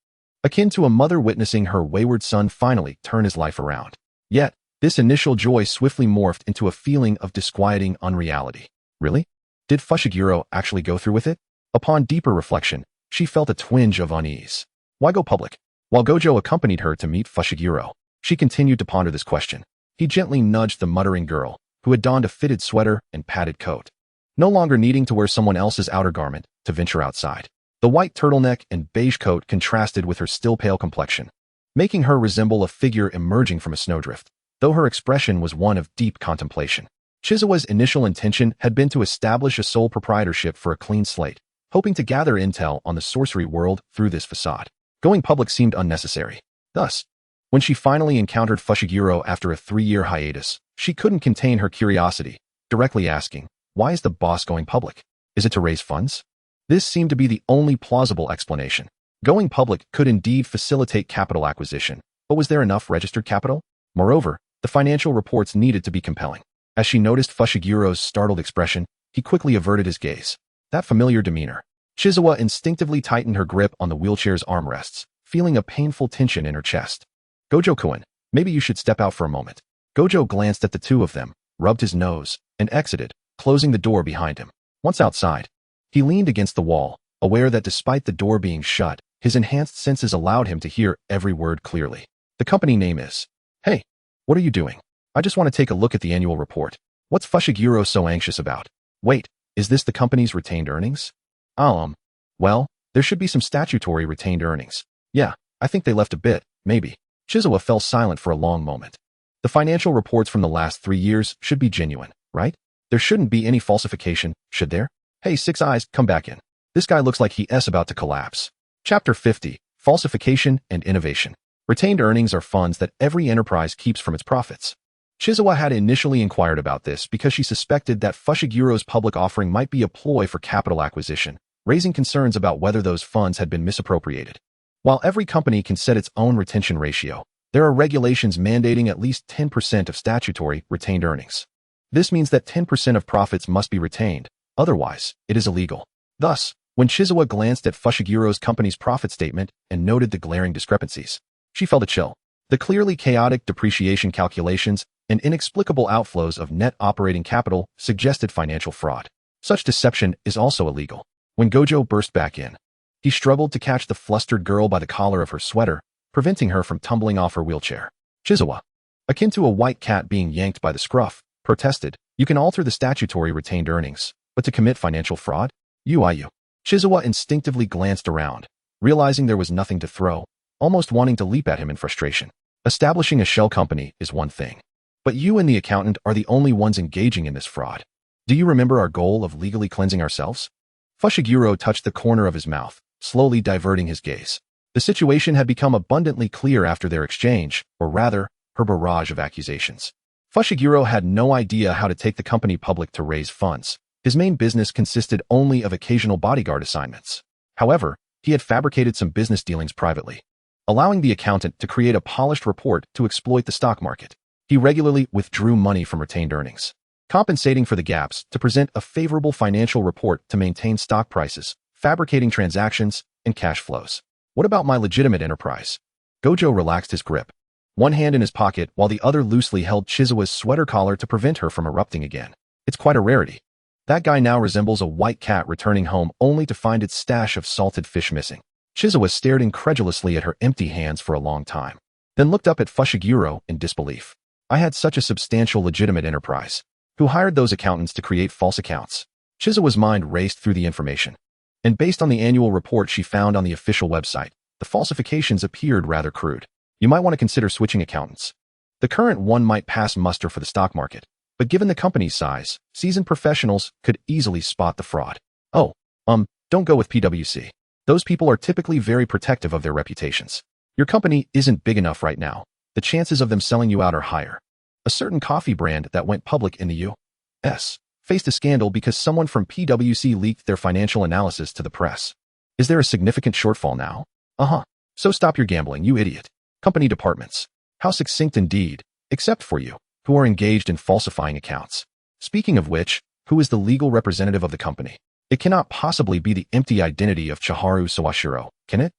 akin to a mother witnessing her wayward son finally turn his life around. Yet, this initial joy swiftly morphed into a feeling of disquieting unreality. Really? Did Fushiguro actually go through with it? Upon deeper reflection, she felt a twinge of unease. Why go public? While Gojo accompanied her to meet Fushiguro, she continued to ponder this question. He gently nudged the muttering girl, who had donned a fitted sweater and padded coat, no longer needing to wear someone else's outer garment to venture outside. The white turtleneck and beige coat contrasted with her still pale complexion, making her resemble a figure emerging from a snowdrift, though her expression was one of deep contemplation. Chizawa's initial intention had been to establish a sole proprietorship for a clean slate, hoping to gather intel on the sorcery world through this facade. Going public seemed unnecessary. Thus, when she finally encountered Fushiguro after a 3-year hiatus, she couldn't contain her curiosity, directly asking, why is the boss going public? Is it to raise funds? This seemed to be the only plausible explanation. Going public could indeed facilitate capital acquisition, but was there enough registered capital? Moreover, the financial reports needed to be compelling. As she noticed Fushiguro's startled expression, he quickly averted his gaze. That familiar demeanor. Chizawa instinctively tightened her grip on the wheelchair's armrests, feeling a painful tension in her chest. Gojo-kun, maybe you should step out for a moment. Gojo glanced at the two of them, rubbed his nose, and exited, closing the door behind him. Once outside, he leaned against the wall, aware that despite the door being shut, his enhanced senses allowed him to hear every word clearly. The company name is... Hey, what are you doing? I just want to take a look at the annual report. What's Fushiguro so anxious about? Wait, is this the company's retained earnings? Well, there should be some statutory retained earnings. Yeah, I think they left a bit, maybe. Chizawa fell silent for a long moment. The financial reports from the last 3 years should be genuine, right? There shouldn't be any falsification, should there? Hey, Six Eyes, come back in. This guy looks like he's about to collapse. Chapter 50, Falsification and Innovation. Retained earnings are funds that every enterprise keeps from its profits. Chizawa had initially inquired about this because she suspected that Fushiguro's public offering might be a ploy for capital acquisition, raising concerns about whether those funds had been misappropriated. While every company can set its own retention ratio, there are regulations mandating at least 10% of statutory retained earnings. This means that 10% of profits must be retained, otherwise, it is illegal. Thus, when Chizawa glanced at Fushiguro's company's profit statement and noted the glaring discrepancies, she felt a chill. The clearly chaotic depreciation calculations and inexplicable outflows of net operating capital suggested financial fraud. Such deception is also illegal. When Gojo burst back in, he struggled to catch the flustered girl by the collar of her sweater, preventing her from tumbling off her wheelchair. Chizawa, akin to a white cat being yanked by the scruff, protested, "You can alter the statutory retained earnings, but to commit financial fraud? You. Chizawa instinctively glanced around, realizing there was nothing to throw, almost wanting to leap at him in frustration. Establishing a shell company is one thing, but you and the accountant are the only ones engaging in this fraud. Do you remember our goal of legally cleansing ourselves?" Fushiguro touched the corner of his mouth, slowly diverting his gaze. The situation had become abundantly clear after their exchange, or rather, her barrage of accusations. Fushiguro had no idea how to take the company public to raise funds. His main business consisted only of occasional bodyguard assignments. However, he had fabricated some business dealings privately, allowing the accountant to create a polished report to exploit the stock market. He regularly withdrew money from retained earnings, compensating for the gaps to present a favorable financial report to maintain stock prices, fabricating transactions, and cash flows. What about my legitimate enterprise? Gojo relaxed his grip, one hand in his pocket while the other loosely held Chizawa's sweater collar to prevent her from erupting again. It's quite a rarity. That guy now resembles a white cat returning home only to find its stash of salted fish missing. Chizawa stared incredulously at her empty hands for a long time, then looked up at Fushiguro in disbelief. I had such a substantial legitimate enterprise. Who hired those accountants to create false accounts? Chizawa's mind raced through the information, and based on the annual report she found on the official website, the falsifications appeared rather crude. You might want to consider switching accountants. The current one might pass muster for the stock market, but given the company's size, seasoned professionals could easily spot the fraud. Don't go with PwC. Those people are typically very protective of their reputations. Your company isn't big enough right now. The chances of them selling you out are higher. A certain coffee brand that went public in the U.S. faced a scandal because someone from PwC leaked their financial analysis to the press. Is there a significant shortfall now? So stop your gambling, you idiot. Company departments. How succinct indeed, except for you, who are engaged in falsifying accounts. Speaking of which, who is the legal representative of the company? It cannot possibly be the empty identity of Chiharu Sawashiro, can it?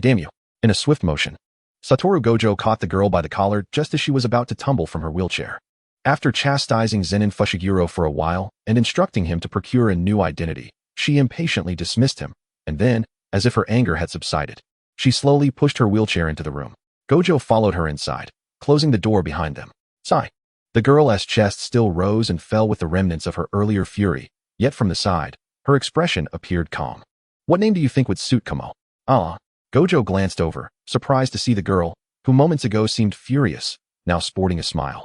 Damn you. In a swift motion, Satoru Gojo caught the girl by the collar just as she was about to tumble from her wheelchair. After chastising Zenin Fushiguro for a while and instructing him to procure a new identity, she impatiently dismissed him, and then, as if her anger had subsided, she slowly pushed her wheelchair into the room. Gojo followed her inside, closing the door behind them. Sigh. The girl's chest still rose and fell with the remnants of her earlier fury, yet from the side, her expression appeared calm. What name do you think would suit Kamo? Gojo glanced over, surprised to see the girl, who moments ago seemed furious, now sporting a smile.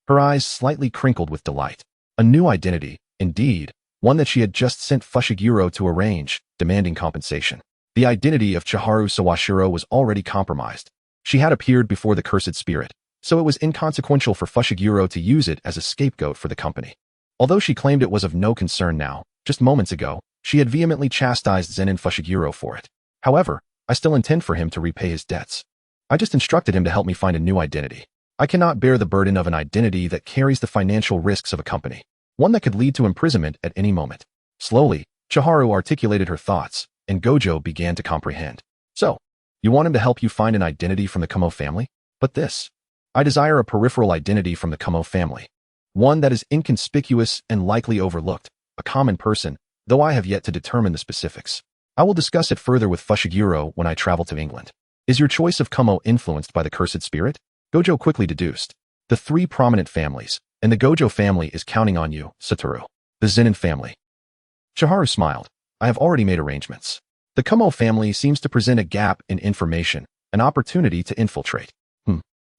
Her eyes slightly crinkled with delight. A new identity, indeed, one that she had just sent Fushiguro to arrange, demanding compensation. The identity of Chiharu Sawashiro was already compromised. She had appeared before the cursed spirit, so it was inconsequential for Fushiguro to use it as a scapegoat for the company. Although she claimed it was of no concern now, just moments ago, she had vehemently chastised Zenin Fushiguro for it. However, I still intend for him to repay his debts. I just instructed him to help me find a new identity. I cannot bear the burden of an identity that carries the financial risks of a company, one that could lead to imprisonment at any moment. Slowly, Chiharu articulated her thoughts, and Gojo began to comprehend. So, you want him to help you find an identity from the Kamo family? But this. I desire a peripheral identity from the Kamo family. One that is inconspicuous and likely overlooked, a common person, though I have yet to determine the specifics. I will discuss it further with Fushiguro when I travel to England. Is your choice of Kamo influenced by the cursed spirit? Gojo quickly deduced. The three prominent families, and the Gojo family is counting on you, Satoru. The Zenin family. Chiharu smiled. I have already made arrangements. The Kamo family seems to present a gap in information, an opportunity to infiltrate.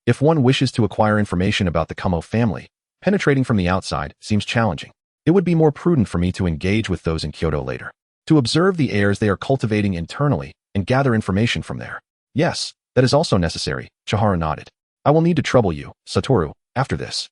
If one wishes to acquire information about the Kamo family, penetrating from the outside seems challenging. It would be more prudent for me to engage with those in Kyoto later, to observe the heirs they are cultivating internally and gather information from there. Yes, that is also necessary, Chiharu nodded. I will need to trouble you, Satoru, after this.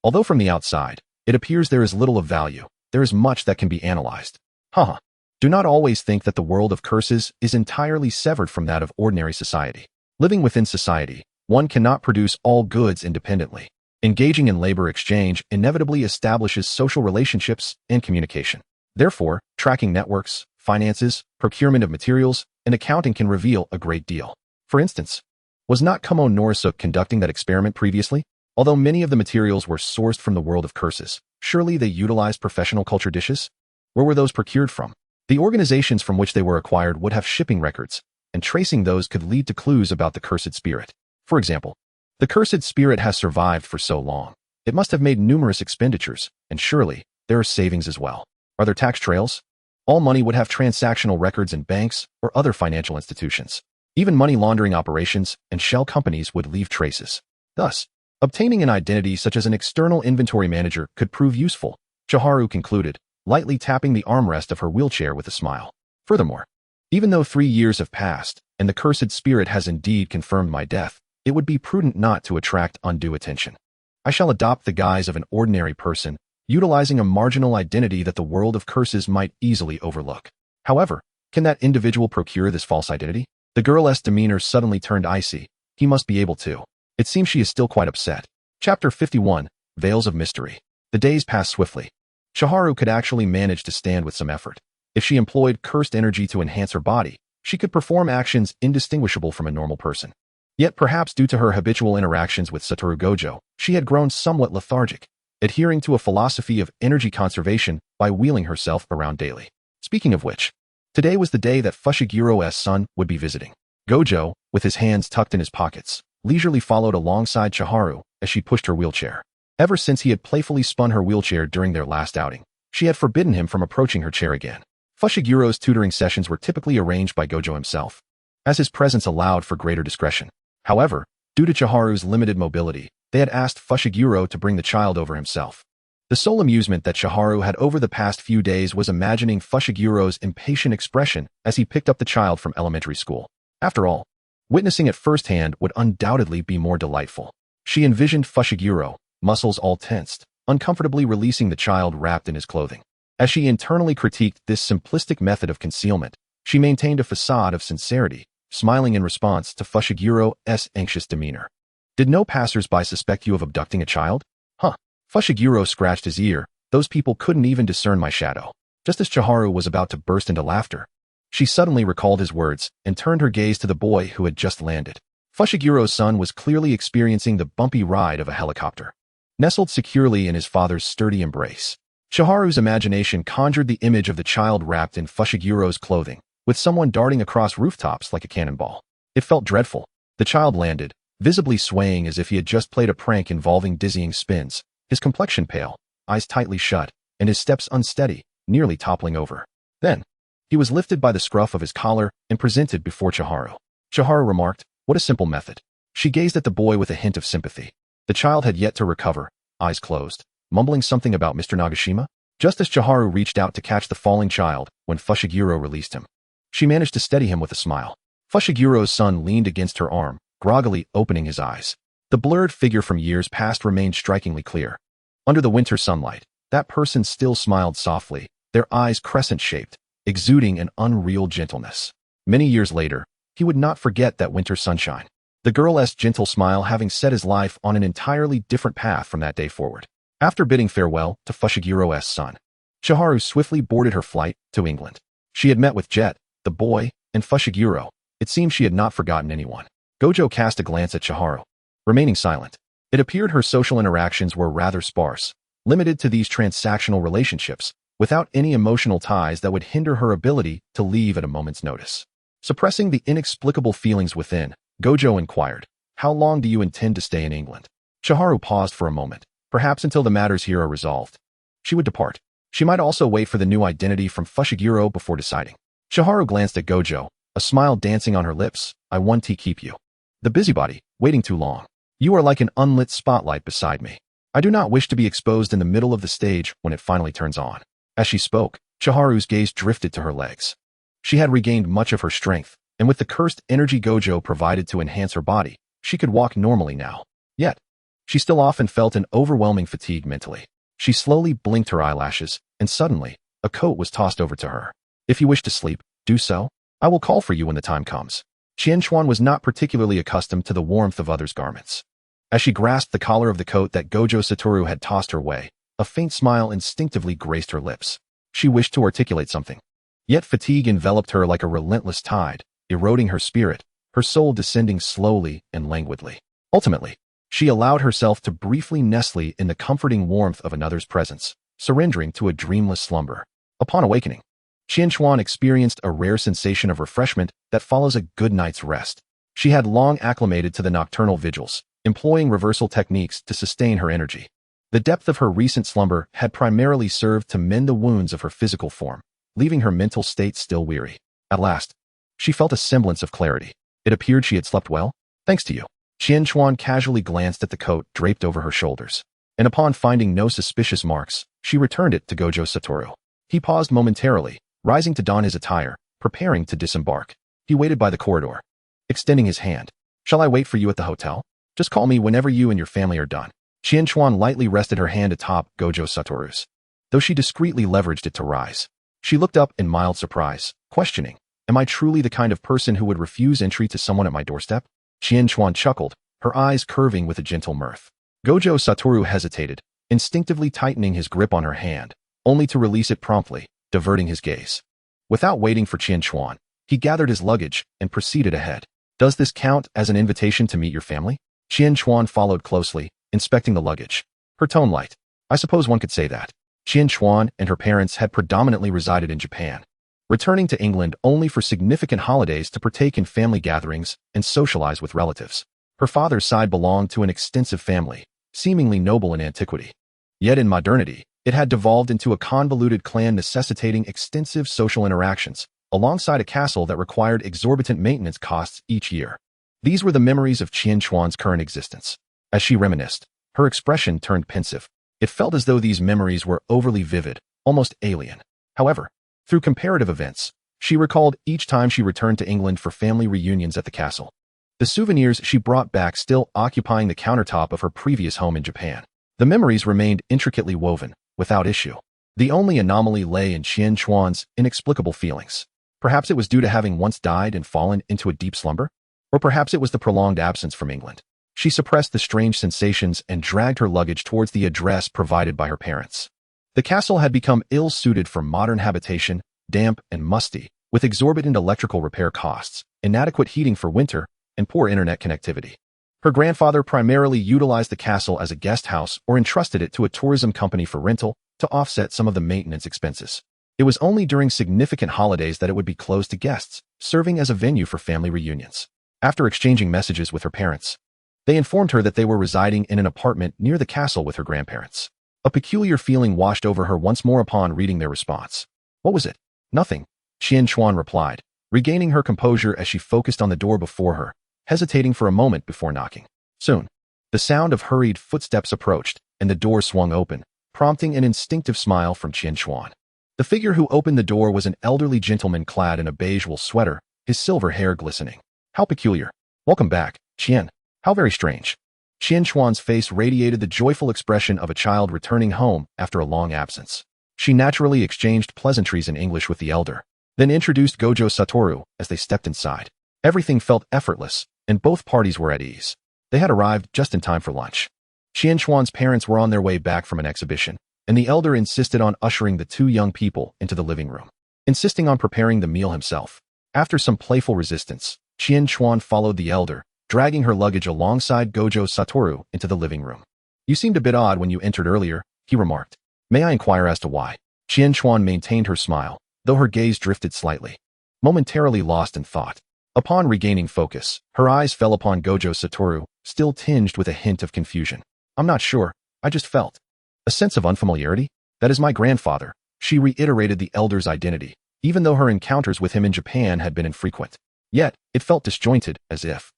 Although from the outside, it appears there is little of value, there is much that can be analyzed. Do not always think that the world of curses is entirely severed from that of ordinary society. Living within society, one cannot produce all goods independently. Engaging in labor exchange inevitably establishes social relationships and communication. Therefore, tracking networks, finances, procurement of materials, and accounting can reveal a great deal. For instance, was not Kamo Norisuk conducting that experiment previously? Although many of the materials were sourced from the world of curses, surely they utilized professional culture dishes? Where were those procured from? The organizations from which they were acquired would have shipping records, and tracing those could lead to clues about the cursed spirit. For example, the cursed spirit has survived for so long. It must have made numerous expenditures, and surely there are savings as well. Are there tax trails? All money would have transactional records in banks or other financial institutions. Even money laundering operations and shell companies would leave traces. Thus, obtaining an identity such as an external inventory manager could prove useful, Chiharu concluded, lightly tapping the armrest of her wheelchair with a smile. Furthermore, even though 3 years have passed and the cursed spirit has indeed confirmed my death, it would be prudent not to attract undue attention. I shall adopt the guise of an ordinary person, utilizing a marginal identity that the world of curses might easily overlook. However, can that individual procure this false identity? The girl's demeanor suddenly turned icy. He must be able to. It seems she is still quite upset. Chapter 51, Veils of Mystery. The days passed swiftly. Chiharu could actually manage to stand with some effort. If she employed cursed energy to enhance her body, she could perform actions indistinguishable from a normal person. Yet perhaps due to her habitual interactions with Satoru Gojo, she had grown somewhat lethargic, adhering to a philosophy of energy conservation by wheeling herself around daily. Speaking of which, today was the day that Fushigiro's son would be visiting. Gojo, with his hands tucked in his pockets, leisurely followed alongside Chiharu as she pushed her wheelchair. Ever since he had playfully spun her wheelchair during their last outing, she had forbidden him from approaching her chair again. Fushigiro's tutoring sessions were typically arranged by Gojo himself, as his presence allowed for greater discretion. However, due to Chiharu's limited mobility, they had asked Fushiguro to bring the child over himself. The sole amusement that Chiharu had over the past few days was imagining Fushigiro's impatient expression as he picked up the child from elementary school. After all, witnessing it firsthand would undoubtedly be more delightful. She envisioned Fushiguro, muscles all tensed, uncomfortably releasing the child wrapped in his clothing. As she internally critiqued this simplistic method of concealment, she maintained a facade of sincerity, smiling in response to Fushigiro's anxious demeanor. Did no passers-by suspect you of abducting a child? Huh. Fushiguro scratched his ear. Those people couldn't even discern my shadow. Just as Chiharu was about to burst into laughter, she suddenly recalled his words and turned her gaze to the boy who had just landed. Fushigiro's son was clearly experiencing the bumpy ride of a helicopter. Nestled securely in his father's sturdy embrace, Chiharu's imagination conjured the image of the child wrapped in Fushigiro's clothing, with someone darting across rooftops like a cannonball. It felt dreadful. The child landed, visibly swaying as if he had just played a prank involving dizzying spins, his complexion pale, eyes tightly shut, and his steps unsteady, nearly toppling over. Then, he was lifted by the scruff of his collar and presented before Chiharu. Chiharu remarked, "What a simple method." She gazed at the boy with a hint of sympathy. The child had yet to recover, eyes closed, mumbling something about Mr. Nagashima, just as Chiharu reached out to catch the falling child when Fushiguro released him. She managed to steady him with a smile. Fushigiro's son leaned against her arm, groggily opening his eyes. The blurred figure from years past remained strikingly clear. Under the winter sunlight, that person still smiled softly, their eyes crescent-shaped, exuding an unreal gentleness. Many years later, he would not forget that winter sunshine, the girl's gentle smile having set his life on an entirely different path from that day forward. After bidding farewell to Fushigiro's son, Chiharu swiftly boarded her flight to England. She had met with Jet, the boy, and Fushiguro. It seemed she had not forgotten anyone. Gojo cast a glance at Chiharu, remaining silent. It appeared her social interactions were rather sparse, limited to these transactional relationships, without any emotional ties that would hinder her ability to leave at a moment's notice. Suppressing the inexplicable feelings within, Gojo inquired, "How long do you intend to stay in England?" Chiharu paused for a moment, perhaps until the matters here are resolved. She would depart. She might also wait for the new identity from Fushiguro before deciding. Chiharu glanced at Gojo, a smile dancing on her lips. "I want to keep you. The busybody, waiting too long. You are like an unlit spotlight beside me. I do not wish to be exposed in the middle of the stage when it finally turns on." As she spoke, Chiharu's gaze drifted to her legs. She had regained much of her strength, and with the cursed energy Gojo provided to enhance her body, she could walk normally now. Yet, she still often felt an overwhelming fatigue mentally. She slowly blinked her eyelashes, and suddenly, a coat was tossed over to her. "If you wish to sleep, do so. I will call for you when the time comes." Qianchuan was not particularly accustomed to the warmth of others' garments. As she grasped the collar of the coat that Gojo Satoru had tossed her way, a faint smile instinctively graced her lips. She wished to articulate something. Yet fatigue enveloped her like a relentless tide, eroding her spirit, her soul descending slowly and languidly. Ultimately, She allowed herself to briefly nestle in the comforting warmth of another's presence, surrendering to a dreamless slumber. Upon awakening, Qianquan experienced a rare sensation of refreshment that follows a good night's rest. She had long acclimated to the nocturnal vigils, employing reversal techniques to sustain her energy. The depth of her recent slumber had primarily served to mend the wounds of her physical form, leaving her mental state still weary. At last, she felt a semblance of clarity. It appeared she had slept well, thanks to you. Qianquan casually glanced at the coat draped over her shoulders, and upon finding no suspicious marks, she returned it to Gojo Satoru. He paused momentarily, rising to don his attire, preparing to disembark. He waited by the corridor, extending his hand. Shall I wait for you at the hotel? Just call me whenever you and your family are done. Qianquan lightly rested her hand atop Gojo Satoru's, though she discreetly leveraged it to rise. She looked up in mild surprise, questioning, am I truly the kind of person who would refuse entry to someone at my doorstep? Qianquan chuckled, her eyes curving with a gentle mirth. Gojo Satoru hesitated, instinctively tightening his grip on her hand, only to release it promptly, diverting his gaze. Without waiting for Qianquan, he gathered his luggage and proceeded ahead. Does this count as an invitation to meet your family? Qianquan followed closely, inspecting the luggage. Her tone light. I suppose one could say that. Qianquan and her parents had predominantly resided in Japan, returning to England only for significant holidays to partake in family gatherings and socialize with relatives. Her father's side belonged to an extensive family, seemingly noble in antiquity. Yet in modernity, it had devolved into a convoluted clan necessitating extensive social interactions, alongside a castle that required exorbitant maintenance costs each year. These were the memories of Qianquan's current existence. As she reminisced, her expression turned pensive. It felt as though these memories were overly vivid, almost alien. However, through comparative events, she recalled each time she returned to England for family reunions at the castle. The souvenirs she brought back still occupying the countertop of her previous home in Japan. The memories remained intricately woven, without issue. The only anomaly lay in Qianquan's inexplicable feelings. Perhaps it was due to having once died and fallen into a deep slumber? Or perhaps it was the prolonged absence from England. She suppressed the strange sensations and dragged her luggage towards the address provided by her parents. The castle had become ill-suited for modern habitation, damp and musty, with exorbitant electrical repair costs, inadequate heating for winter, and poor internet connectivity. Her grandfather primarily utilized the castle as a guest house or entrusted it to a tourism company for rental to offset some of the maintenance expenses. It was only during significant holidays that it would be closed to guests, serving as a venue for family reunions. After exchanging messages with her parents, they informed her that they were residing in an apartment near the castle with her grandparents. A peculiar feeling washed over her once more upon reading their response. What was it? Nothing, Qianquan replied, regaining her composure as she focused on the door before her, hesitating for a moment before knocking. Soon, the sound of hurried footsteps approached, and the door swung open, prompting an instinctive smile from Qianquan. The figure who opened the door was an elderly gentleman clad in a beige wool sweater, his silver hair glistening. How peculiar. Welcome back, Qian. How very strange. Qianquan's face radiated the joyful expression of a child returning home after a long absence. She naturally exchanged pleasantries in English with the elder, then introduced Gojo Satoru as they stepped inside. Everything felt effortless, and both parties were at ease. They had arrived just in time for lunch. Qianquan's parents were on their way back from an exhibition, and the elder insisted on ushering the two young people into the living room, insisting on preparing the meal himself. After some playful resistance, Qianquan followed the elder, dragging her luggage alongside Gojo Satoru into the living room. You seemed a bit odd when you entered earlier, he remarked. May I inquire as to why? Qianquan maintained her smile, though her gaze drifted slightly, momentarily lost in thought. Upon regaining focus, her eyes fell upon Gojo Satoru, still tinged with a hint of confusion. I'm not sure, I just felt a sense of unfamiliarity. That is my grandfather. She reiterated the elder's identity, even though her encounters with him in Japan had been infrequent. Yet, it felt disjointed, as if.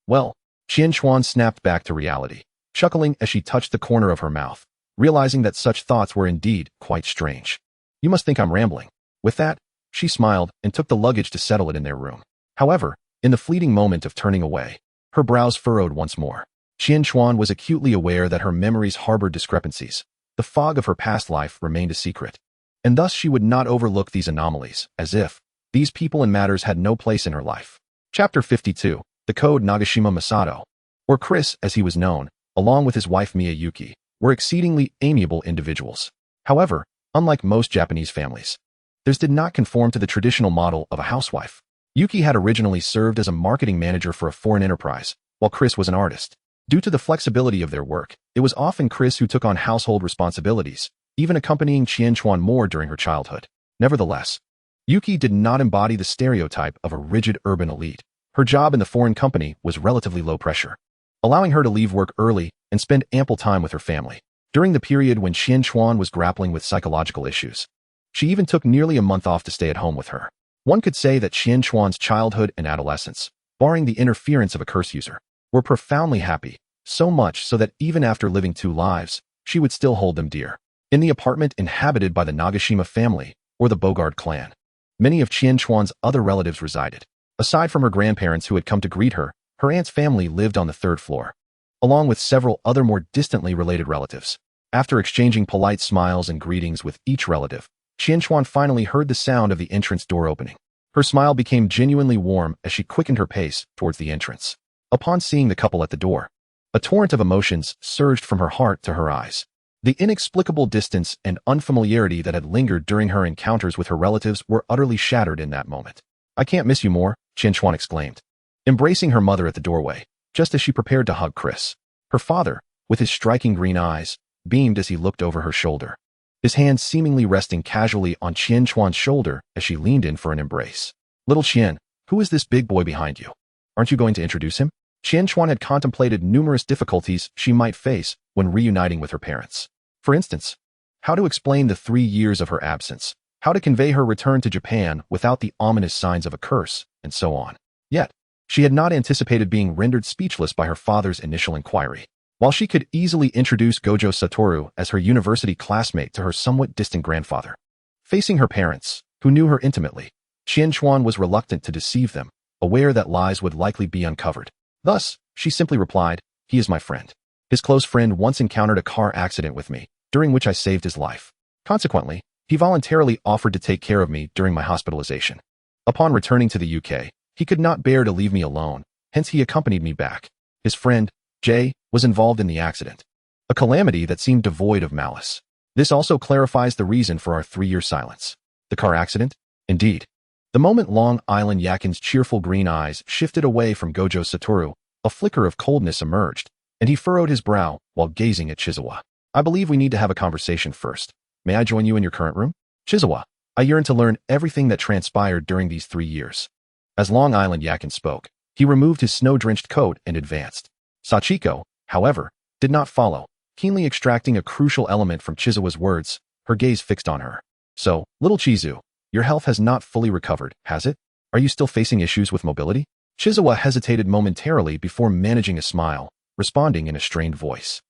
Well, Qianquan snapped back to reality, chuckling as she touched the corner of her mouth, realizing that such thoughts were indeed quite strange. You must think I'm rambling. With that, she smiled and took the luggage to settle it in their room. However, in the fleeting moment of turning away, her brows furrowed once more. Qianquan was acutely aware that her memories harbored discrepancies. The fog of her past life remained a secret, and thus she would not overlook these anomalies, as if these people and matters had no place in her life. Chapter 52. The Code Nagashima Masato, or Chris as he was known, along with his wife Miyuki, were exceedingly amiable individuals. However, unlike most Japanese families, theirs did not conform to the traditional model of a housewife. Yuki had originally served as a marketing manager for a foreign enterprise, while Chris was an artist. Due to the flexibility of their work, it was often Chris who took on household responsibilities, even accompanying Qianquan more during her childhood. Nevertheless, Yuki did not embody the stereotype of a rigid urban elite. Her job in the foreign company was relatively low pressure, allowing her to leave work early and spend ample time with her family. During the period when Qianquan was grappling with psychological issues, she even took nearly a month off to stay at home with her. One could say that Qianquan's childhood and adolescence, barring the interference of a curse user, were profoundly happy, so much so that even after living two lives, she would still hold them dear. In the apartment inhabited by the Nagashima family, or the Bogard clan, many of Qianquan's other relatives resided. Aside from her grandparents who had come to greet her, her aunt's family lived on the third floor, along with several other more distantly related relatives. After exchanging polite smiles and greetings with each relative, Qianquan finally heard the sound of the entrance door opening. Her smile became genuinely warm as she quickened her pace towards the entrance. Upon seeing the couple at the door, a torrent of emotions surged from her heart to her eyes. The inexplicable distance and unfamiliarity that had lingered during her encounters with her relatives were utterly shattered in that moment. "I can't miss you more," Qianquan exclaimed, embracing her mother at the doorway, just as she prepared to hug Chris. Her father, with his striking green eyes, beamed as he looked over her shoulder, his hand seemingly resting casually on Qianquan's shoulder as she leaned in for an embrace. "Little Qian, who is this big boy behind you? Aren't you going to introduce him?" Qianquan had contemplated numerous difficulties she might face when reuniting with her parents. For instance, how to explain the 3 years of her absence, how to convey her return to Japan without the ominous signs of a curse, and so on. Yet, she had not anticipated being rendered speechless by her father's initial inquiry. While she could easily introduce Gojo Satoru as her university classmate to her somewhat distant grandfather, facing her parents, who knew her intimately, Qianquan was reluctant to deceive them, aware that lies would likely be uncovered. Thus, she simply replied, "He is my friend. His close friend once encountered a car accident with me, during which I saved his life. Consequently, he voluntarily offered to take care of me during my hospitalization. Upon returning to the UK, he could not bear to leave me alone, hence he accompanied me back. His friend, Jay, was involved in the accident, a calamity that seemed devoid of malice. This also clarifies the reason for our 3-year silence. The car accident? Indeed." The moment Long Island Yakin's cheerful green eyes shifted away from Gojo Satoru, a flicker of coldness emerged, and he furrowed his brow while gazing at Chizawa. "I believe we need to have a conversation first. May I join you in your current room?" "Chizawa, I yearn to learn everything that transpired during these 3 years." As Long Island Yakin spoke, he removed his snow-drenched coat and advanced. Sachiko, however, did not follow, keenly extracting a crucial element from Chizawa's words, her gaze fixed on her. "So, little Chizu, your health has not fully recovered, has it? Are you still facing issues with mobility?" Chizawa hesitated momentarily before managing a smile, responding in a strained voice.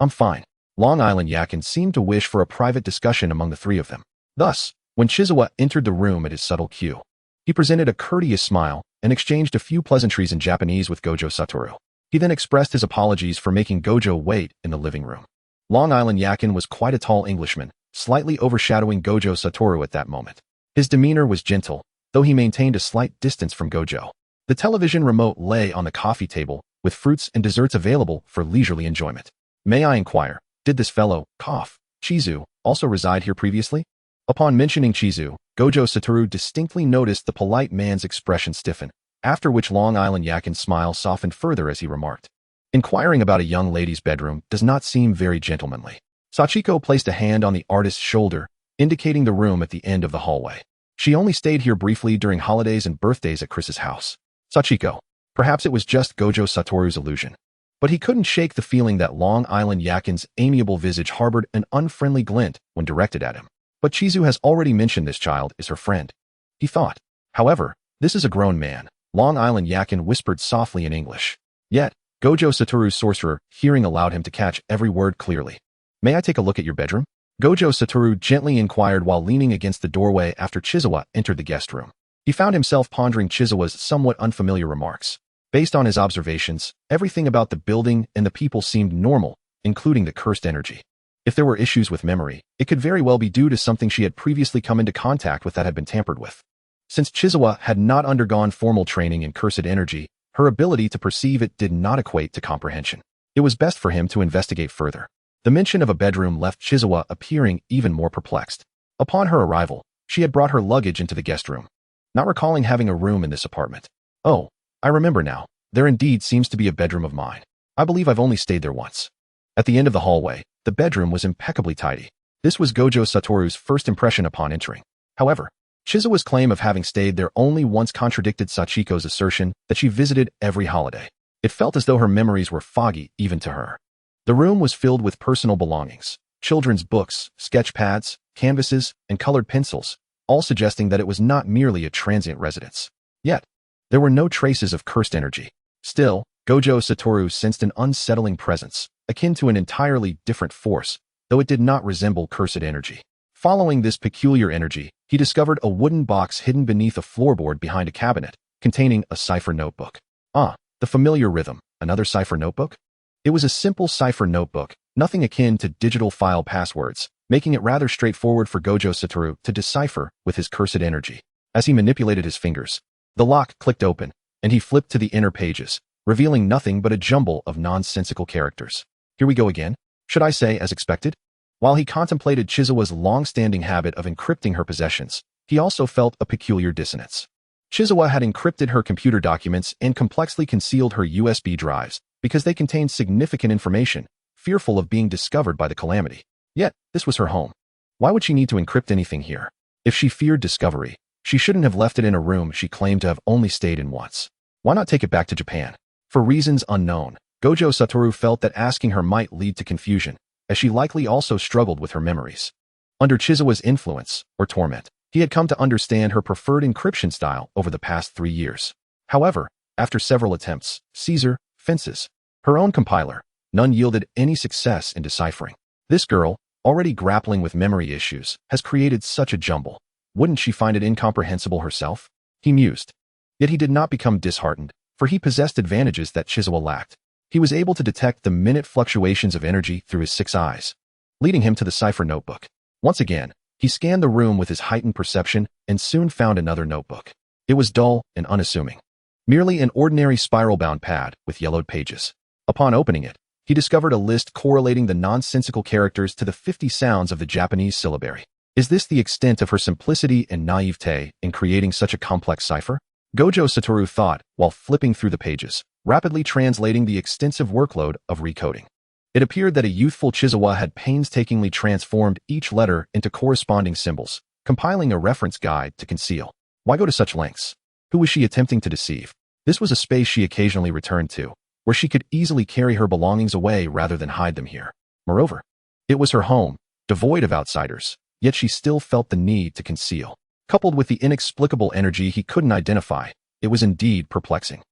"I'm fine." Long Island Yakin seemed to wish for a private discussion among the three of them. Thus, when Chizawa entered the room at his subtle cue, he presented a courteous smile and exchanged a few pleasantries in Japanese with Gojo Satoru. He then expressed his apologies for making Gojo wait in the living room. Long Island Yakin was quite a tall Englishman, slightly overshadowing Gojo Satoru at that moment. His demeanor was gentle, though he maintained a slight distance from Gojo. The television remote lay on the coffee table, with fruits and desserts available for leisurely enjoyment. "May I inquire, did this fellow, Chizu, also reside here previously?" Upon mentioning Chizu, Gojo Satoru distinctly noticed the polite man's expression stiffen, after which Long Island Yakin's smile softened further as he remarked, "Inquiring about a young lady's bedroom does not seem very gentlemanly." Sachiko placed a hand on the artist's shoulder, indicating the room at the end of the hallway. "She only stayed here briefly during holidays and birthdays at Chris's house." Sachiko. Perhaps it was just Gojo Satoru's illusion, but he couldn't shake the feeling that Long Island Yakin's amiable visage harbored an unfriendly glint when directed at him. But Chizu has already mentioned this child is her friend, he thought. However, this is a grown man, Long Island Yakin whispered softly in English. Yet, Gojo Satoru's sorcerer hearing allowed him to catch every word clearly. "May I take a look at your bedroom?" Gojo Satoru gently inquired while leaning against the doorway after Chizawa entered the guest room. He found himself pondering Chizawa's somewhat unfamiliar remarks. Based on his observations, everything about the building and the people seemed normal, including the cursed energy. If there were issues with memory, it could very well be due to something she had previously come into contact with that had been tampered with. Since Chizawa had not undergone formal training in cursed energy, her ability to perceive it did not equate to comprehension. It was best for him to investigate further. The mention of a bedroom left Chizawa appearing even more perplexed. Upon her arrival, she had brought her luggage into the guest room, not recalling having a room in this apartment. "Oh, I remember now. There indeed seems to be a bedroom of mine." I believe I've only stayed there once. At the end of the hallway, the bedroom was impeccably tidy. This was Gojo Satoru's first impression upon entering. However, Chizawa's claim of having stayed there only once contradicted Sachiko's assertion that she visited every holiday. It felt as though her memories were foggy even to her. The room was filled with personal belongings, children's books, sketch pads, canvases, and colored pencils, all suggesting that it was not merely a transient residence. Yet, there were no traces of cursed energy. Still, Gojo Satoru sensed an unsettling presence, akin to an entirely different force, though it did not resemble cursed energy. Following this peculiar energy, he discovered a wooden box hidden beneath a floorboard behind a cabinet, containing a cipher notebook. The familiar rhythm, another cipher notebook? It was a simple cipher notebook, nothing akin to digital file passwords, making it rather straightforward for Gojo Satoru to decipher with his cursed energy. As he manipulated his fingers, the lock clicked open, and he flipped to the inner pages, revealing nothing but a jumble of nonsensical characters. Here we go again. Should I say as expected? While he contemplated Chizawa's long-standing habit of encrypting her possessions, he also felt a peculiar dissonance. Chizawa had encrypted her computer documents and complexly concealed her USB drives because they contained significant information, fearful of being discovered by the calamity. Yet, this was her home. Why would she need to encrypt anything here? If she feared discovery, she shouldn't have left it in a room she claimed to have only stayed in once. Why not take it back to Japan? For reasons unknown, Gojo Satoru felt that asking her might lead to confusion, as she likely also struggled with her memories. Under Chizawa's influence, or torment, he had come to understand her preferred encryption style over the past 3 years. However, after several attempts, Caesar, fences, her own compiler, none yielded any success in deciphering. This girl, already grappling with memory issues, has created such a jumble. Wouldn't she find it incomprehensible herself? He mused. Yet he did not become disheartened, for he possessed advantages that Chizawa lacked. He was able to detect the minute fluctuations of energy through his 6 eyes, leading him to the cipher notebook. Once again, he scanned the room with his heightened perception and soon found another notebook. It was dull and unassuming. Merely an ordinary spiral-bound pad with yellowed pages. Upon opening it, he discovered a list correlating the nonsensical characters to the 50 sounds of the Japanese syllabary. Is this the extent of her simplicity and naivete in creating such a complex cipher? Gojo Satoru thought while flipping through the pages, rapidly translating the extensive workload of recoding. It appeared that a youthful Chizawa had painstakingly transformed each letter into corresponding symbols, compiling a reference guide to conceal. Why go to such lengths? Who was she attempting to deceive? This was a space she occasionally returned to, where she could easily carry her belongings away rather than hide them here. Moreover, it was her home, devoid of outsiders, yet she still felt the need to conceal. Coupled with the inexplicable energy he couldn't identify, it was indeed perplexing.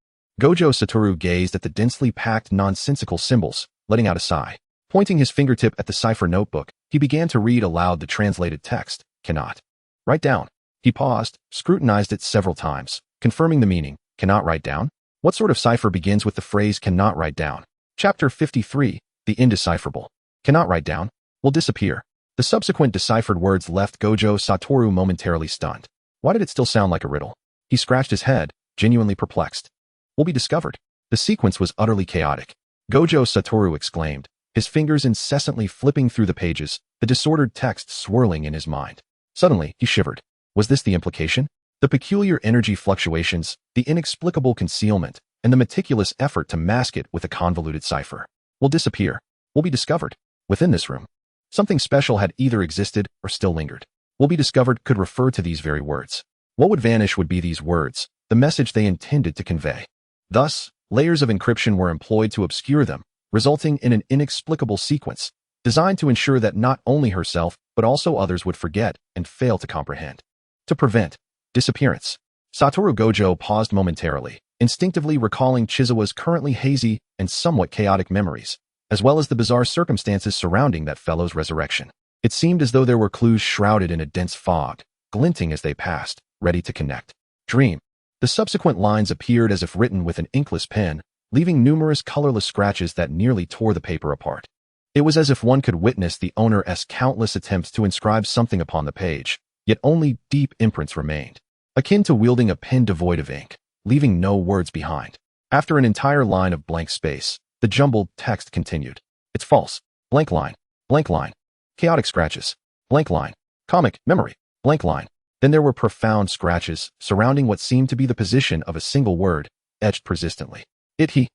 Gojo Satoru gazed at the densely packed nonsensical symbols, letting out a sigh. Pointing his fingertip at the cipher notebook, he began to read aloud the translated text. Cannot write down. He paused, scrutinized it several times, confirming the meaning. Cannot write down? What sort of cipher begins with the phrase cannot write down? Chapter 53, The Indecipherable. Cannot write down? Will disappear. The subsequent deciphered words left Gojo Satoru momentarily stunned. Why did it still sound like a riddle? He scratched his head, genuinely perplexed. Will be discovered. The sequence was utterly chaotic. Gojo Satoru exclaimed, his fingers incessantly flipping through the pages, the disordered text swirling in his mind. Suddenly, he shivered. Was this the implication? The peculiar energy fluctuations, the inexplicable concealment, and the meticulous effort to mask it with a convoluted cipher. Will disappear. Will be discovered. Within this room, something special had either existed or still lingered. Will be discovered could refer to these very words. What would vanish would be these words, the message they intended to convey. Thus, layers of encryption were employed to obscure them, resulting in an inexplicable sequence, designed to ensure that not only herself, but also others would forget and fail to comprehend. To prevent disappearance. Satoru Gojo paused momentarily, instinctively recalling Chizawa's currently hazy and somewhat chaotic memories, as well as the bizarre circumstances surrounding that fellow's resurrection. It seemed as though there were clues shrouded in a dense fog, glinting as they passed, ready to connect. Dream. The subsequent lines appeared as if written with an inkless pen, leaving numerous colorless scratches that nearly tore the paper apart. It was as if one could witness the owner's countless attempts to inscribe something upon the page, yet only deep imprints remained, akin to wielding a pen devoid of ink, leaving no words behind. After an entire line of blank space, the jumbled text continued. It's false. Blank line. Blank line. Chaotic scratches. Blank line. Comic memory. Blank line. Then there were profound scratches surrounding what seemed to be the position of a single word, etched persistently. He.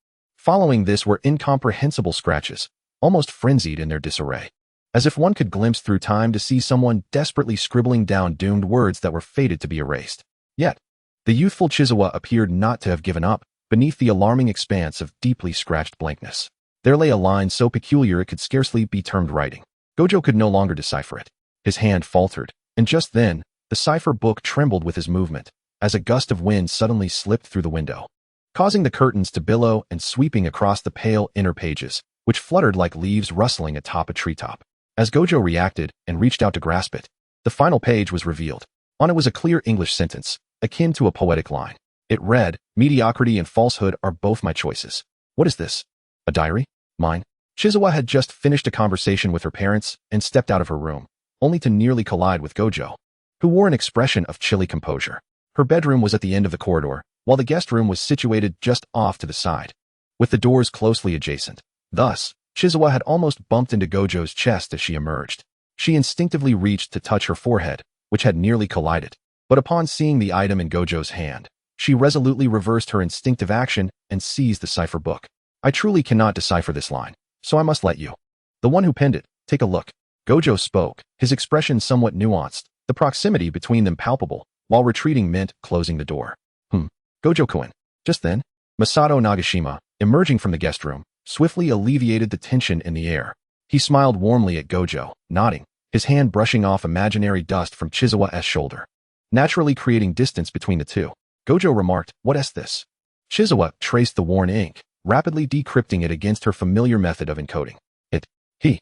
Following this were incomprehensible scratches, almost frenzied in their disarray. As if one could glimpse through time to see someone desperately scribbling down doomed words that were fated to be erased. Yet, the youthful Chizawa appeared not to have given up beneath the alarming expanse of deeply scratched blankness. There lay a line so peculiar it could scarcely be termed writing. Gojo could no longer decipher it. His hand faltered, and just then, the cipher book trembled with his movement, as a gust of wind suddenly slipped through the window, causing the curtains to billow and sweeping across the pale inner pages, which fluttered like leaves rustling atop a treetop. As Gojo reacted and reached out to grasp it, the final page was revealed. On it was a clear English sentence, akin to a poetic line. It read, "Mediocrity and falsehood are both my choices." What is this? A diary? Mine? Chizawa had just finished a conversation with her parents and stepped out of her room, only to nearly collide with Gojo, who wore an expression of chilly composure. Her bedroom was at the end of the corridor, while the guest room was situated just off to the side, with the doors closely adjacent. Thus, Chizawa had almost bumped into Gojo's chest as she emerged. She instinctively reached to touch her forehead, which had nearly collided. But upon seeing the item in Gojo's hand, she resolutely reversed her instinctive action and seized the cipher book. "I truly cannot decipher this line, so I must let you, the one who penned it, take a look." Gojo spoke, his expression somewhat nuanced, the proximity between them palpable, while retreating meant closing the door. Gojo-kun. Just then, Masato Nagashima, emerging from the guest room, swiftly alleviated the tension in the air. He smiled warmly at Gojo, nodding, his hand brushing off imaginary dust from Chizawa's shoulder, naturally creating distance between the two. Gojo remarked, "What is this?" Chizawa traced the worn ink, rapidly decrypting it against her familiar method of encoding. He.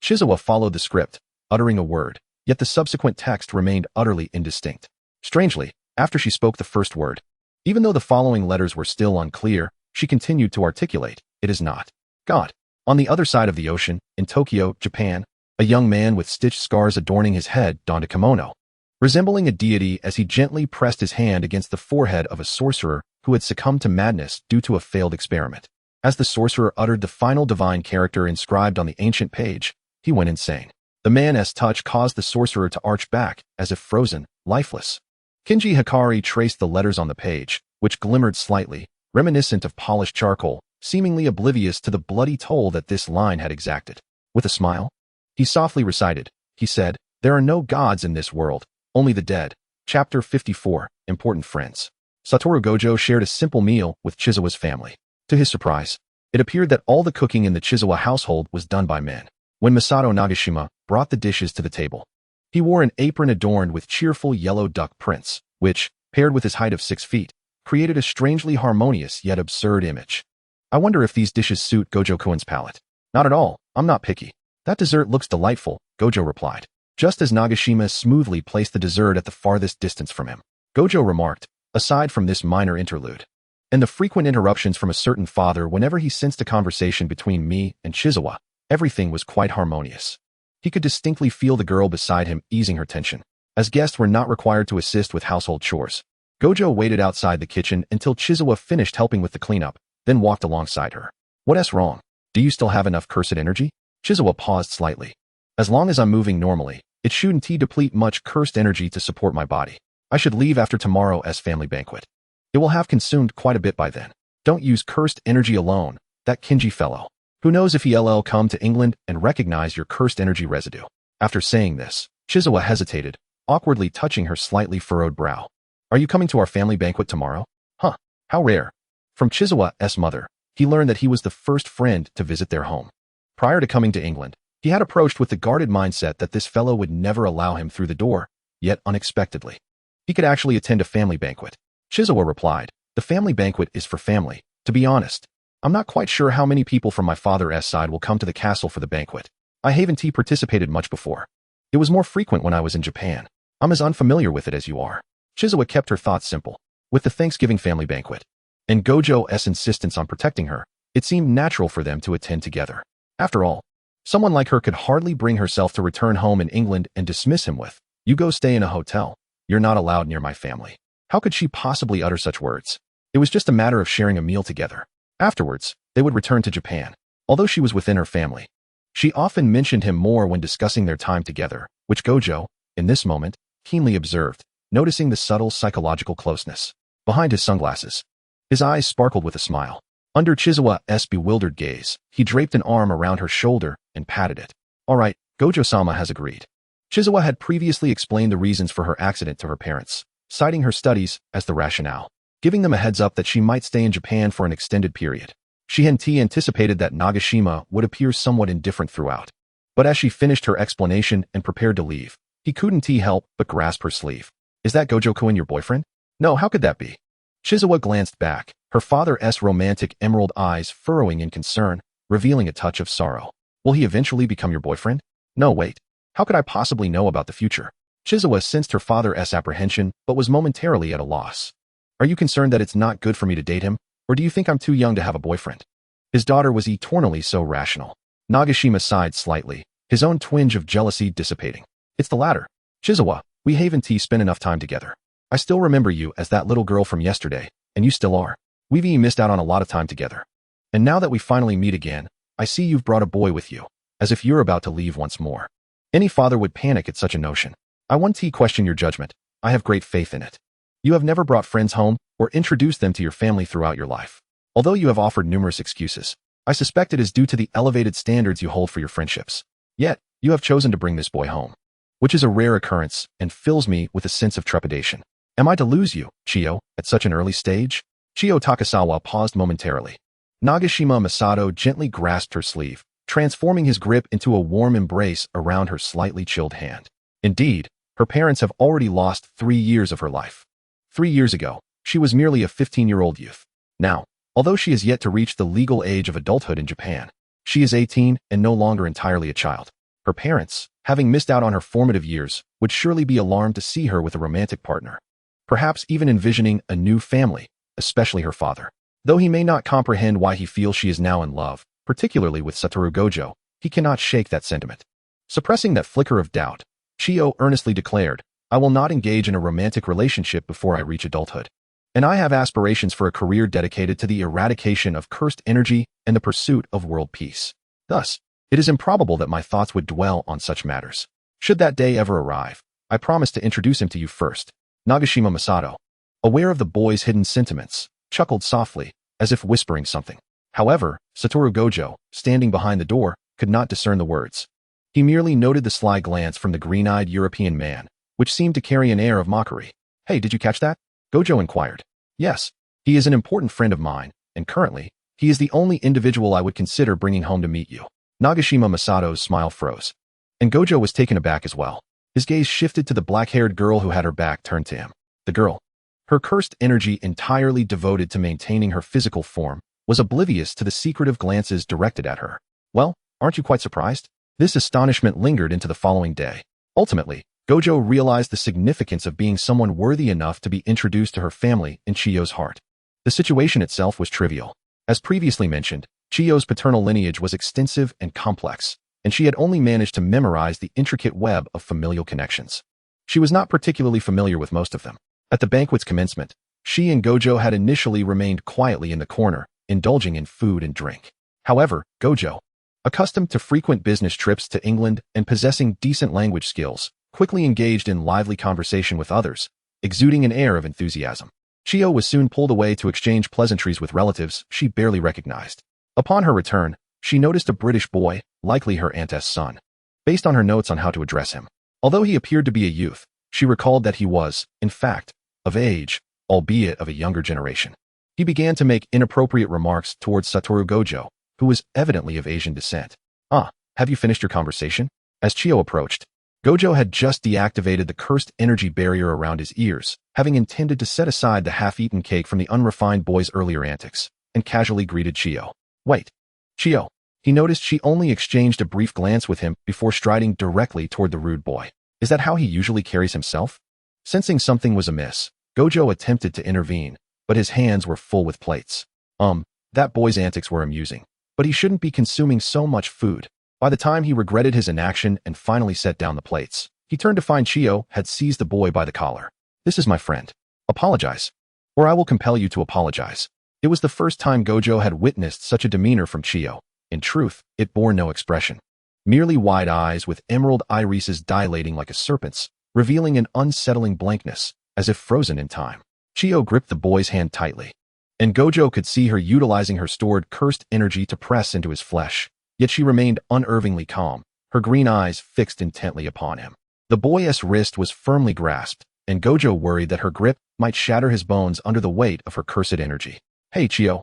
Chizawa followed the script, uttering a word, yet the subsequent text remained utterly indistinct. Strangely, after she spoke the first word, even though the following letters were still unclear, she continued to articulate, "It is not God." On the other side of the ocean, in Tokyo, Japan, a young man with stitched scars adorning his head donned a kimono, resembling a deity as he gently pressed his hand against the forehead of a sorcerer who had succumbed to madness due to a failed experiment. As the sorcerer uttered the final divine character inscribed on the ancient page, he went insane. The man's touch caused the sorcerer to arch back, as if frozen, lifeless. Kinji Hikari traced the letters on the page, which glimmered slightly, reminiscent of polished charcoal, seemingly oblivious to the bloody toll that this line had exacted. With a smile, he softly recited, he said, "There are no gods in this world, only the dead." Chapter 54, Important Friends. Satoru Gojo shared a simple meal with Chizawa's family. To his surprise, it appeared that all the cooking in the Chizawa household was done by men. When Masato Nagashima brought the dishes to the table, he wore an apron adorned with cheerful yellow duck prints, which, paired with his height of 6 feet, created a strangely harmonious yet absurd image. "I wonder if these dishes suit Gojo-kun's palate." "Not at all, I'm not picky. That dessert looks delightful," Gojo replied, just as Nagashima smoothly placed the dessert at the farthest distance from him. Gojo remarked, "Aside from this minor interlude, and the frequent interruptions from a certain father whenever he sensed a conversation between me and Chizawa, everything was quite harmonious." He could distinctly feel the girl beside him easing her tension, as guests were not required to assist with household chores. Gojo waited outside the kitchen until Chizawa finished helping with the cleanup, then walked alongside her. "What's wrong? Do you still have enough cursed energy?" Chizawa paused slightly. "As long as I'm moving normally, it shouldn't deplete much cursed energy to support my body. I should leave after tomorrow's family banquet. It will have consumed quite a bit by then. Don't use cursed energy alone, that Kinji fellow. Who knows if he'll come to England and recognize your cursed energy residue." After saying this, Chizawa hesitated, awkwardly touching her slightly furrowed brow. "Are you coming to our family banquet tomorrow?" "Huh, how rare." From Chizawa's mother, he learned that he was the first friend to visit their home. Prior to coming to England, he had approached with the guarded mindset that this fellow would never allow him through the door, yet unexpectedly, he could actually attend a family banquet. Chizawa replied, "The family banquet is for family. To be honest, I'm not quite sure how many people from my father's side will come to the castle for the banquet. I haven't participated much before. It was more frequent when I was in Japan. I'm as unfamiliar with it as you are." Chizawa kept her thoughts simple. With the Thanksgiving family banquet and Gojo's insistence on protecting her, it seemed natural for them to attend together. After all, someone like her could hardly bring herself to return home in England and dismiss him with, "You go stay in a hotel. You're not allowed near my family." How could she possibly utter such words? It was just a matter of sharing a meal together. Afterwards, they would return to Japan. Although she was within her family, she often mentioned him more when discussing their time together, which Gojo, in this moment, keenly observed, noticing the subtle psychological closeness. Behind his sunglasses, his eyes sparkled with a smile. Under Chizawa's bewildered gaze, he draped an arm around her shoulder and patted it. All right, Gojo-sama has agreed. Chizawa had previously explained the reasons for her accident to her parents, citing her studies as the rationale, giving them a heads up that she might stay in Japan for an extended period. She and T anticipated that Nagashima would appear somewhat indifferent throughout. But as she finished her explanation and prepared to leave, he couldn't help but grasp her sleeve. Is that Gojo-kun your boyfriend? No, how could that be? Chizawa glanced back, her father's romantic emerald eyes furrowing in concern, revealing a touch of sorrow. Will he eventually become your boyfriend? No, wait. How could I possibly know about the future? Chizawa sensed her father's apprehension, but was momentarily at a loss. Are you concerned that it's not good for me to date him, or do you think I'm too young to have a boyfriend? His daughter was eternally so rational. Nagashima sighed slightly, his own twinge of jealousy dissipating. It's the latter. Chizawa, we haven't spent enough time together. I still remember you as that little girl from yesterday, and you still are. We've missed out on a lot of time together. And now that we finally meet again, I see you've brought a boy with you, as if you're about to leave once more. Any father would panic at such a notion. I won't question your judgment. I have great faith in it. You have never brought friends home or introduced them to your family throughout your life. Although you have offered numerous excuses, I suspect it is due to the elevated standards you hold for your friendships. Yet, you have chosen to bring this boy home, which is a rare occurrence and fills me with a sense of trepidation. Am I to lose you, Chiyo, at such an early stage? Chiyo Takasawa paused momentarily. Nagashima Masato gently grasped her sleeve, transforming his grip into a warm embrace around her slightly chilled hand. Indeed, her parents have already lost 3 years of her life. 3 years ago, she was merely a 15-year-old youth. Now, although she is yet to reach the legal age of adulthood in Japan, she is 18 and no longer entirely a child. Her parents, having missed out on her formative years, would surely be alarmed to see her with a romantic partner. Perhaps even envisioning a new family, especially her father. Though he may not comprehend why he feels she is now in love, particularly with Satoru Gojo, he cannot shake that sentiment. Suppressing that flicker of doubt, Chiyo earnestly declared, I will not engage in a romantic relationship before I reach adulthood. And I have aspirations for a career dedicated to the eradication of cursed energy and the pursuit of world peace. Thus, it is improbable that my thoughts would dwell on such matters. Should that day ever arrive, I promise to introduce him to you first. Nagashima Masato, aware of the boy's hidden sentiments, chuckled softly, as if whispering something. However, Satoru Gojo, standing behind the door, could not discern the words. He merely noted the sly glance from the green-eyed European man, which seemed to carry an air of mockery. Hey, did you catch that? Gojo inquired. Yes, he is an important friend of mine, and currently, he is the only individual I would consider bringing home to meet you. Nagashima Masato's smile froze. And Gojo was taken aback as well. His gaze shifted to the black-haired girl who had her back turned to him. The girl, her cursed energy entirely devoted to maintaining her physical form, was oblivious to the secretive glances directed at her. Well, aren't you quite surprised? This astonishment lingered into the following day. Ultimately, Gojo realized the significance of being someone worthy enough to be introduced to her family in Chiyo's heart. The situation itself was trivial. As previously mentioned, Chiyo's paternal lineage was extensive and complex, and she had only managed to memorize the intricate web of familial connections. She was not particularly familiar with most of them. At the banquet's commencement, she and Gojo had initially remained quietly in the corner, indulging in food and drink. However, Gojo, accustomed to frequent business trips to England and possessing decent language skills, quickly engaged in lively conversation with others, exuding an air of enthusiasm. Chiyo was soon pulled away to exchange pleasantries with relatives she barely recognized. Upon her return, she noticed a British boy, likely her aunt's son. Based on her notes on how to address him, although he appeared to be a youth, she recalled that he was, in fact, of age, albeit of a younger generation. He began to make inappropriate remarks towards Satoru Gojo, who was evidently of Asian descent. Have you finished your conversation? As Chiyo approached, Gojo had just deactivated the cursed energy barrier around his ears, having intended to set aside the half-eaten cake from the unrefined boy's earlier antics, and casually greeted Chiyo. Wait. Chiyo. He noticed she only exchanged a brief glance with him before striding directly toward the rude boy. Is that how he usually carries himself? Sensing something was amiss, Gojo attempted to intervene, but his hands were full with plates. That boy's antics were amusing, but he shouldn't be consuming so much food. By the time he regretted his inaction and finally set down the plates, he turned to find Chiyo had seized the boy by the collar. This is my friend. Apologize. Or I will compel you to apologize. It was the first time Gojo had witnessed such a demeanor from Chiyo. In truth, it bore no expression. Merely wide eyes with emerald irises dilating like a serpent's, revealing an unsettling blankness, as if frozen in time. Chiyo gripped the boy's hand tightly. and Gojo could see her utilizing her stored cursed energy to press into his flesh. Yet she remained unervingly calm, her green eyes fixed intently upon him. The boy's wrist was firmly grasped, and Gojo worried that her grip might shatter his bones under the weight of her cursed energy. "Hey, Chio."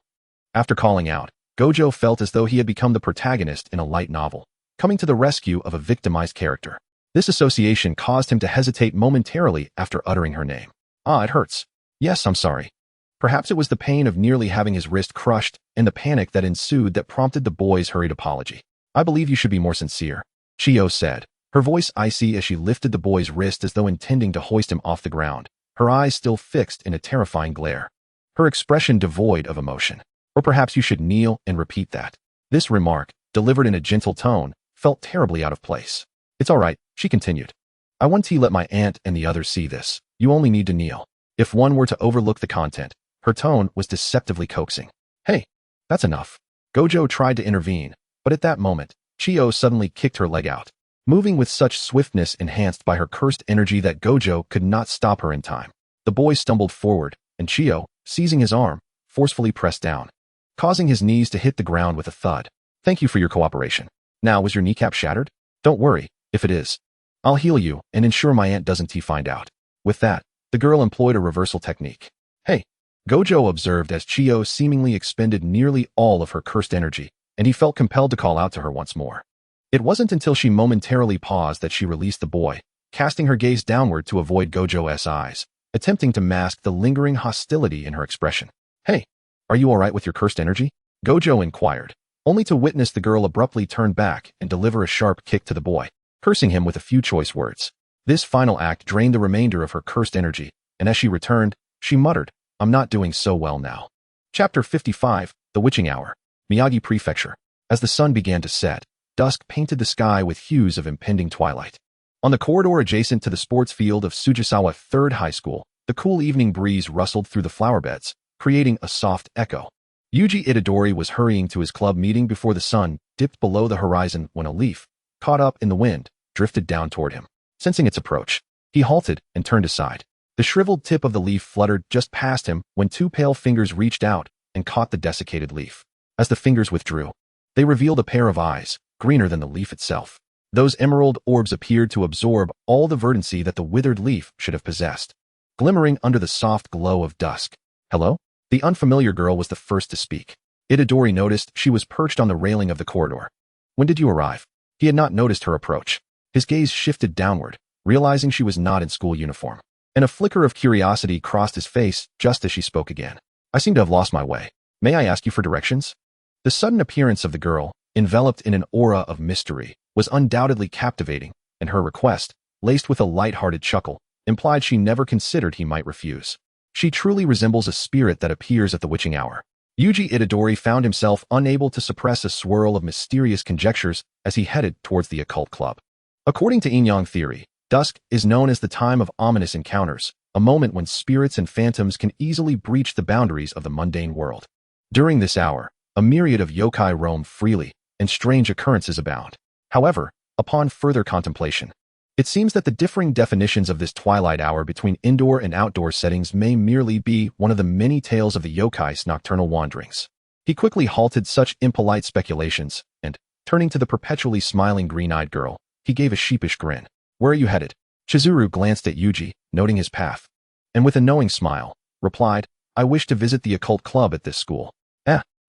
After calling out, Gojo felt as though he had become the protagonist in a light novel, coming to the rescue of a victimized character. This association caused him to hesitate momentarily after uttering her name. "Ah, it hurts." "Yes, I'm sorry." Perhaps it was the pain of nearly having his wrist crushed and the panic that ensued that prompted the boy's hurried apology. "I believe you should be more sincere," Chio said, her voice icy as she lifted the boy's wrist as though intending to hoist him off the ground, her eyes still fixed in a terrifying glare. Her expression devoid of emotion. "Or perhaps you should kneel and repeat that." This remark, delivered in a gentle tone, felt terribly out of place. "It's all right," she continued. "I want to let my aunt and the others see this. You only need to kneel." If one were to overlook the content, her tone was deceptively coaxing. "Hey, that's enough." Gojo tried to intervene, but at that moment, Chio suddenly kicked her leg out, moving with such swiftness enhanced by her cursed energy that Gojo could not stop her in time. The boy stumbled forward, and Chio, seizing his arm, forcefully pressed down, causing his knees to hit the ground with a thud. "Thank you for your cooperation. Now, was your kneecap shattered? Don't worry, if it is. I'll heal you and ensure my aunt doesn't find out." With that, the girl employed a reversal technique. "Hey," Gojo observed as Chio seemingly expended nearly all of her cursed energy, and he felt compelled to call out to her once more. It wasn't until she momentarily paused that she released the boy, casting her gaze downward to avoid Gojo's eyes, attempting to mask the lingering hostility in her expression. "Hey, are you all right with your cursed energy?" Gojo inquired, only to witness the girl abruptly turn back and deliver a sharp kick to the boy, cursing him with a few choice words. This final act drained the remainder of her cursed energy, and as she returned, she muttered, "I'm not doing so well now." Chapter 55, The Witching Hour. Miyagi Prefecture. As the sun began to set, dusk painted the sky with hues of impending twilight. On the corridor adjacent to the sports field of Sujisawa Third High School, the cool evening breeze rustled through the flower beds, creating a soft echo. Yuji Itadori was hurrying to his club meeting before the sun dipped below the horizon when a leaf, caught up in the wind, drifted down toward him. Sensing its approach, he halted and turned aside. The shriveled tip of the leaf fluttered just past him when two pale fingers reached out and caught the desiccated leaf. As the fingers withdrew, they revealed a pair of eyes, greener than the leaf itself. Those emerald orbs appeared to absorb all the verdancy that the withered leaf should have possessed, glimmering under the soft glow of dusk. "Hello?" The unfamiliar girl was the first to speak. Itadori noticed she was perched on the railing of the corridor. "When did you arrive?" He had not noticed her approach. His gaze shifted downward, realizing she was not in school uniform, and a flicker of curiosity crossed his face just as she spoke again. "I seem to have lost my way. May I ask you for directions?" The sudden appearance of the girl, enveloped in an aura of mystery, was undoubtedly captivating, and her request, laced with a light-hearted chuckle, implied she never considered he might refuse. She truly resembles a spirit that appears at the witching hour. Yuji Itadori found himself unable to suppress a swirl of mysterious conjectures as he headed towards the occult club. According to Yin-Yang theory, dusk is known as the time of ominous encounters, a moment when spirits and phantoms can easily breach the boundaries of the mundane world. During this hour, a myriad of yokai roam freely, and strange occurrences abound. However, upon further contemplation, it seems that the differing definitions of this twilight hour between indoor and outdoor settings may merely be one of the many tales of the yokai's nocturnal wanderings. He quickly halted such impolite speculations, and, turning to the perpetually smiling green-eyed girl, he gave a sheepish grin. "Where are you headed?" Chizuru glanced at Yuji, noting his path, and with a knowing smile, replied, "I wish to visit the occult club at this school."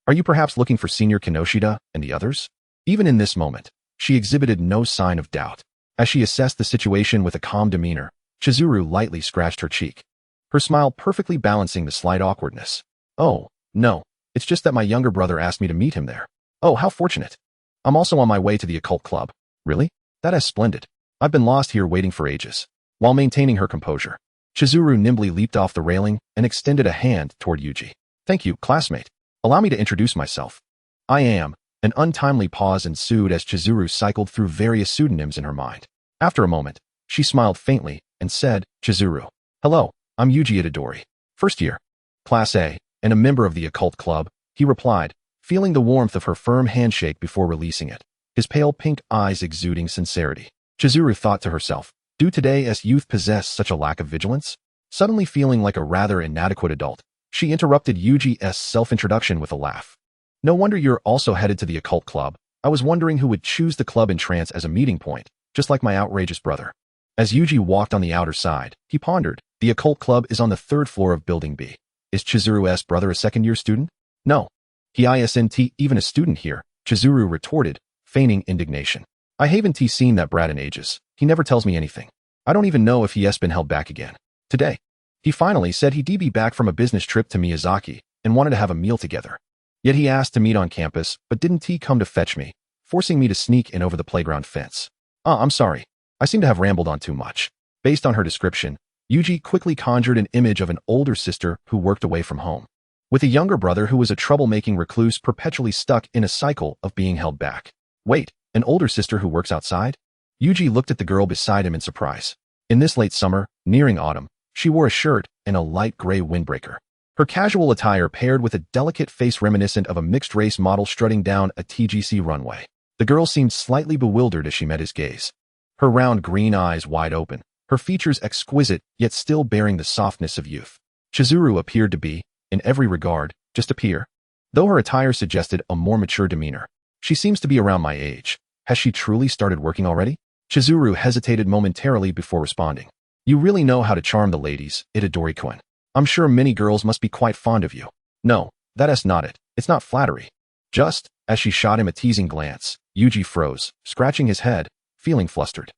Are you perhaps looking for Senior Kinoshita and the others?" Even in this moment, she exhibited no sign of doubt. As she assessed the situation with a calm demeanor, Chizuru lightly scratched her cheek, her smile perfectly balancing the slight awkwardness. "Oh, no, it's just that my younger brother asked me to meet him there." "Oh, how fortunate. I'm also on my way to the occult club." "Really? That is splendid. I've been lost here waiting for ages." While maintaining her composure, Chizuru nimbly leaped off the railing and extended a hand toward Yuji. "Thank you, classmate. Allow me to introduce myself. I am." An untimely pause ensued as Chizuru cycled through various pseudonyms in her mind. After a moment, she smiled faintly and said, "Chizuru. Hello, I'm Yuji Itadori. First year. Class A, and a member of the occult club," he replied, feeling the warmth of her firm handshake before releasing it, his pale pink eyes exuding sincerity. Chizuru thought to herself, do today as youth possess such a lack of vigilance? Suddenly feeling like a rather inadequate adult, She interrupted Yuji's self-introduction with a laugh. No wonder you're also headed to the occult club. I was wondering who would choose the club in trance as a meeting point, just like my outrageous brother. As Yuji walked on the outer side, he pondered, the occult club is on the 3rd floor of Building B. Is Chizuru's brother a second-year student? No. He isn't even a student here, Chizuru retorted, feigning indignation. I haven't seen that brat in ages. He never tells me anything. I don't even know if he has been held back again. Today. He finally said he'd be back from a business trip to Miyazaki and wanted to have a meal together. Yet he asked to meet on campus, but didn't he come to fetch me, forcing me to sneak in over the playground fence. I'm sorry. I seem to have rambled on too much. Based on her description, Yuji quickly conjured an image of an older sister who worked away from home, with a younger brother who was a troublemaking recluse perpetually stuck in a cycle of being held back. Wait, an older sister who works outside? Yuji looked at the girl beside him in surprise. In this late summer, nearing autumn, she wore a shirt and a light gray windbreaker. Her casual attire paired with a delicate face reminiscent of a mixed-race model strutting down a TGC runway. The girl seemed slightly bewildered as she met his gaze. Her round green eyes wide open, her features exquisite yet still bearing the softness of youth. Chizuru appeared to be, in every regard, just a peer. Though her attire suggested a more mature demeanor. She seems to be around my age. Has she truly started working already? Chizuru hesitated momentarily before responding. You really know how to charm the ladies, Itadori-kun. I'm sure many girls must be quite fond of you. No, that's not it. It's not flattery. Just, as she shot him a teasing glance, Yuji froze, scratching his head, feeling flustered.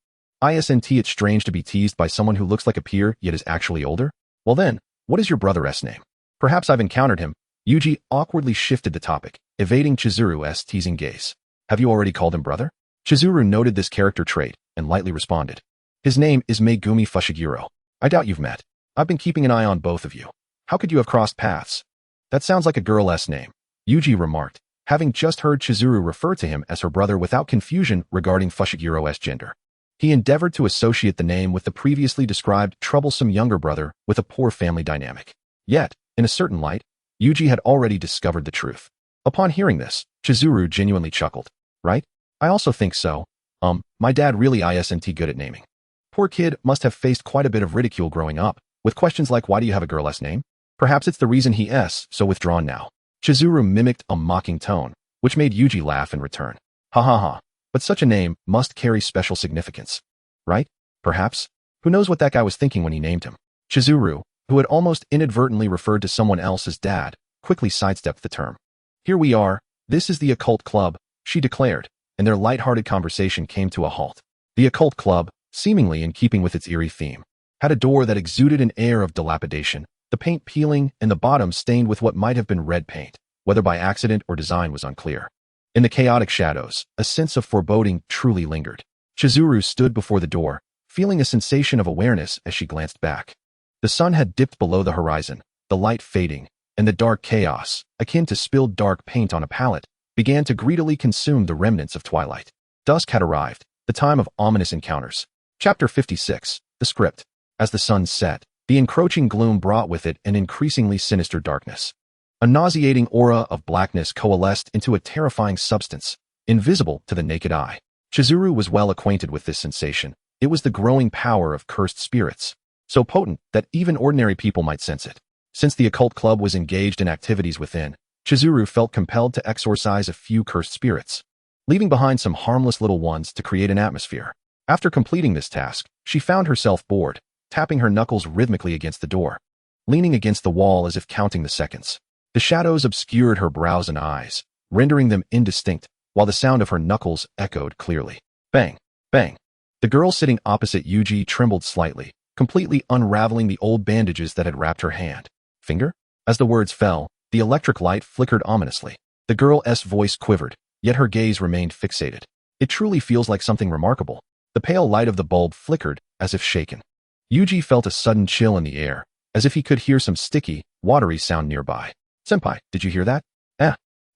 Isn't it strange to be teased by someone who looks like a peer yet is actually older? Well then, what is your brother's name? Perhaps I've encountered him. Yuji awkwardly shifted the topic, evading Chizuru's teasing gaze. Have you already called him brother? Chizuru noted this character trait and lightly responded. His name is Megumi Fushiguro. I doubt you've met. I've been keeping an eye on both of you. How could you have crossed paths? That sounds like a girl's name, Yuji remarked, having just heard Chizuru refer to him as her brother without confusion regarding Fushiguro's gender. He endeavored to associate the name with the previously described troublesome younger brother with a poor family dynamic. Yet, in a certain light, Yuji had already discovered the truth. Upon hearing this, Chizuru genuinely chuckled. Right? I also think so. My dad really isn't good at naming. Poor kid must have faced quite a bit of ridicule growing up, with questions like why do you have a girl's name? Perhaps it's the reason he is so withdrawn now. Chizuru mimicked a mocking tone, which made Yuji laugh in return. Ha ha ha. But such a name must carry special significance. Right? Perhaps? Who knows what that guy was thinking when he named him? Chizuru, who had almost inadvertently referred to someone else as dad, quickly sidestepped the term. Here we are. This is the occult club, she declared, and their light-hearted conversation came to a halt. The occult club, seemingly in keeping with its eerie theme, had a door that exuded an air of dilapidation, the paint peeling and the bottom stained with what might have been red paint, whether by accident or design was unclear. In the chaotic shadows, a sense of foreboding truly lingered. Chizuru stood before the door, feeling a sensation of awareness as she glanced back. The sun had dipped below the horizon, the light fading, and the dark chaos, akin to spilled dark paint on a palette, began to greedily consume the remnants of twilight. Dusk had arrived, the time of ominous encounters. Chapter 56, The Script. As the sun set, the encroaching gloom brought with it an increasingly sinister darkness. A nauseating aura of blackness coalesced into a terrifying substance, invisible to the naked eye. Chizuru was well acquainted with this sensation. It was the growing power of cursed spirits, so potent that even ordinary people might sense it. Since the occult club was engaged in activities within, Chizuru felt compelled to exorcise a few cursed spirits, leaving behind some harmless little ones to create an atmosphere. After completing this task, she found herself bored, tapping her knuckles rhythmically against the door, leaning against the wall as if counting the seconds. The shadows obscured her brows and eyes, rendering them indistinct, while the sound of her knuckles echoed clearly. Bang! Bang! The girl sitting opposite Yuji trembled slightly, completely unraveling the old bandages that had wrapped her hand. Finger? As the words fell, the electric light flickered ominously. The girl's voice quivered, yet her gaze remained fixated. It truly feels like something remarkable. The pale light of the bulb flickered, as if shaken. Yuji felt a sudden chill in the air, as if he could hear some sticky, watery sound nearby. Senpai, did you hear that?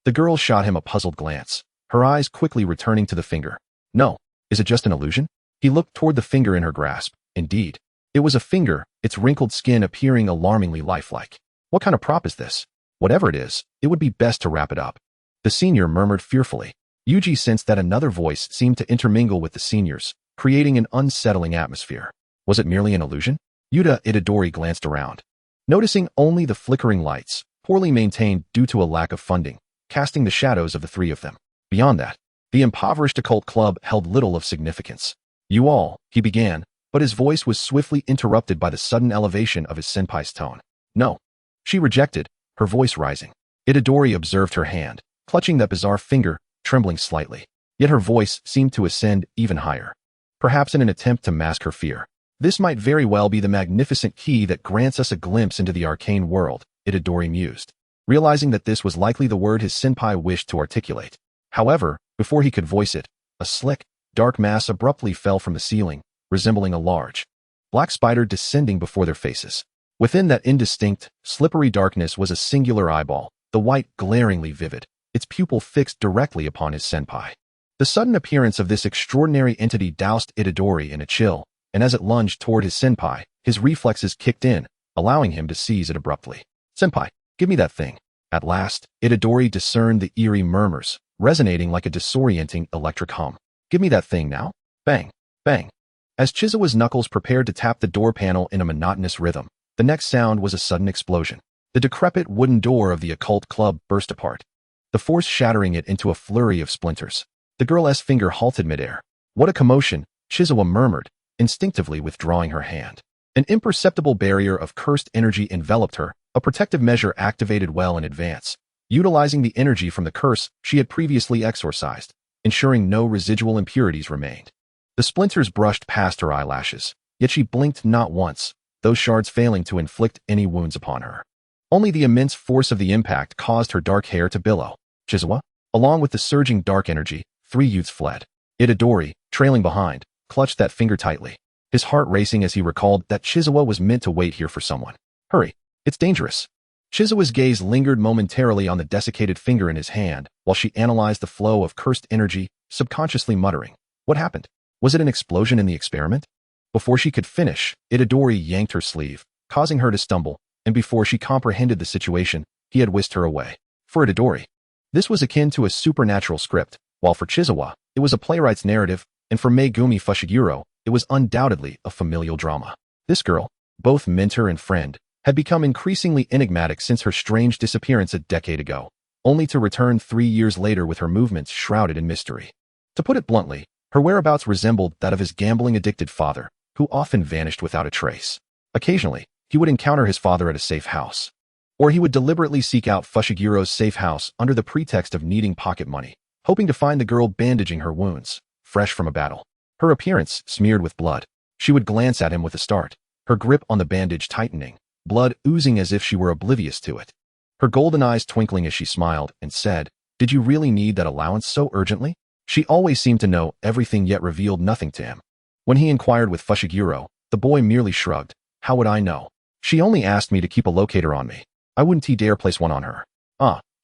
The girl shot him a puzzled glance, her eyes quickly returning to the finger. No, is it just an illusion? He looked toward the finger in her grasp. Indeed. It was a finger, its wrinkled skin appearing alarmingly lifelike. What kind of prop is this? Whatever it is, it would be best to wrap it up. The senior murmured fearfully. Yuji sensed that another voice seemed to intermingle with the senior's, creating an unsettling atmosphere. Was it merely an illusion? Yuta Itadori glanced around. noticing only the flickering lights, poorly maintained due to a lack of funding, casting the shadows of the three of them. Beyond that, the impoverished occult club held little of significance. "You all," he began, but his voice was swiftly interrupted by the sudden elevation of his senpai's tone. "No," she rejected, her voice rising. Itadori observed her hand, clutching that bizarre finger, trembling slightly. Yet her voice seemed to ascend even higher, perhaps in an attempt to mask her fear. "This might very well be the magnificent key that grants us a glimpse into the arcane world," Itadori mused, realizing that this was likely the word his senpai wished to articulate. However, before he could voice it, a slick, dark mass abruptly fell from the ceiling, resembling a large, black spider descending before their faces. Within that indistinct, slippery darkness was a singular eyeball, the white glaringly vivid, its pupil fixed directly upon his senpai. The sudden appearance of this extraordinary entity doused Itadori in a chill, and as it lunged toward his senpai, his reflexes kicked in, allowing him to seize it abruptly. "Senpai, give me that thing." At last, Itadori discerned the eerie murmurs, resonating like a disorienting electric hum. "Give me that thing now." Bang, bang. As Chizawa's knuckles prepared to tap the door panel in a monotonous rhythm, the next sound was a sudden explosion. The decrepit wooden door of the occult club burst apart, the force shattering it into a flurry of splinters. The girl's finger halted midair. "What a commotion," Chizawa murmured, instinctively withdrawing her hand. An imperceptible barrier of cursed energy enveloped her, a protective measure activated well in advance, utilizing the energy from the curse she had previously exorcised, ensuring no residual impurities remained. The splinters brushed past her eyelashes, yet she blinked not once, those shards failing to inflict any wounds upon her. Only the immense force of the impact caused her dark hair to billow. "Chizawa?" Along with the surging dark energy, three youths fled. Itadori, trailing behind, clutched that finger tightly, his heart racing as he recalled that Chizawa was meant to wait here for someone. "Hurry, it's dangerous." Chizawa's gaze lingered momentarily on the desiccated finger in his hand, while she analyzed the flow of cursed energy, subconsciously muttering, "What happened? Was it an explosion in the experiment?" Before she could finish, Itadori yanked her sleeve, causing her to stumble, and before she comprehended the situation, he had whisked her away. For Itadori, this was akin to a supernatural script, while for Chizawa, it was a playwright's narrative, and for Megumi Fushiguro, it was undoubtedly a familial drama. This girl, both mentor and friend, had become increasingly enigmatic since her strange disappearance a decade ago, only to return 3 years later with her movements shrouded in mystery. To put it bluntly, her whereabouts resembled that of his gambling-addicted father, who often vanished without a trace. Occasionally, he would encounter his father at a safe house, or he would deliberately seek out Fushiguro's safe house under the pretext of needing pocket money, hoping to find the girl bandaging her wounds, fresh from a battle. Her appearance smeared with blood. She would glance at him with a start, her grip on the bandage tightening, blood oozing as if she were oblivious to it. Her golden eyes twinkling as she smiled and said, "Did you really need that allowance so urgently?" She always seemed to know everything yet revealed nothing to him. When he inquired with Fushiguro, the boy merely shrugged. "How would I know? She only asked me to keep a locator on me. I wouldn't dare place one on her."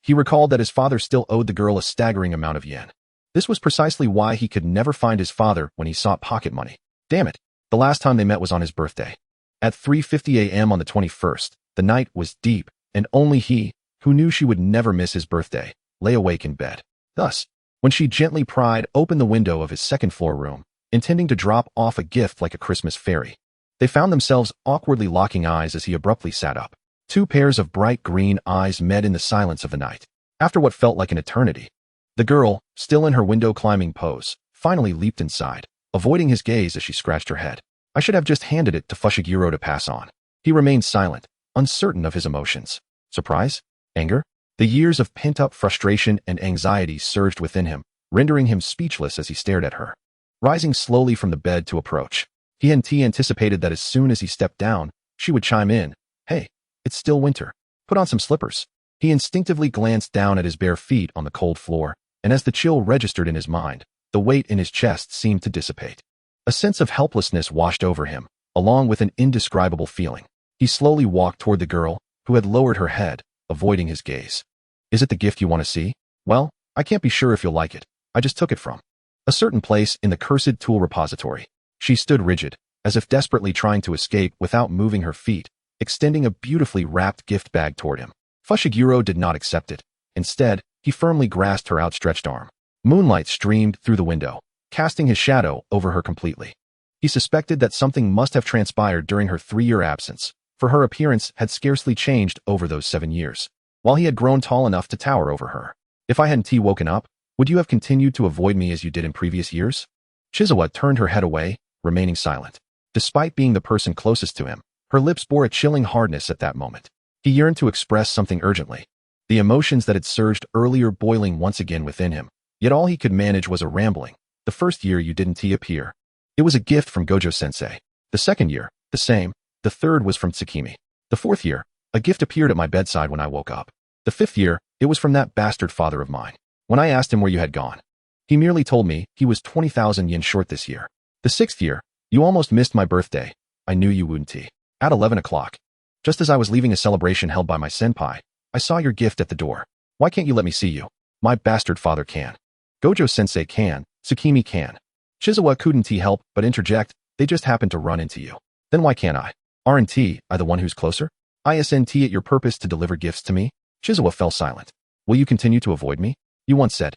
He recalled that his father still owed the girl a staggering amount of yen. This was precisely why he could never find his father when he sought pocket money. Damn it, the last time they met was on his birthday. At 3:50 a.m. on the 21st, the night was deep, and only he, who knew she would never miss his birthday, lay awake in bed. Thus, when she gently pried open the window of his second-floor room, intending to drop off a gift like a Christmas fairy, they found themselves awkwardly locking eyes as he abruptly sat up. Two pairs of bright green eyes met in the silence of the night. After what felt like an eternity, the girl, still in her window-climbing pose, finally leaped inside, avoiding his gaze as she scratched her head. I should have just handed it to Fushiguro to pass on. He remained silent, uncertain of his emotions. Surprise? Anger? The years of pent-up frustration and anxiety surged within him, rendering him speechless as he stared at her. Rising slowly from the bed to approach, he anticipated that as soon as he stepped down, she would chime in, "Hey, it's still winter. Put on some slippers." He instinctively glanced down at his bare feet on the cold floor, and as the chill registered in his mind, the weight in his chest seemed to dissipate. A sense of helplessness washed over him, along with an indescribable feeling. He slowly walked toward the girl, who had lowered her head, avoiding his gaze. "Is it the gift you want to see? Well, I can't be sure if you'll like it. I just took it from a certain place in the cursed tool repository." She stood rigid, as if desperately trying to escape without moving her feet, extending a beautifully wrapped gift bag toward him. Fushiguro did not accept it. Instead, he firmly grasped her outstretched arm. Moonlight streamed through the window, casting his shadow over her completely. He suspected that something must have transpired during her 3-year absence, for her appearance had scarcely changed over those 7 years, while he had grown tall enough to tower over her. If I hadn't woken up, would you have continued to avoid me as you did in previous years? Chizawa turned her head away, remaining silent. Despite being the person closest to him, her lips bore a chilling hardness at that moment. He yearned to express something urgently, the emotions that had surged earlier boiling once again within him, yet all he could manage was a rambling. The first year you didn't appear. It was a gift from Gojo-sensei. The second year, the same. The third was from Tsukimi. The fourth year, a gift appeared at my bedside when I woke up. The fifth year, it was from that bastard father of mine. When I asked him where you had gone, he merely told me he was 20,000 yen short this year. The sixth year, you almost missed my birthday. I knew you wouldn't. At 11 o'clock, just as I was leaving a celebration held by my senpai, I saw your gift at the door. Why can't you let me see you? My bastard father can. Gojo-sensei can. Tsukimi can. Chizawa couldn't help but interject, they just happened to run into you. Then why can't I? Aren't I the one who's closer? Isn't it your purpose to deliver gifts to me? Chizawa fell silent. Will you continue to avoid me? You once said.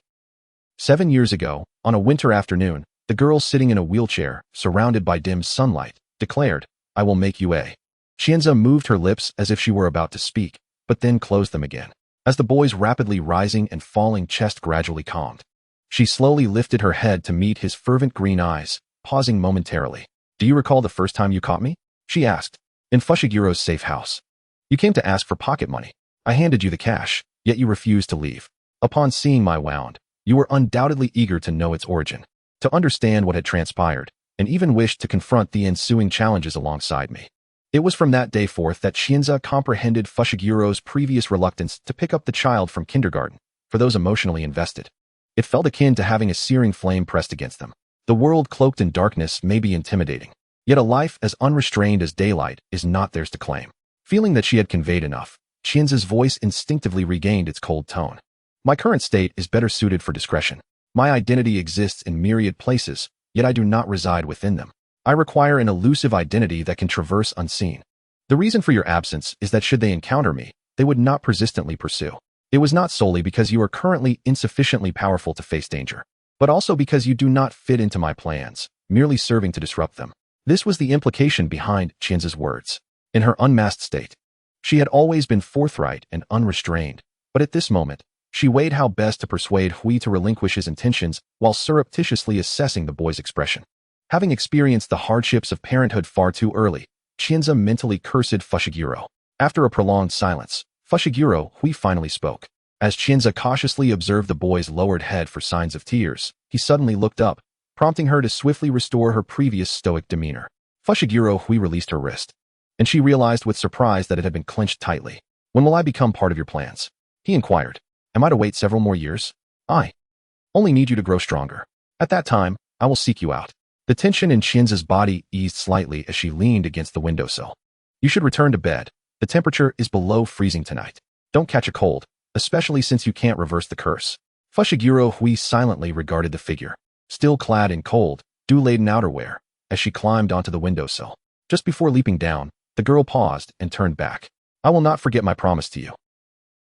7 years ago, on a winter afternoon, the girl sitting in a wheelchair, surrounded by dim sunlight, declared, I will make you a. Chienza moved her lips as if she were about to speak, but then closed them again. As the boy's rapidly rising and falling chest gradually calmed, she slowly lifted her head to meet his fervent green eyes, pausing momentarily. Do you recall the first time you caught me? She asked. In Fushigiro's safe house. You came to ask for pocket money. I handed you the cash, yet you refused to leave. Upon seeing my wound, you were undoubtedly eager to know its origin, to understand what had transpired, and even wished to confront the ensuing challenges alongside me. It was from that day forth that Chienza comprehended Fushigiro's previous reluctance to pick up the child from kindergarten, for those emotionally invested. It felt akin to having a searing flame pressed against them. The world cloaked in darkness may be intimidating, yet a life as unrestrained as daylight is not theirs to claim. Feeling that she had conveyed enough, Chienza's voice instinctively regained its cold tone. My current state is better suited for discretion. My identity exists in myriad places, yet I do not reside within them. I require an elusive identity that can traverse unseen. The reason for your absence is that should they encounter me, they would not persistently pursue. It was not solely because you are currently insufficiently powerful to face danger, but also because you do not fit into my plans, merely serving to disrupt them. This was the implication behind Chienza's words. In her unmasked state, she had always been forthright and unrestrained, but at this moment, she weighed how best to persuade Hui to relinquish his intentions while surreptitiously assessing the boy's expression. Having experienced the hardships of parenthood far too early, Chienza mentally cursed Fushiguro. After a prolonged silence, Fushiguro Hui finally spoke. As Chienza cautiously observed the boy's lowered head for signs of tears, he suddenly looked up, prompting her to swiftly restore her previous stoic demeanor. Fushiguro Hui released her wrist, and she realized with surprise that it had been clenched tightly. When will I become part of your plans? He inquired. Am I to wait several more years? I only need you to grow stronger. At that time, I will seek you out. The tension in Chienza's body eased slightly as she leaned against the windowsill. You should return to bed. The temperature is below freezing tonight. Don't catch a cold, especially since you can't reverse the curse. Fushiguro Hui silently regarded the figure, still clad in cold, dew-laden outerwear, as she climbed onto the windowsill. Just before leaping down, the girl paused and turned back. I will not forget my promise to you,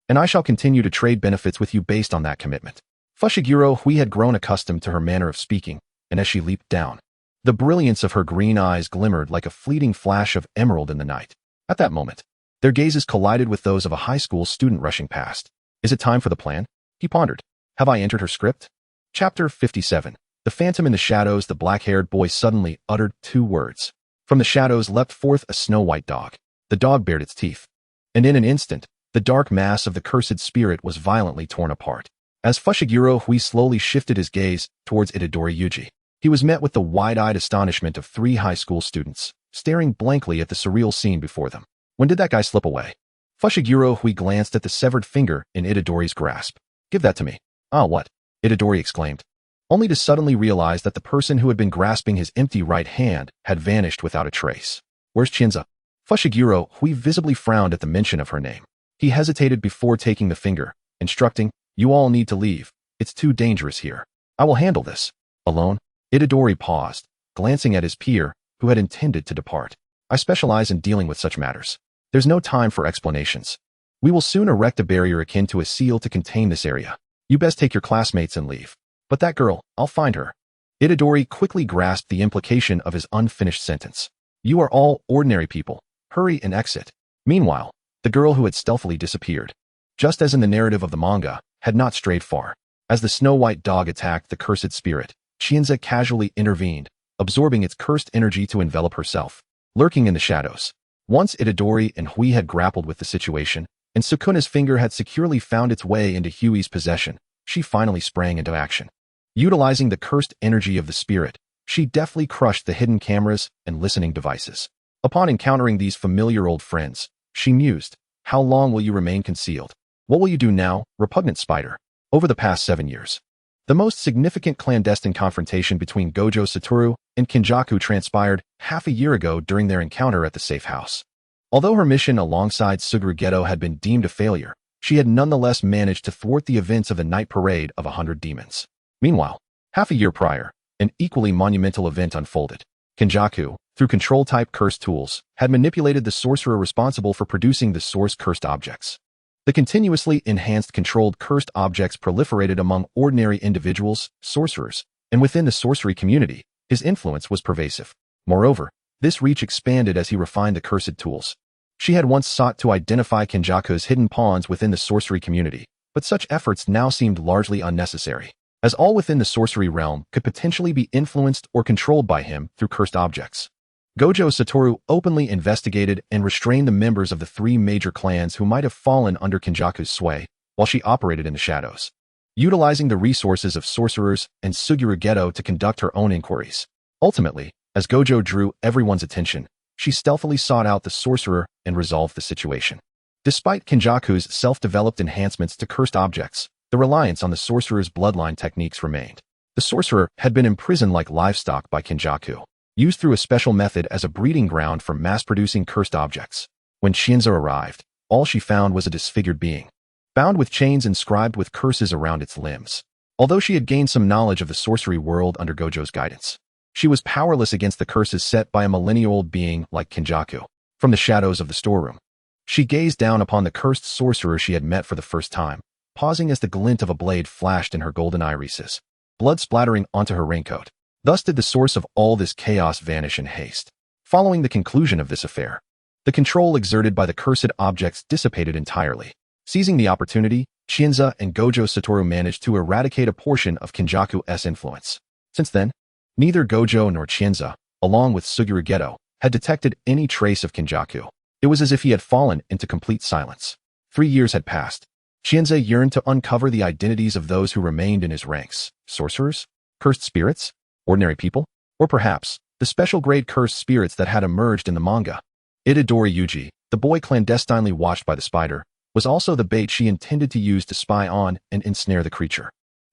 and I shall continue to trade benefits with you based on that commitment. Fushiguro Hui had grown accustomed to her manner of speaking, and as she leaped down, the brilliance of her green eyes glimmered like a fleeting flash of emerald in the night. At that moment, their gazes collided with those of a high school student rushing past. Is it time for the plan? He pondered. Have I entered her script? Chapter 57. The phantom in the shadows. The black-haired boy suddenly uttered 2 words. From the shadows leapt forth a snow-white dog. The dog bared its teeth, and in an instant, the dark mass of the cursed spirit was violently torn apart. As Fushiguro Hui slowly shifted his gaze towards Itadori Yuji, he was met with the wide-eyed astonishment of 3 high school students, staring blankly at the surreal scene before them. When did that guy slip away? Fushiguro Hui glanced at the severed finger in Itadori's grasp. Give that to me. Ah, what? Itadori exclaimed, only to suddenly realize that the person who had been grasping his empty right hand had vanished without a trace. Where's Chienza? Fushiguro Hui visibly frowned at the mention of her name. He hesitated before taking the finger, instructing, you all need to leave. It's too dangerous here. I will handle this. Alone? Itadori paused, glancing at his peer, who had intended to depart. I specialize in dealing with such matters. There's no time for explanations. We will soon erect a barrier akin to a seal to contain this area. You best take your classmates and leave. But that girl, I'll find her. Itadori quickly grasped the implication of his unfinished sentence. You are all ordinary people. hurry and exit. Meanwhile, the girl who had stealthily disappeared, just as in the narrative of the manga, had not strayed far. As the snow-white dog attacked the cursed spirit, Chienza casually intervened, absorbing its cursed energy to envelop herself. Lurking in the shadows. Once Itadori and Hui had grappled with the situation, and Sukuna's finger had securely found its way into Hui's possession, she finally sprang into action. Utilizing the cursed energy of the spirit, she deftly crushed the hidden cameras and listening devices. Upon encountering these familiar old friends, she mused, "How long will you remain concealed? What will you do now, repugnant spider?" Over the past 7 years, the most significant clandestine confrontation between Gojo Satoru and Kinjaku transpired half a year ago during their encounter at the safe house. Although her mission alongside Suguru Geto had been deemed a failure, she had nonetheless managed to thwart the events of the night parade of 100 demons. Meanwhile, half a year prior, an equally monumental event unfolded. Kinjaku, through control-type curse tools, had manipulated the sorcerer responsible for producing the source cursed objects. The continuously enhanced controlled cursed objects proliferated among ordinary individuals, sorcerers, and within the sorcery community, his influence was pervasive. Moreover, this reach expanded as he refined the cursed tools. She had once sought to identify Kinjaku's hidden pawns within the sorcery community, but such efforts now seemed largely unnecessary, as all within the sorcery realm could potentially be influenced or controlled by him through cursed objects. Gojo Satoru openly investigated and restrained the members of the 3 major clans who might have fallen under Kinjaku's sway, while she operated in the shadows, utilizing the resources of sorcerers and Suguru Geto to conduct her own inquiries. Ultimately, as Gojo drew everyone's attention, she stealthily sought out the sorcerer and resolved the situation. Despite Kinjaku's self-developed enhancements to cursed objects, the reliance on the sorcerer's bloodline techniques remained. The sorcerer had been imprisoned like livestock by Kinjaku, used through a special method as a breeding ground for mass-producing cursed objects. When Chienza arrived, all she found was a disfigured being, bound with chains inscribed with curses around its limbs. Although she had gained some knowledge of the sorcery world under Gojo's guidance, she was powerless against the curses set by a millennia-old being like Kinjaku. From the shadows of the storeroom, she gazed down upon the cursed sorcerer she had met for the first time, pausing as the glint of a blade flashed in her golden irises, blood splattering onto her raincoat. Thus did the source of all this chaos vanish in haste. Following the conclusion of this affair, the control exerted by the cursed objects dissipated entirely. Seizing the opportunity, Chienza and Gojo Satoru managed to eradicate a portion of Kinjaku's influence. Since then, neither Gojo nor Chienza, along with Suguru Geto, had detected any trace of Kinjaku. It was as if he had fallen into complete silence. 3 years had passed. Chienza yearned to uncover the identities of those who remained in his ranks. Sorcerers? Cursed spirits? Ordinary people? Or perhaps, the special-grade cursed spirits that had emerged in the manga. Itadori Yuji, the boy clandestinely watched by the spider, was also the bait she intended to use to spy on and ensnare the creature.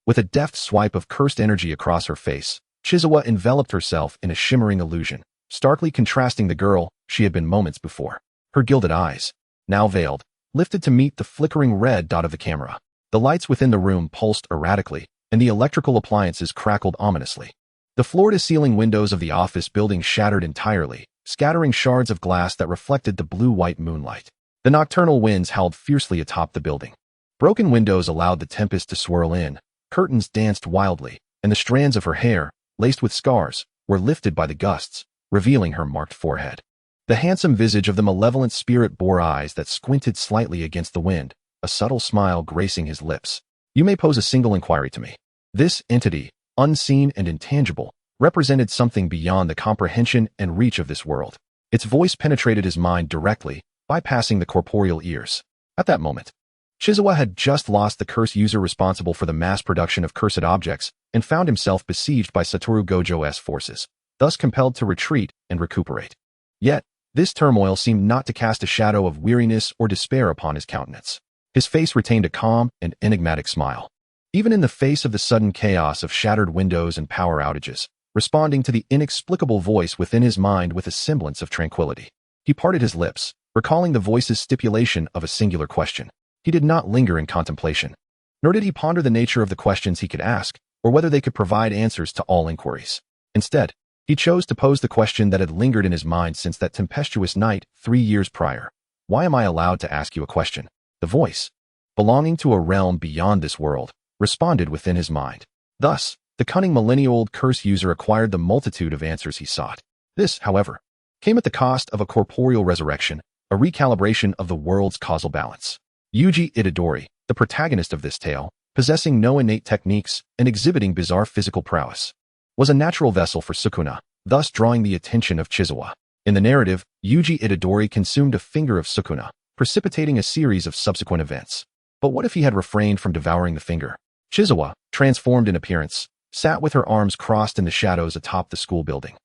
With a deft swipe of cursed energy across her face, Chizawa enveloped herself in a shimmering illusion, starkly contrasting the girl she had been moments before. Her gilded eyes, now veiled, lifted to meet the flickering red dot of the camera. The lights within the room pulsed erratically, and the electrical appliances crackled ominously. The floor-to-ceiling windows of the office building shattered entirely, scattering shards of glass that reflected the blue-white moonlight. The nocturnal winds howled fiercely atop the building. Broken windows allowed the tempest to swirl in, curtains danced wildly, and the strands of her hair, laced with scars, were lifted by the gusts, revealing her marked forehead. The handsome visage of the malevolent spirit bore eyes that squinted slightly against the wind, a subtle smile gracing his lips. "You may pose a single inquiry to me." This entity, unseen and intangible, represented something beyond the comprehension and reach of this world. Its voice penetrated his mind directly, bypassing the corporeal ears. At that moment, Chizawa had just lost the curse user responsible for the mass production of cursed objects and found himself besieged by Satoru Gojo's forces, thus compelled to retreat and recuperate. Yet, this turmoil seemed not to cast a shadow of weariness or despair upon his countenance. His face retained a calm and enigmatic smile. Even in the face of the sudden chaos of shattered windows and power outages, responding to the inexplicable voice within his mind with a semblance of tranquility. He parted his lips, recalling the voice's stipulation of a singular question. He did not linger in contemplation, nor did he ponder the nature of the questions he could ask, or whether they could provide answers to all inquiries. Instead, he chose to pose the question that had lingered in his mind since that tempestuous night 3 years prior. "Why am I allowed to ask you a question?" The voice, belonging to a realm beyond this world, responded within his mind. Thus, the cunning millennia-old curse user acquired the multitude of answers he sought. This, however, came at the cost of a corporeal resurrection, a recalibration of the world's causal balance. Yuji Itadori, the protagonist of this tale, possessing no innate techniques and exhibiting bizarre physical prowess, was a natural vessel for Sukuna, thus drawing the attention of Chizawa. In the narrative, Yuji Itadori consumed a finger of Sukuna, precipitating a series of subsequent events. But what if he had refrained from devouring the finger? Chizawa, transformed in appearance, sat with her arms crossed in the shadows atop the school building,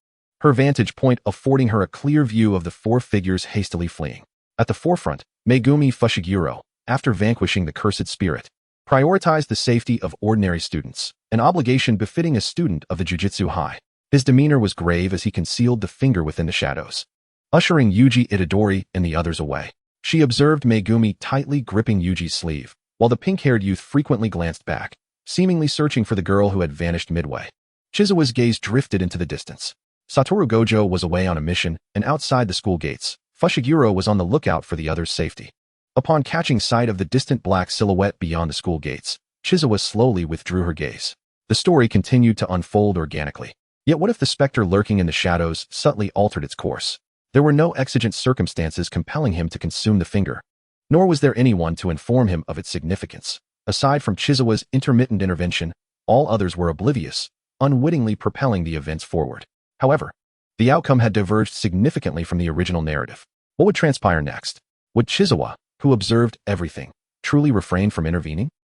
her vantage point affording her a clear view of the four figures hastily fleeing. At the forefront, Megumi Fushiguro, after vanquishing the cursed spirit, prioritized the safety of ordinary students, an obligation befitting a student of the Jujutsu High. His demeanor was grave as he concealed the finger within the shadows, ushering Yuji Itadori and the others away. She observed Megumi tightly gripping Yuji's sleeve, while the pink-haired youth frequently glanced back, seemingly searching for the girl who had vanished midway. Chizawa's gaze drifted into the distance. Satoru Gojo was away on a mission, and outside the school gates, Fushiguro was on the lookout for the others' safety. Upon catching sight of the distant black silhouette beyond the school gates, Chizawa slowly withdrew her gaze. The story continued to unfold organically. Yet what if the specter lurking in the shadows subtly altered its course? There were no exigent circumstances compelling him to consume the finger, nor was there anyone to inform him of its significance. Aside from Chizawa's intermittent intervention, all others were oblivious, unwittingly propelling the events forward. However, the outcome had diverged significantly from the original narrative. What would transpire next? Would Chizawa, who observed everything, truly refrain from intervening?